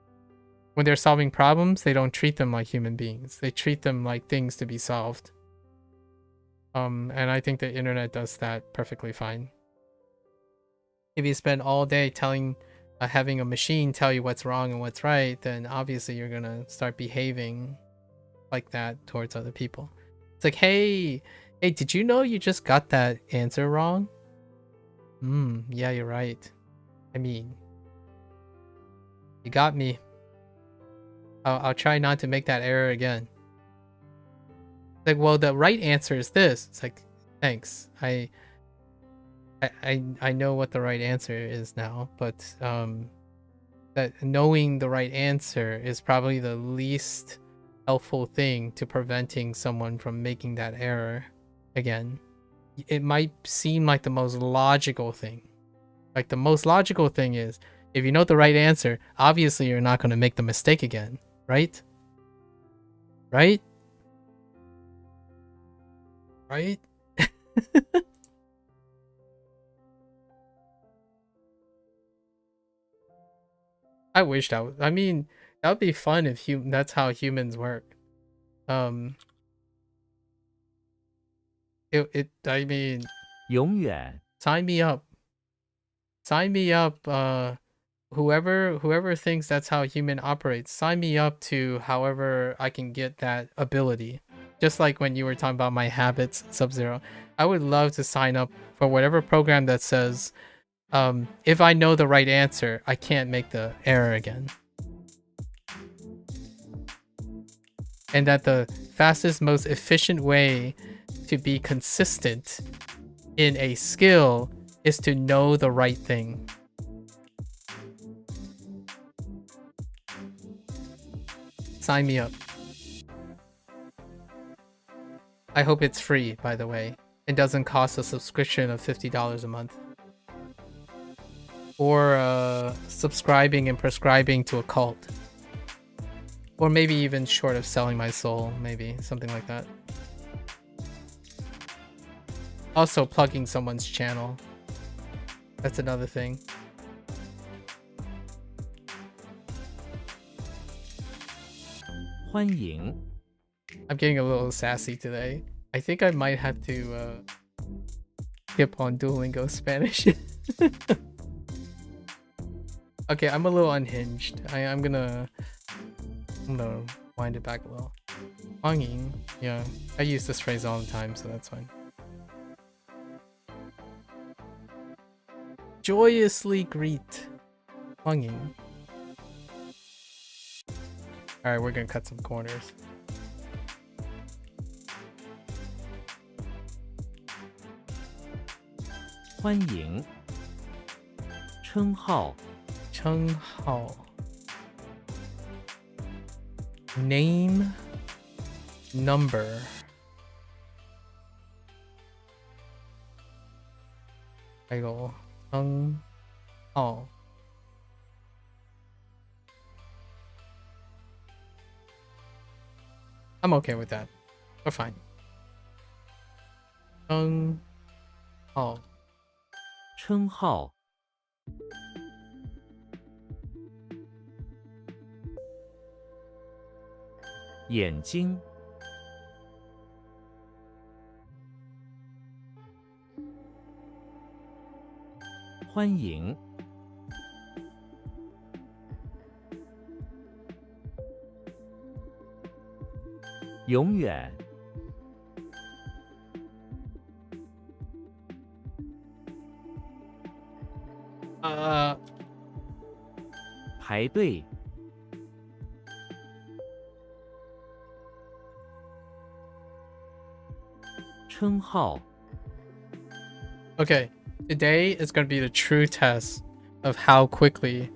When they're solving problems, they don't treat them like human beings. They treat them like things to be solved. And I think the internet does that perfectly fine. If you spend all day having a machine tell you what's wrong and what's right, then obviously you're gonna start behaving like that towards other people. It's like, hey, did you know you just got that answer wrong? Yeah, you're right. I mean, you got me. I'll try not to make that error again. Like, well, the right answer is this. It's like, thanks. I know what the right answer is now, but that knowing the right answer is probably the least helpful thing to preventing someone from making that error again. It might seem like the most logical thing. Like, the most logical thing is, if you know the right answer, obviously you're not going to make the mistake again, right? Right? Right? I wish that I mean, that would be fun if that's how humans work. I mean, 永远 sign me up. Sign me up, whoever thinks that's how a human operates, sign me up to however I can get that ability. Just like when you were talking about my habits, Sub-Zero. I would love to sign up for whatever program that says, if I know the right answer, I can't make the error again. And that the fastest, most efficient way to be consistent in a skill is to know the right thing. Sign me up. I hope it's free, by the way. It doesn't cost a subscription of $50 a month. Or subscribing and prescribing to a cult. Or maybe even short of selling my soul, maybe. Something like that. Also plugging someone's channel. That's another thing.欢迎 I'm getting a little sassy today. I think I might have to skip on Duolingo Spanish. Okay, I'm a little unhinged. I'm gonna wind it back a little. Hoang, yeah, I use this phrase all the time, so that's fine. Joyously greet. Hoang. Alright, we're gonna cut some corners. "欢迎 称号 Chung Hao. Name. Number. Title. Chung Hao. I'm okay with that. We're fine. Chung Hao. 称号 眼睛 欢迎 永远 排队称号 Okay, today is going to be the true test of how quickly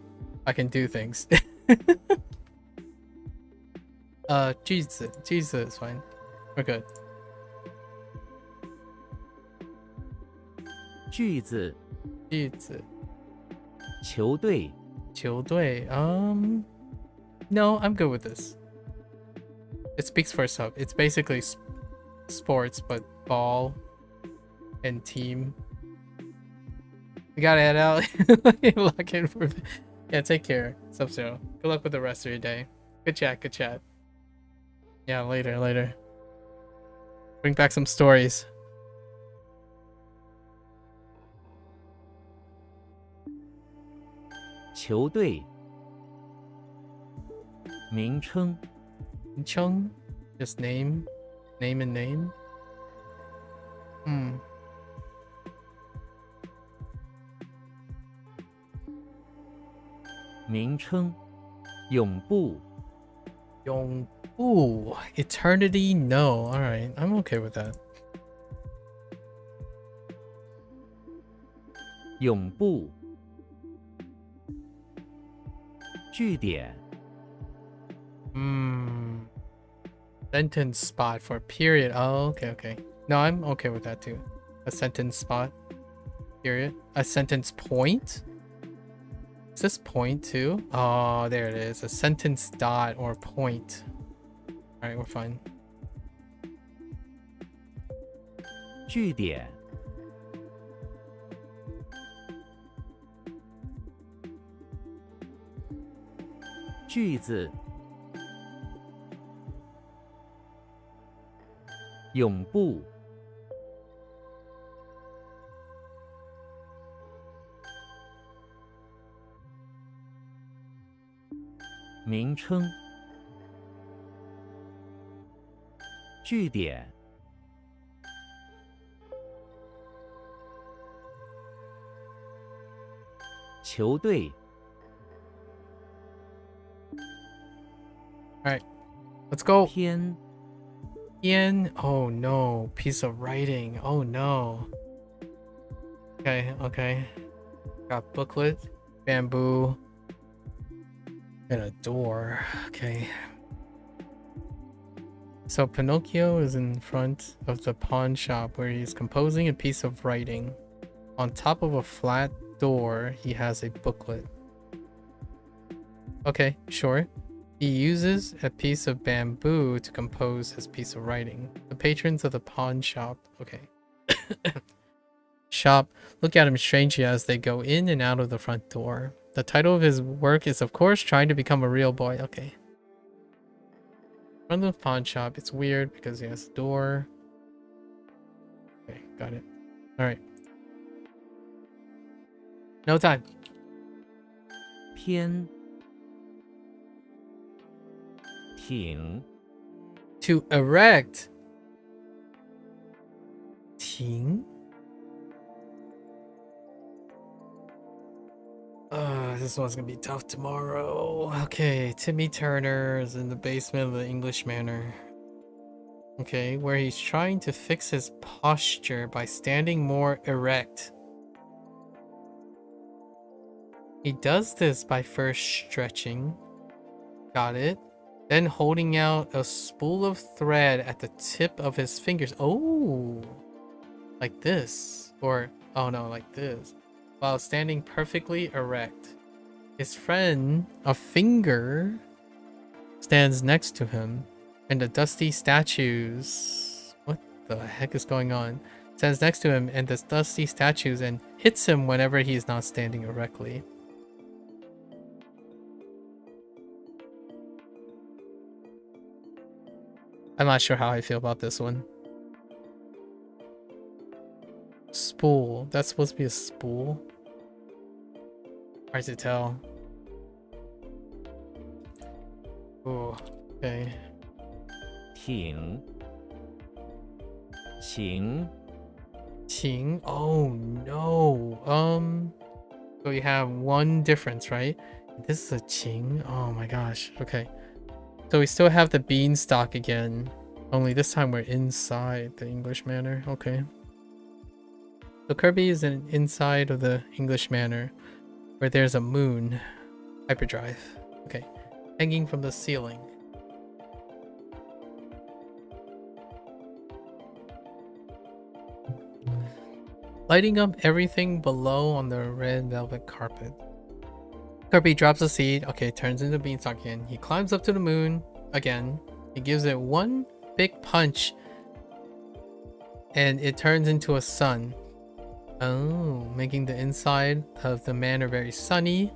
I can do things. 句子 is fine. We're good. 句子句子球队球队 No, I'm good with this. It speaks for itself. It's basically sports, but ball and team. We gotta head out. Lock in for... Yeah, take care. Sub-Zero. Good luck with the rest of your day. Good chat, good chat. Yeah, later. Bring back some stories. 球队名称 Chung? Just name? Name and name? 名称永不永不 Eternity? No. Alright, I'm okay with that. 永不句点 Sentence spot for period. Oh, okay. No, I'm okay with that too. A sentence spot. Period. A sentence point? Is this point too? Oh, there it is. A sentence dot or point. Alright, we're fine. 句点句子永不名称句点球队 Let's go. 偏 Ian. Oh no. Piece of writing. Oh no. Okay. Got booklet, bamboo, and a door. Okay. So Pinocchio is in front of the pawn shop where he's composing a piece of writing. On top of a flat door, he has a booklet. Okay, sure. He uses a piece of bamboo to compose his piece of writing. The patrons of the pawn shop, okay. Shop look at him strangely as they go in and out of the front door. The title of his work is, of course, Trying to Become a Real Boy. Okay. Front of the pawn shop. It's weird because he has a door. Okay, got it. Alright. No time. 偏挺 To erect. 停 This one's gonna be tough tomorrow. Okay, Timmy Turner is in the basement of the English Manor. Okay, where he's trying to fix his posture by standing more erect. He does this by first stretching. Got it. Then holding out a spool of thread at the tip of his fingers. Oh, like this. Or, oh no, like this. While standing perfectly erect. His friend, a finger, stands next to him. And the dusty statues. What the heck is going on? Stands next to him and the dusty statues and hits him whenever he's not standing erectly. I'm not sure how I feel about this one. Spool. That's supposed to be a spool? Hard to tell. Oh, okay. 挺情 Qing. Oh no. So we have one difference, right? This is a Qing. Oh my gosh. Okay. So we still have the beanstalk again. Only this time we're inside the English manor. Okay. So Kirby is inside of the English manor where there's a moon hyperdrive. Okay. Hanging from the ceiling. Lighting up everything below on the red velvet carpet. Kirby drops a seed. Okay, turns into Beanstalk again. He climbs up to the moon again. He gives it one big punch. And it turns into a sun. Oh, making the inside of the manor very sunny.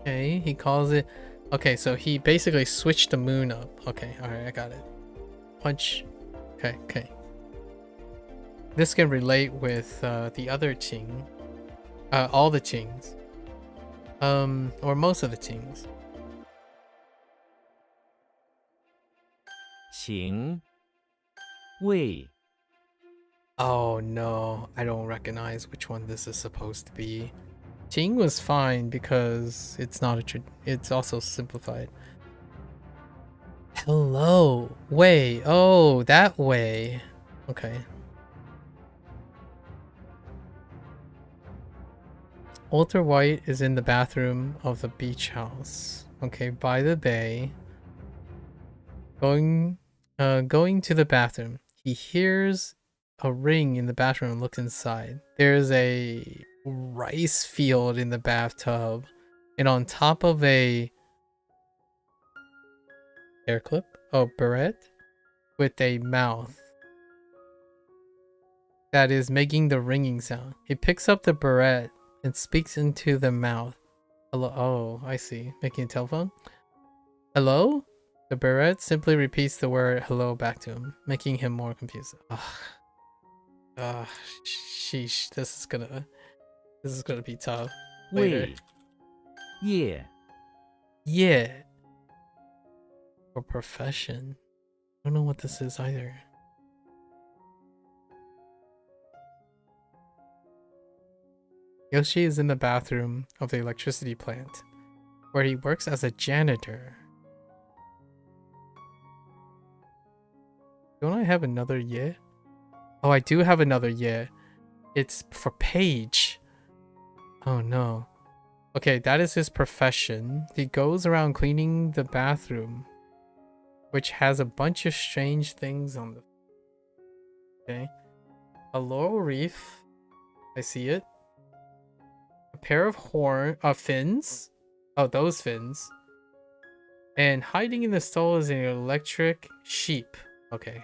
Okay, he calls it... Okay, so he basically switched the moon up. Okay, alright, I got it. Punch. Okay, okay. This can relate with the other Qing. All the Qings. Or most of the Qings. 行为 Oh no, I don't recognize which one this is supposed to be. Qing was fine because it's not a it's also simplified. Hello, way. Oh, that way. Okay. Walter White is in the bathroom of the beach house. Okay, by the bay. Going to the bathroom. He hears a ring in the bathroom and looks inside. There's a rice field in the bathtub. And on top of a hair clip? Oh, barrette? With a mouth that is making the ringing sound. He picks up the barrette and speaks into the mouth. Hello? Oh, I see. Making a telephone? Hello? The barrette simply repeats the word hello back to him, making him more confused. Sheesh. This is gonna be tough. Later. 为业 Yeah. Or profession. I don't know what this is either. Yoshi is in the bathroom of the electricity plant, where he works as a janitor. Don't I have another yeah? Oh, I do have another yeah. It's for Paige. Oh no. Okay, that is his profession. He goes around cleaning the bathroom, which has a bunch of strange things on the... Okay. A laurel wreath. I see it. A pair of fins. Oh, those fins. And hiding in the stall is an electric sheep. Okay.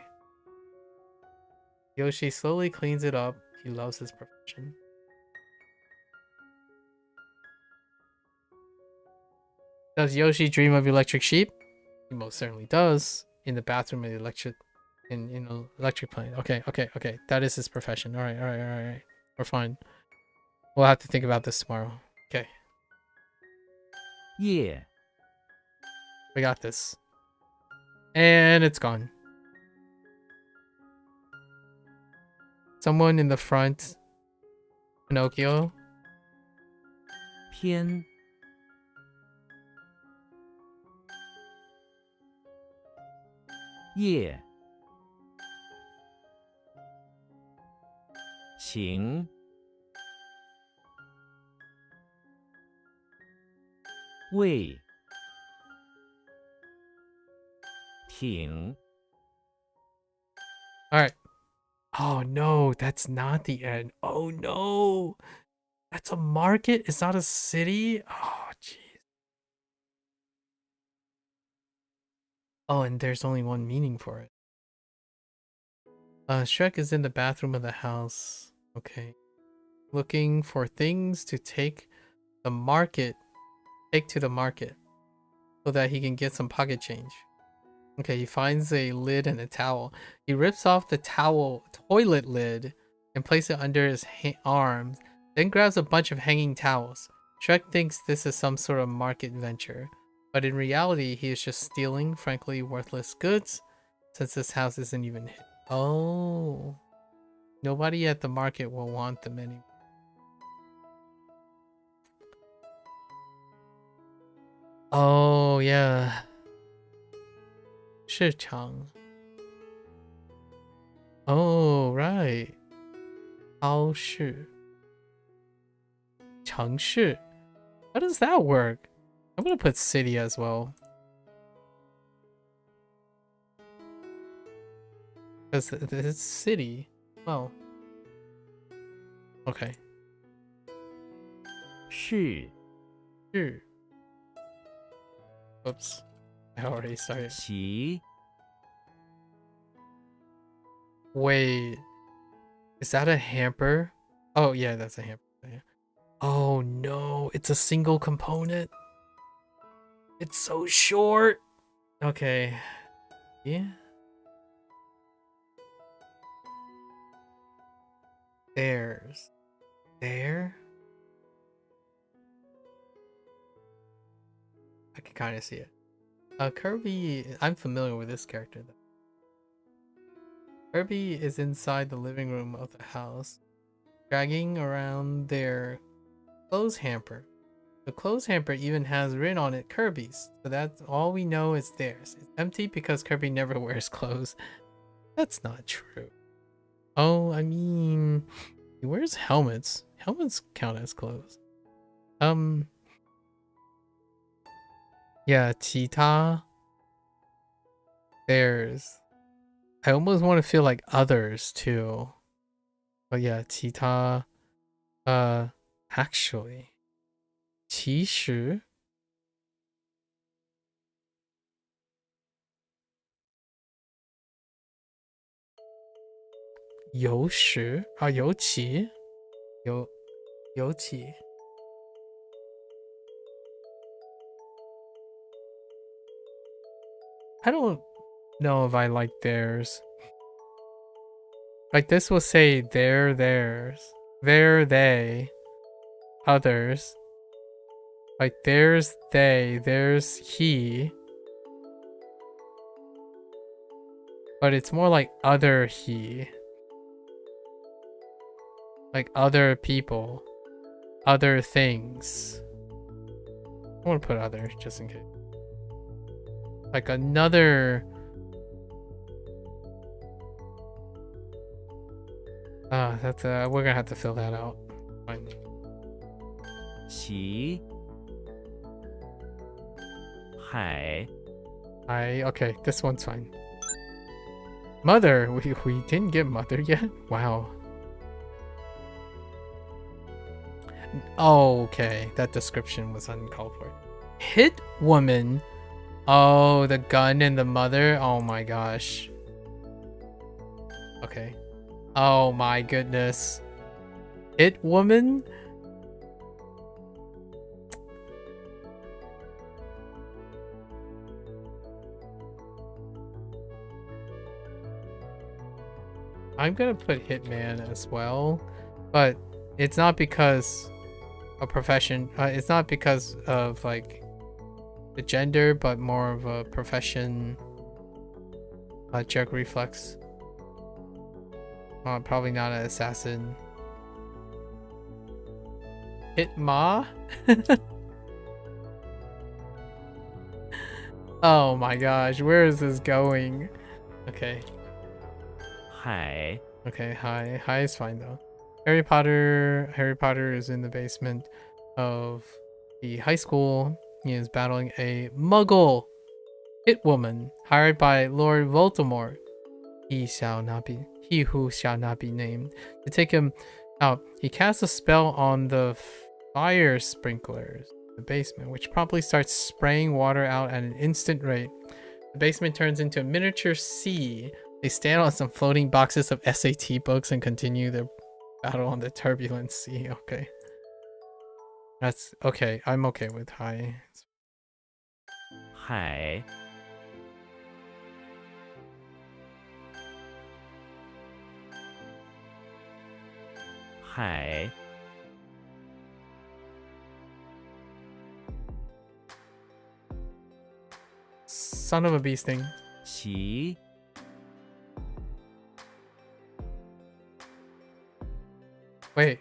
Yoshi slowly cleans it up. He loves his profession. Does Yoshi dream of electric sheep? He most certainly does. In the bathroom of the electric plant. Okay. That is his profession. Alright. We're fine. We'll have to think about this tomorrow. Okay. 业 We got this. And it's gone. Someone in the front. Pinocchio. 偏 业 行为挺 Alright. Oh no, that's not the end. Oh no. That's a market? It's not a city? Oh jeez. Oh, and there's only one meaning for it. Shrek is in the bathroom of the house. Okay. Looking for things to take to the market so that he can get some pocket change. Okay, he finds a lid and a towel. He rips off the toilet lid and places it under his arms, then grabs a bunch of hanging towels. Shrek thinks this is some sort of market venture, but in reality, he is just stealing frankly worthless goods since this house isn't even hit. Oh. Nobody at the market will want them anymore. Oh, yeah. 市场. Oh, right. 超市. 城市. How does that work? I'm gonna put city as well. Because it's city. Oh. Okay. 是 Sure. Oops. I already started. 其 Wait. Is that a hamper? Oh, yeah, that's a hamper. Oh, no. It's a single component. It's so short. Okay. Yeah. There's. There. I can kind of see it. Kirby, I'm familiar with this character though. Kirby is inside the living room of the house, dragging around their clothes hamper. The clothes hamper even has written on it Kirby's, so that's all we know is theirs. It's empty because Kirby never wears clothes. That's not true. Oh, I mean, he wears helmets. Helmets count as clothes. Yeah, 其他 there's. I almost want to feel like others too. But yeah, 其他 actually 其实 有时 尤其 尤其 I don't know if I like theirs. Like this will say theirs, they, others. Like there's they, there's he. But it's more like other he. Like other people, other things. I want to put other just in case. Like another. That's we're gonna have to fill that out. Fine. 其海 Okay, this one's fine. Mother, we didn't get mother yet. Wow. Oh, okay, that description was uncalled for. Hit woman. Oh, the gun and the mother. Oh my gosh. Okay. Oh my goodness. Hit woman? I'm gonna put hitman as well, but it's not because a profession. It's not because of like the gender, but more of a profession. Jerk reflex. Probably not an assassin. Hit ma? Oh my gosh, where is this going? Okay. 海 Okay, hi. Hi is fine though. Harry Potter is in the basement of the high school. He is battling a muggle hit woman hired by Lord Voldemort. He who shall not be named. To take him out, he casts a spell on the fire sprinklers in the basement, which promptly starts spraying water out at an instant rate. The basement turns into a miniature sea. They stand on some floating boxes of SAT books and continue their battle on the turbulent sea. Okay. That's okay. I'm okay with high. 海 海 Son of a bee sting. 其 Wait.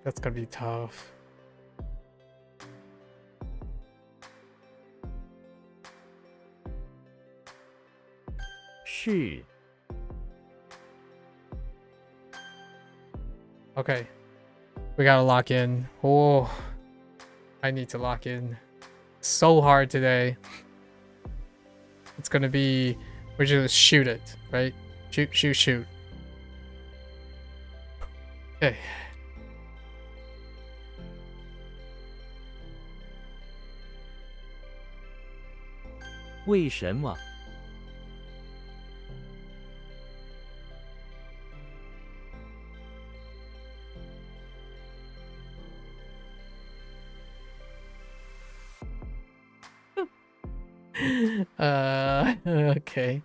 That's gonna be tough. 是 Okay. We gotta lock in. Oh, I need to lock in. So hard today. It's gonna be... We're just shoot it, right? Shoot, shoot, shoot. Okay. 为什么？ Okay.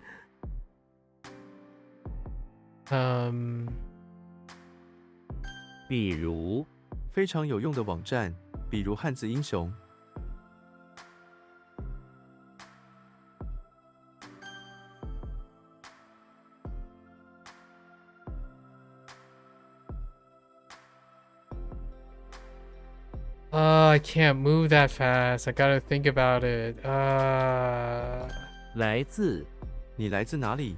比如非常有用的网站，比如汉字英雄。I can't move that fast. I gotta think about it. 来自你来自哪里？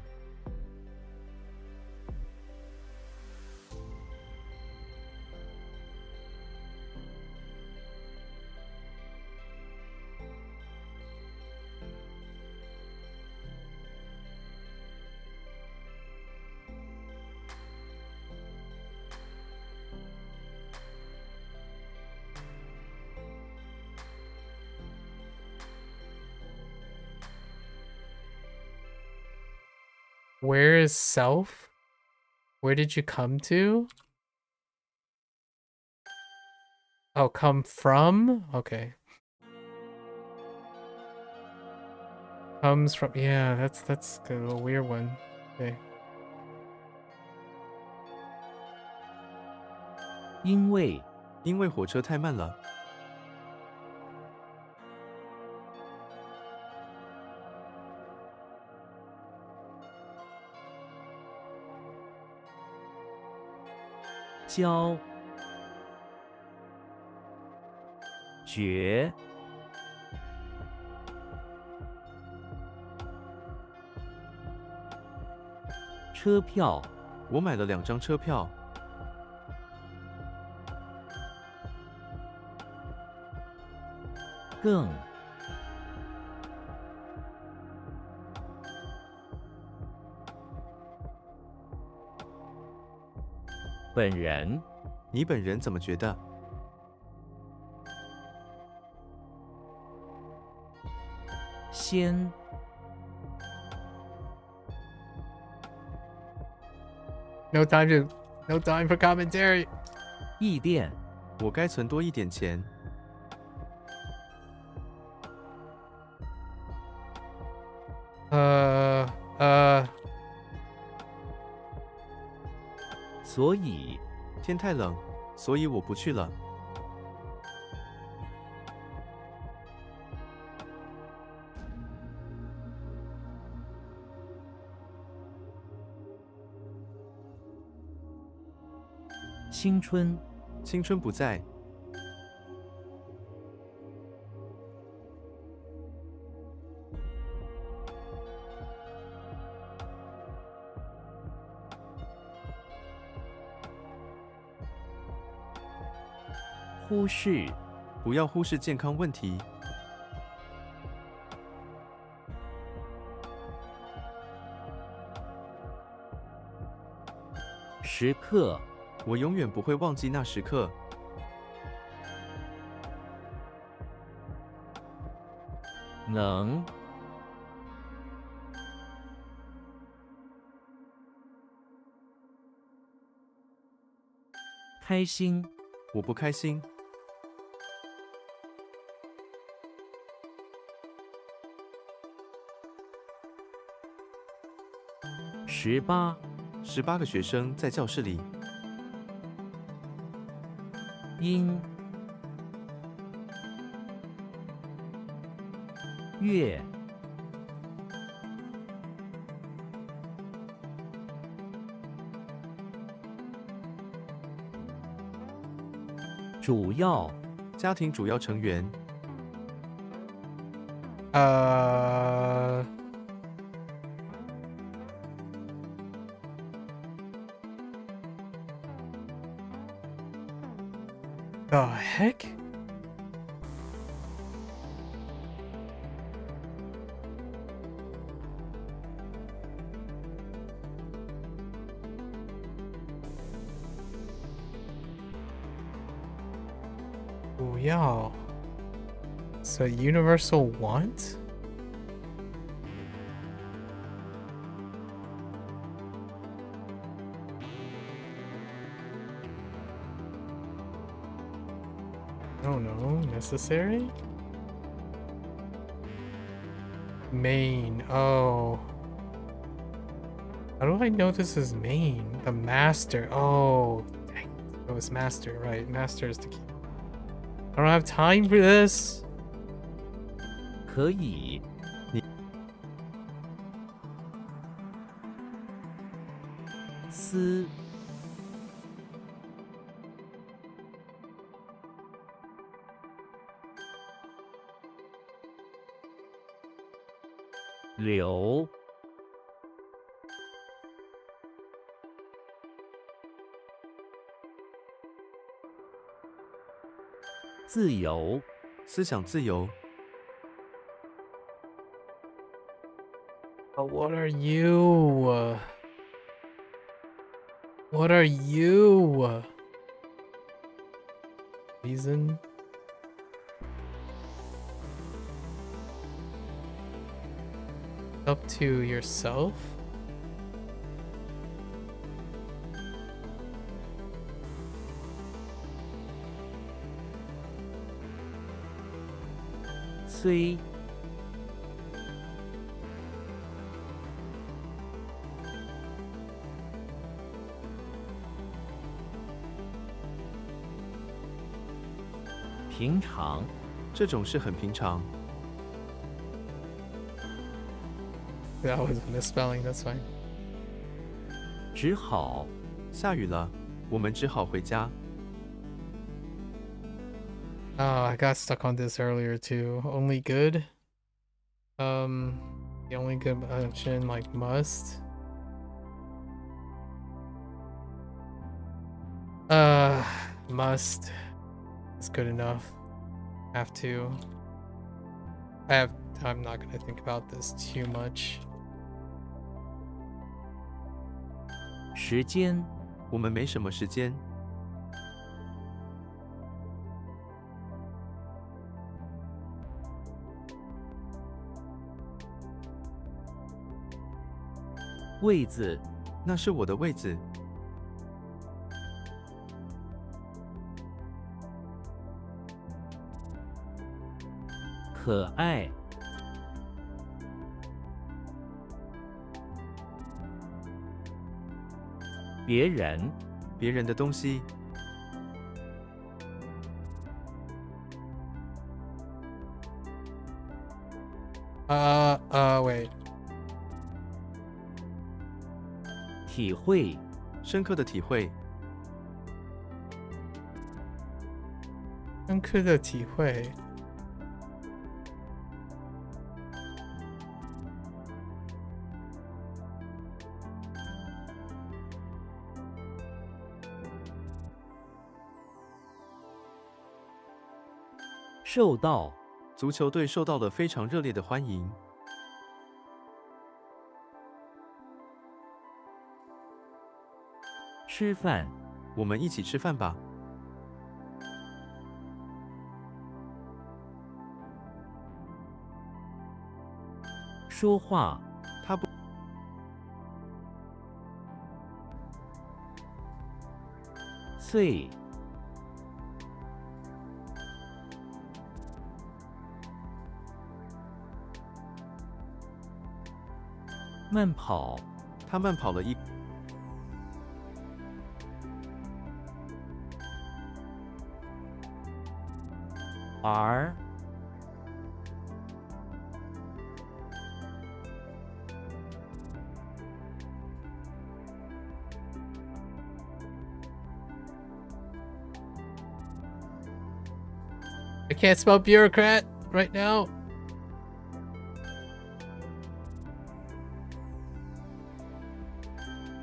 Where is self? Where did you come to? Oh, come from? Okay. Comes from... Yeah, that's kind of a weird one. Okay. 因为因为火车太慢了。 教绝车票我买了2张车票。 更 本人你本人怎么觉得？ 先 No time for commentary. 易店我该存多一点钱。 所以天太冷，所以我不去了。 青春青春不在，忽视不要忽视健康问题。 时刻我永远不会忘记那时刻。 能开心我不开心。 18 18个学生在教室里，音乐主要家庭主要成员， The heck? Oh, yeah. So universal want? I don't know. Necessary? Main. Oh. How do I know this is main? The master. Oh. Dang. It was master, right? Master is the key. I don't have time for this. 可以。思流自由思想自由， But what are you? What are you? Reason? Up to yourself? “虽平常这种事很平常。 That was a misspelling, that's fine. 只好下雨了，我们只好回家。 Oh, I got stuck on this earlier too. Only good? The only good option, like, must? Must. It's good enough. Have to. I'm not gonna think about this too much. 时间我们没什么时间。 位子那是我的位子。 可爱别人别人的东西， Wait. 体会深刻的体会， 深刻的体会。受到足球队受到了非常热烈的欢迎。 吃饭我们一起吃饭吧。 说话他不碎慢跑他慢跑了一。 而I can't spell bureaucrat right now.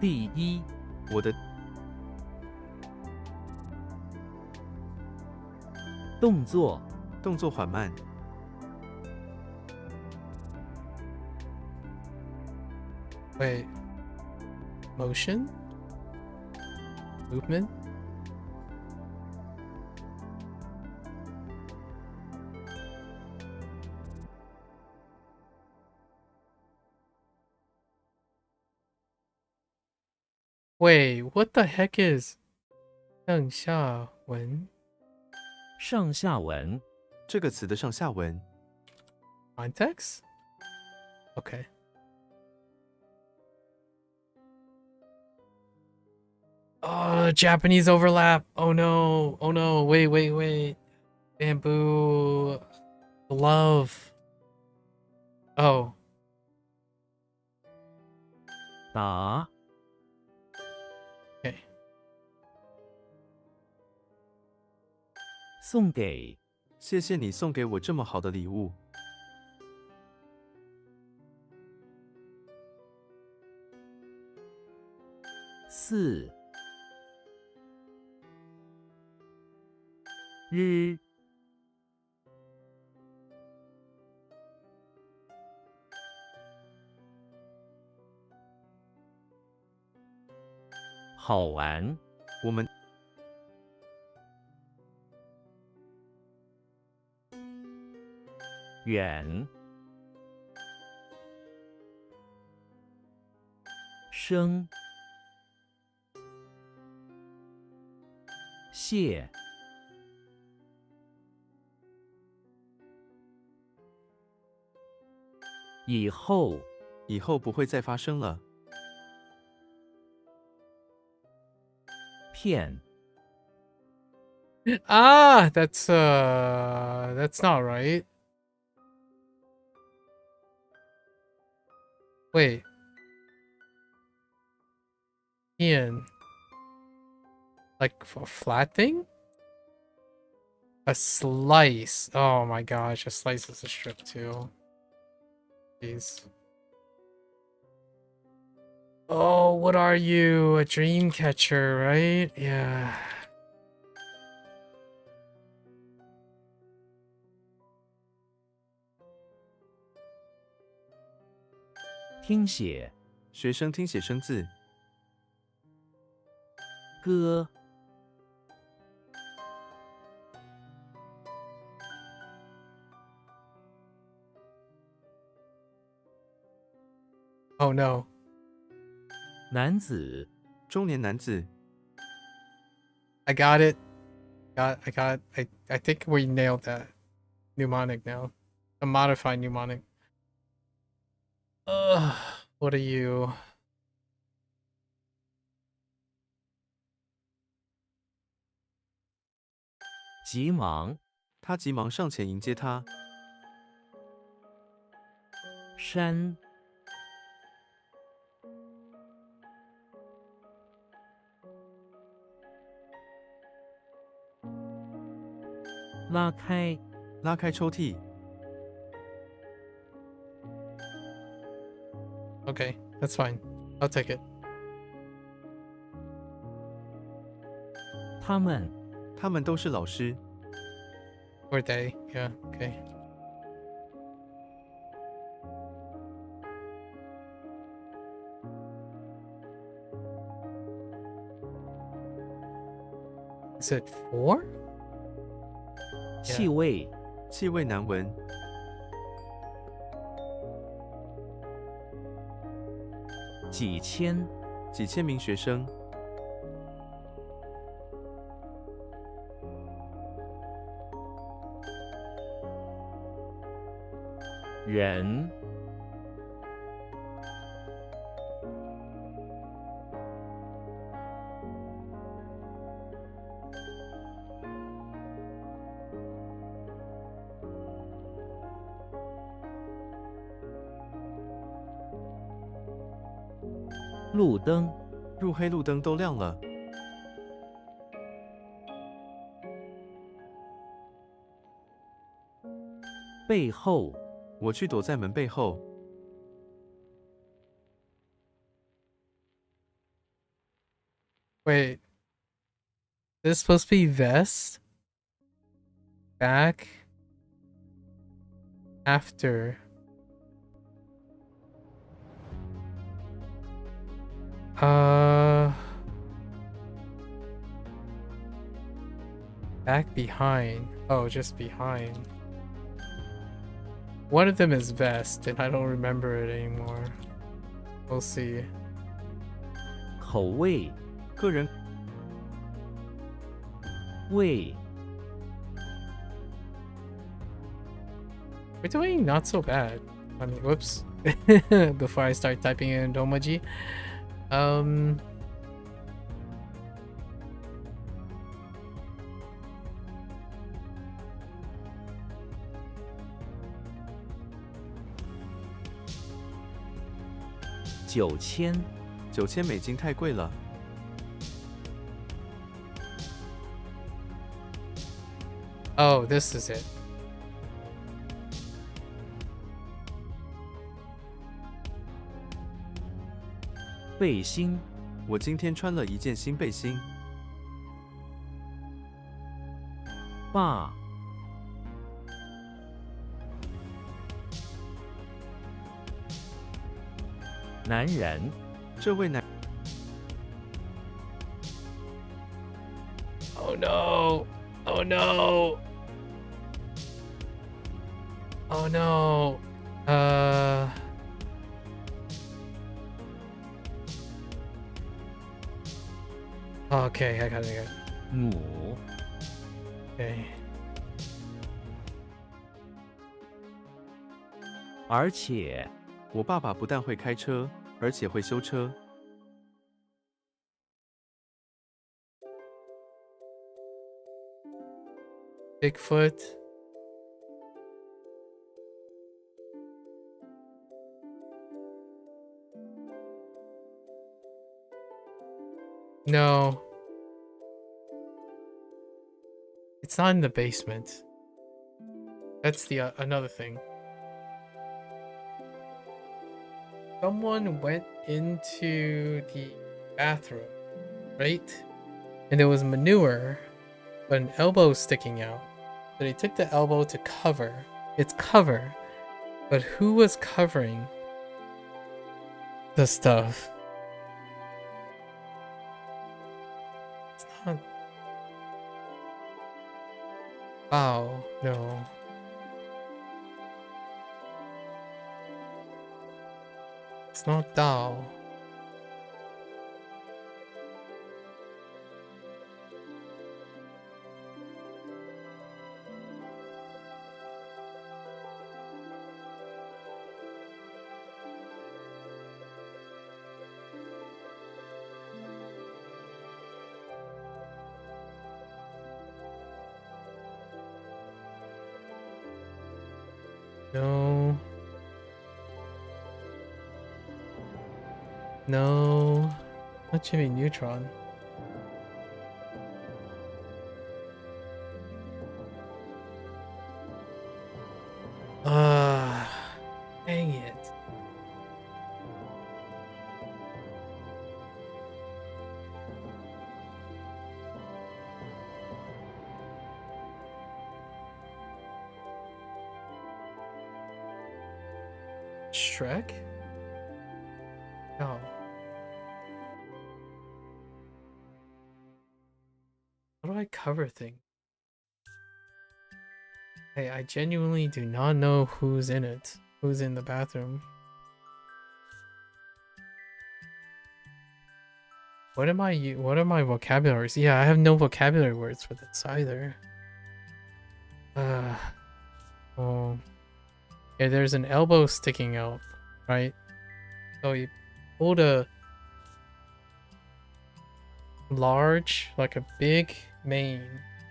第一我的动作，动作缓慢， Wait. Motion? Movement? Wait, what the heck is 上下文上下文，这个词的上下文 context? Okay. Oh, Japanese overlap. Oh no. Oh no. Wait. Bamboo. Glove. Oh. 答， Okay. 送给，谢谢你送给我这么好的礼物。四，日，好玩，我们远，生，谢，以后，以后不会再发生了。骗， Ah, that's not right. Wait. Ian. Like a flat thing? A slice. Oh my gosh, a slice is a strip too. Jeez. Oh, what are you? A dream catcher, right? Yeah. 听写，学生听写生字，歌， Oh no. 男子，中年男子， I got it. I think we nailed that. Mnemonic now. A modified mnemonic. Ugh, what are you? 急忙，他急忙上前迎接他。山，拉开，拉开抽屉， Okay, that's fine. I'll take it. 他们，他们都是老师。 Or they. Yeah, okay. Is it 4? 气味，气味难闻，几千，几千名学生，人，路灯，入黑路灯都亮了。背后，我去躲在门背后。 Wait. Is this supposed to be vest? back after back behind. Oh, just behind. One of them is vest, and I don't remember it anymore. We'll see. 口味个人味 We're doing not so bad. I mean, whoops. Before I start typing in Domaji. 9000 $9000太贵了， Oh, this is it. 背心我今天穿了一件新背心，爸男人这位男 Oh no! Oh no! Oh no! Okay, I got it. 母 Okay. 而且我爸爸不但会开车，而且会修车。 Bigfoot. No. It's not in the basement. That's the another thing. Someone went into the bathroom, right? And there was manure, but an elbow sticking out. So they took the elbow to cover. It's cover. But who was covering the stuff? It's not. Wow, no. It's not Dao. No. No. Not Jimmy Neutron. Dang it. Shrek? No. How do I cover things? Hey, I genuinely do not know who's in it. Who's in the bathroom. What are my vocabularies? Yeah, I have no vocabulary words for this either. Oh. Yeah, there's an elbow sticking out, right? So you pulled a large, like a big mane,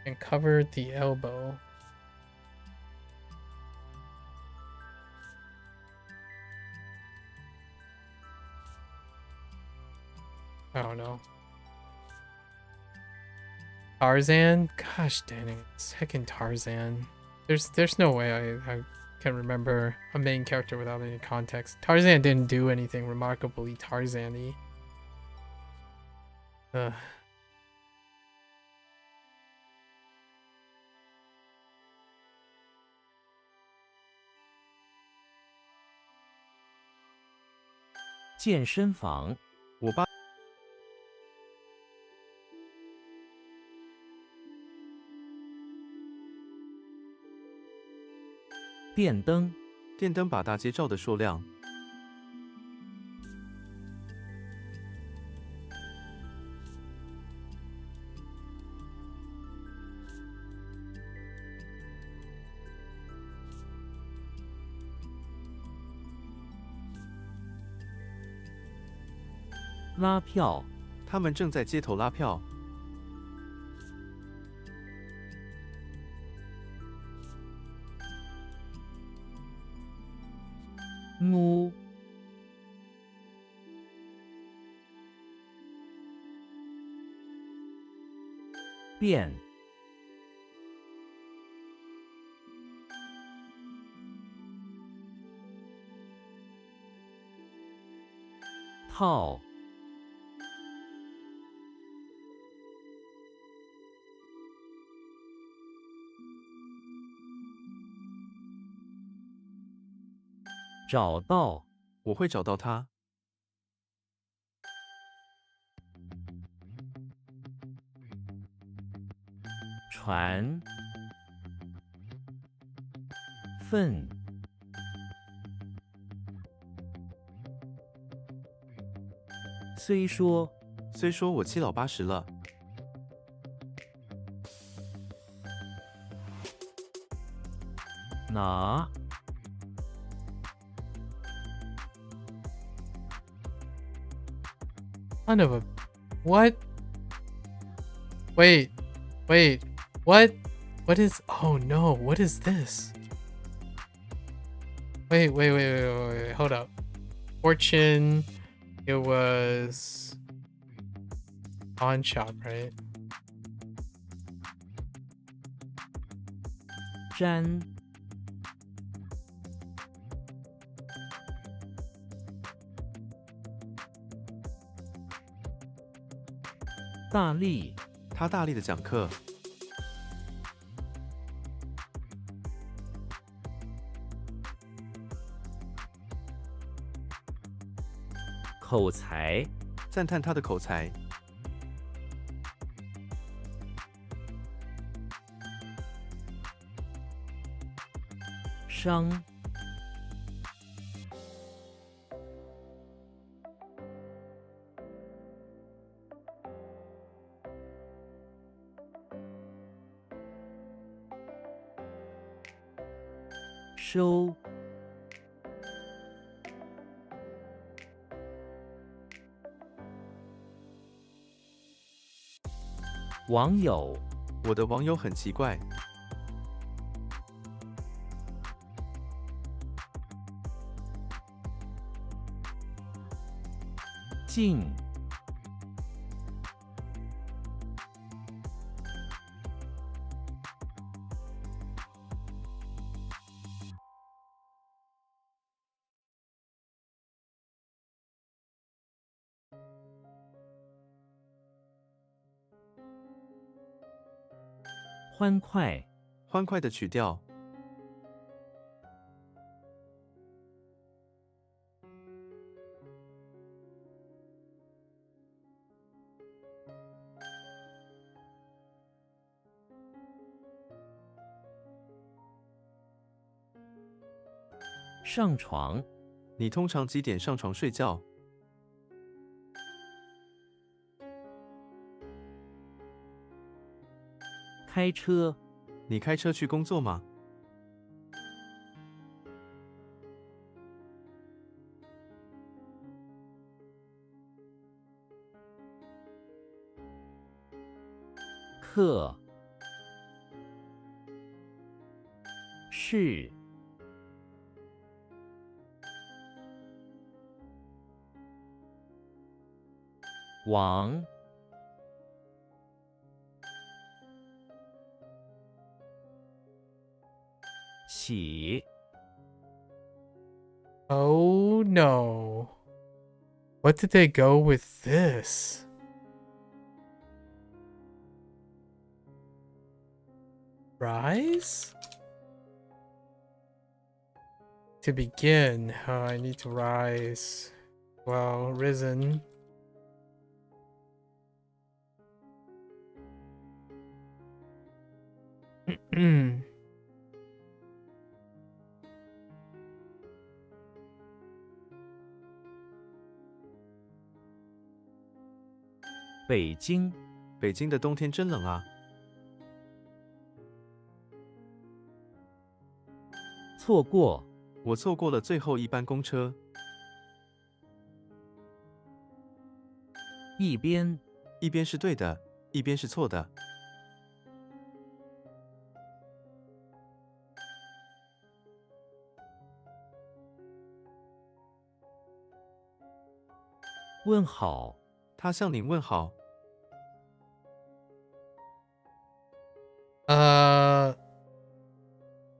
and covered the elbow. I don't know. Tarzan? Gosh dang it. Second Tarzan. There's no way I can remember a main character without any context. Tarzan didn't do anything remarkably Tarzan-y. Ugh. 健身房、我爸电灯、电灯把大街照得烁亮。拉票、他们正在街头拉票。屋、变、套、找到、我会找到他。船、粪、虽说、虽说我七老八十了，拿、Son of a... What? Wait. What? What is... Oh no, what is this? Wait. Hold up. Fortune. It was... pawn shop, right? 粘、大力、他大力的讲课。口才、赞叹他的口才。商、收、网友、我的网友很奇怪。进、欢快、欢快的曲调。上床、你通常几点上床睡觉？开车、你开车去工作吗？课、是、王、起、 Oh no. What did they go with this? Rise? To begin, I need to rise. Well, risen. Hmm. 北京，北京的冬天真冷啊！错过，我错过了最后一班公车。一边，一边是对的，一边是错的。问好，他向您问好。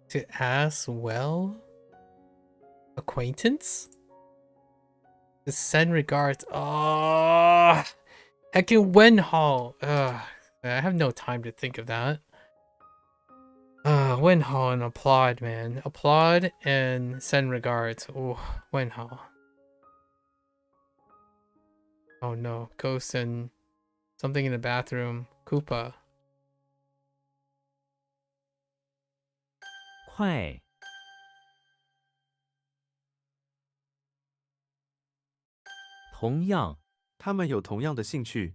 To ask well, acquaintance. To send regards. Oh, heckin' Wenhall. I have no time to think of that. Wenhall and applaud, man. Applaud and send regards. Oh, Wenhall. Oh no, ghost and something in the bathroom. Koopa. 快，同样，他们有同样的兴趣。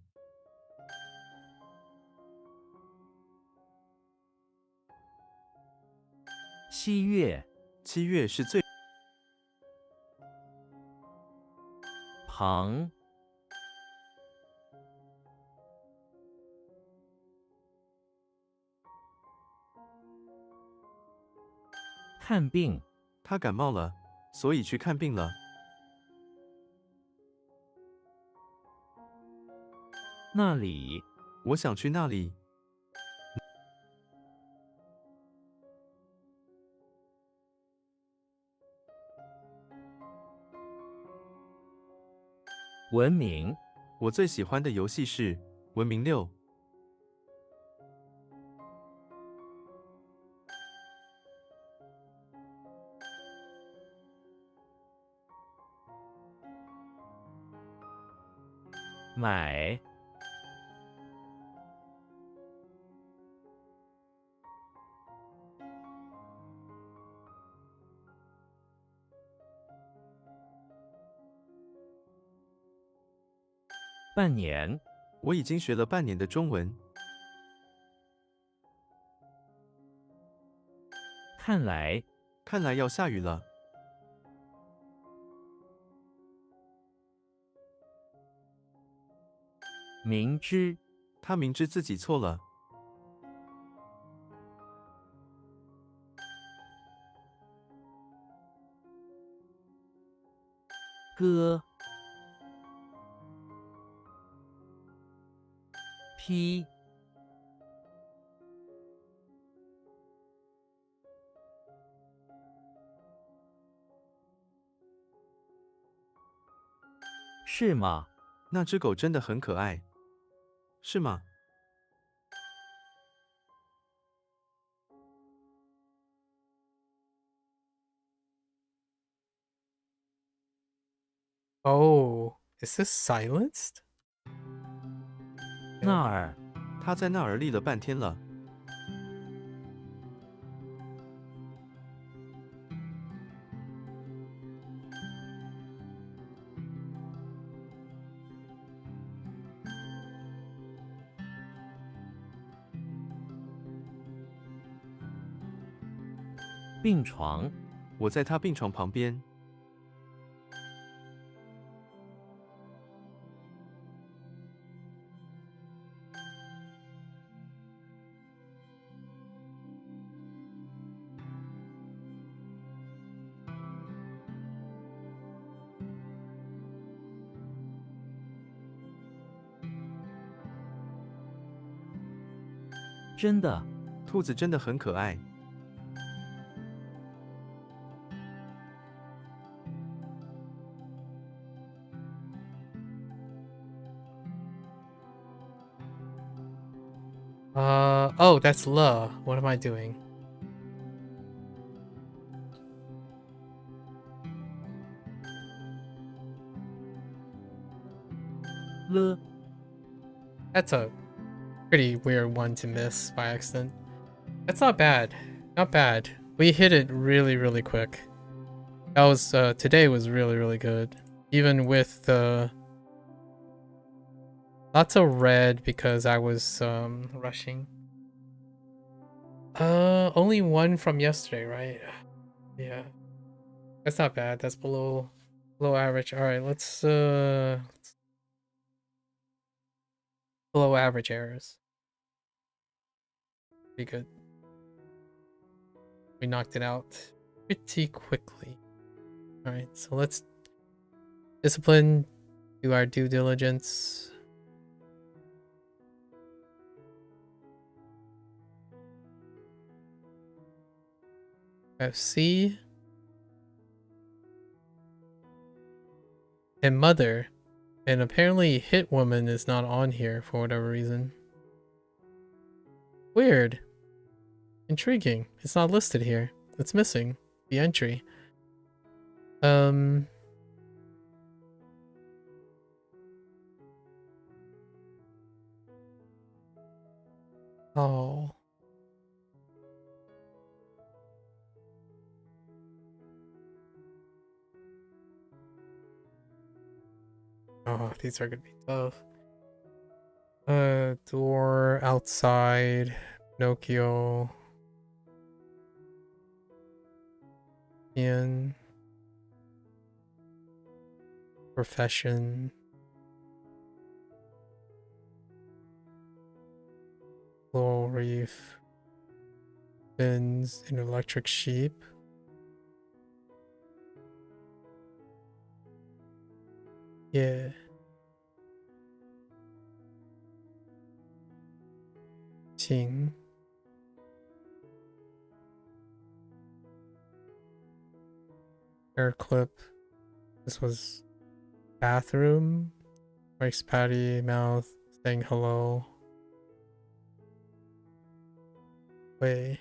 7月， 7月是最旁，看病，他感冒了，所以去看病了。那里，我想去那里。文明，我最喜欢的游戏是《文明6》。买，半年，我已经学了半年的中文。看来，看来要下雨了。明知，他明知自己错了。割，批，是吗？那只狗真的很可爱，是吗？ Oh, is this silenced? 那儿，他在那儿立了半天了。病床，我在他病床旁边。真的，兔子真的很可爱。Oh, that's Le. What am I doing? 了 That's a pretty weird one to miss by accident. That's not bad. Not bad. We hit it really, really quick. That was, today was really, really good. Even with the... Lots of red because I was, rushing. Only one from yesterday, right? Yeah. That's not bad. That's below average. Alright, let's below average errors. Pretty good. We knocked it out pretty quickly. Alright, so let's discipline, do our due diligence. FC and mother, and apparently hit woman is not on here for whatever reason. Weird. Intriguing. It's not listed here. It's missing the entry. Oh. Oh, these are gonna be tough. Door outside. Pinocchio. In. Profession. Coral reef. Fins. An electric sheep. Yeah. Ting. Hair clip. This was bathroom. Rice patty mouth. Saying hello. Way.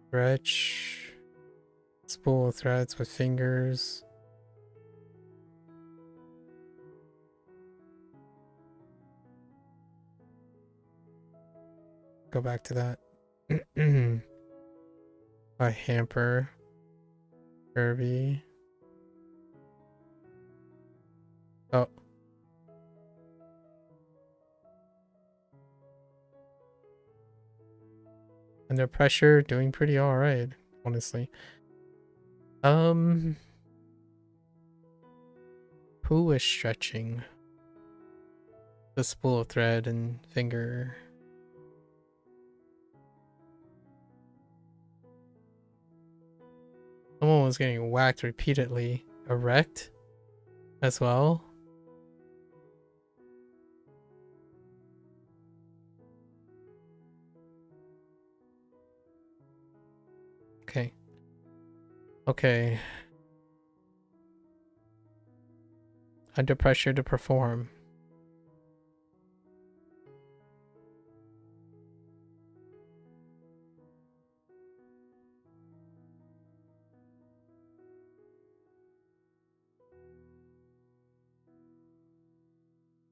Stretch. Spool of threads with fingers. Go back to that. A hamper. Kirby. Oh. Under pressure, doing pretty alright, honestly. Who is stretching? The spool of thread and finger. Someone was getting whacked repeatedly. Erect as well. Okay. Okay. Under pressure to perform.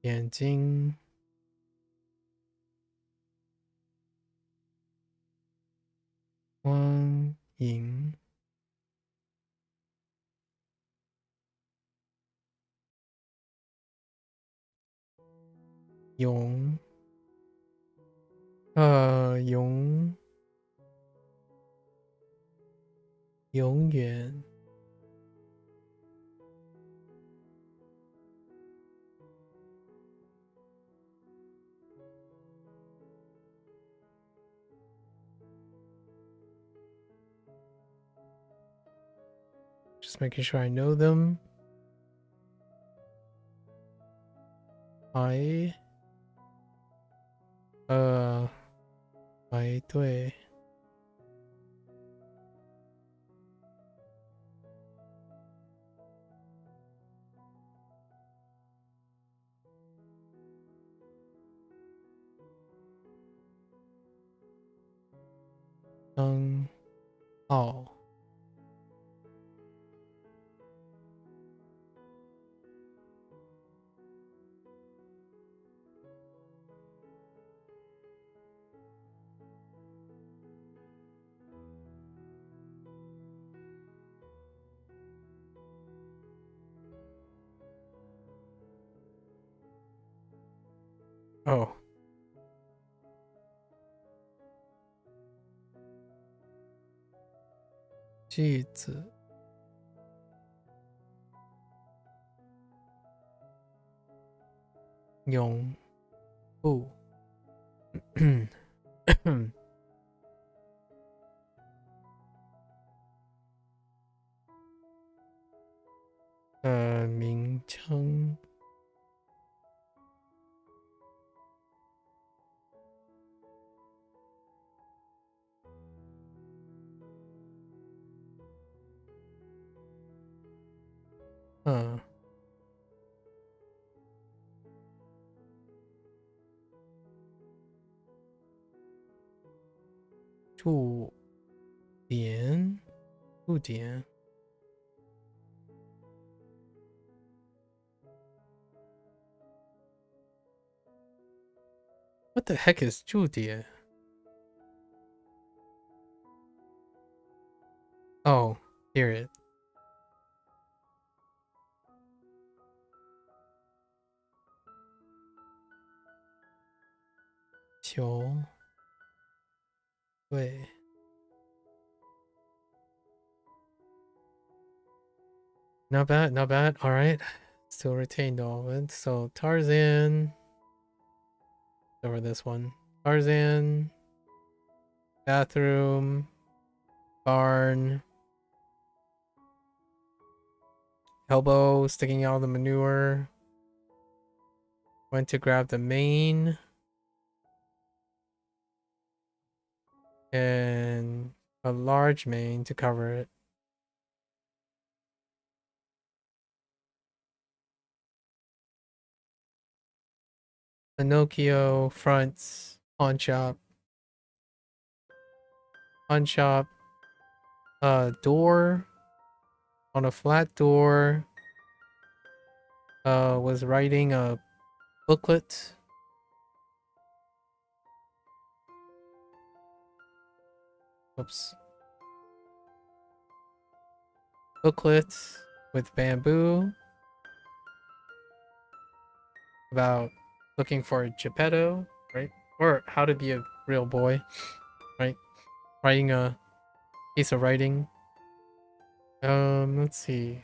Yanjing. Wang Ying. Yong. Yong. 永远 Just making sure I know them. I 排队 登号 Oh. Ji zi. Yong bu. 名称 驻点 驻点 What the heck is 驻点? Oh, hear it. Qiu Wei. Not bad, not bad. All right. Still retained all of it. So Tarzan. Over this one. Tarzan. Bathroom. Barn. Elbow sticking out the manure. Went to grab the mane. And a large mane to cover it. Pinocchio fronts pawn shop. Pawn shop. Door. On a flat door. Was writing a booklet. Oops. Booklet with bamboo. About looking for a Geppetto, right? Or how to be a real boy, right? Writing a piece of writing. Let's see.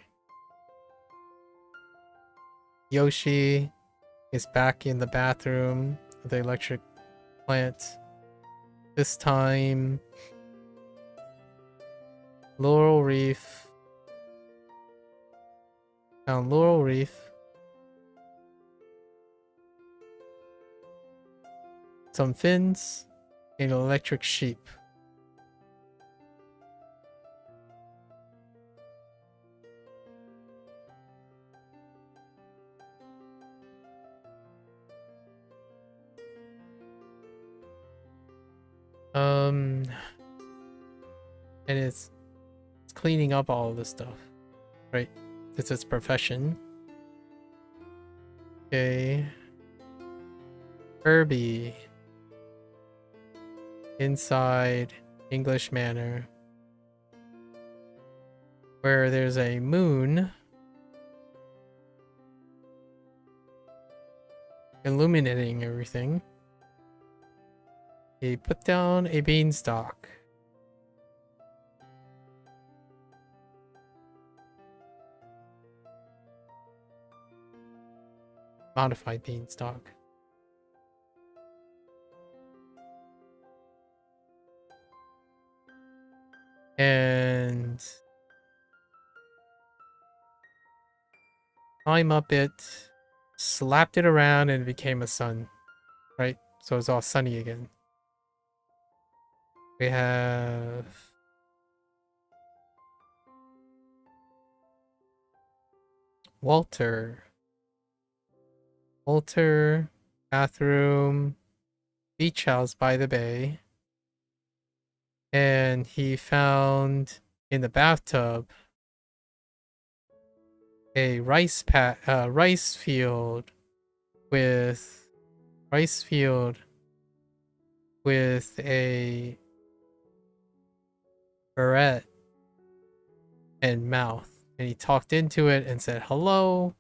Yoshi is back in the bathroom with the electric plant. This time, Laurel Reef. Found Laurel Reef. Some fins, and an electric sheep. And it's cleaning up all of this stuff, right? It's its profession. Okay. Kirby. Inside English Manor. Where there's a moon. Illuminating everything. He put down a beanstalk. Modified beanstalk. And climb up it, slapped it around, and it became a sun, right? So it's all sunny again. We have Walter, bathroom, beach house by the bay. And he found in the bathtub a rice field with a barrette and mouth. And he talked into it and said hello,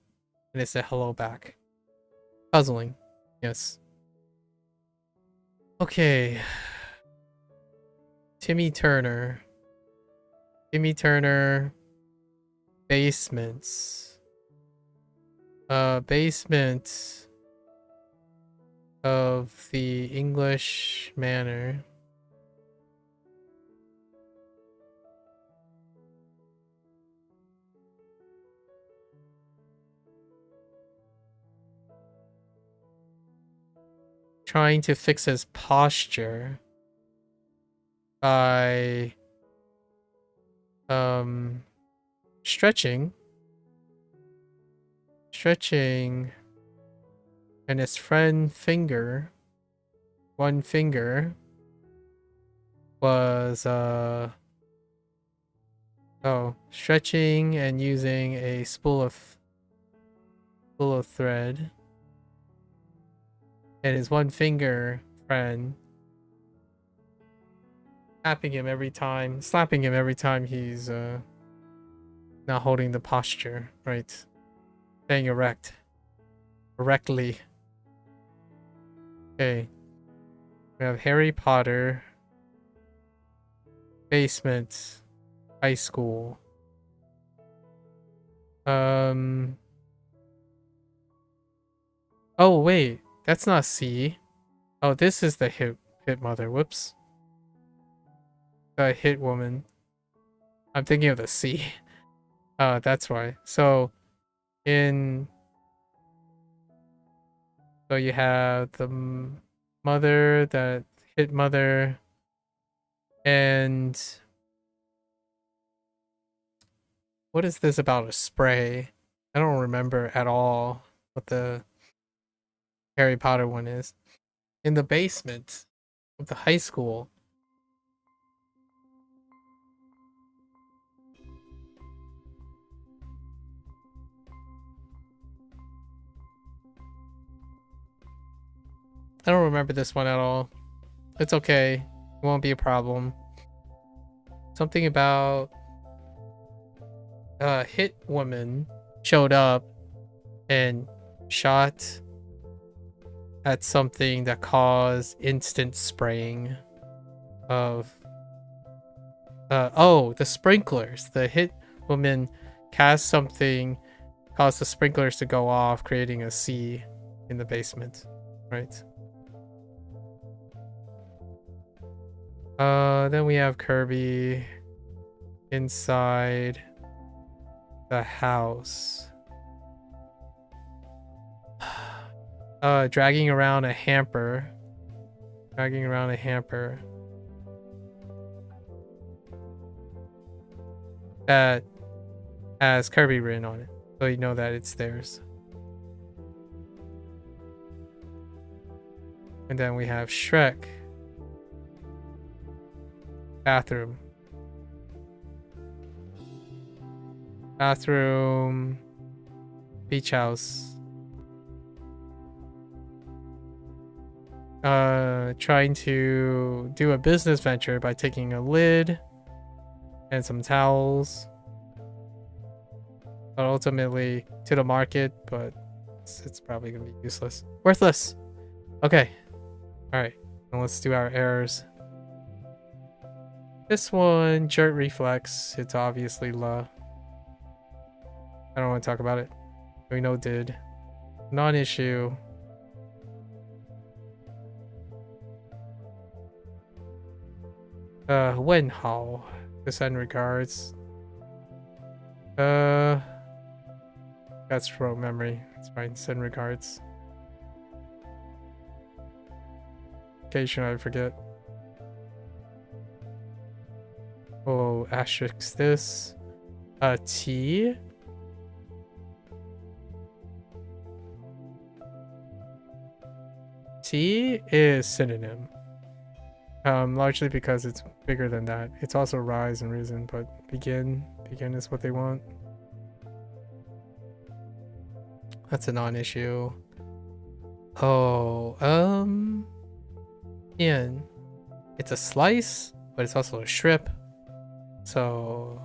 and it said hello back. Puzzling, yes. Okay. Timmy Turner. Timmy Turner. Basements. Basement of the English Manor. Trying to fix his posture by stretching and his friend one finger was stretching and using a spool of thread, and his one finger friend slapping him every time he's not holding the posture right, staying erectly. Okay, we have Harry Potter, basement, high school. Oh wait, that's not C. Oh, this is the hit mother. Whoops. The hit woman. I'm thinking of the C. That's why. So you have the mother, that hit mother, and what is this about a spray? I don't remember at all what the Harry Potter one is. In the basement of the high school. I don't remember this one at all. It's okay. It won't be a problem. Something about a hit woman showed up and shot at something that caused instant spraying of the sprinklers. The hit woman cast something, caused the sprinklers to go off, creating a C in the basement, right? Then we have Kirby inside the house. Dragging around a hamper. That has Kirby written on it. So you know that it's theirs. And then we have Shrek. Bathroom. Beach house. Trying to do a business venture by taking a lid and some towels, but ultimately to the market, but it's probably gonna be useless, worthless. Okay, all right, now let's do our errors. This one, jerk reflex, it's obviously La. I don't want to talk about it. We know did. Non-issue. Wen Hao. To send regards. That's rote memory. It's fine. Send regards. Occasion I forget. Oh, asterisk this. T. T is synonym. Largely because it's bigger than that. It's also rise and risen, but begin is what they want. That's a non-issue. Oh, Ian. It's a slice, but it's also a strip. So,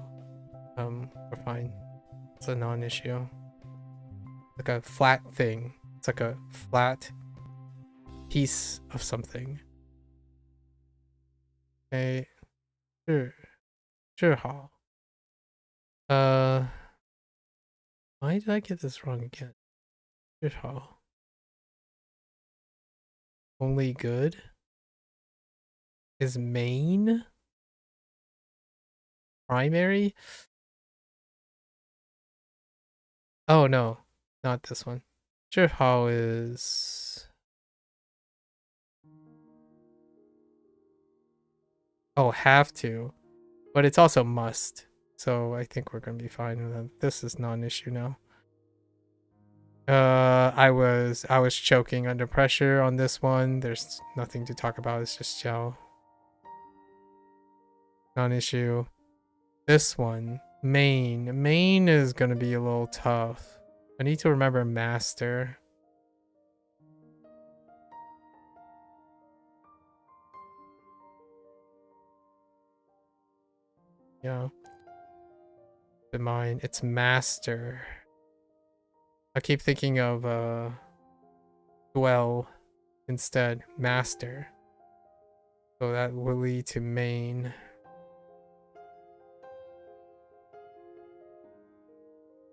we're fine. It's a non-issue. Like a flat thing. It's like a flat piece of something. 哎，是好。Why did I get this wrong again? 是好。Only good is main primary. Oh no, not this one. 是好 is have to, but it's also must. So I think we're gonna be fine with that. This is not an issue now. I was choking under pressure on this one. There's nothing to talk about. It's just gel. Non-issue. This one, main is gonna be a little tough. I need to remember master. Yeah. In mind, it's master. I keep thinking of dwell instead. Master. So that will lead to main.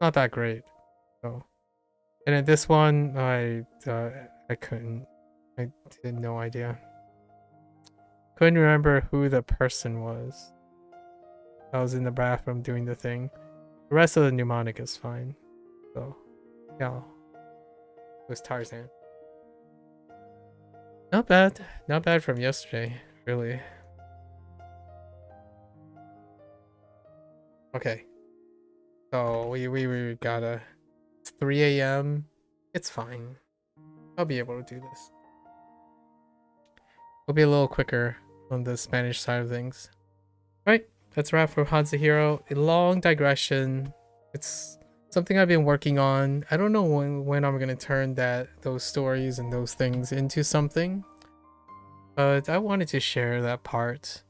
Not that great. So, and then this one, I couldn't. I had no idea. Couldn't remember who the person was. I was in the bathroom doing the thing. The rest of the mnemonic is fine. So, yeah. It was Tarzan. Not bad. Not bad from yesterday, really. Okay. So we got a 3 a.m. It's fine. I'll be able to do this. We'll be a little quicker on the Spanish side of things. Right, that's a wrap for HanziHero. A long digression. It's something I've been working on. I don't know when I'm gonna turn those stories and those things into something. But I wanted to share that part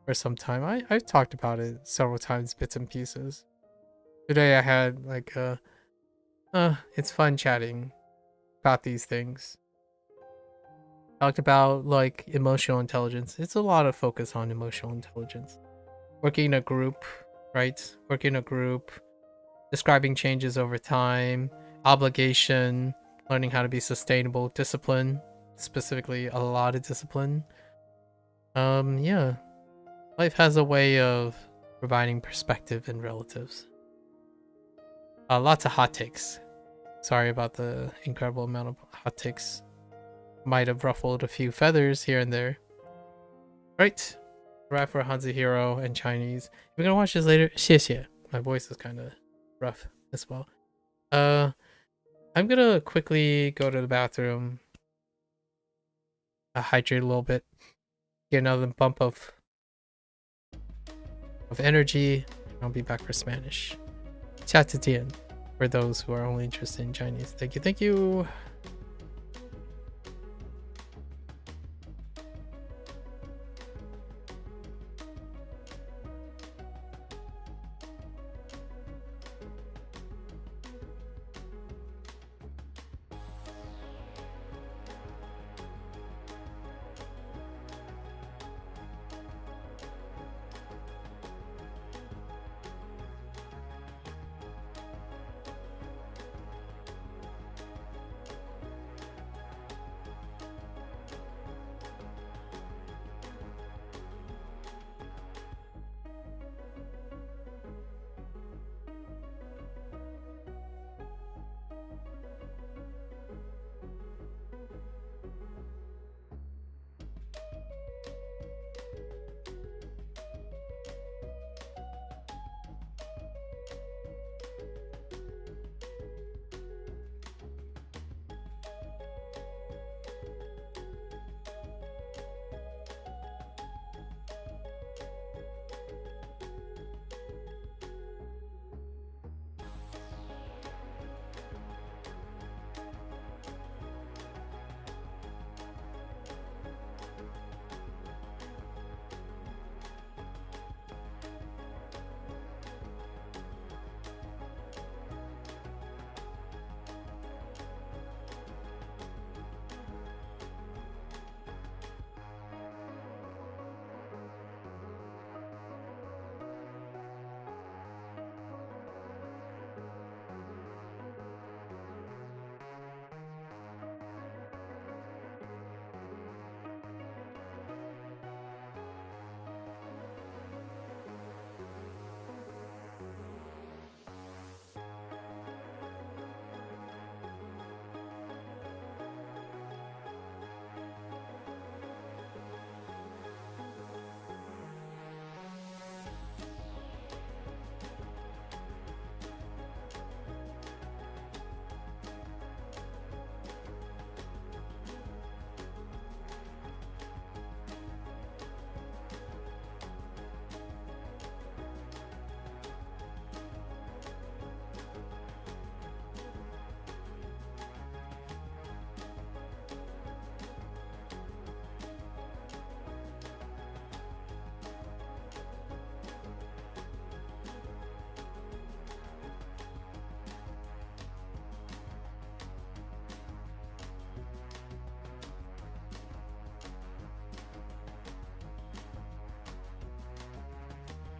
for some time. I've talked about it several times, bits and pieces. Today I had like it's fun chatting about these things. Talked about like emotional intelligence. It's a lot of focus on emotional intelligence. Working in a group, right? Working in a group, describing changes over time, obligation, learning how to be sustainable, discipline, specifically a lot of discipline. Yeah. Life has a way of providing perspective and relatives. Lots of hot takes. Sorry about the incredible amount of hot takes. Might have ruffled a few feathers here and there. Right. Right for HanziHero and Chinese. If you're gonna watch this later, 谢谢. My voice is kind of rough as well. I'm gonna quickly go to the bathroom. Hydrate a little bit. Get another bump of energy. I'll be back for Spanish. 下次见 for those who are only interested in Chinese. Thank you, thank you.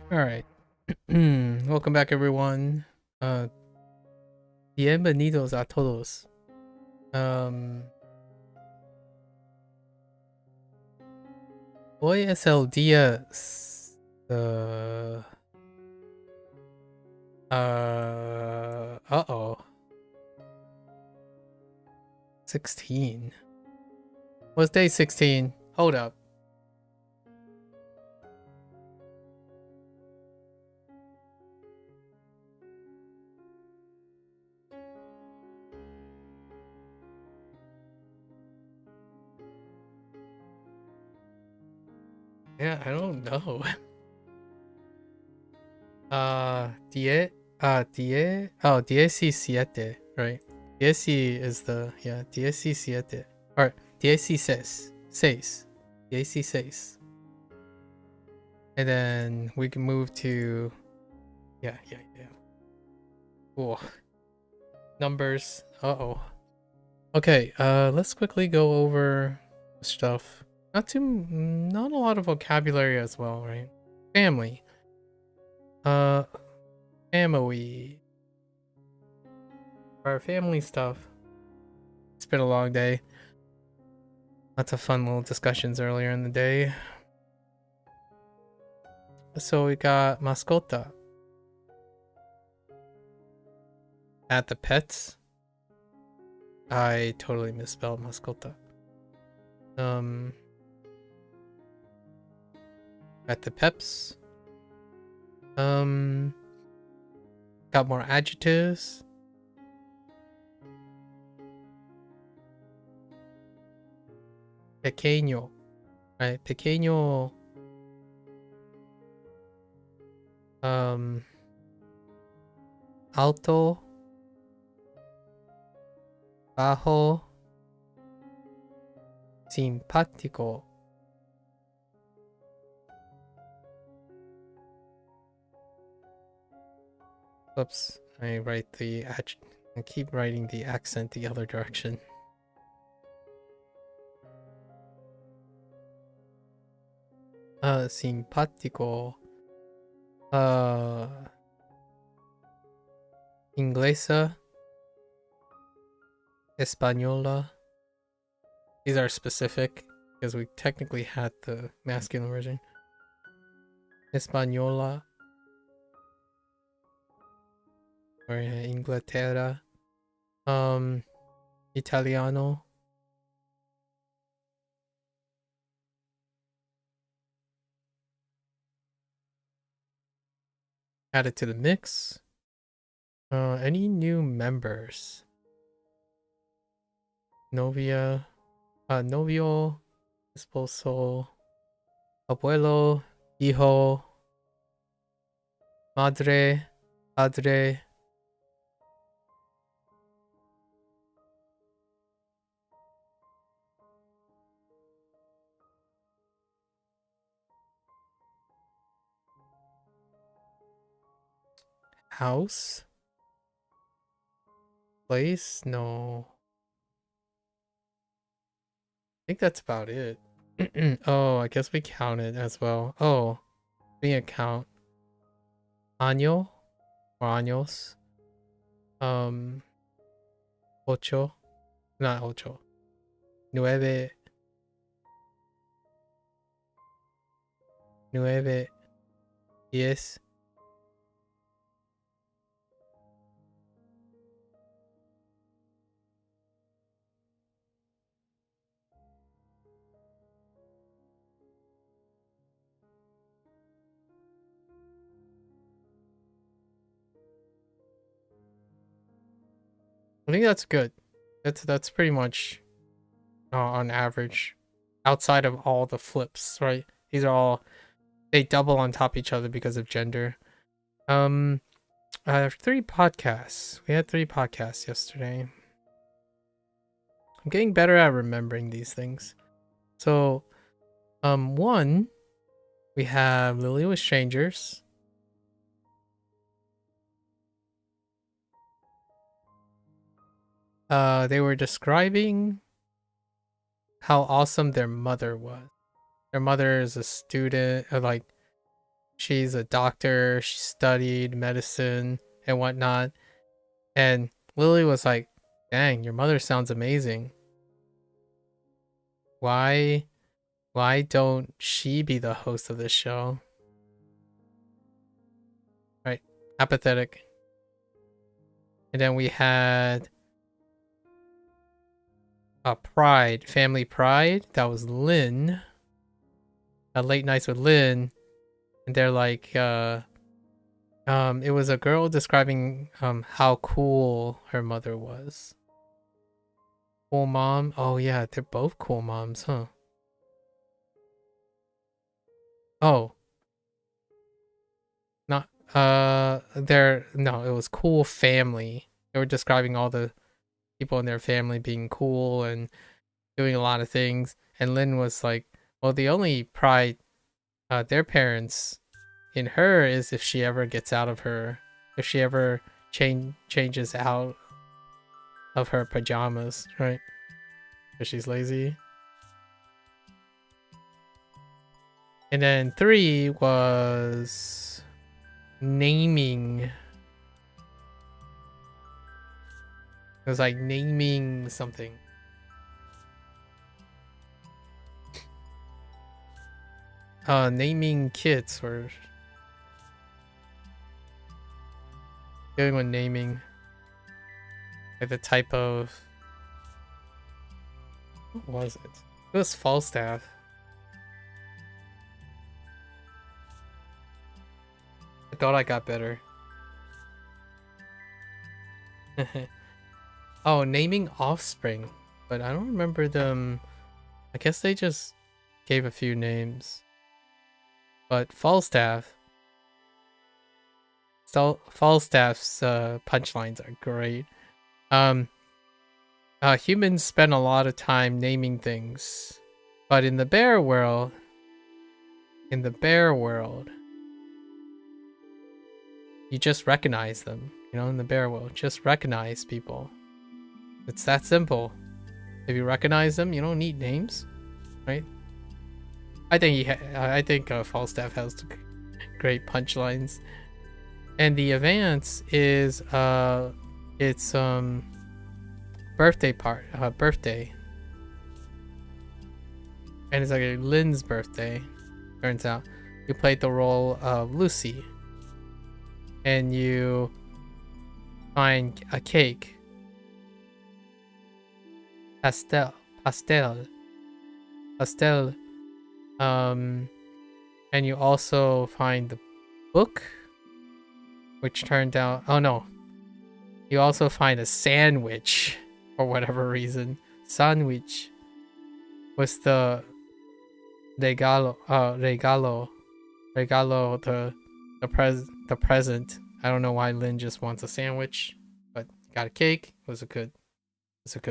All right. Welcome back, everyone. Bienvenidos a todos. Hoy es el día. Uh-oh. 16. What's day 16? Hold up. Yeah, I don't know. 17, right? 17 is the, yeah, 17. Or 16. 16. And then we can move to, yeah. Cool. Numbers. Uh-oh. Okay, let's quickly go over stuff. Not a lot of vocabulary as well, right? Family. Family. Our family stuff. It's been a long day. Lots of fun little discussions earlier in the day. So we got mascota. At the pets. I totally misspelled mascota. At the peps. Got more adjectives. Pequeño. Right, pequeño. Alto. Bajo. Simpático. Oops, I keep writing the accent the other direction. Simpático. Inglesa. Española. These are specific because we technically had the masculine version. Española. Or Inglaterra. Italiano. Add it to the mix. Any new members? Novia. Novio. Esposo. Abuelo. Hijo. Madre. Padre. House? Place? No. I think that's about it. Oh, I guess we counted as well. Oh, we can count. Año or años. Ocho. Not ocho. Nueve. Nueve. Diez. I think that's good. That's pretty much on average, outside of all the flips, right? These are all, they double on top of each other because of gender. I have 3 podcasts. We had 3 podcasts yesterday. I'm getting better at remembering these things. So, 1, we have Lily with Strangers. They were describing how awesome their mother was. Their mother is a student, she's a doctor. She studied medicine and whatnot. And Lily was like, "Dang, your mother sounds amazing. Why don't she be the host of this show?" Right. Apathetic. And then we had Pride, Family Pride. That was Lynn. Late Nights with Lynn. And they're like, it was a girl describing how cool her mother was. Cool mom. Oh yeah, they're both cool moms, huh? Oh. Not no, it was cool family. They were describing all the people in their family being cool and doing a lot of things. And Lynn was like, well, the only pride their parents in her is if she ever gets out of her, if she ever changes out of her pajamas, right? Because she's lazy. And then 3 was naming. It was like naming something. Naming kids or dealing with naming. Like the type of, what was it? It was Falstaff. I thought I got better. Oh, naming offspring. But I don't remember them. I guess they just gave a few names. But Falstaff's punchlines are great. Humans spend a lot of time naming things. But in the bear world, you just recognize them. You know, in the bear world, just recognize people. It's that simple. If you recognize them, you don't need names, right? I think Falstaff has great punchlines. And the advance is it's birthday. And it's like Lynn's birthday. Turns out you played the role of Lucy. And you find a cake. Pastel. And you also find the book, which turned out, oh no, you also find a sandwich for whatever reason. Sandwich was the regalo, the present. I don't know why Lynn just wants a sandwich, but got a cake. It was a good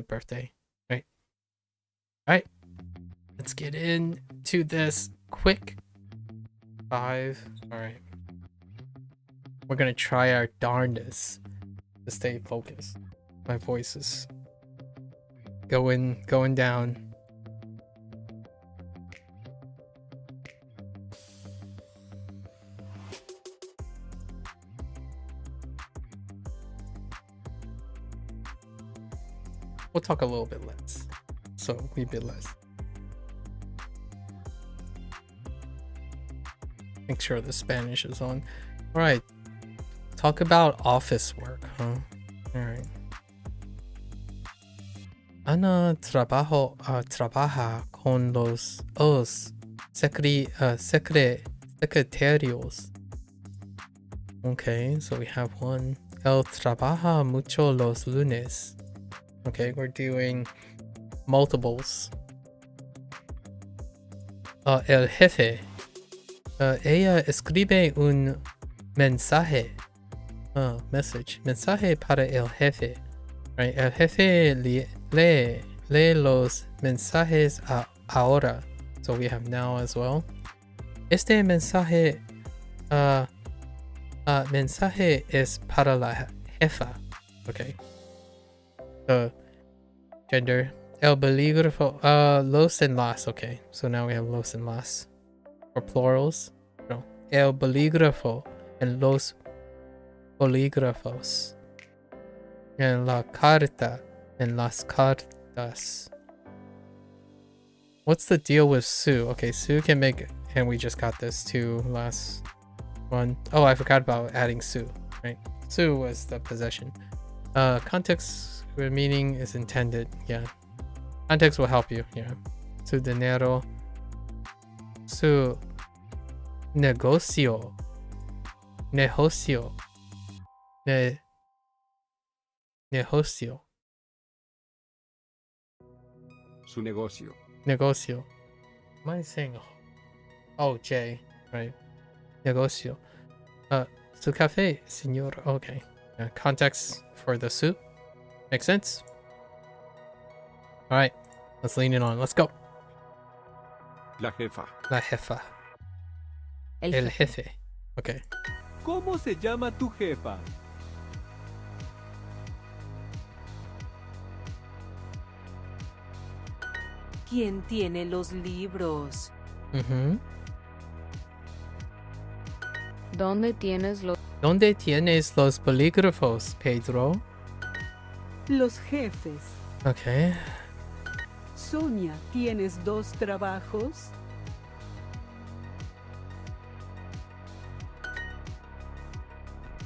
birthday, right? All right, let's get into this quick 5. All right, we're gonna try our darndest to stay focused. My voice is going down. We'll talk a little bit less, so we a bit less. Make sure the Spanish is on. All right, talk about office work, huh? All right. Ana trabaja con los secretarios. Okay, so we have one. Él trabaja mucho los lunes. Okay, we're doing multiples. El jefe. Ella escribe un mensaje. Message. Mensaje para el jefe. Right? El jefe lee los mensajes ahora. So we have now as well. Este mensaje es para la jefa. Okay. Gender. El bolígrafo. Los and las. Okay. So now we have los and las. Or plurals. No. el bolígrafo en los bolígrafos. En la carta en las cartas. What's the deal with Sue? Okay, Sue can make, and we just got this too last one. Oh, I forgot about adding Sue, right? Sue was the possession. Context where meaning is intended. Yeah. Context will help you. Yeah. Su dinero. Su negocio. Negocio. Negocio. Su negocio. Negocio. Am I saying? Oh, J. Right. Negocio. Su café, señor. Okay. Context for the soup. Makes sense? Alright. Let's lean it on. Let's go. La jefa. La jefa. El El jefe. jefe. Okay. ¿Cómo se llama tu jefa? ¿Quién tiene los libros? Mm-hmm. ¿Dónde tienes los ¿Dónde tienes los bolígrafos, Pedro? Los jefes. Okay. Sonia, ¿tienes 2 trabajos?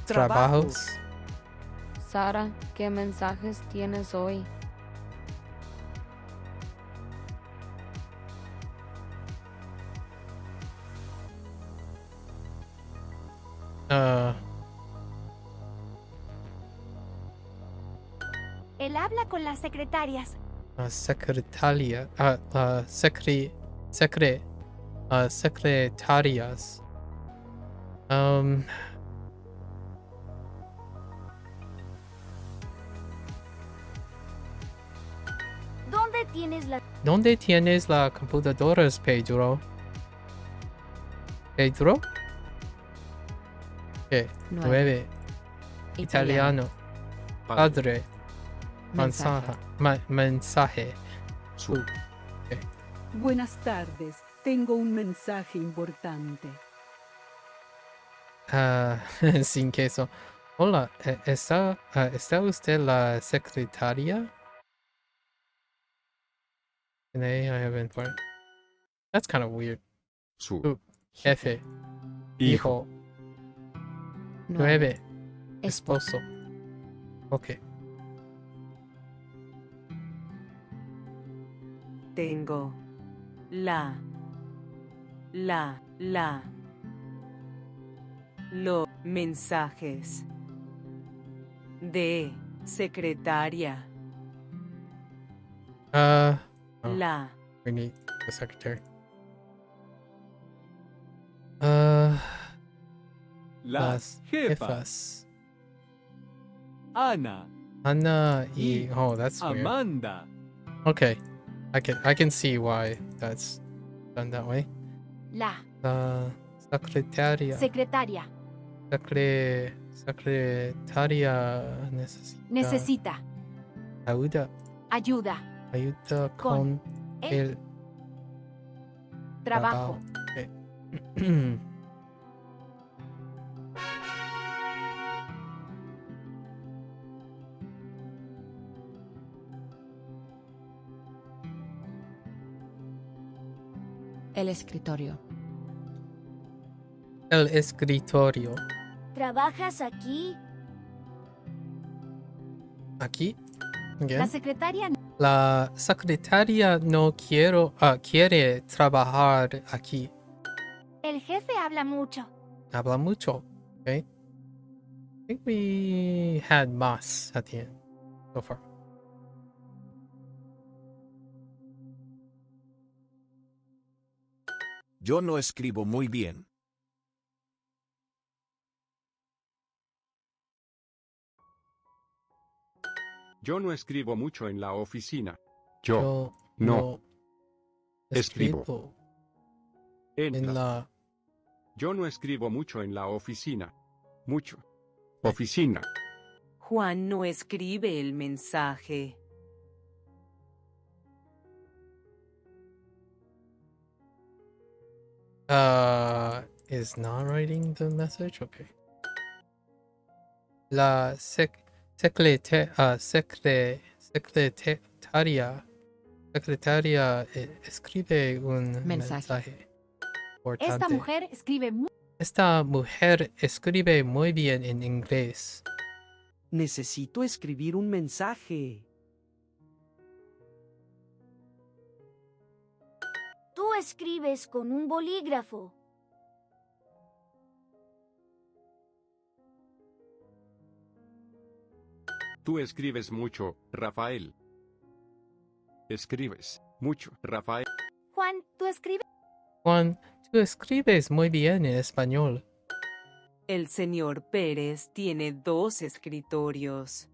Trabajos. Sara, ¿qué mensajes tienes hoy? Él habla con las secretarias. Secretaria. Secretarias. ¿Dónde tienes la... ¿Dónde tienes la computadoras, Pedro? ¿Pedro? ¿Qué? 9. Italiano. Padre. Mensaje. Mensaje. Su. Buenas tardes. Tengo un mensaje importante. Sin queso. Hola, ¿está usted la secretaria? Today I have informed. That's kind of weird. Su. Jefe. Hijo. 9. Esposo. Ok. Tengo los mensajes de secretaria. Oh, La we need the secretary. Las jefas. Ana, Ana y oh, that's weird. Amanda. Okay, I can see why that's done that way. La Secretaria. secretaria Secretaria necesita ayuda ayuda con el trabajo. Okay. El escritorio. El escritorio. ¿Trabajas aquí? Aquí. La Again. secretaria La secretaria no quiere trabajar aquí. El jefe habla mucho. Habla mucho. Okay. I think we had más at the end so far. Yo no escribo muy bien. Yo no escribo mucho en la oficina. Yo Yo no escribo en en la. la Yo no escribo mucho en la oficina. Mucho. Oficina. Juan no escribe el mensaje. is not writing the message. Okay. La secretaria escribe un mensaje importante. Esta mujer escribe muy bien en inglés. Necesito escribir un mensaje. Tú escribes con un bolígrafo. Tú escribes mucho, Rafael. Escribes mucho, Rafael. Juan, tú escribes. Juan, tú escribes muy bien en español. El señor Pérez tiene 2 escritorios.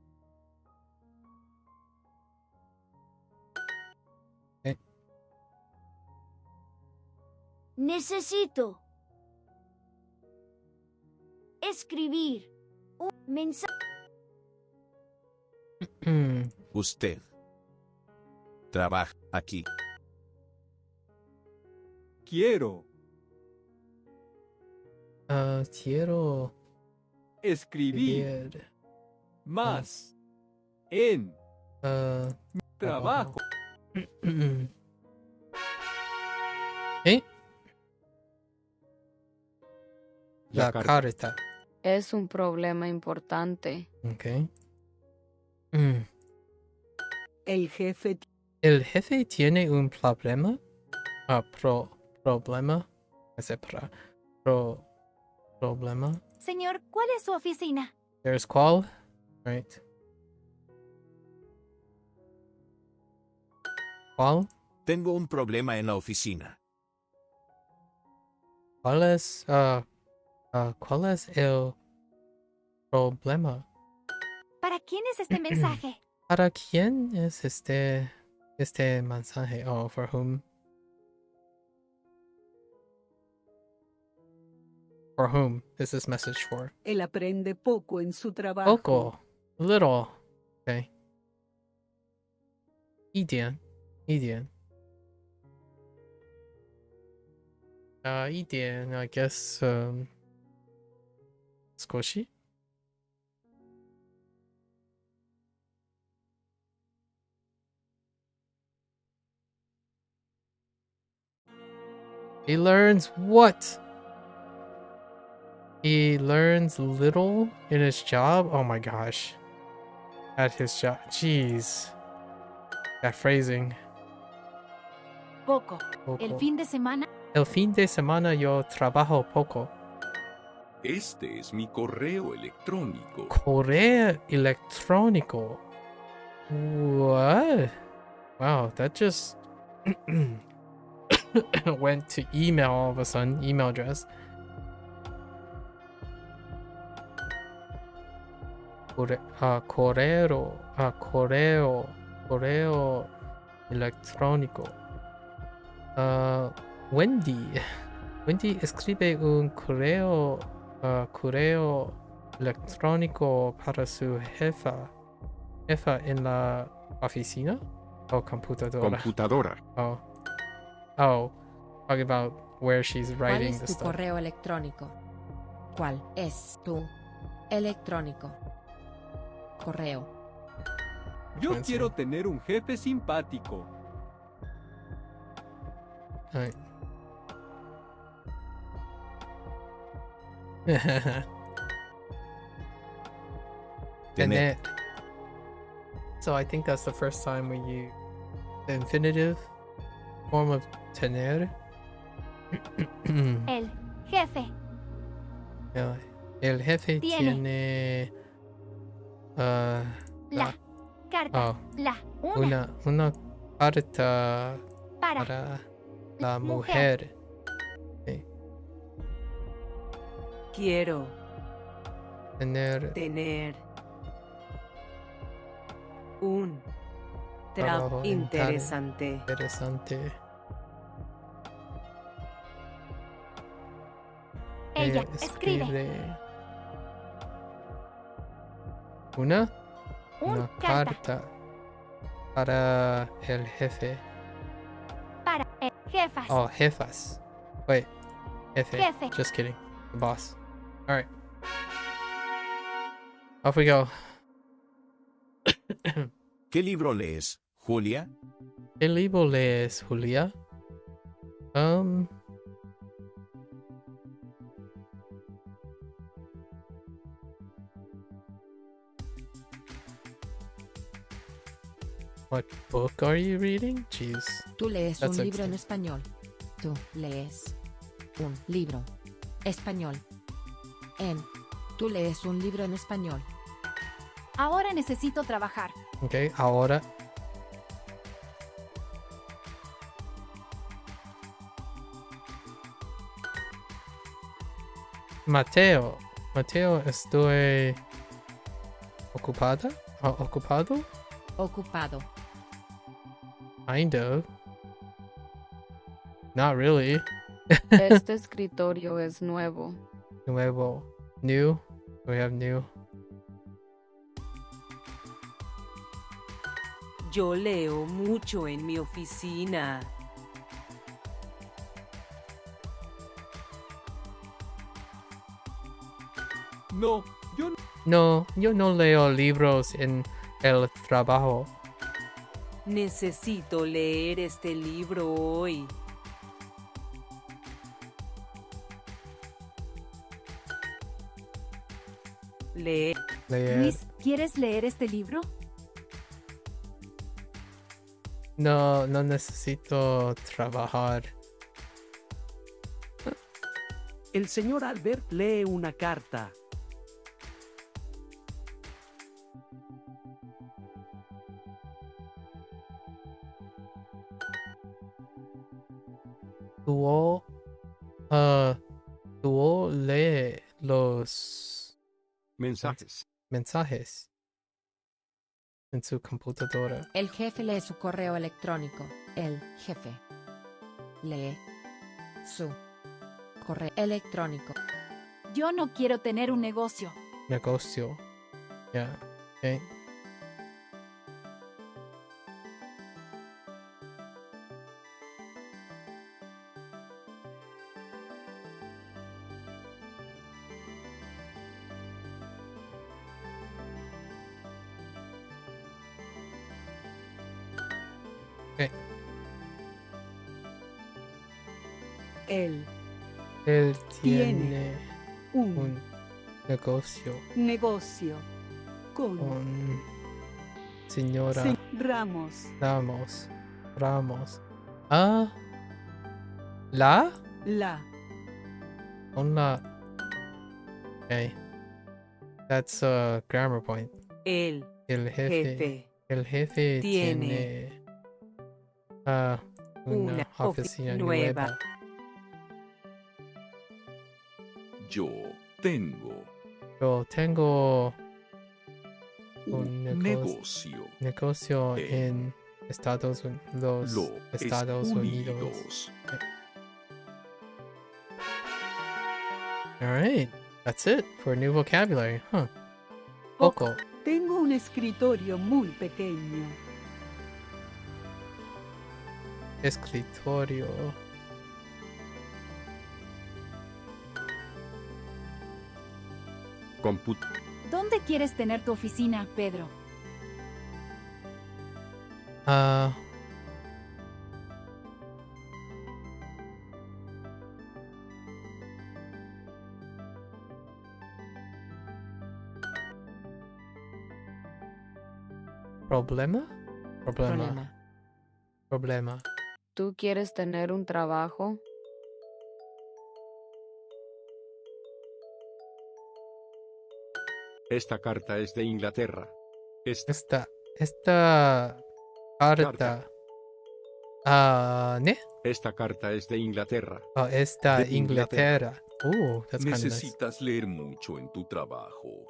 Necesito escribir un mensaje. Usted trabaja aquí. Quiero Quiero escribir más en trabajo. ¿Eh? La La carta. Es un problema importante. Okay. El jefe ¿El jefe tiene un problema? Problema. Problema. Señor, ¿cuál es su oficina? There's qual. Right. ¿Cuál? Tengo un problema en la oficina. ¿Cuál es el problema? ¿Para quién es este mensaje? ¿Para quién es este mensaje? Oh, for whom? For whom is this message for? Él aprende poco en su trabajo. Poco. Little. Okay. 一点. 一点. 一点, I guess, 少し? He learns what? He learns little in his job? Oh my gosh. At his job. Jeez. That phrasing. Poco. El fin de semana. El fin de semana yo trabajo poco. Este es mi correo electrónico. Correo electrónico. What? Wow, that just went to email all of a sudden. Email address. Correo electrónico. Wendy escribe un correo electrónico para su jefa en la oficina o computadora. Oh, talking about where she's writing ¿Cuál the es tu stuff. correo electrónico? ¿Cuál es tu electrónico? Correo. Yo Fancy. quiero tener un jefe simpático. Alright. Tener. So I think that's the first time we use the infinitive form of tener. El jefe El jefe tiene la carta. oh, La una carta para para la mujer. Quiero Tener tener un trabajo interesante. interesante. Ella escribe una una carta para el jefe. para jefas. Oh, jefas. Wait. Jefe. Just kidding. The boss. Alright. Off we go. ¿Qué libro lees, Julia? ¿Qué libro lees, Julia? What book are you reading? Jeez. Tú lees That's un libro en exciting. español. Tú lees un libro español. Tú lees un libro en español. Ahora necesito trabajar. Okay, ahora. Mateo. Mateo, estoy ocupada? ¿Ocupado? Ocupado. Kind of. Not really. Este escritorio es nuevo. Nuevo. New. We have new. Yo leo mucho en mi oficina. No, yo No, yo no leo libros en el trabajo. Necesito leer este libro hoy. Leer. Luis, ¿quieres leer este libro? No, no necesito trabajar. El señor Albert lee una carta. Duo, Duo lee los Mensajes. mensajes en su computadora. El jefe lee su correo electrónico. El jefe lee su correo electrónico. Yo no quiero tener un negocio. Negocio. Yeah. Okay. Okay. Él Él Tiene tiene un negocio negocio con con señora Ramos. Ramos. Ah, la La con la. Okay. That's a grammar point. El El jefe. jefe El jefe tiene tiene una una oficina nueva. nueva. Yo tengo Yo tengo un un negocio en en Estados Unidos. los Estados Unidos. Unidos. All right, that's it for new vocabulary, huh? Poco. Tengo un escritorio muy pequeño. Escritorio. ¿Dónde quieres tener tu oficina, Pedro? Ah. ¿Problema? Problema. ¿Tú quieres tener un trabajo? Esta carta es de Inglaterra. Esta carta. ¿Ne? Esta carta es de Inglaterra. Oh, esta De Inglaterra. Inglaterra. That's kind of nice. Necesitas leer mucho en tu trabajo.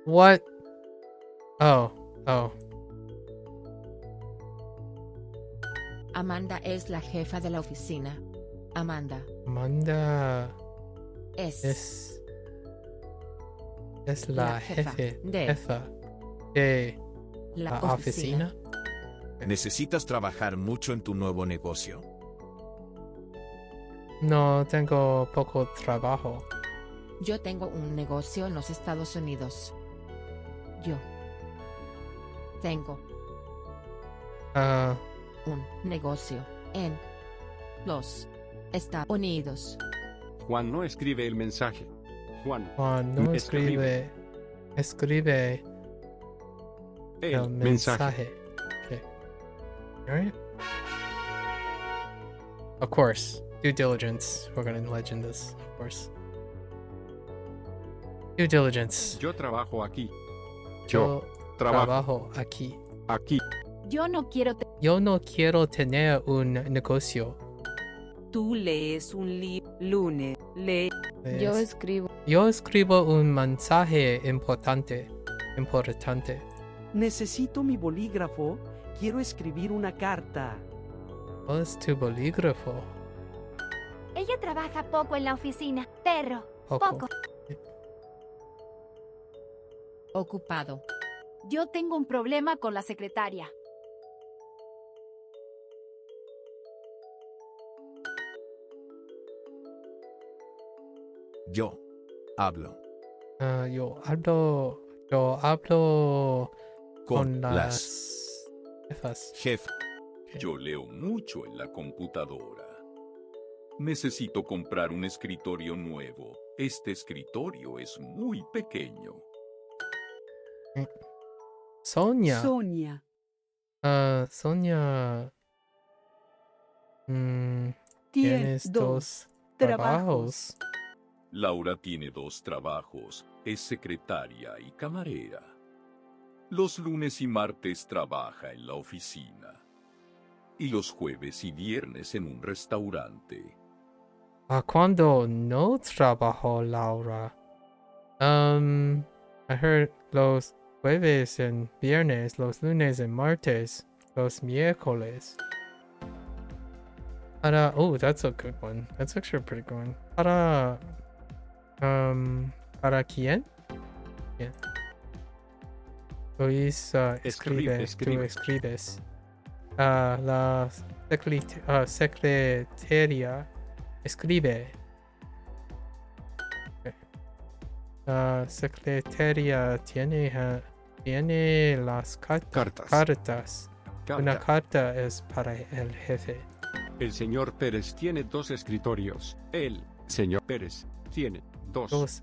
What? Oh. Amanda es la jefa de la oficina. Amanda Amanda es es Es la jefa jefa de la la oficina. ¿Necesitas trabajar mucho en tu nuevo negocio? No tengo poco trabajo. Yo tengo un negocio en los Estados Unidos. Yo tengo Ah, un negocio en los Estados Unidos. Juan no escribe el mensaje. Juan, Juan no escribe el mensaje. Okay. Alright. Of course. Due diligence. We're gonna legend this, of course. Due diligence. yo trabajo aquí. Yo Trabajo trabajo aquí. aquí. Yo no quiero Yo no quiero tener un negocio. Tú lees un lunes. Yo Es- escribo. Yo escribo un mensaje importante. Necesito mi bolígrafo. Quiero escribir una carta. ¿Cuál es tu bolígrafo? Ella trabaja poco en la oficina. Perro. Poco. Ocupado. Yo tengo un problema con la secretaria. Yo hablo Ah, yo hablo con con las las jefas. jefas. Yo leo mucho en la computadora. Necesito comprar un escritorio nuevo. Este escritorio es muy pequeño. Sonia. Sonia. Sonia. Tienes dos trabajos. Laura tiene 2 trabajos. Es secretaria y camarera. Los lunes y martes trabaja en la oficina. Y los jueves y viernes en un restaurante. Cuando no trabajó Laura. I heard los jueves en viernes, los lunes en martes, los miércoles. Oh, that's a good one. That's actually a pretty good one. ¿Para quién? Bien. Luis escribe, tú escribes. La secretaria escribe. Okay. La secretaria tiene las cartas. Una carta es para el jefe. El señor Pérez tiene 2 escritorios. El señor Pérez tiene 2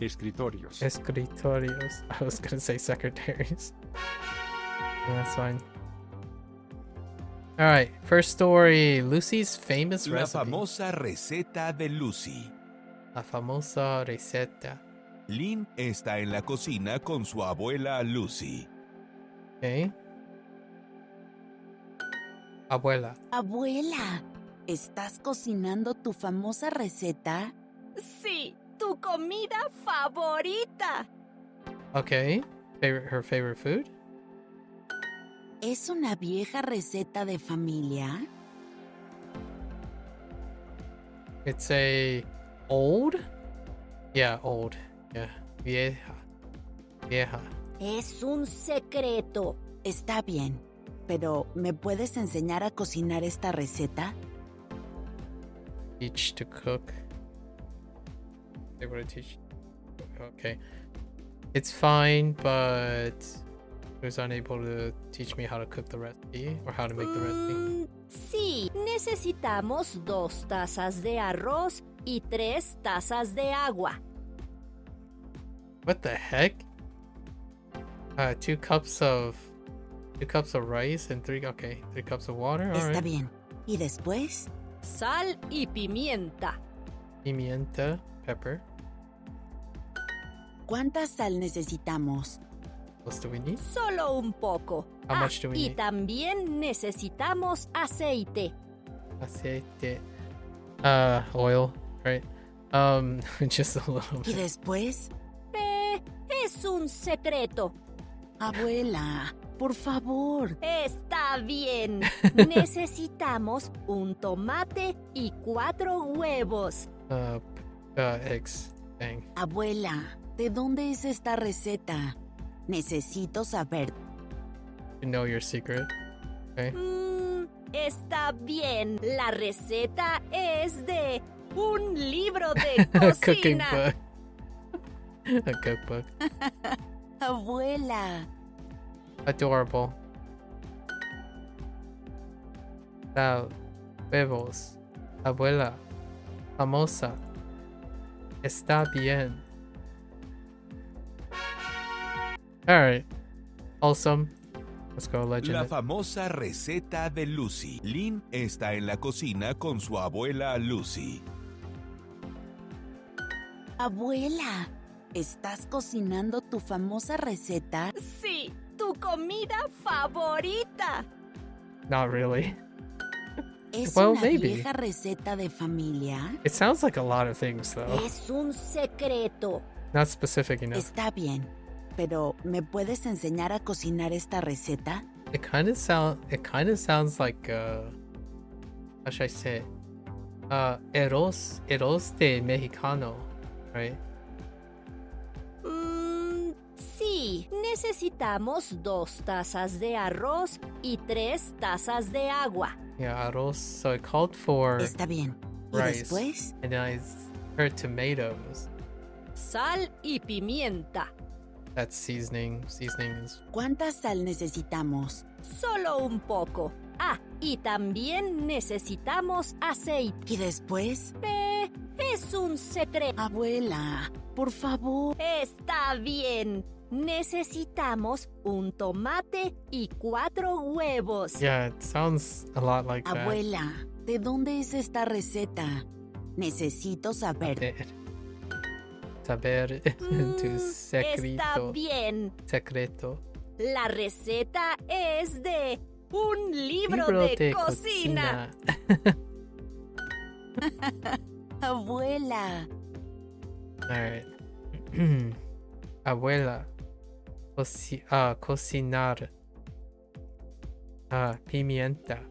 escritorios. Escritorios. I was gonna say secretaries. That's fine. Alright, first story. Lucy's famous La recipe. famosa receta de Lucy. La famosa receta. Lynn está en la cocina con su abuela Lucy. Okay. Abuela. Abuela, ¿estás cocinando tu famosa receta? Sí, tu comida favorita. Okay. Her favorite food? ¿Es una vieja receta de familia? It's a old? Yeah, old. Yeah. Vieja. Es un secreto. Está bien, pero ¿me puedes enseñar a cocinar esta receta? Teach to cook. They would teach. Okay. It's fine, but I was unable to teach me how to cook the recipe or how to make the recipe. Sí, necesitamos 2 tazas de arroz y 3 tazas de agua. What the heck? 2 cups of rice and 3 cups of water. All Está right. bien. ¿Y después? Sal y pimienta. Pimienta, pepper. ¿Cuánta sal necesitamos? What else do we need? Solo un poco. How much do we y need? también necesitamos aceite. Aceite. Oil, right? Just a little ¿Y bit. después? Es un secreto. Abuela, por favor. Está bien. Necesitamos un tomate y 4 huevos. Eggs. Dang. Abuela, ¿de dónde es esta receta? Necesito saber. You know your secret. Okay. Está bien. La receta es de un libro de cocina. A cookbook. Abuela. Adorable. Huevos. Abuela. Famosa. Está bien. Alright. Awesome. Let's go, legend. La famosa receta de Lucy. Lynn está en la cocina con su abuela Lucy. Abuela, ¿estás cocinando tu famosa receta? Sí, tu comida favorita. Not really. ¿Es Well, una maybe. vieja receta de familia? It sounds like a lot of things, though. Es un secreto. Not specific enough. Está bien, pero ¿me puedes enseñar a cocinar esta receta? It kind of sounds like how should I say it? Eros de mexicano, right? Sí, necesitamos 2 tazas de arroz y 3 tazas de agua. Yeah, arroz. So it called for Está bien. ¿Y rice, después? and I heard tomatoes. Sal y pimienta. That's seasoning. Seasoning is ¿Cuánta sal necesitamos? Solo un poco. Ah, y también necesitamos aceite. ¿Y después? Es un secreto. Abuela, por favor. Está bien. Necesitamos un tomate y 4 huevos. yeah. It sounds a lot like that. Abuela, ¿de dónde es esta receta? Necesito saber. Saber tu secreto. Está bien. Secreto. La receta es de un libro de cocina. Abuela. Alright. Abuela. Cocinar. Pimienta.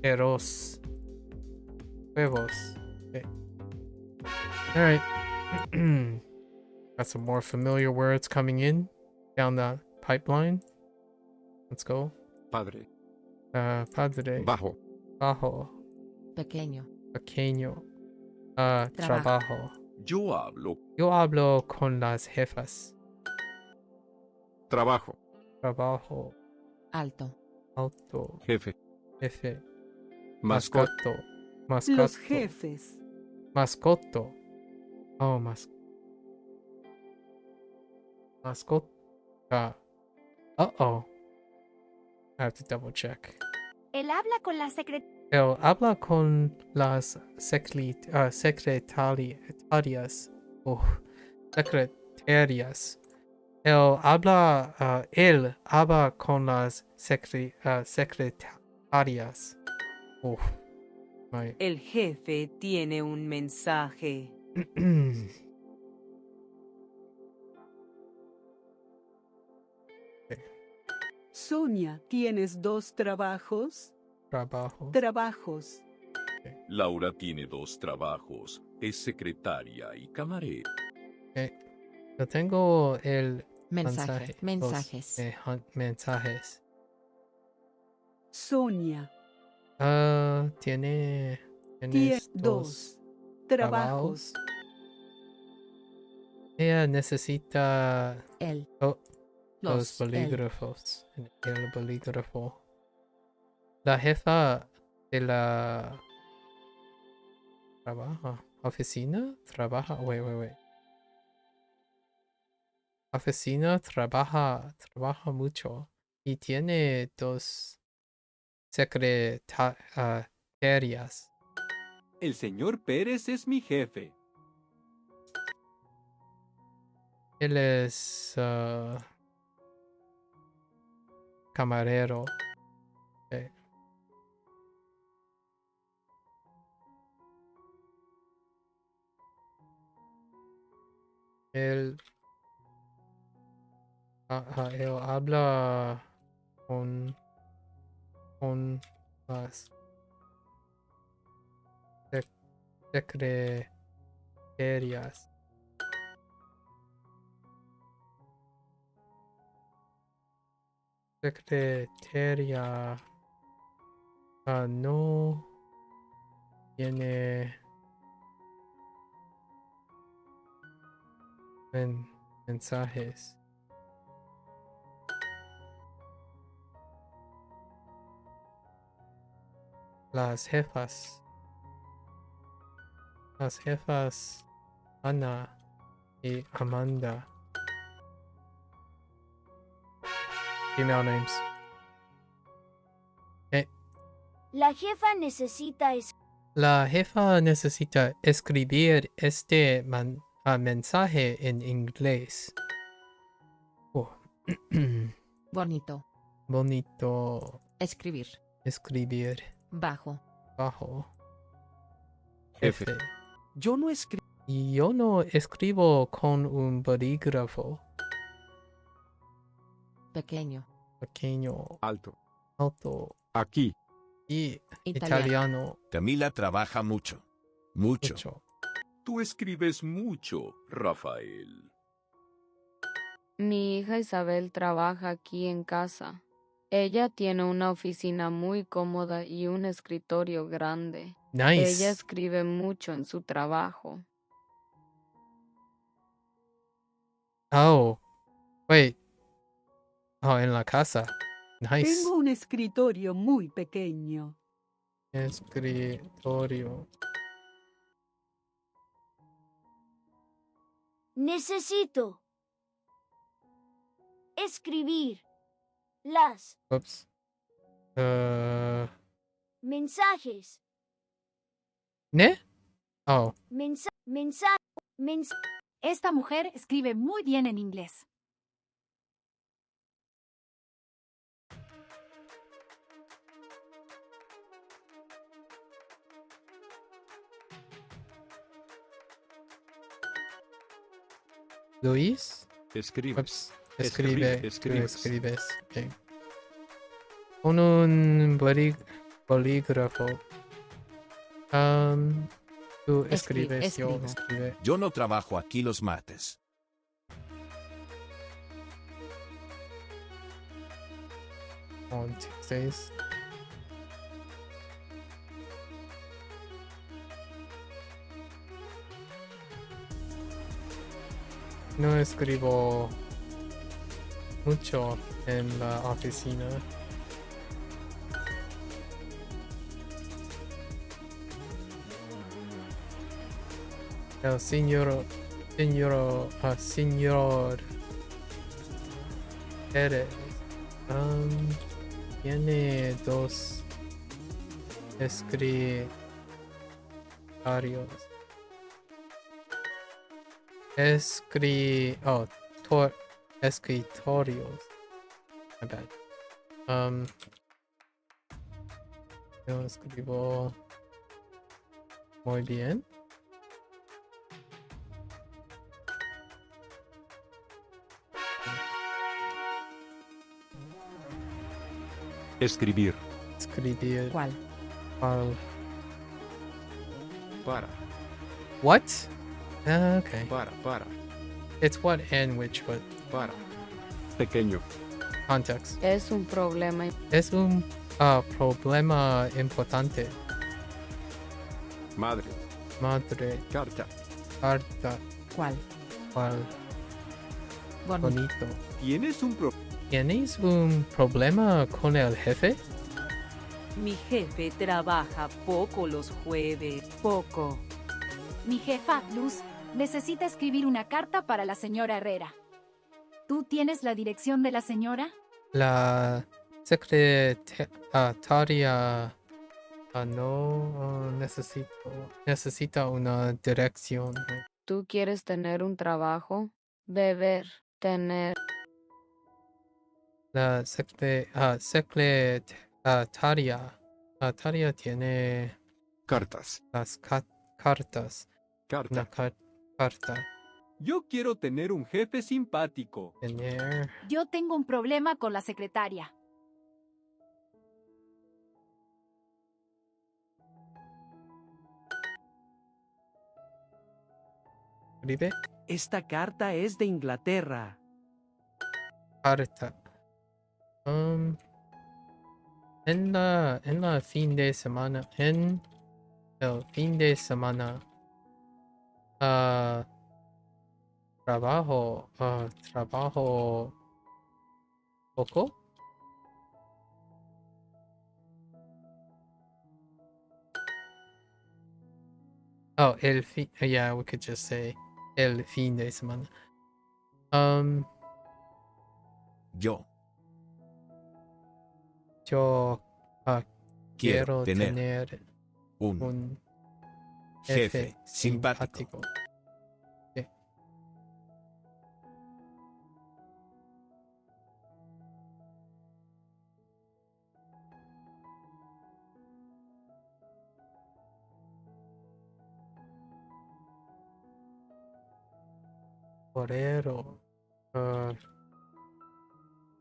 Arroz. Huevos. Okay. Alright. Got some more familiar words coming in down the pipeline. Let's go. Padre. Padre. Bajo. Bajo. Pequeño. Pequeño. Trabajo. Yo hablo. Yo hablo con las jefas. Trabajo. Trabajo. Alto. Alto. Jefe. Jefe. Mascota. Mascoto. Los jefes. Mascoto. Oh, mascota. Uh-oh. I have to double check. Él habla con la secretaria. Él habla con las secretarias. Oh, secretarias. Él habla con las secretarias. Oh, my. El jefe tiene un mensaje. Sonia, ¿tienes 2 trabajos? Trabajos. Laura tiene 2 trabajos. Es secretaria y camarera. Yo tengo el Mensaje. Mensajes. mensajes. Sonia. Tienes Tiene 2 2 trabajos. Ella necesita los Los, bolígrafos. El bolígrafo. La jefa de la oficina trabaja. Wait. Oficina trabaja mucho y tiene 2 secretarias. El señor Pérez es mi jefe. Él es camarero. Él habla con las secretarias. Secretaria no tiene mensajes. Las jefas Ana y Amanda. Female names. La jefa necesita La jefa necesita escribir este mensaje en inglés. Oh. Bonito. Bonito. Escribir. Escribir. Bajo. Bajo. Jefe. Yo no escribo. Y yo no escribo con un bolígrafo. Pequeño. Pequeño. Alto. Alto. Aquí. Y italiano. Camila trabaja mucho. Mucho. Tú escribes mucho, Rafael. Mi hija Isabel trabaja aquí en casa. Ella tiene una oficina muy cómoda y un escritorio grande. Nice. Ella escribe mucho en su trabajo. Oh. Wait. Oh, en la casa. Nice. Tengo un escritorio muy pequeño. Escritorio. Necesito escribir las Oops. mensajes. ¿Ne? Oh. Esta mujer escribe muy bien en inglés. Luis. Escribe. Ups. Escribe. Escribes. Escribes. Okay. Con un bolígrafo. Tú escribes, yo escribe. Yo no trabajo aquí los martes. On Tuesdays. No escribo mucho en la oficina. El señor Pérez tiene dos escritorios. Escritorios. My bad. Yo escribo muy bien. Escribir. Escribir. ¿Cuál? ¿Cuál? Para. What? Okay. Para. It's what and which, but Para. Pequeño. context. Es un problema. Es un problema importante. Madre. Madre. Carta. Carta. ¿Cuál? ¿Cuál? Bonito. ¿Tienes un problema con el jefe? Mi jefe trabaja poco los jueves. Poco. Mi jefa, Luz, necesita escribir una carta para la señora Herrera. ¿Tú tienes la dirección de la señora? La secretaria no necesita una dirección. ¿Tú quieres tener un trabajo? Beber, tener. La secretaria tiene Cartas. las cartas. Carta. Una carta. Yo quiero tener un jefe simpático. Tener. Yo tengo un problema con la secretaria. ¿Escribe? Esta carta es de Inglaterra. Carta. En la fin de semana, en el fin de semana, trabajo poco. Oh, el fin, yeah, we could just say el fin de semana. Yo Yo quiero quiero tener tener un jefe simpático. simpático. Sí. Correo.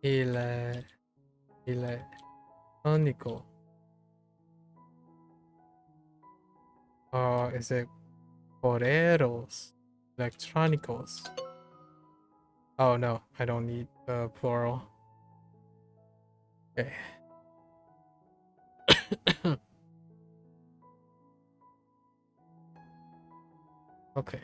Electrónico. Is it correos electrónicos? Oh no, I don't need the plural. Okay. Okay.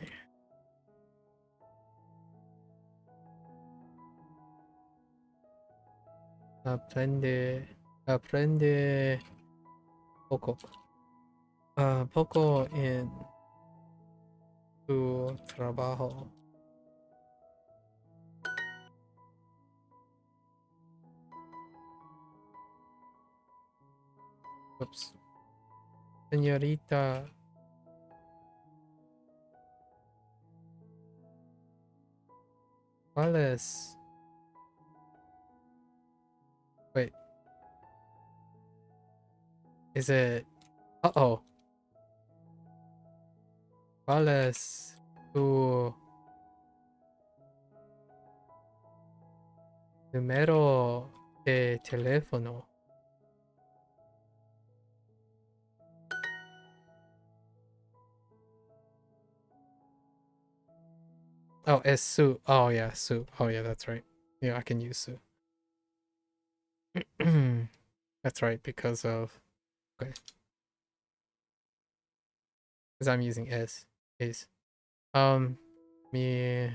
Aprende poco. Poco en tu trabajo. Oops. Señorita. ¿Cuál es? Wait. Is it? Uh-oh. ¿Cuál es tu número de teléfono? Oh, it's Sue. Oh yeah, Sue. Oh yeah, that's right. Yeah, I can use Sue. That's right, because of okay. Because I'm using S. Ace. Me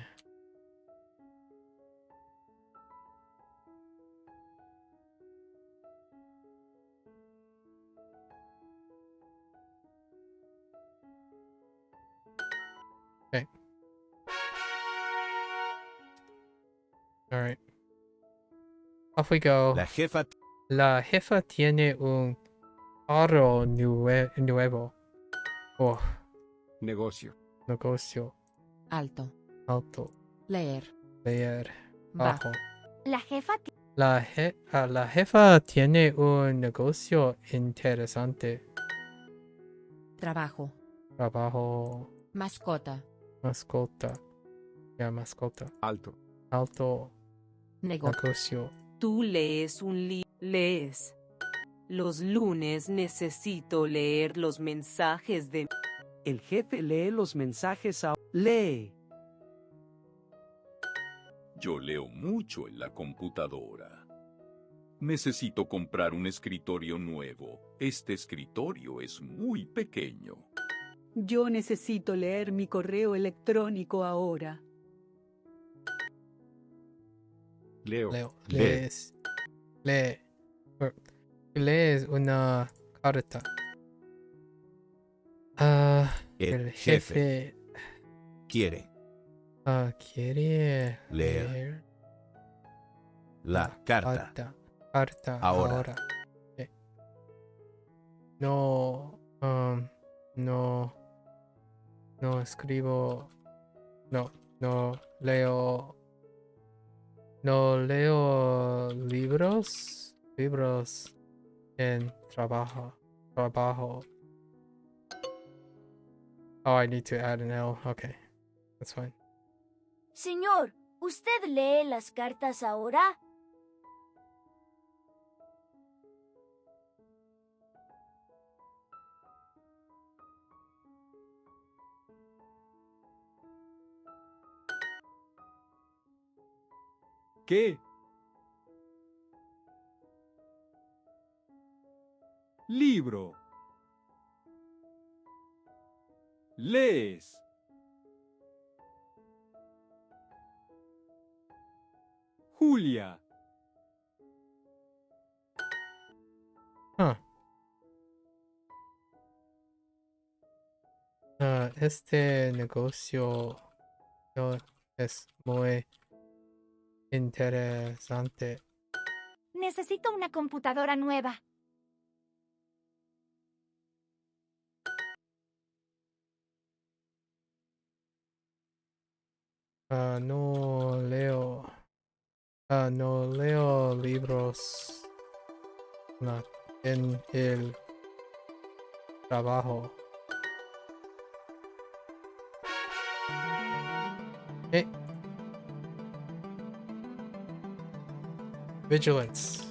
okay. Alright. Off we go. La jefa tiene un carro nuevo. Oh. Negocio. Negocio. Alto. Alto. Leer. Leer. Bajo. Bajo. La jefa La jefa tiene un negocio interesante. Trabajo. Trabajo. Mascota. Mascota. Ya, mascota. Alto. Alto. Negocio. Tú lees lees. Los lunes necesito leer los mensajes de... El jefe lee los mensajes a... Lee. Yo leo mucho en la computadora. Necesito comprar un escritorio nuevo. Este escritorio es muy pequeño. Yo necesito leer mi correo electrónico ahora. Leo. Lees. Lees una carta. El jefe quiere quiere leer la carta. Ahora. Okay. No escribo. No leo. No leo libros en trabajo. Oh, I need to add an L. Okay, that's fine. Señor, ¿usted lee las cartas ahora? ¿Qué? Libro. Lees. Julia. Huh. Este negocio es muy interesante. Necesito una computadora nueva. No leo. No leo libros. No, en el trabajo. Vigilance.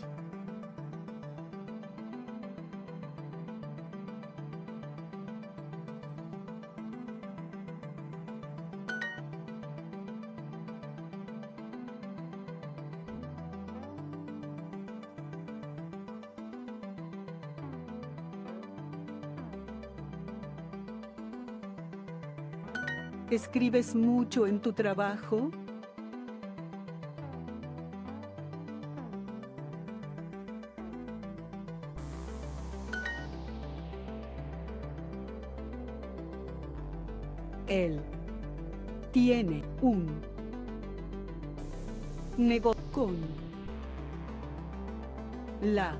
¿Escribes mucho en tu trabajo? Él tiene un negocio con la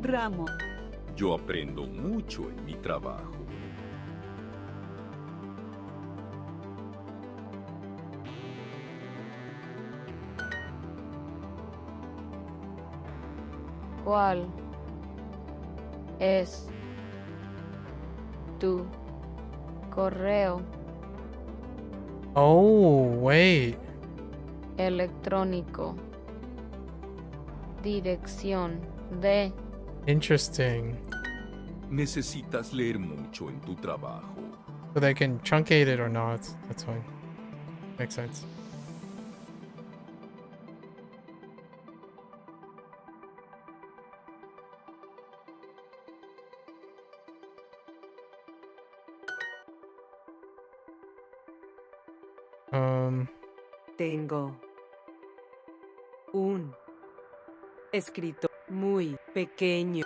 ramo. Yo aprendo mucho en mi trabajo. ¿Cuál es tu correo Oh, wait. electrónico? Dirección de... Interesting. Necesitas leer mucho en tu trabajo. So they can truncate it or not. That's fine. Makes sense. Tengo un escritor muy pequeño.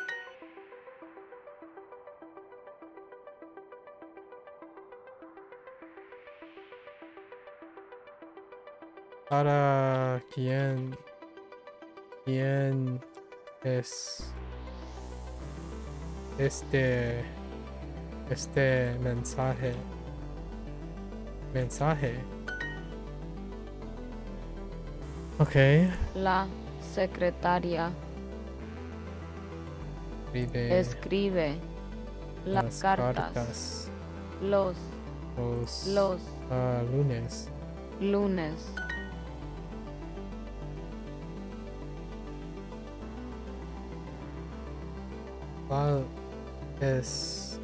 Para quién es este mensaje. Okay. La secretaria escribe las cartas los lunes. ¿Cuál es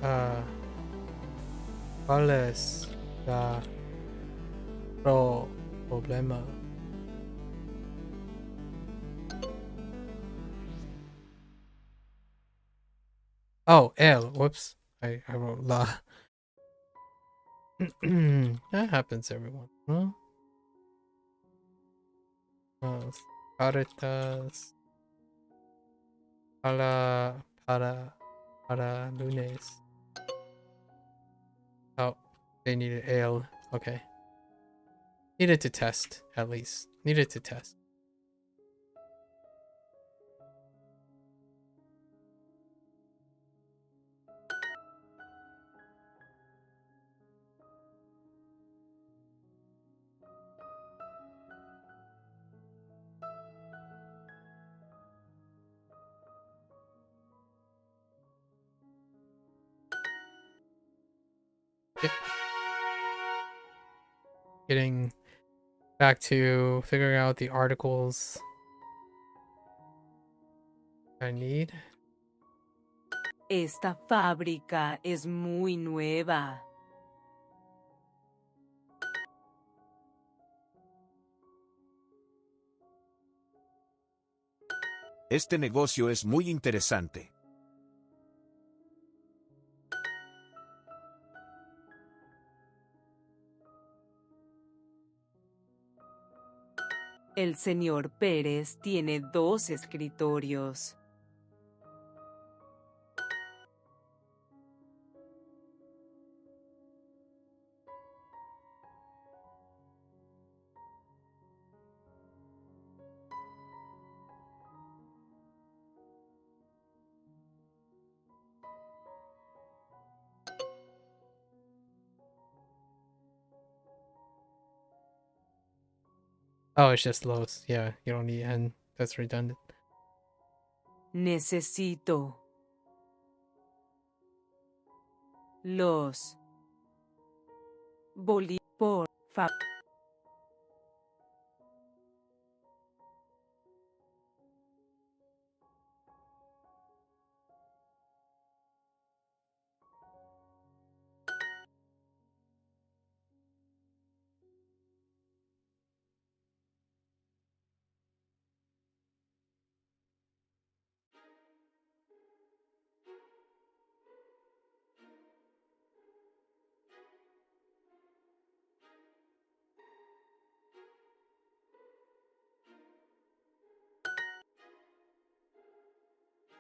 la problema? Oh, L. Whoops. I wrote la. That happens, everyone. Huh? Cartas para lunes. Oh, they needed L. Okay. Needed to test, at least. Needed to test. Getting back to figuring out the articles I need. Esta fábrica es muy nueva. Este negocio es muy interesante. El señor Pérez tiene 2 escritorios. Oh, it's just los. Yeah, you don't need n. That's redundant. Necesito los por favor.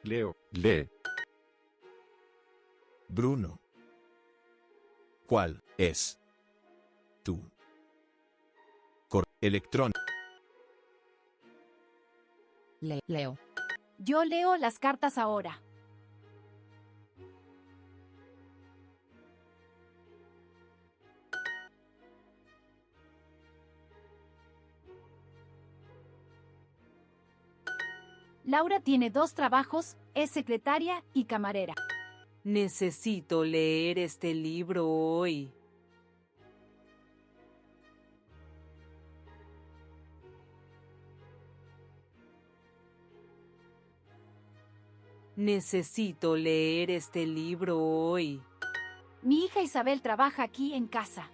Leo, lee. Bruno. ¿Cuál es tu correo electrónico? Leo. Yo leo las cartas ahora. Laura tiene 2 trabajos, es secretaria y camarera. Necesito leer este libro hoy. Necesito leer este libro hoy. Mi hija Isabel trabaja aquí en casa.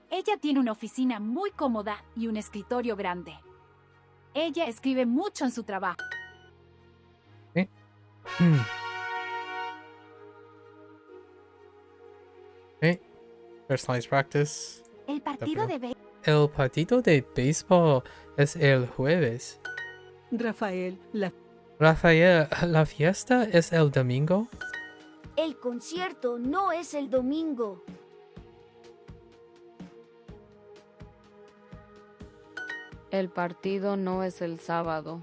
Ella tiene una oficina muy cómoda y un escritorio grande. Ella escribe mucho en su trabajo. Okay. Personalized practice. El partido de El partido de béisbol es el jueves. Rafael, Rafael, ¿la fiesta es el domingo? El concierto no es el domingo. El partido no es el sábado.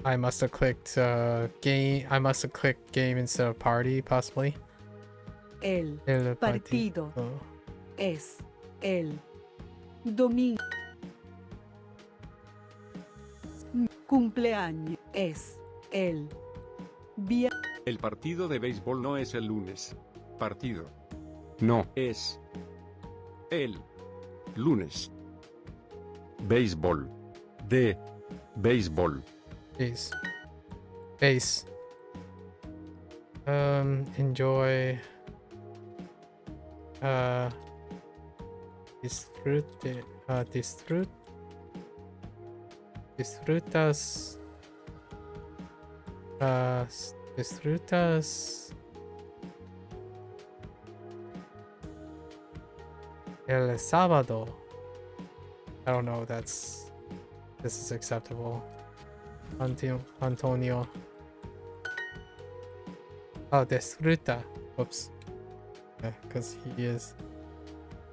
I must have clicked game. I must have clicked game instead of party, possibly. El partido es el domingo. Cumpleaños es el viernes. El partido de béisbol no es el lunes. Partido. No es el lunes. Béisbol. De béisbol. Base. Base. Enjoy. Disfrute. Disfrutas. Disfrutas. El sábado. I don't know if this is acceptable. Antonio. Oh, disfruta. Oops. Yeah, because he is.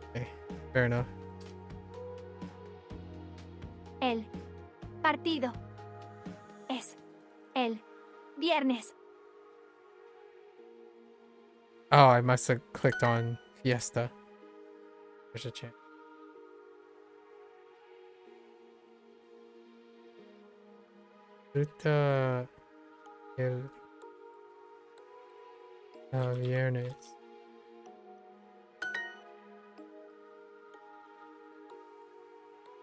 Okay, fair enough. El partido es el viernes. Oh, I must have clicked on fiesta. There's a chance. Disfruta el viernes.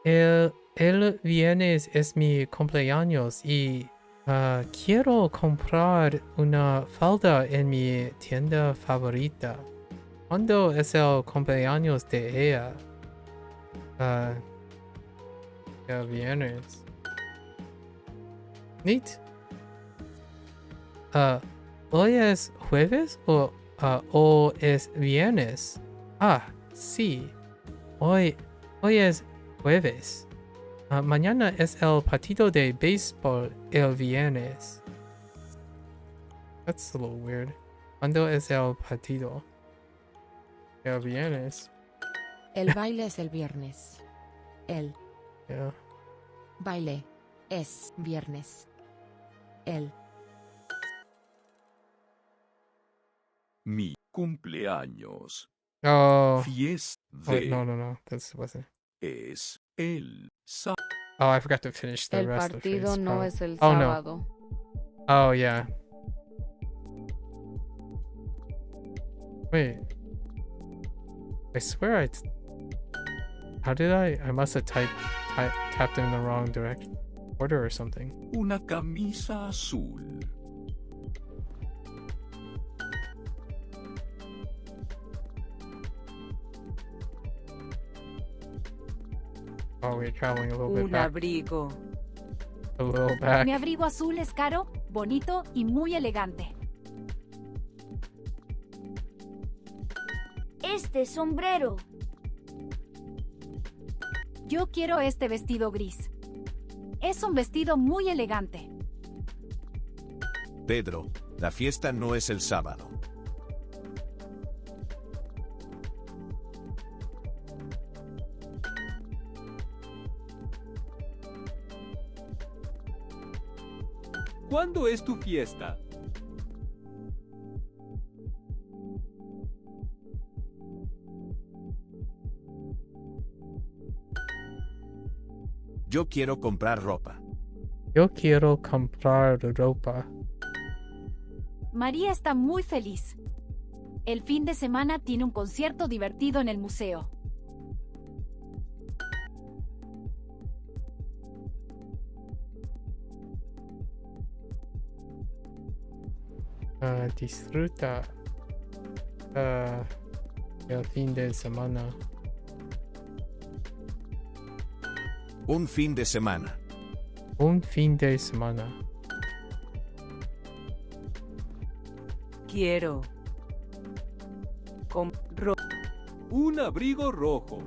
El viernes es mi cumpleaños y quiero comprar una falda en mi tienda favorita. ¿Cuándo es el cumpleaños de ella? El viernes. Neat. ¿Hoy es jueves o Hoy es viernes. Ah, sí. Hoy es jueves. Mañana es el partido de béisbol el viernes. That's a little weird. ¿Cuándo es el partido? El viernes. El baile es el viernes. El Yeah. baile es viernes. El Mi cumpleaños. Oh. Fiesta Wait, no. That wasn't. es el sábado. Oh, I forgot to finish the El rest of the partido phrase. no es el Oh, sábado. no. Oh, yeah. Wait. I swear how did I must have tapped in the wrong order or something. Una camisa azul. Oh, we're traveling a little bit Un back. abrigo. A little back. Mi abrigo azul es caro, bonito y muy elegante. Este sombrero. Yo quiero este vestido gris. Es un vestido muy elegante. Pedro, la fiesta no es el sábado. ¿Cuándo es tu fiesta? Yo quiero comprar ropa. Yo quiero comprar ropa. María está muy feliz. El fin de semana tiene un concierto divertido en el museo. Disfruta el fin de semana. Un fin de semana. Un fin de semana. Quiero. Un abrigo rojo.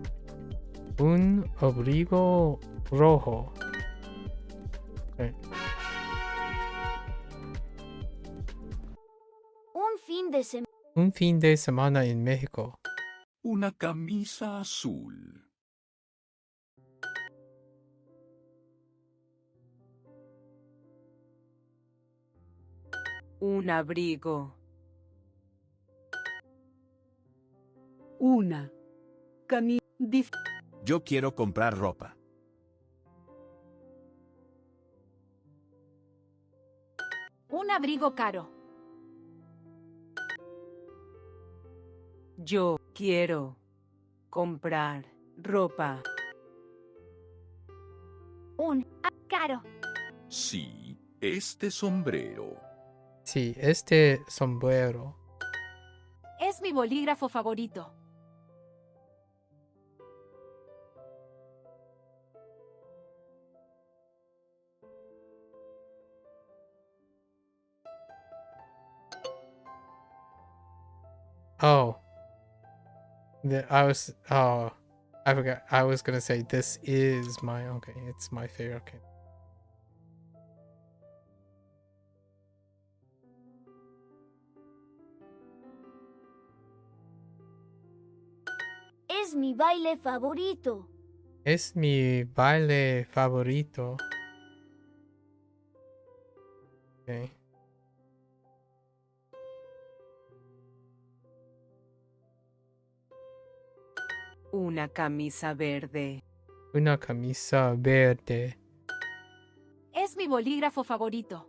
Un abrigo rojo. Okay. Un fin Un fin de semana. de semana en México. Una camisa azul. Un abrigo. Una camisa. Yo quiero comprar ropa. Un abrigo caro. Yo quiero comprar ropa. Caro. Sí, este sombrero. Sí, este sombrero. Es mi bolígrafo favorito. Oh. I forgot. I was gonna say this is my, okay, it's my favorite. Okay. Es mi baile favorito. Es mi baile favorito. Okay. Una camisa verde. Una camisa verde. Es mi bolígrafo favorito.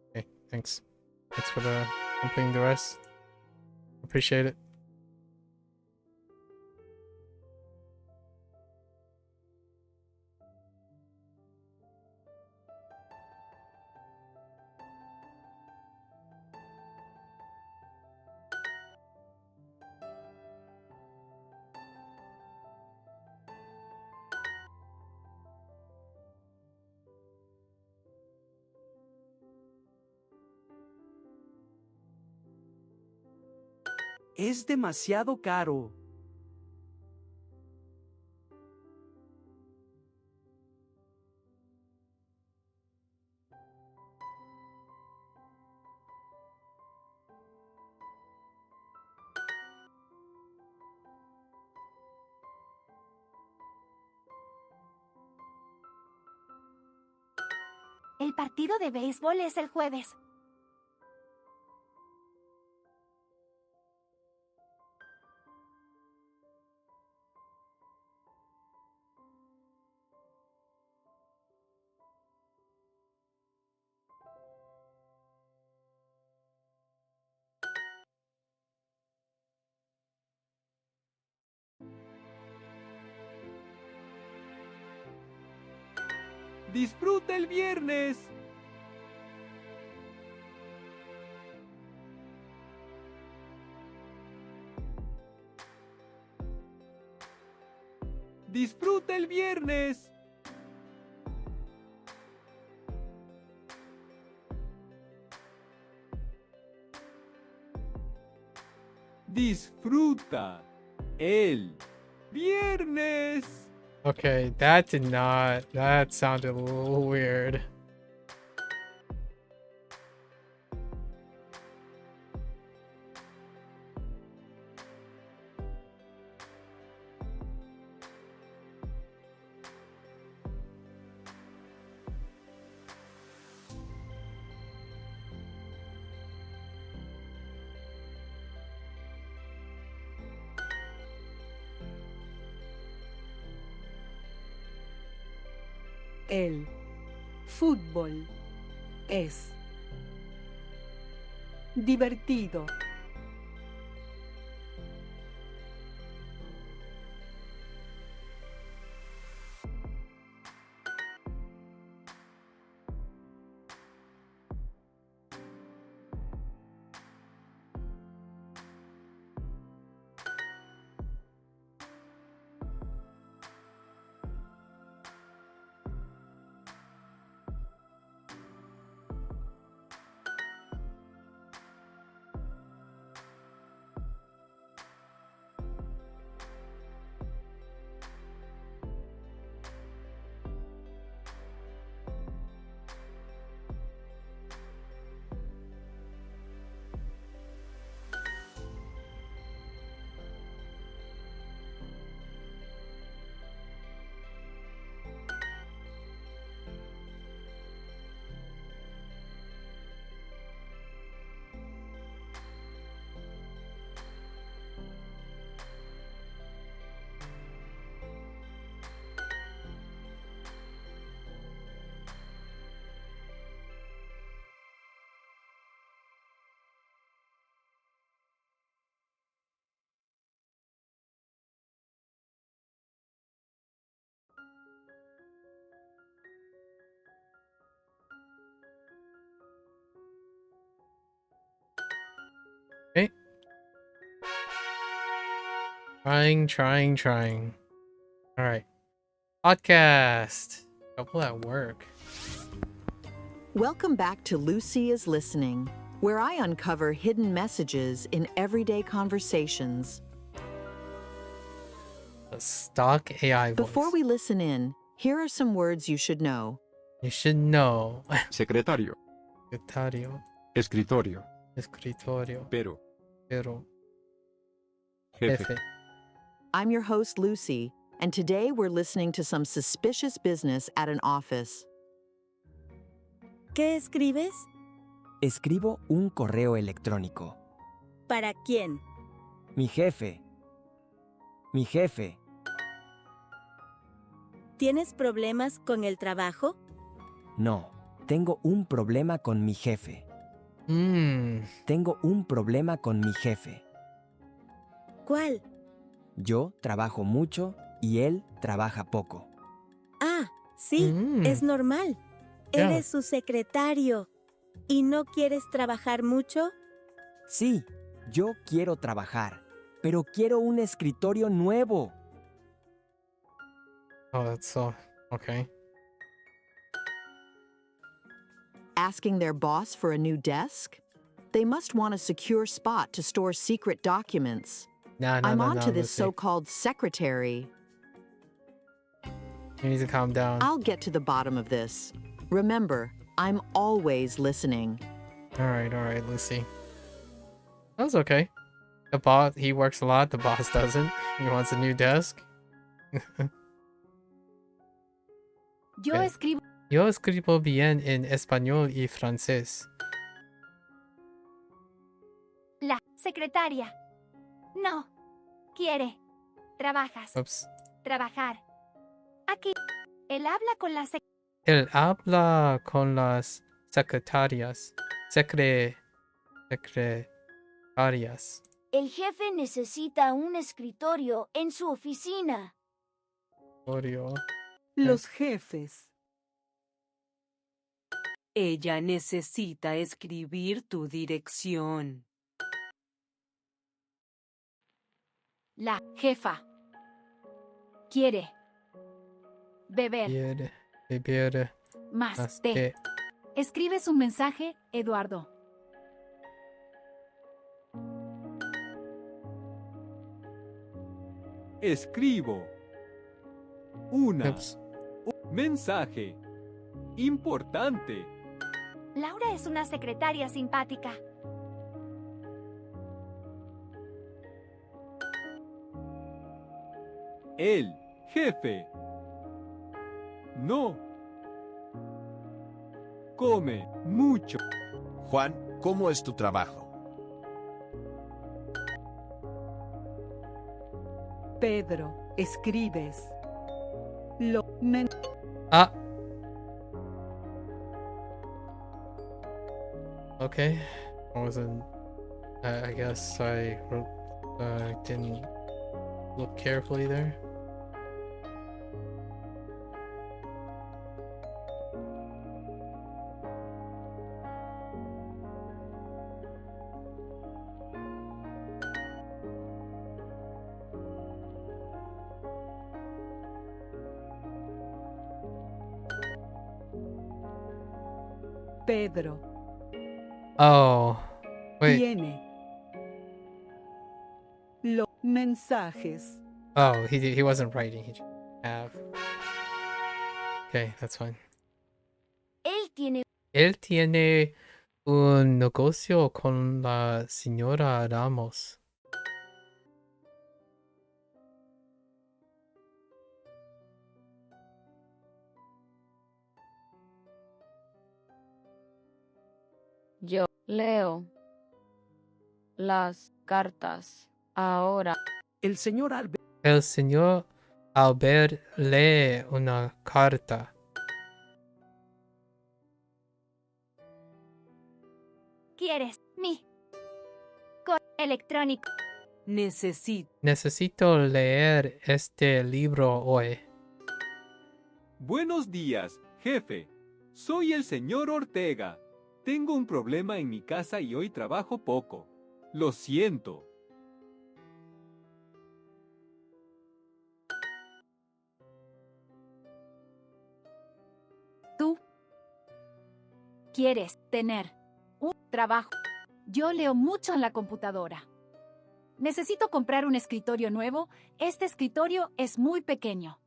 Okay, thanks. Thanks for completing the rest. Appreciate it. Es demasiado caro. El partido de béisbol es el jueves. ¡Disfruta el viernes! ¡Disfruta el viernes! Disfruta el viernes. Okay, that sounded a little weird. El fútbol es divertido. Okay. Trying. All right. Podcast. Couple at work. Welcome back to Lucy is Listening, where I uncover hidden messages in everyday conversations. A stock AI voice. Before we listen in, here are some words you should know. You should know. Secretario. Secretario. Escritorio. Escritorio. Pero. Jefe. I'm your host, Lucy, and today we're listening to some suspicious business at an office. ¿Qué escribes? Escribo un correo electrónico. ¿Para quién? Mi jefe. Mi jefe. ¿Tienes problemas con el trabajo? No, tengo un problema con mi jefe. Tengo un problema con mi jefe. ¿Cuál? Yo trabajo mucho y él trabaja poco. Ah, sí, es normal. Ya. Eres su secretario. ¿Y no quieres trabajar mucho? Sí, yo quiero trabajar, pero quiero un escritorio nuevo. Oh, that's so... Okay. Asking their boss for a new desk? They must want a secure spot to store secret documents. I'm onto this so-called secretary. You need to calm down. I'll get to the bottom of this. Remember, I'm always listening. Alright, Lucy. That was okay. The boss, he works a lot, the boss doesn't. He wants a new desk. Yo escribo bien en español y francés. La secretaria. No. Quiere. Trabajas. Oops. Trabajar. Aquí. Él habla con la Él habla con las secretarias. Secretarias. El jefe necesita un escritorio en su oficina. Los jefes. Ella necesita escribir tu dirección. La jefa. Quiere. Beber. Quiere beber Más té. Escribes un mensaje, Eduardo. Escribo. Un mensaje. Importante. Laura es una secretaria simpática. El jefe. No. Come mucho. Juan, ¿cómo es tu trabajo? Pedro, escribes. Okay. I wasn't. I guess I didn't look carefully there. Pedro. Oh, wait. Tiene. Los mensajes. Oh, he wasn't writing. He just have. Okay, that's fine. Él tiene un negocio con la señora Ramos. Yo leo las cartas ahora. El señor Albert. El señor Albert lee una carta. ¿Quieres mi correo electrónico? Necesito leer este libro hoy. Buenos días, jefe. Soy el señor Ortega. Tengo un problema en mi casa y hoy trabajo poco. Lo siento. Tú quieres tener un trabajo. Yo leo mucho en la computadora. Necesito comprar un escritorio nuevo. Este escritorio es muy pequeño.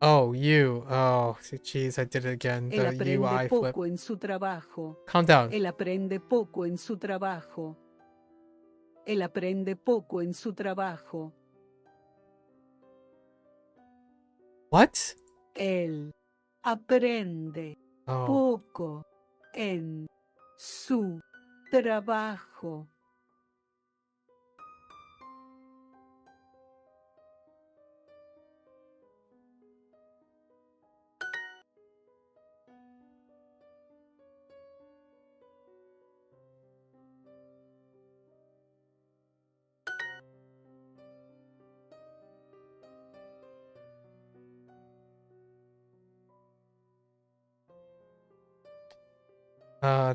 Oh, you. Oh, jeez, I did it again. Él The aprende UI flip. poco en su trabajo. Calm down. Él aprende poco en su trabajo. Él aprende poco en su trabajo. What? Él aprende poco en su trabajo.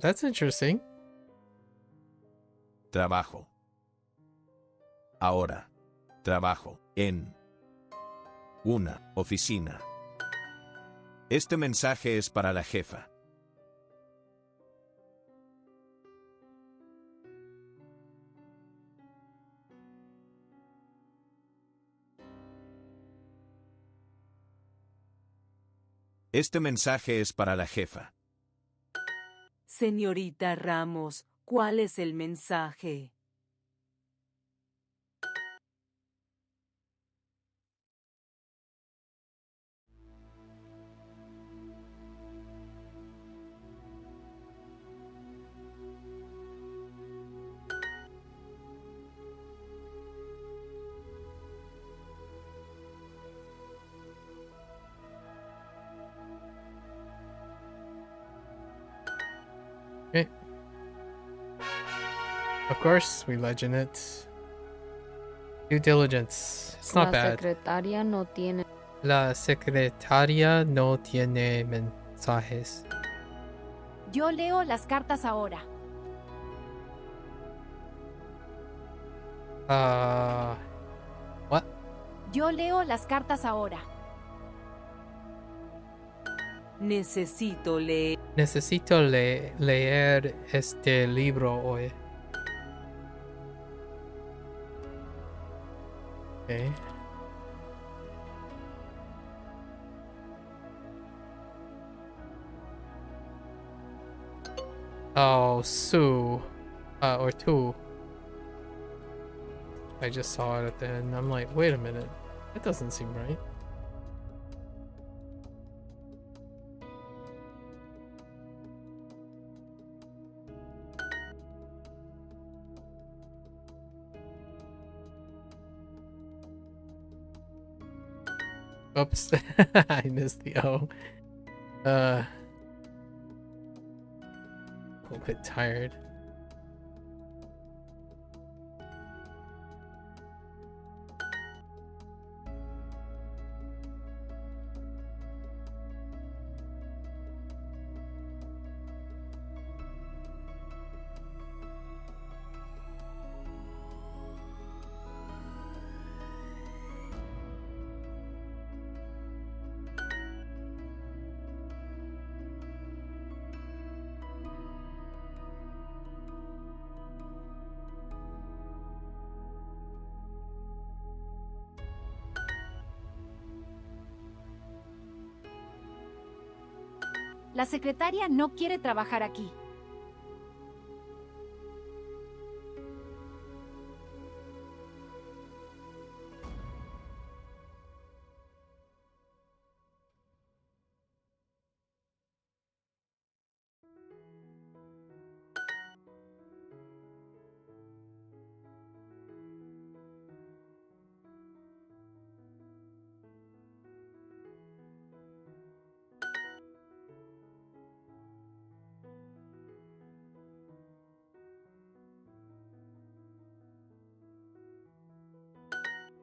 That's interesting. Trabajo. Ahora. Trabajo en una oficina. Este mensaje es para la jefa. Este mensaje es para la jefa. Señorita Ramos, ¿cuál es el mensaje? Okay. Of course, we legend it. Due diligence. It's not La bad. secretaria no tiene. La secretaria no tiene mensajes. Yo leo las cartas ahora. What? Yo leo las cartas ahora. Necesito leer. Necesito leer este libro hoy. Okay. Oh, Sue. Or two. I just saw it at the end. I'm like, wait a minute. That doesn't seem right. Oops. I missed the O. A little bit tired. La secretaria no quiere trabajar aquí.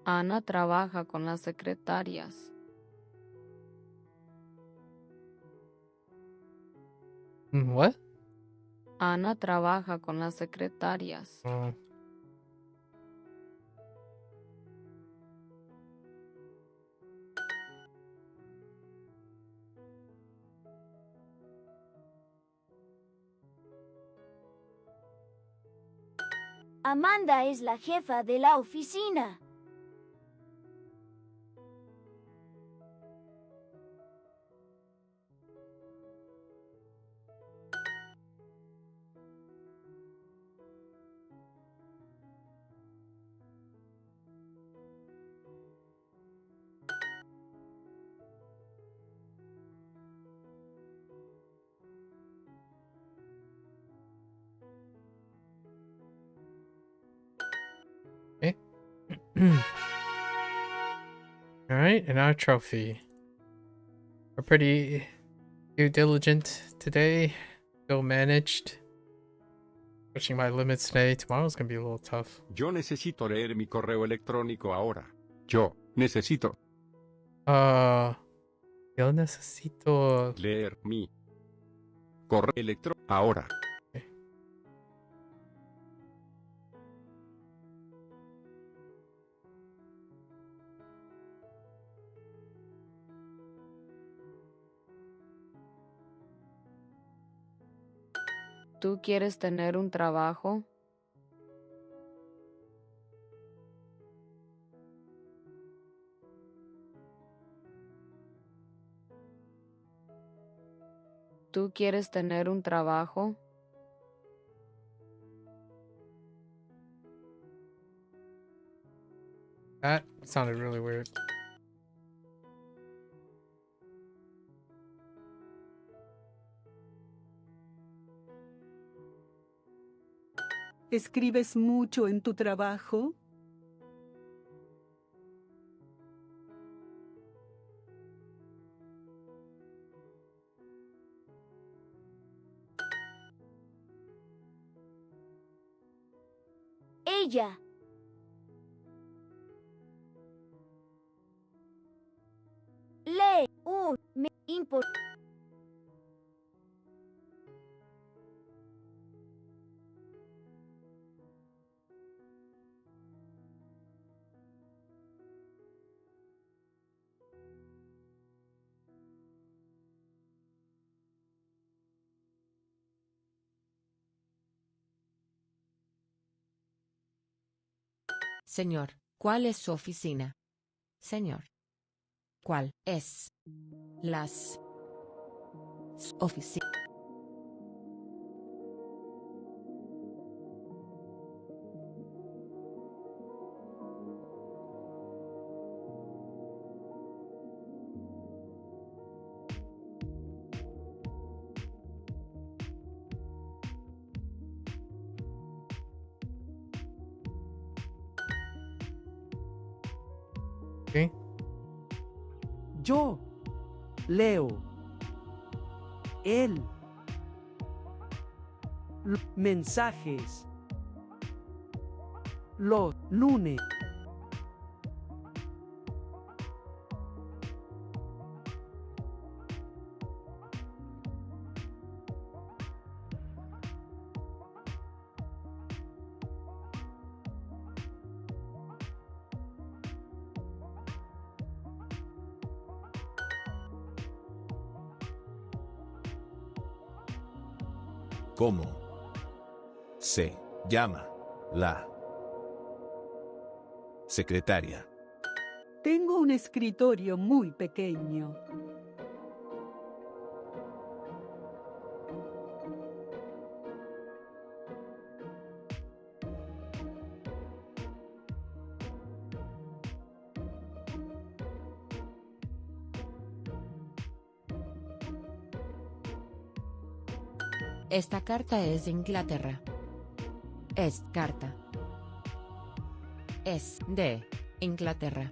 Ana trabaja con las secretarias. What? Ana trabaja con las secretarias. Amanda es la jefa de la oficina. Alright, and our trophy. We're pretty due diligent today. Still managed. Pushing my limits today. Tomorrow's gonna be a little tough. Yo necesito leer mi correo electrónico ahora. Yo necesito Yo necesito leer mi correo electrónico ahora. ¿Tú quieres tener un trabajo? ¿Tú quieres tener un trabajo? That sounded really weird. ¿Escribes mucho en tu trabajo? Ella. Lee un me impor. Señor, ¿cuál es su oficina? Señor. ¿Cuál es las oficinas? Okay. Yo leo el mensajes los lunes. ¿Cómo se llama la secretaria? Tengo un escritorio muy pequeño. Esta carta es de Inglaterra. Es carta. Es de Inglaterra.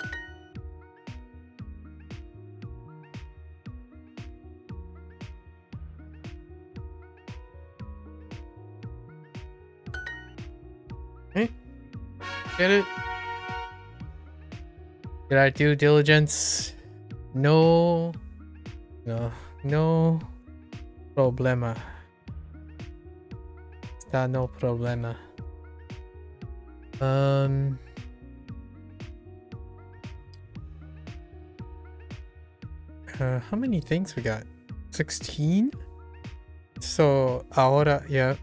Get it? Did I do diligence? No problema. Está no problema. How many things we got? 16? So ahora, yeah.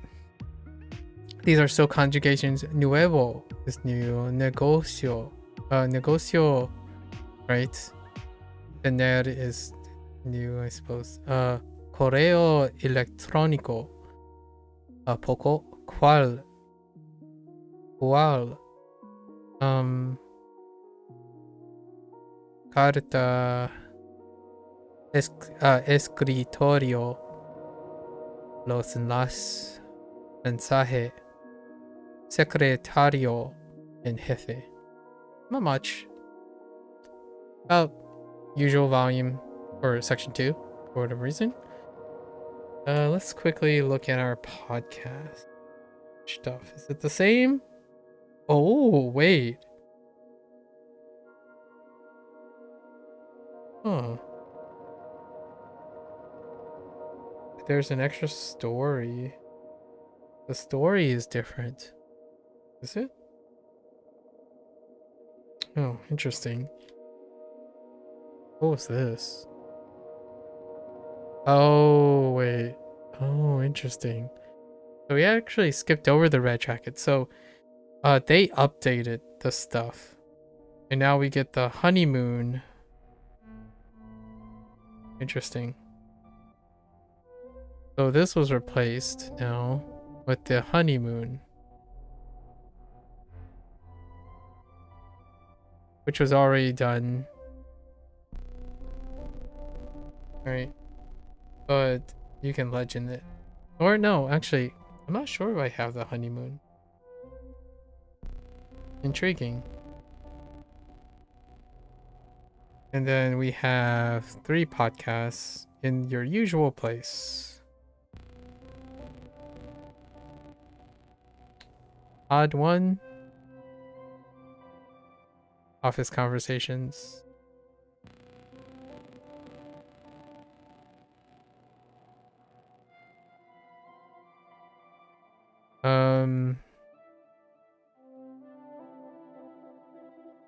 These are still conjugations. Nuevo is new. Negocio. Negocio, right? Tener is new, I suppose. Correo electrónico. Poco. ¿Cuál? ¿Cuál? Carta. Escritorio. Los enlaces. Mensaje. Secretario en jefe. Not much. About usual volume for section 2 for whatever reason. Let's quickly look at our podcast stuff. Is it the same? Oh, wait. Huh. There's an extra story. The story is different. Is it? Oh, interesting. What was this? Oh, wait. Oh, interesting. So we actually skipped over the red jacket. So they updated the stuff. And now we get the honeymoon. Interesting. So this was replaced now with the honeymoon. Which was already done. Alright. But you can legend it. Or no, actually, I'm not sure if I have the honeymoon. Intriguing. And then we have 3 podcasts in your usual place. Odd one. Office conversations.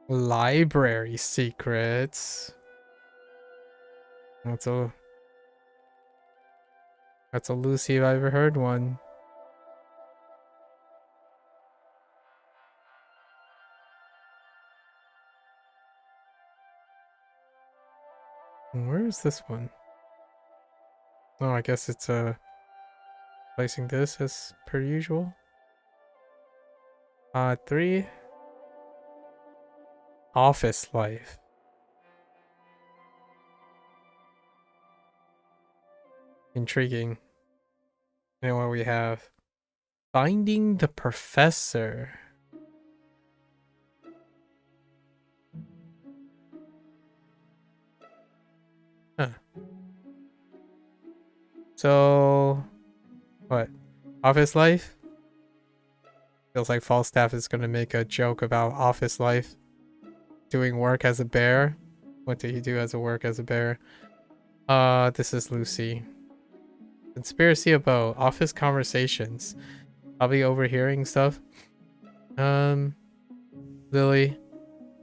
Library secrets. That's a Lucy if I ever heard one. Where is this one? Oh, I guess it's placing this as per usual. 3. Office life. Intriguing. And what we have? Finding the Professor. Huh. So, what? Office life? Feels like Falstaff is gonna make a joke about office life. Doing work as a bear. What did he do as a work as a bear? This is Lucy. Conspiracy about office conversations. Probably overhearing stuff. Lily.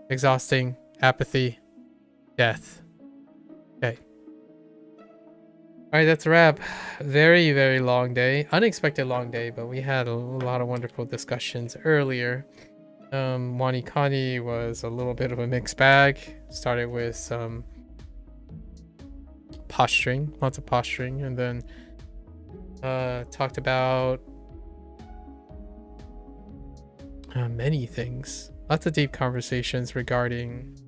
Exhausting. Apathy. Death. Okay. Alright, that's a wrap. Very, very long day. Unexpected long day, but we had a lot of wonderful discussions earlier. WaniKani was a little bit of a mixed bag. Started with some posturing, lots of posturing, and then talked about many things. Lots of deep conversations regarding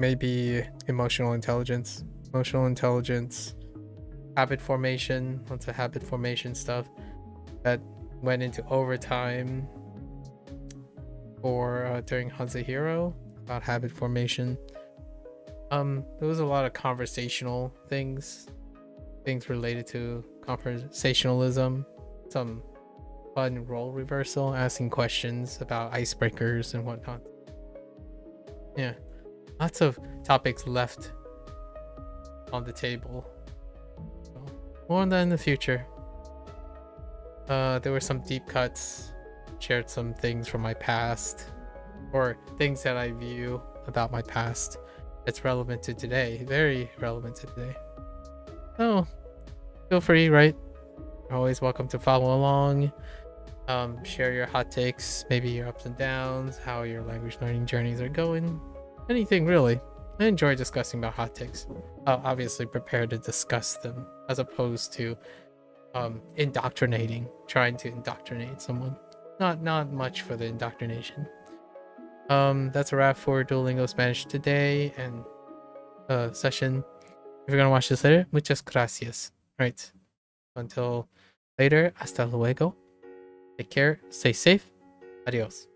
maybe emotional intelligence, habit formation, lots of habit formation stuff that went into overtime for during HanziHero about habit formation. There was a lot of conversational things related to conversationalism, some fun role reversal, asking questions about icebreakers and whatnot. Yeah, lots of topics left on the table. So, more on that in the future. There were some deep cuts, shared some things from my past, or things that I view about my past that's relevant to today, very relevant to today. So, feel free, right? You're always welcome to follow along. Share your hot takes, maybe your ups and downs, how your language learning journeys are going. Anything really. I enjoy discussing about hot takes. Obviously prepared to discuss them as opposed to trying to indoctrinate someone. Not much for the indoctrination. That's a wrap for Duolingo Spanish today and session. If you're gonna watch this later, muchas gracias. Right. Until later, hasta luego. Take care, stay safe. Adios.